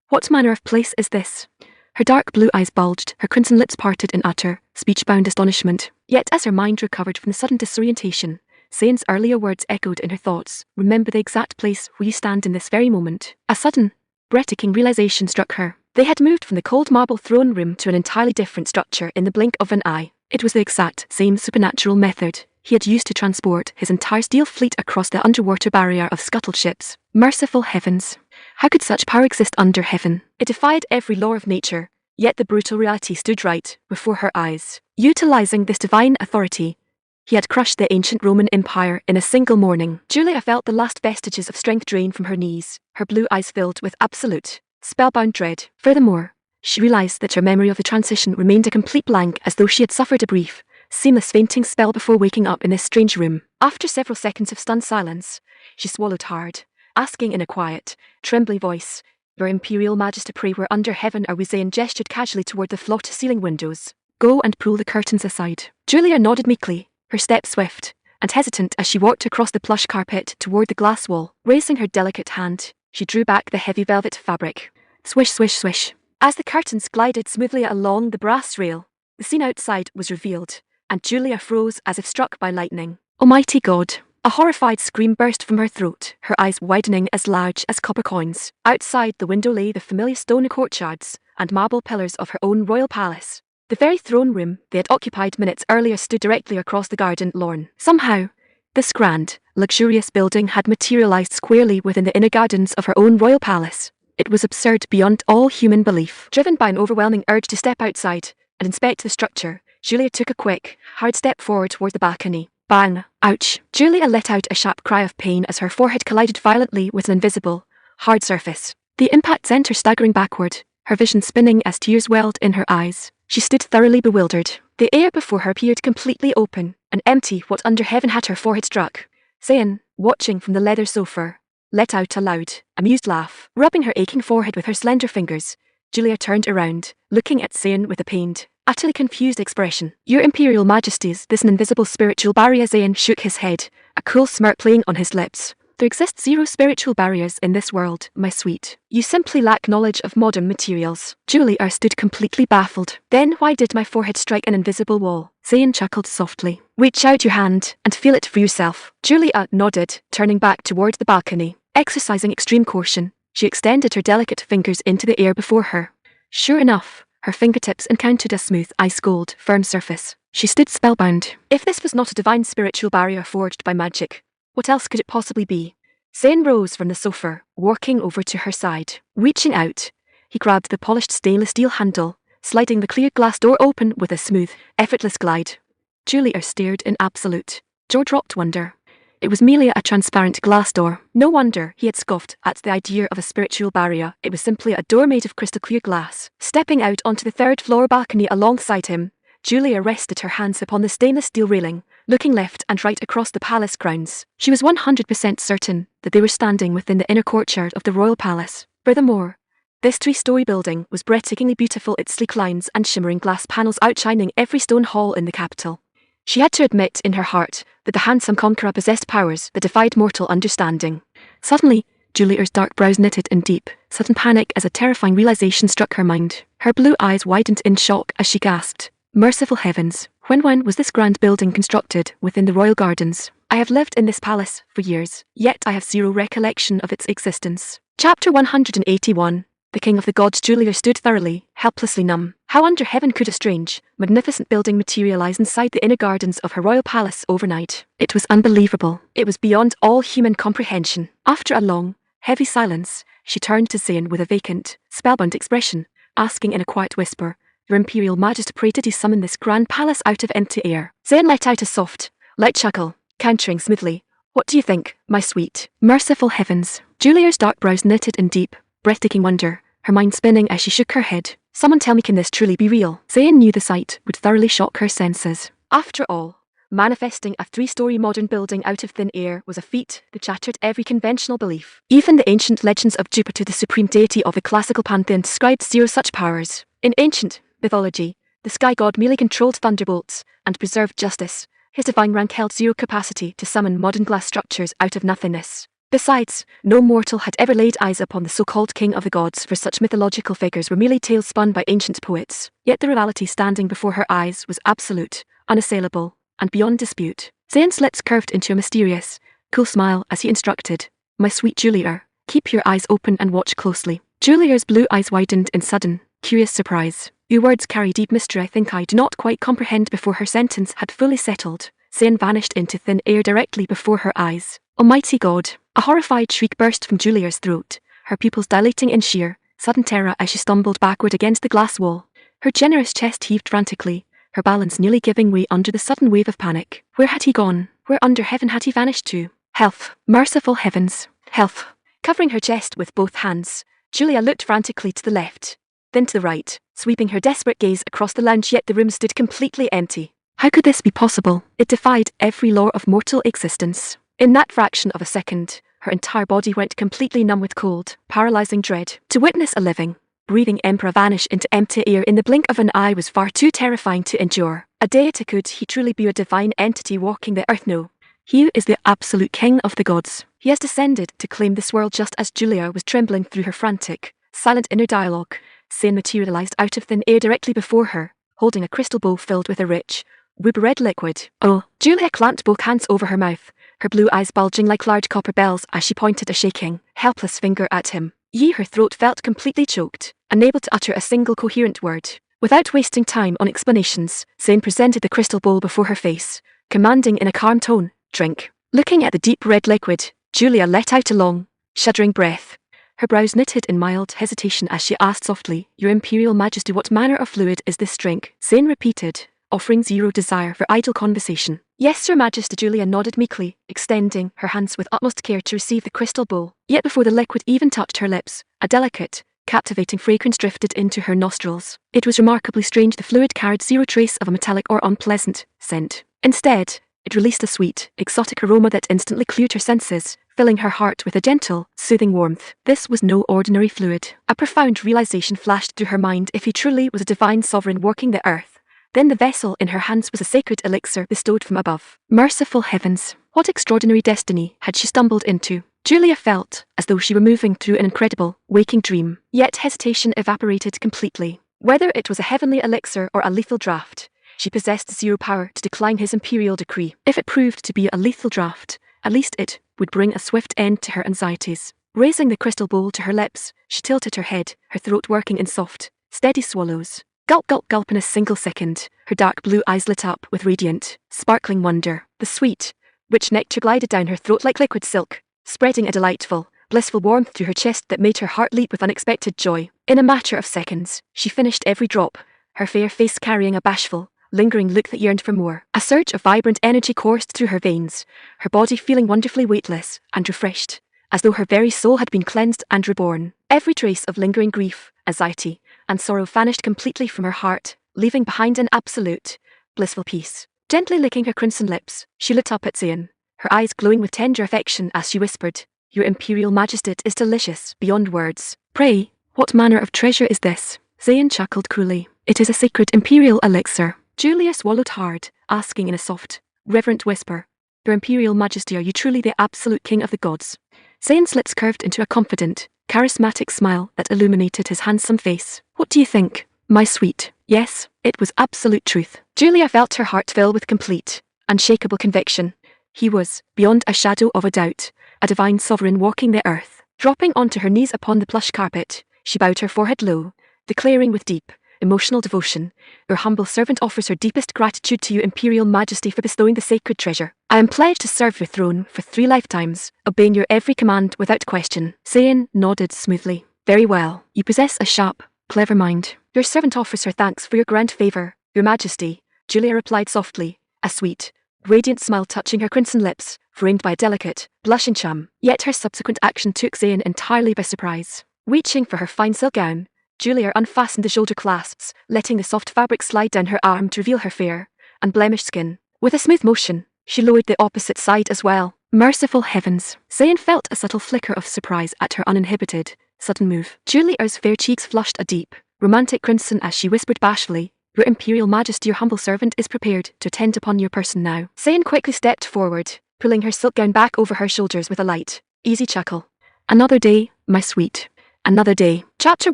What manner of place is this? Her dark blue eyes bulged, her crimson lips parted in utter, speech-bound astonishment. Yet as her mind recovered from the sudden disorientation, Zayn's earlier words echoed in her thoughts. Remember the exact place where you stand in this very moment. A sudden, breathtaking realization struck her. They had moved from the cold marble throne room to an entirely different structure in the blink of an eye. It was the exact same supernatural method he had used to transport his entire steel fleet across the underwater barrier of scuttled ships. Merciful heavens! How could such power exist under heaven? It defied every law of nature, yet the brutal reality stood right before her eyes. Utilizing this divine authority, he had crushed the ancient Roman Empire in a single morning. Julia felt the last vestiges of strength drain from her knees, her blue eyes filled with absolute, spellbound dread. Furthermore, she realized that her memory of the transition remained a complete blank, as though she had suffered a brief, seamless fainting spell before waking up in this strange room. After several seconds of stunned silence, she swallowed hard, asking in a quiet, trembly voice, "Your Imperial Majesty, pray where under heaven are we?" Zayn gestured casually toward the floor-to-ceiling windows. "Go and pull the curtains aside." Julia nodded meekly, her step swift and hesitant as she walked across the plush carpet toward the glass wall. Raising her delicate hand, she drew back the heavy velvet fabric. Swish, swish, swish. As the curtains glided smoothly along the brass rail, the scene outside was revealed, and Julia froze as if struck by lightning. Almighty God! A horrified scream burst from her throat, her eyes widening as large as copper coins. Outside the window lay the familiar stone courtyards and marble pillars of her own royal palace. The very throne room they had occupied minutes earlier stood directly across the garden lawn. Somehow, this grand, luxurious building had materialized squarely within the inner gardens of her own royal palace. It was absurd beyond all human belief. Driven by an overwhelming urge to step outside and inspect the structure, Julia took a quick, hard step forward toward the balcony. Bang! Ouch! Julia let out a sharp cry of pain as her forehead collided violently with an invisible, hard surface. The impact sent her staggering backward, her vision spinning as tears welled in her eyes. She stood thoroughly bewildered. The air before her appeared completely open and empty. What under heaven had her forehead struck? Zayn, watching from the leather sofa, let out a loud, amused laugh. Rubbing her aching forehead with her slender fingers, Julia turned around, looking at Zayn with a pained, utterly confused expression. "Your Imperial Majesty, is this an invisible spiritual barrier?" Zayn shook his head, a cool smirk playing on his lips. "There exist zero spiritual barriers in this world, my sweet. You simply lack knowledge of modern materials." Julia stood completely baffled. "Then why did my forehead strike an invisible wall?" Zayn chuckled softly. "Reach out your hand and feel it for yourself." Julia nodded, turning back toward the balcony. Exercising extreme caution, she extended her delicate fingers into the air before her. Sure enough, her fingertips encountered a smooth, ice-cold, firm surface. She stood spellbound. If this was not a divine spiritual barrier forged by magic, what else could it possibly be? Zayn rose from the sofa, walking over to her side. Reaching out, he grabbed the polished stainless steel handle, sliding the clear glass door open with a smooth, effortless glide. Julia stared in absolute, jaw-dropped wonder. It was merely a transparent glass door. No wonder he had scoffed at the idea of a spiritual barrier. It was simply a door made of crystal clear glass. Stepping out onto the third-floor balcony alongside him, Julia rested her hands upon the stainless steel railing, looking left and right across the palace grounds. She was 100% certain that they were standing within the inner courtyard of the royal palace. Furthermore, this three-story building was breathtakingly beautiful, its sleek lines and shimmering glass panels outshining every stone hall in the capital. She had to admit in her heart that the handsome conqueror possessed powers that defied mortal understanding. Suddenly, Julia's dark brows knitted in deep, sudden panic as a terrifying realization struck her mind. Her blue eyes widened in shock as she gasped, "Merciful heavens, when was this grand building constructed within the royal gardens? I have lived in this palace for years, yet I have zero recollection of its existence." Chapter 181. The King of the Gods. Julia stood thoroughly, helplessly numb. How under heaven could a strange, magnificent building materialize inside the inner gardens of her royal palace overnight? It was unbelievable. It was beyond all human comprehension. After a long, heavy silence, she turned to Zayn with a vacant, spellbound expression, asking in a quiet whisper, "Your Imperial Majesty, pray did you summon this grand palace out of empty air?" Zayn let out a soft, light chuckle, countering smoothly, "What do you think, my sweet?" Merciful heavens. Julia's dark brows knitted in deep, breathtaking wonder, her mind spinning as she shook her head. Someone tell me, can this truly be real? Zayn knew the sight would thoroughly shock her senses. After all, Manifesting a 3-story modern building out of thin air was a feat that shattered every conventional belief. Even the ancient legends of Jupiter, the supreme deity of the classical pantheon, described zero such powers. In ancient mythology, the sky god merely controlled thunderbolts and preserved justice. His divine rank held zero capacity to summon modern glass structures out of nothingness. Besides, no mortal had ever laid eyes upon the so-called king of the gods, for such mythological figures were merely tales spun by ancient poets. Yet the reality standing before her eyes was absolute, unassailable, and beyond dispute. Zayn's lips curved into a mysterious, cool smile as he instructed, "My sweet Julia, keep your eyes open and watch closely." Julia's blue eyes widened in sudden, curious surprise. "Your words carry deep mystery I think I do not quite comprehend." Before her sentence had fully settled, Zayn vanished into thin air directly before her eyes. Almighty God! A horrified shriek burst from Julia's throat, her pupils dilating in sheer, sudden terror as she stumbled backward against the glass wall. Her generous chest heaved frantically, her balance nearly giving way under the sudden wave of panic. Where had he gone? Where under heaven had he vanished to? Health! Merciful heavens! Health! Covering her chest with both hands, Julia looked frantically to the left, then to the right, sweeping her desperate gaze across the lounge, yet the room stood completely empty. How could this be possible? It defied every law of mortal existence. In that fraction of a second, her entire body went completely numb with cold, paralyzing dread. To witness a living, breathing emperor vanish into empty air in the blink of an eye was far too terrifying to endure. A deity, could he truly be a divine entity walking the earth? No. He is the absolute king of the gods. He has descended to claim this world. Just as Julia was trembling through her frantic, silent inner dialogue, Zayn materialized out of thin air directly before her, holding a crystal bowl filled with a rich, ruby-red liquid. "Oh!" Julia clamped both hands over her mouth, her blue eyes bulging like large copper bells as she pointed a shaking, helpless finger at him. Her throat felt completely choked, unable to utter a single coherent word. Without wasting time on explanations, Zayn presented the crystal bowl before her face, commanding in a calm tone, "Drink." Looking at the deep red liquid, Julia let out a long, shuddering breath. Her brows knitted in mild hesitation as she asked softly, "Your Imperial Majesty, what manner of fluid is this drink?" Zayn repeated, offering zero desire for idle conversation. "Yes, Your Majesty." Julia nodded meekly, extending her hands with utmost care to receive the crystal bowl. Yet before the liquid even touched her lips, a delicate, captivating fragrance drifted into her nostrils. It was remarkably strange. The fluid carried zero trace of a metallic or unpleasant scent. Instead, it released a sweet, exotic aroma that instantly cleared her senses, filling her heart with a gentle, soothing warmth. This was no ordinary fluid. A profound realization flashed through her mind. If he truly was a divine sovereign walking the earth, then the vessel in her hands was a sacred elixir bestowed from above. Merciful heavens! What extraordinary destiny had she stumbled into? Julia felt as though she were moving through an incredible, waking dream. Yet hesitation evaporated completely. Whether it was a heavenly elixir or a lethal draught, she possessed zero power to decline his imperial decree. If it proved to be a lethal draught, at least it would bring a swift end to her anxieties. Raising the crystal bowl to her lips, she tilted her head, her throat working in soft, steady swallows. Gulp, gulp, gulp. In a single second, her dark blue eyes lit up with radiant, sparkling wonder. The sweet, rich nectar glided down her throat like liquid silk, spreading a delightful, blissful warmth through her chest that made her heart leap with unexpected joy. In a matter of seconds, she finished every drop, her fair face carrying a bashful, lingering look that yearned for more. A surge of vibrant energy coursed through her veins, her body feeling wonderfully weightless and refreshed, as though her very soul had been cleansed and reborn. Every trace of lingering grief, anxiety, and sorrow vanished completely from her heart, leaving behind an absolute, blissful peace. Gently licking her crimson lips, she looked up at Zayn, her eyes glowing with tender affection as she whispered, "Your Imperial Majesty, it is delicious beyond words. Pray, what manner of treasure is this?" Zayn chuckled cruelly. "It is a sacred Imperial elixir." Julia swallowed hard, asking in a soft, reverent whisper, "Your Imperial Majesty, are you truly the absolute king of the gods?" Zayn's lips curved into a confident, charismatic smile that illuminated his handsome face. "What do you think, my sweet?" Yes, it was absolute truth. Julia felt her heart fill with complete, unshakable conviction. He was, beyond a shadow of a doubt, a divine sovereign walking the earth. Dropping onto her knees upon the plush carpet, she bowed her forehead low, declaring with deep, emotional devotion, "Your humble servant offers her deepest gratitude to you, Imperial Majesty, for bestowing the sacred treasure. I am pledged to serve your throne for 3 lifetimes, obeying your every command without question." Zayn nodded smoothly. "Very well. You possess a sharp, clever mind. Your servant offers her thanks for your grand favor, Your Majesty," Julia replied softly, a sweet, radiant smile touching her crimson lips, framed by a delicate, blushing charm. Yet her subsequent action took Zayn entirely by surprise. Reaching for her fine silk gown, Julia unfastened the shoulder clasps, letting the soft fabric slide down her arm to reveal her fair, unblemished skin. With a smooth motion, she lowered the opposite side as well. Merciful heavens. Zayn felt a subtle flicker of surprise at her uninhibited, sudden move. Julier's fair cheeks flushed a deep, romantic crimson as she whispered bashfully, "Your Imperial Majesty, your humble servant is prepared to attend upon your person now." Zayn quickly stepped forward, pulling her silk gown back over her shoulders with a light, easy chuckle. "Another day, my sweet. Another day." Chapter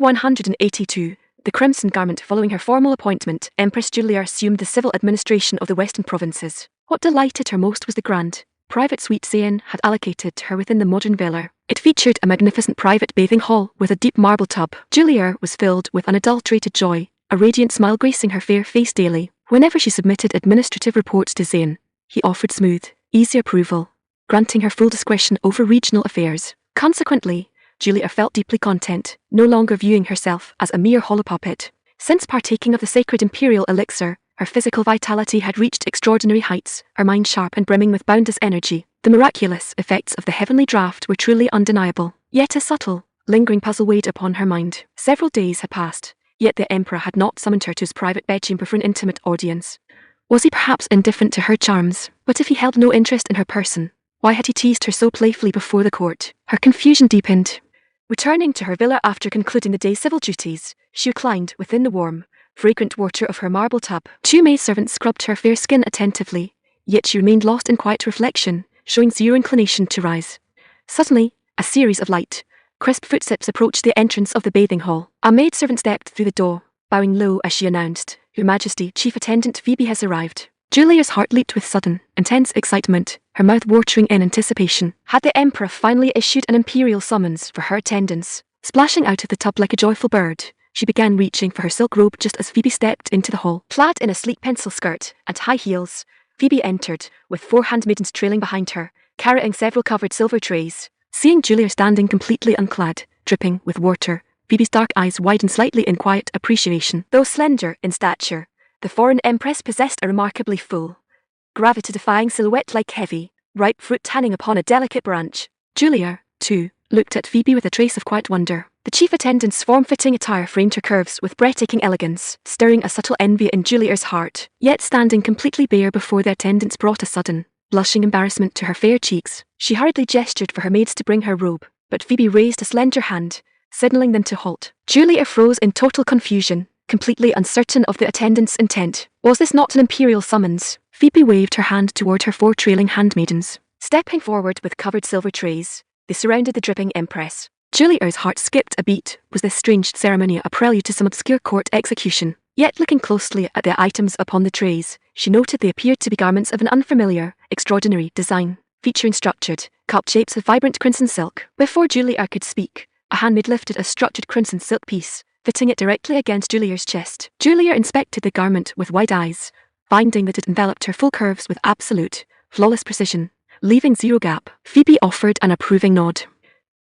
182. The Crimson Garment. Following her formal appointment, Empress Julia assumed the civil administration of the Western provinces. What delighted her most was the grand, private suite Zayn had allocated to her within the modern villa. It featured a magnificent private bathing hall with a deep marble tub. Julia was filled with unadulterated joy, a radiant smile gracing her fair face daily. Whenever she submitted administrative reports to Zayn, he offered smooth, easy approval, granting her full discretion over regional affairs. Consequently, Julia felt deeply content, no longer viewing herself as a mere hollow puppet. Since partaking of the sacred imperial elixir, her physical vitality had reached extraordinary heights, her mind sharp and brimming with boundless energy. The miraculous effects of the heavenly draught were truly undeniable. Yet a subtle, lingering puzzle weighed upon her mind. Several days had passed, yet the Emperor had not summoned her to his private bedchamber for an intimate audience. Was he perhaps indifferent to her charms? But if he held no interest in her person, why had he teased her so playfully before the court? Her confusion deepened. Returning to her villa after concluding the day's civil duties, she reclined within the warm, fragrant water of her marble tub. Two maidservants scrubbed her fair skin attentively, yet she remained lost in quiet reflection, showing zero inclination to rise. Suddenly, a series of light, crisp footsteps approached the entrance of the bathing hall. A maidservant stepped through the door, bowing low as she announced, "Your Majesty, Chief Attendant Phoebe has arrived." Julia's heart leaped with sudden, intense excitement, her mouth watering in anticipation. Had the Emperor finally issued an imperial summons for her attendance? Splashing out of the tub like a joyful bird, she began reaching for her silk robe just as Phoebe stepped into the hall. Clad in a sleek pencil skirt and high heels, Phoebe entered, with 4 handmaidens trailing behind her, carrying several covered silver trays. Seeing Julia standing completely unclad, dripping with water, Phoebe's dark eyes widened slightly in quiet appreciation. Though slender in stature, the foreign empress possessed a remarkably full, gravity-defying silhouette like heavy, ripe fruit hanging upon a delicate branch. Julia, too, looked at Phoebe with a trace of quiet wonder. The chief attendant's form-fitting attire framed her curves with breathtaking elegance, stirring a subtle envy in Julia's heart. Yet standing completely bare before the attendants brought a sudden, blushing embarrassment to her fair cheeks. She hurriedly gestured for her maids to bring her robe, but Phoebe raised a slender hand, signaling them to halt. Julia froze in total confusion, completely uncertain of the attendant's intent. Was this not an imperial summons? Phoebe waved her hand toward her 4 trailing handmaidens. Stepping forward with covered silver trays, they surrounded the dripping empress. Julia's heart skipped a beat. Was this strange ceremony a prelude to some obscure court execution? Yet looking closely at the items upon the trays, she noted they appeared to be garments of an unfamiliar, extraordinary design, featuring structured, cupped shapes of vibrant crimson silk. Before Julia could speak, a handmaid lifted a structured crimson silk piece, fitting it directly against Julia's chest. Julia inspected the garment with wide eyes, finding that it enveloped her full curves with absolute, flawless precision, leaving zero gap. Phoebe offered an approving nod.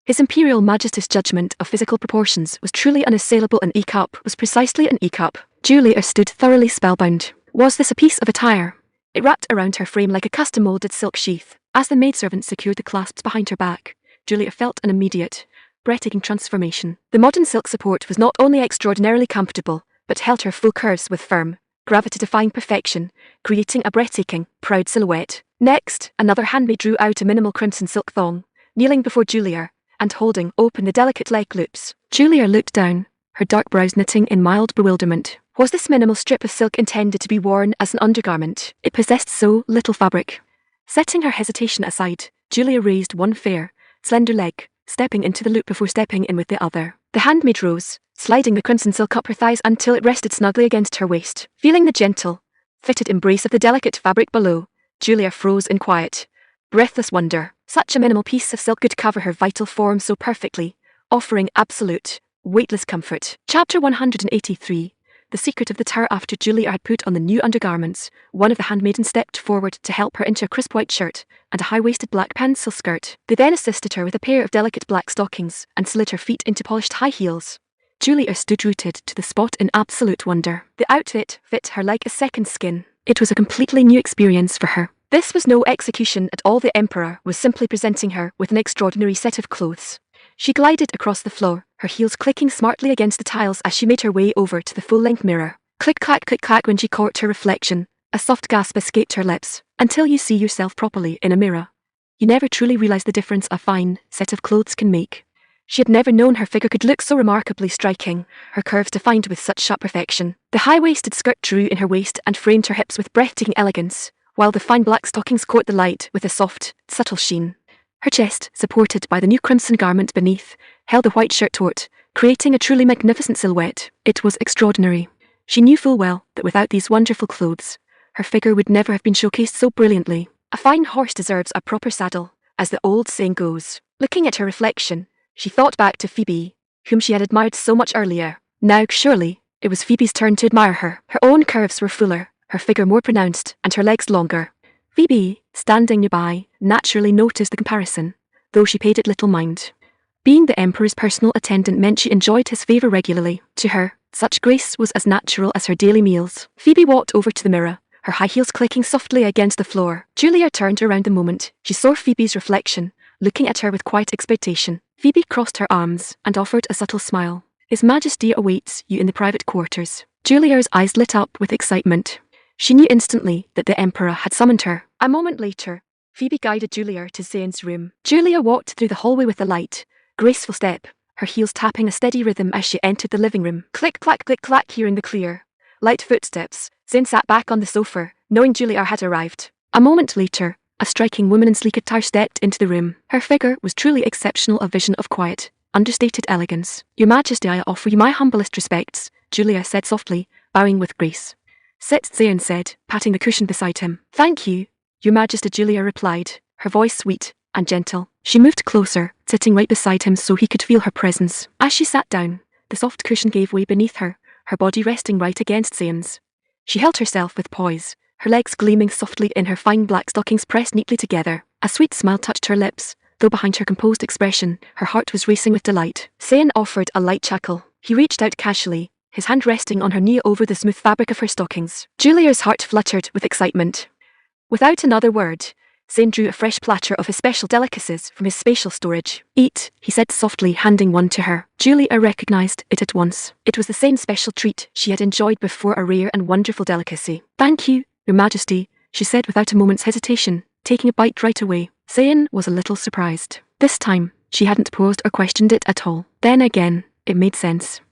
His Imperial Majesty's judgment of physical proportions was truly unassailable. An E-cup was precisely an E-cup. Julia stood thoroughly spellbound. Was this a piece of attire? It wrapped around her frame like a custom-molded silk sheath. As the maidservant secured the clasps behind her back, Julia felt an immediate, breathtaking transformation. The modern silk support was not only extraordinarily comfortable, but held her full curves with firm, gravity-defying perfection, creating a breathtaking, proud silhouette. Next, another handmaid drew out a minimal crimson silk thong, kneeling before Julia, and holding open the delicate leg loops. Julia looked down, her dark brows knitting in mild bewilderment. Was this minimal strip of silk intended to be worn as an undergarment? It possessed so little fabric. Setting her hesitation aside, Julia raised one fair, slender leg, stepping into the loop before stepping in with the other. The handmaid rose, sliding the crimson silk up her thighs until it rested snugly against her waist. Feeling the gentle, fitted embrace of the delicate fabric below, Julia froze in quiet, breathless wonder. Such a minimal piece of silk could cover her vital form so perfectly, offering absolute, weightless comfort. Chapter 183. The secret of the tower. After Julia had put on the new undergarments, one of the handmaidens stepped forward to help her into a crisp white shirt and a high-waisted black pencil skirt. They then assisted her with a pair of delicate black stockings and slid her feet into polished high heels. Julia stood rooted to the spot in absolute wonder. The outfit fit her like a second skin. It was a completely new experience for her. This was no execution at all. The Emperor was simply presenting her with an extraordinary set of clothes. She glided across the floor, her heels clicking smartly against the tiles as she made her way over to the full-length mirror. Click-clack when she caught her reflection. A soft gasp escaped her lips. Until you see yourself properly in a mirror, you never truly realize the difference a fine set of clothes can make. She had never known her figure could look so remarkably striking, her curves defined with such sharp perfection. The high-waisted skirt drew in her waist and framed her hips with breathtaking elegance, while the fine black stockings caught the light with a soft, subtle sheen. Her chest, supported by the new crimson garment beneath, held the white shirt taut, creating a truly magnificent silhouette. It was extraordinary. She knew full well that without these wonderful clothes, her figure would never have been showcased so brilliantly. A fine horse deserves a proper saddle, as the old saying goes. Looking at her reflection, she thought back to Phoebe, whom she had admired so much earlier. Now, surely, it was Phoebe's turn to admire her. Her own curves were fuller, her figure more pronounced, and her legs longer. Phoebe, standing nearby, naturally noticed the comparison, though she paid it little mind. Being the Emperor's personal attendant meant she enjoyed his favour regularly. To her, such grace was as natural as her daily meals. Phoebe walked over to the mirror, her high heels clicking softly against the floor. Julia turned around the moment she saw Phoebe's reflection, looking at her with quiet expectation. Phoebe crossed her arms and offered a subtle smile. His Majesty awaits you in the private quarters. Julia's eyes lit up with excitement. She knew instantly that the Emperor had summoned her. A moment later, Phoebe guided Julia to Zayn's room. Julia walked through the hallway with a light, graceful step, her heels tapping a steady rhythm as she entered the living room. Click, clack, click, clack, hearing the clear, light footsteps, Zayn sat back on the sofa, knowing Julia had arrived. A moment later, a striking woman in sleek attire stepped into the room. Her figure was truly exceptional, a vision of quiet, understated elegance. Your Majesty, I offer you my humblest respects, Julia said softly, bowing with grace. Sit, Zayn said, patting the cushion beside him. Thank you, Your Majesty, Julia replied, her voice sweet and gentle. She moved closer, sitting right beside him so he could feel her presence. As she sat down, the soft cushion gave way beneath her, her body resting right against Zayn's. She held herself with poise, her legs gleaming softly in her fine black stockings pressed neatly together. A sweet smile touched her lips, though behind her composed expression, her heart was racing with delight. Zayn offered a light chuckle. He reached out casually, his hand resting on her knee over the smooth fabric of her stockings. Julia's heart fluttered with excitement. Without another word, Zayn drew a fresh platter of his special delicacies from his spatial storage. Eat, he said softly, handing one to her. Julia recognized it at once. It was the same special treat she had enjoyed before, a rare and wonderful delicacy. Thank you, Your Majesty, she said without a moment's hesitation, taking a bite right away. Zayn was a little surprised. This time, she hadn't paused or questioned it at all. Then again, it made sense.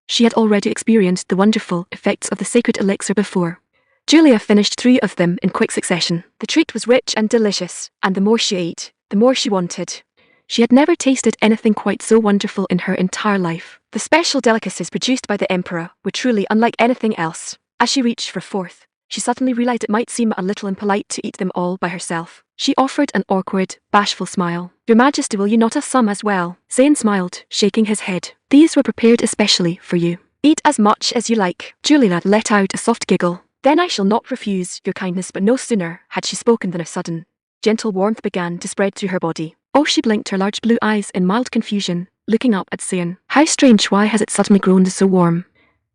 She had already experienced the wonderful effects of the sacred elixir before. Julia finished 3 of them in quick succession. The treat was rich and delicious, and the more she ate, the more she wanted. She had never tasted anything quite so wonderful in her entire life. The special delicacies produced by the Emperor were truly unlike anything else. As she reached for a fourth, she suddenly realized it might seem a little impolite to eat them all by herself. She offered an awkward, bashful smile. Your Majesty, will you not have some as well? Zayn smiled, shaking his head. These were prepared especially for you. Eat as much as you like. Julia let out a soft giggle. Then I shall not refuse your kindness. But no sooner had she spoken than a sudden, gentle warmth began to spread through her body. Oh, she blinked her large blue eyes in mild confusion, looking up at Zayn. How strange, why has it suddenly grown so warm?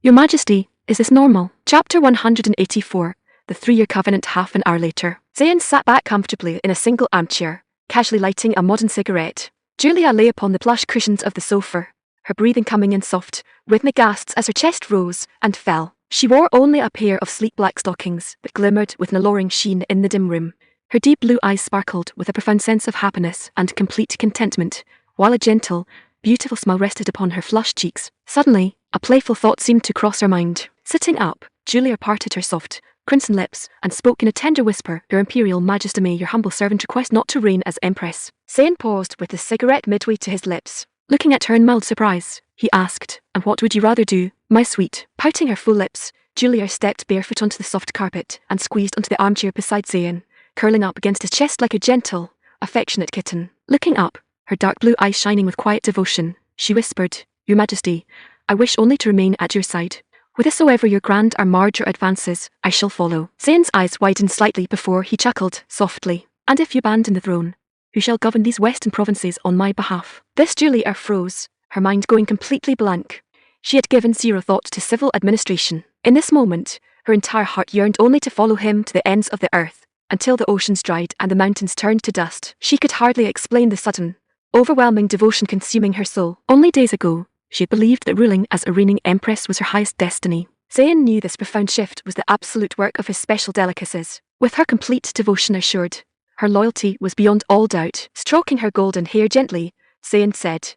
Your Majesty, is this normal? Chapter 184, The 3-Year Covenant. Half an hour later, Zayn sat back comfortably in a single armchair, casually lighting a modern cigarette. Julia lay upon the plush cushions of the sofa, her breathing coming in soft, rhythmic gasps as her chest rose and fell. She wore only a pair of sleek black stockings that glimmered with an alluring sheen in the dim room. Her deep blue eyes sparkled with a profound sense of happiness and complete contentment, while a gentle, beautiful smile rested upon her flushed cheeks. Suddenly, a playful thought seemed to cross her mind. Sitting up, Julia parted her soft, crimson lips and spoke in a tender whisper. Your Imperial Majesty, may your humble servant request not to reign as Empress. Zayn paused with the cigarette midway to his lips. Looking at her in mild surprise, he asked, and what would you rather do, my sweet? Pouting her full lips, Julia stepped barefoot onto the soft carpet and squeezed onto the armchair beside Zayn, curling up against his chest like a gentle, affectionate kitten. Looking up, her dark blue eyes shining with quiet devotion, she whispered, Your Majesty, I wish only to remain at your side. Whithersoever your grand armage advances, I shall follow. Zayn's eyes widened slightly before he chuckled softly. And if you abandon the throne, who shall govern these western provinces on my behalf? This Julia froze, her mind going completely blank. She had given zero thought to civil administration. In this moment, her entire heart yearned only to follow him to the ends of the earth, until the oceans dried and the mountains turned to dust. She could hardly explain the sudden, overwhelming devotion consuming her soul. Only days ago, she had believed that ruling as a reigning empress was her highest destiny. Zayn knew this profound shift was the absolute work of his special delicacies. With her complete devotion assured, her loyalty was beyond all doubt. Stroking her golden hair gently, Zayn said,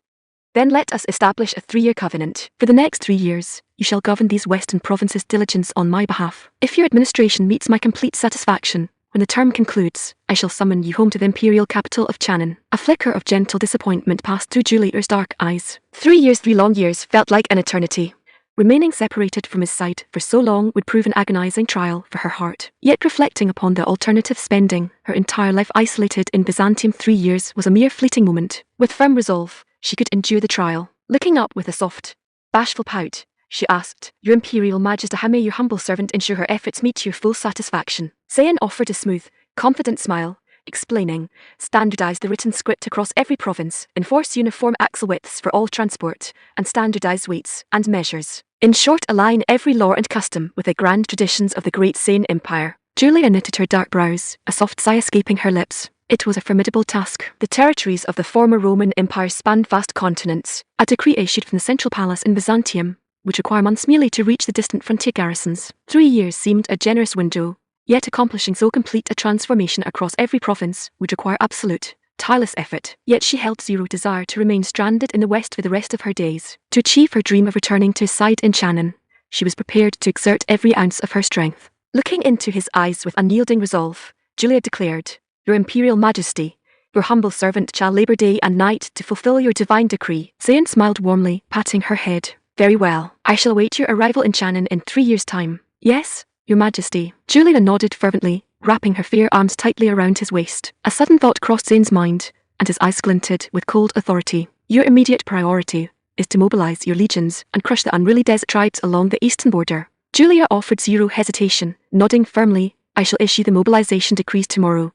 "Then let us establish a 3-year covenant. For the next 3 years, you shall govern these western provinces diligence on my behalf. If your administration meets my complete satisfaction, when the term concludes, I shall summon you home to the imperial capital of Channon." A flicker of gentle disappointment passed through Julier's dark eyes. 3 years, 3 long years, felt like an eternity. Remaining separated from his side for so long would prove an agonizing trial for her heart. Yet reflecting upon the alternative, spending her entire life isolated in Byzantium 3 years was a mere fleeting moment. With firm resolve, she could endure the trial. Looking up with a soft, bashful pout, she asked, "Your Imperial Majesty, how may your humble servant ensure her efforts meet your full satisfaction?" Zayn offered a smooth, confident smile, explaining, "Standardize the written script across every province, enforce uniform axle widths for all transport, and standardize weights and measures. In short, align every law and custom with the grand traditions of the great Zayn Empire." Julia knitted her dark brows, a soft sigh escaping her lips. It was a formidable task. The territories of the former Roman Empire spanned vast continents. A decree issued from the central palace in Byzantium would require months merely to reach the distant frontier garrisons. 3 years seemed a generous window, yet accomplishing so complete a transformation across every province would require absolute, tireless effort. Yet she held zero desire to remain stranded in the West for the rest of her days. To achieve her dream of returning to his side in Channon, she was prepared to exert every ounce of her strength. Looking into his eyes with unyielding resolve, Julia declared, "Your Imperial Majesty, your humble servant shall labor day and night to fulfill your divine decree." Zayn smiled warmly, patting her head. "Very well. I shall await your arrival in Channon in 3 years' time." "Yes, Your Majesty." Julia nodded fervently, wrapping her fair arms tightly around his waist. A sudden thought crossed Zayn's mind, and his eyes glinted with cold authority. "Your immediate priority is to mobilize your legions and crush the unruly desert tribes along the eastern border." Julia offered zero hesitation, nodding firmly, "I shall issue the mobilization decrees tomorrow.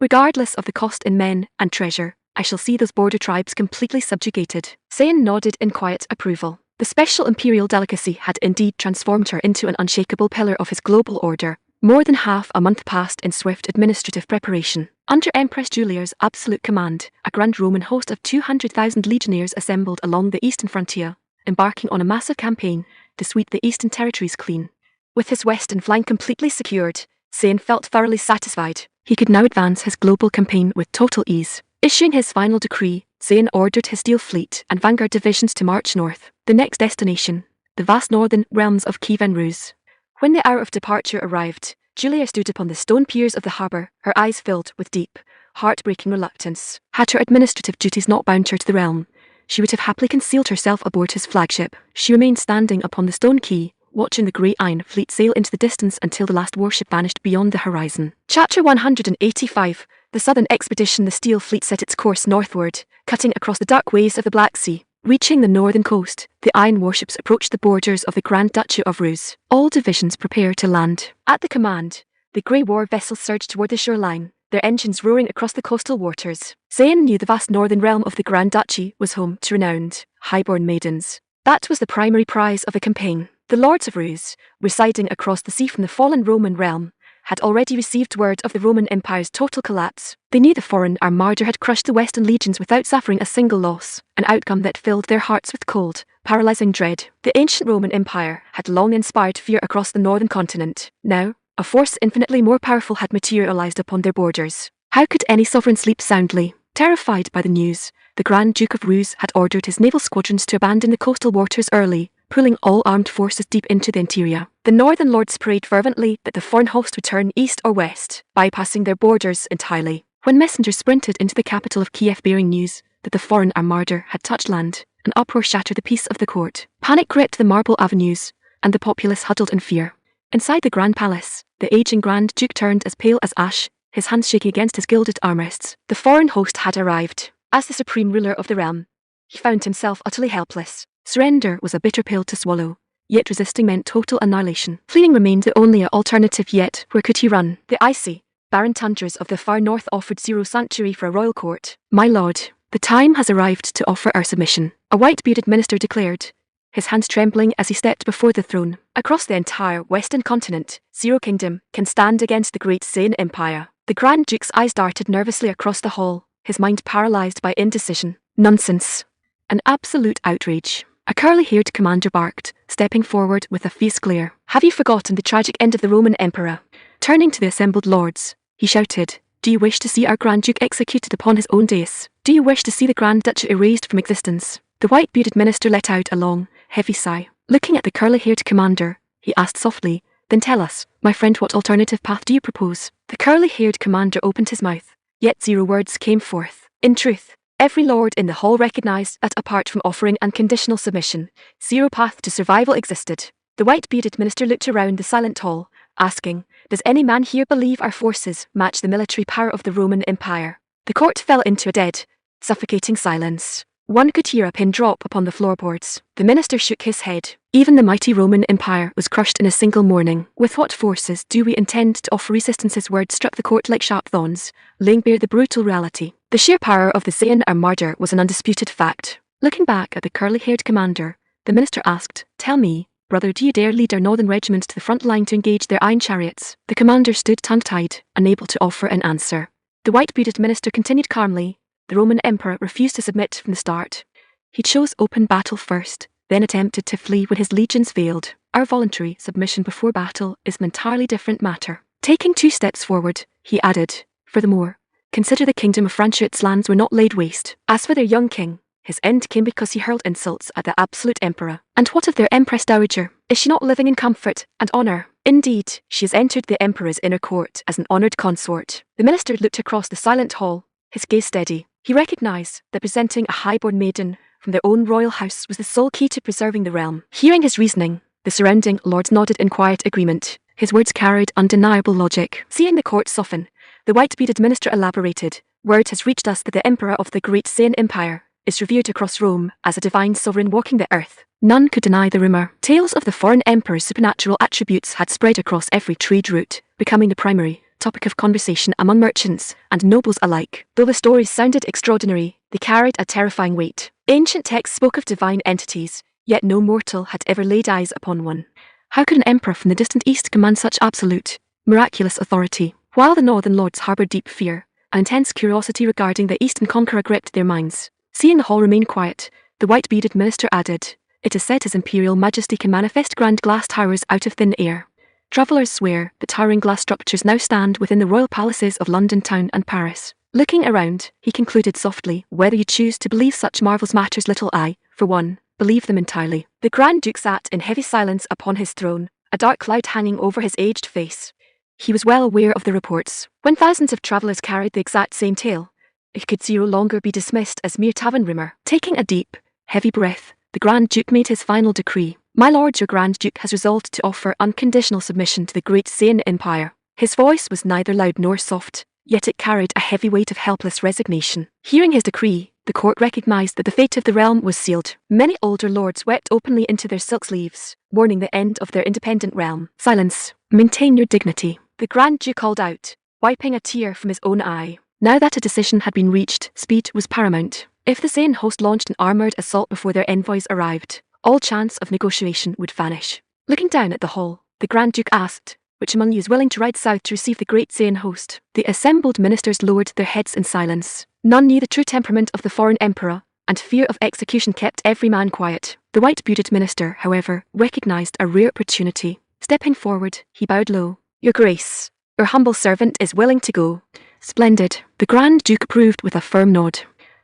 Regardless of the cost in men and treasure, I shall see those border tribes completely subjugated." Zayn nodded in quiet approval. The special imperial delicacy had indeed transformed her into an unshakable pillar of his global order. More than half a month passed in swift administrative preparation. Under Empress Julia's absolute command, a grand Roman host of 200,000 legionnaires assembled along the eastern frontier, embarking on a massive campaign to sweep the eastern territories clean. With his western flank completely secured, Zayn felt thoroughly satisfied. He could now advance his global campaign with total ease. Issuing his final decree, Zayn ordered his steel fleet and vanguard divisions to march north. The next destination, the vast northern realms of Kiev and Rus. When the hour of departure arrived, Julia stood upon the stone piers of the harbour, her eyes filled with deep, heartbreaking reluctance. Had her administrative duties not bound her to the realm, she would have happily concealed herself aboard his flagship. She remained standing upon the stone quay, watching the great iron fleet sail into the distance until the last warship vanished beyond the horizon. Chapter 185. The Southern Expedition. The steel fleet set its course northward, cutting across the dark waves of the Black Sea. Reaching the northern coast, the iron warships approached the borders of the Grand Duchy of Rus. All divisions prepare to land. At the command, the grey war vessels surged toward the shoreline, their engines roaring across the coastal waters. Zayn knew the vast northern realm of the Grand Duchy was home to renowned, highborn maidens. That was the primary prize of the campaign. The lords of Rus, residing across the sea from the fallen Roman realm, had already received word of the Roman Empire's total collapse. They knew the foreign armada had crushed the Western legions without suffering a single loss, an outcome that filled their hearts with cold, paralyzing dread. The ancient Roman Empire had long inspired fear across the northern continent. Now, a force infinitely more powerful had materialized upon their borders. How could any sovereign sleep soundly? Terrified by the news, the Grand Duke of Rus had ordered his naval squadrons to abandon the coastal waters early, pulling all armed forces deep into the interior. The northern lords prayed fervently that the foreign host would turn east or west, bypassing their borders entirely. When messengers sprinted into the capital of Kiev bearing news that the foreign armada had touched land, an uproar shattered the peace of the court. Panic gripped the marble avenues, and the populace huddled in fear. Inside the Grand Palace, the aging Grand Duke turned as pale as ash, his hands shaking against his gilded armrests. The foreign host had arrived. As the supreme ruler of the realm, he found himself utterly helpless. Surrender was a bitter pill to swallow, yet resisting meant total annihilation. Fleeing remained the only alternative, yet where could he run? The icy, barren tundras of the far north offered zero sanctuary for a royal court. "My lord, the time has arrived to offer our submission," a white-bearded minister declared, his hands trembling as he stepped before the throne. Across the entire western continent, zero kingdom can stand against the great Zayn Empire. The Grand Duke's eyes darted nervously across the hall, his mind paralyzed by indecision. Nonsense. An absolute outrage. A curly-haired commander barked, stepping forward with a fierce glare. Have you forgotten the tragic end of the Roman Emperor? Turning to the assembled lords, he shouted, do you wish to see our Grand Duke executed upon his own dais? Do you wish to see the Grand Duchy erased from existence? The white-bearded minister let out a long, heavy sigh. Looking at the curly-haired commander, he asked softly, then tell us, my friend, what alternative path do you propose? The curly-haired commander opened his mouth, yet 0 words came forth. In truth, every lord in the hall recognized that apart from offering unconditional submission, 0 path to survival existed. The white-bearded minister looked around the silent hall, asking, does any man here believe our forces match the military power of the Roman Empire? The court fell into a dead, suffocating silence. One could hear a pin drop upon the floorboards. The minister shook his head. Even the mighty Roman Empire was crushed in a single morning. With what forces do we intend to offer resistance? His words struck the court like sharp thorns, laying bare the brutal reality. The sheer power of the Zayn murder was an undisputed fact. Looking back at the curly-haired commander, the minister asked, tell me, brother, do you dare lead our northern regiments to the front line to engage their iron chariots? The commander stood tongue-tied, unable to offer an answer. The white-bearded minister continued calmly, the Roman emperor refused to submit from the start. He chose open battle first, then attempted to flee when his legions failed. Our voluntary submission before battle is an entirely different matter. Taking 2 steps forward, he added, furthermore, consider the kingdom of Francia, its lands were not laid waste. As for their young king, his end came because he hurled insults at the absolute emperor. And what of their empress dowager? Is she not living in comfort and honor? Indeed, she has entered the emperor's inner court as an honored consort. The minister looked across the silent hall, his gaze steady. He recognized that presenting a high-born maiden from their own royal house was the sole key to preserving the realm. Hearing his reasoning, the surrounding lords nodded in quiet agreement. His words carried undeniable logic. Seeing the court soften, the white-bearded minister elaborated, word has reached us that the emperor of the great Zayn Empire is revered across Rome as a divine sovereign walking the earth. None could deny the rumor. Tales of the foreign emperor's supernatural attributes had spread across every trade route, becoming the primary topic of conversation among merchants and nobles alike. Though the stories sounded extraordinary, they carried a terrifying weight. Ancient texts spoke of divine entities, yet no mortal had ever laid eyes upon one. How could an emperor from the distant east command such absolute, miraculous authority? While the northern lords harbored deep fear, an intense curiosity regarding the eastern conqueror gripped their minds. Seeing the hall remain quiet, the white-bearded minister added, it is said His Imperial Majesty can manifest grand glass towers out of thin air. Travellers swear that towering glass structures now stand within the royal palaces of London town and Paris. Looking around, he concluded softly, whether you choose to believe such marvels matters little. I, for one, believe them entirely. The Grand Duke sat in heavy silence upon his throne, a dark cloud hanging over his aged face. He was well aware of the reports. When thousands of travellers carried the exact same tale, it could no longer be dismissed as mere tavern rumour. Taking a deep, heavy breath, the Grand Duke made his final decree. My lord, your Grand Duke has resolved to offer unconditional submission to the great Zayn Empire. His voice was neither loud nor soft, yet it carried a heavy weight of helpless resignation. Hearing his decree, the court recognized that the fate of the realm was sealed. Many older lords wept openly into their silk sleeves, mourning the end of their independent realm. Silence. Maintain your dignity, the Grand Duke called out, wiping a tear from his own eye. Now that a decision had been reached, speed was paramount. If the Zayn host launched an armoured assault before their envoys arrived, all chance of negotiation would vanish. Looking down at the hall, the Grand Duke asked, which among you is willing to ride south to receive the great Zayn host? The assembled ministers lowered their heads in silence. None knew the true temperament of the foreign emperor, and fear of execution kept every man quiet. The white-bearded minister, however, recognized a rare opportunity. Stepping forward, he bowed low. Your Grace, your humble servant is willing to go. Splendid. The Grand Duke approved with a firm nod.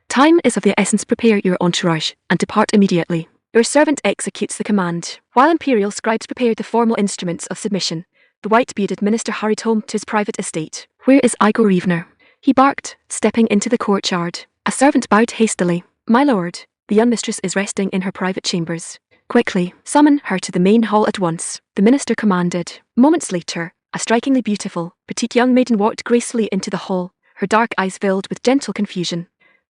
Time is of the essence. Prepare your entourage, and depart immediately. Your servant executes the command. While imperial scribes prepared the formal instruments of submission, the white-bearded minister hurried home to his private estate. Where is Igor Revener? He barked, stepping into the courtyard. A servant bowed hastily. My lord, the young mistress is resting in her private chambers. Quickly, summon her to the main hall at once, the minister commanded. Moments later, a strikingly beautiful, petite young maiden walked gracefully into the hall, her dark eyes filled with gentle confusion.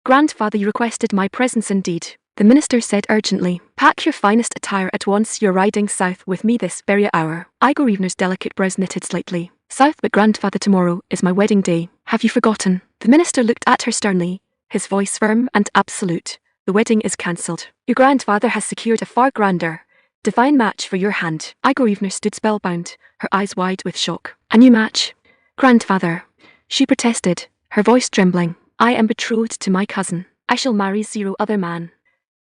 Grandfather, you requested my presence indeed, the minister said urgently. Pack your finest attire at once. You're riding south with me this very hour. Igor Revener's delicate brows knitted slightly. South, but grandfather, tomorrow is my wedding day. Have you forgotten? The minister looked at her sternly, his voice firm and absolute. The wedding is cancelled. Your grandfather has secured a far grander, divine match for your hand. Igor Revener stood spellbound, her eyes wide with shock. A new match? Grandfather, she protested, her voice trembling. I am betrothed to my cousin. I shall marry zero other man.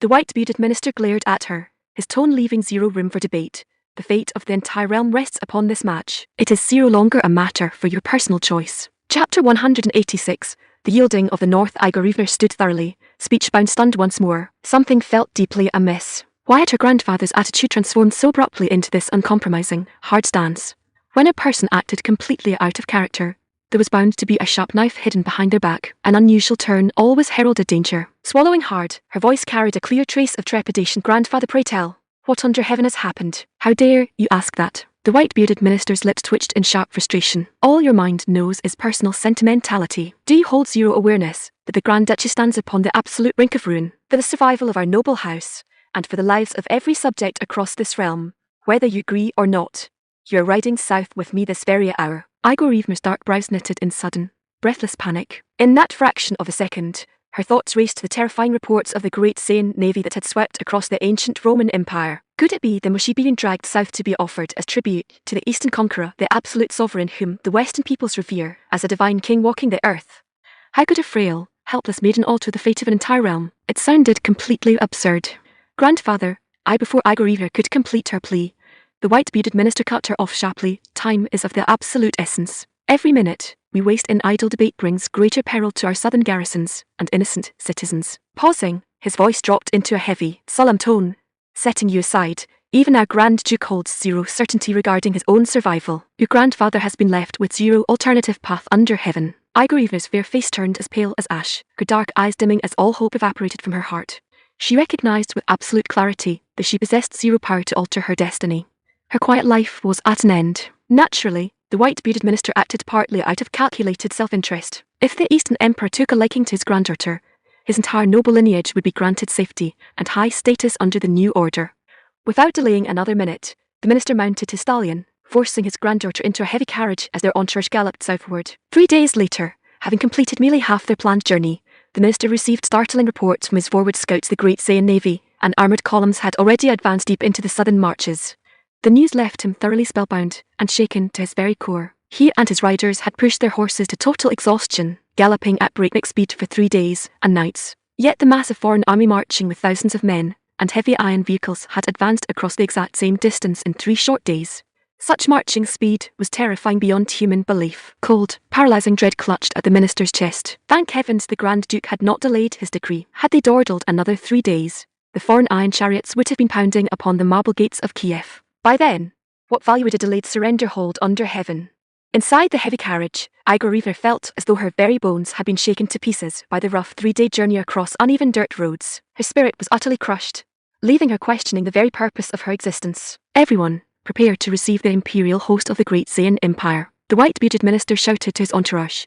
The white-bearded minister glared at her, his tone leaving zero room for debate. The fate of the entire realm rests upon this match. It is zero longer a matter for your personal choice. Chapter 186. The yielding of the North. Igor stood thoroughly, speech-bound, stunned once more. Something felt deeply amiss. Why had her grandfather's attitude transformed so abruptly into this uncompromising, hard stance? When a person acted completely out of character, there was bound to be a sharp knife hidden behind their back. An unusual turn always heralded danger. Swallowing hard, her voice carried a clear trace of trepidation. Grandfather, pray tell, what under heaven has happened? How dare you ask that? The white-bearded minister's lips twitched in sharp frustration. All your mind knows is personal sentimentality. Do you hold zero awareness that the Grand Duchy stands upon the absolute brink of ruin, for the survival of our noble house, and for the lives of every subject across this realm, whether you agree or not? You're riding south with me this very hour. Igor Evener's dark brows knitted in sudden, breathless panic. In that fraction of a second, her thoughts raced to the terrifying reports of the great Saiyan navy that had swept across the ancient Roman Empire. Could it be then was she being dragged south to be offered as tribute to the Eastern conqueror, the absolute sovereign whom the Western peoples revere as a divine king walking the earth? How could a frail, helpless maiden alter the fate of an entire realm? It sounded completely absurd. Grandfather, before Igor Evener could complete her plea, the white-bearded minister cut her off sharply. Time is of the absolute essence. Every minute we waste in idle debate brings greater peril to our southern garrisons and innocent citizens. Pausing, his voice dropped into a heavy, solemn tone. Setting you aside, even our Grand Duke holds zero certainty regarding his own survival. Your grandfather has been left with zero alternative path under heaven. Igor Evener's fair face turned as pale as ash, her dark eyes dimming as all hope evaporated from her heart. She recognized with absolute clarity that she possessed zero power to alter her destiny. Her quiet life was at an end. Naturally, the white-bearded minister acted partly out of calculated self-interest. If the Eastern Emperor took a liking to his granddaughter, his entire noble lineage would be granted safety and high status under the new order. Without delaying another minute, the minister mounted his stallion, forcing his granddaughter into a heavy carriage as their entourage galloped southward. 3 days later, having completed merely half their planned journey, the minister received startling reports from his forward scouts. The great Saiyan navy and armoured columns had already advanced deep into the southern marches. The news left him thoroughly spellbound and shaken to his very core. He and his riders had pushed their horses to total exhaustion, galloping at breakneck speed for 3 days and nights. Yet the massive foreign army marching with thousands of men and heavy iron vehicles had advanced across the exact same distance in 3 short days. Such marching speed was terrifying beyond human belief. Cold, paralyzing dread clutched at the minister's chest. Thank heavens the Grand Duke had not delayed his decree. Had they dawdled another 3 days, the foreign iron chariots would have been pounding upon the marble gates of Kiev. By then, what value would a delayed surrender hold under heaven? Inside the heavy carriage, Igor Evener felt as though her very bones had been shaken to pieces by the rough 3-day journey across uneven dirt roads. Her spirit was utterly crushed, leaving her questioning the very purpose of her existence. Everyone, prepare to receive the imperial host of the great Saiyan Empire. The white-bearded minister shouted to his entourage,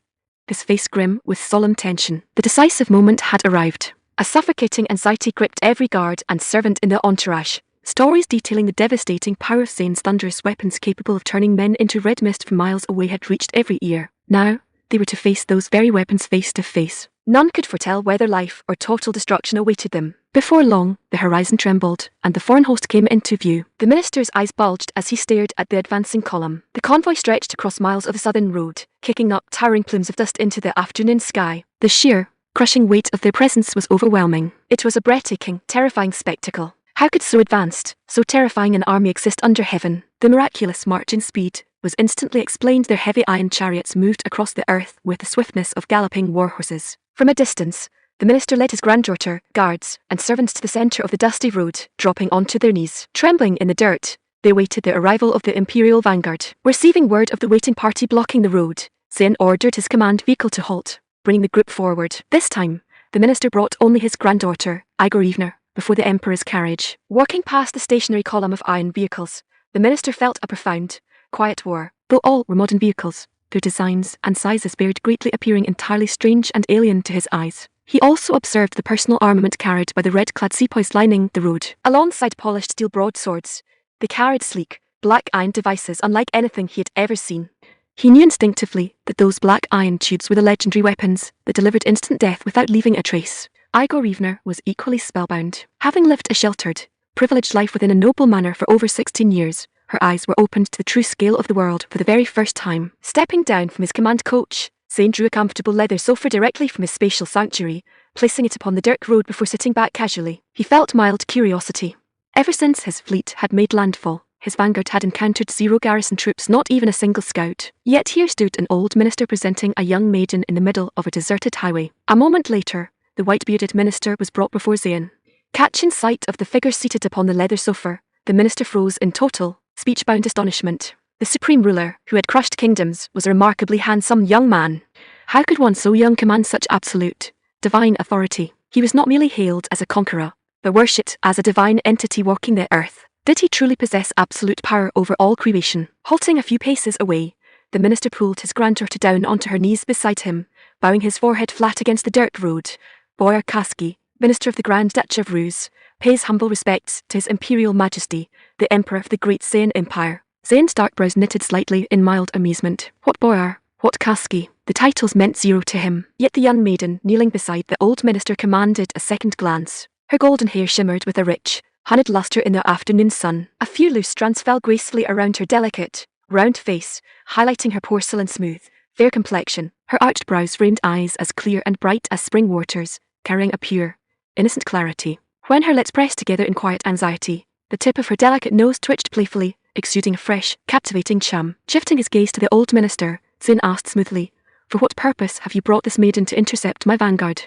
his face grim with solemn tension. The decisive moment had arrived. A suffocating anxiety gripped every guard and servant in the entourage. Stories detailing the devastating power of Saiyan's thunderous weapons capable of turning men into red mist from miles away had reached every ear. Now, they were to face those very weapons face to face. None could foretell whether life or total destruction awaited them. Before long, the horizon trembled, and the foreign host came into view. The minister's eyes bulged as he stared at the advancing column. The convoy stretched across miles of the southern road, kicking up towering plumes of dust into the afternoon sky. The sheer, crushing weight of their presence was overwhelming. It was a breathtaking, terrifying spectacle. How could so advanced, so terrifying an army exist under heaven? The miraculous marching speed was instantly explained. Their heavy iron chariots moved across the earth with the swiftness of galloping war horses. From a distance, the minister led his granddaughter, guards, and servants to the centre of the dusty road, dropping onto their knees. Trembling in the dirt, they awaited the arrival of the imperial vanguard. Receiving word of the waiting party blocking the road, Saiyan ordered his command vehicle to halt, bringing the group forward. This time, the minister brought only his granddaughter, Igor Evener, before the emperor's carriage. Walking past the stationary column of iron vehicles, the minister felt a profound, quiet war. Though all were modern vehicles, their designs and sizes varied greatly, appearing entirely strange and alien to his eyes. He also observed the personal armament carried by the red-clad sepoys lining the road. Alongside polished steel broadswords, they carried sleek, black iron devices unlike anything he had ever seen. He knew instinctively that those black iron tubes were the legendary weapons that delivered instant death without leaving a trace. Igor Evener was equally spellbound. Having lived a sheltered, privileged life within a noble manor for over 16 years, her eyes were opened to the true scale of the world for the very first time. Stepping down from his command coach, Saiyan drew a comfortable leather sofa directly from his spatial sanctuary, placing it upon the dirt road before sitting back casually. He felt mild curiosity. Ever since his fleet had made landfall, his vanguard had encountered 0 garrison troops, not even a single scout. Yet here stood an old minister presenting a young maiden in the middle of a deserted highway. A moment later, the white-bearded minister was brought before Zayn. Catching sight of the figure seated upon the leather sofa, the minister froze in total, speech-bound astonishment. The supreme ruler, who had crushed kingdoms, was a remarkably handsome young man. How could one so young command such absolute, divine authority? He was not merely hailed as a conqueror, but worshipped as a divine entity walking the earth. Did he truly possess absolute power over all creation? Halting a few paces away, the minister pulled his granddaughter down onto her knees beside him, bowing his forehead flat against the dirt road. Boyar Kaski, Minister of the Grand Duchy of Rus, pays humble respects to His Imperial Majesty, the Emperor of the Great Zayn Empire. Zayn's dark brows knitted slightly in mild amusement. What Boyar? What Kaski? The titles meant 0 to him. Yet the young maiden kneeling beside the old minister commanded a second glance. Her golden hair shimmered with a rich, honeyed luster in the afternoon sun. A few loose strands fell gracefully around her delicate, round face, highlighting her porcelain smooth, fair complexion, her arched brows framed eyes as clear and bright as spring waters, carrying a pure, innocent clarity. When her lips pressed together in quiet anxiety, the tip of her delicate nose twitched playfully, exuding a fresh, captivating charm. Shifting his gaze to the old minister, Zayn asked smoothly, "For what purpose have you brought this maiden to intercept my vanguard?"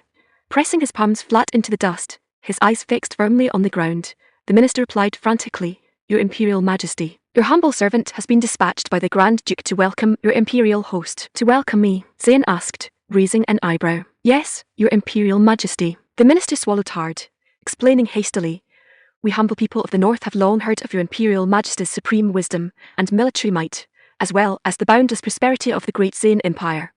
Pressing his palms flat into the dust, his eyes fixed firmly on the ground, the minister replied frantically, "Your Imperial Majesty, your humble servant has been dispatched by the Grand Duke to welcome your Imperial host." "To welcome me?" Zayn asked, raising an eyebrow. "Yes, your Imperial Majesty." The minister swallowed hard, explaining hastily, "We humble people of the north have long heard of your Imperial Majesty's supreme wisdom and military might, as well as the boundless prosperity of the Great Zayn Empire.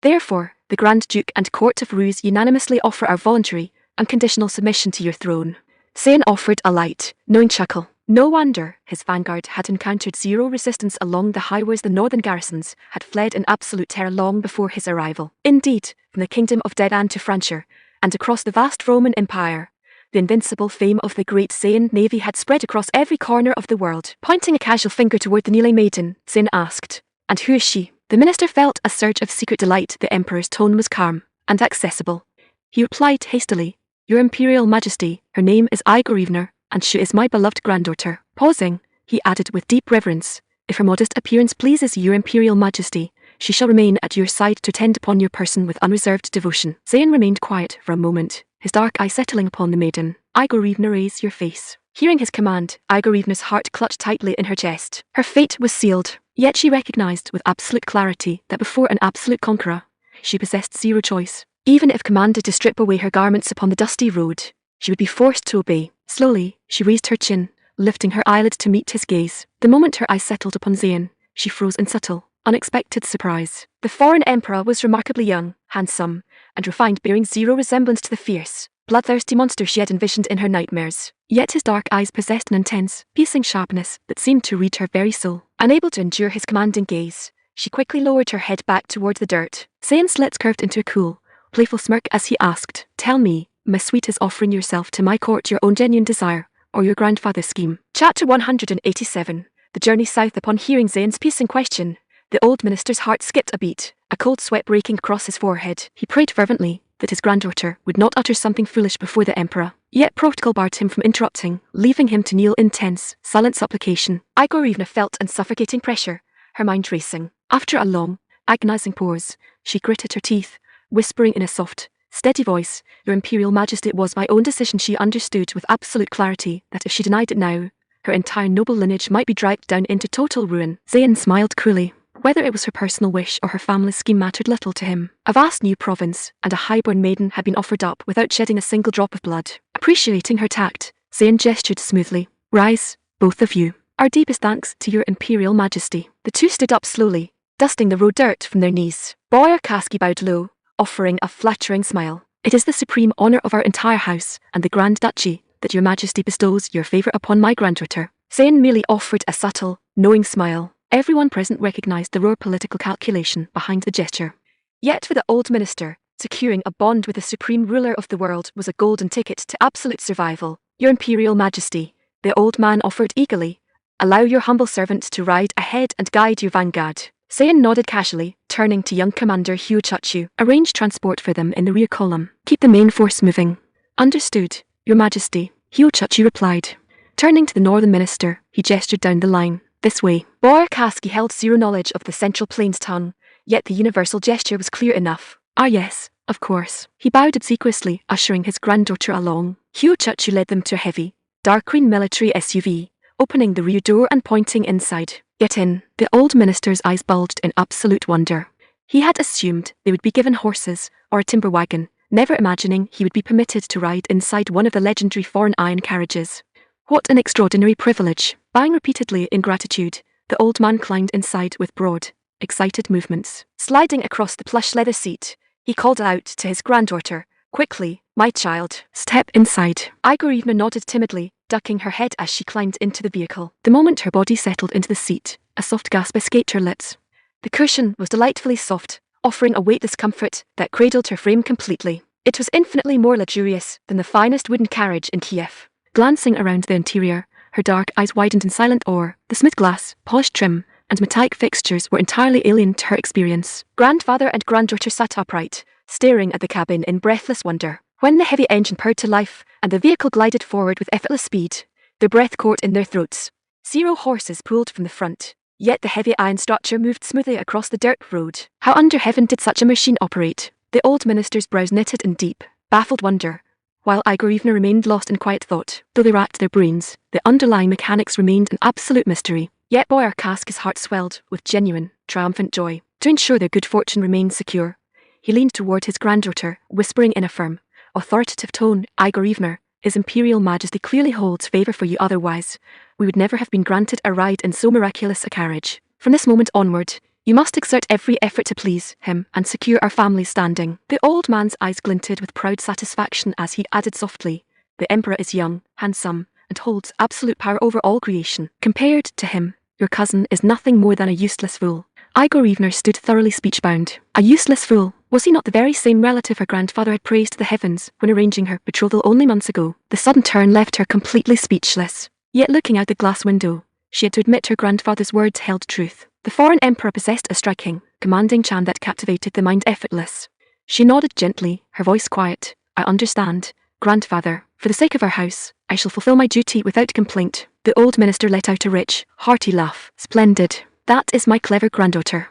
Therefore, the Grand Duke and Court of Rus unanimously offer our voluntary, unconditional submission to your throne." Zayn offered a light, knowing chuckle. No wonder his vanguard had encountered 0 resistance along the highways. The northern garrisons had fled in absolute terror long before his arrival. Indeed, from the kingdom of Dedan to Francia, and across the vast Roman Empire, the invincible fame of the Great Zayn navy had spread across every corner of the world. Pointing a casual finger toward the kneeling maiden, Zayn asked, "And who is she?" The minister felt a surge of secret delight. The emperor's tone was calm and accessible. He replied hastily, "Your Imperial Majesty, her name is Igorivna, and she is my beloved granddaughter." Pausing, he added with deep reverence, "If her modest appearance pleases your Imperial Majesty, she shall remain at your side to tend upon your person with unreserved devotion." Zayn remained quiet for a moment, his dark eye settling upon the maiden. "Igorivna, raise your face." Hearing his command, Igorivna's heart clutched tightly in her chest. Her fate was sealed, yet she recognized with absolute clarity that before an absolute conqueror, she possessed 0 choice. Even if commanded to strip away her garments upon the dusty road, she would be forced to obey. Slowly, she raised her chin, lifting her eyelid to meet his gaze. The moment her eyes settled upon Zayn, she froze in subtle, unexpected surprise. The foreign emperor was remarkably young, handsome, and refined, bearing 0 resemblance to the fierce, bloodthirsty monster she had envisioned in her nightmares. Yet his dark eyes possessed an intense, piercing sharpness that seemed to read her very soul. Unable to endure his commanding gaze, she quickly lowered her head back toward the dirt. Zayn's lips curved into a cool, playful smirk as he asked, "Tell me, my sweet, is offering yourself to my court your own genuine desire, or your grandfather's scheme?" Chapter 187. The journey south. Upon hearing Zayn's piercing question, the old minister's heart skipped a beat, a cold sweat breaking across his forehead. He prayed fervently that his granddaughter would not utter something foolish before the emperor. Yet protocol barred him from interrupting, leaving him to kneel in tense, silent supplication. Igorivna felt a suffocating pressure, her mind racing. After a long, agonizing pause, she gritted her teeth, whispering in a soft, steady voice, "Your Imperial Majesty, it was my own decision." She understood with absolute clarity that if she denied it now, her entire noble lineage might be dragged down into total ruin. Zayn smiled cruelly. Whether it was her personal wish or her family's scheme mattered little to him. A vast new province and a highborn maiden had been offered up without shedding a single drop of blood. Appreciating her tact, Zayn gestured smoothly. "Rise, both of you. Our deepest thanks to your Imperial Majesty." The two stood up slowly, dusting the road dirt from their knees. Boyar Kaski bowed low, offering a flattering smile. "It is the supreme honor of our entire house and the Grand Duchy that your Majesty bestows your favor upon my granddaughter." Zayn merely offered a subtle, knowing smile. Everyone present recognized the raw political calculation behind the gesture. Yet for the old minister, securing a bond with the supreme ruler of the world was a golden ticket to absolute survival. "Your Imperial Majesty," the old man offered eagerly, "allow your humble servant to ride ahead and guide your vanguard." Sayan nodded casually, turning to young Commander Hugh Chuchu. Arrange transport for them in the rear column. Keep the main force moving. Understood, Your Majesty, Hugh Chuchu replied. Turning to the Northern Minister, he gestured down the line. This way. Boyar Kasky held zero knowledge of the Central Plains tongue, yet the universal gesture was clear enough. Ah yes, of course. He bowed obsequiously, ushering his granddaughter along. Hugh Chuchu led them to a heavy, dark green military SUV, opening the rear door and pointing inside. Get in. The old minister's eyes bulged in absolute wonder. He had assumed they would be given horses or a timber wagon, never imagining he would be permitted to ride inside one of the legendary foreign iron carriages. What an extraordinary privilege. Bowing repeatedly in gratitude, the old man climbed inside with broad, excited movements. Sliding across the plush leather seat, he called out to his granddaughter, quickly, my child, step inside. Igorevna nodded timidly, ducking her head as she climbed into the vehicle. The moment her body settled into the seat, a soft gasp escaped her lips. The cushion was delightfully soft, offering a weightless comfort that cradled her frame completely. It was infinitely more luxurious than the finest wooden carriage in Kiev. Glancing around the interior, her dark eyes widened in silent awe. The smooth glass, polished trim, and metallic fixtures were entirely alien to her experience. Grandfather and granddaughter sat upright, staring at the cabin in breathless wonder. When the heavy engine purred to life and the vehicle glided forward with effortless speed, their breath caught in their throats. 0 horses pulled from the front, yet the heavy iron structure moved smoothly across the dirt road. How under heaven did such a machine operate? The old minister's brows knitted in deep, baffled wonder, while Igorevna remained lost in quiet thought. Though they racked their brains, the underlying mechanics remained an absolute mystery. Yet Boyar Kasky's heart swelled with genuine, triumphant joy. To ensure their good fortune remained secure, he leaned toward his granddaughter, whispering in a firm, authoritative tone, Igorevna, His Imperial Majesty clearly holds favour for you, otherwise we would never have been granted a ride in so miraculous a carriage. From this moment onward, you must exert every effort to please him and secure our family's standing. The old man's eyes glinted with proud satisfaction as he added softly, the Emperor is young, handsome, and holds absolute power over all creation. Compared to him, your cousin is nothing more than a useless fool. Igorevna stood thoroughly speechbound. A useless fool? Was he not the very same relative her grandfather had praised to the heavens when arranging her betrothal only months ago? The sudden turn left her completely speechless. Yet looking out the glass window, she had to admit her grandfather's words held truth. The foreign emperor possessed a striking, commanding charm that captivated the mind effortless. She nodded gently, her voice quiet. I understand, grandfather. For the sake of our house, I shall fulfill my duty without complaint. The old minister let out a rich, hearty laugh. Splendid. That is my clever granddaughter.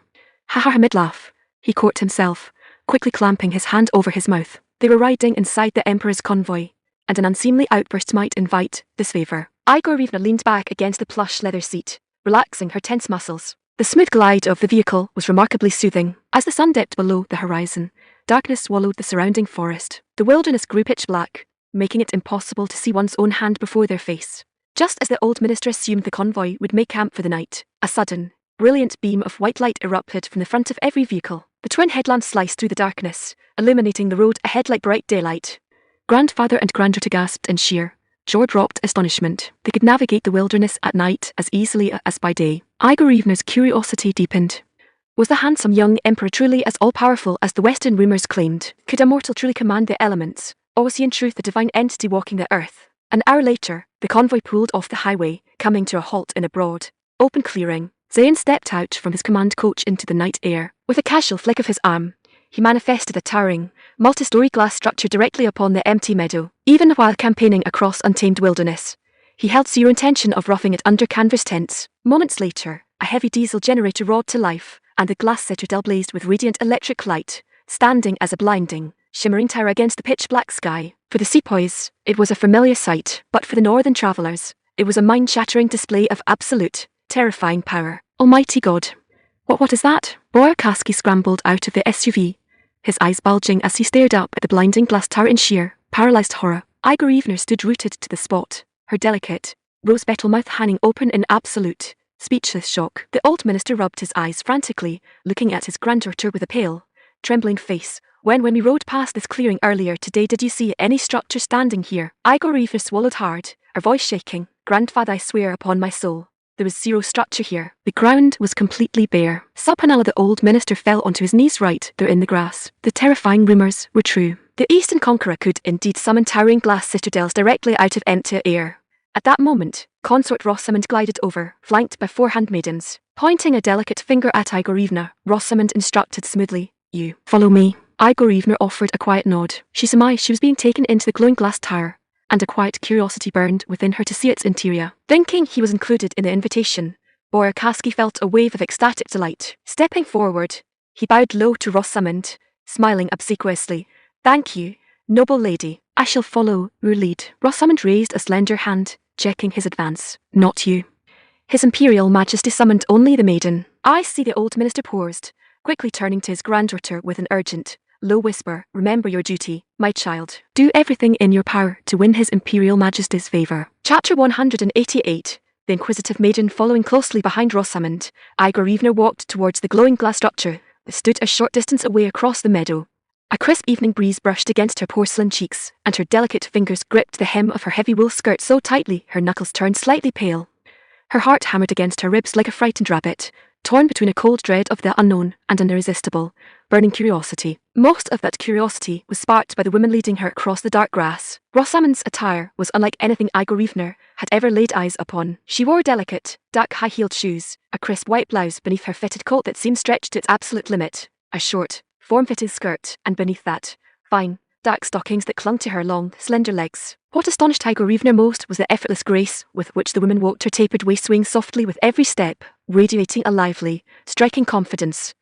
Ha ha, mid-laugh. He caught himself, quickly clamping his hand over his mouth. They were riding inside the emperor's convoy, and an unseemly outburst might invite disfavour. Igorevna leaned back against the plush leather seat, relaxing her tense muscles. The smooth glide of the vehicle was remarkably soothing. As the sun dipped below the horizon, darkness swallowed the surrounding forest. The wilderness grew pitch black, making it impossible to see one's own hand before their face. Just as the old minister assumed the convoy would make camp for the night, a sudden, brilliant beam of white light erupted from the front of every vehicle. The twin headlamps sliced through the darkness, illuminating the road ahead like bright daylight. Grandfather and granddaughter gasped in sheer, jaw-dropped astonishment. They could navigate the wilderness at night as easily as by day. Igorevna's curiosity deepened. Was the handsome young emperor truly as all-powerful as the Western rumours claimed? Could a mortal truly command the elements, or was he in truth a divine entity walking the earth? An hour later, the convoy pulled off the highway, coming to a halt in a broad, open clearing. Zayn stepped out from his command coach into the night air. With a casual flick of his arm, he manifested a towering, multi-story glass structure directly upon the empty meadow. Even while campaigning across untamed wilderness, he held zero intention of roughing it under canvas tents. Moments later, a heavy diesel generator roared to life, and the glass citadel blazed with radiant electric light, standing as a blinding, shimmering tower against the pitch-black sky. For the sepoys, it was a familiar sight, but for the northern travellers, it was a mind-shattering display of absolute, terrifying power. Almighty God! What is that? Boyar Kasky scrambled out of the SUV, his eyes bulging as he stared up at the blinding glass tower in sheer, paralysed horror. Igorevna stood rooted to the spot, her delicate, rose-petal mouth hanging open in absolute, speechless shock. The old minister rubbed his eyes frantically, looking at his granddaughter with a pale, trembling face. When we rode past this clearing earlier today, did you see any structure standing here? Igorevna swallowed hard, her voice shaking. Grandfather, I swear upon my soul, there was zero structure here. The ground was completely bare. Subhanallah, the old minister fell onto his knees right there in the grass. The terrifying rumours were true. The Eastern conqueror could indeed summon towering glass citadels directly out of empty air. At that moment, Consort Rosamond glided over, flanked by 4 handmaidens. Pointing a delicate finger at Igorevna, Rosamond instructed smoothly, "You follow me." Igorevna offered a quiet nod. She surmised she was being taken into the glowing glass tower, and a quiet curiosity burned within her to see its interior. Thinking he was included in the invitation, Boyarkaski felt a wave of ecstatic delight. Stepping forward, he bowed low to Rosamond, smiling obsequiously. "Thank you, noble lady. I shall follow your lead." Rosamond raised a slender hand, checking his advance. "Not you." His Imperial Majesty summoned only the maiden. "I see," the old minister paused, quickly turning to his granddaughter with an urgent, low whisper. "Remember your duty, my child. Do everything in your power to win His Imperial Majesty's favour." Chapter 188. The inquisitive maiden following closely behind Rosamond, Igorevna walked towards the glowing glass structure that stood a short distance away across the meadow. A crisp evening breeze brushed against her porcelain cheeks, and her delicate fingers gripped the hem of her heavy wool skirt so tightly her knuckles turned slightly pale. Her heart hammered against her ribs like a frightened rabbit, torn between a cold dread of the unknown and an irresistible, burning curiosity. Most of that curiosity was sparked by the woman leading her across the dark grass. Rosamond's attire was unlike anything Igorevna had ever laid eyes upon. She wore delicate, dark high-heeled shoes, a crisp white blouse beneath her fitted coat that seemed stretched to its absolute limit, a short, form-fitting skirt, and beneath that, fine, dark stockings that clung to her long, slender legs. What astonished Igorevna most was the effortless grace with which the woman walked, her tapered waist swaying softly with every step, radiating a lively, striking confidence.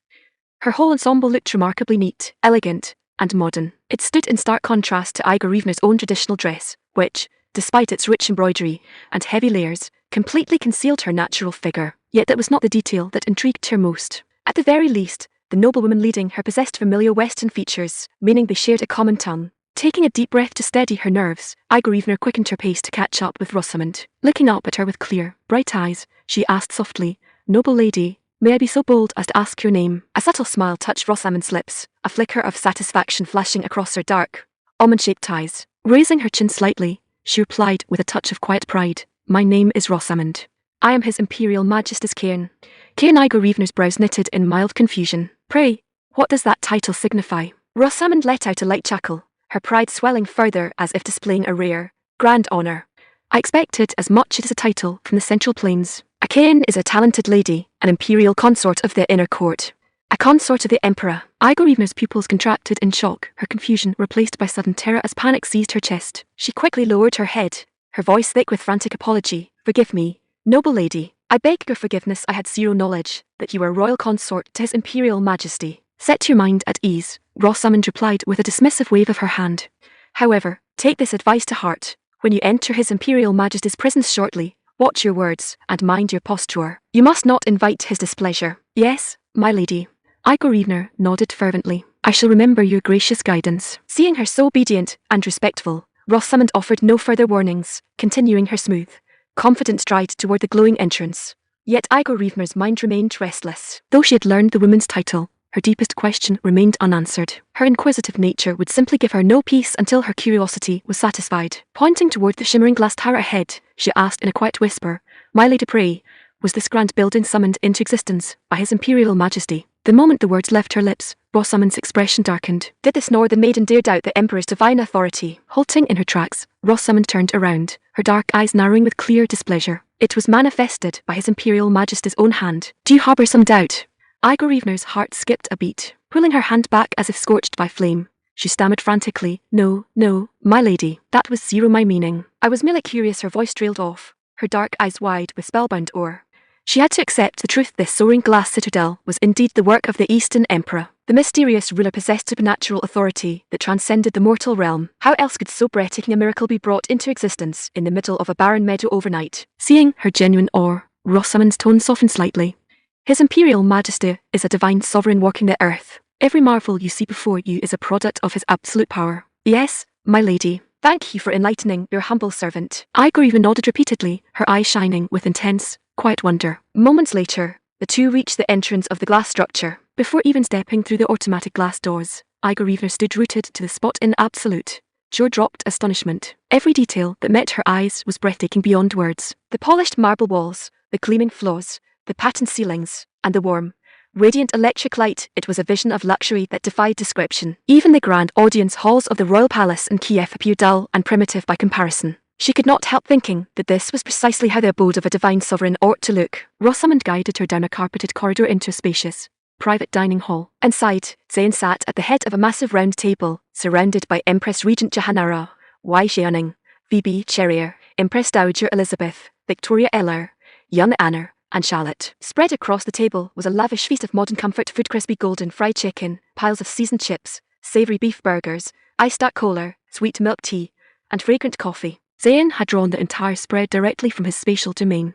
Her whole ensemble looked remarkably neat, elegant, and modern. It stood in stark contrast to Igorevna's own traditional dress, which, despite its rich embroidery and heavy layers, completely concealed her natural figure. Yet that was not the detail that intrigued her most. At the very least, the noblewoman leading her possessed familiar Western features, meaning they shared a common tongue. Taking a deep breath to steady her nerves, Igorevna quickened her pace to catch up with Rosamond. Looking up at her with clear, bright eyes, she asked softly, "Noble lady, may I be so bold as to ask your name?" A subtle smile touched Rosamond's lips, a flicker of satisfaction flashing across her dark, almond-shaped eyes. Raising her chin slightly, she replied with a touch of quiet pride, "My name is Rosamond. I am His Imperial Majesty's Cairn." Cairn. Igorevna's brows knitted in mild confusion. "Pray, what does that title signify?" Rosamond let out a light chuckle, her pride swelling further as if displaying a rare, grand honour. "I expected as much. It is a title from the Central Plains. A Cairn is a talented lady, an imperial consort of the inner court. A consort of the Emperor." Igorevna's pupils contracted in shock, her confusion replaced by sudden terror as panic seized her chest. She quickly lowered her head, her voice thick with frantic apology. "Forgive me, noble lady. I beg your forgiveness. I had zero knowledge that you were a royal consort to His Imperial Majesty." "Set your mind at ease," Rosamond replied with a dismissive wave of her hand. "However, take this advice to heart. When you enter His Imperial Majesty's prisons shortly, watch your words and mind your posture. You must not invite his displeasure." "Yes, my lady." Igorevna nodded fervently. "I shall remember your gracious guidance." Seeing her so obedient and respectful, Rosamond offered no further warnings, continuing her smooth, confident stride toward the glowing entrance. Yet Igorevna's mind remained restless. Though she had learned the woman's title, her deepest question remained unanswered. Her inquisitive nature would simply give her no peace until her curiosity was satisfied. Pointing toward the shimmering glass tower ahead, she asked in a quiet whisper, "My lady, pray, was this grand building summoned into existence by His Imperial Majesty?" The moment the words left her lips, Rosamond's expression darkened. Did this northern maiden dare doubt the Emperor's divine authority? Halting in her tracks, Rosamond turned around, her dark eyes narrowing with clear displeasure. "It was manifested by His Imperial Majesty's own hand. Do you harbour some doubt?" Igorevna's heart skipped a beat. Pulling her hand back as if scorched by flame, she stammered frantically, "No, no, my lady, that was zero my meaning. I was merely curious." Her voice trailed off, her dark eyes wide with spellbound awe. She had to accept the truth. This soaring glass citadel was indeed the work of the Eastern Emperor. The mysterious ruler possessed supernatural authority that transcended the mortal realm. How else could so breathtaking a miracle be brought into existence in the middle of a barren meadow overnight? Seeing her genuine awe, Rosamond's tone softened slightly. "His Imperial Majesty is a divine sovereign walking the earth. Every marvel you see before you is a product of his absolute power." "Yes, my lady. Thank you for enlightening your humble servant." Igorevna nodded repeatedly, her eyes shining with intense, quiet wonder. Moments later, the two reached the entrance of the glass structure. Before even stepping through the automatic glass doors, Igorevna stood rooted to the spot in absolute, jaw-dropped astonishment. Every detail that met her eyes was breathtaking beyond words. The polished marble walls, the gleaming floors, the patterned ceilings, and the warm, radiant electric light. It was a vision of luxury that defied description. Even the grand audience halls of the royal palace in Kiev appeared dull and primitive by comparison. She could not help thinking that this was precisely how the abode of a divine sovereign ought to look. Rosamond guided her down a carpeted corridor into a spacious, private dining hall. Inside, Zayn sat at the head of a massive round table, surrounded by Empress Regent Jahanara, Wei Xiaoning, Phoebe Cherrier, Empress Dowager Elizabeth, Victoria Eller, young Anna, and Charlotte. Spread across the table was a lavish feast of modern comfort food: crispy golden fried chicken, piles of seasoned chips, savoury beef burgers, iced cola, sweet milk tea, and fragrant coffee. Zayn had drawn the entire spread directly from his spatial domain.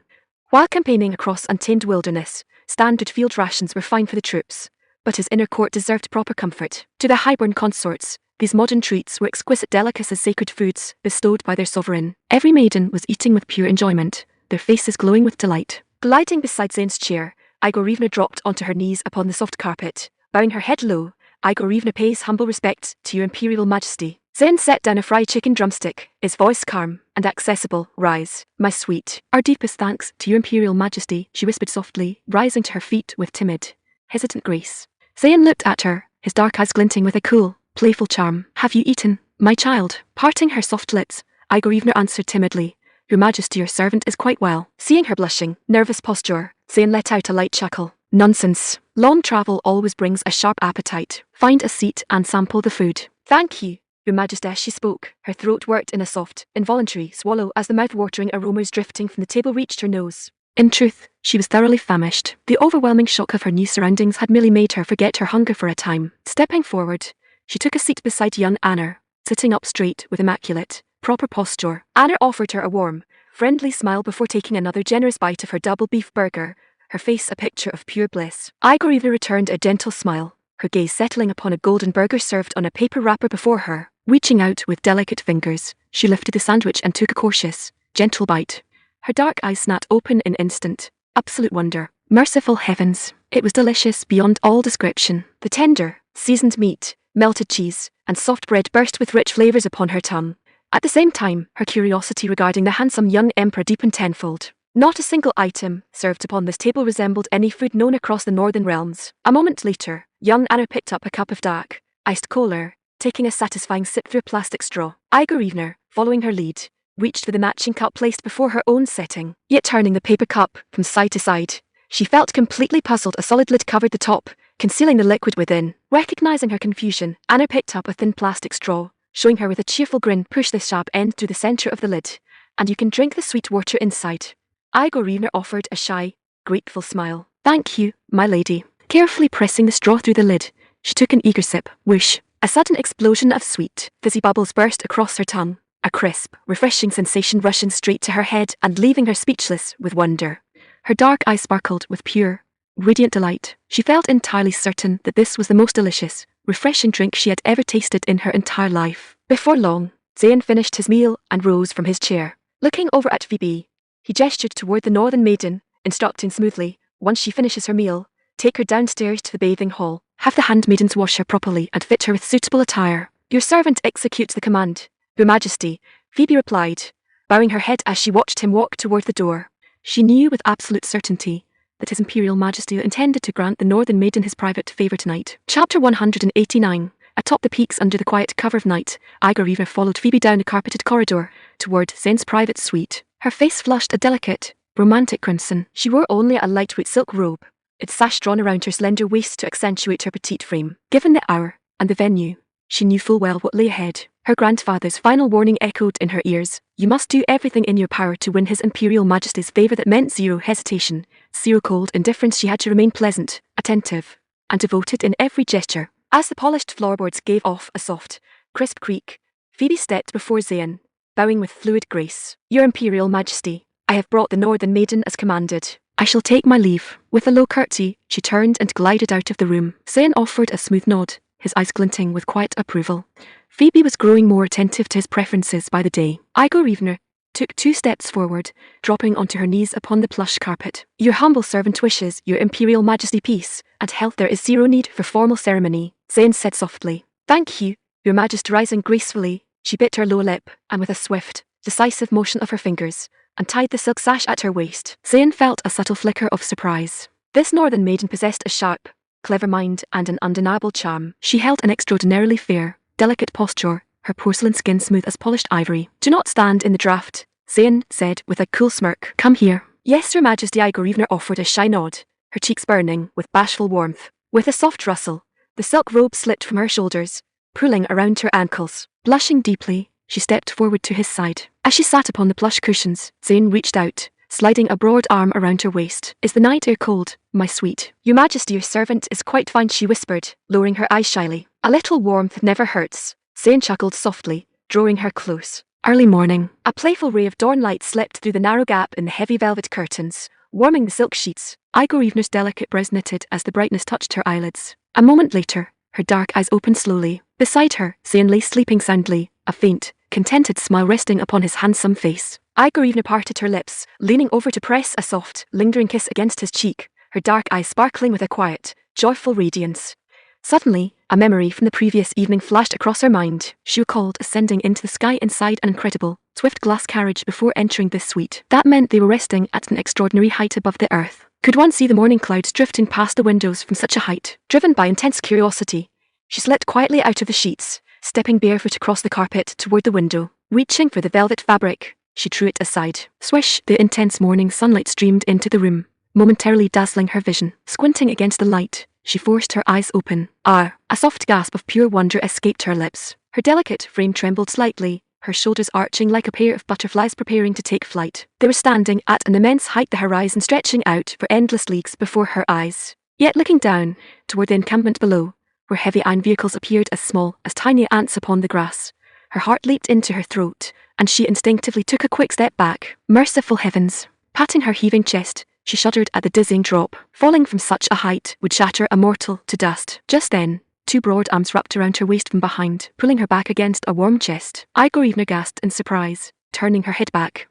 While campaigning across untamed wilderness, standard field rations were fine for the troops, but his inner court deserved proper comfort. To the highborn consorts, these modern treats were exquisite delicacies, sacred foods bestowed by their sovereign. Every maiden was eating with pure enjoyment, their faces glowing with delight. Gliding beside Zayn's chair, Igorivna dropped onto her knees upon the soft carpet. Bowing her head low, Igorivna pays humble respect to your Imperial Majesty. Zayn set down a fried chicken drumstick, his voice calm and accessible. Rise, my sweet. Our deepest thanks to your Imperial Majesty, she whispered softly, rising to her feet with timid, hesitant grace. Zayn looked at her, his dark eyes glinting with a cool, playful charm. Have you eaten, my child? Parting her soft lips, Igorivna answered timidly, Your Majesty, your servant is quite well. Seeing her blushing, nervous posture, Zayn let out a light chuckle. Nonsense. Long travel always brings a sharp appetite. Find a seat and sample the food. Thank you, Your Majesty. As she spoke, her throat worked in a soft, involuntary swallow as the mouth-watering aromas drifting from the table reached her nose. In truth, she was thoroughly famished. The overwhelming shock of her new surroundings had merely made her forget her hunger for a time. Stepping forward, she took a seat beside young Anna, sitting up straight with immaculate, proper posture. Anna offered her a warm, friendly smile before taking another generous bite of her double beef burger, her face a picture of pure bliss. Igorivna returned a gentle smile, her gaze settling upon a golden burger served on a paper wrapper before her. Reaching out with delicate fingers, she lifted the sandwich and took a cautious, gentle bite. Her dark eyes snapped open in instant, absolute wonder. Merciful heavens, it was delicious beyond all description. The tender, seasoned meat, melted cheese, and soft bread burst with rich flavors upon her tongue. At the same time, her curiosity regarding the handsome young emperor deepened tenfold. Not a single item served upon this table resembled any food known across the northern realms. A moment later, young Anna picked up a cup of dark, iced cola, taking a satisfying sip through a plastic straw. Igorivna, following her lead, reached for the matching cup placed before her own setting. Yet turning the paper cup from side to side, she felt completely puzzled. A solid lid covered the top, concealing the liquid within. Recognizing her confusion, Anna picked up a thin plastic straw, showing her with a cheerful grin, push the sharp end through the center of the lid, and you can drink the sweet water inside. Igorivna offered a shy, grateful smile. Thank you, my lady. Carefully pressing the straw through the lid, she took an eager sip. Whoosh! A sudden explosion of sweet, fizzy bubbles burst across her tongue. A crisp, refreshing sensation rushing straight to her head and leaving her speechless with wonder. Her dark eyes sparkled with pure, radiant delight. She felt entirely certain that this was the most delicious, refreshing drink she had ever tasted in her entire life. Before long, Zayn finished his meal and rose from his chair. Looking over at Phoebe, he gestured toward the northern maiden, instructing smoothly, once she finishes her meal, take her downstairs to the bathing hall. Have the handmaidens wash her properly and fit her with suitable attire. Your servant executes the command, Your Majesty, Phoebe replied, bowing her head as she watched him walk toward the door. She knew with absolute certainty that His Imperial Majesty intended to grant the northern maiden his private favour tonight. Chapter 189. Atop the peaks under the quiet cover of night, Igorivna followed Phoebe down the carpeted corridor toward Zayn's private suite. Her face flushed a delicate, romantic crimson. She wore only a lightweight silk robe, its sash drawn around her slender waist to accentuate her petite frame. Given the hour and the venue, she knew full well what lay ahead. Her grandfather's final warning echoed in her ears. You must do everything in your power to win His Imperial Majesty's favour. That meant zero hesitation, zero cold indifference. She had to remain pleasant, attentive, and devoted in every gesture. As the polished floorboards gave off a soft, crisp creak, Phoebe stepped before Zayn, bowing with fluid grace. Your Imperial Majesty, I have brought the northern maiden as commanded. I shall take my leave. With a low curtsy, she turned and glided out of the room. Zayn offered a smooth nod, his eyes glinting with quiet approval. Phoebe was growing more attentive to his preferences by the day. Igorivna took 2 steps forward, dropping onto her knees upon the plush carpet. Your humble servant wishes Your Imperial Majesty peace and health. There is zero need for formal ceremony, Zayn said softly. Thank you, Your Majesty. Rising gracefully, she bit her lower lip, and with a swift, decisive motion of her fingers, untied the silk sash at her waist. Zayn felt a subtle flicker of surprise. This northern maiden possessed a sharp, clever mind and an undeniable charm. She held an extraordinarily fair, delicate posture, her porcelain skin smooth as polished ivory. "Do not stand in the draught," Zayn said with a cool smirk. "Come here." "Yes, Your Majesty," Igorivna offered a shy nod, her cheeks burning with bashful warmth. With a soft rustle, the silk robe slipped from her shoulders, pulling around her ankles. Blushing deeply, she stepped forward to his side. As she sat upon the plush cushions, Zayn reached out, sliding a broad arm around her waist. "Is the night air cold, my sweet?" "Your Majesty, your servant is quite fine," she whispered, lowering her eyes shyly. "A little warmth never hurts." Zayn chuckled softly, drawing her close. Early morning. A playful ray of dawn light slipped through the narrow gap in the heavy velvet curtains, warming the silk sheets. Igorivna's delicate brows knitted as the brightness touched her eyelids. A moment later, her dark eyes opened slowly. Beside her, Zayn lay sleeping soundly, a faint, contented smile resting upon his handsome face. Igorivna parted her lips, leaning over to press a soft, lingering kiss against his cheek, her dark eyes sparkling with a quiet, joyful radiance. Suddenly, a memory from the previous evening flashed across her mind. She recalled ascending into the sky inside an incredible, swift glass carriage before entering this suite. That meant they were resting at an extraordinary height above the earth. Could one see the morning clouds drifting past the windows from such a height? Driven by intense curiosity, she slipped quietly out of the sheets, stepping barefoot across the carpet toward the window. Reaching for the velvet fabric, she drew it aside. Swish! The intense morning sunlight streamed into the room, momentarily dazzling her vision. Squinting against the light, she forced her eyes open. "Ah!" A soft gasp of pure wonder escaped her lips. Her delicate frame trembled slightly, her shoulders arching like a pair of butterflies preparing to take flight. They were standing at an immense height, the horizon stretching out for endless leagues before her eyes. Yet looking down, toward the encampment below, where heavy iron vehicles appeared as small as tiny ants upon the grass, her heart leaped into her throat, and she instinctively took a quick step back. Merciful heavens! Patting her heaving chest, she shuddered at the dizzying drop. Falling from such a height would shatter a mortal to dust. Just then, two broad arms wrapped around her waist from behind, pulling her back against a warm chest. Igorivna gasped in surprise, turning her head back.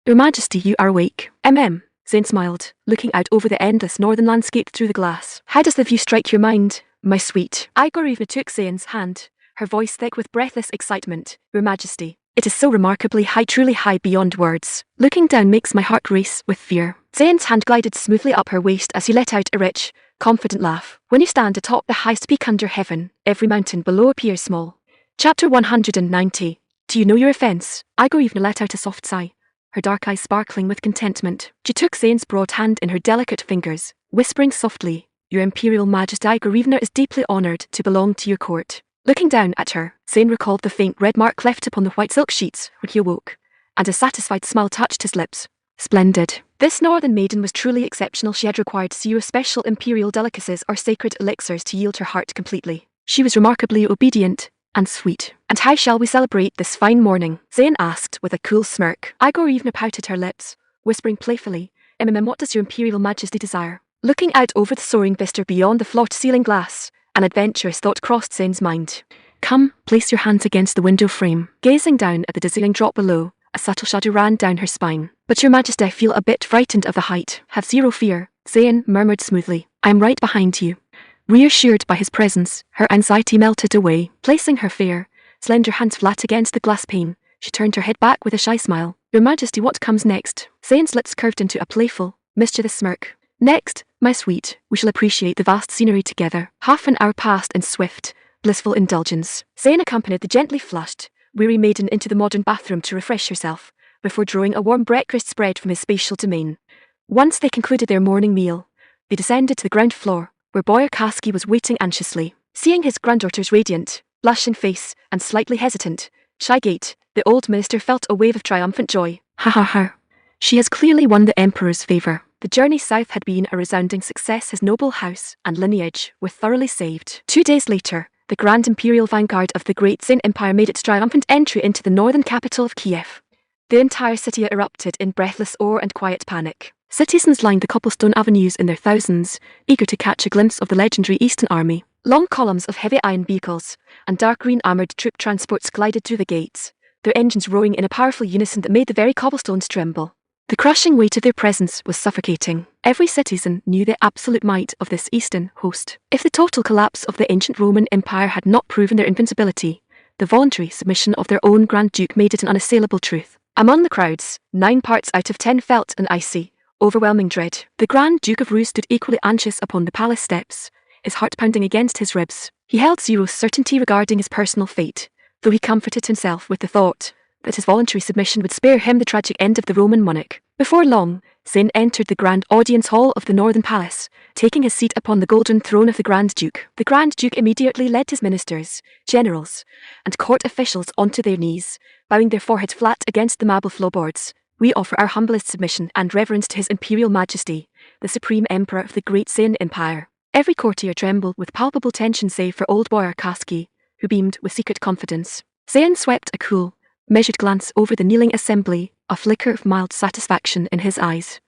"Your Majesty, you are awake." Zayn smiled, looking out over the endless northern landscape through the glass. "How does the view strike your mind, my sweet?" Igorivna took Zayn's hand, her voice thick with breathless excitement. "Your Majesty, it is so remarkably high, truly high beyond words. Looking down makes my heart race with fear." Zayn's hand glided smoothly up her waist as he let out a rich, confident laugh. "When you stand atop the highest peak under heaven, every mountain below appears small." Chapter 190. Do you know your offence? Igorivna let out a soft sigh, her dark eyes sparkling with contentment. She took Zayn's broad hand in her delicate fingers, whispering softly, "Your Imperial Majesty, Igorivna is deeply honoured to belong to your court." Looking down at her, Zayn recalled the faint red mark left upon the white silk sheets when he awoke, and a satisfied smile touched his lips. Splendid. This northern maiden was truly exceptional. She had required zero special imperial delicacies or sacred elixirs to yield her heart completely. She was remarkably obedient and sweet. "And how shall we celebrate this fine morning?" Zayn asked with a cool smirk. Igorivna pouted her lips, whispering playfully, What does your Imperial Majesty desire?" Looking out over the soaring vista beyond the floor-to-ceiling glass, an adventurous thought crossed Zayn's mind. "Come, place your hands against the window frame." Gazing down at the dizzying drop below, a subtle shudder ran down her spine. "But your Majesty, I feel a bit frightened of the height." "Have zero fear," Zayn murmured smoothly. "I am right behind you." Reassured by his presence, her anxiety melted away. Placing her fair, slender hands flat against the glass pane, she turned her head back with a shy smile. "Your Majesty, what comes next?" Zayn's lips curved into a playful, mischievous smirk. "Next, my sweet, we shall appreciate the vast scenery together." Half an hour passed in swift, blissful indulgence. Zayn accompanied the gently flushed, weary maiden into the modern bathroom to refresh herself, before drawing a warm breakfast spread from his spatial domain. Once they concluded their morning meal, they descended to the ground floor, where Boyar Kasky was waiting anxiously. Seeing his granddaughter's radiant, blushing face and slightly hesitant, shy gait, the old minister felt a wave of triumphant joy. Ha ha ha. She has clearly won the Emperor's favour. The journey south had been a resounding success. His noble house and lineage were thoroughly saved. 2 days later, the grand imperial vanguard of the Great Zayn Empire made its triumphant entry into the northern capital of Kiev. The entire city erupted in breathless awe and quiet panic. Citizens lined the cobblestone avenues in their thousands, eager to catch a glimpse of the legendary Eastern Army. Long columns of heavy iron vehicles and dark green armoured troop transports glided through the gates, their engines roaring in a powerful unison that made the very cobblestones tremble. The crushing weight of their presence was suffocating. Every citizen knew the absolute might of this Eastern host. If the total collapse of the ancient Roman Empire had not proven their invincibility, the voluntary submission of their own Grand Duke made it an unassailable truth. Among the crowds, 9 parts out of 10 felt an icy, overwhelming dread. The Grand Duke of Rus stood equally anxious upon the palace steps, his heart pounding against his ribs. He held zero certainty regarding his personal fate, though he comforted himself with the thought that his voluntary submission would spare him the tragic end of the Roman monarch. Before long, Zayn entered the grand audience hall of the Northern Palace, taking his seat upon the golden throne of the Grand Duke. The Grand Duke immediately led his ministers, generals, and court officials onto their knees, bowing their foreheads flat against the marble floorboards. We offer our humblest submission and reverence to His Imperial Majesty, the Supreme Emperor of the Great Zayn Empire. Every courtier trembled with palpable tension save for old Boyar Kaski, who beamed with secret confidence. Zayn swept a cool, measured glance over the kneeling assembly, a flicker of mild satisfaction in his eyes.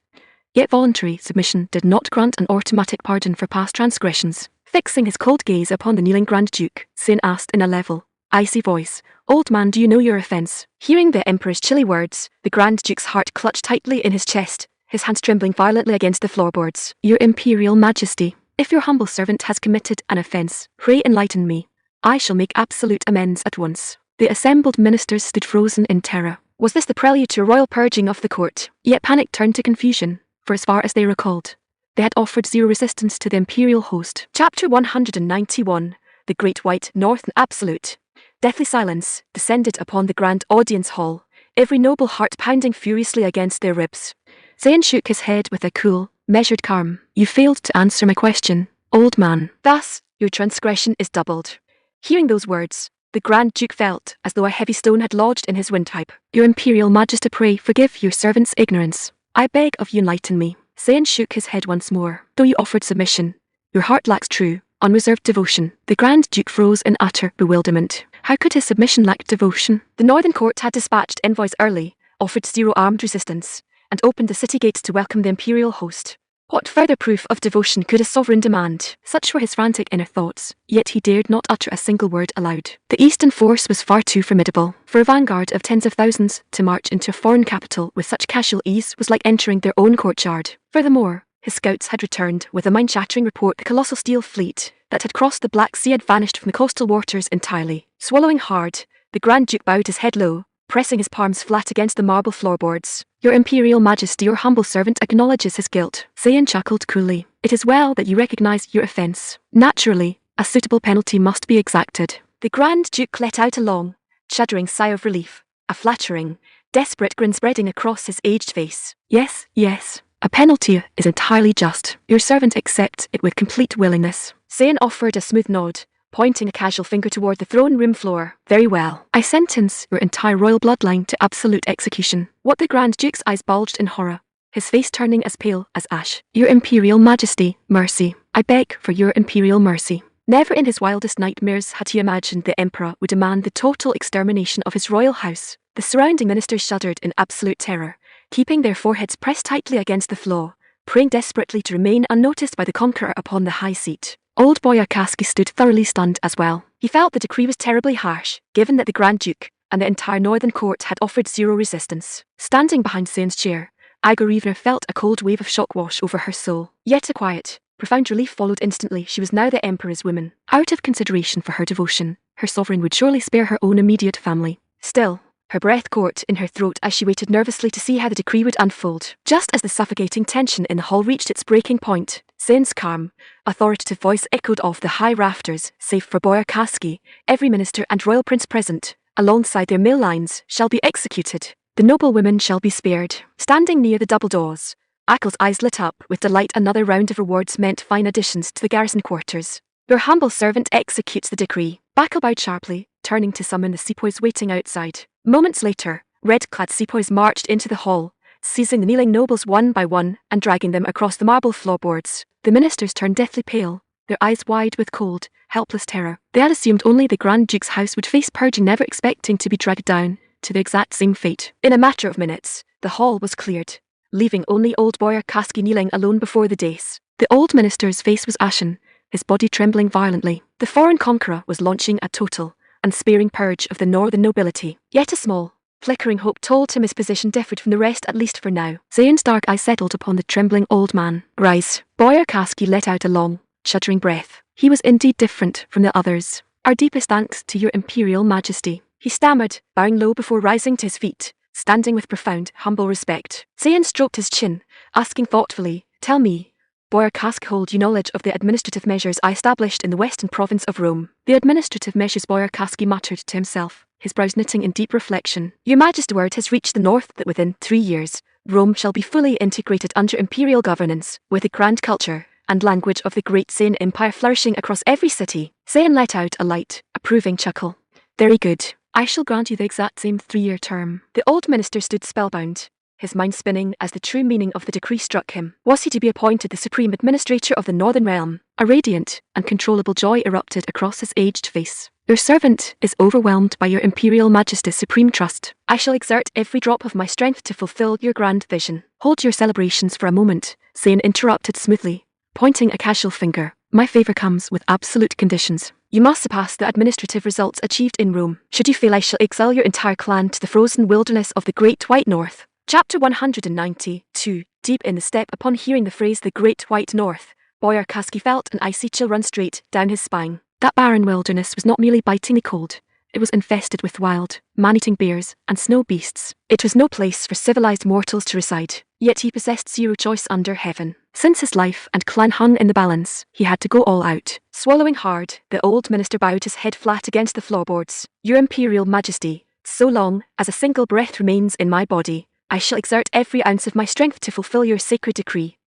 Yet voluntary submission did not grant an automatic pardon for past transgressions. Fixing his cold gaze upon the kneeling Grand Duke, Zayn asked in a level, icy voice, "Old man, do you know your offence?" Hearing the Emperor's chilly words, the Grand Duke's heart clutched tightly in his chest, his hands trembling violently against the floorboards. "Your Imperial Majesty, if your humble servant has committed an offence, pray enlighten me. I shall make absolute amends at once." The assembled ministers stood frozen in terror. Was this the prelude to a royal purging of the court? Yet panic turned to confusion, for as far as they recalled, they had offered zero resistance to the imperial host. Chapter 191, The Great White North. Absolute deathly silence descended upon the grand audience hall, every noble heart pounding furiously against their ribs. Zayn shook his head with a cool, measured calm. "You failed to answer my question, old man. Thus, your transgression is doubled." Hearing those words, the Grand Duke felt as though a heavy stone had lodged in his windpipe. "Your Imperial Majesty, pray forgive your servant's ignorance. I beg of you enlighten me." Zayn shook his head once more. "Though you offered submission, your heart lacks true, unreserved devotion." The Grand Duke froze in utter bewilderment. How could his submission lack devotion? The Northern Court had dispatched envoys early, offered zero armed resistance, and opened the city gates to welcome the imperial host. What further proof of devotion could a sovereign demand? Such were his frantic inner thoughts, yet he dared not utter a single word aloud. The eastern force was far too formidable. For a vanguard of tens of thousands to march into a foreign capital with such casual ease was like entering their own courtyard. Furthermore, his scouts had returned with a mind-shattering report. The colossal steel fleet that had crossed the Black Sea had vanished from the coastal waters entirely. Swallowing hard, the Grand Duke bowed his head low, pressing his palms flat against the marble floorboards. "Your Imperial Majesty, your humble servant acknowledges his guilt." Zayn chuckled coolly. "It is well that you recognize your offence. Naturally, a suitable penalty must be exacted." The Grand Duke let out a long, shuddering sigh of relief, a flattering, desperate grin spreading across his aged face. Yes, a penalty is entirely just. Your servant accepts it with complete willingness." Zayn offered a smooth nod, pointing a casual finger toward the throne room floor. "Very well. I sentence your entire royal bloodline to absolute execution." What? The Grand Duke's eyes bulged in horror, his face turning as pale as ash. "Your Imperial Majesty, mercy. I beg for your Imperial mercy." Never in his wildest nightmares had he imagined the Emperor would demand the total extermination of his royal house. The surrounding ministers shuddered in absolute terror, keeping their foreheads pressed tightly against the floor, praying desperately to remain unnoticed by the conqueror upon the high seat. Old Boyar Kaski stood thoroughly stunned as well. He felt the decree was terribly harsh, given that the Grand Duke and the entire Northern Court had offered zero resistance. Standing behind Zayn's chair, Igorivna felt a cold wave of shock wash over her soul. Yet a quiet, profound relief followed instantly. She was now the Emperor's woman. Out of consideration for her devotion, her sovereign would surely spare her own immediate family. Still, her breath caught in her throat as she waited nervously to see how the decree would unfold. Just as the suffocating tension in the hall reached its breaking point, Zayn's calm, authoritative voice echoed off the high rafters. "Save for Boyar Kaski, every minister and royal prince present, alongside their male lines, shall be executed. The noble women shall be spared." Standing near the double doors, Akel's eyes lit up with delight. Another round of rewards meant fine additions to the garrison quarters. "Your humble servant executes the decree." Akel bowed sharply, turning to summon the sepoys waiting outside. Moments later, red-clad sepoys marched into the hall, seizing the kneeling nobles one by one and dragging them across the marble floorboards. The ministers turned deathly pale, their eyes wide with cold, helpless terror. They had assumed only the Grand Duke's house would face purging, never expecting to be dragged down to the exact same fate. In a matter of minutes, the hall was cleared, leaving only old Boyar Kaski kneeling alone before the dais. The old minister's face was ashen, his body trembling violently. The foreign conqueror was launching a total, unsparing purge of the northern nobility. Yet a small, flickering hope told him his position differed from the rest, at least for now. Zayn's dark eyes settled upon the trembling old man. "Rise." Boyar Kaski let out a long, shuddering breath. He was indeed different from the others. "Our deepest thanks to your Imperial Majesty," he stammered, bowing low before rising to his feet, standing with profound, humble respect. Zayn stroked his chin, asking thoughtfully, "Tell me, Boyar Kaski, hold you knowledge of the administrative measures I established in the western province of Rome?" The administrative measures, Boyar Kaski muttered to himself. his brows knitting in deep reflection. Your Majesty, word has reached the north that within 3 years, Rome shall be fully integrated under imperial governance, with the grand culture and language of the great Sane Empire flourishing across every city. Zane let out a light, approving chuckle. Very good. I shall grant you the exact same 3-year term. The old minister stood spellbound, his mind spinning as the true meaning of the decree struck him. Was he to be appointed the supreme administrator of the Northern Realm? A radiant, uncontrollable joy erupted across his aged face. Your servant is overwhelmed by your Imperial Majesty's supreme trust. I shall exert every drop of my strength to fulfill your grand vision. Hold your celebrations for a moment, Zane interrupted smoothly, pointing a casual finger. My favor comes with absolute conditions. You must surpass the administrative results achieved in Rome. Should you fail, I shall exile your entire clan to the frozen wilderness of the Great White North. Chapter 192. Deep in the steppe. Upon hearing the phrase the Great White North, Boyar Kasky felt an icy chill run straight down his spine. That barren wilderness was not merely bitingly cold. It was infested with wild, man-eating bears and snow beasts. It was no place for civilized mortals to reside, yet he possessed zero choice under heaven. Since his life and clan hung in the balance, he had to go all out. Swallowing hard, the old minister bowed his head flat against the floorboards. Your Imperial Majesty, so long as a single breath remains in my body, I shall exert every ounce of my strength to fulfill your sacred decree.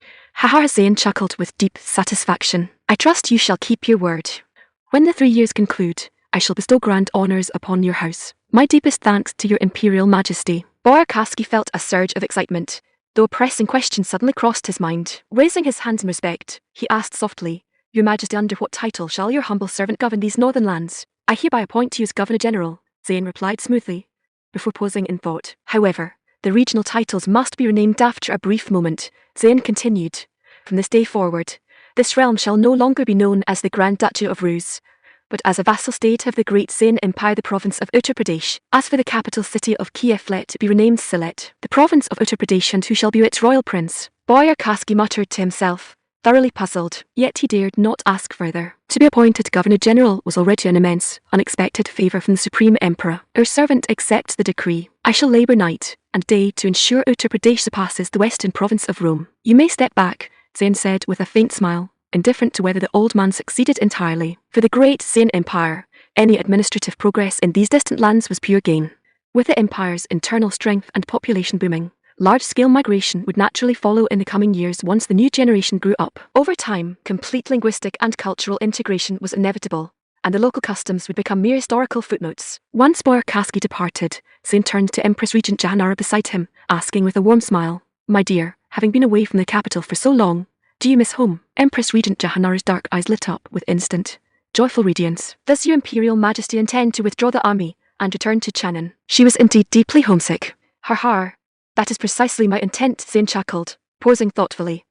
Zane chuckled with deep satisfaction. I trust you shall keep your word. When the 3 years conclude, I shall bestow grand honours upon your house. My deepest thanks to your Imperial Majesty. Boyar Kasky felt a surge of excitement, though a pressing question suddenly crossed his mind. Raising his hands in respect, he asked softly, Your Majesty, under what title shall your humble servant govern these northern lands? I hereby appoint you as Governor General, Zane replied smoothly, before pausing in thought. However, the regional titles must be renamed. After a brief moment, Zane continued, From this day forward, this realm shall no longer be known as the Grand Duchy of Rus, but as a vassal state of the Great Sane Empire, the province of Uttar Pradesh. As for the capital city of Kiev, let it be renamed Sylhet, the province of Uttar Pradesh, and who shall be its royal prince? Boyar Kasky muttered to himself, thoroughly puzzled, yet he dared not ask further. To be appointed Governor General was already an immense, unexpected favour from the Supreme Emperor. Your servant accepts the decree. I shall labour night and day to ensure Uttar Pradesh surpasses the western province of Rome. You may step back, Zane said with a faint smile, indifferent to whether the old man succeeded entirely. For the Great Sane Empire, any administrative progress in these distant lands was pure gain. With the empire's internal strength and population booming, large-scale migration would naturally follow in the coming years once the new generation grew up. Over time, complete linguistic and cultural integration was inevitable, and the local customs would become mere historical footnotes. Once Boyar Kasky departed, Zane turned to Empress Regent Jahanara beside him, asking with a warm smile, My dear, having been away from the capital for so long, do you miss home? Empress Regent Jahanara's dark eyes lit up with instant, joyful radiance. Does your Imperial Majesty intend to withdraw the army and return to Channan? She was indeed deeply homesick. That is precisely my intent, Zane chuckled, pausing thoughtfully.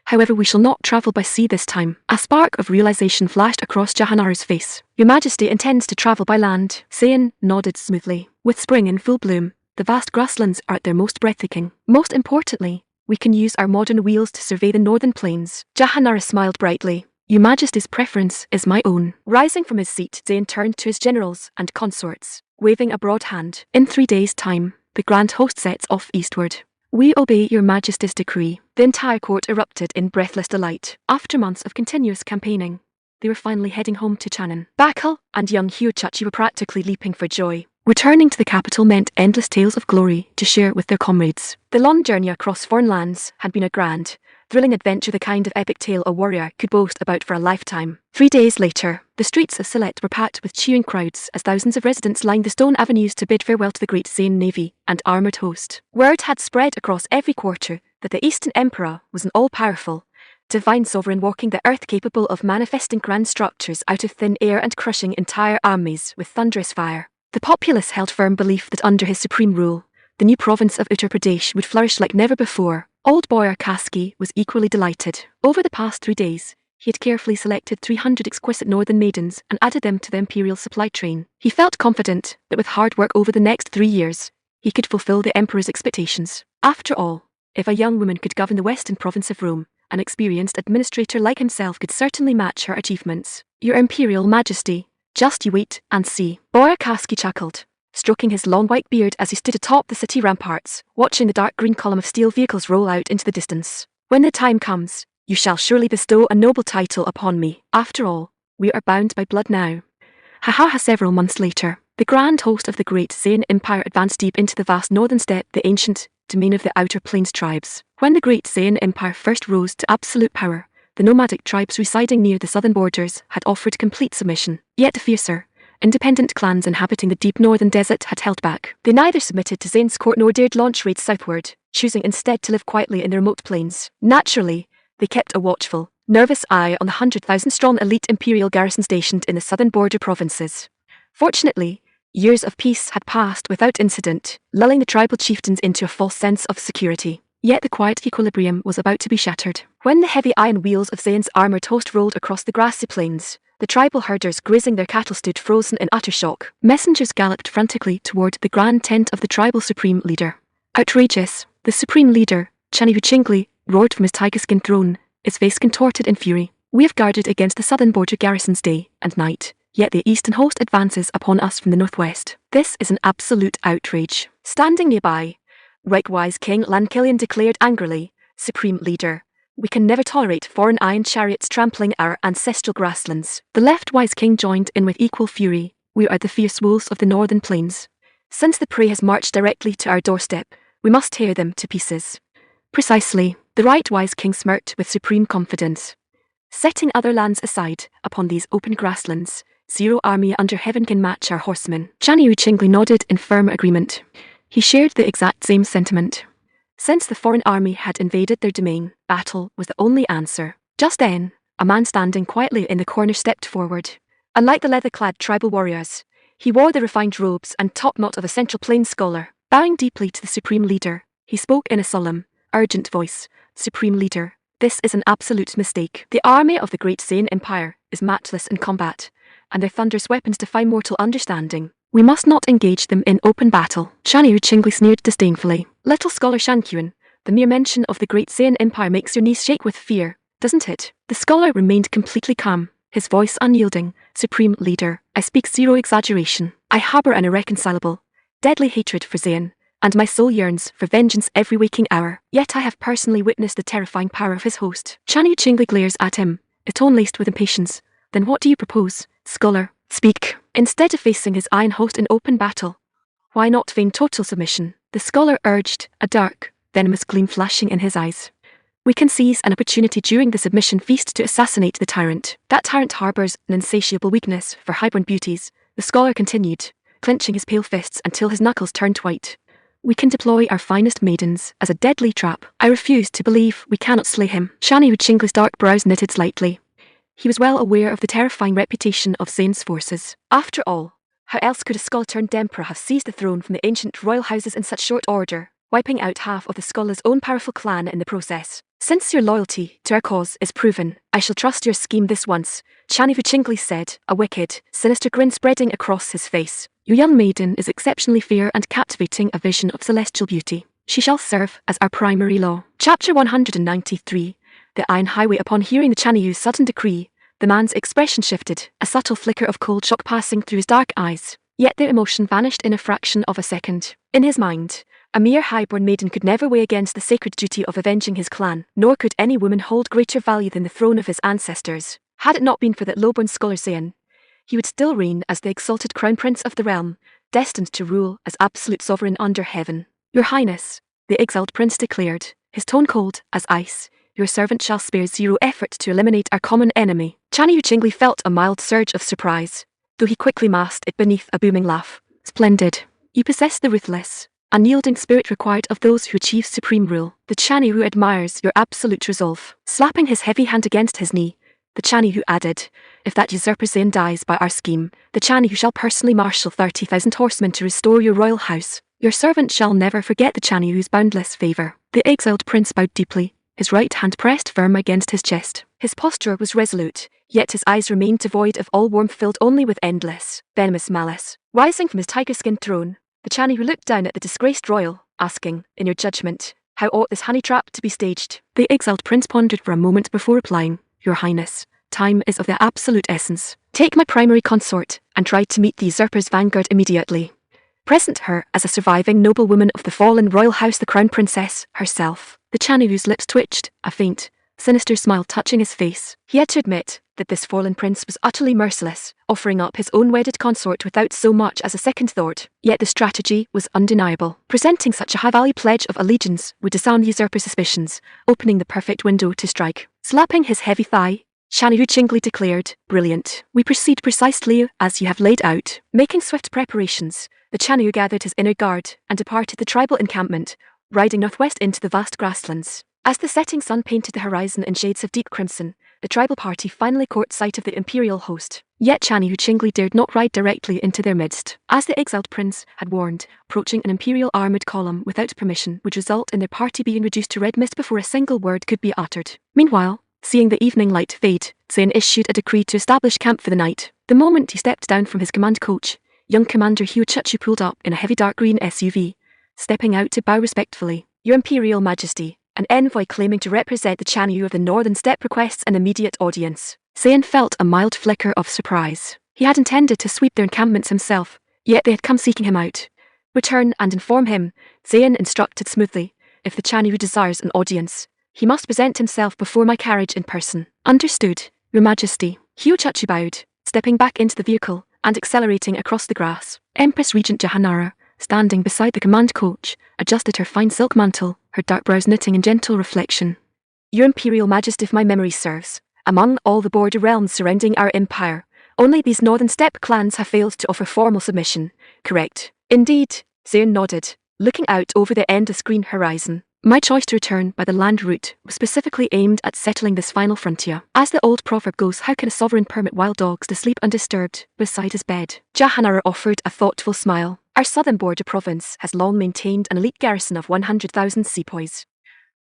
However, we shall not travel by sea this time. A spark of realization flashed across Jahanara's face. Your Majesty intends to travel by land. Zane nodded smoothly. With spring in full bloom, the vast grasslands are at their most breathtaking. Most importantly, we can use our modern wheels to survey the northern plains. Jahanara smiled brightly. Your Majesty's preference is my own. Rising from his seat, Zane turned to his generals and consorts, waving a broad hand. In 3 days' time, the grand host sets off eastward. We obey your Majesty's decree. The entire court erupted in breathless delight. After months of continuous campaigning, they were finally heading home to Channan. Bakal and young Hiochachi were practically leaping for joy. Returning to the capital meant endless tales of glory to share with their comrades. The long journey across foreign lands had been a grand, thrilling adventure, the kind of epic tale a warrior could boast about for a lifetime. 3 days later, the streets of Sylhet were packed with cheering crowds as thousands of residents lined the stone avenues to bid farewell to the great Sane navy and armoured host. Word had spread across every quarter that the Eastern Emperor was an all-powerful, divine sovereign walking the earth, capable of manifesting grand structures out of thin air and crushing entire armies with thunderous fire. The populace held firm belief that under his supreme rule, the new province of Uttar Pradesh would flourish like never before. Old Boyar Kasky was equally delighted. Over the past 3 days, he had carefully selected 300 exquisite northern maidens and added them to the imperial supply train. He felt confident that with hard work over the next 3 years, he could fulfill the emperor's expectations. After all, if a young woman could govern the western province of Rome, an experienced administrator like himself could certainly match her achievements. Your Imperial Majesty, just you wait and see. Boyar Kasky chuckled, stroking his long white beard as he stood atop the city ramparts, watching the dark green column of steel vehicles roll out into the distance. When the time comes, you shall surely bestow a noble title upon me. After all, we are bound by blood now. Several months later, The grand host of the great Zayn Empire advanced deep into the vast northern steppe, the ancient domain of the Outer Plains tribes. When the great Zayn Empire first rose to absolute power, the nomadic tribes residing near the southern borders had offered complete submission. Yet the fiercer, independent clans inhabiting the deep northern desert had held back. They neither submitted to Zayn's court nor dared launch raids southward, choosing instead to live quietly in the remote plains. Naturally, they kept a watchful, nervous eye on the 100,000-strong elite imperial garrison stationed in the southern border provinces. Fortunately, years of peace had passed without incident, lulling the tribal chieftains into a false sense of security. Yet the quiet equilibrium was about to be shattered. When the heavy iron wheels of Zayn's armoured host rolled across the grassy plains, the tribal herders grazing their cattle stood frozen in utter shock. Messengers galloped frantically toward the grand tent of the tribal supreme leader. Outrageous, the supreme leader, Channy Chingli, roared from his tiger-skin throne, his face contorted in fury. We have guarded against the southern border garrisons day and night, yet the eastern host advances upon us from the northwest. This is an absolute outrage. Standing nearby, Right-wise King Lankillian declared angrily, Supreme Leader, we can never tolerate foreign iron chariots trampling our ancestral grasslands. The left-wise king joined in with equal fury. We are the fierce wolves of the northern plains. Since the prey has marched directly to our doorstep, we must tear them to pieces. Precisely, the right-wise king smirked with supreme confidence. Setting other lands aside, upon these open grasslands, zero army under heaven can match our horsemen. Channy Chingli nodded in firm agreement. He shared the exact same sentiment. Since the foreign army had invaded their domain, battle was the only answer. Just then, a man standing quietly in the corner stepped forward. Unlike the leather-clad tribal warriors, he wore the refined robes and top-knot of a Central Plains scholar. Bowing deeply to the Supreme Leader, he spoke in a solemn, urgent voice. Supreme Leader, this is an absolute mistake. The army of the great Zayn Empire is matchless in combat, and their thunderous weapons defy mortal understanding. We must not engage them in open battle. Channy Chingli sneered disdainfully. Little scholar Shankyun, the mere mention of the great Zayn Empire makes your knees shake with fear, doesn't it? The scholar remained completely calm, his voice unyielding. Supreme Leader, I speak zero exaggeration. I harbour an irreconcilable, deadly hatred for Zayn, and my soul yearns for vengeance every waking hour. Yet I have personally witnessed the terrifying power of his host. Channy Chingli glares at him, a tone laced with impatience. Then what do you propose, scholar? Speak. Instead of facing his iron host in open battle, why not feign total submission? The scholar urged, a dark, venomous gleam flashing in his eyes. We can seize an opportunity during the submission feast to assassinate the tyrant. That tyrant harbours an insatiable weakness for highborn beauties, the scholar continued, clenching his pale fists until his knuckles turned white. We can deploy our finest maidens as a deadly trap. I refuse to believe we cannot slay him. Channy Chingli's dark brows knitted slightly. He was well aware of the terrifying reputation of Zayn's forces. After all, how else could a skull-turned-emperor have seized the throne from the ancient royal houses in such short order, wiping out half of the Skull's own powerful clan in the process? Since your loyalty to our cause is proven, I shall trust your scheme this once, Channy Chingli said, a wicked, sinister grin spreading across his face. Your young maiden is exceptionally fair and captivating, a vision of celestial beauty. She shall serve as our primary law. Chapter 193. The Iron Highway. Upon hearing the Channyyu's sudden decree, the man's expression shifted, a subtle flicker of cold shock passing through his dark eyes. Yet their emotion vanished in a fraction of a second. In his mind, a mere highborn maiden could never weigh against the sacred duty of avenging his clan, nor could any woman hold greater value than the throne of his ancestors. Had it not been for that lowborn scholar Zayn, he would still reign as the exalted crown prince of the realm, destined to rule as absolute sovereign under heaven. Your Highness, the exiled prince declared, his tone cold as ice, your servant shall spare zero effort to eliminate our common enemy. Channy Chingli felt a mild surge of surprise, though he quickly masked it beneath a booming laugh. Splendid. You possess the ruthless, unyielding spirit required of those who achieve supreme rule. The Channy admires your absolute resolve. Slapping his heavy hand against his knee, the Channy added, if that usurper Zayn dies by our scheme, the Channy shall personally marshal 30,000 horsemen to restore your royal house. Your servant shall never forget the Channy's boundless favour. The exiled prince bowed deeply, his right hand pressed firm against his chest. His posture was resolute, yet his eyes remained devoid of all warmth, filled only with endless, venomous malice. Rising from his tiger-skin throne, the Channy looked down at the disgraced royal, asking, in your judgment, how ought this honey trap to be staged? The exiled prince pondered for a moment before replying, Your Highness, time is of the absolute essence. Take my primary consort, and try to meet the usurper's vanguard immediately. Present her as a surviving noblewoman of the fallen royal house, the crown princess herself. The Channyyu's lips twitched, a faint, sinister smile touching his face. He had to admit that this fallen prince was utterly merciless, offering up his own wedded consort without so much as a second thought. Yet the strategy was undeniable. Presenting such a high-value pledge of allegiance would disarm the usurper's suspicions, opening the perfect window to strike. Slapping his heavy thigh, Chanyu Chingley declared, "Brilliant. We proceed precisely as you have laid out." Making swift preparations, the Chanyu gathered his inner guard and departed the tribal encampment, riding northwest into the vast grasslands. As the setting sun painted the horizon in shades of deep crimson, the tribal party finally caught sight of the imperial host. Yet Chanyu Chingley dared not ride directly into their midst. As the exiled prince had warned, approaching an imperial armoured column without permission would result in their party being reduced to red mist before a single word could be uttered. Meanwhile, seeing the evening light fade, Zayn issued a decree to establish camp for the night. The moment he stepped down from his command coach, young Commander Hugh Chuchu pulled up in a heavy dark green SUV, stepping out to bow respectfully. "Your Imperial Majesty," an envoy claiming to represent the Chanyu of the Northern Steppe requests an immediate audience. Zayn felt a mild flicker of surprise. He had intended to sweep their encampments himself, yet they had come seeking him out. "Return and inform him," Zayn instructed smoothly. "If the Chanyu desires an audience, he must present himself before my carriage in person." "Understood, Your Majesty." Hugh Chuchu bowed, stepping back into the vehicle and accelerating across the grass. Empress Regent Jahanara, standing beside the command coach, adjusted her fine silk mantle, her dark brows knitting in gentle reflection. "Your Imperial Majesty, if my memory serves, among all the border realms surrounding our empire, only these northern steppe clans have failed to offer formal submission, correct?" "Indeed," Zayn nodded, looking out over the endless green horizon. "My choice to return by the land route was specifically aimed at settling this final frontier. As the old proverb goes, how can a sovereign permit wild dogs to sleep undisturbed beside his bed?" Jahanara offered a thoughtful smile. "Our southern border province has long maintained an elite garrison of 100,000 sepoys.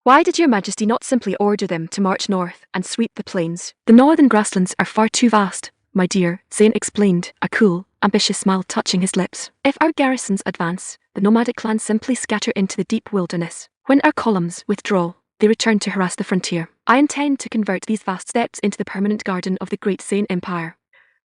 Why did Your Majesty not simply order them to march north and sweep the plains?" "The northern grasslands are far too vast, my dear," Zayn explained, a cool, ambitious smile touching his lips. "If our garrisons advance, the nomadic clans simply scatter into the deep wilderness. When our columns withdraw, they return to harass the frontier. I intend to convert these vast steppes into the permanent garden of the great Zayn Empire.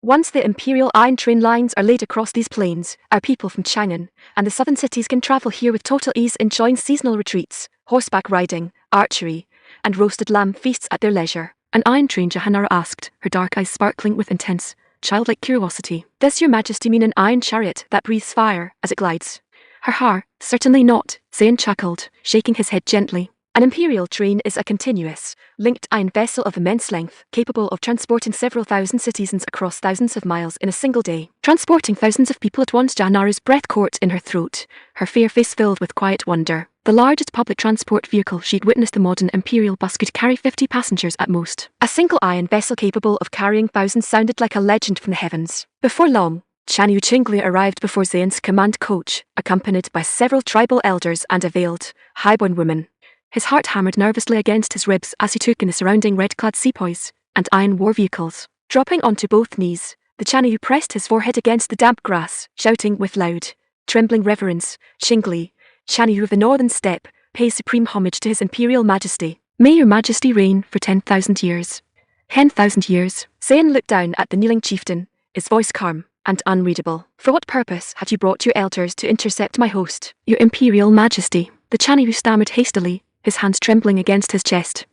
Once the imperial iron train lines are laid across these plains, our people from Chang'an and the southern cities can travel here with total ease, enjoying seasonal retreats, horseback riding, archery, and roasted lamb feasts at their leisure." "An iron train?" Jahanara asked, her dark eyes sparkling with intense, childlike curiosity. "Does Your Majesty mean an iron chariot that breathes fire as it glides?" "Ha, certainly not," Zayn chuckled, shaking his head gently. "An imperial train is a continuous, linked iron vessel of immense length, capable of transporting several thousand citizens across thousands of miles in a single day." "Transporting thousands of people at once?" Jahanara's breath caught in her throat, her fair face filled with quiet wonder. The largest public transport vehicle she'd witnessed, the modern imperial bus, could carry 50 passengers at most. A single iron vessel capable of carrying thousands sounded like a legend from the heavens. Before long, Chanyu Chingley arrived before Zayn's command coach, accompanied by several tribal elders and a veiled, highborn woman. His heart hammered nervously against his ribs as he took in the surrounding red-clad sepoys and iron war vehicles. Dropping onto both knees, the Chanyu pressed his forehead against the damp grass, shouting with loud, trembling reverence, "Chingley, Chanyu of the Northern Steppe, pays supreme homage to His Imperial Majesty. May Your Majesty reign for 10,000 years. 10,000 years. Zayn looked down at the kneeling chieftain, his voice calm and unreadable. "For what purpose have you brought your elders to intercept my host?" "Your Imperial Majesty," the Chanyu stammered hastily, his hands trembling against his chest.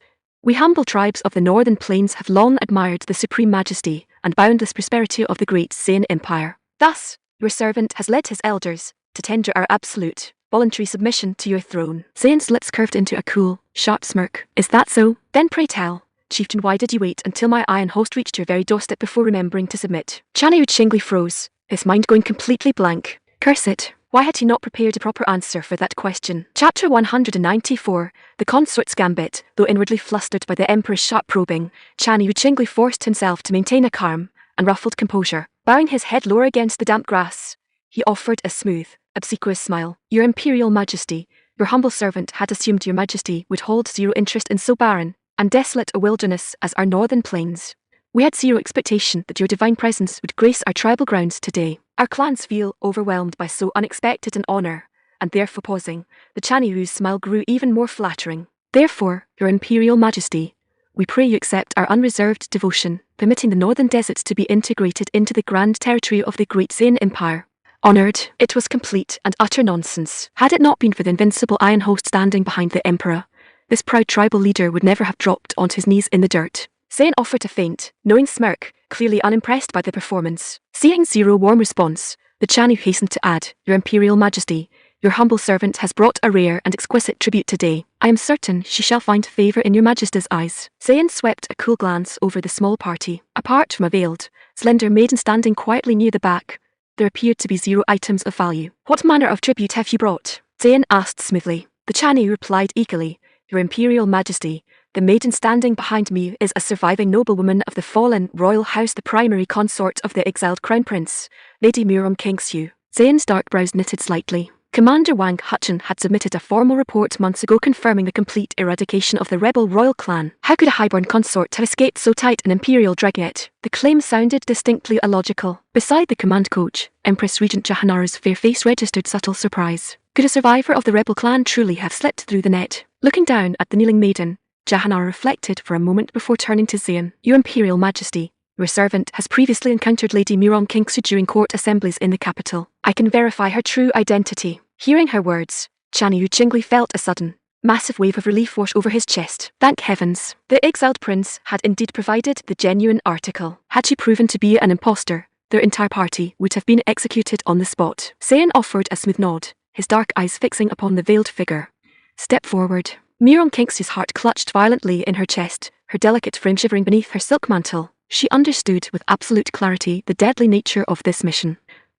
"We humble tribes of the northern plains have long admired the supreme majesty and boundless prosperity of the great Zayn Empire. Thus, your servant has led his elders to tender our absolute, voluntary submission to your throne." Zayn's lips curved into a cool, sharp smirk. "Is that so? Then pray tell, chieftain, why did you wait until my iron host reached your very doorstep before remembering to submit?" Chanyu Chingley froze, his mind going completely blank. Curse it. Why had he not prepared a proper answer for that question? Chapter 194, The Consort's Gambit. Though inwardly flustered by the Emperor's sharp probing, Chanyu Chingley forced himself to maintain a calm, unruffled composure. Bowing his head lower against the damp grass, he offered a smooth, obsequious smile. "Your Imperial Majesty, your humble servant had assumed Your Majesty would hold zero interest in so barren and desolate a wilderness as our northern plains. We had zero expectation that your divine presence would grace our tribal grounds today. Our clans feel overwhelmed by so unexpected an honor, and therefore," pausing, the Chanyu's smile grew even more flattering. "Therefore, Your Imperial Majesty, we pray you accept our unreserved devotion, permitting the northern deserts to be integrated into the grand territory of the great Zayn Empire." Honored. It was complete and utter nonsense. Had it not been for the invincible iron host standing behind the Emperor, this proud tribal leader would never have dropped onto his knees in the dirt. Zayn offered a faint, knowing smirk, clearly unimpressed by the performance. Seeing zero warm response, the Chanyu hastened to add, "Your Imperial Majesty, your humble servant has brought a rare and exquisite tribute today. I am certain she shall find favour in your Majesty's eyes." Zayn swept a cool glance over the small party. Apart from a veiled, slender maiden standing quietly near the back, there appeared to be 0 items of value. "What manner of tribute have you brought?" Zayn asked smoothly. The Chanyu replied eagerly, "Your Imperial Majesty, the maiden standing behind me is a surviving noblewoman of the fallen royal house, the primary consort of the exiled crown prince, Lady Murom Kingsue." Zayn's dark brows knitted slightly. Commander Wang Hutchin had submitted a formal report months ago confirming the complete eradication of the rebel royal clan. How could a highborn consort have escaped so tight an imperial dragnet? The claim sounded distinctly illogical. Beside the command coach, Empress Regent Jahanara's fair face registered subtle surprise. Could a survivor of the rebel clan truly have slipped through the net? Looking down at the kneeling maiden, Jahanara reflected for a moment before turning to Zayn. "Your Imperial Majesty, your servant has previously encountered Lady Murom Kingsue during court assemblies in the capital. I can verify her true identity." Hearing her words, Chanyu Qingli felt a sudden, massive wave of relief wash over his chest. Thank heavens. The exiled prince had indeed provided the genuine article. Had she proven to be an impostor, their entire party would have been executed on the spot. Zayn offered a smooth nod, his dark eyes fixing upon the veiled figure. "Step forward." Murom Kingsue's heart clutched violently in her chest, her delicate frame shivering beneath her silk mantle. She understood with absolute clarity the deadly nature of this mission.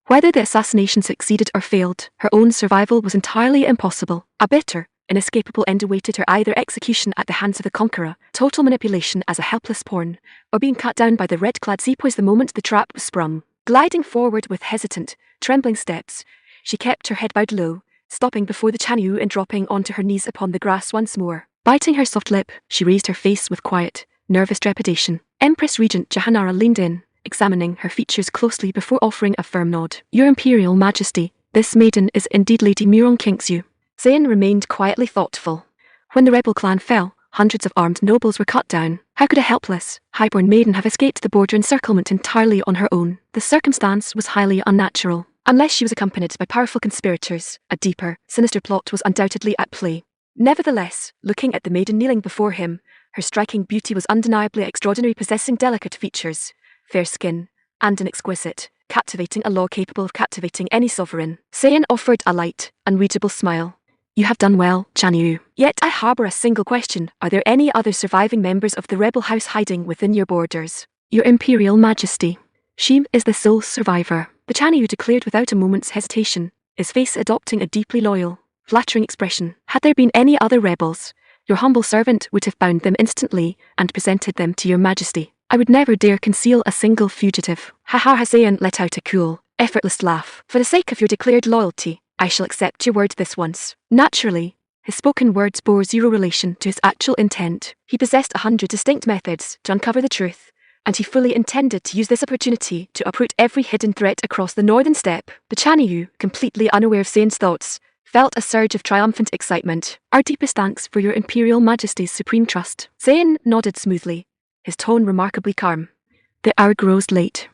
Whether the assassination succeeded or failed, her own survival was entirely impossible. A bitter, inescapable end awaited her: either execution at the hands of the conqueror, total manipulation as a helpless pawn, or being cut down by the red-clad sepoys the moment the trap was sprung. Gliding forward with hesitant, trembling steps, she kept her head bowed low, stopping before the Chanyu and dropping onto her knees upon the grass once more. Biting her soft lip, she raised her face with quiet, nervous trepidation. Empress Regent Jahanara leaned in, examining her features closely before offering a firm nod. "Your Imperial Majesty, this maiden is indeed Lady Murom Kingsue." Zayn remained quietly thoughtful. When the rebel clan fell, hundreds of armed nobles were cut down. How could a helpless, highborn maiden have escaped the border encirclement entirely on her own? The circumstance was highly unnatural. Unless she was accompanied by powerful conspirators, a deeper, sinister plot was undoubtedly at play. Nevertheless, looking at the maiden kneeling before him, her striking beauty was undeniably extraordinary, possessing delicate features, fair skin, and an exquisite, captivating allure capable of captivating any sovereign. Zayn offered a light, unreadable smile. "You have done well, Chanyu. Yet I harbour a single question. Are there any other surviving members of the rebel house hiding within your borders?" "Your Imperial Majesty, she is the sole survivor," the Chanyu declared without a moment's hesitation, his face adopting a deeply loyal, flattering expression. "Had there been any other rebels, your humble servant would have bound them instantly and presented them to your Majesty. I would never dare conceal a single fugitive." Zayn let out a cool, effortless laugh. "For the sake of your declared loyalty, I shall accept your word this once." Naturally, his spoken words bore 0 relation to his actual intent. He possessed 100 distinct methods to uncover the truth, and he fully intended to use this opportunity to uproot every hidden threat across the northern steppe. The Chanyu, completely unaware of Zayn's thoughts, felt a surge of triumphant excitement. "Our deepest thanks for your Imperial Majesty's supreme trust." Zayn nodded smoothly, his tone remarkably calm. "The hour grows late.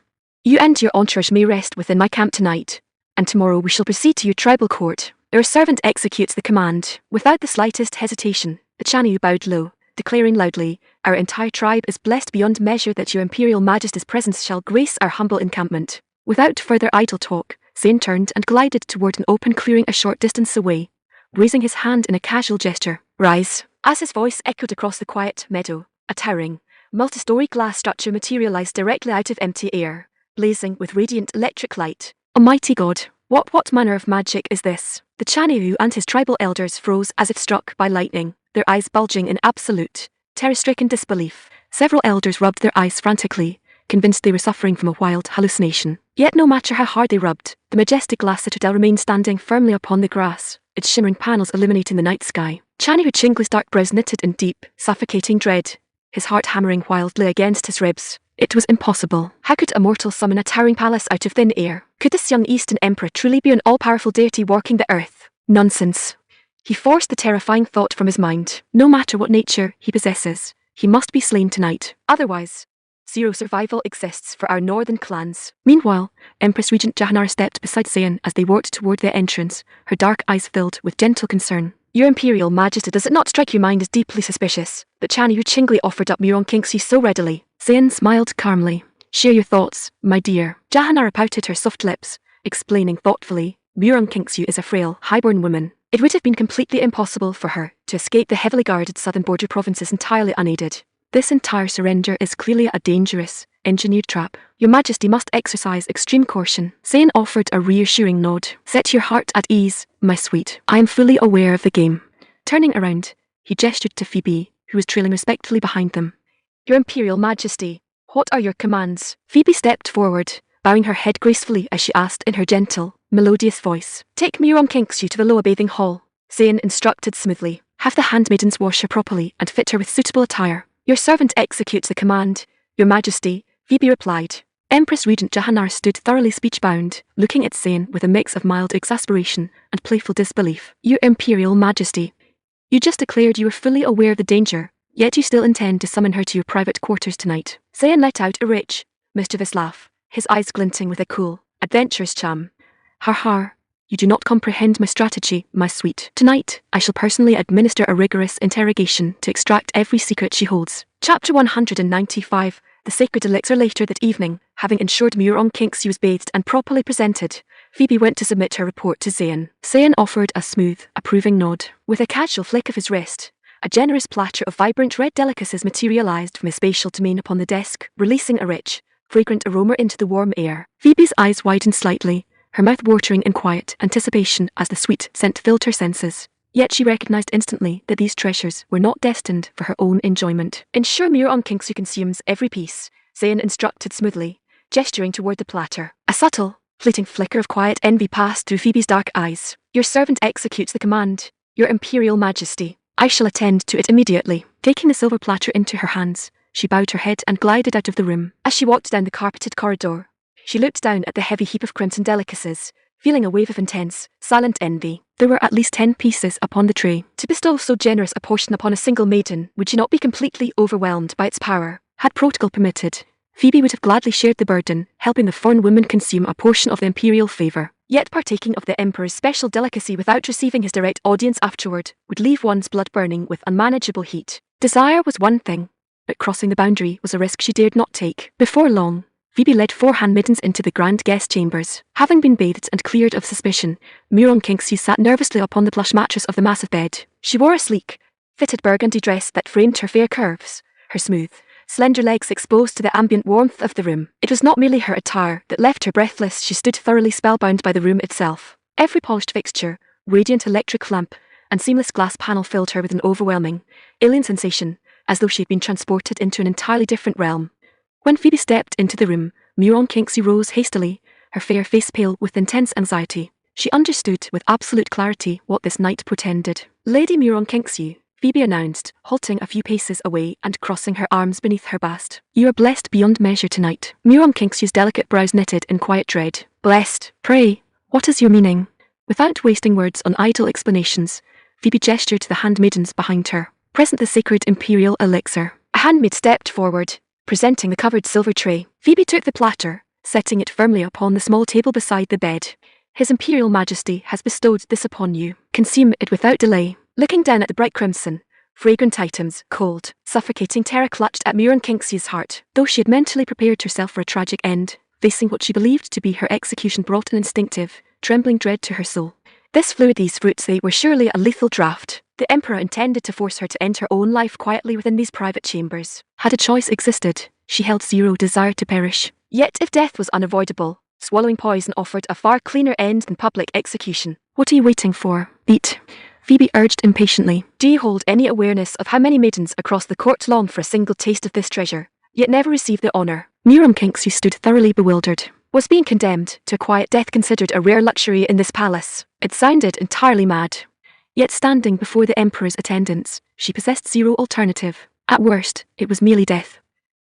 You and your entourage may rest within my camp tonight, and tomorrow we shall proceed to your tribal court. Your servant executes the command." Without the slightest hesitation, the Chanyu bowed low, declaring loudly, "Our entire tribe is blessed beyond measure that your Imperial Majesty's presence shall grace our humble encampment." Without further idle talk, Zayn turned and glided toward an open clearing a short distance away, raising his hand in a casual gesture. "Rise." As his voice echoed across the quiet meadow, a towering, multi-story glass structure materialized directly out of empty air, blazing with radiant electric light. "Almighty God, what manner of magic is this?" The Chanyu and his tribal elders froze as if struck by lightning, their eyes bulging in absolute, terror-stricken disbelief. Several elders rubbed their eyes frantically, convinced they were suffering from a wild hallucination. Yet no matter how hard they rubbed, the majestic glass citadel remained standing firmly upon the grass, its shimmering panels illuminating the night sky. Chanyu Qingli's dark brows knitted in deep, suffocating dread, his heart hammering wildly against his ribs. It was impossible. How could a mortal summon a towering palace out of thin air? Could this young Eastern emperor truly be an all-powerful deity walking the earth? Nonsense. He forced the terrifying thought from his mind. No matter what nature he possesses, he must be slain tonight. Otherwise, 0 survival exists for our northern clans. Meanwhile, Empress Regent Jahanara stepped beside Zayn as they walked toward their entrance, her dark eyes filled with gentle concern. Your Imperial Majesty, does it not strike your mind as deeply suspicious that Chan Yu Qingli offered up Murong Kingxi so readily? Zayn smiled calmly. Share your thoughts, my dear. Jahanara pouted her soft lips, explaining thoughtfully, Murong Kingxi is a frail, highborn woman. It would have been completely impossible for her to escape the heavily guarded southern border provinces entirely unaided. This entire surrender is clearly a dangerous, engineered trap. Your Majesty must exercise extreme caution. Zayn offered a reassuring nod. Set your heart at ease, my sweet. I am fully aware of the game. Turning around, he gestured to Phoebe, who was trailing respectfully behind them. Your Imperial Majesty, what are your commands? Phoebe stepped forward, bowing her head gracefully as she asked in her gentle, melodious voice. Take Murong Kingxi to the lower bathing hall, Zayn instructed smoothly. Have the handmaidens wash her properly and fit her with suitable attire. Your servant executes the command, Your Majesty, Phoebe replied. Empress Regent Jahanara stood thoroughly speech-bound, looking at Zayn with a mix of mild exasperation and playful disbelief. Your Imperial Majesty, you just declared you were fully aware of the danger, yet you still intend to summon her to your private quarters tonight. Zayn let out a rich, mischievous laugh, his eyes glinting with a cool, adventurous charm. Ha ha. You do not comprehend my strategy, my sweet. Tonight, I shall personally administer a rigorous interrogation to extract every secret she holds. Chapter 195. The sacred elixir. Later that evening, having ensured Murong Kingxi was bathed and properly presented, Phoebe went to submit her report to Zayn. Zayn offered a smooth, approving nod. With a casual flick of his wrist, a generous platter of vibrant red delicacies materialized from his spatial domain upon the desk, releasing a rich, fragrant aroma into the warm air. Phoebe's eyes widened slightly, her mouth watering in quiet anticipation as the sweet scent filled her senses. Yet she recognized instantly that these treasures were not destined for her own enjoyment. Ensure Murong Kingxi consumes every piece, Zayn instructed smoothly, gesturing toward the platter. A subtle, fleeting flicker of quiet envy passed through Phoebe's dark eyes. Your servant executes the command, Your Imperial Majesty. I shall attend to it immediately. Taking the silver platter into her hands, she bowed her head and glided out of the room. As she walked down the carpeted corridor, she looked down at the heavy heap of crimson delicacies, feeling a wave of intense, silent envy. There were at least 10 pieces upon the tray. To bestow so generous a portion upon a single maiden, would she not be completely overwhelmed by its power? Had protocol permitted, Phoebe would have gladly shared the burden, helping the foreign woman consume a portion of the imperial favour. Yet partaking of the emperor's special delicacy without receiving his direct audience afterward would leave one's blood burning with unmanageable heat. Desire was one thing, but crossing the boundary was a risk she dared not take. Before long, Phoebe led 4 handmaidens into the grand guest chambers. Having been bathed and cleared of suspicion, Murong Kingxi sat nervously upon the plush mattress of the massive bed. She wore a sleek, fitted burgundy dress that framed her fair curves, her smooth, slender legs exposed to the ambient warmth of the room. It was not merely her attire that left her breathless, she stood thoroughly spellbound by the room itself. Every polished fixture, radiant electric lamp, and seamless glass panel filled her with an overwhelming, alien sensation, as though she had been transported into an entirely different realm. When Phoebe stepped into the room, Murong Kingxi rose hastily, her fair face pale with intense anxiety. She understood with absolute clarity what this night portended. Lady Murong Kingxi, Phoebe announced, halting a few paces away and crossing her arms beneath her bust. You are blessed beyond measure tonight. Murong Kingxi's delicate brows knitted in quiet dread. Blessed? Pray, what is your meaning? Without wasting words on idle explanations, Phoebe gestured to the handmaidens behind her. Present the sacred imperial elixir. A handmaid stepped forward, presenting the covered silver tray. Phoebe took the platter, setting it firmly upon the small table beside the bed. His Imperial Majesty has bestowed this upon you. Consume it without delay. Looking down at the bright crimson, fragrant items, cold, suffocating terror clutched at Murong Kingxi's heart. Though she had mentally prepared herself for a tragic end, facing what she believed to be her execution brought an instinctive, trembling dread to her soul. These fruits, they were surely a lethal draught. The Emperor intended to force her to end her own life quietly within these private chambers. Had a choice existed, she held zero desire to perish. Yet if death was unavoidable, swallowing poison offered a far cleaner end than public execution. What are you waiting for? Eat. Phoebe urged impatiently. Do you hold any awareness of how many maidens across the court long for a single taste of this treasure, yet never receive the honour? Murong Kingxi stood thoroughly bewildered. Was being condemned to a quiet death considered a rare luxury in this palace? It sounded entirely mad. Yet standing before the Emperor's attendants, she possessed zero alternative. At worst, it was merely death.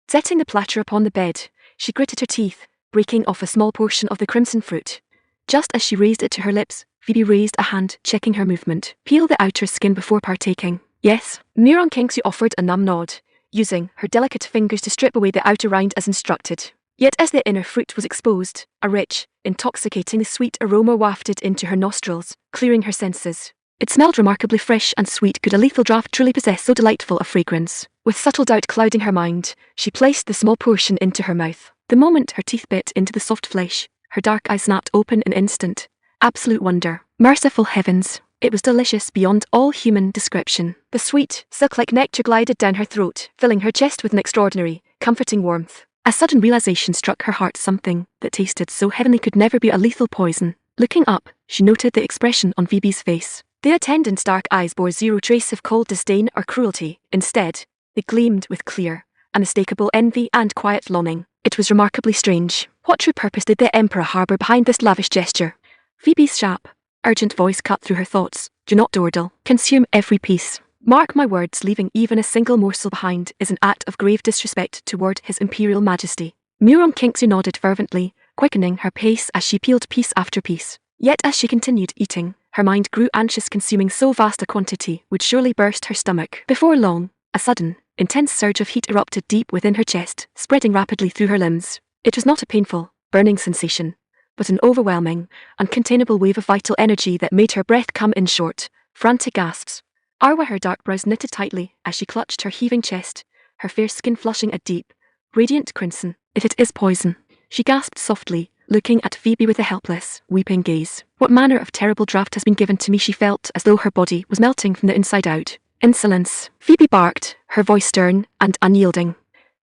Setting the platter upon the bed, she gritted her teeth, breaking off a small portion of the crimson fruit. Just as she raised it to her lips, Phoebe raised a hand, checking her movement. Peel the outer skin before partaking. Yes. Murong Kingxi offered a numb nod, using her delicate fingers to strip away the outer rind as instructed. Yet as the inner fruit was exposed, a rich, intoxicating sweet aroma wafted into her nostrils, clearing her senses. It smelled remarkably fresh and sweet. Could a lethal draught truly possess so delightful a fragrance? With subtle doubt clouding her mind, she placed the small portion into her mouth. The moment her teeth bit into the soft flesh, her dark eyes snapped open in instant. Absolute wonder. Merciful heavens. It was delicious beyond all human description. The sweet, silk-like nectar glided down her throat, filling her chest with an extraordinary, comforting warmth. A sudden realization struck her heart. Something that tasted so heavenly could never be a lethal poison. Looking up, she noted the expression on Phoebe's face. The attendant's dark eyes bore zero trace of cold disdain or cruelty. Instead, they gleamed with clear, unmistakable envy and quiet longing. It was remarkably strange. What true purpose did the Emperor harbour behind this lavish gesture? Phoebe's sharp, urgent voice cut through her thoughts. Do not dawdle. Consume every piece. Mark my words, leaving even a single morsel behind is an act of grave disrespect toward His Imperial Majesty. Muron Kingsley nodded fervently, quickening her pace as she peeled piece after piece. Yet as she continued eating, her mind grew anxious. Consuming so vast a quantity would surely burst her stomach. Before long, a sudden, intense surge of heat erupted deep within her chest, spreading rapidly through her limbs. It was not a painful, burning sensation, but an overwhelming, uncontainable wave of vital energy that made her breath come in short, frantic gasps. Arwa, her dark brows knitted tightly as she clutched her heaving chest, her fair skin flushing a deep, radiant crimson. If it is poison, she gasped softly, looking at Phoebe with a helpless, weeping gaze. What manner of terrible draught has been given to me? She felt as though her body was melting from the inside out. Insolence, Phoebe barked, her voice stern and unyielding.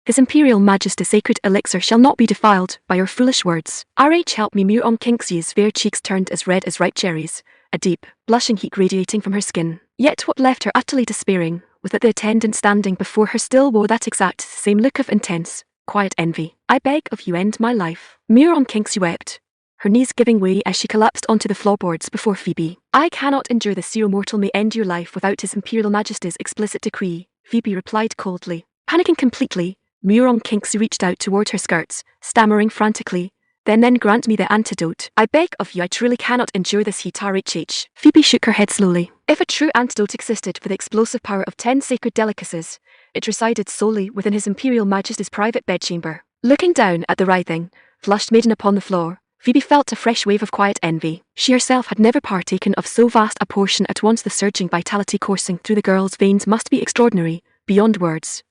His Imperial Majesty's sacred elixir shall not be defiled by your foolish words. RH, help me. Muron Kingsley's fair cheeks turned as red as ripe cherries, a deep, blushing heat radiating from her skin. Yet what left her utterly despairing was that the attendant standing before her still wore that exact same look of intense, quiet envy. I beg of you, end my life. Muron Kingsley wept, her knees giving way as she collapsed onto the floorboards before Phoebe. I cannot endure this. Zero mortal may end your life without His Imperial Majesty's explicit decree, Phoebe replied coldly. Panicking completely, Muron Kingsley reached out toward her skirts, stammering frantically, Then grant me the antidote. I beg of you, I truly cannot endure this heat. RHH. Phoebe shook her head slowly. If a true antidote existed for the explosive power of 10 sacred delicacies, it resided solely within His Imperial Majesty's private bedchamber. Looking down at the writhing, flushed maiden upon the floor, Phoebe felt a fresh wave of quiet envy. She herself had never partaken of so vast a portion at once. The surging vitality coursing through the girl's veins must be extraordinary, beyond words.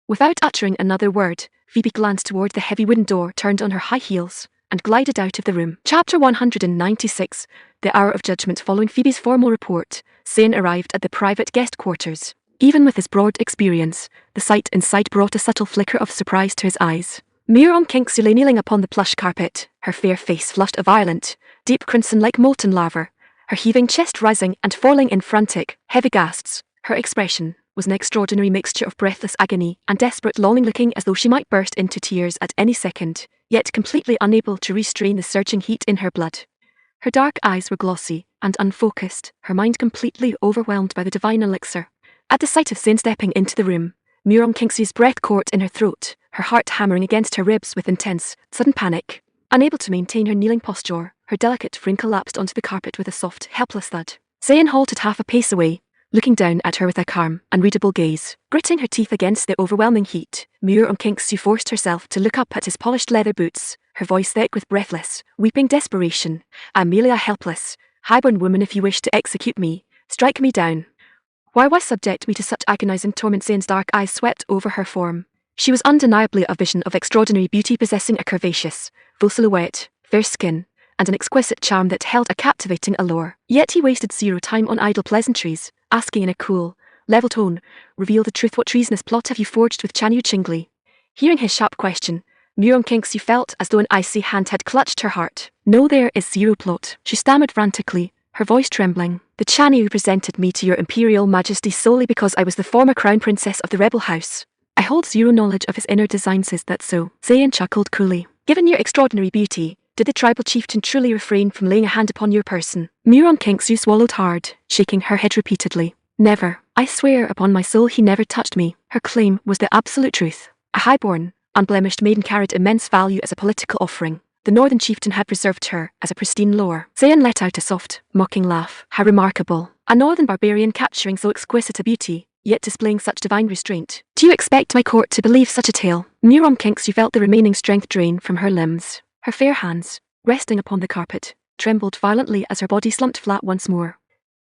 Without uttering another word, Phoebe glanced toward the heavy wooden door, turned on her high heels, and glided out of the room. Chapter 196, The Hour of Judgment. Following Phoebe's formal report, Zayn arrived at the private guest quarters. Even with his broad experience, the sight inside brought a subtle flicker of surprise to his eyes. Muron Kingsley lay kneeling upon the plush carpet, her fair face flushed a violent, deep crimson like molten lava, her heaving chest rising and falling in frantic, heavy gasps. Her expression was an extraordinary mixture of breathless agony and desperate longing, looking as though she might burst into tears at any second, yet completely unable to restrain the surging heat in her blood. Her dark eyes were glossy and unfocused, her mind completely overwhelmed by the divine elixir. At the sight of Zayn stepping into the room, Muron Kingsley's breath caught in her throat, her heart hammering against her ribs with intense, sudden panic. Unable to maintain her kneeling posture, her delicate frame collapsed onto the carpet with a soft, helpless thud. Zayn halted half a pace away, looking down at her with a calm, unreadable gaze. Gritting her teeth against the overwhelming heat, Muron Kingsley forced herself to look up at his polished leather boots, her voice thick with breathless, weeping desperation. I'm merely a helpless, highborn woman. If you wish to execute me, strike me down. Why subject me to such agonizing torment? Zayn's dark eyes swept over her form. She was undeniably a vision of extraordinary beauty, possessing a curvaceous, full silhouette, fair skin, and an exquisite charm that held a captivating allure. Yet he wasted zero time on idle pleasantries, asking in a cool, level tone, reveal the truth. What treasonous plot have you forged with Chanyu Chingley? Hearing his sharp question, Muron Kingsley felt as though an icy hand had clutched her heart. No, there is zero plot, she stammered frantically, her voice trembling. The Chanyu presented me to your Imperial Majesty solely because I was the former crown princess of the rebel house. I hold zero knowledge of his inner designs. Is that so? Zayn chuckled coolly. Given your extraordinary beauty, did the tribal chieftain truly refrain from laying a hand upon your person? Muron Kingsley swallowed hard, shaking her head repeatedly. Never. I swear upon my soul he never touched me. Her claim was the absolute truth. A highborn, unblemished maiden carried immense value as a political offering. The northern chieftain had preserved her as a pristine lore. Zayn let out a soft, mocking laugh. How remarkable. A northern barbarian capturing so exquisite a beauty, yet displaying such divine restraint. Do you expect my court to believe such a tale? Muron Kingsley felt the remaining strength drain from her limbs. Her fair hands, resting upon the carpet, trembled violently as her body slumped flat once more.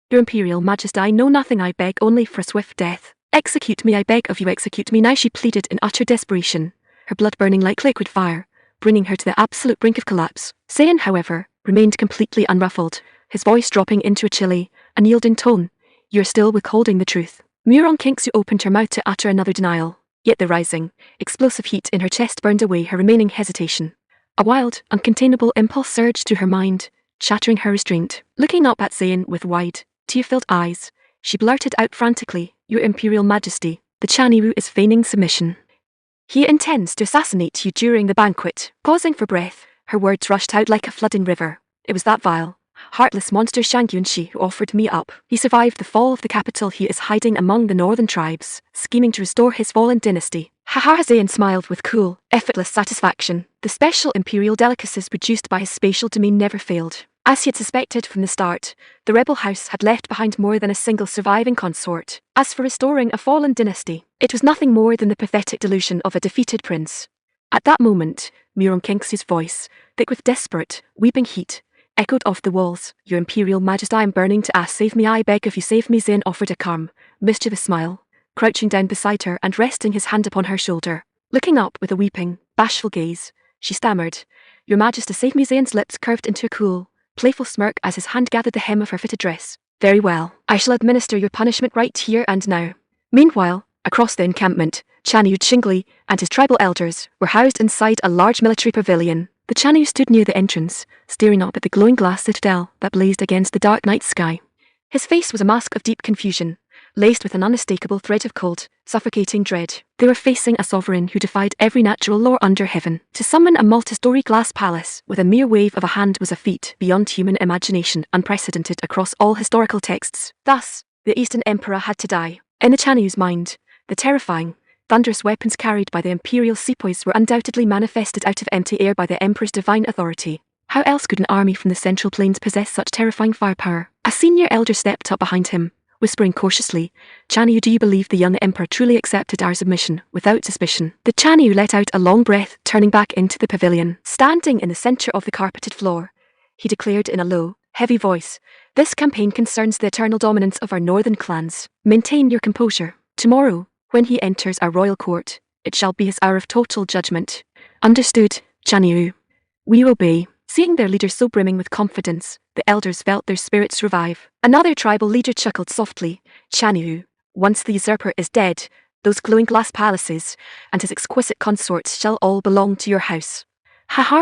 Your Imperial Majesty, I know nothing, I beg only for a swift death. Execute me, I beg of you, execute me now, she pleaded in utter desperation, her blood burning like liquid fire, bringing her to the absolute brink of collapse. Zayn, however, remained completely unruffled, his voice dropping into a chilly, unyielding tone. You are still withholding the truth. Muron Kinksu opened her mouth to utter another denial, yet the rising, explosive heat in her chest burned away her remaining hesitation. A wild, uncontainable impulse surged through her mind, shattering her restraint. Looking up at Zayn with wide, tear-filled eyes, she blurted out frantically, Your Imperial Majesty, the Chanyu is feigning submission. He intends to assassinate you during the banquet. Pausing for breath, her words rushed out like a flooding river. It was that vile, heartless monster Shang Yunshi who offered me up. He survived the fall of the capital. He is hiding among the northern tribes, scheming to restore his fallen dynasty. Zayn smiled with cool, effortless satisfaction. The special imperial delicacies produced by his spatial domain never failed. As he had suspected from the start, the rebel house had left behind more than a single surviving consort. As for restoring a fallen dynasty, it was nothing more than the pathetic delusion of a defeated prince. At that moment, Muron Kinksu's voice, thick with desperate, weeping heat, echoed off the walls. Your Imperial Majesty, I am burning to ask, save me, I beg of you, save me. Zayn offered a calm, mischievous smile, crouching down beside her and resting his hand upon her shoulder. Looking up with a weeping, bashful gaze, she stammered, Your Majesty, save me. Zayn's lips curved into a cool, playful smirk as his hand gathered the hem of her fitted dress. Very well, I shall administer your punishment right here and now. Meanwhile, across the encampment, Chanyu Chingli and his tribal elders were housed inside a large military pavilion. The Chanyu stood near the entrance, staring up at the glowing glass citadel that blazed against the dark night sky. His face was a mask of deep confusion, laced with an unmistakable thread of cold, suffocating dread. They were facing a sovereign who defied every natural law under heaven. To summon a multi-story glass palace with a mere wave of a hand was a feat beyond human imagination, unprecedented across all historical texts. Thus, the Eastern Emperor had to die. In the Chanyu's mind, the terrifying, thunderous weapons carried by the imperial sepoys were undoubtedly manifested out of empty air by the Emperor's divine authority. How else could an army from the Central Plains possess such terrifying firepower? A senior elder stepped up behind him, whispering cautiously, Chanyu, do you believe the young emperor truly accepted our submission, without suspicion? The Chanyu let out a long breath, turning back into the pavilion. Standing in the center of the carpeted floor, he declared in a low, heavy voice, This campaign concerns the eternal dominance of our northern clans. Maintain your composure. Tomorrow, when he enters our royal court, it shall be his hour of total judgment. Understood, Chanyu. We obey. Seeing their leader so brimming with confidence, the elders felt their spirits revive. Another tribal leader chuckled softly, Chanyu, once the usurper is dead, those glowing glass palaces and his exquisite consorts shall all belong to your house.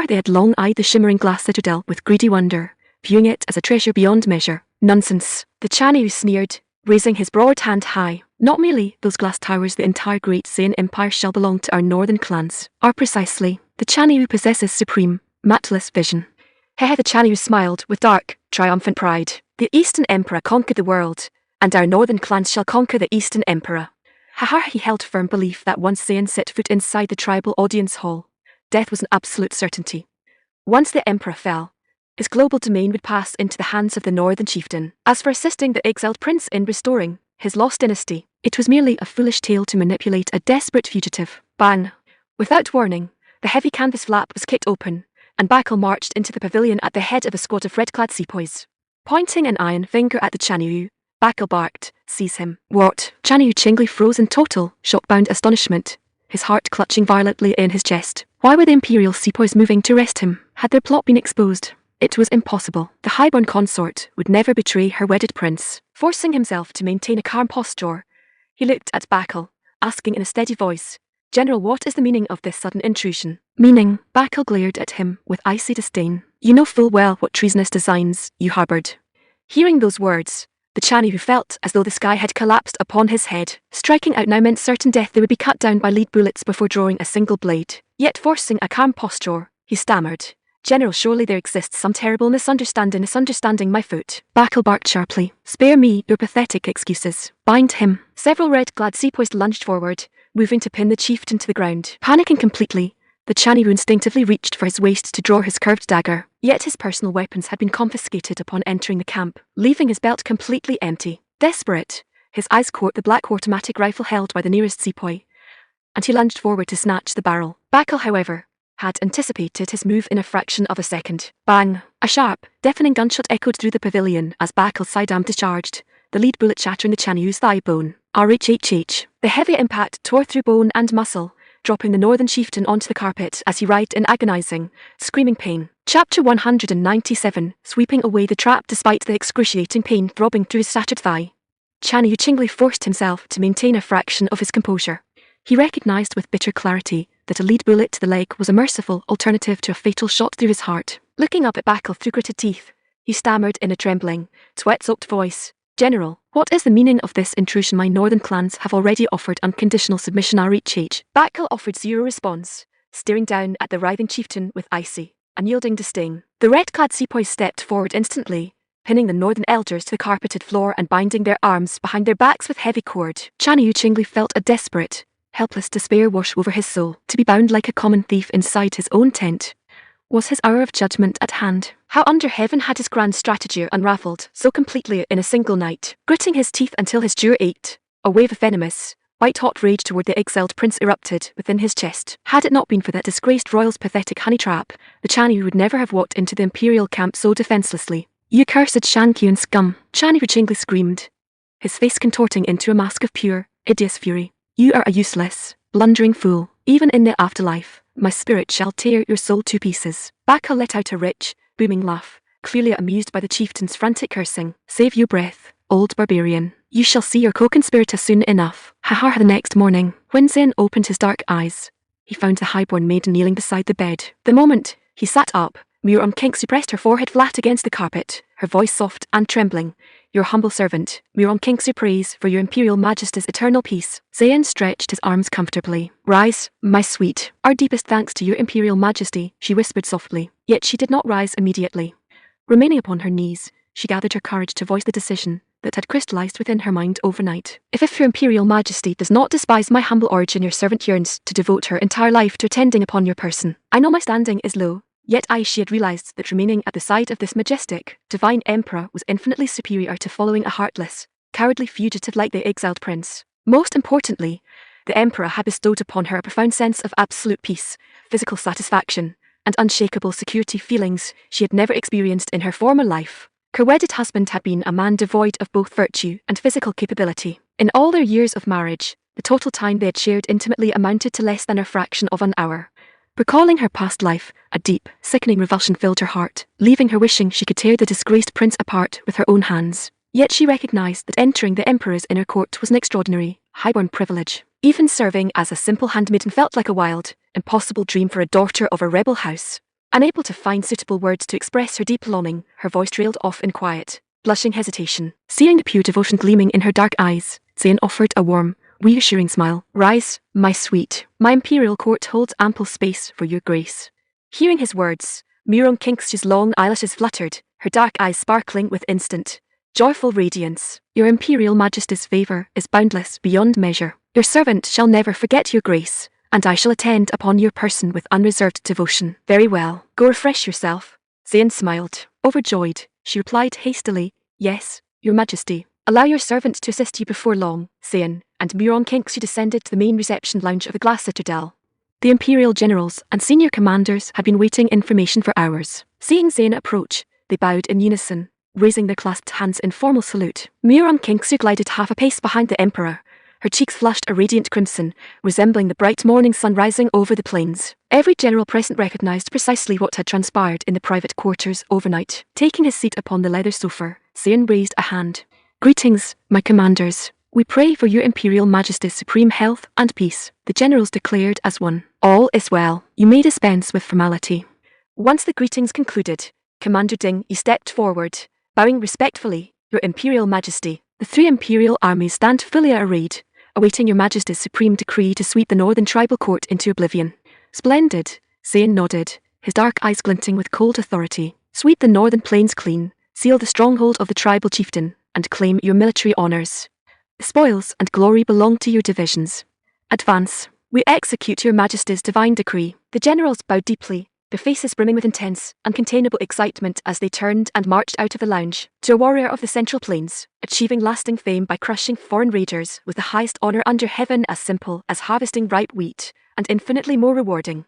They had long eyed the shimmering glass citadel with greedy wonder, viewing it as a treasure beyond measure. Nonsense, the Chanyu sneered, raising his broad hand high. Not merely those glass towers, the entire great Zayn Empire shall belong to our northern clans. Precisely, the Chanyu possesses supreme, matchless vision. The Chanyu smiled with dark, triumphant pride. The Eastern Emperor conquered the world, and our northern clans shall conquer the Eastern Emperor. He held firm belief that once Zayn set foot inside the tribal audience hall, death was an absolute certainty. Once the Emperor fell, his global domain would pass into the hands of the northern chieftain. As for assisting the exiled prince in restoring his lost dynasty, it was merely a foolish tale to manipulate a desperate fugitive. Bang! Without warning, the heavy canvas flap was kicked open, and Bakal marched into the pavilion at the head of a squad of red-clad sepoys. Pointing an iron finger at the Chanyu, Bakal barked, Seize him. What? Chanyu Chingli froze in total, shock-bound astonishment, his heart clutching violently in his chest. Why were the imperial sepoys moving to arrest him? Had their plot been exposed? It was impossible. The highborn consort would never betray her wedded prince. Forcing himself to maintain a calm posture, he looked at Bakal, asking in a steady voice, General, what is the meaning of this sudden intrusion? Meaning? Bakal glared at him with icy disdain. You know full well what treasonous designs you harbored. Hearing those words, the Chanyu felt as though the sky had collapsed upon his head. Striking out now meant certain death. They would be cut down by lead bullets before drawing a single blade. Yet forcing a calm posture, he stammered, General, surely there exists some terrible misunderstanding my foot. Bakal barked sharply. Spare me your pathetic excuses. Bind him. Several red-clad sepoys lunged forward, moving to pin the chieftain to the ground. Panicking completely, the Chanyu instinctively reached for his waist to draw his curved dagger. Yet his personal weapons had been confiscated upon entering the camp, leaving his belt completely empty. Desperate, his eyes caught the black automatic rifle held by the nearest sepoy, and he lunged forward to snatch the barrel. Bakal, however, had anticipated his move in a fraction of a second. Bang! A sharp, deafening gunshot echoed through the pavilion as Bakkal's sidearm discharged, the lead bullet shattering the Chanuyu's thigh bone. RHHH. The heavy impact tore through bone and muscle, dropping the northern chieftain onto the carpet as he writhed in agonizing, screaming pain. Chapter 197. Sweeping away the trap despite the excruciating pain throbbing through his shattered thigh. Chanyu Qingli forced himself to maintain a fraction of his composure. He recognized with bitter clarity that a lead bullet to the leg was a merciful alternative to a fatal shot through his heart. Looking up at Bakkal through gritted teeth, he stammered in a trembling, sweat-soaked voice, "General, what is the meaning of this intrusion? My northern clans have already offered unconditional submission." RHH. Bakkal offered zero response, staring down at the writhing chieftain with icy, unyielding disdain. The red-clad sepoys stepped forward instantly, pinning the northern elders to the carpeted floor and binding their arms behind their backs with heavy cord. Chanyu Qingli felt a desperate, helpless despair wash over his soul. To be bound like a common thief inside his own tent. Was his hour of judgment at hand? How under heaven had his grand strategy unraveled so completely in a single night? Gritting his teeth until his jaw ached, a wave of venomous, white-hot rage toward the exiled prince erupted within his chest. Had it not been for that disgraced royal's pathetic honey trap, the Chanyu would never have walked into the imperial camp so defenselessly. "You cursed Shankyun scum!" Chanyu Qingli screamed, his face contorting into a mask of pure, hideous fury. "You are a useless, blundering fool. Even in the afterlife, my spirit shall tear your soul to pieces." Bakkal let out a rich, booming laugh, clearly amused by the chieftain's frantic cursing. "Save your breath, old barbarian. You shall see your co-conspirator soon enough." Ha. The next morning, when Zen opened his dark eyes, he found the highborn maiden kneeling beside the bed. The moment he sat up, Muron Kingsu pressed her forehead flat against the carpet, her voice soft and trembling. "Your humble servant, Muron Kingsu, prays for your Imperial Majesty's eternal peace." Zayan stretched his arms comfortably. "Rise, my sweet. Our deepest thanks to your Imperial Majesty," she whispered softly. Yet she did not rise immediately. Remaining upon her knees, she gathered her courage to voice the decision that had crystallized within her mind overnight. If your Imperial Majesty does not despise my humble origin, your servant yearns to devote her entire life to attending upon your person. I know my standing is low, yet she had realized that remaining at the side of this majestic, divine emperor was infinitely superior to following a heartless, cowardly fugitive like the exiled prince. Most importantly, the emperor had bestowed upon her a profound sense of absolute peace, physical satisfaction, and unshakable security, feelings she had never experienced in her former life. Her wedded husband had been a man devoid of both virtue and physical capability. In all their years of marriage, the total time they had shared intimately amounted to less than a fraction of an hour. Recalling her past life, a deep, sickening revulsion filled her heart, leaving her wishing she could tear the disgraced prince apart with her own hands. Yet she recognized that entering the emperor's inner court was an extraordinary, highborn privilege. Even serving as a simple handmaiden felt like a wild, impossible dream for a daughter of a rebel house. Unable to find suitable words to express her deep longing, her voice trailed off in quiet, blushing hesitation. Seeing the pure devotion gleaming in her dark eyes, Zayn offered a warm, reassuring smile. "Rise, my sweet. My imperial court holds ample space for your grace." Hearing his words, Muron Kingsu's long eyelashes fluttered, her dark eyes sparkling with instant, joyful radiance. "Your Imperial Majesty's favor is boundless beyond measure. Your servant shall never forget your grace, and I shall attend upon your person with unreserved devotion." "Very well. Go refresh yourself." Zayn smiled. Overjoyed, she replied hastily, "Yes, your Majesty." "Allow your servant to assist you before long." Zayn and Muron Kingsu descended to the main reception lounge of the glass citadel. The Imperial generals and senior commanders had been waiting information for hours. Seeing Zayn approach, they bowed in unison, raising their clasped hands in formal salute. Muron Kingsu glided half a pace behind the emperor, her cheeks flushed a radiant crimson, resembling the bright morning sun rising over the plains. Every general present recognized precisely what had transpired in the private quarters overnight. Taking his seat upon the leather sofa, Zayn raised a hand. "Greetings, my commanders. We pray for your Imperial Majesty's supreme health and peace," the generals declared as one. "All is well. You may dispense with formality." Once the greetings concluded, Commander Ding Yi stepped forward, bowing respectfully. "Your Imperial Majesty, the three Imperial armies stand fully arrayed, awaiting your Majesty's supreme decree to sweep the northern tribal court into oblivion." "Splendid," Zayn nodded, his dark eyes glinting with cold authority. "Sweep the northern plains clean, seal the stronghold of the tribal chieftain, and claim your military honors. The spoils and glory belong to your divisions. Advance. We execute your Majesty's divine decree." The generals bowed deeply, their faces brimming with intense, uncontainable excitement as they turned and marched out of the lounge. To a warrior of the Central Plains, achieving lasting fame by crushing foreign raiders was the highest honor under heaven, as simple as harvesting ripe wheat, and infinitely more rewarding.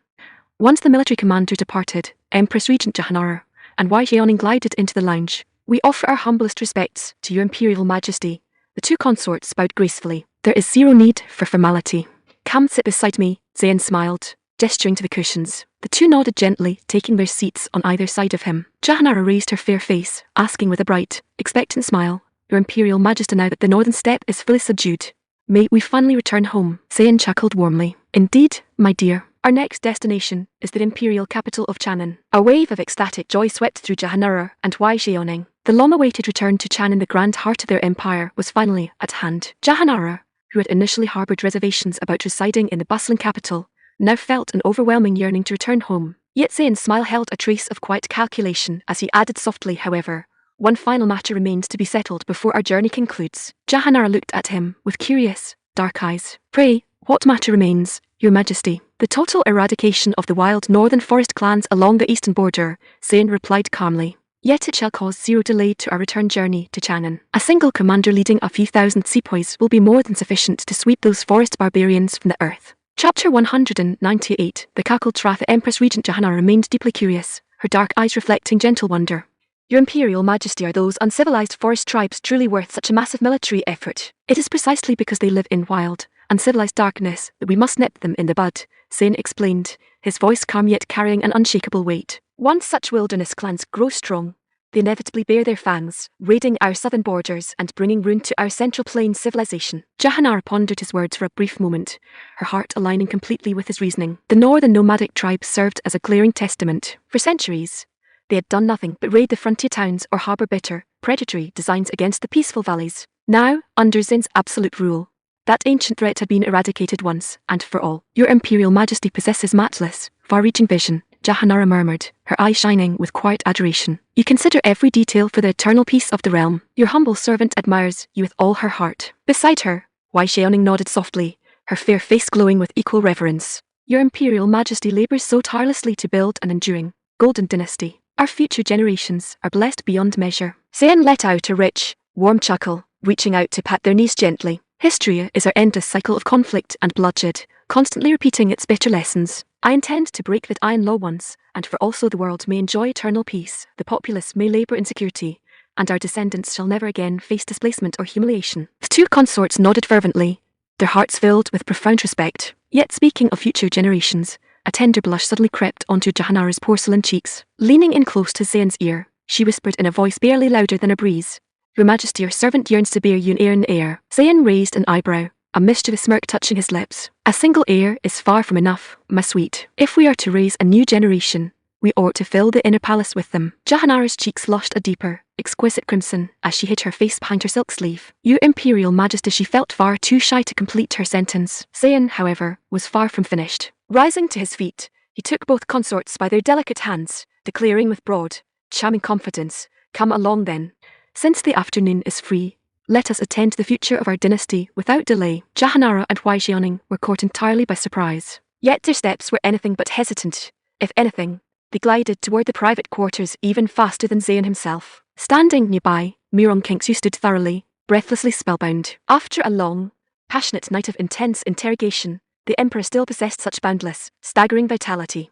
Once the military commander departed, Empress Regent Jahanara and Wai Xiaoning glided into the lounge. "We offer our humblest respects to your Imperial Majesty." The two consorts bowed gracefully. "There is zero need for formality. Come sit beside me," Zayn smiled, gesturing to the cushions. The two nodded gently, taking their seats on either side of him. Jahanara raised her fair face, asking with a bright, expectant smile, "Your Imperial Majesty, now that the northern steppe is fully subdued, may we finally return home?" Zayn chuckled warmly. "Indeed, my dear. Our next destination is the imperial capital of Chan'an." A wave of ecstatic joy swept through Jahanara and Wai Xiaoning. The long-awaited return to Chan'an, the grand heart of their empire, was finally at hand. Jahanara, who had initially harbored reservations about residing in the bustling capital, now felt an overwhelming yearning to return home. Yet Zayn's smile held a trace of quiet calculation as he added softly, "However, one final matter remains to be settled before our journey concludes." Jahanara looked at him with curious, dark eyes. "Pray, what matter remains, Your Majesty?" "The total eradication of the wild northern forest clans along the eastern border," Zayn replied calmly. "Yet it shall cause zero delay to our return journey to Chan'an. A single commander leading a few thousand sepoys will be more than sufficient to sweep those forest barbarians from the earth." Chapter 198. The cackled Trath. Empress Regent Jahanara remained deeply curious, her dark eyes reflecting gentle wonder. "Your Imperial Majesty, are those uncivilized forest tribes truly worth such a massive military effort?" "It is precisely because they live in wild, uncivilized darkness that we must nip them in the bud," Zayn explained, his voice calm yet carrying an unshakable weight. "Once such wilderness clans grow strong, they inevitably bare their fangs, raiding our southern borders and bringing ruin to our central plain civilization." Jahanara pondered his words for a brief moment, her heart aligning completely with his reasoning. The northern nomadic tribes served as a glaring testament. For centuries, they had done nothing but raid the frontier towns or harbor bitter, predatory designs against the peaceful valleys. Now, under Zayn's absolute rule, that ancient threat had been eradicated once and for all. "Your Imperial Majesty possesses matchless, far-reaching vision," Jahanara murmured, her eyes shining with quiet adoration. "You consider every detail for the eternal peace of the realm. Your humble servant admires you with all her heart." Beside her, Wai Xiaoning nodded softly, her fair face glowing with equal reverence. "Your Imperial Majesty labors so tirelessly to build an enduring, golden dynasty. Our future generations are blessed beyond measure." Zayn let out a rich, warm chuckle, reaching out to pat their knees gently. "History is our endless cycle of conflict and bloodshed, constantly repeating its bitter lessons. I intend to break that iron law once, and for all so the world may enjoy eternal peace, the populace may labor in security, and our descendants shall never again face displacement or humiliation." The two consorts nodded fervently, their hearts filled with profound respect. Yet speaking of future generations, a tender blush suddenly crept onto Jahanara's porcelain cheeks. Leaning in close to Zayn's ear, she whispered in a voice barely louder than a breeze, "Your Majesty, your servant yearns to bear you an heir." Zayn raised an eyebrow, a mischievous smirk touching his lips. "A single heir is far from enough, my sweet. If we are to raise a new generation, we ought to fill the inner palace with them." Jahanara's cheeks flushed a deeper, exquisite crimson as she hid her face behind her silk sleeve. "Your Imperial Majesty," she felt far too shy to complete her sentence. Zayn, however, was far from finished. Rising to his feet, he took both consorts by their delicate hands, declaring with broad, charming confidence, "Come along then. Since the afternoon is free, let us attend to the future of our dynasty without delay." Jahanara and Wai Xiaoning were caught entirely by surprise. Yet their steps were anything but hesitant. If anything, they glided toward the private quarters even faster than Zayn himself. Standing nearby, Mirong Kinksu stood thoroughly, breathlessly spellbound. After a long, passionate night of intense interrogation, the Emperor still possessed such boundless, staggering vitality.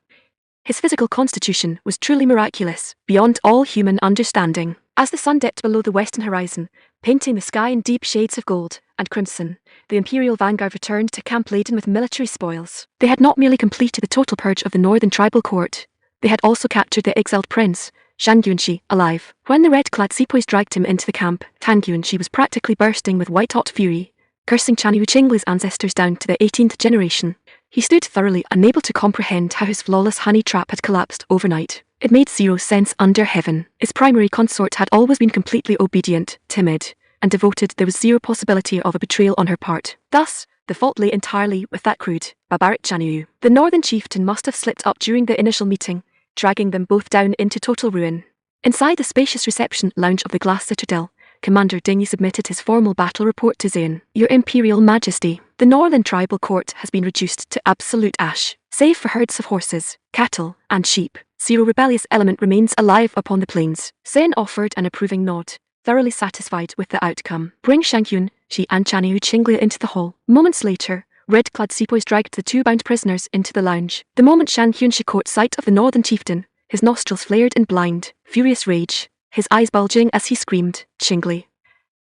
His physical constitution was truly miraculous, beyond all human understanding. As the sun dipped below the western horizon, painting the sky in deep shades of gold and crimson, the imperial vanguard returned to camp laden with military spoils. They had not merely completed the total purge of the northern tribal court, they had also captured the exiled prince, Shang Yuanxi, alive. When the red-clad sepoys dragged him into the camp, Tang Yuanxi was practically bursting with white-hot fury, cursing Chanyu Qingli's ancestors down to the 18th generation. He stood thoroughly unable to comprehend how his flawless honey trap had collapsed overnight. It made zero sense under heaven. His primary consort had always been completely obedient, timid, and devoted. There was zero possibility of a betrayal on her part. Thus, the fault lay entirely with that crude, barbaric Chanyu. The northern chieftain must have slipped up during the initial meeting, dragging them both down into total ruin. Inside the spacious reception lounge of the Glass Citadel, Commander Dingy submitted his formal battle report to Zayn. "Your Imperial Majesty, the northern tribal court has been reduced to absolute ash. Save for herds of horses, cattle, and sheep, zero rebellious element remains alive upon the plains." Zayn offered an approving nod, thoroughly satisfied with the outcome. "Bring Shang Yuanxi and Chanyu Qingli into the hall." Moments later, Red-clad sepoys dragged the two bound prisoners into the lounge. The moment Shang Hyunshi caught sight of the northern chieftain, his nostrils flared in blind, furious rage, his eyes bulging as he screamed, "Qingli,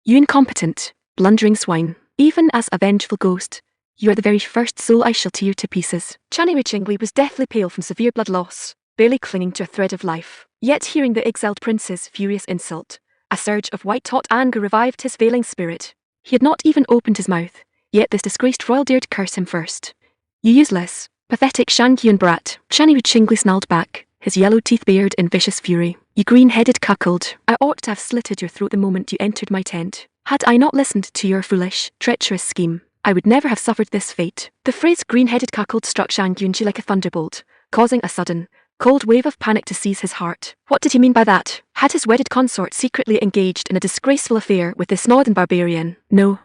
you incompetent, blundering swine. Even as a vengeful ghost, you are the very first soul I shall tear to pieces." Chanirui Qingli was deathly pale from severe blood loss, barely clinging to a thread of life. Yet hearing the exiled prince's furious insult, a surge of white-hot anger revived his failing spirit. He had not even opened his mouth, yet this disgraced royal dared curse him first. "You useless, pathetic Shanghyun brat." Chanirui Qingli snarled back, his yellow teeth bared in vicious fury. "You green-headed cuckold. I ought to have slitted your throat the moment you entered my tent. Had I not listened to your foolish, treacherous scheme, I would never have suffered this fate." The phrase green-headed cuckold struck Shang Yunji like a thunderbolt, causing a sudden, cold wave of panic to seize his heart. What did he mean by that? Had his wedded consort secretly engaged in a disgraceful affair with this northern barbarian? No.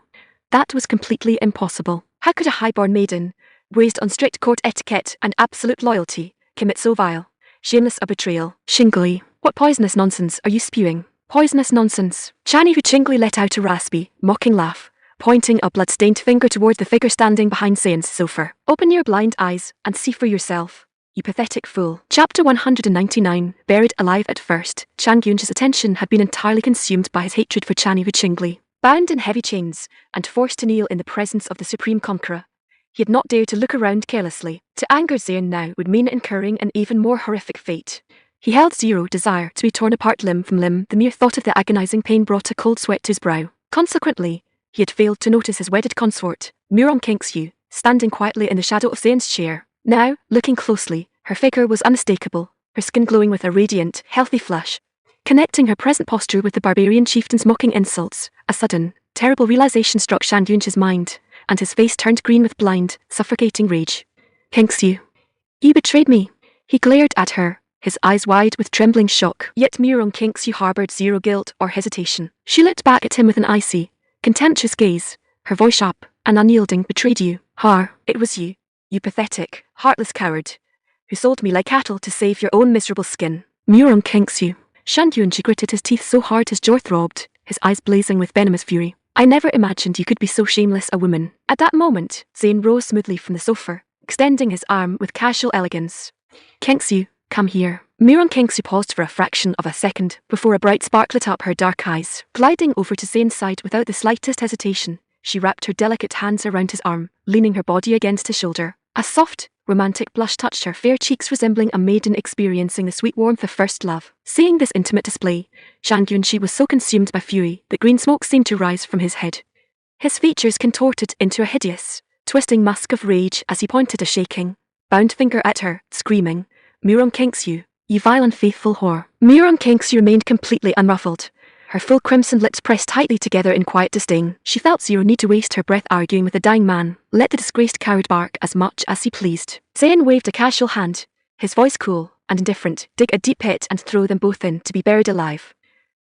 That was completely impossible. How could a highborn maiden, raised on strict court etiquette and absolute loyalty, commit so vile, shameless a betrayal? "Qingli, what poisonous nonsense are you spewing?" "Poisonous nonsense." Chanirui Qingli let out a raspy, mocking laugh, pointing a blood-stained finger toward the figure standing behind Zain's sofa. "Open your blind eyes and see for yourself, you pathetic fool." Chapter 199. Buried alive at first, Shang Yunji's attention had been entirely consumed by his hatred for Chanirui Qingli. Bound in heavy chains, and forced to kneel in the presence of the supreme conqueror, he had not dared to look around carelessly. To anger Zain now would mean incurring an even more horrific fate. He held zero desire to be torn apart limb from limb. The mere thought of the agonizing pain brought a cold sweat to his brow. Consequently, he had failed to notice his wedded consort, Murong Kingsyu, standing quietly in the shadow of Zain's chair. Now, looking closely, her figure was unmistakable, her skin glowing with a radiant, healthy flush. Connecting her present posture with the barbarian chieftain's mocking insults, a sudden, terrible realization struck Shang Yunji's mind, and his face turned green with blind, suffocating rage. "Kingsyu, you betrayed me." He glared at her, his eyes wide with trembling shock. Yet Murong Kingsyu harbored zero guilt or hesitation. She looked back at him with an icy, contemptuous gaze, her voice sharp and unyielding. "Betrayed you? It was you, you pathetic, heartless coward, who sold me like cattle to save your own miserable skin." Murong Kingsyu. Shang Yunji gritted his teeth so hard his jaw throbbed, his eyes blazing with venomous fury. "I never imagined you could be so shameless a woman." At that moment, Zain rose smoothly from the sofa, extending his arm with casual elegance. "Kingsyu, come here." Murong Kingsyu paused for a fraction of a second before a bright spark lit up her dark eyes. Gliding over to Zain's side without the slightest hesitation, she wrapped her delicate hands around his arm, leaning her body against his shoulder. A soft, romantic blush touched her fair cheeks, resembling a maiden experiencing the sweet warmth of first love. Seeing this intimate display, Shang Yunji was so consumed by fury that green smoke seemed to rise from his head. His features contorted into a hideous, twisting mask of rage as he pointed a shaking, bound finger at her, screaming, "Murong Kingsyu, you vile unfaithful whore." Murong Kingsyu remained completely unruffled, her full crimson lips pressed tightly together in quiet disdain. She felt zero need to waste her breath arguing with a dying man. Let the disgraced coward bark as much as he pleased. Zain waved a casual hand, his voice cool and indifferent. "Dig a deep pit and throw them both in to be buried alive."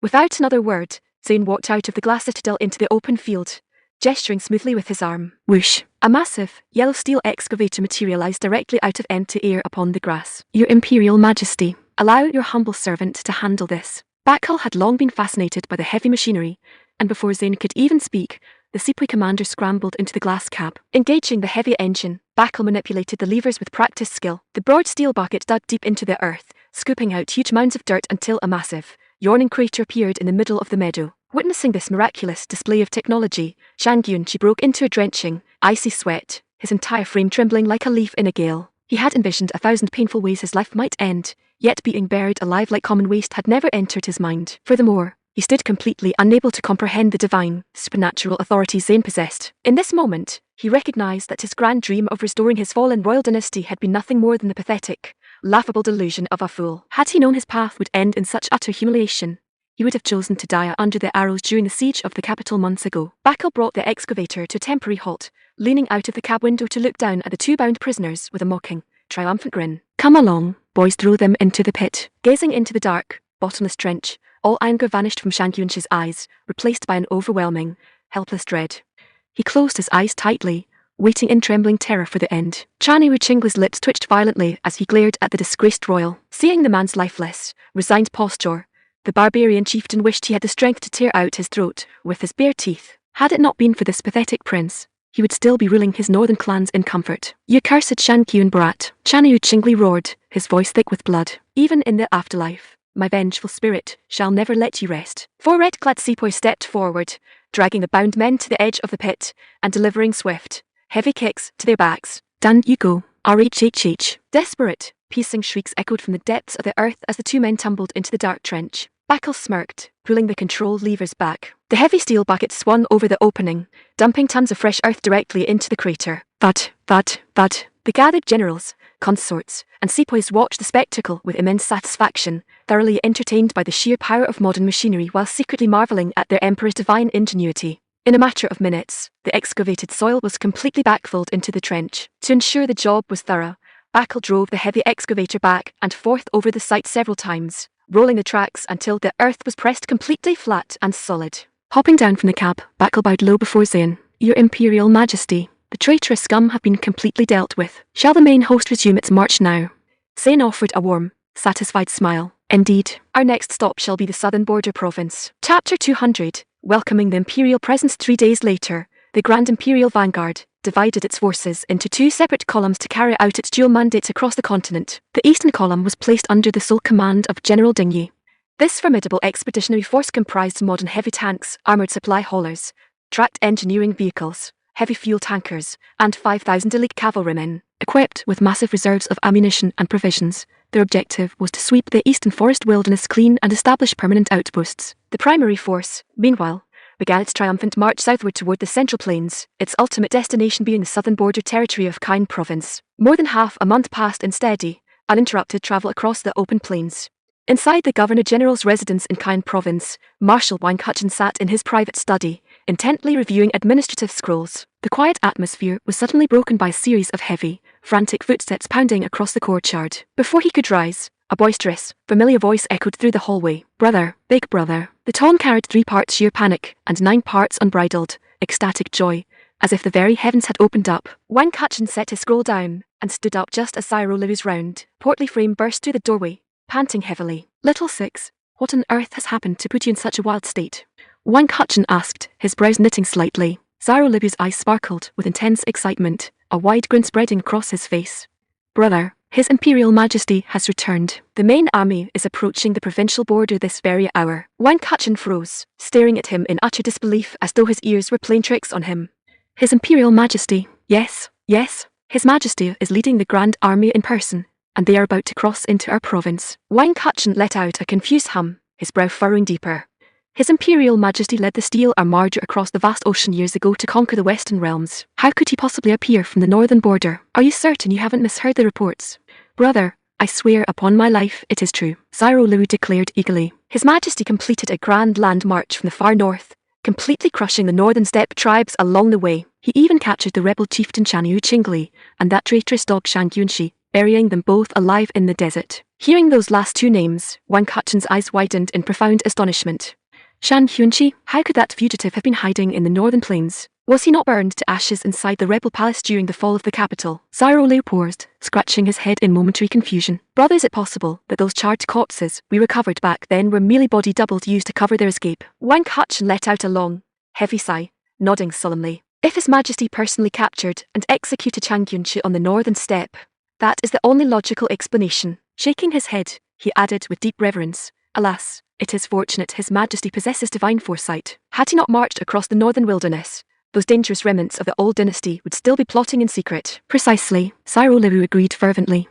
Without another word, Zain walked out of the glass citadel into the open field, gesturing smoothly with his arm. Whoosh! A massive, yellow steel excavator materialized directly out of empty air upon the grass. "Your Imperial Majesty, allow your humble servant to handle this." Bakal had long been fascinated by the heavy machinery, and before Zain could even speak, the Sepoy commander scrambled into the glass cab. Engaging the heavy engine, Bakal manipulated the levers with practiced skill. The broad steel bucket dug deep into the earth, scooping out huge mounds of dirt until a massive, yawning crater appeared in the middle of the meadow. Witnessing this miraculous display of technology, Shang Yunji broke into a drenching, icy sweat, his entire frame trembling like a leaf in a gale. He had envisioned 1,000 painful ways his life might end, yet being buried alive like common waste had never entered his mind. Furthermore, he stood completely unable to comprehend the divine, supernatural authority Zain possessed. In this moment, he recognized that his grand dream of restoring his fallen royal dynasty had been nothing more than the pathetic, laughable delusion of a fool. Had he known his path would end in such utter humiliation, he would have chosen to die under the arrows during the siege of the capital months ago. Bakal brought the excavator to a temporary halt, leaning out of the cab window to look down at the two bound prisoners with a mocking, triumphant grin. "Come along, boys, throw them into the pit." Gazing into the dark, bottomless trench, all anger vanished from Shang Yunji's eyes, replaced by an overwhelming, helpless dread. He closed his eyes tightly, waiting in trembling terror for the end. Chanirui Qingli's lips twitched violently as he glared at the disgraced royal. Seeing the man's lifeless, resigned posture, the barbarian chieftain wished he had the strength to tear out his throat with his bare teeth. Had it not been for this pathetic prince, he would still be ruling his northern clans in comfort. "You cursed Shan-Kyun brat," Chanyu Chingli roared, his voice thick with blood. "Even in the afterlife, my vengeful spirit shall never let you rest." 4 red-clad sepoys stepped forward, dragging the bound men to the edge of the pit and delivering swift, heavy kicks to their backs. "Dan you go, RHHH." Desperate, piercing shrieks echoed from the depths of the earth as the 2 men tumbled into the dark trench. Bakal smirked, pulling the control levers back. The heavy steel bucket swung over the opening, dumping tons of fresh earth directly into the crater. Thud, thud, thud. The gathered generals, consorts, and sepoys watched the spectacle with immense satisfaction, thoroughly entertained by the sheer power of modern machinery while secretly marveling at their emperor's divine ingenuity. In a matter of minutes, the excavated soil was completely backfilled into the trench. To ensure the job was thorough, Bakal drove the heavy excavator back and forth over the site several times, rolling the tracks until the earth was pressed completely flat and solid. Hopping down from the cab, Bakal bowed low before Zayn. "Your Imperial Majesty, the traitorous scum have been completely dealt with. Shall the main host resume its march now?" Zayn offered a warm, satisfied smile. "Indeed. Our next stop shall be the southern border province." Chapter 200. Welcoming the Imperial presence 3 days later, the Grand Imperial Vanguard divided its forces into 2 separate columns to carry out its dual mandates across the continent. The eastern column was placed under the sole command of General Dingyi. This formidable expeditionary force comprised modern heavy tanks, armoured supply haulers, tracked engineering vehicles, heavy fuel tankers, and 5,000 elite cavalrymen, equipped with massive reserves of ammunition and provisions. Their objective was to sweep the eastern forest wilderness clean and establish permanent outposts. The primary force, meanwhile, began its triumphant march southward toward the Central Plains, its ultimate destination being the southern border territory of Kain Province. More than half a month passed in steady, uninterrupted travel across the open plains. Inside the Governor-General's residence in Kain Province, Marshal Wang Hutchin sat in his private study, intently reviewing administrative scrolls. The quiet atmosphere was suddenly broken by a series of heavy, frantic footsteps pounding across the courtyard. Before he could rise, a boisterous, familiar voice echoed through the hallway. "Brother, big brother." The tone carried 3 parts sheer panic and 9 parts unbridled, ecstatic joy, as if the very heavens had opened up. Wang Kachin set his scroll down and stood up just as Zyro Liu's round, portly frame burst through the doorway, panting heavily. "Little Six, what on earth has happened to put you in such a wild state?" Wang Kachin asked, his brows knitting slightly. Zyro Liu's eyes sparkled with intense excitement, a wide grin spreading across his face. "Brother, His Imperial Majesty has returned. The main army is approaching the provincial border this very hour." Wang Kachin froze, staring at him in utter disbelief as though his ears were playing tricks on him. "His Imperial Majesty, yes, yes. His Majesty is leading the Grand Army in person, and they are about to cross into our province." Wang Kachin let out a confused hum, his brow furrowing deeper. His Imperial Majesty led the Steel Armada across the vast ocean years ago to conquer the Western realms. How could he possibly appear from the northern border? Are you certain you haven't misheard the reports? "Brother, I swear upon my life it is true," Zyro Liu declared eagerly. His Majesty completed a grand land march from the far north, completely crushing the northern steppe tribes along the way. He even captured the rebel chieftain Chanyu Chingli and that traitorous dog Shang Yunshi, burying them both alive in the desert. Hearing those last 2 names, Wang Kachin's eyes widened in profound astonishment. Shan Hyunchi, how could that fugitive have been hiding in the northern plains? Was he not burned to ashes inside the rebel palace during the fall of the capital? Zyro Liu paused, scratching his head in momentary confusion. "Brother, is it possible that those charred corpses we recovered back then were merely body doubles used to cover their escape?" Wang Kachin let out a long, heavy sigh, nodding solemnly. "If His Majesty personally captured and executed Chang Yunchi on the northern steppe, that is the only logical explanation." Shaking his head, he added with deep reverence, "Alas, it is fortunate His Majesty possesses divine foresight. Had he not marched across the northern wilderness, those dangerous remnants of the old dynasty would still be plotting in secret." "Precisely," Zyro Liu agreed fervently.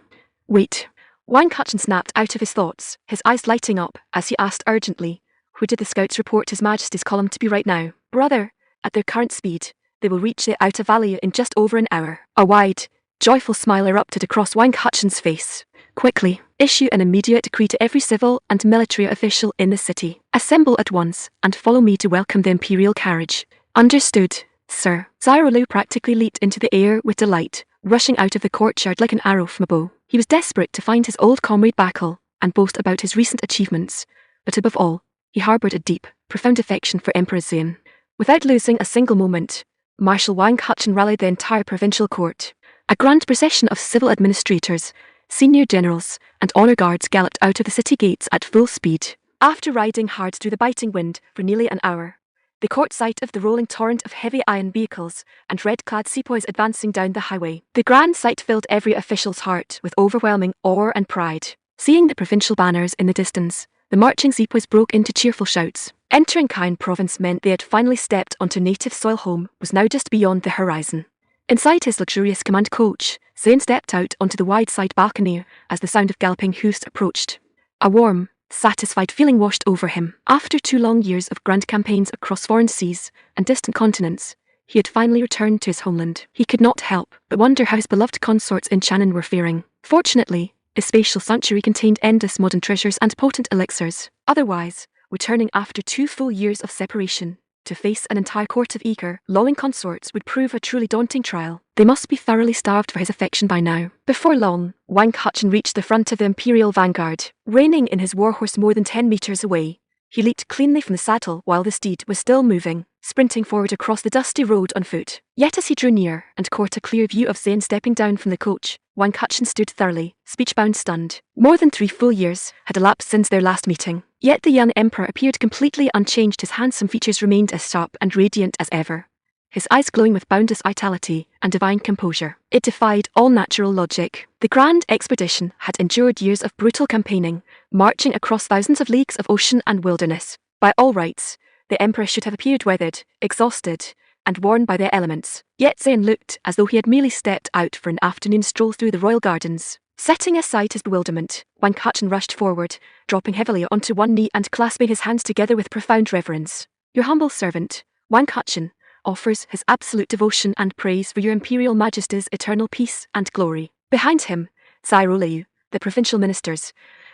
"Wait." Wang Kachin snapped out of his thoughts, his eyes lighting up as he asked urgently, "Who did the scouts report His Majesty's column to be right now?" "Brother, at their current speed, they will reach the Outer Valley in just over an hour." A wide, joyful smile erupted across Wang Kachin's face. "Quickly, issue an immediate decree to every civil and military official in the city. Assemble at once and follow me to welcome the imperial carriage." "Understood, sir." Zyro Liu practically leaped into the air with delight, rushing out of the courtyard like an arrow from a bow. He was desperate to find his old comrade Bakal and boast about his recent achievements, but above all, he harboured a deep, profound affection for Emperor Zayn. Without losing a single moment, Marshal Wang Kachin rallied the entire provincial court. A grand procession of civil administrators, senior generals, and honour guards galloped out of the city gates at full speed. After riding hard through the biting wind for nearly an hour, They caught sight of the rolling torrent of heavy iron vehicles and red-clad sepoys advancing down the highway. The grand sight filled every official's heart with overwhelming awe and pride. Seeing the provincial banners in the distance, the marching sepoys broke into cheerful shouts. Entering Caen province meant they had finally stepped onto native soil. Home was now just beyond the horizon. Inside his luxurious command coach, Zayn stepped out onto the wide side balcony as the sound of galloping hoofs approached. A warm, satisfied feeling washed over him. After 2 long years of grand campaigns across foreign seas and distant continents, he had finally returned to his homeland. He could not help but wonder how his beloved consorts in Shannon were faring. Fortunately, his spatial sanctuary contained endless modern treasures and potent elixirs. Otherwise, returning after 2 full years of separation, to face an entire court of eager, longing consorts would prove a truly daunting trial. They must be thoroughly starved for his affection by now. Before long, Wang Hutchin reached the front of the Imperial vanguard. Reining in his warhorse more than 10 meters away, he leaped cleanly from the saddle while the steed was still moving, sprinting forward across the dusty road on foot. Yet as he drew near and caught a clear view of Zayn stepping down from the coach, Wang Hutchin stood thoroughly, speech-bound, stunned. More than 3 full years had elapsed since their last meeting. Yet the young emperor appeared completely unchanged. His handsome features remained as sharp and radiant as ever, his eyes glowing with boundless vitality and divine composure. It defied all natural logic. The grand expedition had endured years of brutal campaigning, marching across thousands of leagues of ocean and wilderness. By all rights, the emperor should have appeared weathered, exhausted, and worn by the elements. Yet Zayn looked as though he had merely stepped out for an afternoon stroll through the royal gardens. Setting aside his bewilderment, Wang Hutchin rushed forward, dropping heavily onto one knee and clasping his hands together with profound reverence. Your humble servant, Wang Hutchin, offers his absolute devotion and praise for your Imperial Majesty's eternal peace and glory. Behind him, Xiao Liu, the provincial ministers,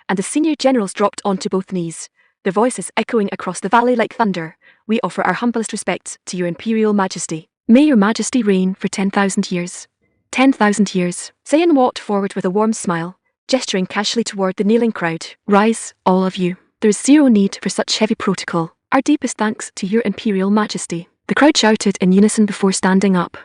and the senior generals dropped onto both knees, their voices echoing across the valley like thunder. We offer our humblest respects to your Imperial Majesty. May your Majesty reign for 10,000 years. 10,000 years. Zayn walked forward with a warm smile, gesturing casually toward the kneeling crowd. Rise, all of you. There is zero need for such heavy protocol. Our deepest thanks to your Imperial Majesty. The crowd shouted in unison before standing up.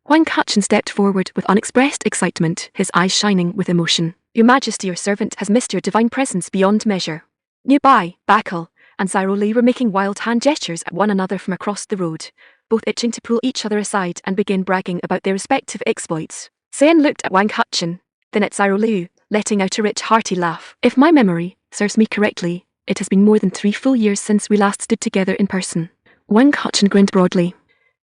Wang Hutchin stepped forward with unexpressed excitement, his eyes shining with emotion. Your Majesty, your servant has missed your divine presence beyond measure. Nearby, Bakal and Xiao Li were making wild hand gestures at one another from across the road, both itching to pull each other aside and begin bragging about their respective exploits. Zayn looked at Wang Hutchin, then at Xiao Liu, letting out a rich, hearty laugh. If my memory serves me correctly, it has been more than 3 full years since we last stood together in person. Wang Hutchin grinned broadly.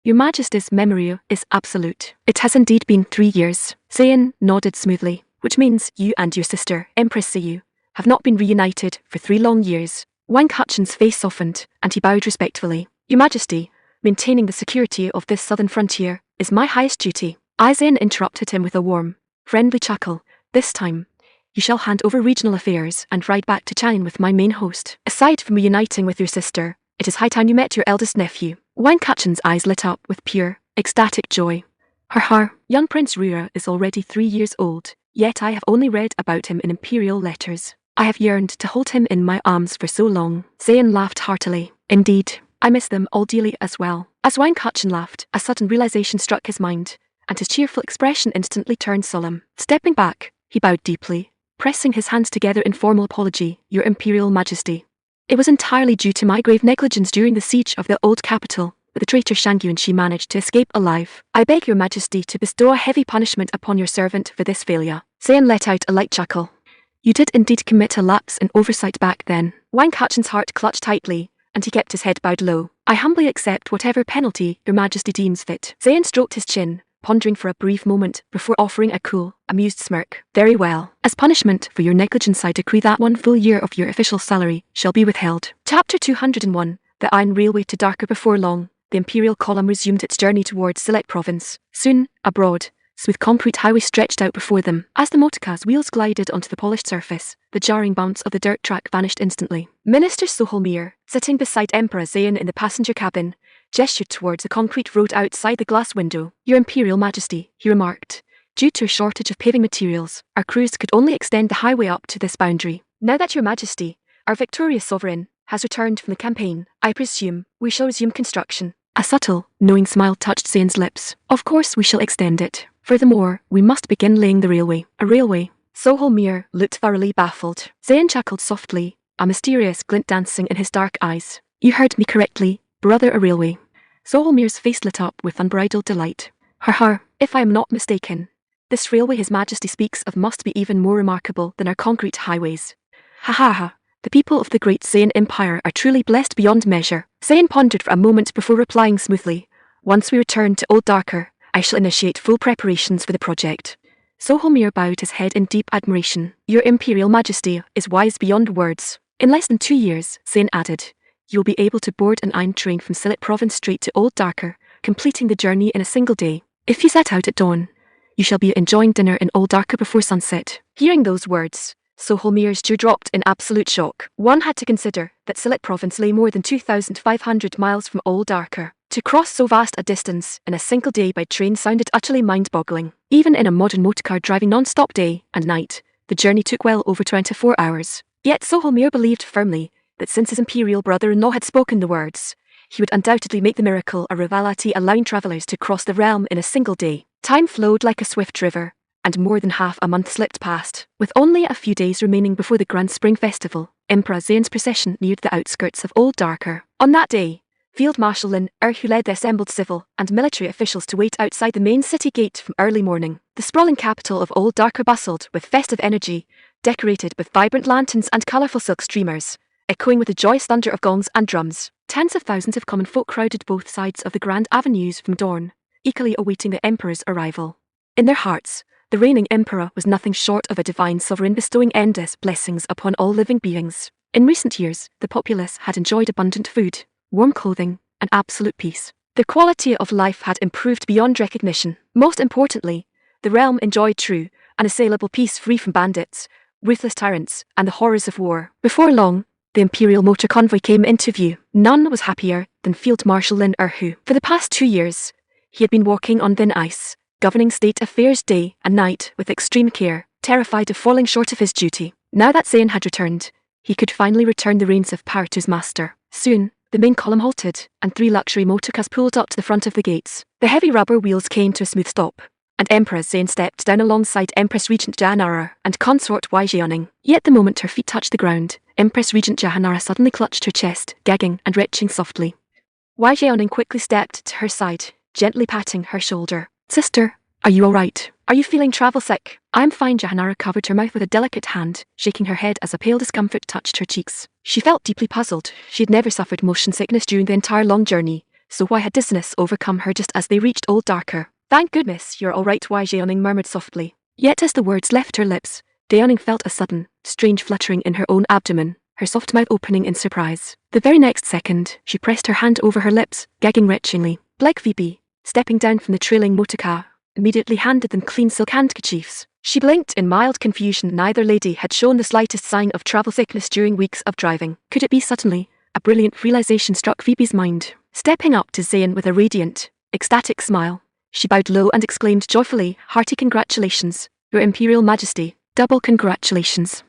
Your Majesty's memory is absolute. It has indeed been 3 years. Zayn nodded smoothly, which means you and your sister, Empress Siyu, have not been reunited for 3 long years. Wang Hutchin's face softened, and he bowed respectfully. Your Majesty, maintaining the security of this southern frontier is my highest duty. Zayn interrupted him with a warm, friendly chuckle. This time, you shall hand over regional affairs and ride back to China with my main host. Aside from reuniting with your sister, it is high time you met your eldest nephew. Wang Hutchin's eyes lit up with pure, ecstatic joy. Young Prince Rura is already 3 years old, yet I have only read about him in imperial letters. I have yearned to hold him in my arms for so long. Zayn laughed heartily. Indeed, I miss them all dearly as well. As Wang Hutchin laughed, a sudden realization struck his mind, and his cheerful expression instantly turned solemn. Stepping back, he bowed deeply, pressing his hands together in formal apology. Your Imperial Majesty. It was entirely due to my grave negligence during the siege of the old capital that the traitor Shang Yu and she managed to escape alive. I beg your Majesty to bestow a heavy punishment upon your servant for this failure. Zayn let out a light chuckle. You did indeed commit a lapse in oversight back then. Wang Hutchin's heart clutched tightly, and he kept his head bowed low. I humbly accept whatever penalty your Majesty deems fit. Zayn stroked his chin, pondering for a brief moment before offering a cool, amused smirk. Very well. As punishment for your negligence, I decree that 1 full year of your official salary shall be withheld. Chapter 201. The Iron Railway to Darker. Before long, the Imperial column resumed its journey towards Select Province. Soon, a broad, smooth concrete highway stretched out before them. As the motorcar's wheels glided onto the polished surface, the jarring bounce of the dirt track vanished instantly. Minister Soholmir, sitting beside Emperor Zayn in the passenger cabin, gestured towards the concrete road outside the glass window. Your Imperial Majesty, he remarked. Due to a shortage of paving materials, our crews could only extend the highway up to this boundary. Now that your Majesty, our victorious sovereign, has returned from the campaign, I presume we shall resume construction. A subtle, knowing smile touched Zayn's lips. Of course we shall extend it. Furthermore, we must begin laying the railway. A railway? Soholmir looked thoroughly baffled. Zayn chuckled softly, a mysterious glint dancing in his dark eyes. You heard me correctly, Brother a railway. Soholmir's face lit up with unbridled delight. If I am not mistaken, this railway His Majesty speaks of must be even more remarkable than our concrete highways. Ha ha ha. The people of the great Zayn Empire are truly blessed beyond measure. Zayn pondered for a moment before replying smoothly. Once we return to Old Darker, I shall initiate full preparations for the project. Soholmir bowed his head in deep admiration. Your Imperial Majesty is wise beyond words. In less than 2 years, Zayn added, you'll be able to board an iron train from Sylhet Province straight to Old Darker, completing the journey in a single day. If you set out at dawn, you shall be enjoying dinner in Old Darker before sunset. Hearing those words, Soholmir's jaw dropped in absolute shock. One had to consider that Sylhet Province lay more than 2,500 miles from Old Darker. To cross so vast a distance in a single day by train sounded utterly mind-boggling. Even in a modern motorcar driving non-stop day and night, the journey took well over 24 hours. Yet Soholmir believed firmly that since his imperial brother-in-law had spoken the words, he would undoubtedly make the miracle a reality, allowing travellers to cross the realm in a single day. Time flowed like a swift river, and more than half a month slipped past. With only a few days remaining before the Grand Spring Festival, Emperor Zayn's procession neared the outskirts of Old Darker. On that day, Field Marshal Lin who led the assembled civil and military officials to wait outside the main city gate from early morning. The sprawling capital of Old Darker bustled with festive energy, decorated with vibrant lanterns and colourful silk streamers, echoing with the joyous thunder of gongs and drums. Tens of thousands of common folk crowded both sides of the grand avenues from dawn, eagerly awaiting the emperor's arrival. In their hearts, the reigning emperor was nothing short of a divine sovereign, bestowing endless blessings upon all living beings. In recent years, the populace had enjoyed abundant food, warm clothing, and absolute peace. Their quality of life had improved beyond recognition. Most importantly, the realm enjoyed true, unassailable peace free from bandits, ruthless tyrants, and the horrors of war. Before long, the imperial motor convoy came into view. None was happier than Field Marshal Lin who, for the past 2 years, he had been walking on thin ice, governing state affairs day and night with extreme care, terrified of falling short of his duty. Now that Zayn had returned, he could finally return the reins of power to his master. Soon, the main column halted, and 3 luxury motorcars pulled up to the front of the gates. The heavy rubber wheels came to a smooth stop, and Empress Zayn stepped down alongside Empress Regent Jahanara and consort Wai Jianing. Yet the moment her feet touched the ground, Empress Regent Jahanara suddenly clutched her chest, gagging and retching softly. Wai Jianing quickly stepped to her side, gently patting her shoulder. Sister, are you all right? Are you feeling travel sick? I'm fine. Jahanara covered her mouth with a delicate hand, shaking her head as a pale discomfort touched her cheeks. She felt deeply puzzled. She had never suffered motion sickness during the entire long journey, so why had dizziness overcome her just as they reached Old Darker? Thank goodness you're all right, Wai Jianing murmured softly. Yet as the words left her lips, Jianing felt a sudden, strange fluttering in her own abdomen, her soft mouth opening in surprise. The very next second, she pressed her hand over her lips, gagging retchingly. Black Phoebe, stepping down from the trailing motorcar, immediately handed them clean silk handkerchiefs. She blinked in mild confusion. Neither lady had shown the slightest sign of travel sickness during weeks of driving. Could it be? Suddenly, a brilliant realization struck Phoebe's mind. Stepping up to Zayn with a radiant, ecstatic smile, she bowed low and exclaimed joyfully, "Hearty congratulations, Your Imperial Majesty. Double congratulations.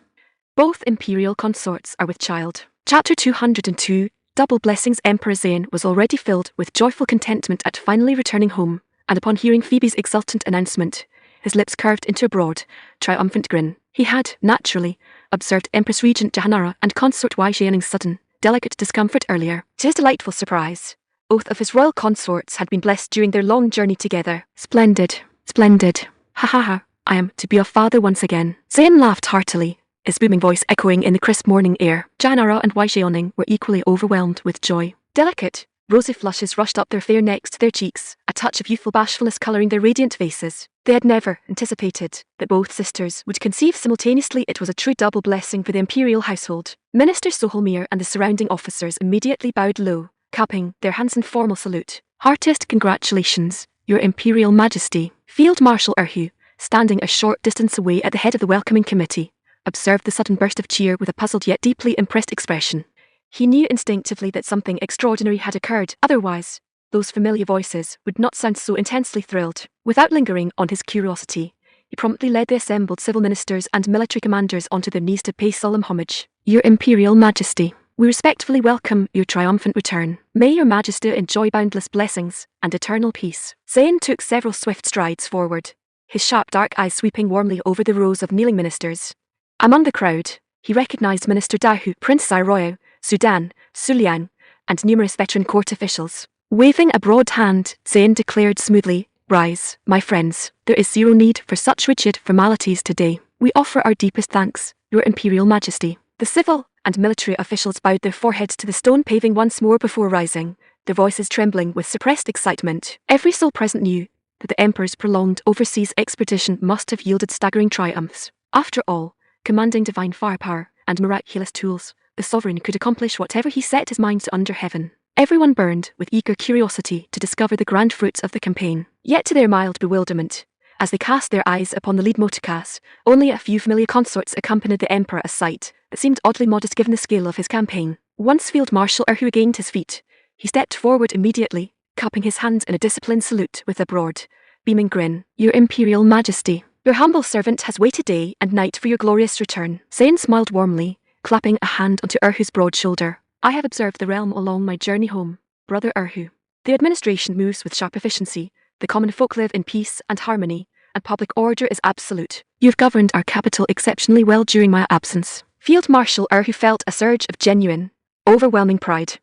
Both imperial consorts are with child." Chapter 202, Double Blessings. Emperor Zayn was already filled with joyful contentment at finally returning home, and upon hearing Phoebe's exultant announcement, his lips curved into a broad, triumphant grin. He had, naturally, observed Empress Regent Jahanara and consort Wai Jianing's sudden, delicate discomfort earlier. To his delightful surprise, both of his royal consorts had been blessed during their long journey together. Splendid, splendid. Ha ha ha, I am to be a father once again. Zayn laughed heartily, his booming voice echoing in the crisp morning air. Jahanara and Wai Jianing were equally overwhelmed with joy. Delicate, rosy flushes rushed up their fair necks to their cheeks, a touch of youthful bashfulness colouring their radiant faces. They had never anticipated that both sisters would conceive simultaneously. It was a true double blessing for the imperial household. Minister Soholmir and the surrounding officers immediately bowed low, cupping their hands in formal salute. "Heartiest congratulations, Your Imperial Majesty." Field Marshal Erhu, standing a short distance away at the head of the welcoming committee, observed the sudden burst of cheer with a puzzled yet deeply impressed expression. He knew instinctively that something extraordinary had occurred, otherwise those familiar voices would not sound so intensely thrilled. Without lingering on his curiosity, he promptly led the assembled civil ministers and military commanders onto their knees to pay solemn homage. "Your Imperial Majesty, we respectfully welcome your triumphant return. May your Majesty enjoy boundless blessings and eternal peace." Zayn took several swift strides forward, his sharp dark eyes sweeping warmly over the rows of kneeling ministers. Among the crowd, he recognized Minister Dahu, Prince Zairoyo, Sudan, Suliang, and numerous veteran court officials. Waving a broad hand, Zayn declared smoothly, "Rise, my friends. There is zero need for such rigid formalities today. We offer our deepest thanks, Your Imperial Majesty." The civil and military officials bowed their foreheads to the stone paving once more before rising, their voices trembling with suppressed excitement. Every soul present knew that the Emperor's prolonged overseas expedition must have yielded staggering triumphs. After all, commanding divine firepower and miraculous tools, the sovereign could accomplish whatever he set his mind to under heaven. Everyone burned with eager curiosity to discover the grand fruits of the campaign. Yet to their mild bewilderment, as they cast their eyes upon the lead motorcas, only a few familiar consorts accompanied the Emperor, a sight that seemed oddly modest given the scale of his campaign. Once Field Marshal Erhu gained his feet, he stepped forward immediately, cupping his hands in a disciplined salute with a broad, beaming grin. "Your Imperial Majesty, your humble servant has waited day and night for your glorious return." Zayn smiled warmly, clapping a hand onto Erhu's broad shoulder. "I have observed the realm along my journey home, Brother Erhu. The administration moves with sharp efficiency, the common folk live in peace and harmony, and public order is absolute. You've governed our capital exceptionally well during my absence." Field Marshal Erhu felt a surge of genuine, overwhelming pride.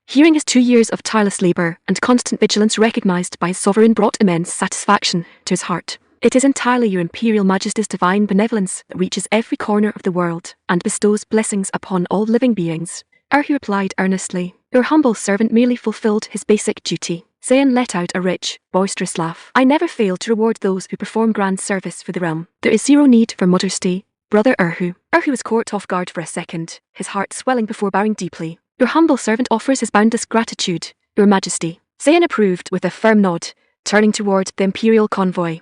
Hearing his 2 years of tireless labour and constant vigilance recognised by his sovereign brought immense satisfaction to his heart. "It is entirely Your Imperial Majesty's divine benevolence that reaches every corner of the world and bestows blessings upon all living beings," Erhu replied earnestly. "Your humble servant merely fulfilled his basic duty." Zayn let out a rich, boisterous laugh. "I never fail to reward those who perform grand service for the realm. There is zero need for modesty, Brother Erhu." Erhu was caught off guard for a second, his heart swelling before bowing deeply. "Your humble servant offers his boundless gratitude, Your Majesty." Zayn approved with a firm nod, turning toward the Imperial convoy.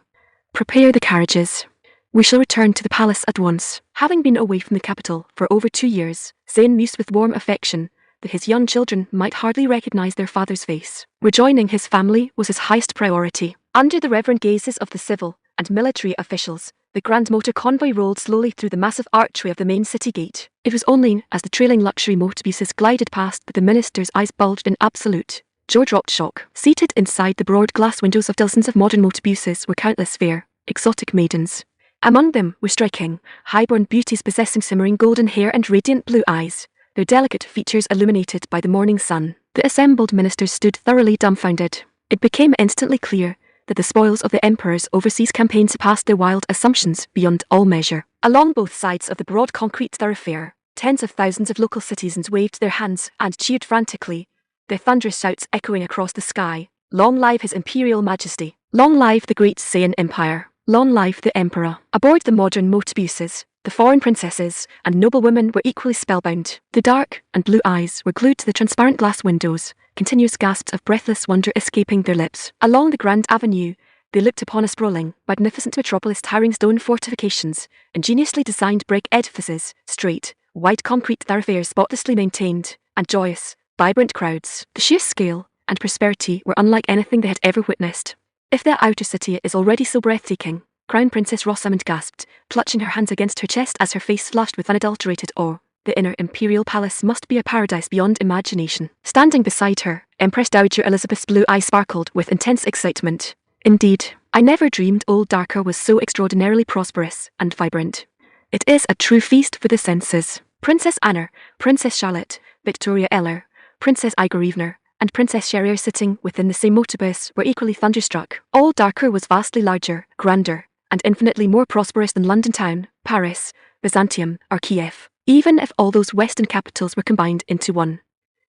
"Prepare the carriages. We shall return to the palace at once." Having been away from the capital for over 2 years, Zayn mused with warm affection that his young children might hardly recognise their father's face. Rejoining his family was his highest priority. Under the reverent gazes of the civil and military officials, the grand motor convoy rolled slowly through the massive archway of the main city gate. It was only as the trailing luxury motorbuses glided past that the minister's eyes bulged in absolute, jaw-dropped shock. Seated inside the broad glass windows of dozens of modern motorbuses were countless fair, exotic maidens. Among them were striking, high-born beauties possessing simmering golden hair and radiant blue eyes, their delicate features illuminated by the morning sun. The assembled ministers stood thoroughly dumbfounded. It became instantly clear that the spoils of the Emperor's overseas campaign surpassed their wild assumptions beyond all measure. Along both sides of the broad concrete thoroughfare, tens of thousands of local citizens waved their hands and cheered frantically, their thunderous shouts echoing across the sky. "Long live His Imperial Majesty! Long live the great Saiyan Empire! Long live the Emperor!" Aboard the modern motorbuses, the foreign princesses and noblewomen were equally spellbound. The dark and blue eyes were glued to the transparent glass windows, continuous gasps of breathless wonder escaping their lips. Along the Grand Avenue, they looked upon a sprawling, magnificent metropolis towering stone fortifications, ingeniously designed brick edifices, straight, wide concrete thoroughfares spotlessly maintained, and joyous, vibrant crowds. The sheer scale and prosperity were unlike anything they had ever witnessed. "If the outer city is already so breathtaking," Crown Princess Rosamund gasped, clutching her hands against her chest as her face flushed with unadulterated awe. "The inner imperial palace must be a paradise beyond imagination." Standing beside her, Empress Dowager Elizabeth's blue eyes sparkled with intense excitement. "Indeed, I never dreamed old Darker was so extraordinarily prosperous and vibrant. It is a true feast for the senses." Princess Anna, Princess Charlotte, Victoria Eller, Princess Igor and Princess Sherrier sitting within the same motorbus were equally thunderstruck. Old Darker was vastly larger, grander, and infinitely more prosperous than London town, Paris, Byzantium, or Kiev. Even if all those Western capitals were combined into one,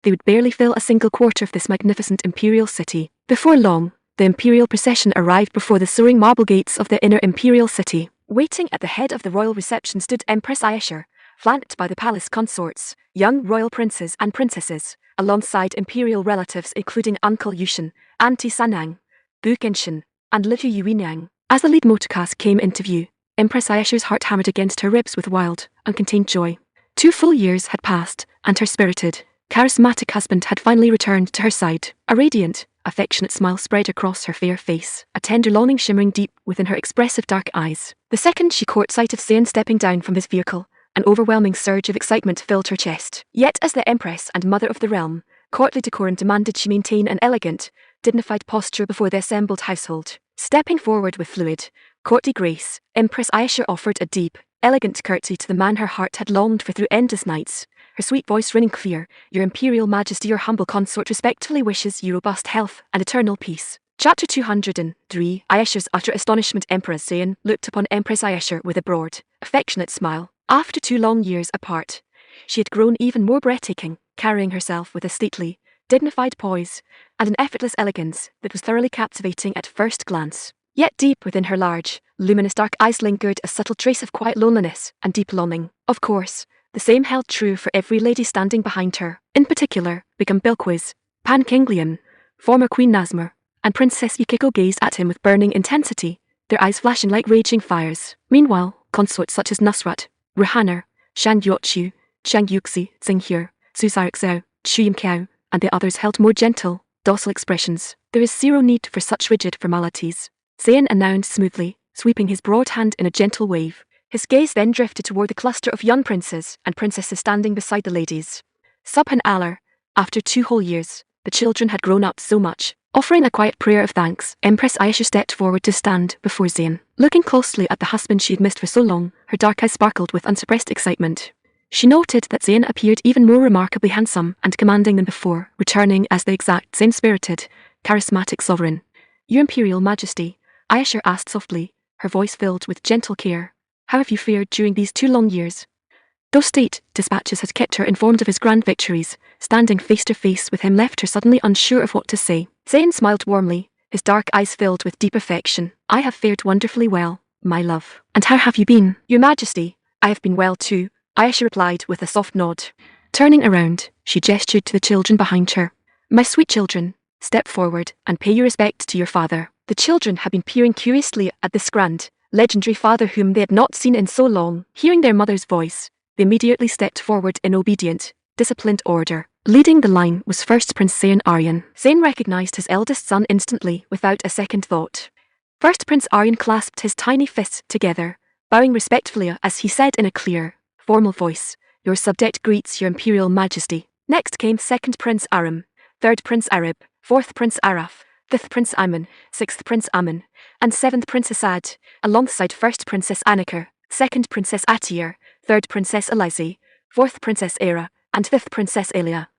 they would barely fill a single quarter of this magnificent imperial city. Before long, the imperial procession arrived before the soaring marble gates of the inner imperial city. Waiting at the head of the royal reception stood Empress Aisha, flanked by the palace consorts, young royal princes and princesses, alongside imperial relatives including Uncle Yushin, Auntie Sanang, Bu Genshin, and little Yuiniang. As the lead motorcars came into view, Empress Aisha's heart hammered against her ribs with wild, uncontained joy. 2 full years had passed, and her spirited, charismatic husband had finally returned to her side. A radiant, affectionate smile spread across her fair face, a tender longing shimmering deep within her expressive dark eyes. The second she caught sight of Zayn stepping down from his vehicle, an overwhelming surge of excitement filled her chest. Yet as the Empress and Mother of the Realm, courtly decorum demanded she maintain an elegant, dignified posture before the assembled household. Stepping forward with fluid, courtly grace, Empress Aisha offered a deep, elegant curtsy to the man her heart had longed for through endless nights, her sweet voice ringing clear. Your Imperial Majesty, your humble consort respectfully wishes you robust health and eternal peace. Chapter 203. Ayesha's utter astonishment. Empress Zayn looked upon Empress Ayesha with a broad, affectionate smile. After 2 long years apart, she had grown even more breathtaking, carrying herself with a stately, dignified poise, and an effortless elegance that was thoroughly captivating at first glance. Yet deep within her large, luminous dark eyes lingered a subtle trace of quiet loneliness and deep longing. Of course, the same held true for every lady standing behind her. In particular, Begum Bilquiz, Pan Kinglian, former Queen Nazmur, and Princess Yukiko gazed at him with burning intensity, their eyes flashing like raging fires. Meanwhile, consorts such as Nusrat, Ruhaner, Shang Yuochu, Shang Yuxi, Xinghe, Su Xiao, Xu Yimkiao, and the others held more gentle, docile expressions. There is zero need for such rigid formalities, Zayn announced smoothly, sweeping his broad hand in a gentle wave. His gaze then drifted toward the cluster of young princes and princesses standing beside the ladies. Subhan Alar, after 2 whole years, the children had grown up so much. Offering a quiet prayer of thanks, Empress Ayesha stepped forward to stand before Zayn. Looking closely at the husband she had missed for so long, her dark eyes sparkled with unsuppressed excitement. She noted that Zayn appeared even more remarkably handsome and commanding than before, returning as the exact same spirited, charismatic sovereign. Your Imperial Majesty, Ayesha asked softly, her voice filled with gentle care. How have you fared during these 2 long years? Those state dispatches had kept her informed of his grand victories. Standing face to face with him left her suddenly unsure of what to say. Zayn smiled warmly, his dark eyes filled with deep affection. I have fared wonderfully well, my love. And how have you been? Your Majesty, I have been well too, Ayesha replied with a soft nod. Turning around, she gestured to the children behind her. My sweet children, step forward and pay your respect to your father. The children had been peering curiously at this grand, legendary father whom they had not seen in so long. Hearing their mother's voice, they immediately stepped forward in obedient, disciplined order. Leading the line was first Prince Zayn Aryan. Zayn recognized his eldest son instantly without a second thought. First Prince Aryan clasped his tiny fists together, bowing respectfully as he said in a clear, formal voice, Your subject greets your Imperial Majesty. Next came second Prince Aram, third Prince Arab, fourth Prince Araf, fifth Prince Ayman, sixth Prince Amun, and seventh Prince Assad, alongside first Princess Annika, second Princess Atir, third Princess Elize, fourth Princess Era, and fifth Princess Elia.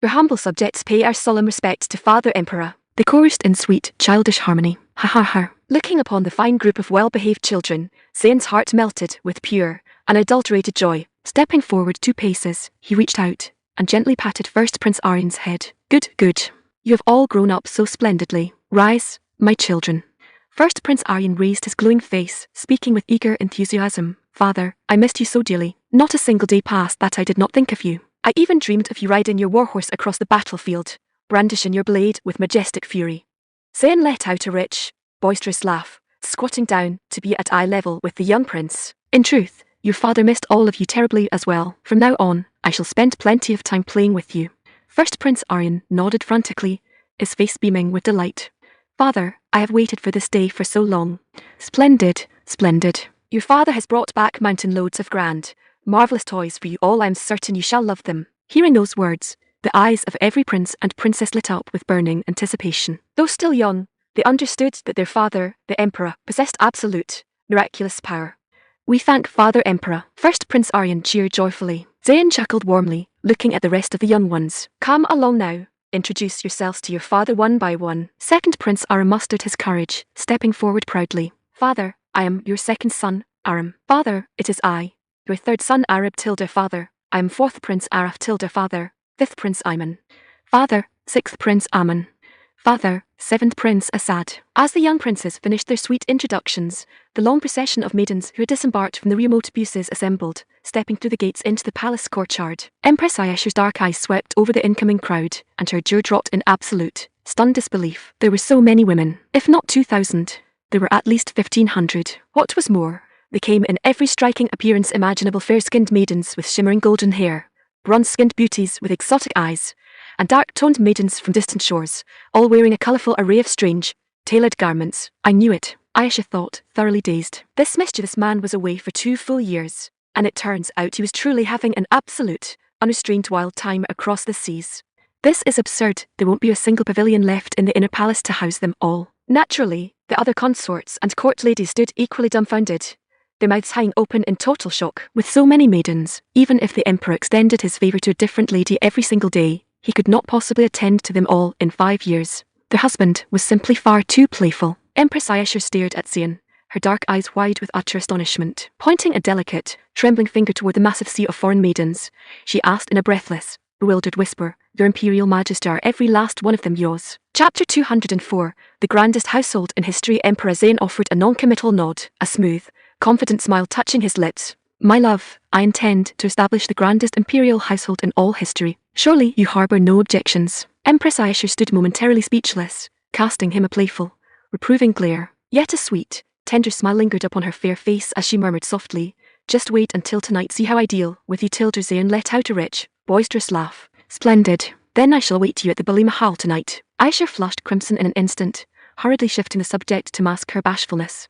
Your humble subjects pay our solemn respect to Father Emperor. They chorused in sweet, childish harmony. Ha ha ha. Looking upon the fine group of well-behaved children, Zayn's heart melted with pure, unadulterated joy. Stepping forward 2 paces, he reached out and gently patted first Prince Aryan's head. Good, good. You have all grown up so splendidly. Rise, my children. First Prince Aryan raised his glowing face, speaking with eager enthusiasm. Father, I missed you so dearly. Not a single day passed that I did not think of you. I even dreamed of you riding your warhorse across the battlefield, brandishing your blade with majestic fury. Zayn let out a rich, boisterous laugh, squatting down to be at eye level with the young prince. In truth, your father missed all of you terribly as well. From now on, I shall spend plenty of time playing with you. First Prince Aryan nodded frantically, his face beaming with delight. Father, I have waited for this day for so long. Splendid, splendid. Your father has brought back mountain loads of grand, marvelous toys for you all. I am certain you shall love them. Hearing those words, the eyes of every prince and princess lit up with burning anticipation. Though still young, they understood that their father, the Emperor, possessed absolute, miraculous power. We thank Father Emperor. First Prince Aryan cheered joyfully. Zayn chuckled warmly, looking at the rest of the young ones. Come along now. Introduce yourselves to your father one by one. Second Prince Aram mustered his courage, stepping forward proudly. Father, I am your second son, Aram. Father, it is I, your third son Arab tilde father. I am fourth Prince Araf tilde father. Fifth Prince Ayman. Father, sixth Prince Amun. Father, seventh Prince Assad. As the young princes finished their sweet introductions, the long procession of maidens who had disembarked from the remote buses assembled, stepping through the gates into the palace courtyard. Empress Ayesha's dark eyes swept over the incoming crowd, and her jaw dropped in absolute, stunned disbelief. There were so many women. If not 2,000, there were at least 1,500. What was more, they came in every striking appearance imaginable: fair-skinned maidens with shimmering golden hair, bronze-skinned beauties with exotic eyes, and dark-toned maidens from distant shores, all wearing a colourful array of strange, tailored garments. I knew it, Ayesha thought, thoroughly dazed. This mischievous man was away for 2 full years, and it turns out he was truly having an absolute, unrestrained wild time across the seas. This is absurd. There won't be a single pavilion left in the inner palace to house them all. Naturally, the other consorts and court ladies stood equally dumbfounded. their mouths hanging open in total shock. With so many maidens, even if the emperor extended his favor to a different lady every single day, he could not possibly attend to them all in 5 years. Their husband was simply far too playful. Empress Ayesha stared at Zayn, her dark eyes wide with utter astonishment. Pointing a delicate, trembling finger toward the massive sea of foreign maidens, she asked in a breathless, bewildered whisper, "Your Imperial Majesty, are every last one of them yours?" Chapter 204, The Grandest Household in History. Emperor Zayn offered a non-committal nod, a smooth, confident smile touching his lips. "My love, I intend to establish the grandest imperial household in all history. Surely you harbour no objections." Empress Ayesha stood momentarily speechless, casting him a playful, reproving glare. Yet a sweet, tender smile lingered upon her fair face as she murmured softly, "Just wait until tonight, see how I deal with you." Zayn let out a rich, boisterous laugh. "Splendid. Then I shall await you at the Bali Mahal tonight." Ayesha flushed crimson in an instant, hurriedly shifting the subject to mask her bashfulness.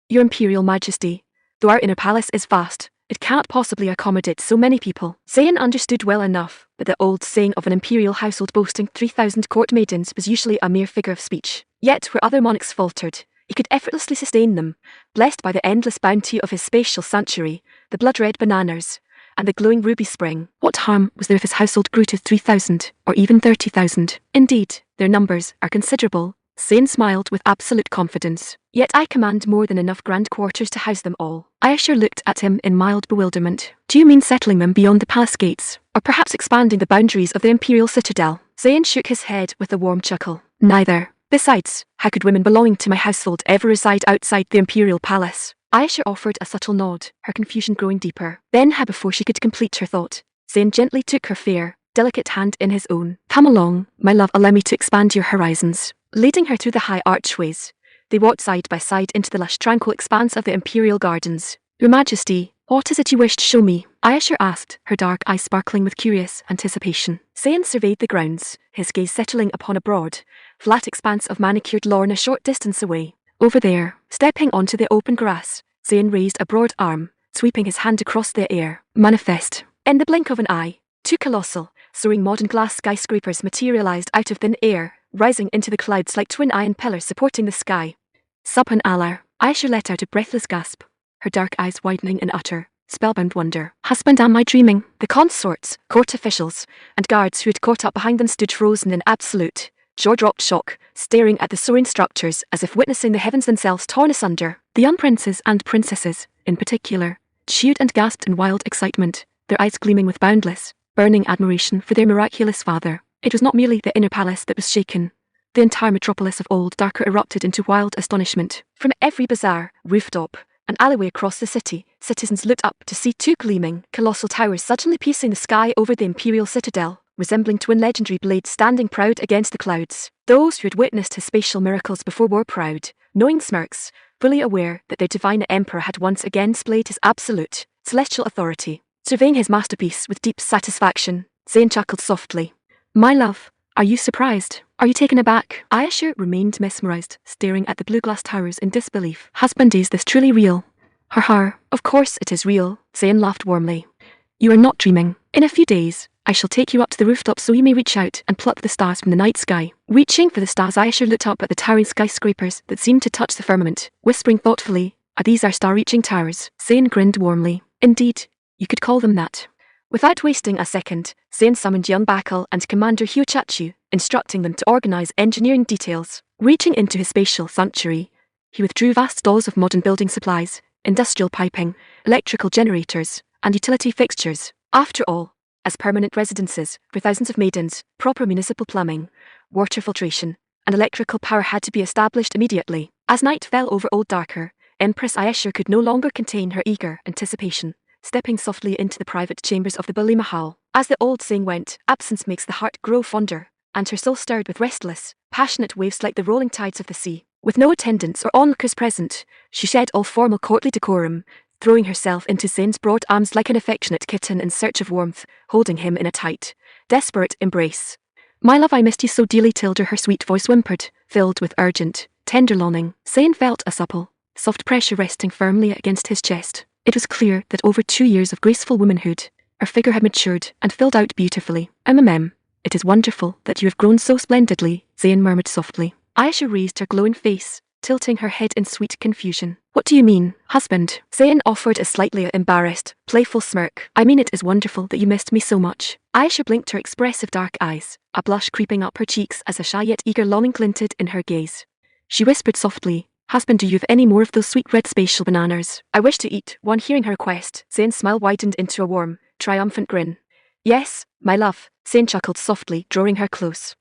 "Your Imperial Majesty, though our inner palace is vast, it cannot possibly accommodate so many people." Zayn understood well enough that the old saying of an imperial household boasting 3,000 court maidens was usually a mere figure of speech. Yet where other monarchs faltered, he could effortlessly sustain them, blessed by the endless bounty of his spatial sanctuary, the blood-red bananas, and the glowing ruby spring. What harm was there if his household grew to 3,000, or even 30,000? Indeed, their numbers are considerable. Zayn smiled with absolute confidence. "Yet I command more than enough grand quarters to house them all." Ayesha looked at him in mild bewilderment. "Do you mean settling them beyond the palace gates, or perhaps expanding the boundaries of the imperial citadel?" Zayn shook his head with a warm chuckle. "Neither. Besides, how could women belonging to my household ever reside outside the imperial palace?" Ayesha offered a subtle nod, her confusion growing deeper. Then, before she could complete her thought, Zayn gently took her fair, delicate hand in his own. "Come along, my love, allow me to expand your horizons." Leading her through the high archways, they walked side by side into the lush, tranquil expanse of the imperial gardens. "Your Majesty, what is it you wish to show me?" Ayesha asked, her dark eyes sparkling with curious anticipation. Zayn surveyed the grounds, his gaze settling upon a broad, flat expanse of manicured lawn a short distance away. Over there, stepping onto the open grass, Zayn raised a broad arm, sweeping his hand across the air. Manifest. In the blink of an eye, two colossal, soaring modern glass skyscrapers materialized out of thin air, rising into the clouds like twin iron pillars supporting the sky. Subhan Allah. Ayesha let out a breathless gasp, her dark eyes widening in utter, spellbound wonder. "Husband, am I dreaming?" The consorts, court officials, and guards who had caught up behind them stood frozen in absolute, jaw-dropped shock, staring at the soaring structures as if witnessing the heavens themselves torn asunder. The young princes and princesses, in particular, cheered and gasped in wild excitement, their eyes gleaming with boundless, burning admiration for their miraculous father. It was not merely the inner palace that was shaken. The entire metropolis of old Darker erupted into wild astonishment. From every bazaar, rooftop, and alleyway across the city, citizens looked up to see two gleaming, colossal towers suddenly piercing the sky over the imperial citadel, resembling twin legendary blades standing proud against the clouds. Those who had witnessed his spatial miracles before were proud, knowing smirks, fully aware that their divine emperor had once again displayed his absolute, celestial authority. Surveying his masterpiece with deep satisfaction, Zayn chuckled softly. "My love, are you surprised? Are you taken aback?" Ayesha remained mesmerized, staring at the blue glass towers in disbelief. "Husband, is this truly real?" Of course it is real," Zayn laughed warmly. "You are not dreaming. In a few days, I shall take you up to the rooftop so you may reach out and pluck the stars from the night sky." Reaching for the stars, Ayesha looked up at the towering skyscrapers that seemed to touch the firmament, whispering thoughtfully, "Are these our star-reaching towers?" Zayn grinned warmly. "Indeed, you could call them that." Without wasting a second, Zayn summoned young Bakal and Commander Hyochachu, instructing them to organize engineering details. Reaching into his spatial sanctuary, he withdrew vast stores of modern building supplies, industrial piping, electrical generators, and utility fixtures. After all, as permanent residences for thousands of maidens, proper municipal plumbing, water filtration, and electrical power had to be established immediately. As night fell over Old Darker, Empress Ayesha could no longer contain her eager anticipation, stepping softly into the private chambers of the Bali Mahal. As the old saying went, absence makes the heart grow fonder, and her soul stirred with restless, passionate waves like the rolling tides of the sea. With no attendants or onlookers present, she shed all formal courtly decorum, throwing herself into Zayn's broad arms like an affectionate kitten in search of warmth, holding him in a tight, desperate embrace. "My love, I missed you so dearly," her sweet voice whimpered, filled with urgent, tender longing. Zayn felt a supple, soft pressure resting firmly against his chest. It was clear that over 2 years of graceful womanhood, her figure had matured and filled out beautifully. It is wonderful that you have grown so splendidly," Zayn murmured softly. Ayesha raised her glowing face, tilting her head in sweet confusion. What do you mean, husband? Zayn offered a slightly embarrassed, playful smirk. I mean, it is wonderful that you missed me so much. Aisha blinked her expressive dark eyes, a blush creeping up her cheeks as a shy yet eager longing glinted in her gaze. She whispered softly, husband, do you have any more of those sweet red spatial bananas? I wish to eat one. Hearing her request, Zayn's smile widened into a warm, triumphant grin. Yes, my love, Zayn chuckled softly, drawing her close.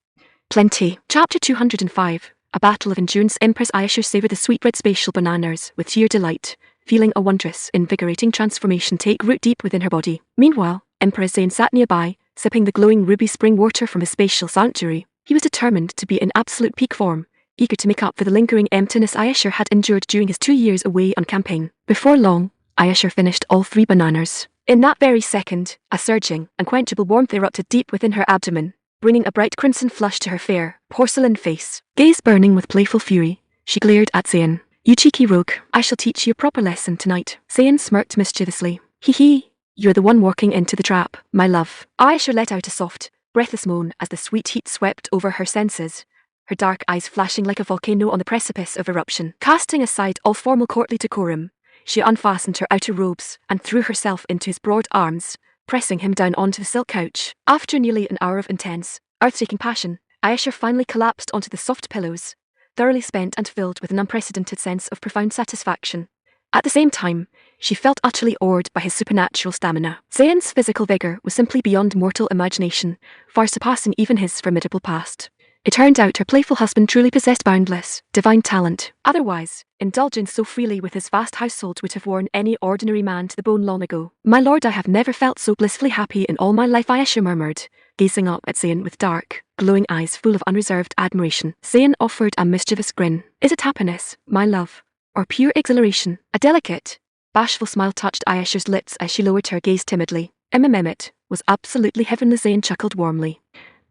Plenty. Chapter 205. A battle of endurance. Empress Aisha savored the sweet red spatial bananas with sheer delight, feeling a wondrous, invigorating transformation take root deep within her body. Meanwhile, Emperor Zayn sat nearby, sipping the glowing ruby spring water from his spatial sanctuary. He was determined to be in absolute peak form, eager to make up for the lingering emptiness Aisha had endured during his 2 years away on campaign. Before long, Aisha finished all 3 bananas. In that very second, a surging, unquenchable warmth erupted deep within her abdomen, bringing a bright crimson flush to her fair, porcelain face. Gaze burning with playful fury, she glared at Zayn. You cheeky rogue, I shall teach you a proper lesson tonight. Zayn smirked mischievously. Hee hee, you're the one walking into the trap, my love. Aisha let out a soft, breathless moan as the sweet heat swept over her senses, her dark eyes flashing like a volcano on the precipice of eruption. Casting aside all formal courtly decorum, she unfastened her outer robes and threw herself into his broad arms, pressing him down onto the silk couch. After nearly an hour of intense, earth-shaking passion, Aisha finally collapsed onto the soft pillows, thoroughly spent and filled with an unprecedented sense of profound satisfaction. At the same time, she felt utterly awed by his supernatural stamina. Zayn's physical vigor was simply beyond mortal imagination, far surpassing even his formidable past. It turned out her playful husband truly possessed boundless, divine talent. Otherwise, indulging so freely with his vast household would have worn any ordinary man to the bone long ago. My lord, I have never felt so blissfully happy in all my life, Aisha murmured, gazing up at Zayn with dark, glowing eyes full of unreserved admiration. Zayn offered a mischievous grin. Is it happiness, my love, or pure exhilaration? A delicate, bashful smile touched Aisha's lips as she lowered her gaze timidly. It was absolutely heavenly. Zayn chuckled warmly.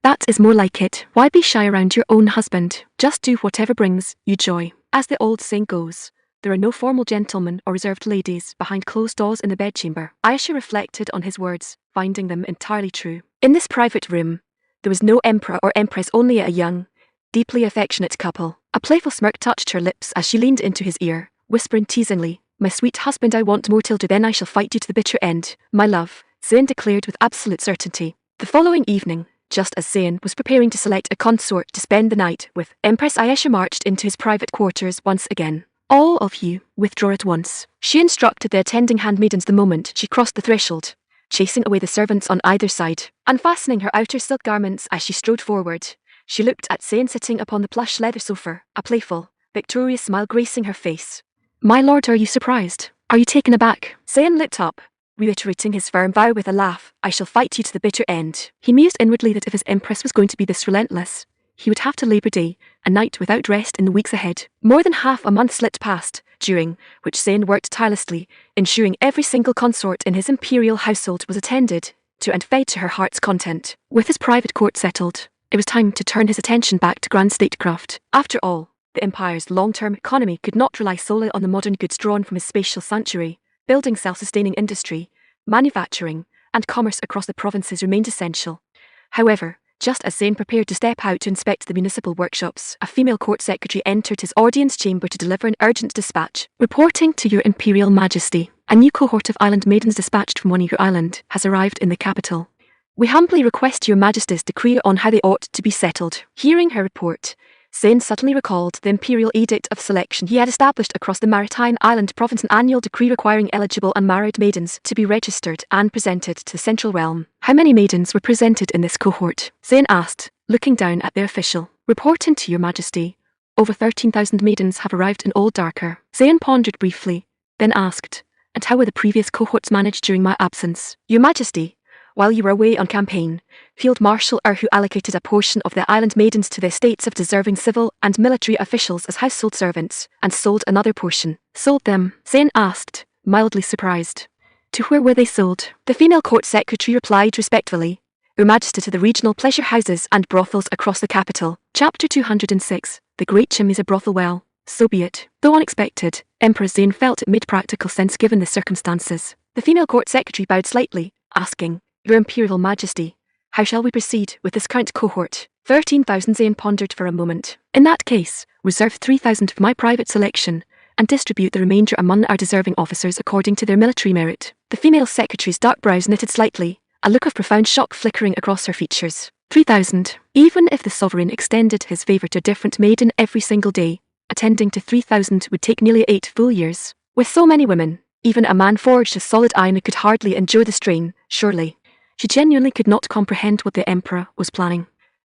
That is more like it. Why be shy around your own husband? Just do whatever brings you joy. As the old saying goes, there are no formal gentlemen or reserved ladies behind closed doors in the bedchamber. Aisha reflected on his words, finding them entirely true. In this private room, there was no emperor or empress, only a young, deeply affectionate couple. A playful smirk touched her lips as she leaned into his ear, whispering teasingly, my sweet husband, I want more till then I shall fight you to the bitter end, my love, Zayn declared with absolute certainty. The following evening, just as Zayn was preparing to select a consort to spend the night with, Empress Aisha marched into his private quarters once again. All of you, withdraw at once, she instructed the attending handmaidens the moment she crossed the threshold, chasing away the servants on either side. Unfastening her outer silk garments as she strode forward, she looked at Zayn sitting upon the plush leather sofa, a playful, victorious smile gracing her face. My lord, are you surprised? Are you taken aback? Zayn looked up, reiterating his firm vow with a laugh. I shall fight you to the bitter end. He mused inwardly that if his empress was going to be this relentless, he would have to labour day and night without rest in the weeks ahead. More than half a month slipped past, during which Zayn worked tirelessly, ensuring every single consort in his imperial household was attended to and fed to her heart's content. With his private court settled, it was time to turn his attention back to grand statecraft. After all, the empire's long-term economy could not rely solely on the modern goods drawn from his spatial sanctuary. Building self-sustaining industry, manufacturing, and commerce across the provinces remained essential. However, just as Zayn prepared to step out to inspect the municipal workshops, a female court secretary entered his audience chamber to deliver an urgent dispatch. Reporting to your Imperial Majesty, a new cohort of island maidens dispatched from Waniyu Island has arrived in the capital. We humbly request your Majesty's decree on how they ought to be settled. Hearing her report, Zayn suddenly recalled the imperial edict of selection he had established across the maritime island province, an annual decree requiring eligible unmarried maidens to be registered and presented to the central realm. How many maidens were presented in this cohort? Zayn asked, looking down at the official. Reporting to your Majesty, over 13,000 maidens have arrived in Old Darker. Zayn pondered briefly, then asked, and how were the previous cohorts managed during my absence? Your Majesty, while you were away on campaign, Field Marshal Erhu allocated a portion of the island maidens to the estates of deserving civil and military officials as household servants, and sold another portion. Sold them? Zayn asked, mildly surprised. To where were they sold? The female court secretary replied respectfully, Your Majesty, to the regional pleasure houses and brothels across the capital. Chapter 206. The Great Chimney's a brothel. Well, so be it. Though unexpected, Emperor Zayn felt it made practical sense given the circumstances. The female court secretary bowed slightly, asking, Your Imperial Majesty, How shall we proceed with this current cohort? 13,000 Zane pondered for a moment. In that case, reserve 3,000 for my private selection, and distribute the remainder among our deserving officers according to their military merit. The female secretary's dark brows knitted slightly, a look of profound shock flickering across her features. 3,000. Even if the sovereign extended his favour to a different maiden every single day, attending to 3,000 would take nearly 8 full years. With so many women, even a man forged of solid iron could hardly endure the strain, surely. She genuinely could not comprehend what the emperor was planning.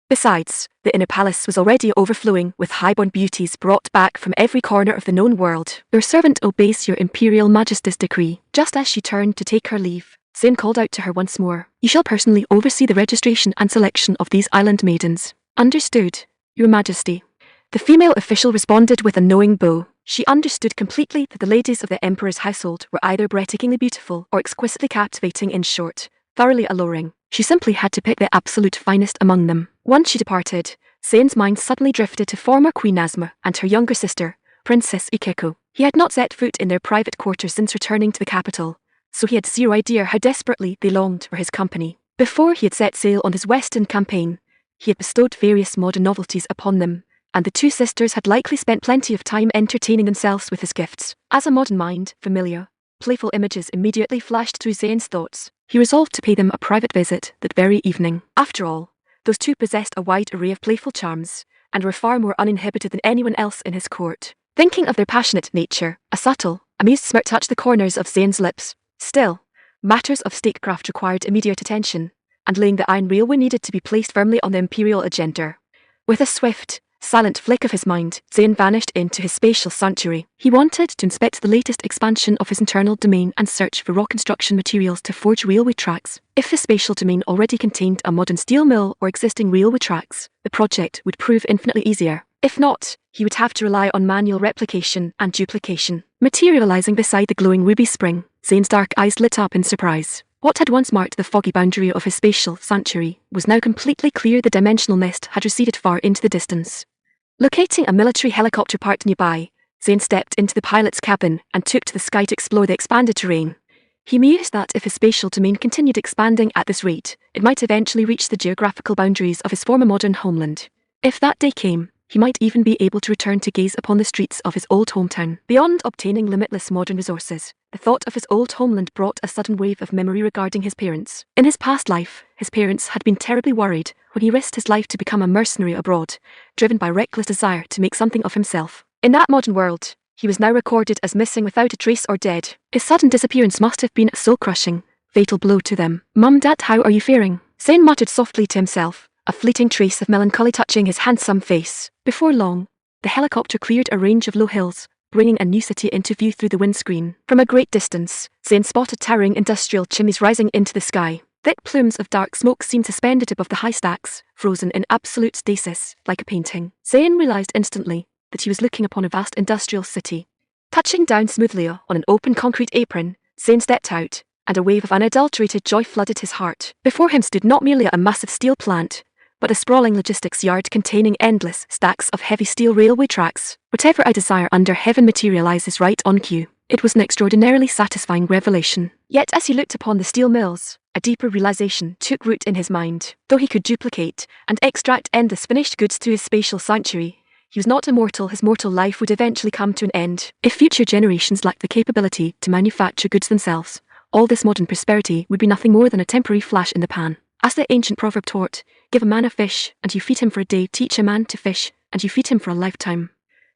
Besides, the inner palace was already overflowing with high-born beauties brought back from every corner of the known world. Your servant obeys your imperial majesty's decree. Just as she turned to take her leave, Zane called out to her once more. You shall personally oversee the registration and selection of these island maidens. Understood, your majesty. The female official responded with a knowing bow. She understood completely that the ladies of the emperor's household were either breathtakingly beautiful or exquisitely captivating, in short, thoroughly alluring. She simply had to pick the absolute finest among them. Once she departed, Zane's mind suddenly drifted to former Queen Asma and her younger sister, Princess Ikeko. He had not set foot in their private quarters since returning to the capital, so he had zero idea how desperately they longed for his company. Before he had set sail on his western campaign, he had bestowed various modern novelties upon them, and the two sisters had likely spent plenty of time entertaining themselves with his gifts. As a modern mind, familiar, playful images immediately flashed through Zane's thoughts. He resolved to pay them a private visit that very evening. After all, those two possessed a wide array of playful charms, and were far more uninhibited than anyone else in his court. Thinking of their passionate nature, a subtle, amused smirk touched the corners of Zane's lips. Still, matters of statecraft required immediate attention, and laying the iron railway needed to be placed firmly on the imperial agenda. With a swift, silent flick of his mind, Zane vanished into his spatial sanctuary. He wanted to inspect the latest expansion of his internal domain and search for raw construction materials to forge railway tracks. If his spatial domain already contained a modern steel mill or existing railway tracks, the project would prove infinitely easier. If not, he would have to rely on manual replication and duplication. Materializing beside the glowing ruby spring, Zane's dark eyes lit up in surprise. What had once marked the foggy boundary of his spatial sanctuary was now completely clear. The dimensional mist had receded far into the distance. Locating a military helicopter parked nearby, Zane stepped into the pilot's cabin and took to the sky to explore the expanded terrain. He mused that if his spatial domain continued expanding at this rate, it might eventually reach the geographical boundaries of his former modern homeland. If that day came, he might even be able to return to gaze upon the streets of his old hometown. Beyond obtaining limitless modern resources, the thought of his old homeland brought a sudden wave of memory regarding his parents. In his past life, his parents had been terribly worried when he risked his life to become a mercenary abroad, driven by reckless desire to make something of himself. In that modern world, he was now recorded as missing without a trace or dead. His sudden disappearance must have been a soul-crushing, fatal blow to them. Mum, Dad, how are you faring? Zane muttered softly to himself, a fleeting trace of melancholy touching his handsome face. Before long, the helicopter cleared a range of low hills, bringing a new city into view through the windscreen. From a great distance, Zane spotted towering industrial chimneys rising into the sky. Thick plumes of dark smoke seemed suspended above the high stacks, frozen in absolute stasis, like a painting. Zane realized instantly that he was looking upon a vast industrial city. Touching down smoothly on an open concrete apron, Zane stepped out, and a wave of unadulterated joy flooded his heart. Before him stood not merely a massive steel plant, but a sprawling logistics yard containing endless stacks of heavy steel railway tracks. Whatever I desire under heaven materializes right on cue. It was an extraordinarily satisfying revelation. Yet as he looked upon the steel mills, a deeper realization took root in his mind. Though he could duplicate and extract endless finished goods to his spatial sanctuary, he was not immortal. His mortal life would eventually come to an end. If future generations lacked the capability to manufacture goods themselves, all this modern prosperity would be nothing more than a temporary flash in the pan. As the ancient proverb taught, give a man a fish, and you feed him for a day. Teach a man to fish, and you feed him for a lifetime.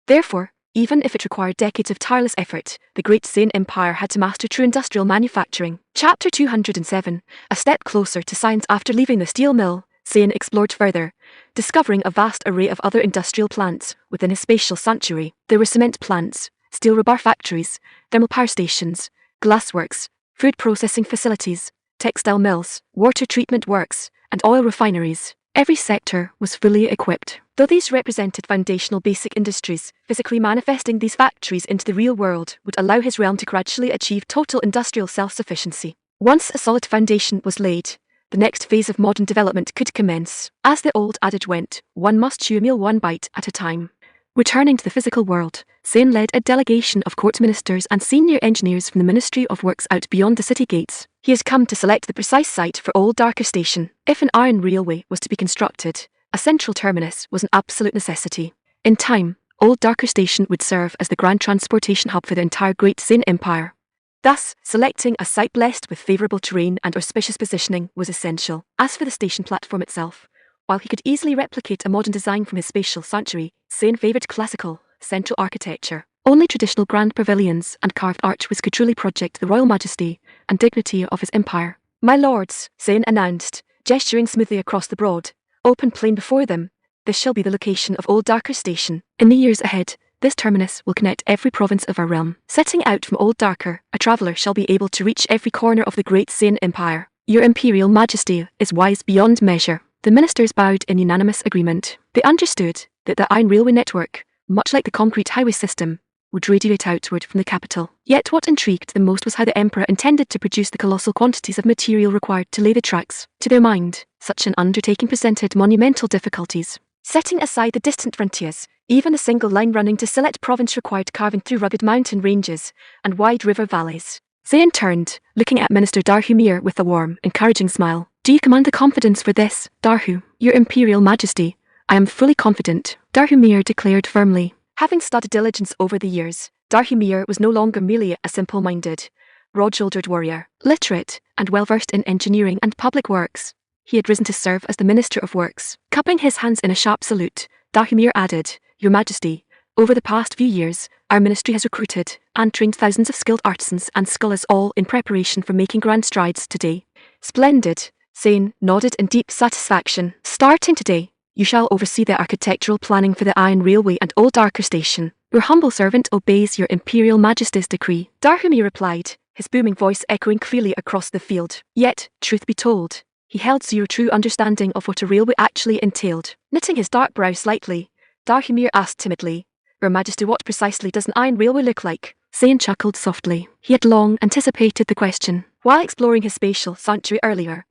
Therefore, even if it required decades of tireless effort, the great Zane Empire had to master true industrial manufacturing. Chapter 207. A step closer to science. After leaving the steel mill, Zane explored further, discovering a vast array of other industrial plants within his spatial sanctuary. There were cement plants, steel rebar factories, thermal power stations, glassworks, food processing facilities, textile mills, water treatment works, and oil refineries. Every sector was fully equipped. Though these represented foundational basic industries, physically manifesting these factories into the real world would allow his realm to gradually achieve total industrial self-sufficiency. Once a solid foundation was laid, the next phase of modern development could commence. As the old adage went, one must chew a meal one bite at a time. Returning to the physical world, Zain led a delegation of court ministers and senior engineers from the Ministry of Works out beyond the city gates. He has come to select the precise site for Old Darker Station. If an iron railway was to be constructed, a central terminus was an absolute necessity. In time, Old Darker Station would serve as the grand transportation hub for the entire Great Zain Empire. Thus, selecting a site blessed with favourable terrain and auspicious positioning was essential. As for the station platform itself, while he could easily replicate a modern design from his spatial sanctuary, Zain favoured classical, central architecture. Only traditional grand pavilions and carved archways could truly project the royal majesty and dignity of his empire. "My lords," Zain announced, gesturing smoothly across the broad, open plain before them, "this shall be the location of Old Darker Station. In the years ahead, this terminus will connect every province of our realm. Setting out from Old Darker, a traveller shall be able to reach every corner of the Great Zain Empire. Your Imperial Majesty is wise beyond measure." The ministers bowed in unanimous agreement. They understood that the iron railway network, much like the concrete highway system, would radiate outward from the capital. Yet what intrigued them most was how the emperor intended to produce the colossal quantities of material required to lay the tracks. To their mind, such an undertaking presented monumental difficulties. Setting aside the distant frontiers, even a single line running to Sylhet province required carving through rugged mountain ranges and wide river valleys. Zain turned, looking at Minister Darhumir with a warm, encouraging smile. "Do you command the confidence for this, Darhu? Your Imperial Majesty, I am fully confident," Darhumir declared firmly. Having studied diligence over the years, Darhumir was no longer merely a simple-minded, broad-shouldered warrior. Literate and well-versed in engineering and public works, he had risen to serve as the Minister of Works. Cupping his hands in a sharp salute, Darhumir added, "Your Majesty, over the past few years, our ministry has recruited and trained thousands of skilled artisans and scholars, all in preparation for making grand strides today." "Splendid," Zain nodded in deep satisfaction. "Starting today, you shall oversee the architectural planning for the Iron Railway and Old Darker Station. Your humble servant obeys your Imperial Majesty's decree," Darhumir replied, his booming voice echoing clearly across the field. Yet, truth be told, he held zero true understanding of what a railway actually entailed. Knitting his dark brow slightly, Darhumir asked timidly, "Your Majesty, what precisely does an iron railway look like?" Zain chuckled softly. He had long anticipated the question. While exploring his spatial sanctuary earlier,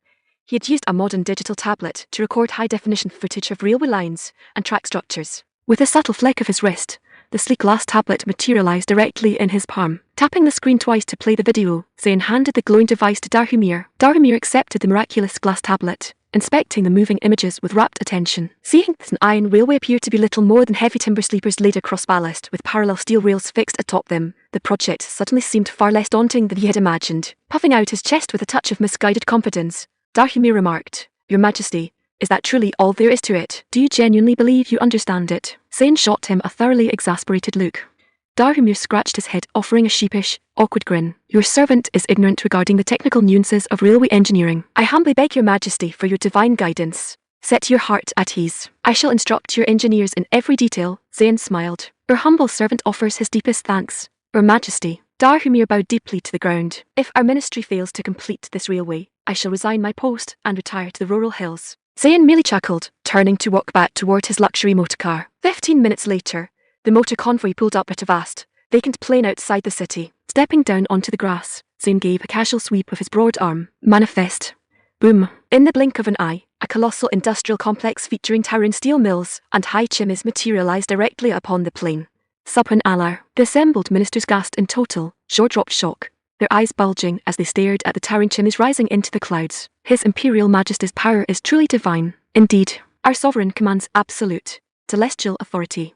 he had used a modern digital tablet to record high-definition footage of railway lines and track structures. With a subtle flick of his wrist, the sleek glass tablet materialized directly in his palm. Tapping the screen twice to play the video, Zain handed the glowing device to Darhumir. Darhumir accepted the miraculous glass tablet, inspecting the moving images with rapt attention. Seeing that an iron railway appeared to be little more than heavy timber sleepers laid across ballast with parallel steel rails fixed atop them, the project suddenly seemed far less daunting than he had imagined. Puffing out his chest with a touch of misguided confidence, Darhumir remarked, "Your Majesty, is that truly all there is to it? Do you genuinely believe you understand it?" Zain shot him a thoroughly exasperated look. Darhumir scratched his head, offering a sheepish, awkward grin. "Your servant is ignorant regarding the technical nuances of railway engineering. I humbly beg your Majesty for your divine guidance. Set your heart at ease. I shall instruct your engineers in every detail." Zain smiled. "Your humble servant offers his deepest thanks, Your Majesty." Darhumir bowed deeply to the ground. "If our ministry fails to complete this railway, I shall resign my post and retire to the rural hills." Zain merely chuckled, turning to walk back toward his luxury motorcar. 15 minutes later, the motor convoy pulled up at a vast, vacant plain outside the city. Stepping down onto the grass, Zain gave a casual sweep of his broad arm. "Manifest." Boom. In the blink of an eye, a colossal industrial complex featuring towering steel mills and high chimneys materialized directly upon the plain. Subhan Allah. The assembled ministers gasped in total, jaw-dropped shock, their eyes bulging as they stared at the towering chimneys rising into the clouds. His Imperial Majesty's power is truly divine. Indeed, our sovereign commands absolute, celestial authority.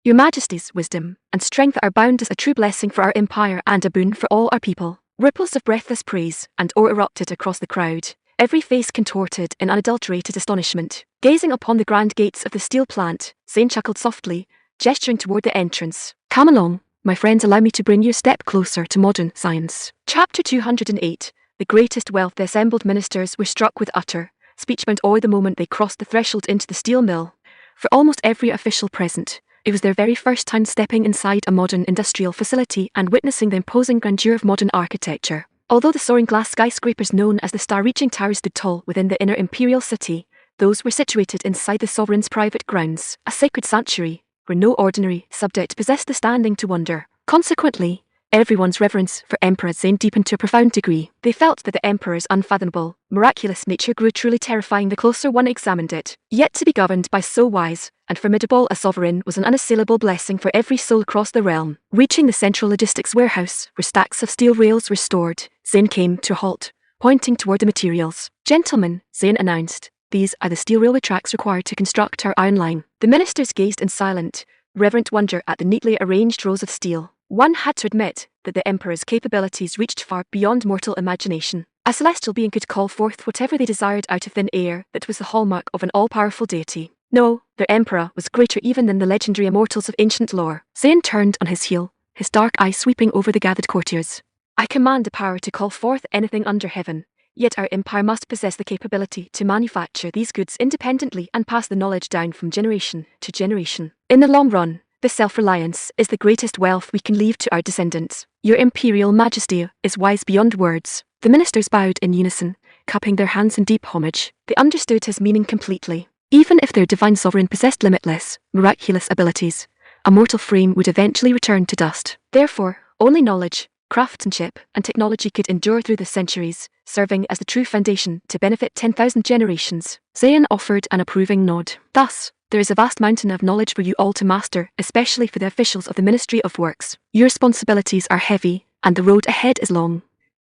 Your Majesty's wisdom and strength are bound as a true blessing for our empire and a boon for all our people. Ripples of breathless praise and awe erupted across the crowd, every face contorted in unadulterated astonishment. Gazing upon the grand gates of the steel plant, Zain chuckled softly, gesturing toward the entrance. "Come along, my friends, allow me to bring you a step closer to modern science." Chapter 208. The greatest wealth. The assembled ministers were struck with utter, speech-bound awe the moment they crossed the threshold into the steel mill. For almost every official present, it was their very first time stepping inside a modern industrial facility and witnessing the imposing grandeur of modern architecture. Although the soaring glass skyscrapers known as the star-reaching towers stood tall within the inner imperial city, those were situated inside the sovereign's private grounds, a sacred sanctuary, where no ordinary subject possessed the standing to wonder. Consequently, Everyone's reverence for Emperor Zane deepened to a profound degree. They felt that the Emperor's unfathomable, miraculous nature grew truly terrifying the closer one examined it. Yet to be governed by so wise and formidable a sovereign was an unassailable blessing for every soul across the realm. Reaching the central logistics warehouse, where stacks of steel rails were stored, Zane came to a halt, pointing toward the materials. "Gentlemen," Zane announced, "these are the steel railway tracks required to construct our iron line." The ministers gazed in silent, reverent wonder at the neatly arranged rows of steel. One had to admit that the Emperor's capabilities reached far beyond mortal imagination. A celestial being could call forth whatever they desired out of thin air. That was the hallmark of an all-powerful deity. No, their Emperor was greater even than the legendary immortals of ancient lore. Zane turned on his heel, his dark eye sweeping over the gathered courtiers. "I command the power to call forth anything under heaven. Yet our empire must possess the capability to manufacture these goods independently and pass the knowledge down from generation to generation. In the long run, this self-reliance is the greatest wealth we can leave to our descendants. Your Imperial Majesty is wise beyond words." The ministers bowed in unison, cupping their hands in deep homage. They understood his meaning completely. Even if their divine sovereign possessed limitless, miraculous abilities, a mortal frame would eventually return to dust. Therefore, only knowledge, craftsmanship, and technology could endure through the centuries, serving as the true foundation to benefit 10,000 generations. Zane offered an approving nod. "Thus, there is a vast mountain of knowledge for you all to master, especially for the officials of the Ministry of Works. Your responsibilities are heavy, and the road ahead is long."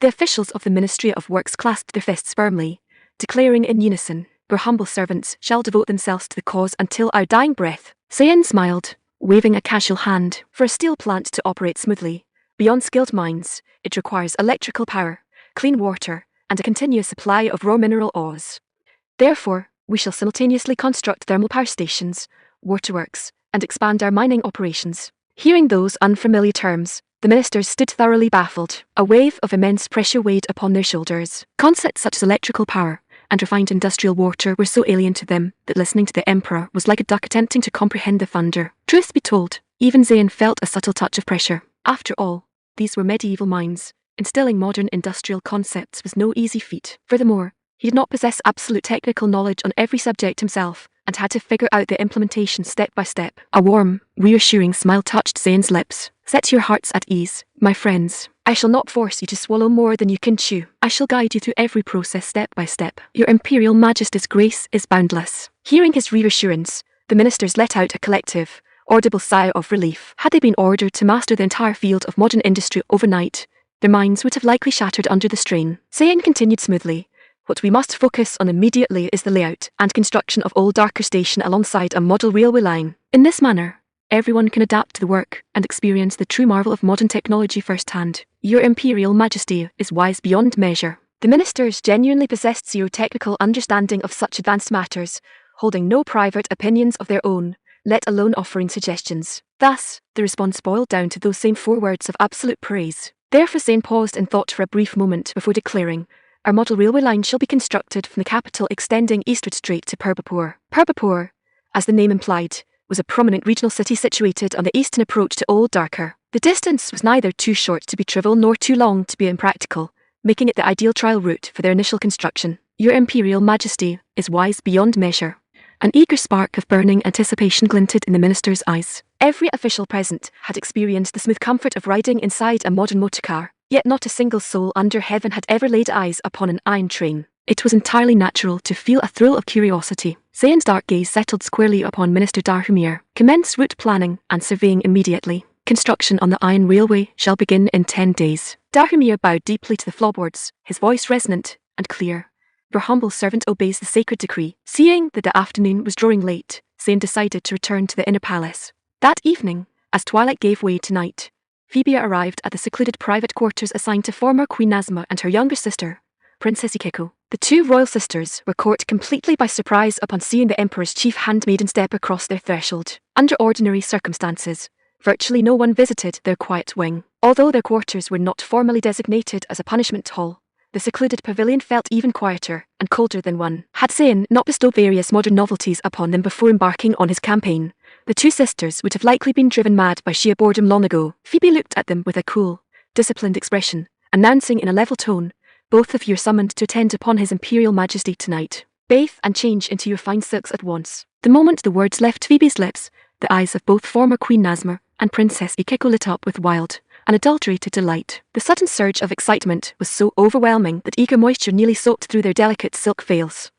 The officials of the Ministry of Works clasped their fists firmly, declaring in unison, "Your humble servants shall devote themselves to the cause until our dying breath." Zane smiled, waving a casual hand. For a steel plant to operate smoothly, beyond skilled minds, it requires electrical power, clean water, and a continuous supply of raw mineral ores. Therefore, we shall simultaneously construct thermal power stations, waterworks, and expand our mining operations. Hearing those unfamiliar terms, the ministers stood thoroughly baffled. A wave of immense pressure weighed upon their shoulders. Concepts such as electrical power and refined industrial water were so alien to them that listening to the Emperor was like a duck attempting to comprehend the thunder. Truth be told, even Zane felt a subtle touch of pressure. After all, these were medieval minds. Instilling modern industrial concepts was no easy feat. Furthermore, he did not possess absolute technical knowledge on every subject himself, and had to figure out the implementation step by step. A warm, reassuring smile touched Zane's lips. "Set your hearts at ease, my friends. I shall not force you to swallow more than you can chew. I shall guide you through every process step by step. Your Imperial Majesty's grace is boundless." Hearing his reassurance, the ministers let out a collective, audible sigh of relief. Had they been ordered to master the entire field of modern industry overnight, their minds would have likely shattered under the strain. Zane continued smoothly. "What we must focus on immediately is the layout and construction of Old Darker Station alongside a model railway line. In this manner, everyone can adapt to the work and experience the true marvel of modern technology firsthand. Your Imperial Majesty is wise beyond measure." The ministers genuinely possessed zero technical understanding of such advanced matters, holding no private opinions of their own, let alone offering suggestions. Thus, the response boiled down to those same 4 words of absolute praise. Therefore Zane paused in thought for a brief moment before declaring, "Our model railway line shall be constructed from the capital extending eastward straight to Purbapur." Purbapur, as the name implied, was a prominent regional city situated on the eastern approach to Old Darker. The distance was neither too short to be trivial nor too long to be impractical, making it the ideal trial route for their initial construction. Your Imperial Majesty is wise beyond measure. An eager spark of burning anticipation glinted in the minister's eyes. Every official present had experienced the smooth comfort of riding inside a modern motorcar, yet not a single soul under heaven had ever laid eyes upon an iron train. It was entirely natural to feel a thrill of curiosity. Zane's dark gaze settled squarely upon Minister Darhumir. "Commence route planning and surveying immediately. Construction on the iron railway shall begin in 10 days. Darhumir bowed deeply to the floorboards, his voice resonant and clear. "Your humble servant obeys the sacred decree." Seeing that the afternoon was drawing late, Zane decided to return to the inner palace. That evening, as twilight gave way to night, Phoebe arrived at the secluded private quarters assigned to former Queen Nazma and her younger sister, Princess Ikeko. The 2 royal sisters were caught completely by surprise upon seeing the Emperor's chief handmaiden step across their threshold. Under ordinary circumstances, virtually no one visited their quiet wing. Although their quarters were not formally designated as a punishment hall, the secluded pavilion felt even quieter and colder than one. Had Zane not bestowed various modern novelties upon them before embarking on his campaign, the 2 sisters would have likely been driven mad by sheer boredom long ago. Phoebe looked at them with a cool, disciplined expression, announcing in a level tone, "Both of you are summoned to attend upon His Imperial Majesty tonight. Bathe and change into your fine silks at once." The moment the words left Phoebe's lips, the eyes of both former Queen Nazma and Princess Ikeko lit up with wild, unadulterated delight. The sudden surge of excitement was so overwhelming that eager moisture nearly soaked through their delicate silk veils.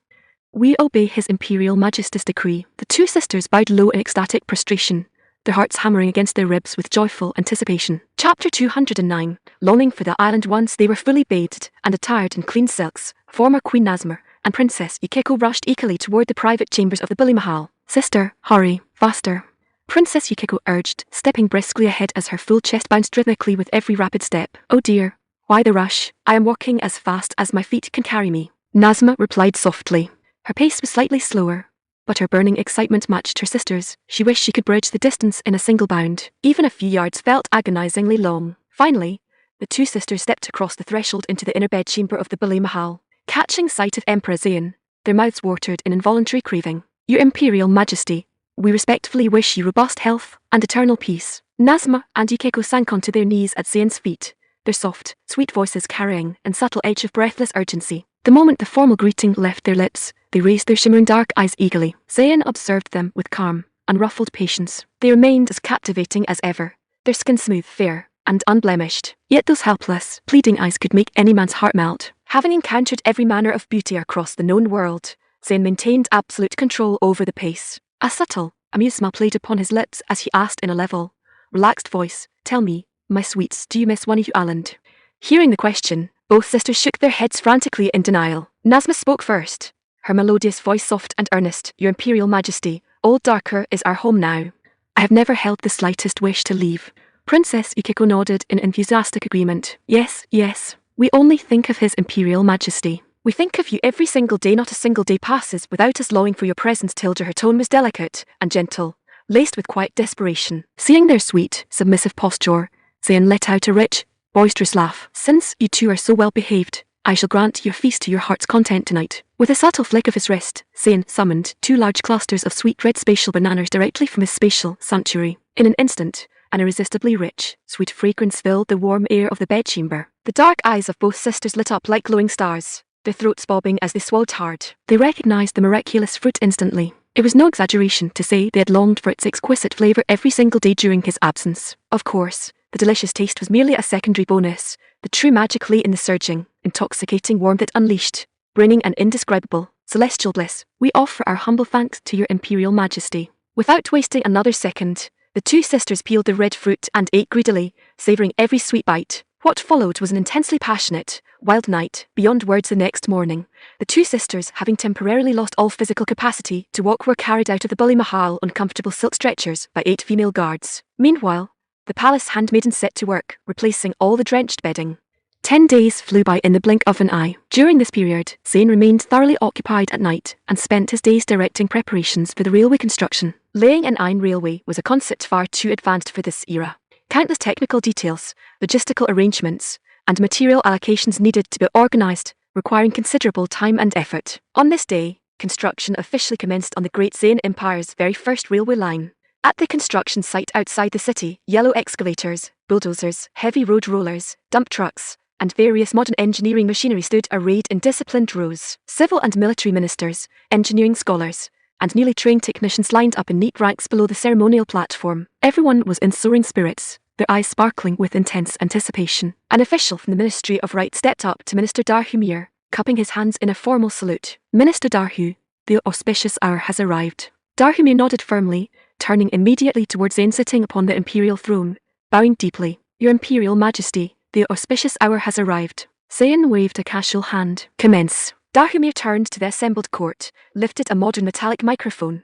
"We obey His Imperial Majesty's decree." The two sisters bowed low in ecstatic prostration, their hearts hammering against their ribs with joyful anticipation. Chapter 209. Longing for the island. Once they were fully bathed and attired in clean silks, former Queen Nazma and Princess Yukiko rushed eagerly toward the private chambers of the Billy Mahal. "Sister, hurry, faster," Princess Yukiko urged, stepping briskly ahead as her full chest bounced rhythmically with every rapid step. "Oh dear, why the rush? I am walking as fast as my feet can carry me," Nazma replied softly. Her pace was slightly slower, but her burning excitement matched her sister's. She wished she could bridge the distance in a single bound. Even a few yards felt agonizingly long. Finally, the two sisters stepped across the threshold into the inner bedchamber of the Billy Mahal. Catching sight of Emperor Zayn, their mouths watered in involuntary craving. "Your Imperial Majesty, we respectfully wish you robust health and eternal peace." Nazma and Yukiko sank onto their knees at Zayn's feet, their soft, sweet voices carrying a subtle edge of breathless urgency. The moment the formal greeting left their lips, they raised their shimmering dark eyes eagerly. Zayn observed them with calm, unruffled patience. They remained as captivating as ever, their skin smooth, fair, and unblemished. Yet those helpless, pleading eyes could make any man's heart melt. Having encountered every manner of beauty across the known world, Zayn maintained absolute control over the pace. A subtle, amused smile played upon his lips as he asked in a level, relaxed voice, "Tell me, my sweets, do you miss one of you island?" Hearing the question, both sisters shook their heads frantically in denial. Nazma spoke first, her melodious voice soft and earnest. "Your Imperial Majesty, Old Darker is our home now. I have never held the slightest wish to leave." Princess Yukiko nodded in enthusiastic agreement. "Yes, yes. We only think of His Imperial Majesty. We think of you every single day. Not a single day passes without us longing for your presence." Tilda, her tone was delicate and gentle, laced with quiet desperation. Seeing their sweet, submissive posture, Zayn let out a rich, boisterous laugh. "Since you two are so well behaved, I shall grant your feast to your heart's content tonight." With a subtle flick of his wrist, Zayn summoned 2 large clusters of sweet red spatial bananas directly from his spatial sanctuary. In an instant, an irresistibly rich, sweet fragrance filled the warm air of the bedchamber. The dark eyes of both sisters lit up like glowing stars, their throats bobbing as they swallowed hard. They recognized the miraculous fruit instantly. It was no exaggeration to say they had longed for its exquisite flavor every single day during his absence. Of course, the delicious taste was merely a secondary bonus. The true magic lay in the surging, intoxicating warmth it unleashed, bringing an indescribable, celestial bliss. "We offer our humble thanks to your Imperial Majesty." Without wasting another second, the two sisters peeled the red fruit and ate greedily, savoring every sweet bite. What followed was an intensely passionate, wild night, beyond words. The next morning, the two sisters, having temporarily lost all physical capacity to walk, were carried out of the Billy Mahal on comfortable silk stretchers by 8 female guards. Meanwhile, the palace handmaidens set to work, replacing all the drenched bedding. 10 days flew by in the blink of an eye. During this period, Zayn remained thoroughly occupied at night and spent his days directing preparations for the railway construction. Laying an iron railway was a concept far too advanced for this era. Countless technical details, logistical arrangements, and material allocations needed to be organized, requiring considerable time and effort. On this day, construction officially commenced on the Great Zayn Empire's very first railway line. At the construction site outside the city, yellow excavators, bulldozers, heavy road rollers, dump trucks, and various modern engineering machinery stood arrayed in disciplined rows. Civil and military ministers, engineering scholars, and newly trained technicians lined up in neat ranks below the ceremonial platform. Everyone was in soaring spirits, their eyes sparkling with intense anticipation. An official from the Ministry of Right stepped up to Minister Darhumir, cupping his hands in a formal salute. "Minister Darhu, the auspicious hour has arrived." Darhumir nodded firmly, turning immediately towards Zayn sitting upon the imperial throne, bowing deeply. "Your Imperial Majesty, the auspicious hour has arrived." Zayn waved a casual hand. "Commence." Darhumir turned to the assembled court, lifted a modern metallic microphone,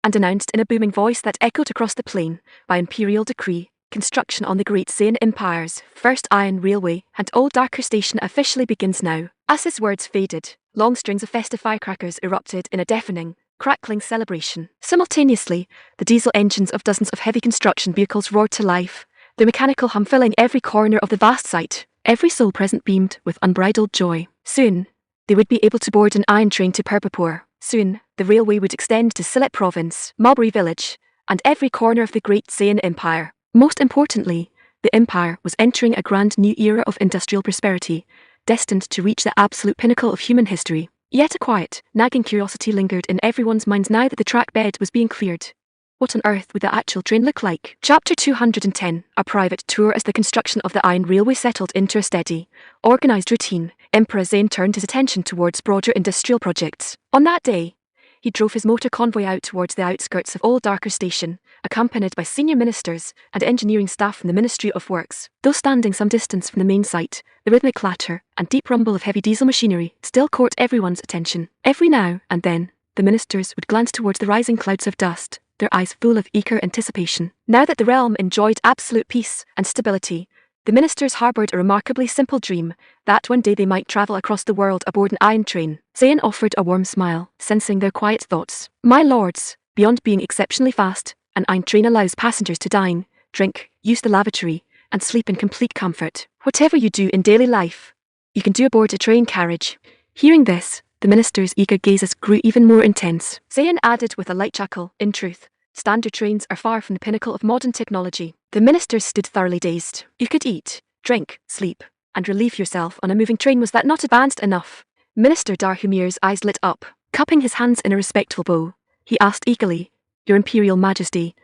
and announced in a booming voice that echoed across the plain, by imperial decree, construction on the Great Zayn Empire's first iron railway and Old Darker Station officially begins now. As his words faded, long strings of festive firecrackers erupted in a deafening, crackling celebration. Simultaneously, the diesel engines of dozens of heavy construction vehicles roared to life, their mechanical hum filling every corner of the vast site. Every soul present beamed with unbridled joy. Soon, they would be able to board an iron train to Purpapur. Soon, the railway would extend to Sylhet Province, Mulberry Village, and every corner of the Great Zayn Empire. Most importantly, the empire was entering a grand new era of industrial prosperity, destined to reach the absolute pinnacle of human history. Yet a quiet, nagging curiosity lingered in everyone's minds now that the track bed was being cleared. What on earth would the actual train look like? Chapter 210, a private tour. As the construction of the Iron Railway settled into a steady, organised routine, Emperor Zain turned his attention towards broader industrial projects. On that day, he drove his motor convoy out towards the outskirts of Old Darker Station, accompanied by senior ministers and engineering staff from the Ministry of Works. Though standing some distance from the main site, the rhythmic clatter and deep rumble of heavy diesel machinery still caught everyone's attention. Every now and then, the ministers would glance towards the rising clouds of dust, their eyes full of eager anticipation. Now that the realm enjoyed absolute peace and stability, the ministers harboured a remarkably simple dream, that one day they might travel across the world aboard an iron train. Zain offered a warm smile, sensing their quiet thoughts. My lords, beyond being exceptionally fast, an iron train allows passengers to dine, drink, use the lavatory, and sleep in complete comfort. Whatever you do in daily life, you can do aboard a train carriage. Hearing this, the minister's eager gazes grew even more intense. Zain added with a light chuckle, in truth, standard trains are far from the pinnacle of modern technology. The ministers stood thoroughly dazed. You could eat, drink, sleep, and relieve yourself on a moving train. Was that not advanced enough? Minister Darhumir's eyes lit up. Cupping his hands in a respectful bow, he asked eagerly, Your Imperial Majesty,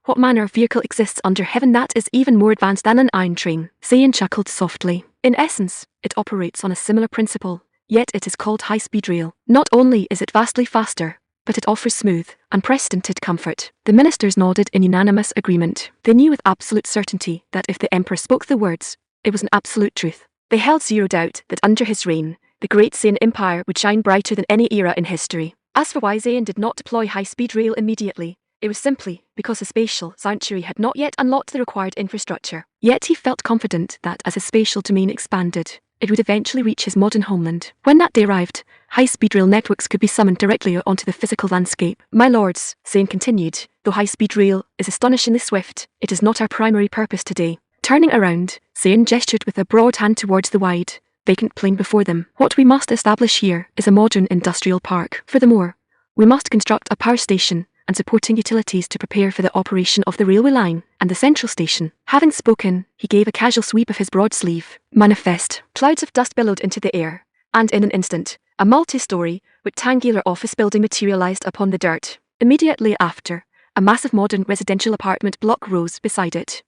what manner of vehicle exists under heaven that is even more advanced than an iron train? Zain chuckled softly. In essence, it operates on a similar principle, yet it is called high-speed rail. Not only is it vastly faster, but it offers smooth, unprecedented comfort. The ministers nodded in unanimous agreement. They knew with absolute certainty that if the emperor spoke the words, it was an absolute truth. They held zero doubt that under his reign, the great Zain Empire would shine brighter than any era in history. As for why Zain did not deploy high-speed rail immediately, it was simply because his spatial sanctuary had not yet unlocked the required infrastructure. Yet he felt confident that as his spatial domain expanded, it would eventually reach his modern homeland. When that day arrived, high-speed rail networks could be summoned directly onto the physical landscape. My lords, Zain continued, though high-speed rail is astonishingly swift, it is not our primary purpose today. Turning around, Zain gestured with a broad hand towards the wide, vacant plain before them. What we must establish here is a modern industrial park. Furthermore, we must construct a power station and supporting utilities to prepare for the operation of the railway line and the central station. Having spoken, he gave a casual sweep of his broad sleeve. Manifest. Clouds of dust billowed into the air, and in an instant, a multi-story, rectangular office building materialized upon the dirt. Immediately after, a massive modern residential apartment block rose beside it.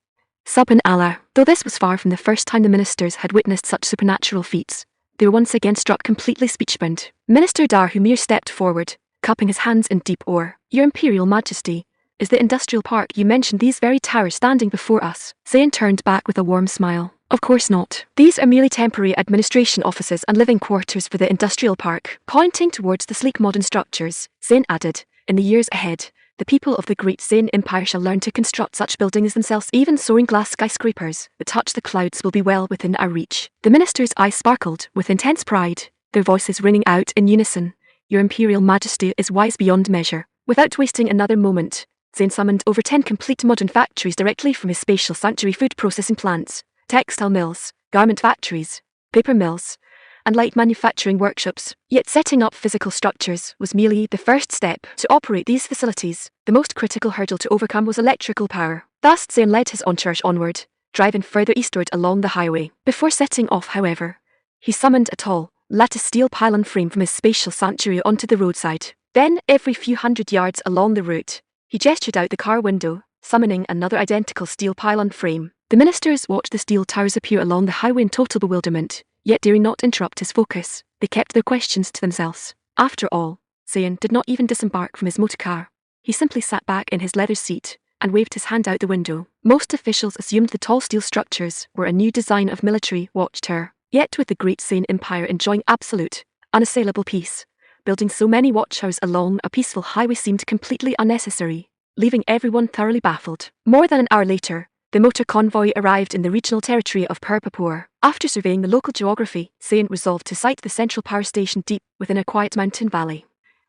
Subhan Allah. Though this was far from the first time the ministers had witnessed such supernatural feats, they were once again struck completely speechbound. Minister Darhumir stepped forward, cupping his hands in deep awe. Your Imperial Majesty, is the industrial park you mentioned these very towers standing before us? Zain turned back with a warm smile. Of course not. These are merely temporary administration offices and living quarters for the industrial park. Pointing towards the sleek modern structures, Zain added, in the years ahead, the people of the great Zain Empire shall learn to construct such buildings themselves. Even soaring glass skyscrapers that touch the clouds will be well within our reach. The minister's eyes sparkled with intense pride, their voices ringing out in unison. Your Imperial Majesty is wise beyond measure. Without wasting another moment, Zain summoned over 10 complete modern factories directly from his spatial sanctuary: food processing plants, textile mills, garment factories, paper mills, and light manufacturing workshops. Yet setting up physical structures was merely the first step. To operate these facilities, the most critical hurdle to overcome was electrical power. Thus Zain led his entourage onward, driving further eastward along the highway. Before setting off, however, he summoned a tall, lattice steel pylon frame from his spatial sanctuary onto the roadside. Then, every few hundred yards along the route, he gestured out the car window, summoning another identical steel pylon frame. The ministers watched the steel towers appear along the highway in total bewilderment, yet daring not interrupt his focus. They kept their questions to themselves. After all, Zain did not even disembark from his motor car. He simply sat back in his leather seat and waved his hand out the window. Most officials assumed the tall steel structures were a new design of military watchtower. Yet with the great Zain Empire enjoying absolute, unassailable peace, building so many watchtowers along a peaceful highway seemed completely unnecessary, leaving everyone thoroughly baffled. More than an hour later, the motor convoy arrived in the regional territory of Purpapur. After surveying the local geography, Zain resolved to site the central power station deep within a quiet mountain valley.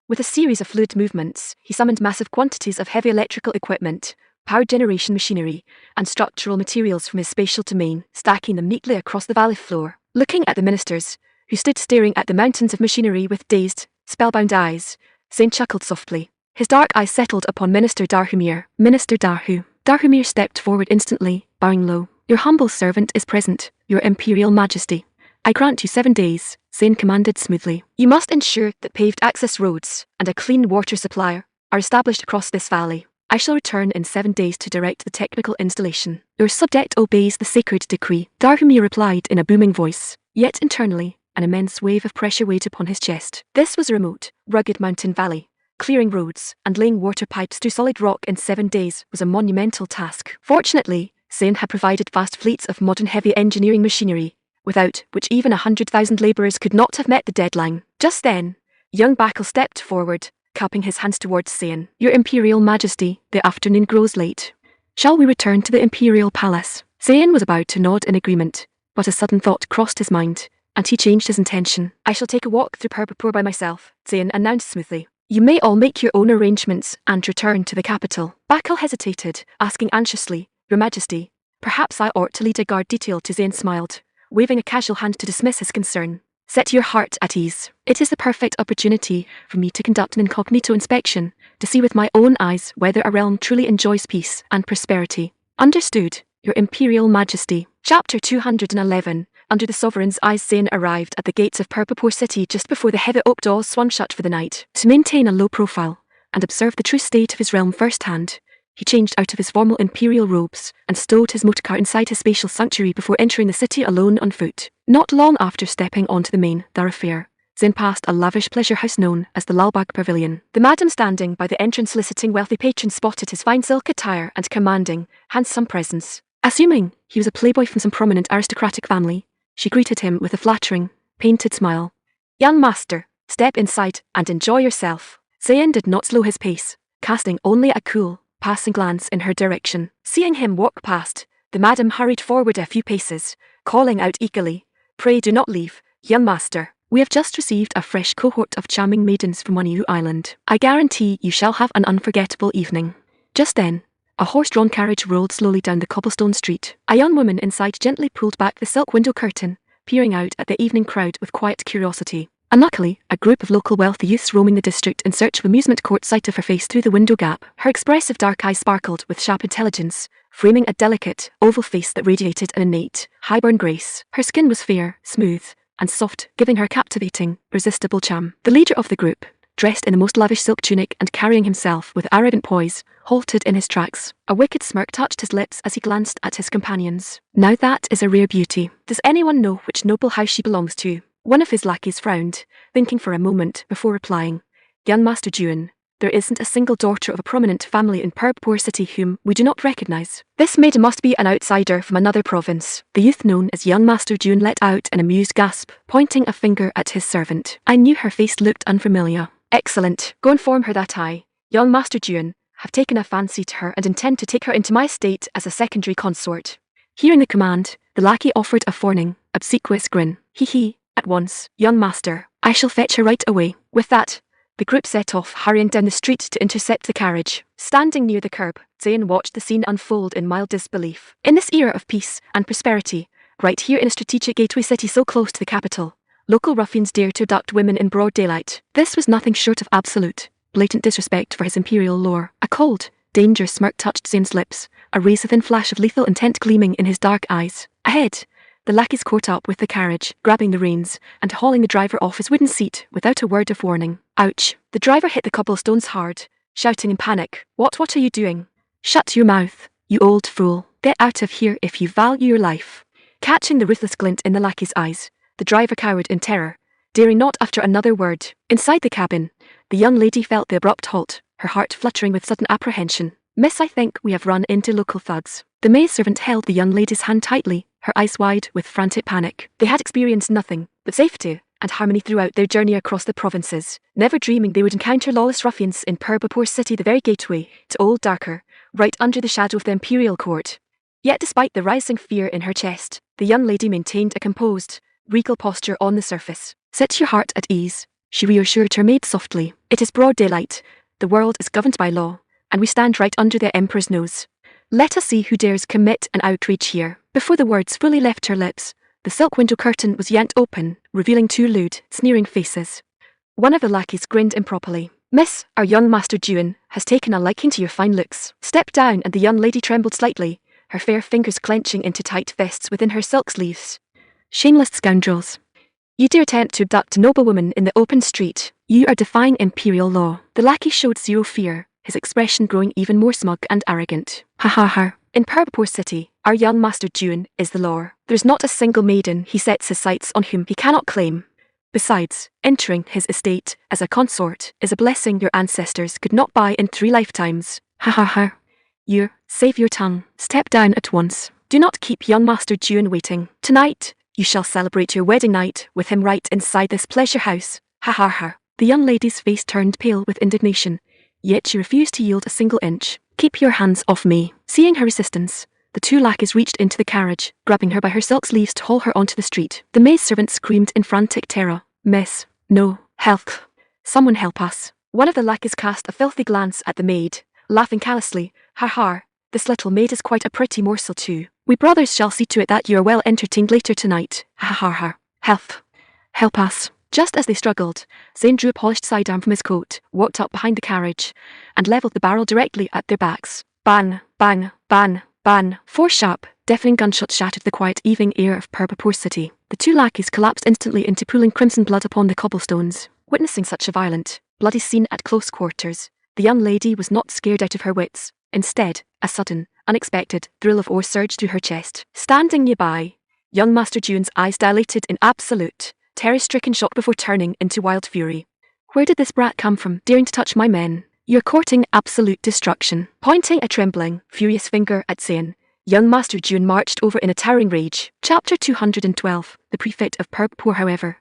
With a series of fluid movements, he summoned massive quantities of heavy electrical equipment, power generation machinery, and structural materials from his spatial domain, stacking them neatly across the valley floor. Looking at the ministers, who stood staring at the mountains of machinery with dazed, spellbound eyes, Zain chuckled softly. His dark eyes settled upon Minister Darhumir. Minister Darhu. Darhumir stepped forward instantly, bowing low. Your humble servant is present, Your Imperial Majesty. I grant you 7 days, Zain commanded smoothly. You must ensure that paved access roads and a clean water supply are established across this valley. I shall return in 7 days to direct the technical installation. Your subject obeys the sacred decree, Darhumir replied in a booming voice. Yet internally, an immense wave of pressure weighed upon his chest. This was a remote, rugged mountain valley. Clearing roads and laying water pipes through solid rock in 7 days was a monumental task. Fortunately, Zain had provided vast fleets of modern heavy engineering machinery, without which even 100,000 labourers could not have met the deadline. Just then, young Bakal stepped forward, cupping his hands towards Zain. Your Imperial Majesty, the afternoon grows late. Shall we return to the Imperial Palace? Zain was about to nod in agreement, but a sudden thought crossed his mind, and he changed his intention. I shall take a walk through Purpapur by myself, Zain announced smoothly. You may all make your own arrangements and return to the capital. Bakal hesitated, asking anxiously, Your Majesty, perhaps I ought to lead a guard detail to Zain smiled, waving a casual hand to dismiss his concern. Set your heart at ease. It is the perfect opportunity for me to conduct an incognito inspection, to see with my own eyes whether a realm truly enjoys peace and prosperity. Understood, Your Imperial Majesty. Chapter 211. Under the sovereign's eyes, Zain arrived at the gates of Purpapur city just before the heavy oak doors swung shut for the night. To maintain a low profile and observe the true state of his realm firsthand, he changed out of his formal imperial robes and stowed his motorcar inside his spatial sanctuary before entering the city alone on foot. Not long after stepping onto the main thoroughfare, Zain passed a lavish pleasure house known as the Lalbagh Pavilion. The madam standing by the entrance soliciting wealthy patrons spotted his fine silk attire and commanding, handsome presence. Assuming he was a playboy from some prominent aristocratic family, she greeted him with a flattering, painted smile. Young master, step inside and enjoy yourself. Zain did not slow his pace, casting only a cool, passing glance in her direction. Seeing him walk past, the madam hurried forward a few paces, calling out eagerly, Pray do not leave, young master. We have just received a fresh cohort of charming maidens from Waniu Island. I guarantee you shall have an unforgettable evening. Just then, a horse-drawn carriage rolled slowly down the cobblestone street. A young woman inside gently pulled back the silk window curtain, peering out at the evening crowd with quiet curiosity. Unluckily, a group of local wealthy youths roaming the district in search of amusement caught sight of her face through the window gap. Her expressive dark eyes sparkled with sharp intelligence, framing a delicate, oval face that radiated an innate, high-born grace. Her skin was fair, smooth, and soft, giving her captivating, irresistible charm. The leader of the group, dressed in the most lavish silk tunic and carrying himself with arrogant poise, halted in his tracks. A wicked smirk touched his lips as he glanced at his companions. Now that is a rare beauty. Does anyone know which noble house she belongs to? One of his lackeys frowned, thinking for a moment before replying. Young Master Juan, there isn't a single daughter of a prominent family in Purpapur city whom we do not recognize. This maiden must be an outsider from another province. The youth known as Young Master Juan let out an amused gasp, pointing a finger at his servant. I knew her face looked unfamiliar. Excellent. Go inform her that I, Young Master Juan, have taken a fancy to her and intend to take her into my estate as a secondary consort. Hearing the command, the lackey offered a fawning, obsequious grin. Hee. At once, young master. I shall fetch her right away. With that, the group set off, hurrying down the street to intercept the carriage. Standing near the curb, Zain watched the scene unfold in mild disbelief. In this era of peace and prosperity, right here in a strategic gateway city so close to the capital, local ruffians dare to abduct women in broad daylight. This was nothing short of absolute, blatant disrespect for his imperial lore. A cold, dangerous smirk touched Zain's lips, a razor-thin flash of lethal intent gleaming in his dark eyes. Ahead, the lackeys caught up with the carriage, grabbing the reins and hauling the driver off his wooden seat without a word of warning. Ouch! The driver hit the cobblestones hard, shouting in panic, What are you doing? Shut your mouth, you old fool. Get out of here if you value your life. Catching the ruthless glint in the lackey's eyes, the driver cowered in terror, daring not utter another word. Inside the cabin, the young lady felt the abrupt halt, her heart fluttering with sudden apprehension. Miss, I think we have run into local thugs. The maidservant held the young lady's hand tightly, her eyes wide with frantic panic. They had experienced nothing but safety and harmony throughout their journey across the provinces, never dreaming they would encounter lawless ruffians in Purpapur city, the very gateway to Old Darker, right under the shadow of the imperial court. Yet despite the rising fear in her chest, the young lady maintained a composed, regal posture on the surface. Set your heart at ease, she reassured her maid softly. It is broad daylight, the world is governed by law, and we stand right under the emperor's nose. Let us see who dares commit an outrage here. Before the words fully left her lips, the silk window curtain was yanked open, revealing two lewd, sneering faces. One of the lackeys grinned improperly. Miss, our young Master Juan has taken a liking to your fine looks. Step down, and the young lady trembled slightly, her fair fingers clenching into tight fists within her silk sleeves. Shameless scoundrels. You dare attempt to abduct a noble woman in the open street. You are defying imperial law. The lackey showed zero fear, his expression growing even more smug and arrogant. Ha ha ha. In Purpur City, our young master June is the law. There's not a single maiden he sets his sights on whom he cannot claim. Besides, entering his estate as a consort is a blessing your ancestors could not buy in 3 lifetimes. Ha ha ha. Save your tongue. Step down at once. Do not keep young Master June waiting. Tonight, you shall celebrate your wedding night with him right inside this pleasure house. Ha ha ha. The young lady's face turned pale with indignation, yet she refused to yield a single inch. Keep your hands off me. Seeing her resistance, the 2 lackeys reached into the carriage, grabbing her by her silk sleeves to haul her onto the street. The maidservant screamed in frantic terror. Miss, no, help. Someone help us. One of the lackeys cast a filthy glance at the maid, laughing callously. Ha ha. This little maid is quite a pretty morsel too. We brothers shall see to it that you are well entertained later tonight. Ha ha ha. Help us. Just as they struggled, Zane drew a polished sidearm from his coat, walked up behind the carriage, and levelled the barrel directly at their backs. Bang, bang, bang, bang. 4 sharp, deafening gunshots shattered the quiet evening air of Purpur City. The 2 lackeys collapsed instantly into pooling crimson blood upon the cobblestones. Witnessing such a violent, bloody scene at close quarters, the young lady was not scared out of her wits. Instead, a sudden, unexpected thrill of awe surged through her chest. Standing nearby, young Master June's eyes dilated in absolute, terror-stricken shock before turning into wild fury. Where did this brat come from, daring to touch my men? You're courting absolute destruction. Pointing a trembling, furious finger at Zane, young Master June marched over in a towering rage. Chapter 212. The Prefect of Purpur. However,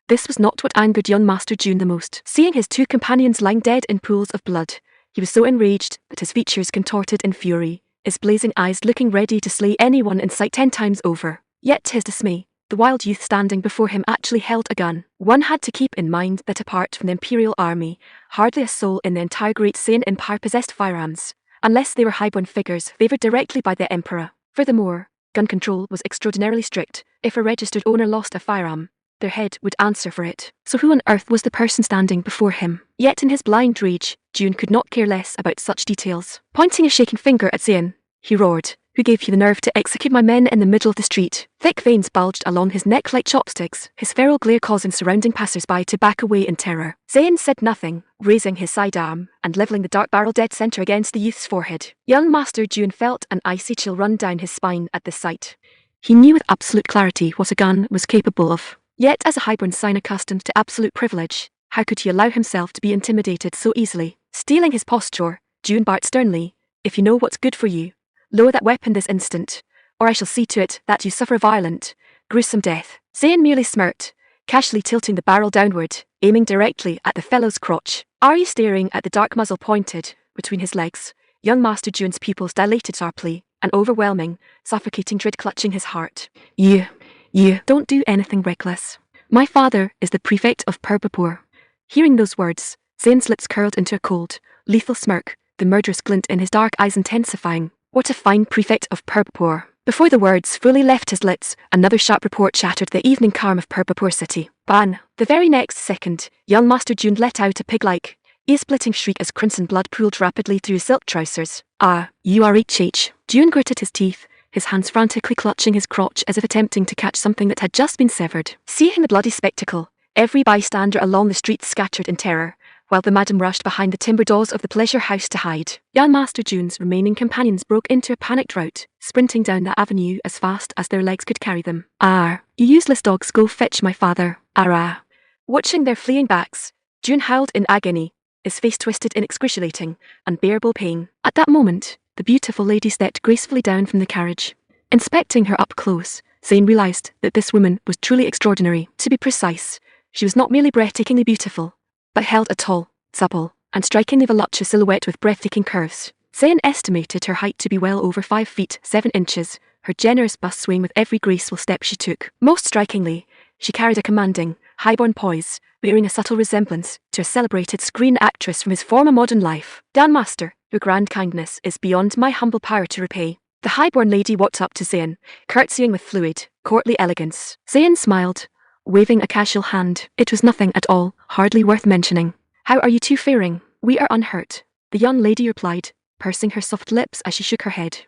this was not what angered young Master June the most. Seeing his 2 companions lying dead in pools of blood, he was so enraged that his features contorted in fury, his blazing eyes looking ready to slay anyone in sight 10 times over. Yet to his dismay, the wild youth standing before him actually held a gun. One had to keep in mind that apart from the Imperial Army, hardly a soul in the entire Great Saiyan Empire possessed firearms, unless they were highborn figures favoured directly by the Emperor. Furthermore, gun control was extraordinarily strict. If a registered owner lost a firearm, their head would answer for it. So who on earth was the person standing before him? Yet in his blind rage, June could not care less about such details. Pointing a shaking finger at Zane, he roared, "Who gave you the nerve to execute my men in the middle of the street?" Thick veins bulged along his neck like chopsticks, his feral glare causing surrounding passers-by to back away in terror. Zane said nothing, raising his sidearm and levelling the dark barrel dead center against the youth's forehead. Young Master June felt an icy chill run down his spine at the sight. He knew with absolute clarity what a gun was capable of. Yet as a highborn sign accustomed to absolute privilege, how could he allow himself to be intimidated so easily? Stealing his posture, June barked sternly, "If you know what's good for you, lower that weapon this instant, or I shall see to it that you suffer a violent, gruesome death." Zane merely smirked, casually tilting the barrel downward, aiming directly at the fellow's crotch. Are you staring at the dark muzzle pointed between his legs? Young Master June's pupils dilated sharply, an overwhelming, suffocating dread clutching his heart. You don't do anything reckless. My father is the Prefect of Purpur." Hearing those words, Zane's lips curled into a cold, lethal smirk, the murderous glint in his dark eyes intensifying. What a fine Prefect of Purpur. Before the words fully left his lips, another sharp report shattered the evening calm of Purpur City. Ban! The very next second, young Master June let out a pig-like, ear-splitting shriek as crimson blood pooled rapidly through his silk trousers. "Ah, you are HH. June gritted his teeth, his hands frantically clutching his crotch as if attempting to catch something that had just been severed. Seeing the bloody spectacle, every bystander along the streets scattered in terror, while the madam rushed behind the timber doors of the pleasure house to hide. Young Master June's remaining companions broke into a panicked rout, sprinting down the avenue as fast as their legs could carry them. "Ah, you useless dogs, go fetch my father. Arrah." Watching their fleeing backs, June howled in agony, his face twisted in excruciating, unbearable pain. At that moment, the beautiful lady stepped gracefully down from the carriage. Inspecting her up close, Zane realised that this woman was truly extraordinary. To be precise, she was not merely breathtakingly beautiful, but held a tall, supple, and strikingly voluptuous silhouette with breathtaking curves. Zane estimated her height to be well over 5 feet 7 inches, her generous bust swaying with every graceful step she took. Most strikingly, she carried a commanding, highborn poise, bearing a subtle resemblance to a celebrated screen actress from his former modern life. "Dan Master, your grand kindness is beyond my humble power to repay." The highborn lady walked up to Zane, curtsying with fluid, courtly elegance. Zane smiled, waving a casual hand. "It was nothing at all, hardly worth mentioning. How are you two faring?" "We are unhurt," the young lady replied, pursing her soft lips as she shook her head.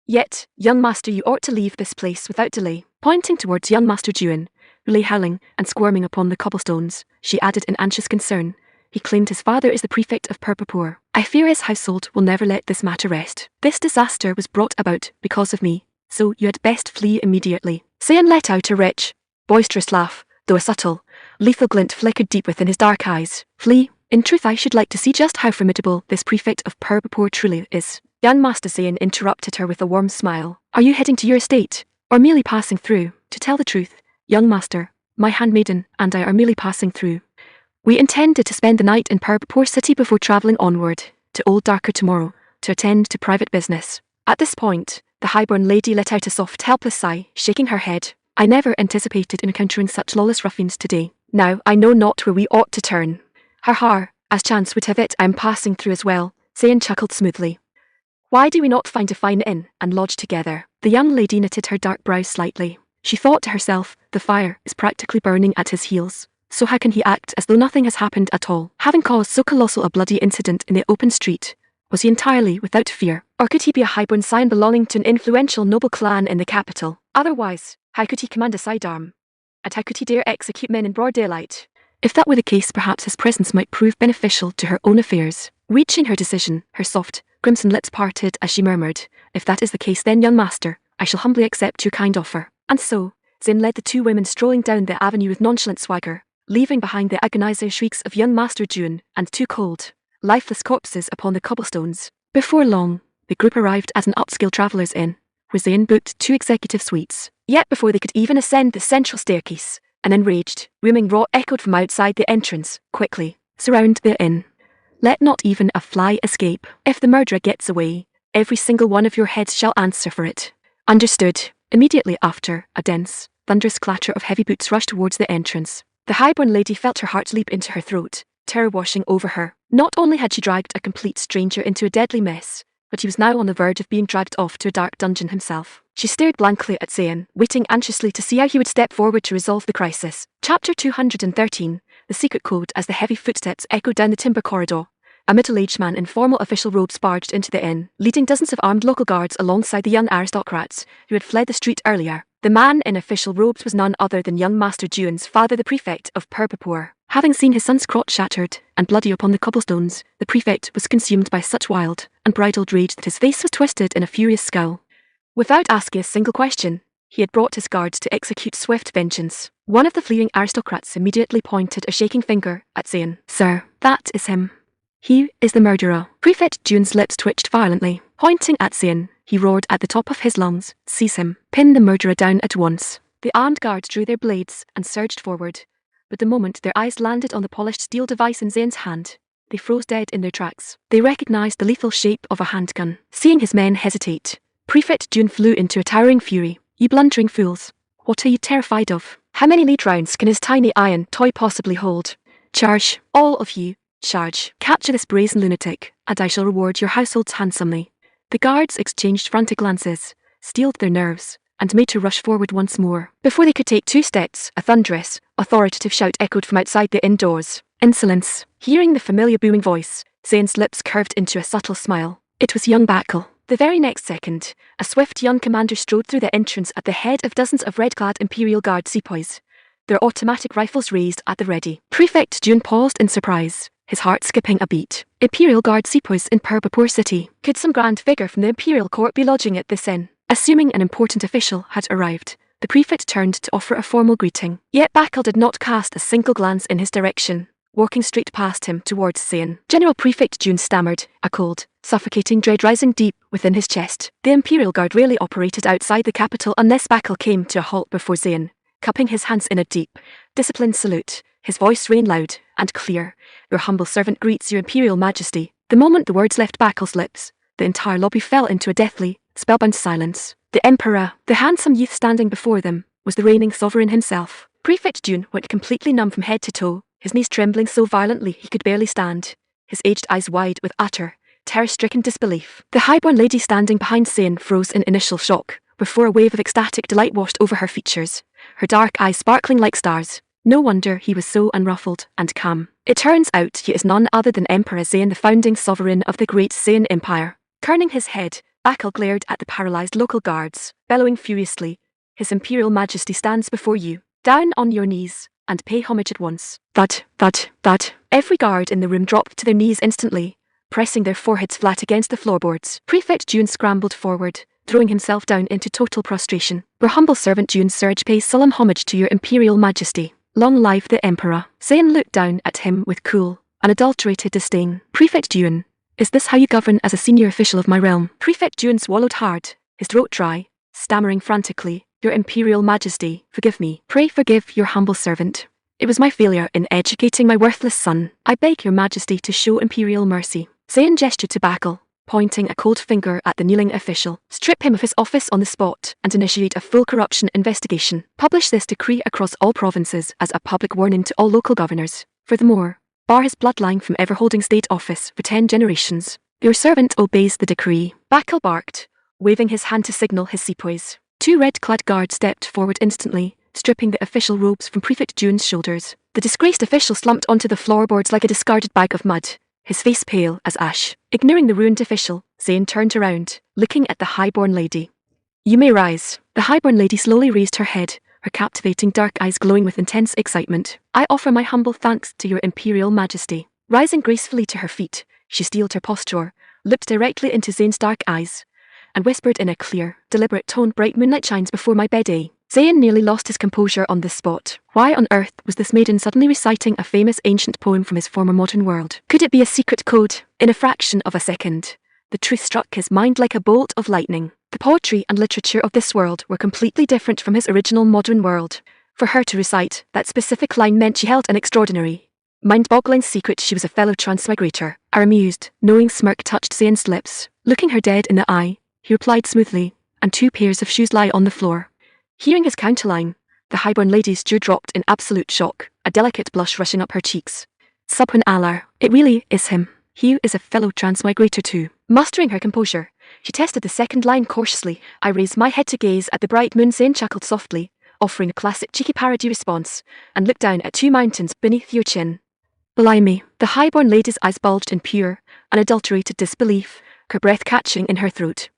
"Yet, young master, you ought to leave this place without delay." Pointing towards young Master June, who lay howling and squirming upon the cobblestones, she added in anxious concern, He claimed his father is the prefect of Purpapur. I fear his household will never let this matter rest. This disaster was brought about because of me, so you had best flee immediately. Zayn let out a rich, boisterous laugh, though a subtle, lethal glint flickered deep within his dark eyes. Flee? In truth, I should like to see just how formidable this prefect of Purpapur truly is. Young Master Zayn interrupted her with a warm smile. Are you heading to your estate, or merely passing through? To tell the truth, young master, my handmaiden and I are merely passing through. We intended to spend the night in Purpapur city before travelling onward to Old Darker tomorrow to attend to private business. At this point, the highborn lady let out a soft, helpless sigh, shaking her head. I never anticipated encountering such lawless ruffians today. Now I know not where we ought to turn. Har, as chance would have it, I am passing through as well. Zayn chuckled smoothly. Why do we not find a fine inn and lodge together? The young lady knitted her dark brows slightly. She thought to herself, the fire is practically burning at his heels. So how can he act as though nothing has happened at all? Having caused so colossal a bloody incident in the open street, was he entirely without fear? Or could he be a highborn scion belonging to an influential noble clan in the capital? Otherwise, how could he command a sidearm? And how could he dare execute men in broad daylight? If that were the case, perhaps his presence might prove beneficial to her own affairs. Reaching her decision, her soft, crimson lips parted as she murmured, if that is the case then, young master, I shall humbly accept your kind offer. And so, Zayn led the two women strolling down the avenue with nonchalant swagger, leaving behind the agonizing shrieks of young Master June and two cold, lifeless corpses upon the cobblestones. Before long, the group arrived at an upscale traveller's inn, where Zayn booked 2 executive suites. Yet before they could even ascend the central staircase, an enraged, booming roar echoed from outside the entrance. Quickly, surround the inn. Let not even a fly escape. If the murderer gets away, every single one of your heads shall answer for it. Understood. Immediately after, a dense, thunderous clatter of heavy boots rushed towards the entrance. The highborn lady felt her heart leap into her throat, terror washing over her. Not only had she dragged a complete stranger into a deadly mess, but he was now on the verge of being dragged off to a dark dungeon himself. She stared blankly at Zayn, waiting anxiously to see how he would step forward to resolve the crisis. Chapter 213, The Secret Code. As the heavy footsteps echoed down the timber corridor, a middle-aged man in formal official robes barged into the inn, leading dozens of armed local guards alongside the young aristocrats who had fled the street earlier. The man in official robes was none other than young Master June's father, the prefect of Purpapur. Having seen his son's crotch shattered and bloody upon the cobblestones, the prefect was consumed by such wild, unbridled rage that his face was twisted in a furious scowl. Without asking a single question, he had brought his guards to execute swift vengeance. One of the fleeing aristocrats immediately pointed a shaking finger at Zayn. Sir, that is him. He is the murderer. Prefect June's lips twitched violently. Pointing at Zayn, he roared at the top of his lungs. Seize him. Pin the murderer down at once. The armed guards drew their blades and surged forward. But the moment their eyes landed on the polished steel device in Zayn's hand, they froze dead in their tracks. They recognized the lethal shape of a handgun. Seeing his men hesitate, Prefect June flew into a towering fury. You blundering fools. What are you terrified of? How many lead rounds can his tiny iron toy possibly hold? Charge, all of you. Charge. Capture this brazen lunatic, and I shall reward your households handsomely. The guards exchanged frantic glances, steeled their nerves, and made to rush forward once more. Before they could take 2 steps, a thunderous, authoritative shout echoed from outside the inn doors. Insolence. Hearing the familiar booming voice, Zayn's lips curved into a subtle smile. It was young Backle. The very next second, a swift young commander strode through the entrance at the head of dozens of red-clad Imperial Guard sepoys, their automatic rifles raised at the ready. Prefect June paused in surprise, his heart skipping a beat. Imperial Guard sepoys in Purpapur city. Could some grand figure from the Imperial Court be lodging at this inn? Assuming an important official had arrived, the prefect turned to offer a formal greeting. Yet Backle did not cast a single glance in his direction, walking straight past him towards Zayn. General Prefect June stammered, a cold, suffocating dread rising deep within his chest. The Imperial Guard rarely operated outside the capital unless Backle came to a halt before Zayn, cupping his hands in a deep, disciplined salute. His voice rang loud and clear. Your humble servant greets your Imperial Majesty. The moment the words left Backle's lips, the entire lobby fell into a deathly, spellbound silence. The Emperor, the handsome youth standing before them, was the reigning sovereign himself. Prefect June went completely numb from head to toe, his knees trembling so violently he could barely stand, his aged eyes wide with utter, terror-stricken disbelief. The highborn lady standing behind Zayn froze in initial shock, before a wave of ecstatic delight washed over her features, her dark eyes sparkling like stars. No wonder he was so unruffled and calm. It turns out he is none other than Emperor Zayn, the founding sovereign of the great Zayn Empire. Turning his head, Backle glared at the paralyzed local guards, bellowing furiously, His Imperial Majesty stands before you. Down on your knees, and pay homage at once. Thud. Every guard in the room dropped to their knees instantly, pressing their foreheads flat against the floorboards. Prefect June scrambled forward, throwing himself down into total prostration. Your humble servant June Surge pays solemn homage to your Imperial Majesty. Long live the Emperor. Zayn looked down at him with cool, unadulterated disdain. Prefect June, is this how you govern as a senior official of my realm? Prefect June swallowed hard, his throat dry, stammering frantically. Your Imperial Majesty, forgive me. Pray forgive your humble servant. It was my failure in educating my worthless son. I beg your Majesty to show Imperial mercy. Zayn gestured to Bakul, pointing a cold finger at the kneeling official. Strip him of his office on the spot and initiate a full corruption investigation. Publish this decree across all provinces as a public warning to all local governors. Furthermore, bar his bloodline from ever holding state office for 10 generations. Your servant obeys the decree. Bakul barked, waving his hand to signal his sepoys. 2 red-clad guards stepped forward instantly, stripping the official robes from Prefect June's shoulders. The disgraced official slumped onto the floorboards like a discarded bag of mud, his face pale as ash. Ignoring the ruined official, Zayn turned around, looking at the highborn lady. You may rise. The highborn lady slowly raised her head, her captivating dark eyes glowing with intense excitement. I offer my humble thanks to your Imperial Majesty. Rising gracefully to her feet, she steeled her posture, looked directly into Zayn's dark eyes, and whispered in a clear, deliberate tone, bright moonlight shines before my bed. Zayn nearly lost his composure on this spot. Why on earth was this maiden suddenly reciting a famous ancient poem from his former modern world? Could it be a secret code? In a fraction of a second, the truth struck his mind like a bolt of lightning. The poetry and literature of this world were completely different from his original modern world. For her to recite that specific line meant she held an extraordinary, mind-boggling secret. She was a fellow transmigrator. A amused, knowing smirk touched Zayn's lips. Looking her dead in the eye, he replied smoothly, and 2 pairs of shoes lie on the floor. Hearing his counterline, the highborn lady's jaw dropped in absolute shock, a delicate blush rushing up her cheeks. Subhan Alar, it really is him. He is a fellow transmigrator too. Mustering her composure, she tested the second line cautiously. I raised my head to gaze at the bright moon. Zayn chuckled softly, offering a classic cheeky parody response, and looked down at 2 mountains beneath your chin. Blimey, the highborn lady's eyes bulged in pure, unadulterated disbelief, her breath catching in her throat.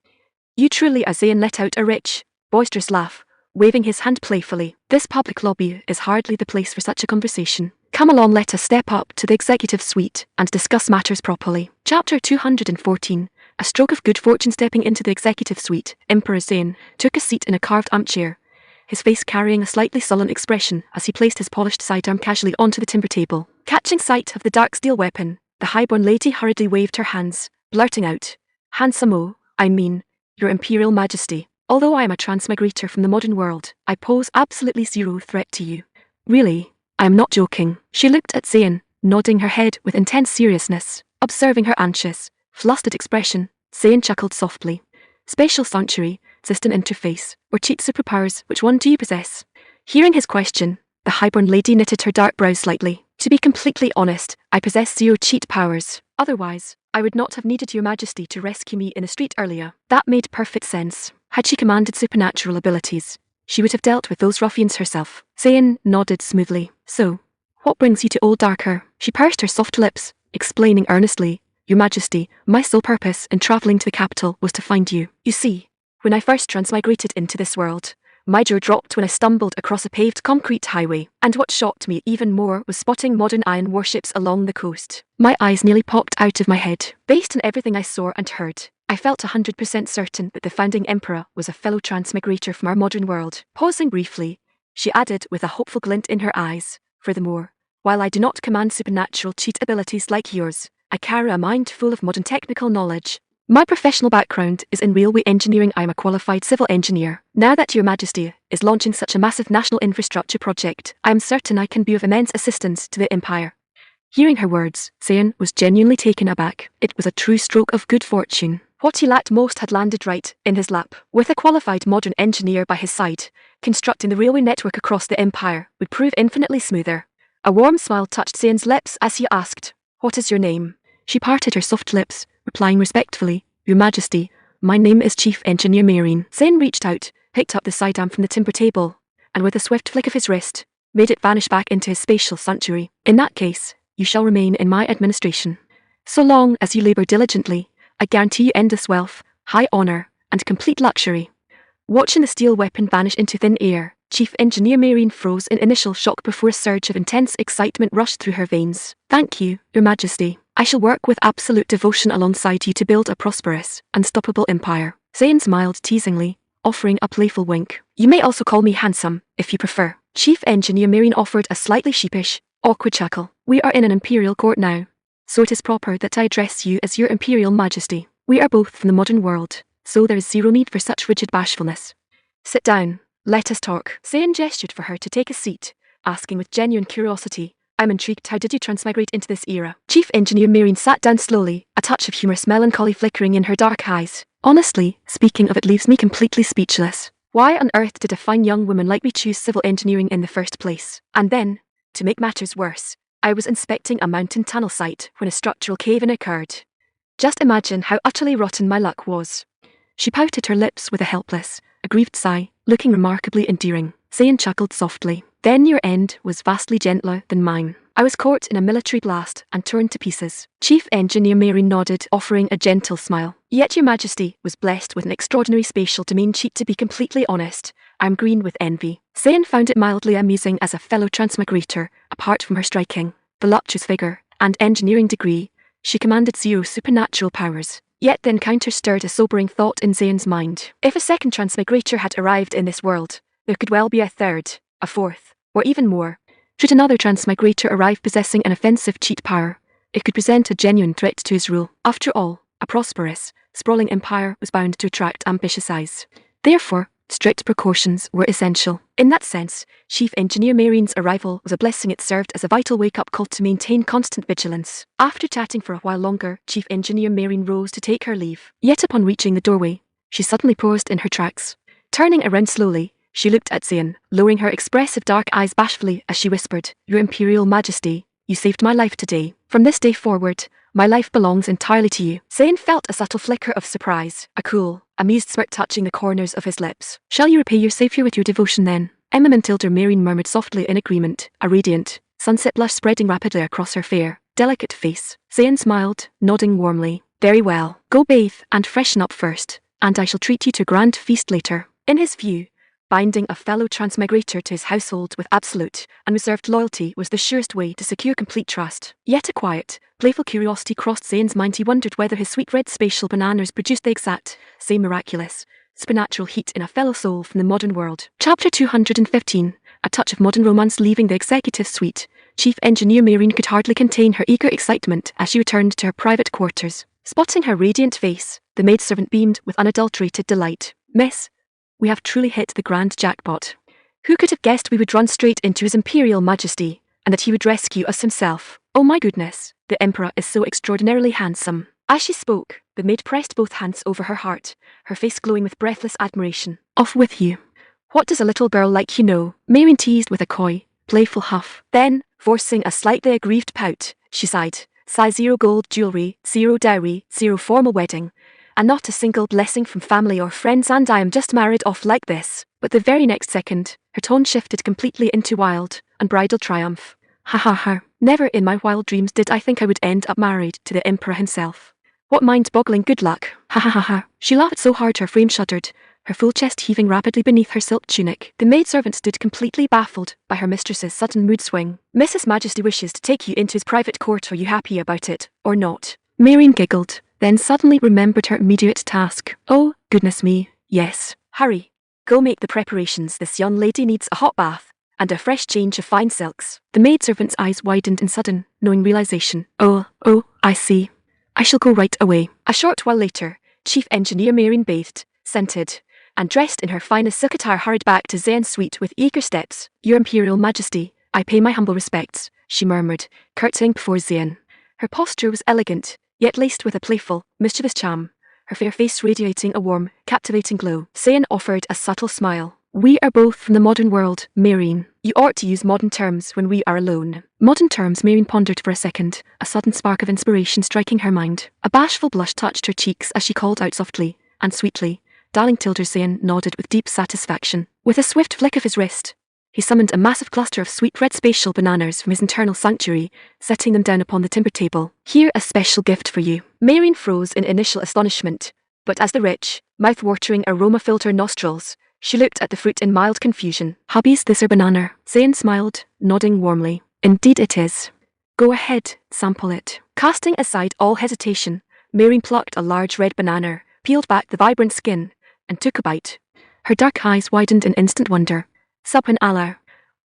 You truly are. Zayn let out a rich, boisterous laugh, waving his hand playfully. This public lobby is hardly the place for such a conversation. Come along, let us step up to the executive suite and discuss matters properly. Chapter 214. A stroke of good fortune. Stepping into the executive suite, Emperor Zayn took a seat in a carved armchair, his face carrying a slightly sullen expression as he placed his polished sidearm casually onto the timber table. Catching sight of the dark steel weapon, the highborn lady hurriedly waved her hands, blurting out, Handsome, Your Imperial Majesty, although I am a transmigrator from the modern world, I pose absolutely zero threat to you. Really, I am not joking. She looked at Zayn, nodding her head with intense seriousness. Observing her anxious, flustered expression, Zayn chuckled softly. Spatial sanctuary, system interface, or cheat superpowers, which one do you possess? Hearing his question, the highborn lady knitted her dark brows slightly. To be completely honest, I possess 0 cheat powers. Otherwise, I would not have needed your Majesty to rescue me in the street earlier. That made perfect sense. Had she commanded supernatural abilities, she would have dealt with those ruffians herself. Zayn nodded smoothly. So, what brings you to Old Darker? She pursed her soft lips, explaining earnestly, Your Majesty, my sole purpose in travelling to the capital was to find you. You see, when I first transmigrated into this world, my jaw dropped when I stumbled across a paved concrete highway, and what shocked me even more was spotting modern iron warships along the coast. My eyes nearly popped out of my head. Based on everything I saw and heard, I felt 100% certain that the founding emperor was a fellow transmigrator from our modern world. Pausing briefly, she added with a hopeful glint in her eyes, Furthermore, while I do not command supernatural cheat abilities like yours, I carry a mind full of modern technical knowledge. My professional background is in railway engineering. I am a qualified civil engineer. Now that Your Majesty is launching such a massive national infrastructure project, I am certain I can be of immense assistance to the Empire. Hearing her words, Zayn was genuinely taken aback. It was a true stroke of good fortune. What he lacked most had landed right in his lap. With a qualified modern engineer by his side, constructing the railway network across the Empire would prove infinitely smoother. A warm smile touched Zayn's lips as he asked, "What is your name?" She parted her soft lips, replying respectfully, "Your Majesty, my name is Chief Engineer Marine." Zayn reached out, picked up the sidearm from the timber table, and with a swift flick of his wrist, made it vanish back into his spatial sanctuary. "In that case, you shall remain in my administration. So long as you labour diligently, I guarantee you endless wealth, high honour, and complete luxury." Watching the steel weapon vanish into thin air, Chief Engineer Maureen froze in initial shock before a surge of intense excitement rushed through her veins. Thank you, Your Majesty. I shall work with absolute devotion alongside you to build a prosperous, unstoppable empire. Zayn smiled teasingly, offering a playful wink. You may also call me handsome, if you prefer. Chief Engineer Maureen offered a slightly sheepish, awkward chuckle. We are in an imperial court now, so it is proper that I address you as Your Imperial Majesty. We are both from the modern world, so there is zero need for such rigid bashfulness. Sit down. Let us talk. Zayn gestured for her to take a seat, asking with genuine curiosity, I'm intrigued, how did you transmigrate into this era? Chief Engineer Maureen sat down slowly, a touch of humorous melancholy flickering in her dark eyes. Honestly, speaking of it leaves me completely speechless. Why on earth did a fine young woman like me choose civil engineering in the first place? And then, to make matters worse, I was inspecting a mountain tunnel site when a structural cave-in occurred. Just imagine how utterly rotten my luck was. She pouted her lips with a helpless, aggrieved sigh, looking remarkably endearing. Zayn chuckled softly. Then your end was vastly gentler than mine. I was caught in a military blast and torn to pieces. Chief Engineer Maureen nodded, offering a gentle smile. Yet Your Majesty was blessed with an extraordinary spatial domain. Cheat, to be completely honest, I'm green with envy. Zayn found it mildly amusing as a fellow transmigrator. Apart from her striking, voluptuous figure, and engineering degree, she commanded zero supernatural powers. Yet the encounter stirred a sobering thought in Zayn's mind. If a second transmigrator had arrived in this world, there could well be a third, a fourth, or even more. Should another transmigrator arrive possessing an offensive cheat power, it could present a genuine threat to his rule. After all, a prosperous, sprawling empire was bound to attract ambitious eyes. Therefore, strict precautions were essential. In that sense, Chief Engineer Maureen's arrival was a blessing. It served as a vital wake-up call to maintain constant vigilance. After chatting for a while longer, Chief Engineer Maureen rose to take her leave. Yet upon reaching the doorway, she suddenly paused in her tracks. Turning around slowly, she looked at Zayn, lowering her expressive dark eyes bashfully as she whispered, Your Imperial Majesty, you saved my life today. From this day forward, my life belongs entirely to you. Zayn felt a subtle flicker of surprise, a cool, amused smirk touching the corners of his lips. Shall you repay your savior with your devotion then? Emma Matilda Maureen murmured softly in agreement, a radiant, sunset blush spreading rapidly across her fair, delicate face. Zayn smiled, nodding warmly. Very well. Go bathe and freshen up first, and I shall treat you to a grand feast later. In his view, binding a fellow transmigrator to his household with absolute, unreserved loyalty was the surest way to secure complete trust. Yet a quiet, playful curiosity crossed Zayn's mind. He wondered whether his sweet red spatial bananas produced the exact same miraculous, supernatural heat in a fellow soul from the modern world. Chapter 215, a touch of modern romance. Leaving the executive suite, Chief Engineer Maureen could hardly contain her eager excitement as she returned to her private quarters. Spotting her radiant face, the maidservant beamed with unadulterated delight. Miss, we have truly hit the grand jackpot. Who could have guessed we would run straight into His Imperial Majesty, and that he would rescue us himself? Oh my goodness, the Emperor is so extraordinarily handsome. As she spoke, the maid pressed both hands over her heart, her face glowing with breathless admiration. Off with you. What does a little girl like you know? Maureen teased with a coy, playful huff. Then, forcing a slightly aggrieved pout, she sighed. Size 0 gold jewellery, 0 dowry, 0 formal wedding, and not a single blessing from family or friends, and I am just married off like this. But the very next second, her tone shifted completely into wild, unbridled triumph. Ha ha ha. Never in my wild dreams did I think I would end up married to the Emperor himself. What mind-boggling good luck. Ha ha ha ha. She laughed so hard her frame shuddered, her full chest heaving rapidly beneath her silk tunic. The maidservant stood completely baffled by her mistress's sudden mood swing. Mrs. Majesty wishes to take you into his private court. Are you happy about it, or not? Maureen giggled, then suddenly remembered her immediate task. Oh, goodness me, yes. Hurry. Go make the preparations. This young lady needs a hot bath and a fresh change of fine silks. The maidservant's eyes widened in sudden, knowing realization. Oh, I see. I shall go right away. A short while later, Chief Engineer Maureen bathed, scented, and dressed in her finest silk attire hurried back to Zayn's suite with eager steps. Your Imperial Majesty, I pay my humble respects, she murmured, curtsying before Zayn. Her posture was elegant, yet laced with a playful, mischievous charm, her fair face radiating a warm, captivating glow. Zayn offered a subtle smile. We are both from the modern world, Maureen. You ought to use modern terms when we are alone. Modern terms? Maureen pondered for a second, a sudden spark of inspiration striking her mind. A bashful blush touched her cheeks as she called out softly and sweetly, Darling Tilda. Zayn nodded with deep satisfaction. With a swift flick of his wrist, he summoned a massive cluster of sweet red spatial bananas from his internal sanctuary, setting them down upon the timber table. Here, a special gift for you. Maureen froze in initial astonishment, but as the rich, mouth-watering aroma filled her nostrils, She looked at the fruit in mild confusion. Hubby's this or banana? Zayn smiled, nodding warmly. Indeed it is. Go ahead, sample it. Casting aside all hesitation, Maureen plucked a large red banana, peeled back the vibrant skin, and took a bite. Her dark eyes widened in instant wonder. Subhanallah.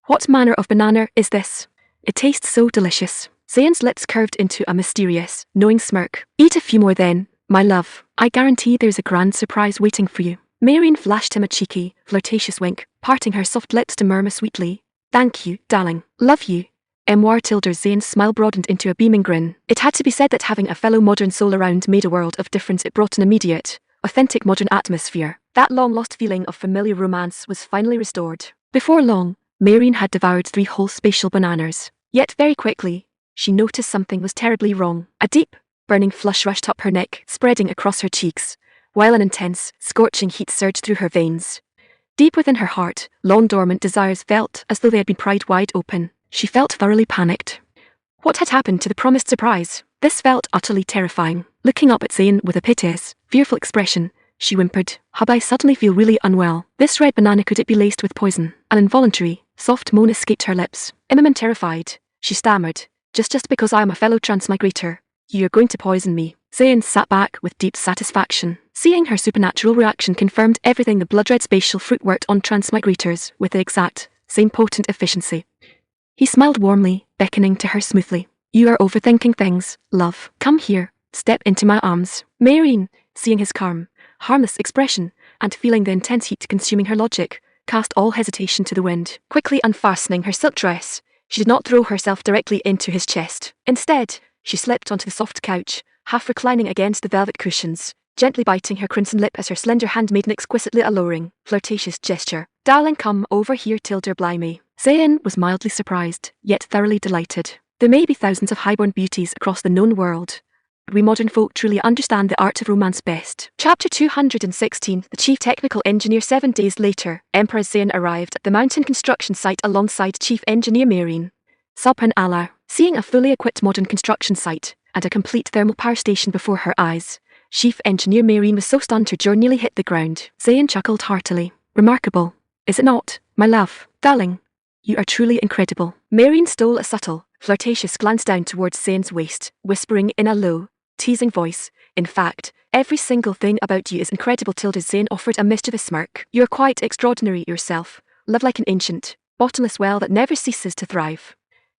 What manner of banana is this? It tastes so delicious. Zayn's lips curved into a mysterious, knowing smirk. Eat a few more then, my love. I guarantee there's a grand surprise waiting for you. Maureen flashed him a cheeky, flirtatious wink, parting her soft lips to murmur sweetly. Thank you, darling. Love you. Memoir tilde. Zayn's smile broadened into a beaming grin. It had to be said that having a fellow modern soul around made a world of difference. It brought an immediate, authentic modern atmosphere. That long-lost feeling of familiar romance was finally restored. Before long, Maureen had devoured 3 whole spatial bananas. Yet very quickly, she noticed something was terribly wrong. A deep, burning flush rushed up her neck, spreading across her cheeks, while an intense, scorching heat surged through her veins. Deep within her heart, long-dormant desires felt as though they had been pried wide open. She felt thoroughly panicked. What had happened to the promised surprise? This felt utterly terrifying. Looking up at Zayn with a piteous, fearful expression, she whimpered, Hub, I suddenly feel really unwell. This red banana, could it be laced with poison? An involuntary, soft moan escaped her lips. Terrified, she stammered, just because I am a fellow transmigrator, you're going to poison me. Zayn sat back with deep satisfaction. Seeing her supernatural reaction confirmed everything the blood-red spatial fruit worked on transmigrators with the exact same potent efficiency. He smiled warmly, beckoning to her smoothly. You are overthinking things, love. Come here, step into my arms. Maureen, seeing his calm, harmless expression, and feeling the intense heat consuming her logic, cast all hesitation to the wind. Quickly unfastening her silk dress, she did not throw herself directly into his chest. Instead, she slipped onto the soft couch, half reclining against the velvet cushions, gently biting her crimson lip as her slender hand made an exquisitely alluring, flirtatious gesture. Darling, come over here, tilde blimey. Zayn was mildly surprised, yet thoroughly delighted. There may be thousands of highborn beauties across the known world, but we modern folk truly understand the art of romance best. Chapter 216. The Chief Technical Engineer. 7 days later, Emperor Zayn arrived at the mountain construction site alongside Chief Engineer Maureen. Subhanallah. Seeing a fully equipped modern construction site and a complete thermal power station before her eyes, Chief Engineer Maureen was so stunned her jaw nearly hit the ground. Zayn chuckled heartily. Remarkable, is it not, my love? Darling, you are truly incredible. Maureen stole a subtle, flirtatious glance down towards Zayn's waist, whispering in a low, teasing voice, in fact, every single thing about you is incredible. Tilde. Zayn offered a mischievous smirk. You're quite extraordinary yourself, love, like an ancient, bottomless well that never ceases to thrive.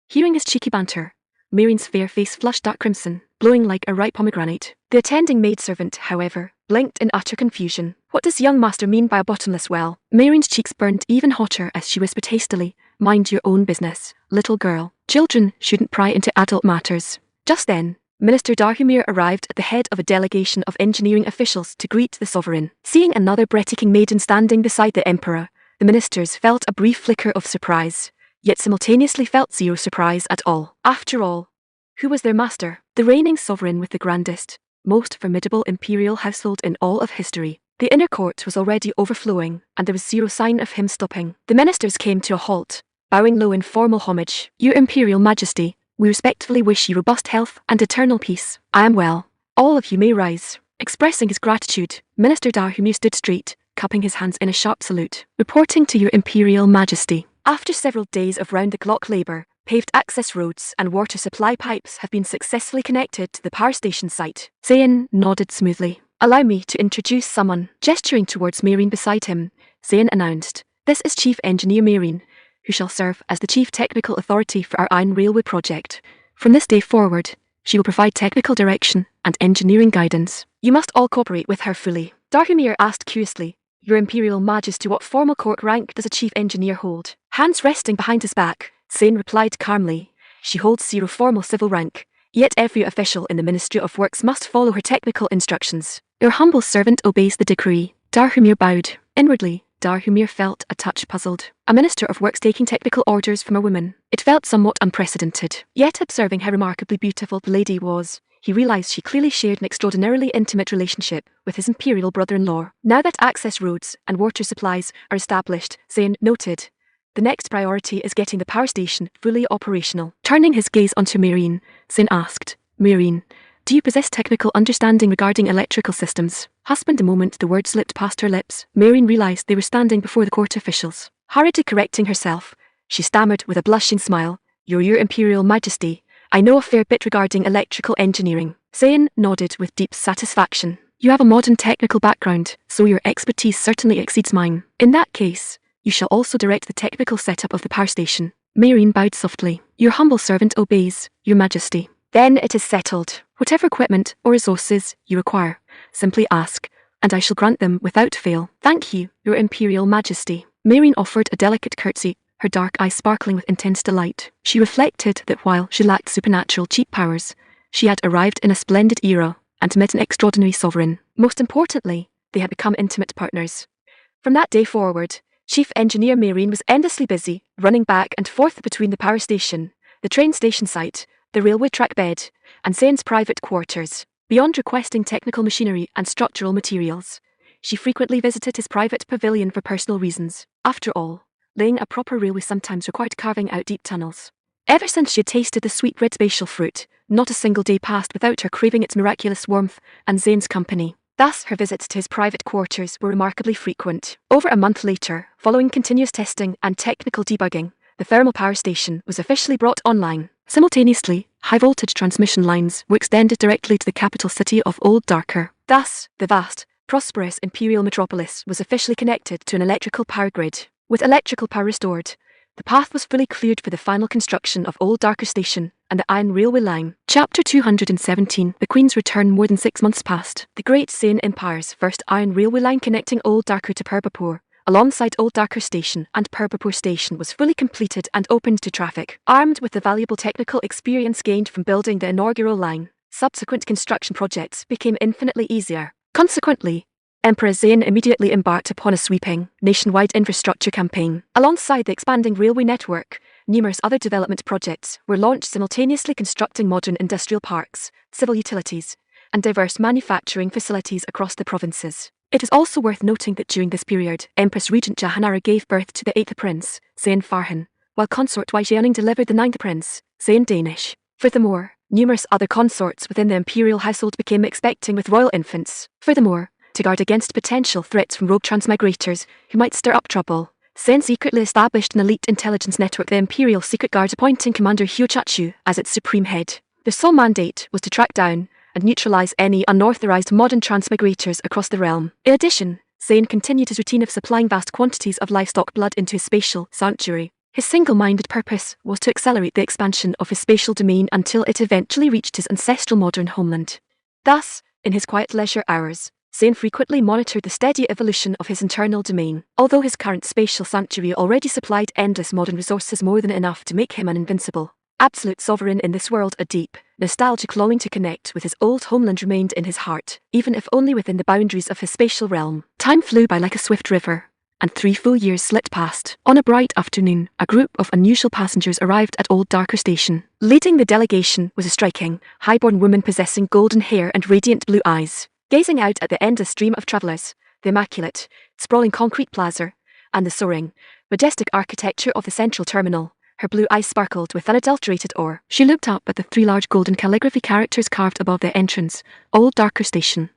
Hearing his cheeky banter, Maureen's fair face flushed dark crimson, glowing like a ripe pomegranate. The attending maidservant, however, blinked in utter confusion. What does young master mean by a bottomless well? Maureen's cheeks burned even hotter as she whispered hastily, Mind your own business, little girl. Children shouldn't pry into adult matters. Just then, Minister Darhumir arrived at the head of a delegation of engineering officials to greet the sovereign. Seeing another breathtaking maiden standing beside the emperor, the ministers felt a brief flicker of surprise, yet simultaneously felt zero surprise at all. After all, who was their master? The reigning sovereign with the grandest, most formidable imperial household in all of history. The inner court was already overflowing, and there was zero sign of him stopping. The ministers came to a halt, bowing low in formal homage. Your Imperial Majesty, we respectfully wish you robust health and eternal peace. I am well. All of you may rise. Expressing his gratitude, Minister Darhumir stood straight, cupping his hands in a sharp salute. Reporting to your Imperial Majesty. After several days of round-the-clock labour, paved access roads and water supply pipes have been successfully connected to the power station site. Zayn nodded smoothly. Allow me to introduce someone. Gesturing towards Maureen beside him, Zayn announced, This is Chief Engineer Maureen, who shall serve as the Chief Technical Authority for our Iron Railway project. From this day forward, she will provide technical direction and engineering guidance. You must all cooperate with her fully. Darhumir asked curiously, Your Imperial Majesty, what formal court rank does a Chief Engineer hold? Hands resting behind his back, Zayn replied calmly, She holds zero formal civil rank, yet every official in the Ministry of Works must follow her technical instructions. Your humble servant obeys the decree. Darhumir bowed. Inwardly, Darhumir felt a touch puzzled. A Minister of Works taking technical orders from a woman. It felt somewhat unprecedented. Yet observing how remarkably beautiful the lady was, he realized she clearly shared an extraordinarily intimate relationship with his imperial brother-in-law. Now that access roads and water supplies are established, Zayn noted, the next priority is getting the power station fully operational. Turning his gaze onto Maureen, Zayn asked, Maureen, do you possess technical understanding regarding electrical systems? Husband. The moment the word slipped past her lips, Marion realized they were standing before the court officials. Hurriedly correcting herself, she stammered with a blushing smile, Your Imperial Majesty, I know a fair bit regarding electrical engineering. Zayn nodded with deep satisfaction. You have a modern technical background, so your expertise certainly exceeds mine. In that case, you shall also direct the technical setup of the power station. Marion bowed softly. Your humble servant obeys, Your Majesty. Then it is settled. Whatever equipment or resources you require, simply ask, and I shall grant them without fail. Thank you, Your Imperial Majesty. Marion offered a delicate curtsy, her dark eyes sparkling with intense delight. She reflected that while she lacked supernatural cheap powers, she had arrived in a splendid era and met an extraordinary sovereign. Most importantly, they had become intimate partners. From that day forward, Chief Engineer Marion was endlessly busy, running back and forth between the power station, the train station site, the railway track bed, and Zayn's private quarters. Beyond requesting technical machinery and structural materials, she frequently visited his private pavilion for personal reasons. After all, laying a proper railway sometimes required carving out deep tunnels. Ever since she had tasted the sweet red spatial fruit, not a single day passed without her craving its miraculous warmth and Zayn's company. Thus, her visits to his private quarters were remarkably frequent. Over a month later, following continuous testing and technical debugging, the thermal power station was officially brought online. Simultaneously, high-voltage transmission lines were extended directly to the capital city of Old Darker. Thus, the vast, prosperous imperial metropolis was officially connected to an electrical power grid. With electrical power restored, the path was fully cleared for the final construction of Old Darker Station and the Iron Railway Line. Chapter 217. The Queen's return. More than 6 months passed. The Great Zayn Empire's first Iron Railway Line connecting Old Darker to Purpapur, alongside Old Darker Station and Purpapur Station, was fully completed and opened to traffic. Armed with the valuable technical experience gained from building the inaugural line, subsequent construction projects became infinitely easier. Consequently, Emperor Zayn immediately embarked upon a sweeping, nationwide infrastructure campaign. Alongside the expanding railway network, numerous other development projects were launched simultaneously, constructing modern industrial parks, civil utilities, and diverse manufacturing facilities across the provinces. It is also worth noting that during this period, Empress Regent Jahanara gave birth to the 8th Prince, Zayn Farhan, while consort Wai Jianing delivered the 9th Prince, Zayn Danish. Furthermore, numerous other consorts within the imperial household became expecting with royal infants. Furthermore, to guard against potential threats from rogue transmigrators who might stir up trouble, Zayn secretly established an elite intelligence network, the Imperial Secret Guard, appointing Commander Hyo Chachu as its supreme head. Their sole mandate was to track down and neutralize any unauthorized modern transmigrators across the realm. In addition, Zayn continued his routine of supplying vast quantities of livestock blood into his spatial sanctuary. His single-minded purpose was to accelerate the expansion of his spatial domain until it eventually reached his ancestral modern homeland. Thus, in his quiet leisure hours, Zayn frequently monitored the steady evolution of his internal domain. Although his current spatial sanctuary already supplied endless modern resources, more than enough to make him an invincible, absolute sovereign in this world, a deep, nostalgic longing to connect with his old homeland remained in his heart, even if only within the boundaries of his spatial realm. Time flew by like a swift river, and 3 full years slipped past. On a bright afternoon, a group of unusual passengers arrived at Old Darker Station. Leading the delegation was a striking, high-born woman possessing golden hair and radiant blue eyes. Gazing out at the endless stream of travellers, the immaculate, sprawling concrete plaza, and the soaring, majestic architecture of the central terminal, her blue eyes sparkled with unadulterated awe. She looked up at the 3 large golden calligraphy characters carved above the entrance, Old Darker Station.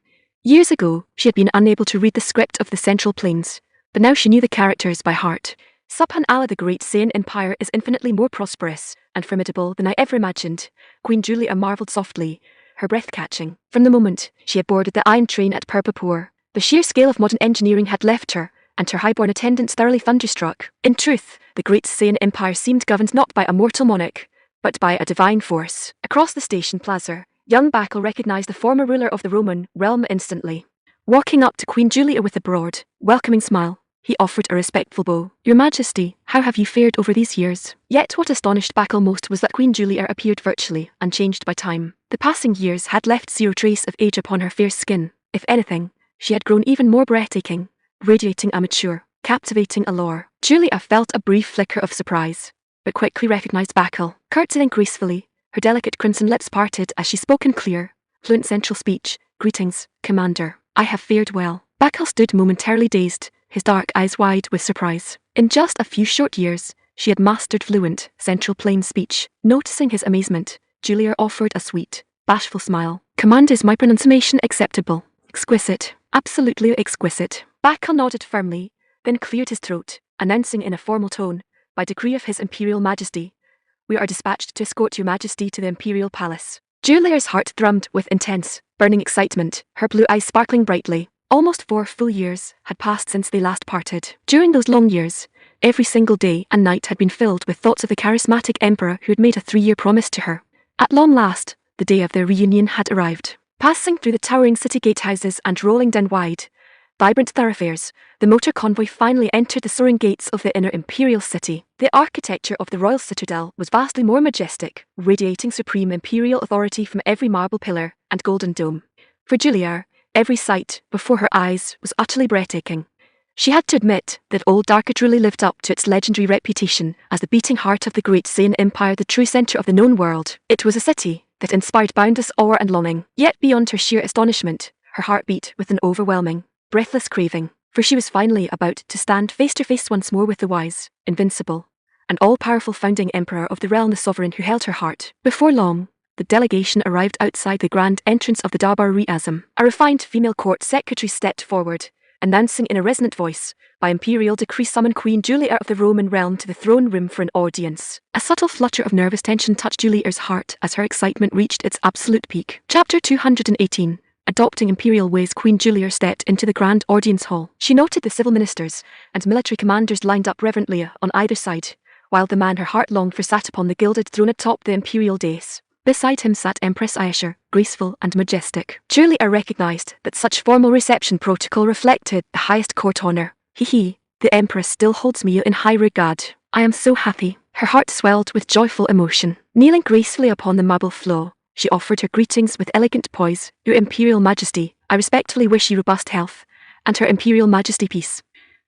Years ago, she had been unable to read the script of the Central Plains, but now she knew the characters by heart. Subhanallah, the Great Zayn Empire is infinitely more prosperous and formidable than I ever imagined, Queen Julia marvelled softly, her breath catching. From the moment she had boarded the iron train at Purpapur, the sheer scale of modern engineering had left her, and her high-born attendants thoroughly thunderstruck. In truth, the Great Zayn Empire seemed governed not by a mortal monarch, but by a divine force. Across the station plaza, young Bakul recognized the former ruler of the Roman realm instantly. Walking up to Queen Julia with a broad, welcoming smile, he offered a respectful bow. Your Majesty, how have you fared over these years? Yet what astonished Bakul most was that Queen Julia appeared virtually unchanged by time. The passing years had left zero trace of age upon her fair skin. If anything, she had grown even more breathtaking, radiating a mature, captivating allure. Julia felt a brief flicker of surprise, but quickly recognized Bakul. Curtsying gracefully, her delicate crimson lips parted as she spoke in clear, fluent central speech. Greetings, Commander. I have fared well. Bakul stood momentarily dazed, his dark eyes wide with surprise. In just a few short years, she had mastered fluent, Central Plain speech. Noticing his amazement, Julia offered a sweet, bashful smile. Command, is my pronunciation acceptable? Exquisite. Absolutely exquisite. Bakal nodded firmly, then cleared his throat, announcing in a formal tone, by decree of His Imperial Majesty, we are dispatched to escort Your Majesty to the Imperial Palace. Julia's heart thrummed with intense, burning excitement, her blue eyes sparkling brightly. Almost 4 full years had passed since they last parted. During those long years, every single day and night had been filled with thoughts of the charismatic emperor who had made a 3-year promise to her. At long last, the day of their reunion had arrived. Passing through the towering city gatehouses and rolling down wide, vibrant thoroughfares, the motor convoy finally entered the soaring gates of the inner imperial city. The architecture of the royal citadel was vastly more majestic, radiating supreme imperial authority from every marble pillar and golden dome. For Julia, every sight before her eyes was utterly breathtaking. She had to admit that Old Dark truly lived up to its legendary reputation as the beating heart of the great Saiyan Empire, the true center of the known world. It was a city that inspired boundless awe and longing, yet beyond her sheer astonishment, her heart beat with an overwhelming, breathless craving, for she was finally about to stand face to face once more with the wise, invincible, and all-powerful founding emperor of the realm, the sovereign who held her heart. Before long, the delegation arrived outside the grand entrance of the Darbar Riazm. A refined female court secretary stepped forward, announcing in a resonant voice, by imperial decree summon Queen Julia of the Roman realm to the throne room for an audience. A subtle flutter of nervous tension touched Julia's heart as her excitement reached its absolute peak. Chapter 218. Adopting imperial ways. Queen Julia stepped into the grand audience hall. She noted the civil ministers and military commanders lined up reverently on either side, while the man her heart longed for sat upon the gilded throne atop the imperial dais. Beside him sat Empress Ayesha, graceful and majestic. Julia recognized that such formal reception protocol reflected the highest court honor. The Empress still holds me in high regard. I am so happy. Her heart swelled with joyful emotion. Kneeling gracefully upon the marble floor, she offered her greetings with elegant poise. Your Imperial Majesty, I respectfully wish you robust health, and Her Imperial Majesty peace.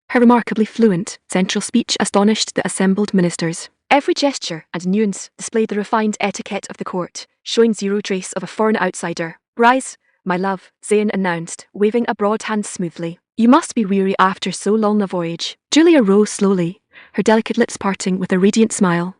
Her remarkably fluent, central speech astonished the assembled ministers. Every gesture and nuance displayed the refined etiquette of the court, showing zero trace of a foreign outsider. Rise, my love, Zayn announced, waving a broad hand smoothly. You must be weary after so long a voyage. Julia rose slowly, her delicate lips parting with a radiant smile.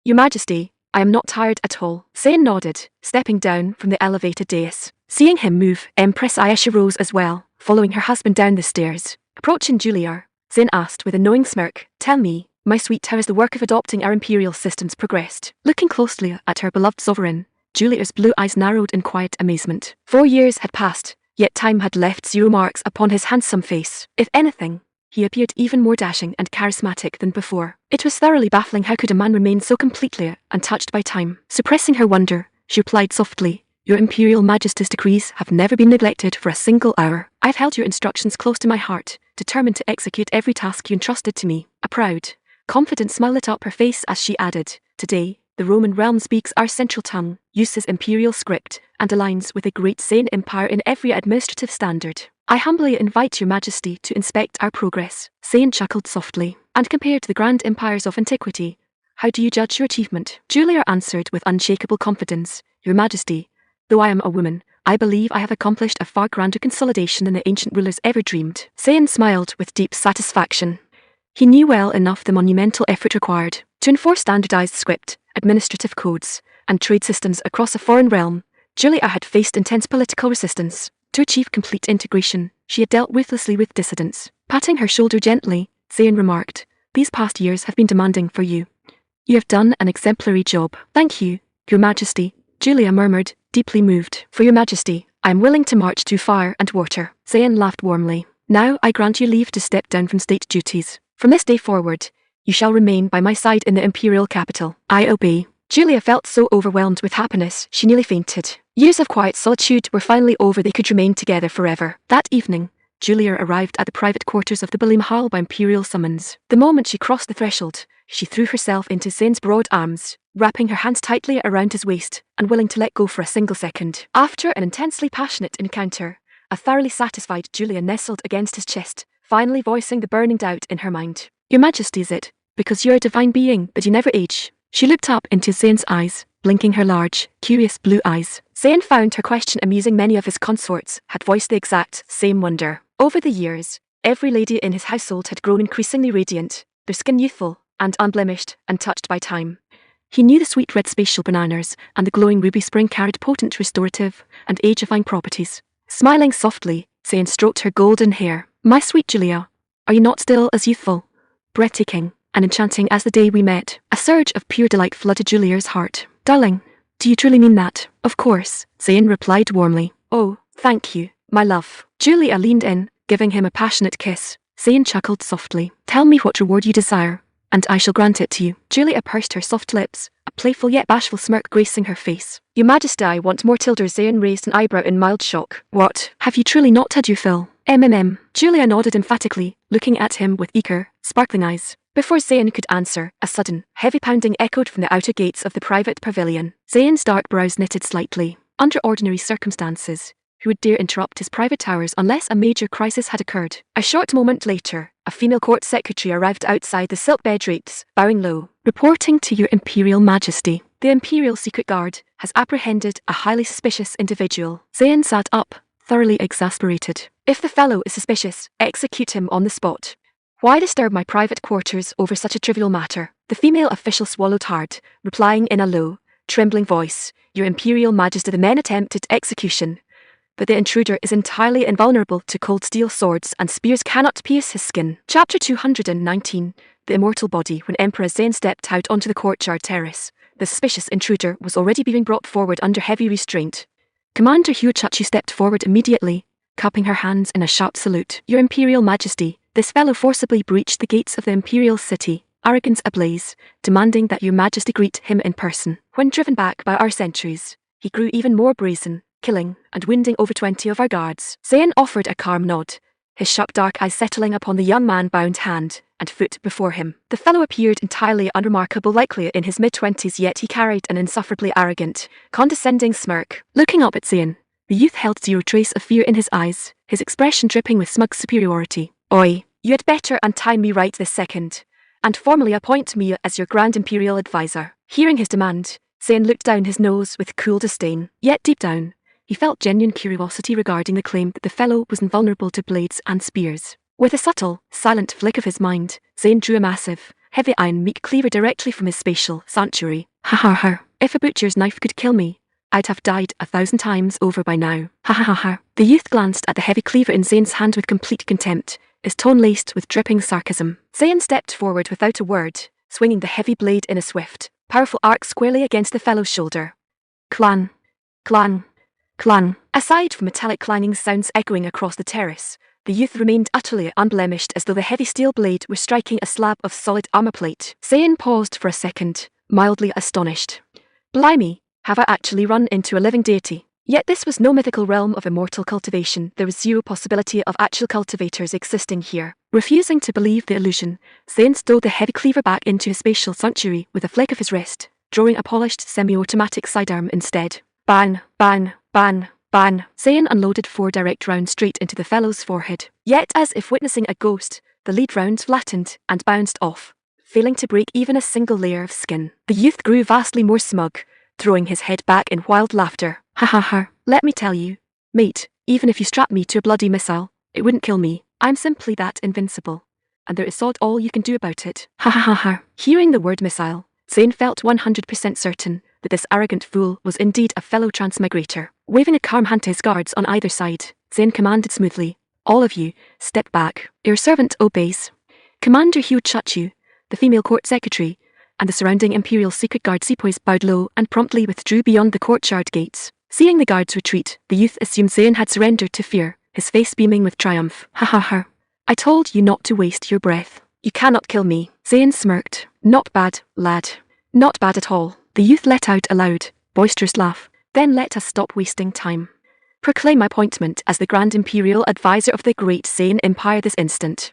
Your Majesty, I am not tired at all. Zayn nodded, stepping down from the elevated dais. Seeing him move, Empress Ayesha rose as well, following her husband down the stairs. Approaching Julia, Zayn asked with a knowing smirk, Tell me, my sweet, how has the work of adopting our imperial systems progressed? Looking closely at her beloved sovereign, Julia's blue eyes narrowed in quiet amazement. 4 years had passed, yet time had left zero marks upon his handsome face. If anything, he appeared even more dashing and charismatic than before. It was thoroughly baffling how could a man remain so completely untouched by time. Suppressing her wonder, she replied softly, Your Imperial Majesty's decrees have never been neglected for a single hour. I've held your instructions close to my heart, determined to execute every task you entrusted to me. A proud, confident smile lit up her face as she added, Today, the Roman realm speaks our central tongue, uses imperial script, and aligns with the great Saiyan Empire in every administrative standard. I humbly invite your Majesty to inspect our progress. Zayn chuckled softly. And compared to the grand empires of antiquity, how do you judge your achievement? Julia answered with unshakable confidence. Your Majesty, though I am a woman, I believe I have accomplished a far grander consolidation than the ancient rulers ever dreamed. Zayn smiled with deep satisfaction. He knew well enough the monumental effort required to enforce standardized script, administrative codes, and trade systems across a foreign realm. Julia had faced intense political resistance. To achieve complete integration, she had dealt ruthlessly with dissidents. Patting her shoulder gently, Zayn remarked, These past years have been demanding for you. You have done an exemplary job. Thank you, Your Majesty, Julia murmured, deeply moved. For Your Majesty, I am willing to march through fire and water. Zayn laughed warmly. Now I grant you leave to step down from state duties. From this day forward, you shall remain by my side in the imperial capital. I obey. Julia felt so overwhelmed with happiness, she nearly fainted. Years of quiet solitude were finally over. They could remain together forever. That evening, Julia arrived at the private quarters of the Bali Mahal by imperial summons. The moment she crossed the threshold, she threw herself into Zayn's broad arms, wrapping her hands tightly around his waist, unwilling to let go for a single second. After an intensely passionate encounter, a thoroughly satisfied Julia nestled against his chest, finally voicing the burning doubt in her mind. Your Majesty, is it because you're a divine being that you never age? She looked up into Zayn's eyes, blinking her large, curious blue eyes. Zayn found her question amusing. Many of his consorts had voiced the exact same wonder. Over the years, every lady in his household had grown increasingly radiant, their skin youthful and unblemished, untouched by time. He knew the sweet red spatial bananas and the glowing ruby spring carried potent restorative and age-defying properties. Smiling softly, Zayn stroked her golden hair. My sweet Julia, are you not still as youthful, breathtaking, and enchanting as the day we met? A surge of pure delight flooded Julia's heart. Darling, do you truly mean that? Of course, Zayn replied warmly. Oh, thank you, my love. Julia leaned in, giving him a passionate kiss. Zayn chuckled softly. Tell me what reward you desire, and I shall grant it to you. Julia pursed her soft lips, a playful yet bashful smirk gracing her face. Your Majesty, I want more Tilder. Zayn raised an eyebrow in mild shock. What? Have you truly not had your fill? Julia nodded emphatically, looking at him with eager, sparkling eyes. Before Zayn could answer, a sudden, heavy pounding echoed from the outer gates of the private pavilion. Zayn's dark brows knitted slightly. Under ordinary circumstances, who would dare interrupt his private hours unless a major crisis had occurred? A short moment later, a female court secretary arrived outside the silk bed drapes, bowing low. Reporting to your Imperial Majesty. The Imperial Secret Guard has apprehended a highly suspicious individual. Zayn sat up, thoroughly exasperated. If the fellow is suspicious, execute him on the spot. Why disturb my private quarters over such a trivial matter? The female official swallowed hard, replying in a low, trembling voice. Your Imperial Majesty, the men attempted execution, but the intruder is entirely invulnerable to cold steel. Swords and spears cannot pierce his skin. Chapter 219. The Immortal Body. When Emperor Zayn stepped out onto the courtyard terrace, the suspicious intruder was already being brought forward under heavy restraint. Commander Huachachu stepped forward immediately, cupping her hands in a sharp salute. Your Imperial Majesty, this fellow forcibly breached the gates of the Imperial City, arrogance ablaze, demanding that your Majesty greet him in person. When driven back by our sentries, he grew even more brazen, killing and wounding over 20 of our guards. Zayn offered a calm nod, his sharp dark eyes settling upon the young man bound hand and foot before him. The fellow appeared entirely unremarkable, likely in his mid-20s, yet he carried an insufferably arrogant, condescending smirk. Looking up at Zayn, the youth held zero trace of fear in his eyes, his expression dripping with smug superiority. Oi, you had better untie me right this second, and formally appoint me as your Grand Imperial Advisor. Hearing his demand, Zayn looked down his nose with cool disdain, yet deep down, he felt genuine curiosity regarding the claim that the fellow was invulnerable to blades and spears. With a subtle, silent flick of his mind, Zayn drew a massive, heavy iron meat cleaver directly from his spatial sanctuary. Ha ha ha. If a butcher's knife could kill me, I'd have died 1,000 times over by now. Ha ha ha ha. The youth glanced at the heavy cleaver in Zayn's hand with complete contempt, his tone laced with dripping sarcasm. Zayn stepped forward without a word, swinging the heavy blade in a swift, powerful arc squarely against the fellow's shoulder. Clang, clang, clang. Aside from metallic clanging sounds echoing across the terrace, the youth remained utterly unblemished, as though the heavy steel blade were striking a slab of solid armor plate. Zayn paused for a second, mildly astonished. Blimey, have I actually run into a living deity? Yet this was no mythical realm of immortal cultivation. There was zero possibility of actual cultivators existing here. Refusing to believe the illusion, Zayn stowed the heavy cleaver back into his spatial sanctuary with a flick of his wrist, drawing a polished semi-automatic sidearm instead. Bang, bang, bang, bang. Zayn unloaded 4 direct rounds straight into the fellow's forehead. Yet, as if witnessing a ghost, the lead rounds flattened and bounced off, failing to break even a single layer of skin. The youth grew vastly more smug, throwing his head back in wild laughter. Ha ha ha. Let me tell you, mate, even if you strap me to a bloody missile, it wouldn't kill me. I'm simply that invincible, and there is sod all you can do about it. Ha ha ha ha. Hearing the word missile, Zayn felt 100% certain that this arrogant fool was indeed a fellow transmigrator. Waving a calm hand to his guards on either side, Zayn commanded smoothly, all of you, step back. Your servant obeys. Commander Huachachu, the female court secretary, and the surrounding Imperial Secret Guard sepoys bowed low and promptly withdrew beyond the courtyard gates. Seeing the guards retreat, the youth assumed Zayn had surrendered to fear, his face beaming with triumph. Ha ha ha. I told you not to waste your breath. You cannot kill me. Zayn smirked. Not bad, lad. Not bad at all. The youth let out a loud, boisterous laugh. Then let us stop wasting time. Proclaim my appointment as the Grand Imperial Advisor of the Great Zayn Empire this instant.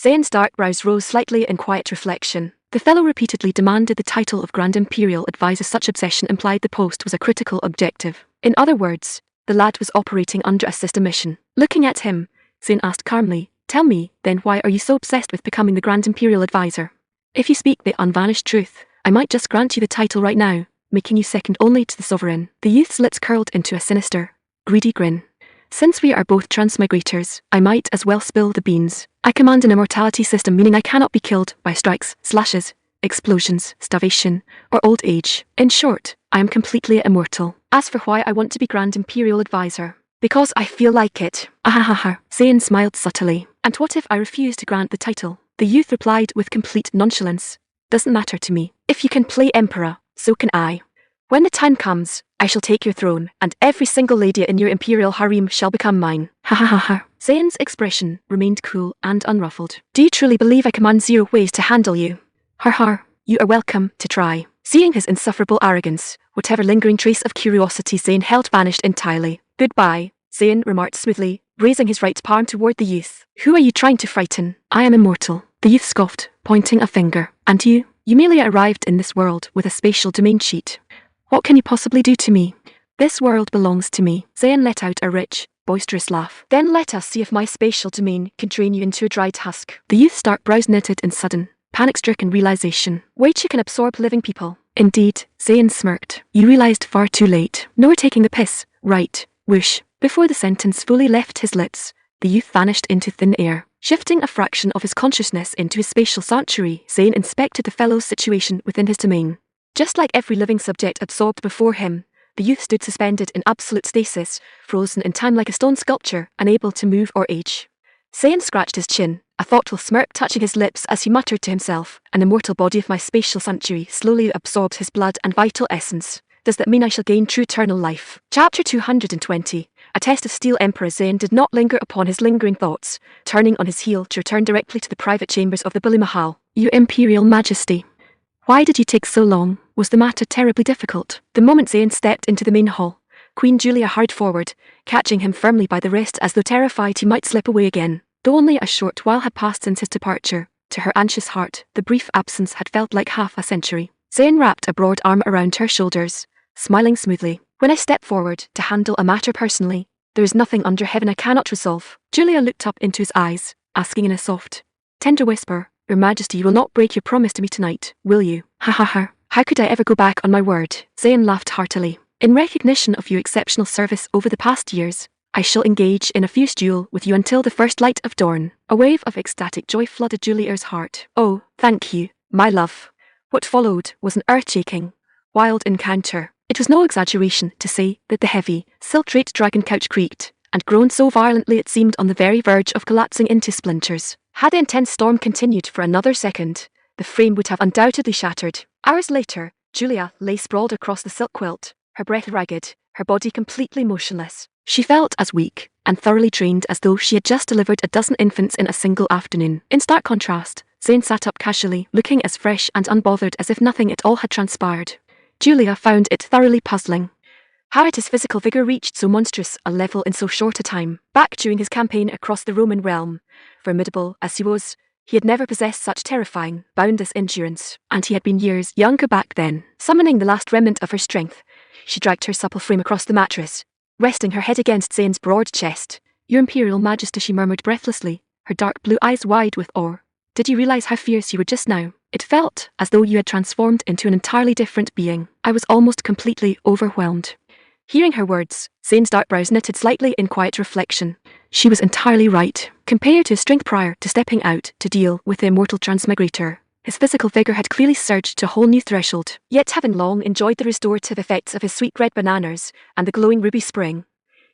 Zayn's dark brows rose slightly in quiet reflection. The fellow repeatedly demanded the title of Grand Imperial Advisor. Such obsession implied the post was a critical objective. In other words, the lad was operating under a system mission. Looking at him, Zayn asked calmly, tell me, then, why are you so obsessed with becoming the Grand Imperial Advisor? If you speak the unvarnished truth, I might just grant you the title right now, making you second only to the sovereign. The youth's lips curled into a sinister, greedy grin. Since we are both transmigrators, I might as well spill the beans. I command an immortality system, meaning I cannot be killed by strikes, slashes, explosions, starvation, or old age. In short, I am completely immortal. As for why I want to be Grand Imperial Advisor, Because I feel like it. Ahahaha. Zayn smiled subtly. And what if I refuse to grant the title? The youth replied with complete nonchalance. Doesn't matter to me. If you can play emperor, so can I. When the time comes, I shall take your throne, and every single lady in your imperial harem shall become mine. Ha ha ha ha. Zayn's expression remained cool and unruffled. Do you truly believe I command 0 ways to handle you? Har har. You are welcome to try. Seeing his insufferable arrogance, whatever lingering trace of curiosity Zayn held vanished entirely. Goodbye, Zayn remarked smoothly, raising his right palm toward the youth. Who are you trying to frighten? I am immortal. The youth scoffed, pointing a finger. And you? You merely arrived in this world with a spatial domain sheet. What can you possibly do to me? This world belongs to me. Zayn let out a rich, boisterous laugh. Then let us see if my spatial domain can drain you into a dried husk. The youth's dark brows knitted in sudden, panic-stricken realization. Wait, you can absorb living people. Indeed, Zayn smirked. You realized far too late. No, we're taking the piss. Right. Whoosh. Before the sentence fully left his lips, the youth vanished into thin air. Shifting a fraction of his consciousness into his spatial sanctuary, Zayn inspected the fellow's situation within his domain. Just like every living subject absorbed before him, the youth stood suspended in absolute stasis, frozen in time like a stone sculpture, unable to move or age. Zayn scratched his chin, a thoughtful smirk touching his lips as he muttered to himself, an immortal body of my spatial sanctuary slowly absorbs his blood and vital essence. Does that mean I shall gain true eternal life? Chapter 220. A test of steel. Emperor Zayn did not linger upon his lingering thoughts, turning on his heel to return directly to the private chambers of the Bully Mahal. Your Imperial Majesty. Why did you take so long? Was the matter terribly difficult? The moment Zayn stepped into the main hall, Queen Julia hurried forward, catching him firmly by the wrist as though terrified he might slip away again. Though only a short while had passed since his departure, to her anxious heart, the brief absence had felt like half a century. Zayn wrapped a broad arm around her shoulders, smiling smoothly. When I step forward to handle a matter personally, there is nothing under heaven I cannot resolve. Julia looked up into his eyes, asking in a soft, tender whisper, Your Majesty, you will not break your promise to me tonight, will you? Ha ha ha. How could I ever go back on my word? Zayn laughed heartily. In recognition of your exceptional service over the past years, I shall engage in a fierce duel with you until the first light of dawn. A wave of ecstatic joy flooded Julia's heart. Oh, thank you, my love. What followed was an earth-shaking, wild encounter. It was no exaggeration to say that the heavy, silk-draped dragon couch creaked, and groaned so violently it seemed on the very verge of collapsing into splinters. Had the intense storm continued for another second, the frame would have undoubtedly shattered. Hours later, Julia lay sprawled across the silk quilt, her breath ragged, her body completely motionless. She felt as weak and thoroughly drained as though she had just delivered a dozen infants in a single afternoon. In stark contrast, Zayn sat up casually, looking as fresh and unbothered as if nothing at all had transpired. Julia found it thoroughly puzzling. How had his physical vigor reached so monstrous a level in so short a time? Back during his campaign across the Roman realm, formidable as he was, he had never possessed such terrifying, boundless endurance, and he had been years younger back then. Summoning the last remnant of her strength, she dragged her supple frame across the mattress, resting her head against Zayn's broad chest. Your Imperial Majesty, she murmured breathlessly, her dark blue eyes wide with awe. Did you realize how fierce you were just now? It felt as though you had transformed into an entirely different being. I was almost completely overwhelmed. Hearing her words, Zayn's dark brows knitted slightly in quiet reflection. She was entirely right. Compared to his strength prior to stepping out to deal with the immortal transmigrator, his physical vigor had clearly surged to a whole new threshold. Yet having long enjoyed the restorative effects of his sweet red bananas and the glowing ruby spring,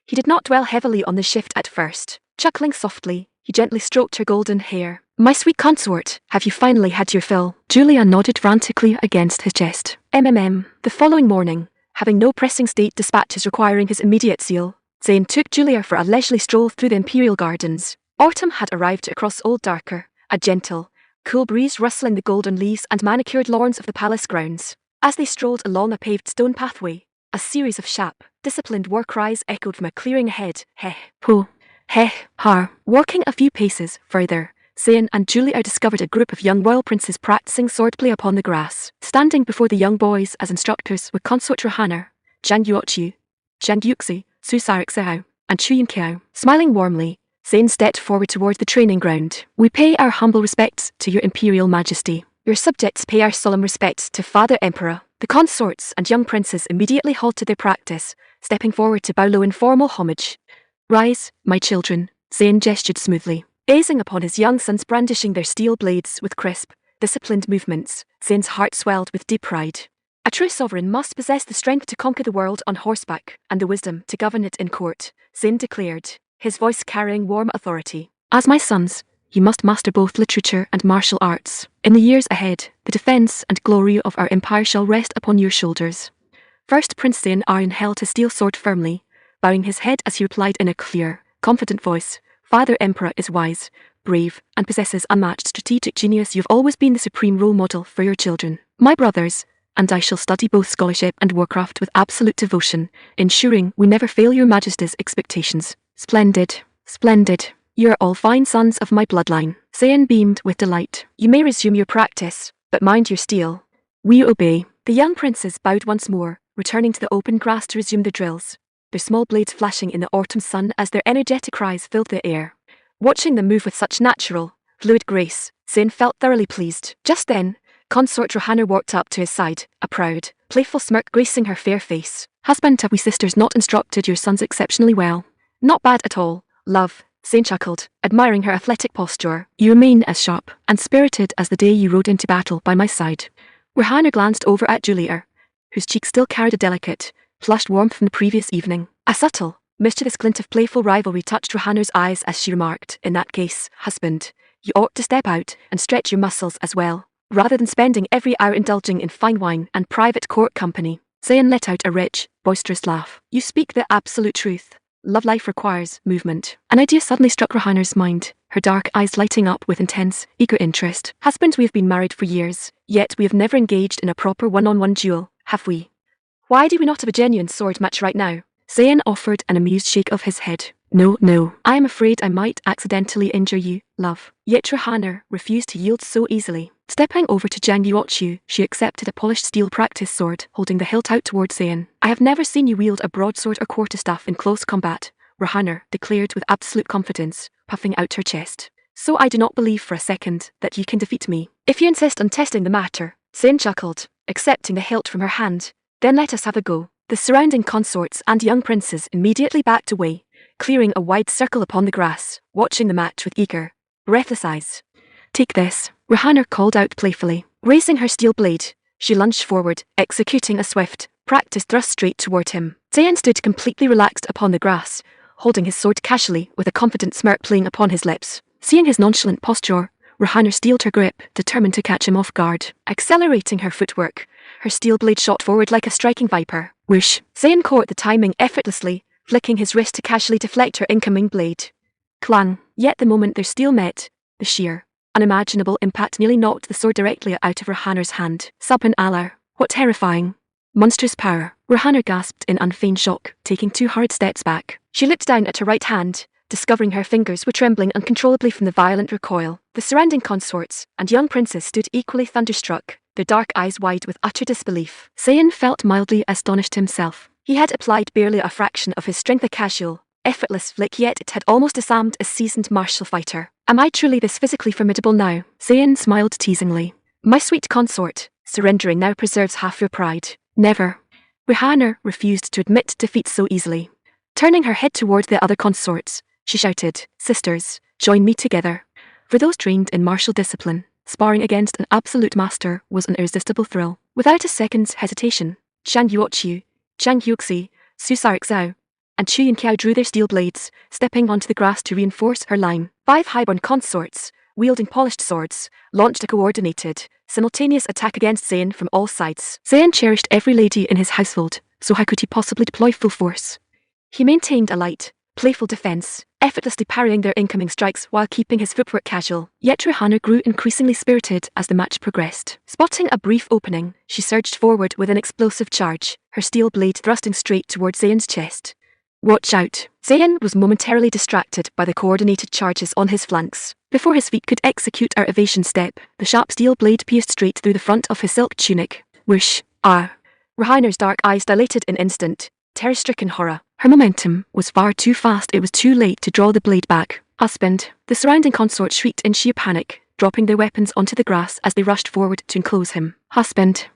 he did not dwell heavily on the shift at first. Chuckling softly, he gently stroked her golden hair. My sweet consort, have you finally had your fill? Julia nodded frantically against his chest. The following morning, having no pressing state dispatches requiring his immediate zeal, Zayn took Julia for a leisurely stroll through the imperial gardens. Autumn had arrived across Old Darker, a gentle, cool breeze rustling the golden leaves and manicured lawns of the palace grounds. As they strolled along a paved stone pathway, a series of sharp, disciplined war cries echoed from a clearing ahead. Heh, ho, heh, har. Walking a few paces further, Zayn and Julia discovered a group of young royal princes practicing swordplay upon the grass. Standing before the young boys as instructors were Consort Rohana, Zhang Yuoqiu, Zhang Yuxi, Su Sarixao, and Chu Yinqiao. Smiling warmly, Zayn stepped forward toward the training ground. We pay our humble respects to your Imperial Majesty. Your subjects pay our solemn respects to Father Emperor. The consorts and young princes immediately halted their practice, stepping forward to bow low in formal homage. Rise, my children, Zayn gestured smoothly. Gazing upon his young sons brandishing their steel blades with crisp, disciplined movements, Zayn's heart swelled with deep pride. A true sovereign must possess the strength to conquer the world on horseback, and the wisdom to govern it in court, Zayn declared, his voice carrying warm authority. As my sons, you must master both literature and martial arts. In the years ahead, the defense and glory of our empire shall rest upon your shoulders. First Prince Zayn Aryan held his steel sword firmly, bowing his head as he replied in a clear, confident voice, Father Emperor is wise, brave, and possesses unmatched strategic genius. You've always been the supreme role model for your children, my brothers, and I shall study both scholarship and warcraft with absolute devotion, ensuring we never fail your majesty's expectations. Splendid, splendid. You're all fine sons of my bloodline. Zayn beamed with delight. You may resume your practice, but mind your steel. We obey. The young princes bowed once more, returning to the open grass to resume their drills, their small blades flashing in the autumn sun as their energetic cries filled the air. Watching them move with such natural, fluid grace, Zayn felt thoroughly pleased. Just then, Consort Rohanna walked up to his side, a proud, playful smirk gracing her fair face. Husband, have we sisters not instructed your sons exceptionally well? Not bad at all, love, Zayn chuckled, admiring her athletic posture. You remain as sharp and spirited as the day you rode into battle by my side. Rohanna glanced over at Juliet, whose cheek still carried a delicate, flushed warmth from the previous evening. A subtle, mischievous glint of playful rivalry touched Rohanna's eyes as she remarked, in that case, husband, you ought to step out and stretch your muscles as well, rather than spending every hour indulging in fine wine and private court company. Zayn let out a rich, boisterous laugh. You speak the absolute truth. Love life requires movement. An idea suddenly struck Rohanna's mind, her dark eyes lighting up with intense, eager interest. Husband, we have been married for years, yet we have never engaged in a proper one-on-one duel, have we? Why do we not have a genuine sword match right now? Zayn offered an amused shake of his head. No, I am afraid I might accidentally injure you, love. Yet Rohanna refused to yield so easily. Stepping over to Zhang Yuochu, she accepted a polished steel practice sword, holding the hilt out towards Zayn. I have never seen you wield a broadsword or quarterstaff in close combat, Rohanna declared with absolute confidence, puffing out her chest. So I do not believe for a second that you can defeat me. If you insist on testing the matter, Zayn chuckled, accepting the hilt from her hand. Then let us have a go. The surrounding consorts and young princes immediately backed away, clearing a wide circle upon the grass, watching the match with eager, breathless eyes. Take this, Rohanna called out playfully. Raising her steel blade, she lunged forward, executing a swift, practiced thrust straight toward him. Zayn stood completely relaxed upon the grass, holding his sword casually with a confident smirk playing upon his lips. Seeing his nonchalant posture, Rohanna steeled her grip, determined to catch him off guard. Accelerating her footwork, her steel blade shot forward like a striking viper. Whoosh! Zayn caught the timing effortlessly, flicking his wrist to casually deflect her incoming blade. Clang! Yet the moment their steel met, the sheer, unimaginable impact nearly knocked the sword directly out of Rohanna's hand. Subhanallah, what terrifying, monstrous power! Rohanna gasped in unfeigned shock, taking 2 hard steps back. She looked down at her right hand, discovering her fingers were trembling uncontrollably from the violent recoil. The surrounding consorts and young princes stood equally thunderstruck, their dark eyes wide with utter disbelief. Zayn felt mildly astonished himself. He had applied barely a fraction of his strength, a casual, effortless flick, yet it had almost disarmed a seasoned martial fighter. Am I truly this physically formidable now? Zayn smiled teasingly. My sweet consort, surrendering now preserves half your pride. Never. Rohanna refused to admit defeat so easily. Turning her head toward the other consorts, she shouted, Sisters, join me together. For those trained in martial discipline, sparring against an absolute master was an irresistible thrill. Without a second's hesitation, Zhang Yuochu, Zhang Yuxi, Su Sarixao, and Chu Yinqiao drew their steel blades, stepping onto the grass to reinforce her line. 5 highborn consorts, wielding polished swords, launched a coordinated, simultaneous attack against Zayn from all sides. Zayn cherished every lady in his household, so how could he possibly deploy full force? He maintained a light, playful defense, effortlessly parrying their incoming strikes while keeping his footwork casual. Yet Rohanna grew increasingly spirited as the match progressed. Spotting a brief opening, she surged forward with an explosive charge, her steel blade thrusting straight towards Zayn's chest. Watch out! Zayn was momentarily distracted by the coordinated charges on his flanks. Before his feet could execute our evasion step, the sharp steel blade pierced straight through the front of his silk tunic. Whoosh! Ah! Rohanna's dark eyes dilated in instant, terror-stricken horror. Her momentum was far too fast. It was too late to draw the blade back. Husband! The surrounding consort shrieked in sheer panic, dropping their weapons onto the grass as they rushed forward to enclose him. Husband!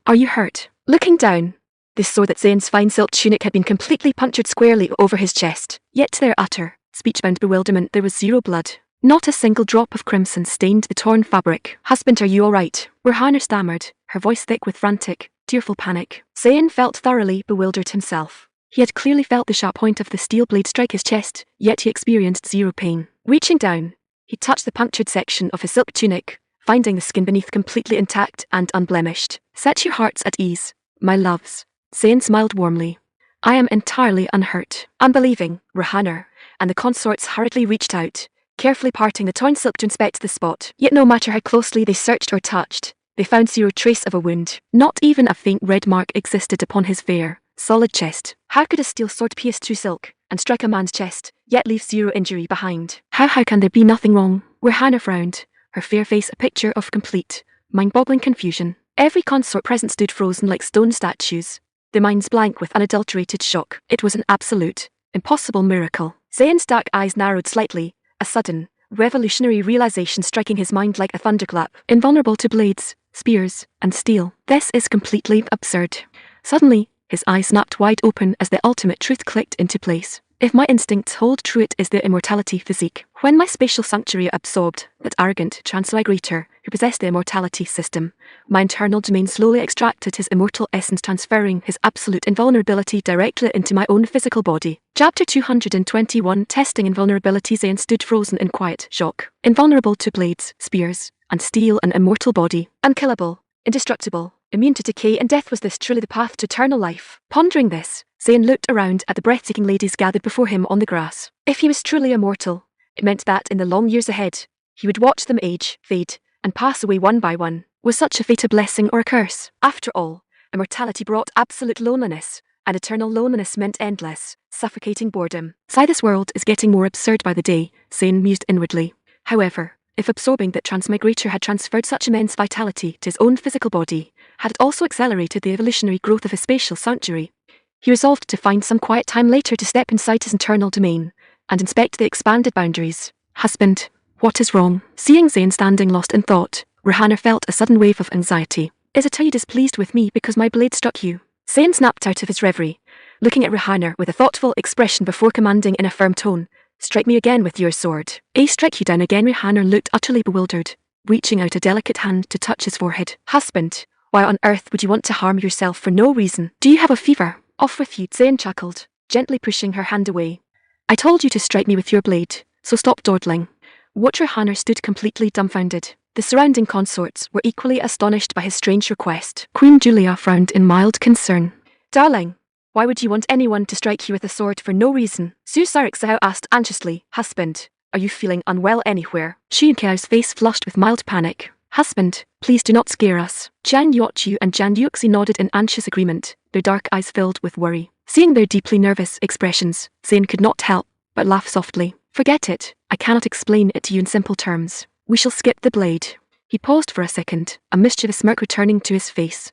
Are you hurt? Looking down, they saw that Zayn's fine silk tunic had been completely punctured squarely over his chest. Yet to their utter, speech-bound bewilderment, there was zero blood. Not a single drop of crimson stained the torn fabric. Husband, are you all right? Rohanna stammered, her voice thick with frantic, tearful panic. Zayn felt thoroughly bewildered himself. He had clearly felt the sharp point of the steel blade strike his chest, yet he experienced zero pain. Reaching down, he touched the punctured section of his silk tunic, finding the skin beneath completely intact and unblemished. Set your hearts at ease, my loves. Zayn smiled warmly. I am entirely unhurt. Unbelieving, Rohanna and the consorts hurriedly reached out, carefully parting the torn silk to inspect the spot. Yet no matter how closely they searched or touched, they found zero trace of a wound. Not even a faint red mark existed upon his fair, solid chest. How could a steel sword pierce through silk and strike a man's chest, yet leave zero injury behind? How can there be nothing wrong? Rohanna frowned, her fair face a picture of complete, mind-boggling confusion. Every consort present stood frozen like stone statues, their minds blank with unadulterated shock. It was an absolute, impossible miracle. Zayn's dark eyes narrowed slightly, a sudden, revolutionary realization striking his mind like a thunderclap. Invulnerable to blades, spears, and steel. This is completely absurd. Suddenly, his eyes snapped wide open as the ultimate truth clicked into place. If my instincts hold true, it is the immortality physique. When my spatial sanctuary absorbed that arrogant transmigrator who possessed the immortality system, my internal domain slowly extracted his immortal essence, transferring his absolute invulnerability directly into my own physical body. Chapter 221 Testing Invulnerability. Zayn stood frozen in quiet shock. Invulnerable to blades, spears, and steel, an immortal body. Unkillable, indestructible, immune to decay and death. Was this truly the path to eternal life? Pondering this, Zayn looked around at the breathtaking ladies gathered before him on the grass. If he was truly immortal, it meant that in the long years ahead, he would watch them age, fade, and pass away one by one. Was such a fate a blessing or a curse? After all, immortality brought absolute loneliness, and eternal loneliness meant endless, suffocating boredom. Sigh, this world is getting more absurd by the day, Zayn mused inwardly. However, if absorbing that transmigrator had transferred such immense vitality to his own physical body, had it also accelerated the evolutionary growth of his spatial sanctuary, he resolved to find some quiet time later to step inside his internal domain and inspect the expanded boundaries. Husband, what is wrong? Seeing Zayn standing lost in thought, Rohanna felt a sudden wave of anxiety. Is it you displeased with me because my blade struck you? Zayn snapped out of his reverie, looking at Rohanna with a thoughtful expression before commanding in a firm tone, strike me again with your sword. Strike you down again? Rohanna looked utterly bewildered, reaching out a delicate hand to touch his forehead. Husband, why on earth would you want to harm yourself for no reason? Do you have a fever? Off with you, Zayn chuckled, gently pushing her hand away. I told you to strike me with your blade, so stop dawdling. Watch. Rohanna stood completely dumbfounded. The surrounding consorts were equally astonished by his strange request. Queen Julia frowned in mild concern. Darling, why would you want anyone to strike you with a sword for no reason? Su Sarixao asked anxiously. Husband, are you feeling unwell anywhere? Xu Yunqiao's face flushed with mild panic. Husband, please do not scare us. Jiang Yuochu and Jiang Yuxi nodded in anxious agreement, their dark eyes filled with worry. Seeing their deeply nervous expressions, Zayn could not help but laugh softly. Forget it, I cannot explain it to you in simple terms. We shall skip the blade. He paused for a second, a mischievous smirk returning to his face.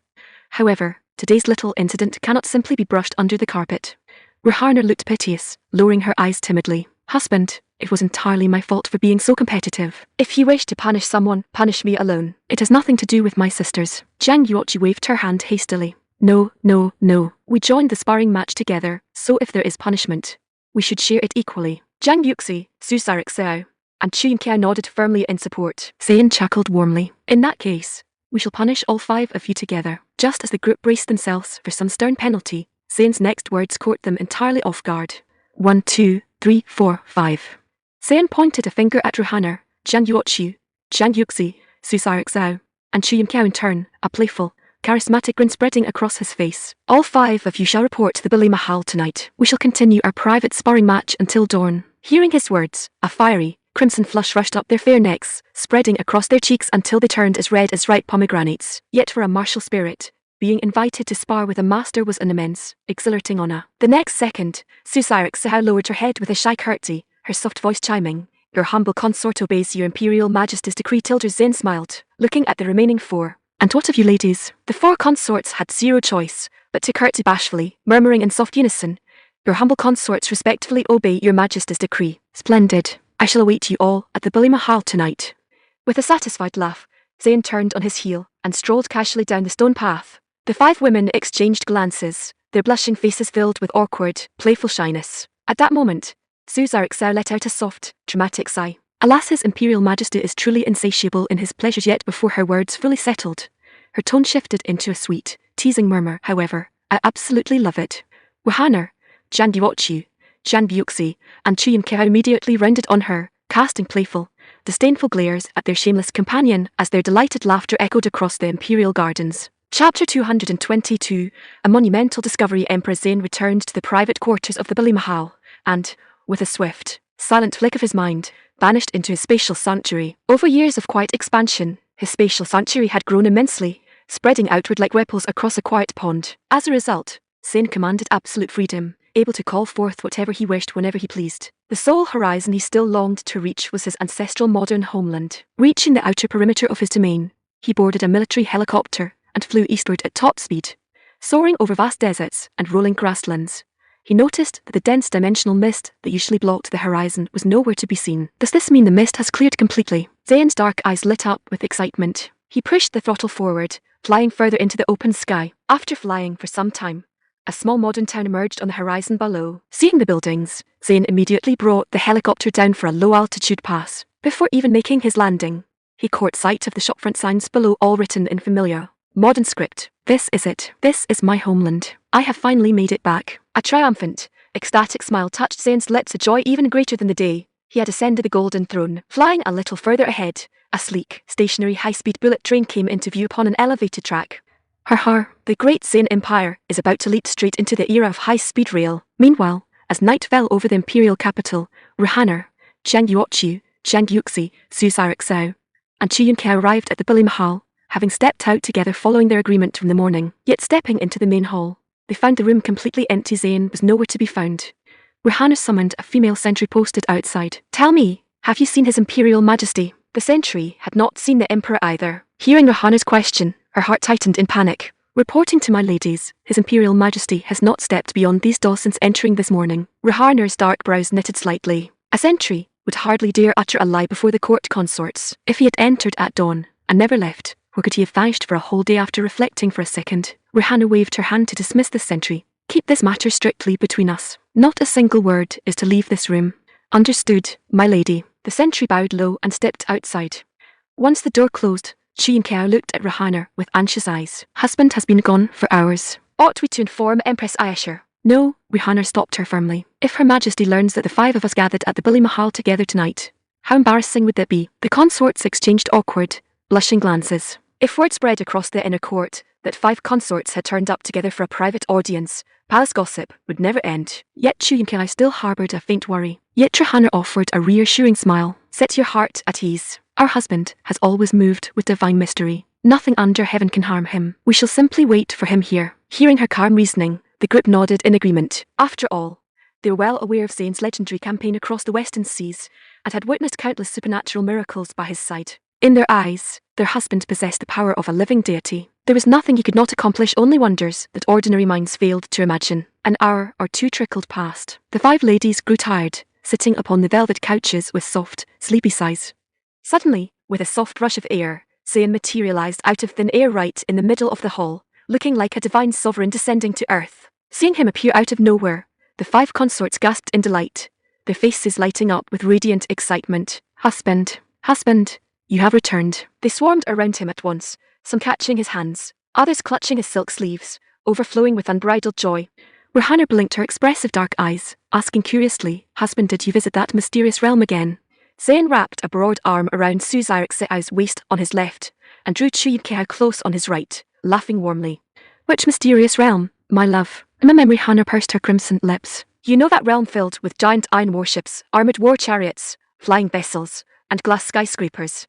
However, today's little incident cannot simply be brushed under the carpet. Rohanna looked piteous, lowering her eyes timidly. Husband, it was entirely my fault for being so competitive. If you wish to punish someone, punish me alone. It has nothing to do with my sisters. Jiang Yuochi waved her hand hastily. No. We joined the sparring match together, so if there is punishment, we should share it equally. Jiang Yuxi, Su Sarixao, and Xu Yunqiao nodded firmly in support. Zayn chuckled warmly. In that case, we shall punish all 5 of you together. Just as the group braced themselves for some stern penalty, Zayn's next words caught them entirely off guard. 1, 2, 3, 4, 5. Zayn pointed a finger at Rohanna, Jiang Yuochu, Jiang Yuxi, Su Sarixao, and Xu Yunqiao in turn, a playful, charismatic grin spreading across his face. All 5 of you shall report to the Billy Mahal tonight. We shall continue our private sparring match until dawn. Hearing his words, a fiery, crimson flush rushed up their fair necks, spreading across their cheeks until they turned as red as ripe pomegranates. Yet for a martial spirit, being invited to spar with a master was an immense, exhilarating honor. The next second, Su Sarixao lowered her head with a shy curtsy, her soft voice chiming. Your humble consort obeys your imperial majesty's decree. Zayn smiled, looking at the remaining 4. And what of you ladies? The 4 consorts had zero choice, but to curtsy bashfully, murmuring in soft unison, your humble consorts respectfully obey your majesty's decree. Splendid. I shall await you all at the Billy Mahal tonight. With a satisfied laugh, Zayn turned on his heel and strolled casually down the stone path. The 5 women exchanged glances, their blushing faces filled with awkward, playful shyness. At that moment, Su Sarixao let out a soft, dramatic sigh. Alas, his imperial majesty is truly insatiable in his pleasures. Yet before her words fully settled, her tone shifted into a sweet, teasing murmur, however, I absolutely love it. Wahaner, Jangyuochu, Jangyuxi, and Chuyinkao immediately rounded on her, casting playful, disdainful glares at their shameless companion as their delighted laughter echoed across the imperial gardens. Chapter 222, A monumental discovery. Emperor Zane returned to the private quarters of the Bali Mahal, and, with a swift, silent flick of his mind, vanished into his spatial sanctuary. Over years of quiet expansion, his spatial sanctuary had grown immensely, spreading outward like ripples across a quiet pond. As a result, Zane commanded absolute freedom, able to call forth whatever he wished whenever he pleased. The sole horizon he still longed to reach was his ancestral modern homeland. Reaching the outer perimeter of his domain, he boarded a military helicopter and flew eastward at top speed. Soaring over vast deserts and rolling grasslands, he noticed that the dense dimensional mist that usually blocked the horizon was nowhere to be seen. Does this mean the mist has cleared completely? Zane's dark eyes lit up with excitement. He pushed the throttle forward, flying further into the open sky. After flying for some time, a small modern town emerged on the horizon below. Seeing the buildings, Zane immediately brought the helicopter down for a low-altitude pass. Before even making his landing, he caught sight of the shopfront signs below, all written in familiar, modern script. This is it. This is my homeland. I have finally made it back. A triumphant, ecstatic smile touched Zane's lips, a joy even greater than the day he had ascended the golden throne. Flying a little further ahead, a sleek, stationary high-speed bullet train came into view upon an elevated track. The great Zane Empire is about to leap straight into the era of high-speed rail. Meanwhile, as night fell over the imperial capital, Ruhaner, Jangyuochu, Jangyuxi, Suzaraxao, and Chuyinkao arrived at the Bali Mahal, having stepped out together following their agreement from the morning. Yet stepping into the main hall, they found the room completely empty. Zane was nowhere to be found. Ruhaner summoned a female sentry posted outside. Tell me, have you seen His Imperial Majesty? The sentry had not seen the Emperor either. Hearing Ruhaner's question, her heart tightened in panic. Reporting to my ladies, His Imperial Majesty has not stepped beyond these doors since entering this morning. Ruhaner's dark brows knitted slightly. A sentry would hardly dare utter a lie before the court consorts. If he had entered at dawn and never left, where could he have vanished for a whole day? After reflecting for a second, Ruhaner waved her hand to dismiss the sentry. Keep this matter strictly between us. Not a single word is to leave this room. Understood, my lady. The sentry bowed low and stepped outside. Once the door closed, Chuyinkao looked at Ruhaner with anxious eyes. Husband has been gone for hours. Ought we to inform Empress Ayesha? No, Ruhaner stopped her firmly. If Her Majesty learns that the 5 of us gathered at the Bali Mahal together tonight, how embarrassing would that be? The consorts exchanged awkward, blushing glances. If word spread across the inner court that 5 consorts had turned up together for a private audience, palace gossip would never end. Yet Chuyinkao still harboured a faint worry. Yet Ruhaner offered a reassuring smile. Set your heart at ease. Our husband has always moved with divine mystery. Nothing under heaven can harm him. We shall simply wait for him here. Hearing her calm reasoning, the group nodded in agreement. After all, they were well aware of Zane's legendary campaign across the western seas and had witnessed countless supernatural miracles by his side. In their eyes, their husband possessed the power of a living deity. There was nothing he could not accomplish, only wonders that ordinary minds failed to imagine. An hour or two trickled past. The 5 ladies grew tired, sitting upon the velvet couches with soft, sleepy sighs. Suddenly, with a soft rush of air, Zane materialized out of thin air right in the middle of the hall, looking like a divine sovereign descending to earth. Seeing him appear out of nowhere, the 5 consorts gasped in delight, their faces lighting up with radiant excitement. Husband, you have returned. They swarmed around him at once, some catching his hands, others clutching his silk sleeves, overflowing with unbridled joy. Ruhaner blinked her expressive dark eyes, asking curiously, Husband, did you visit that mysterious realm again? Zane wrapped a broad arm around Suzaraxao's waist on his left, and drew Chuyinkao close on his right, laughing warmly. Which mysterious realm, my love? In my memory, Ruhaner pursed her crimson lips. You know that realm filled with giant iron warships, armoured war chariots, flying vessels, and glass skyscrapers.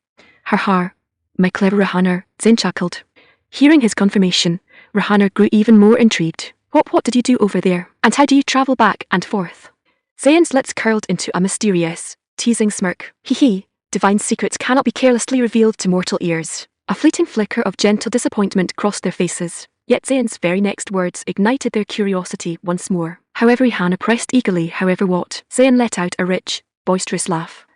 My clever Ruhaner, Zane chuckled. Hearing his confirmation, Ruhaner grew even more intrigued. What did you do over there? And how do you travel back and forth? Zane's lips curled into a mysterious, teasing smirk. Divine secrets cannot be carelessly revealed to mortal ears. A fleeting flicker of gentle disappointment crossed their faces. Yet Zane's very next words ignited their curiosity once more. However, Ruhaner pressed eagerly. However what? Zane let out a rich, boisterous laugh.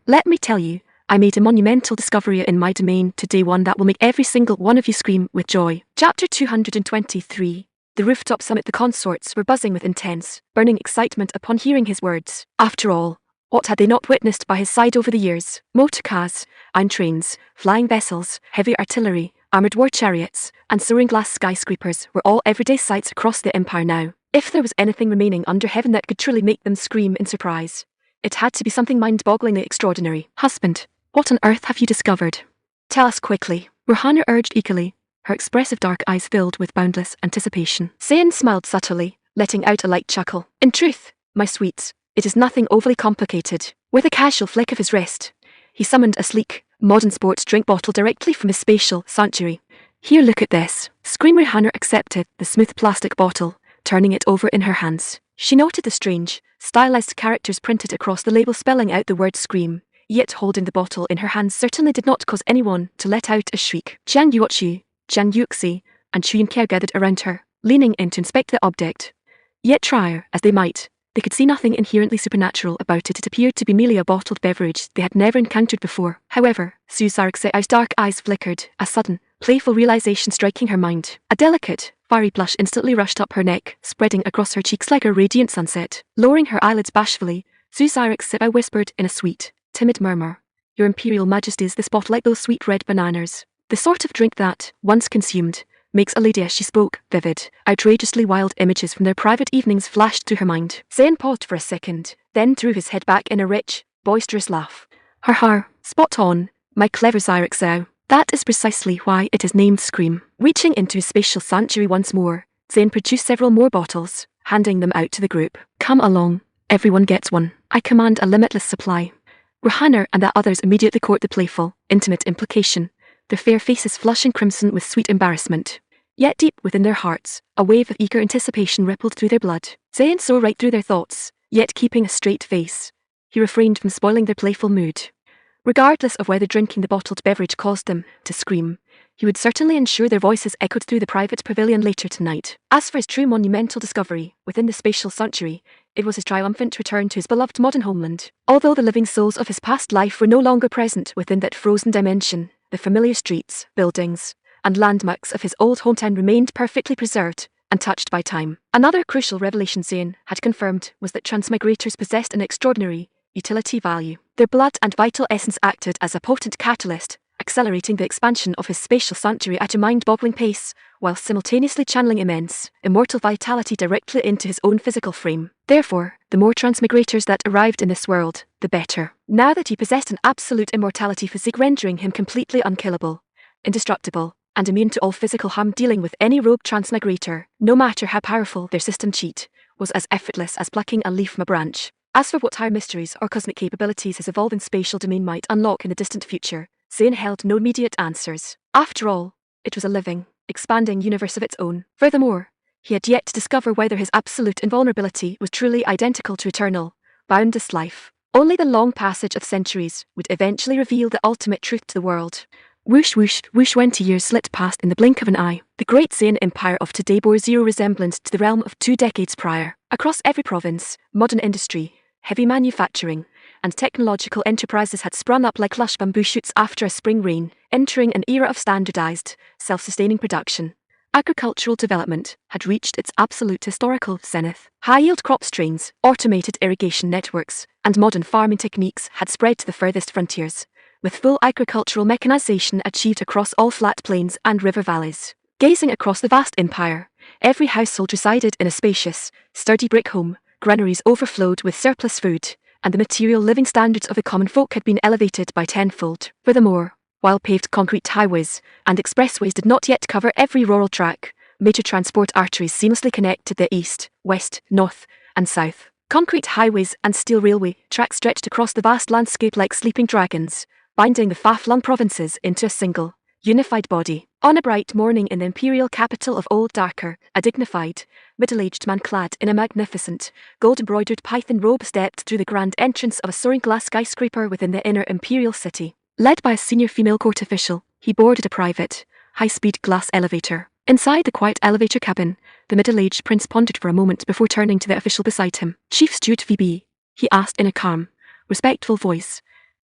Let me tell you, I made a monumental discovery in my domain today, one that will make every single one of you scream with joy. Chapter 223. The rooftop summit. The consorts were buzzing with intense, burning excitement upon hearing his words. After all, what had they not witnessed by his side over the years? Motor cars, iron trains, flying vessels, heavy artillery, armored war chariots, and soaring glass skyscrapers were all everyday sights across the empire now. If there was anything remaining under heaven that could truly make them scream in surprise, it had to be something mind-bogglingly extraordinary. Husband, what on earth have you discovered? Tell us quickly, Rohana urged eagerly, her expressive dark eyes filled with boundless anticipation. Zayn smiled subtly, letting out a light chuckle. In truth, my sweets, it is nothing overly complicated. With a casual flick of his wrist, he summoned a sleek, modern sports drink bottle directly from his spatial sanctuary. Here, look at this. Scream Rohana accepted the smooth plastic bottle, turning it over in her hands. She noted the strange, stylized characters printed across the label spelling out the word scream, yet holding the bottle in her hands certainly did not cause anyone to let out a shriek. Jiang Yuochi, Jiang Yuxi, and Chu Yunke gathered around her, leaning in to inspect the object. Yet try as they might, they could see nothing inherently supernatural about it. It appeared to be merely a bottled beverage they had never encountered before. However, Su Zaraxiao's dark eyes flickered, a sudden, playful realization striking her mind. A delicate, fiery blush instantly rushed up her neck, spreading across her cheeks like a radiant sunset. Lowering her eyelids bashfully, Su Zaraxiao whispered in a sweet, timid murmur, Your Imperial Majesty, is this bottle like those sweet red bananas? The sort of drink that, once consumed, makes a lady, as she spoke, vivid. Outrageously wild images from their private evenings flashed through her mind. Zayn paused for a second, then threw his head back in a rich, boisterous laugh. Ha, spot on, my clever Zaraxiao. That is precisely why it is named Scream. Reaching into his spatial sanctuary once more, Zayn produced several more bottles, handing them out to the group. Come along, everyone gets one. I command a limitless supply. Rohana and the others immediately caught the playful, intimate implication, their fair faces flushing crimson with sweet embarrassment. Yet deep within their hearts, a wave of eager anticipation rippled through their blood. Zayn saw right through their thoughts, yet keeping a straight face. He refrained from spoiling their playful mood. Regardless of whether drinking the bottled beverage caused them to scream, he would certainly ensure their voices echoed through the private pavilion later tonight. As for his true monumental discovery, within the spatial sanctuary, it was his triumphant return to his beloved modern homeland. Although the living souls of his past life were no longer present within that frozen dimension, the familiar streets, buildings, and landmarks of his old hometown remained perfectly preserved, untouched by time. Another crucial revelation Zayn had confirmed was that transmigrators possessed an extraordinary utility value. Their blood and vital essence acted as a potent catalyst, accelerating the expansion of his spatial sanctuary at a mind-boggling pace, while simultaneously channeling immense, immortal vitality directly into his own physical frame. Therefore, the more transmigrators that arrived in this world, the better. Now that he possessed an absolute immortality physique rendering him completely unkillable, indestructible, and immune to all physical harm, dealing with any rogue transmigrator, no matter how powerful their system cheat, was as effortless as plucking a leaf from a branch. As for what higher mysteries or cosmic capabilities his evolving spatial domain might unlock in the distant future, Zayn held no immediate answers. After all, it was a living, expanding universe of its own. Furthermore, he had yet to discover whether his absolute invulnerability was truly identical to eternal, boundless life. Only the long passage of centuries would eventually reveal the ultimate truth to the world. Whoosh whoosh whoosh 20 years slipped past in the blink of an eye. The great Zayn empire of today bore zero resemblance to the realm of 2 decades prior. Across every province, modern industry, heavy manufacturing, and technological enterprises had sprung up like lush bamboo shoots after a spring rain, entering an era of standardized, self-sustaining production. Agricultural development had reached its absolute historical zenith. High-yield crop strains, automated irrigation networks, and modern farming techniques had spread to the furthest frontiers, with full agricultural mechanization achieved across all flat plains and river valleys. Gazing across the vast empire, every household resided in a spacious, sturdy brick home. Granaries overflowed with surplus food, and the material living standards of the common folk had been elevated by tenfold. Furthermore, while paved concrete highways and expressways did not yet cover every rural track, major transport arteries seamlessly connected the east, west, north, and south. Concrete highways and steel railway tracks stretched across the vast landscape like sleeping dragons, binding the far-flung provinces into a single, unified body. On a bright morning in the imperial capital of Old Darker, a dignified, middle-aged man clad in a magnificent, gold-embroidered python robe stepped through the grand entrance of a soaring glass skyscraper within the inner imperial city. Led by a senior female court official, he boarded a private, high-speed glass elevator. Inside the quiet elevator cabin, the middle-aged prince pondered for a moment before turning to the official beside him. Chief Steward Phoebe, he asked in a calm, respectful voice.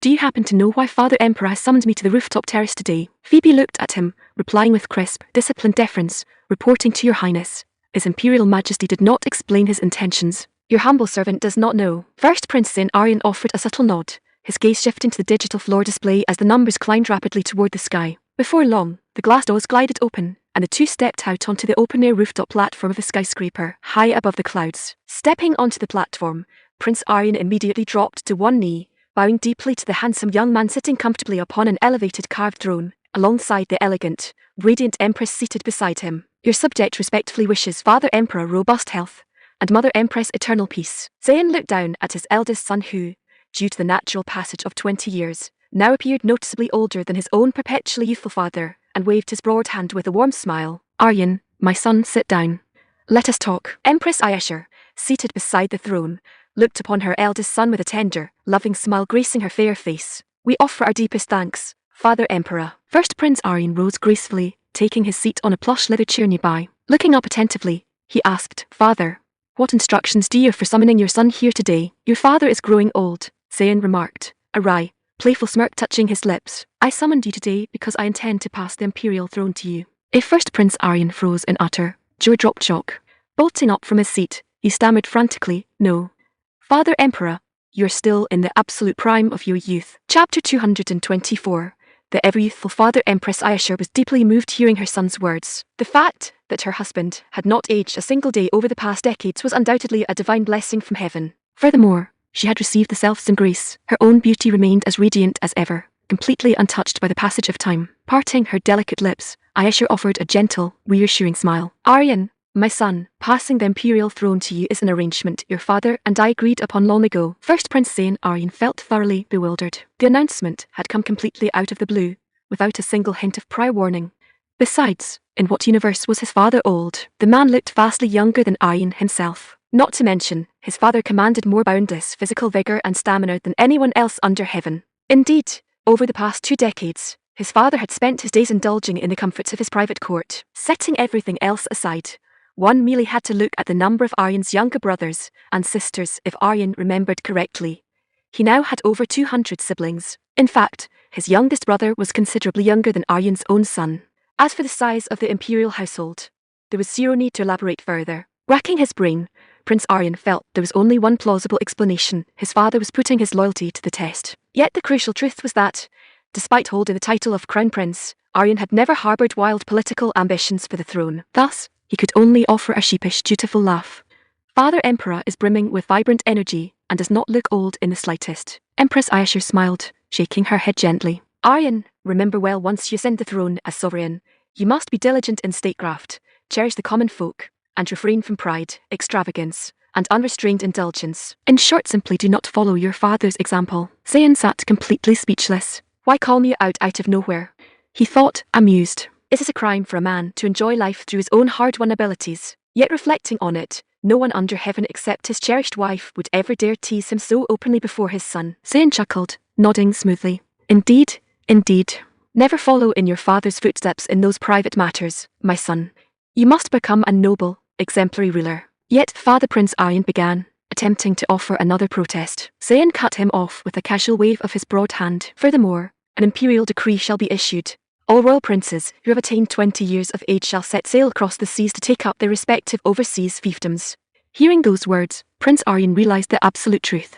Do you happen to know why Father Emperor has summoned me to the rooftop terrace today? Phoebe looked at him, replying with crisp, disciplined deference, reporting to your highness. His Imperial Majesty did not explain his intentions. Your humble servant does not know. First Prince Zayn Aryan offered a subtle nod, his gaze shifting to the digital floor display as the numbers climbed rapidly toward the sky. Before long, The glass doors glided open, and the two stepped out onto the open-air rooftop platform of a skyscraper, high above the clouds. Stepping onto the platform, Prince Aryan immediately dropped to one knee, bowing deeply to the handsome young man sitting comfortably upon an elevated carved throne, alongside the elegant, radiant Empress seated beside him. Your subject respectfully wishes Father Emperor robust health, and Mother Empress eternal peace. Zayn looked down at his eldest son who, due to the natural passage of 20 years, now appeared noticeably older than his own perpetually youthful father, and waved his broad hand with a warm smile. Aryan, my son, sit down. Let us talk. Empress Ayesha, seated beside the throne, looked upon her eldest son with a tender, loving smile gracing her fair face. We offer our deepest thanks, Father Emperor. First Prince Aryan rose gracefully, taking his seat on a plush leather chair nearby. Looking up attentively, he asked, Father, what instructions do you have for summoning your son here today? Your father is growing old, Zayn remarked, a wry, playful smirk touching his lips. I summoned you today because I intend to pass the imperial throne to you. If First Prince Aryan froze in utter, jaw-dropped shock. Bolting up from his seat, he stammered frantically, No. Father Emperor, you're still in the absolute prime of your youth. Chapter 224. The ever-youthful Father Empress Ayesha was deeply moved hearing her son's words. The fact that her husband had not aged a single day over the past decades was undoubtedly a divine blessing from heaven. Furthermore, she had received the self-same grace. Her own beauty remained as radiant as ever, completely untouched by the passage of time. Parting her delicate lips, Ayesha offered a gentle, reassuring smile. Aryan, my son, passing the imperial throne to you is an arrangement your father and I agreed upon long ago. First Prince Zayn Aryan felt thoroughly bewildered. The announcement had come completely out of the blue, without a single hint of prior warning. Besides, in what universe was his father old? The man looked vastly younger than Aryan himself. Not to mention, his father commanded more boundless physical vigor and stamina than anyone else under heaven. Indeed, over the past 2 decades, his father had spent his days indulging in the comforts of his private court. Setting everything else aside, one merely had to look at the number of Aryan's younger brothers and sisters if Aryan remembered correctly. He now had over 200 siblings. In fact, his youngest brother was considerably younger than Aryan's own son. As for the size of the imperial household, there was zero need to elaborate further. Racking his brain, Prince Aryan felt there was only one plausible explanation: his father was putting his loyalty to the test. Yet the crucial truth was that, despite holding the title of Crown Prince, Aryan had never harbored wild political ambitions for the throne. Thus, he could only offer a sheepish, dutiful laugh. Father Emperor is brimming with vibrant energy and does not look old in the slightest. Empress Ayesha smiled, shaking her head gently. Aryan, remember well, once you ascend the throne as sovereign, you must be diligent in statecraft, cherish the common folk, and refrain from pride, extravagance, and unrestrained indulgence. In short, simply do not follow your father's example. Zayn sat completely speechless. Why call me out of nowhere? He thought, amused. Is it a crime for a man to enjoy life through his own hard-won abilities? Yet reflecting on it, no one under heaven except his cherished wife would ever dare tease him so openly before his son. Zayn chuckled, nodding smoothly. Indeed, indeed. Never follow in your father's footsteps in those private matters, my son. You must become a noble, exemplary ruler. Yet Father Prince Aryan began, attempting to offer another protest. Zayn cut him off with a casual wave of his broad hand. Furthermore, an imperial decree shall be issued. All royal princes who have attained 20 years of age shall set sail across the seas to take up their respective overseas fiefdoms. Hearing those words, Prince Aryan realized the absolute truth.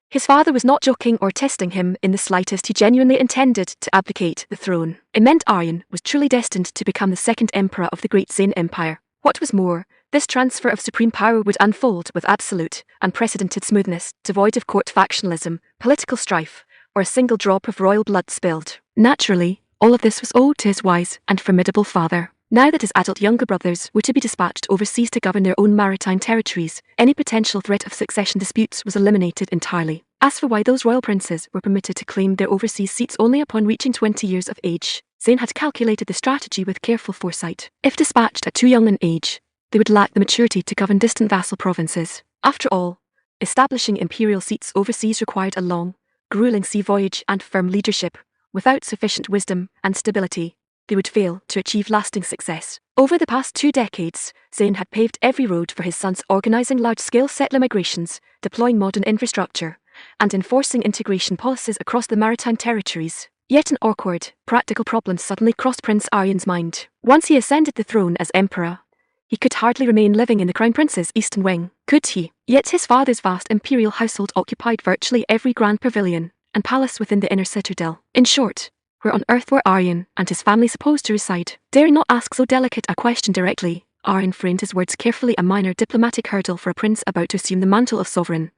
His father was not joking or testing him in the slightest. He genuinely intended to abdicate the throne. It meant Aryan was truly destined to become the second emperor of the great Zayn Empire. What was more, this transfer of supreme power would unfold with absolute, unprecedented smoothness, devoid of court factionalism, political strife, or a single drop of royal blood spilled. Naturally, all of this was owed to his wise and formidable father. Now that his adult younger brothers were to be dispatched overseas to govern their own maritime territories, any potential threat of succession disputes was eliminated entirely. As for why those royal princes were permitted to claim their overseas seats only upon reaching 20 years of age, Zayn had calculated the strategy with careful foresight. If dispatched at too young an age, they would lack the maturity to govern distant vassal provinces. After all, establishing imperial seats overseas required a long, grueling sea voyage and firm leadership. Without sufficient wisdom and stability, they would fail to achieve lasting success. Over the past 2 decades, Zayn had paved every road for his sons, organizing large-scale settler migrations, deploying modern infrastructure, and enforcing integration policies across the maritime territories. Yet an awkward, practical problem suddenly crossed Prince Aryan's mind. Once he ascended the throne as emperor, he could hardly remain living in the Crown Prince's eastern wing, could he? Yet his father's vast imperial household occupied virtually every grand pavilion and palace within the inner citadel. In short, Where on earth were Aryan and his family supposed to reside? Daring not ask so delicate a question directly, Aryan framed his words carefully, a minor diplomatic hurdle for a prince about to assume the mantle of sovereign.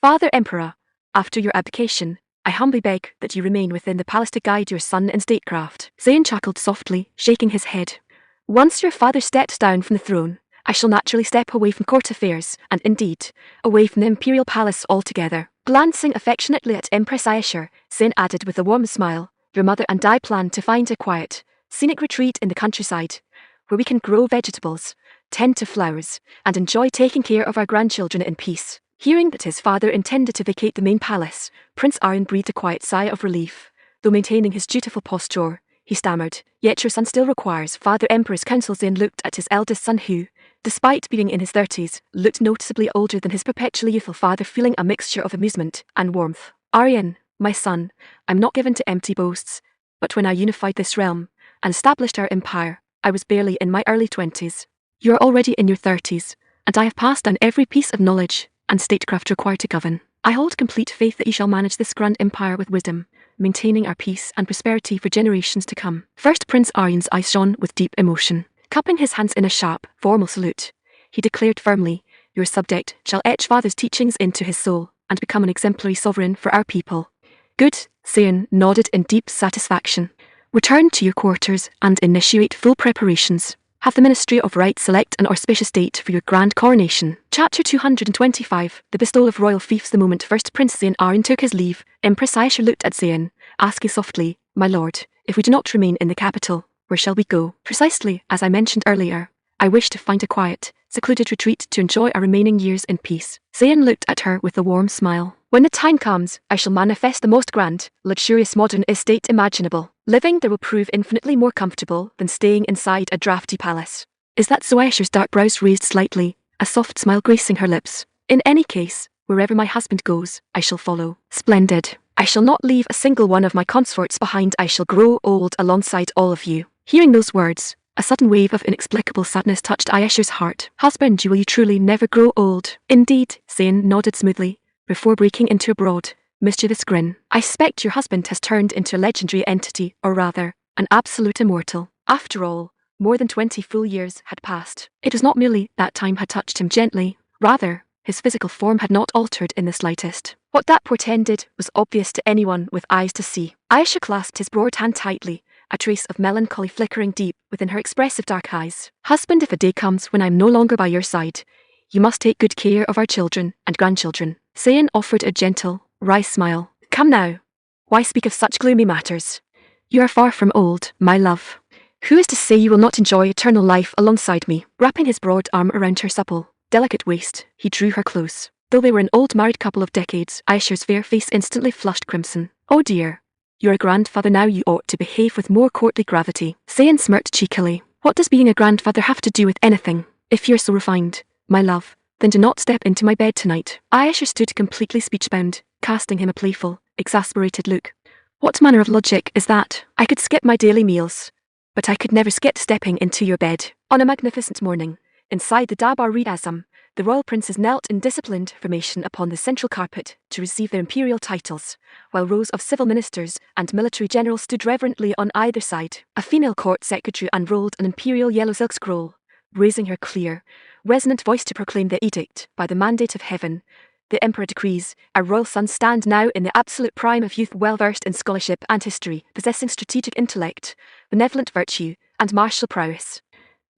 Father Emperor, after your abdication, I humbly beg that you remain within the palace to guide your son in statecraft. Zayn chuckled softly, shaking his head. Once your father steps down from the throne, I shall naturally step away from court affairs, and indeed, away from the imperial palace altogether. Glancing affectionately at Empress Ayesha, Zayn added with a warm smile, your mother and I plan to find a quiet, scenic retreat in the countryside, where we can grow vegetables, tend to flowers, and enjoy taking care of our grandchildren in peace. Hearing that his father intended to vacate the main palace, Prince Aryan breathed a quiet sigh of relief. Though maintaining his dutiful posture, he stammered, yet your son still requires Father Emperor's counsel. Zayn looked at his eldest son who, despite being in his 30s, looked noticeably older than his perpetually youthful father, feeling a mixture of amusement and warmth. Aryan, my son, I'm not given to empty boasts, but when I unified this realm and established our empire, I was barely in my early 20s. You are already in your 30s, and I have passed down every piece of knowledge and statecraft required to govern. I hold complete faith that you shall manage this grand empire with wisdom, maintaining our peace and prosperity for generations to come. First, Prince Aryan's eyes shone with deep emotion. Cupping his hands in a sharp, formal salute, he declared firmly, your subject shall etch father's teachings into his soul and become an exemplary sovereign for our people. Good, Zayn nodded in deep satisfaction. Return to your quarters and initiate full preparations. Have the Ministry of Right select an auspicious date for your grand coronation. Chapter 225, The Bestowal of Royal Fiefs. The moment first Prince Zayn Aryan took his leave, Empress Ayesha looked at Zayn, asking softly, my lord, if we do not remain in the capital, where shall we go? Precisely as I mentioned earlier, I wish to find a quiet, secluded retreat to enjoy our remaining years in peace. Zayn looked at her with a warm smile. When the time comes, I shall manifest the most grand, luxurious modern estate imaginable. Living there will prove infinitely more comfortable than staying inside a drafty palace. Is that so? Ayesha's dark brows raised slightly, a soft smile gracing her lips. In any case, wherever my husband goes, I shall follow. Splendid. I shall not leave a single one of my consorts behind. I shall grow old alongside all of you. Hearing those words, a sudden wave of inexplicable sadness touched Ayesha's heart. Husband, will you truly never grow old? Indeed, Zayn nodded smoothly, before breaking into a broad, mischievous grin. I suspect your husband has turned into a legendary entity, or rather, an absolute immortal. After all, more than 20 full years had passed. It was not merely that time had touched him gently, rather, his physical form had not altered in the slightest. What that portended was obvious to anyone with eyes to see. Ayesha clasped his broad hand tightly, a trace of melancholy flickering deep within her expressive dark eyes. Husband, if a day comes when I am no longer by your side, you must take good care of our children and grandchildren. Zayn offered a gentle, wry smile. Come now. Why speak of such gloomy matters? You are far from old, my love. Who is to say you will not enjoy eternal life alongside me? Wrapping his broad arm around her supple, delicate waist, he drew her close. Though they were an old married couple of decades, Ayesha's fair face instantly flushed crimson. Oh dear. You're a grandfather now, you ought to behave with more courtly gravity. Zayn smirked cheekily. What does being a grandfather have to do with anything? If you're so refined, my love, then do not step into my bed tonight. Ayesha stood completely speechbound, casting him a playful, exasperated look. What manner of logic is that? I could skip my daily meals, but I could never skip stepping into your bed. On a magnificent morning, inside the Darbar-e-Azam, the royal princes knelt in disciplined formation upon the central carpet to receive their imperial titles, while rows of civil ministers and military generals stood reverently on either side. A female court secretary unrolled an imperial yellow silk scroll, raising her clear, resonant voice to proclaim the edict. By the mandate of heaven, the emperor decrees, our royal sons stand now in the absolute prime of youth, well versed in scholarship and history, possessing strategic intellect, benevolent virtue, and martial prowess.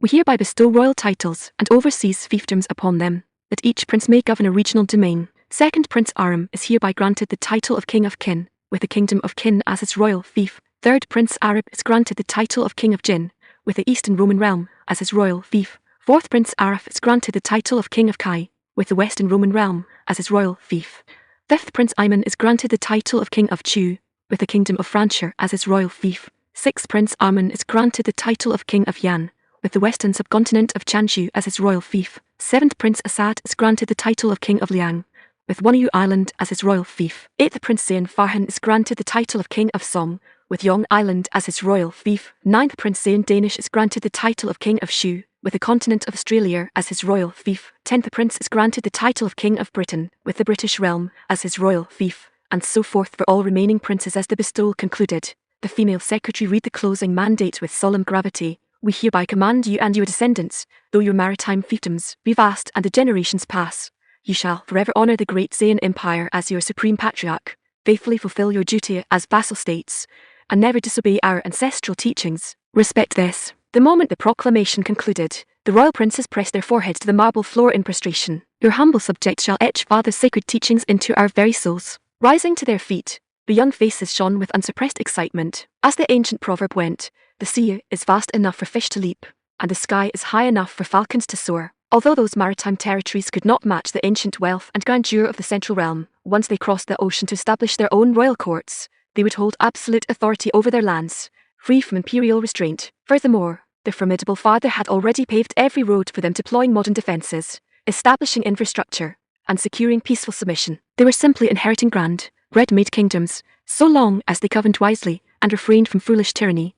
We hereby bestow royal titles and overseas fiefdoms upon them, that each prince may govern a regional domain. Second Prince Aram is hereby granted the title of King of Kin, with the Kingdom of Kin as his royal fief. Third Prince Arab is granted the title of King of Jin, with the Eastern Roman realm as his royal fief. Fourth Prince Araf is granted the title of King of Kai, with the Western Roman realm as his royal fief. Fifth Prince Ayman is granted the title of King of Chu, with the Kingdom of Francher as his royal fief. Sixth Prince Arman is granted the title of King of Yan, with the western subcontinent of Chanshu as his royal fief. Seventh Prince Assad is granted the title of King of Liang, with Wonyu Island as his royal fief. Eighth Prince Zayn Farhan is granted the title of King of Song, with Yong Island as his royal fief. Ninth Prince Zayn Danish is granted the title of King of Shu, with the continent of Australia as his royal fief. 10th Prince is granted the title of King of Britain, with the British realm as his royal fief, and so forth for all remaining princes. As the bestowal concluded, The female secretary read the closing mandate with solemn gravity. We hereby command you and your descendants, though your maritime fiefdoms be vast and the generations pass, you shall forever honor the great Zayan Empire as your supreme patriarch, faithfully fulfill your duty as vassal states, and never disobey our ancestral teachings. Respect this. The moment the proclamation concluded, the royal princes pressed their foreheads to the marble floor in prostration. Your humble subjects shall etch Father's sacred teachings into our very souls. Rising to their feet, the young faces shone with unsuppressed excitement. As the ancient proverb went, the sea is vast enough for fish to leap, and the sky is high enough for falcons to soar. Although those maritime territories could not match the ancient wealth and grandeur of the Central Realm, once they crossed the ocean to establish their own royal courts, they would hold absolute authority over their lands, free from imperial restraint. Furthermore, their formidable father had already paved every road for them, deploying modern defences, establishing infrastructure, and securing peaceful submission. They were simply inheriting grand, red-made kingdoms, so long as they governed wisely and refrained from foolish tyranny.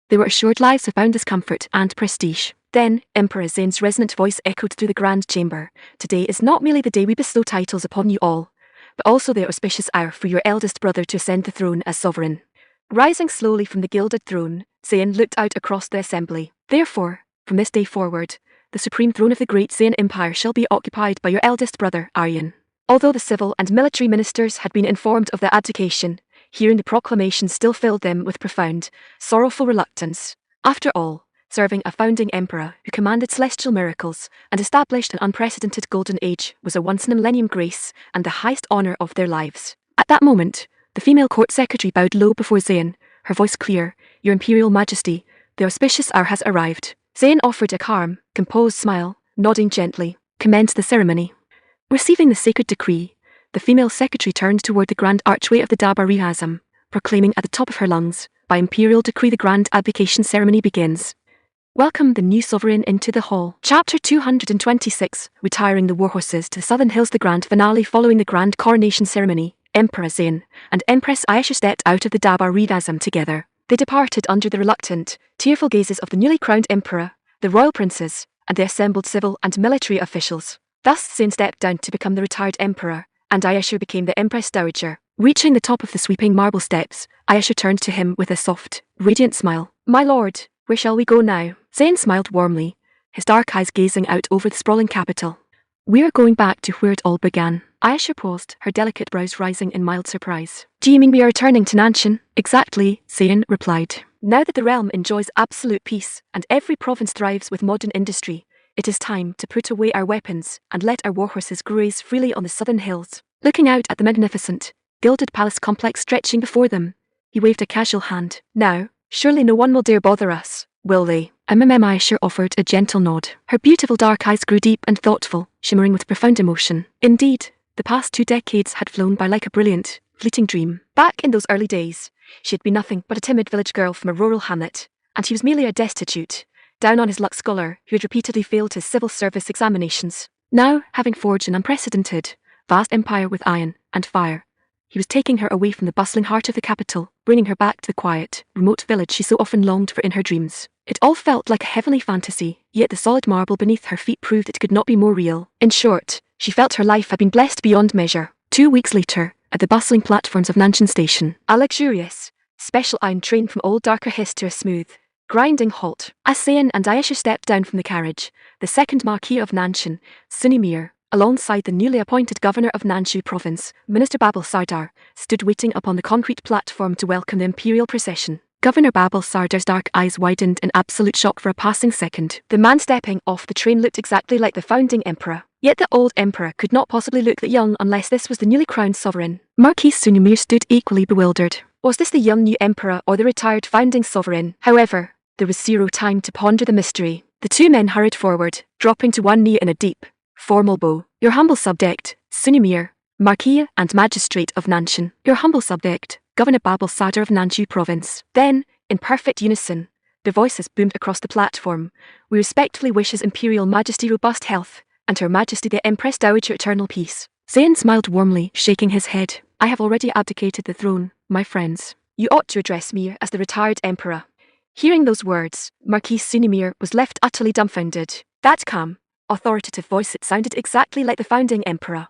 They were assured lives of boundless comfort and prestige. Then, Emperor Zain's resonant voice echoed through the grand chamber. Today is not merely the day we bestow titles upon you all, but also the auspicious hour for your eldest brother to ascend the throne as sovereign. Rising slowly from the gilded throne, Zayn looked out across the assembly. Therefore, from this day forward, the supreme throne of the great Zayn Empire shall be occupied by your eldest brother, Aryan. Although the civil and military ministers had been informed of the abdication, hearing the proclamation still filled them with profound, sorrowful reluctance. After all, serving a founding emperor who commanded celestial miracles and established an unprecedented golden age was a once-in-a-millennium grace and the highest honor of their lives. At that moment, the female court secretary bowed low before Zayn, her voice clear. Your Imperial Majesty, the auspicious hour has arrived. Zayn offered a calm, composed smile, nodding gently. Commenced the ceremony. Receiving the sacred decree, the female secretary turned toward the grand archway of the Dabar-e-Azam, proclaiming at the top of her lungs, by imperial decree the grand abdication ceremony begins. Welcome the new sovereign into the hall. Chapter 226, Retiring the Warhorses to the Southern Hills. The grand finale following the grand coronation ceremony, Emperor Zayn and Empress Ayesha stepped out of the Dabar-e-Azam together. They departed under the reluctant, tearful gazes of the newly crowned emperor, the royal princes, and the assembled civil and military officials. Thus Zayn stepped down to become the retired emperor, and Ayesha became the Empress Dowager. Reaching the top of the sweeping marble steps, Ayesha turned to him with a soft, radiant smile. My lord, where shall we go now? Zayn smiled warmly, his dark eyes gazing out over the sprawling capital. We are going back to where it all began. Ayesha paused, her delicate brows rising in mild surprise. Do you mean we are returning to Nanshan? Exactly, Zayn replied. Now that the realm enjoys absolute peace and every province thrives with modern industry, it is time to put away our weapons and let our warhorses graze freely on the southern hills. Looking out at the magnificent, gilded palace complex stretching before them, he waved a casual hand. Now, surely no one will dare bother us, will they? Ayesha offered a gentle nod. Her beautiful dark eyes grew deep and thoughtful, shimmering with profound emotion. Indeed, the past 2 decades had flown by like a brilliant, fleeting dream. Back in those early days, she had been nothing but a timid village girl from a rural hamlet, and he was merely a destitute, down-on-his-luck scholar who had repeatedly failed his civil service examinations. Now, having forged an unprecedented, vast empire with iron and fire, he was taking her away from the bustling heart of the capital, bringing her back to the quiet, remote village she so often longed for in her dreams. It all felt like a heavenly fantasy, yet the solid marble beneath her feet proved it could not be more real. In short, she felt her life had been blessed beyond measure. 2 weeks later, at the bustling platforms of Nanshan Station, a luxurious, special iron train from old Darker Hiss to a smooth, grinding halt. As Zayn and Ayesha stepped down from the carriage, the second Marquis of Nanshan, Sunimir, alongside the newly appointed governor of Nanshu province, Minister Babel Sardar, stood waiting upon the concrete platform to welcome the imperial procession. Governor Babel Sardar's dark eyes widened in absolute shock for a passing second. The man stepping off the train looked exactly like the founding emperor. Yet the old emperor could not possibly look that young unless this was the newly crowned sovereign. Marquis Sunimir stood equally bewildered. Was this the young new emperor or the retired founding sovereign? However, there was zero time to ponder the mystery. The 2 men hurried forward, dropping to one knee in a deep, formal bow. Your humble subject, Sunimir, Marquis and Magistrate of Nanshan. Your humble subject, Governor Babel Sardar of Nanshu province. Then, in perfect unison, their voices boomed across the platform. We respectfully wish His Imperial Majesty robust health, and Her Majesty the Empress Dowager eternal peace. Zayn smiled warmly, shaking his head. I have already abdicated the throne, my friends. You ought to address me as the retired emperor. Hearing those words, Marquis Sunimir was left utterly dumbfounded. That calm, authoritative voice, it sounded exactly like the founding emperor.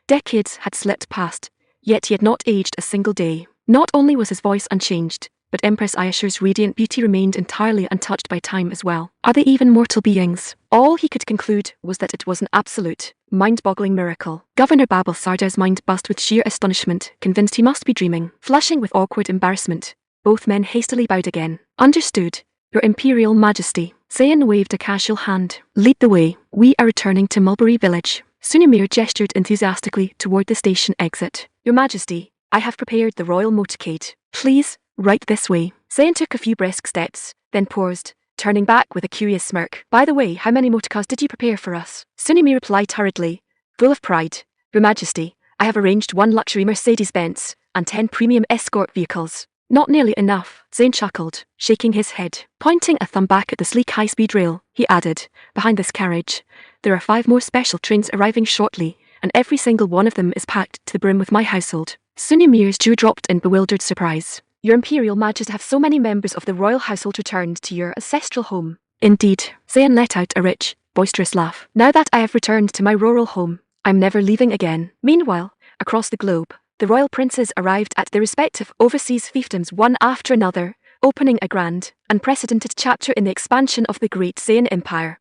Decades had slipped past, yet he had not aged a single day. Not only was his voice unchanged, but but Empress Ayesha's radiant beauty remained entirely untouched by time as well. Are they even mortal beings? All he could conclude was that it was an absolute, mind-boggling miracle. Governor Babel Sarda's mind buzzed with sheer astonishment, convinced he must be dreaming. Flushing with awkward embarrassment, both men hastily bowed again. Understood, Your Imperial Majesty. Zayn waved a casual hand. Lead the way. We are returning to Mulberry Village. Sunimir gestured enthusiastically toward the station exit. Your Majesty, I have prepared the royal motorcade. Please, right this way. Zayn took a few brisk steps, then paused, turning back with a curious smirk. By the way, how many motorcars did you prepare for us? Sunimir replied hurriedly, full of pride. Your Majesty, I have arranged 1 luxury Mercedes-Benz and 10 premium escort vehicles. Not nearly enough, Zayn chuckled, shaking his head. Pointing a thumb back at the sleek high-speed rail, he added, behind this carriage, there are 5 more special trains arriving shortly, and every single one of them is packed to the brim with my household. Sunimir's jaw dropped in bewildered surprise. Your Imperial Majesty, have so many members of the royal household returned to your ancestral home? Indeed, Zayn let out a rich, boisterous laugh. Now that I have returned to my rural home, I'm never leaving again. Meanwhile, across the globe, the royal princes arrived at their respective overseas fiefdoms one after another, opening a grand, unprecedented chapter in the expansion of the great Zayn Empire.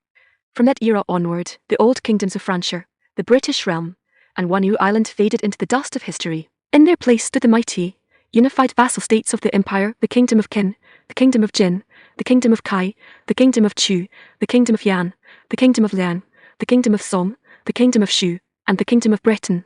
From that era onward, the old kingdoms of Francia, the British realm, and Wanu Island faded into the dust of history. In their place stood the mighty, unified vassal states of the empire, the kingdom of Qin, the kingdom of Jin, the kingdom of Kai, the kingdom of Chu, the kingdom of Yan, the kingdom of Liang, the kingdom of Song, the kingdom of Shu, and the kingdom of Breton.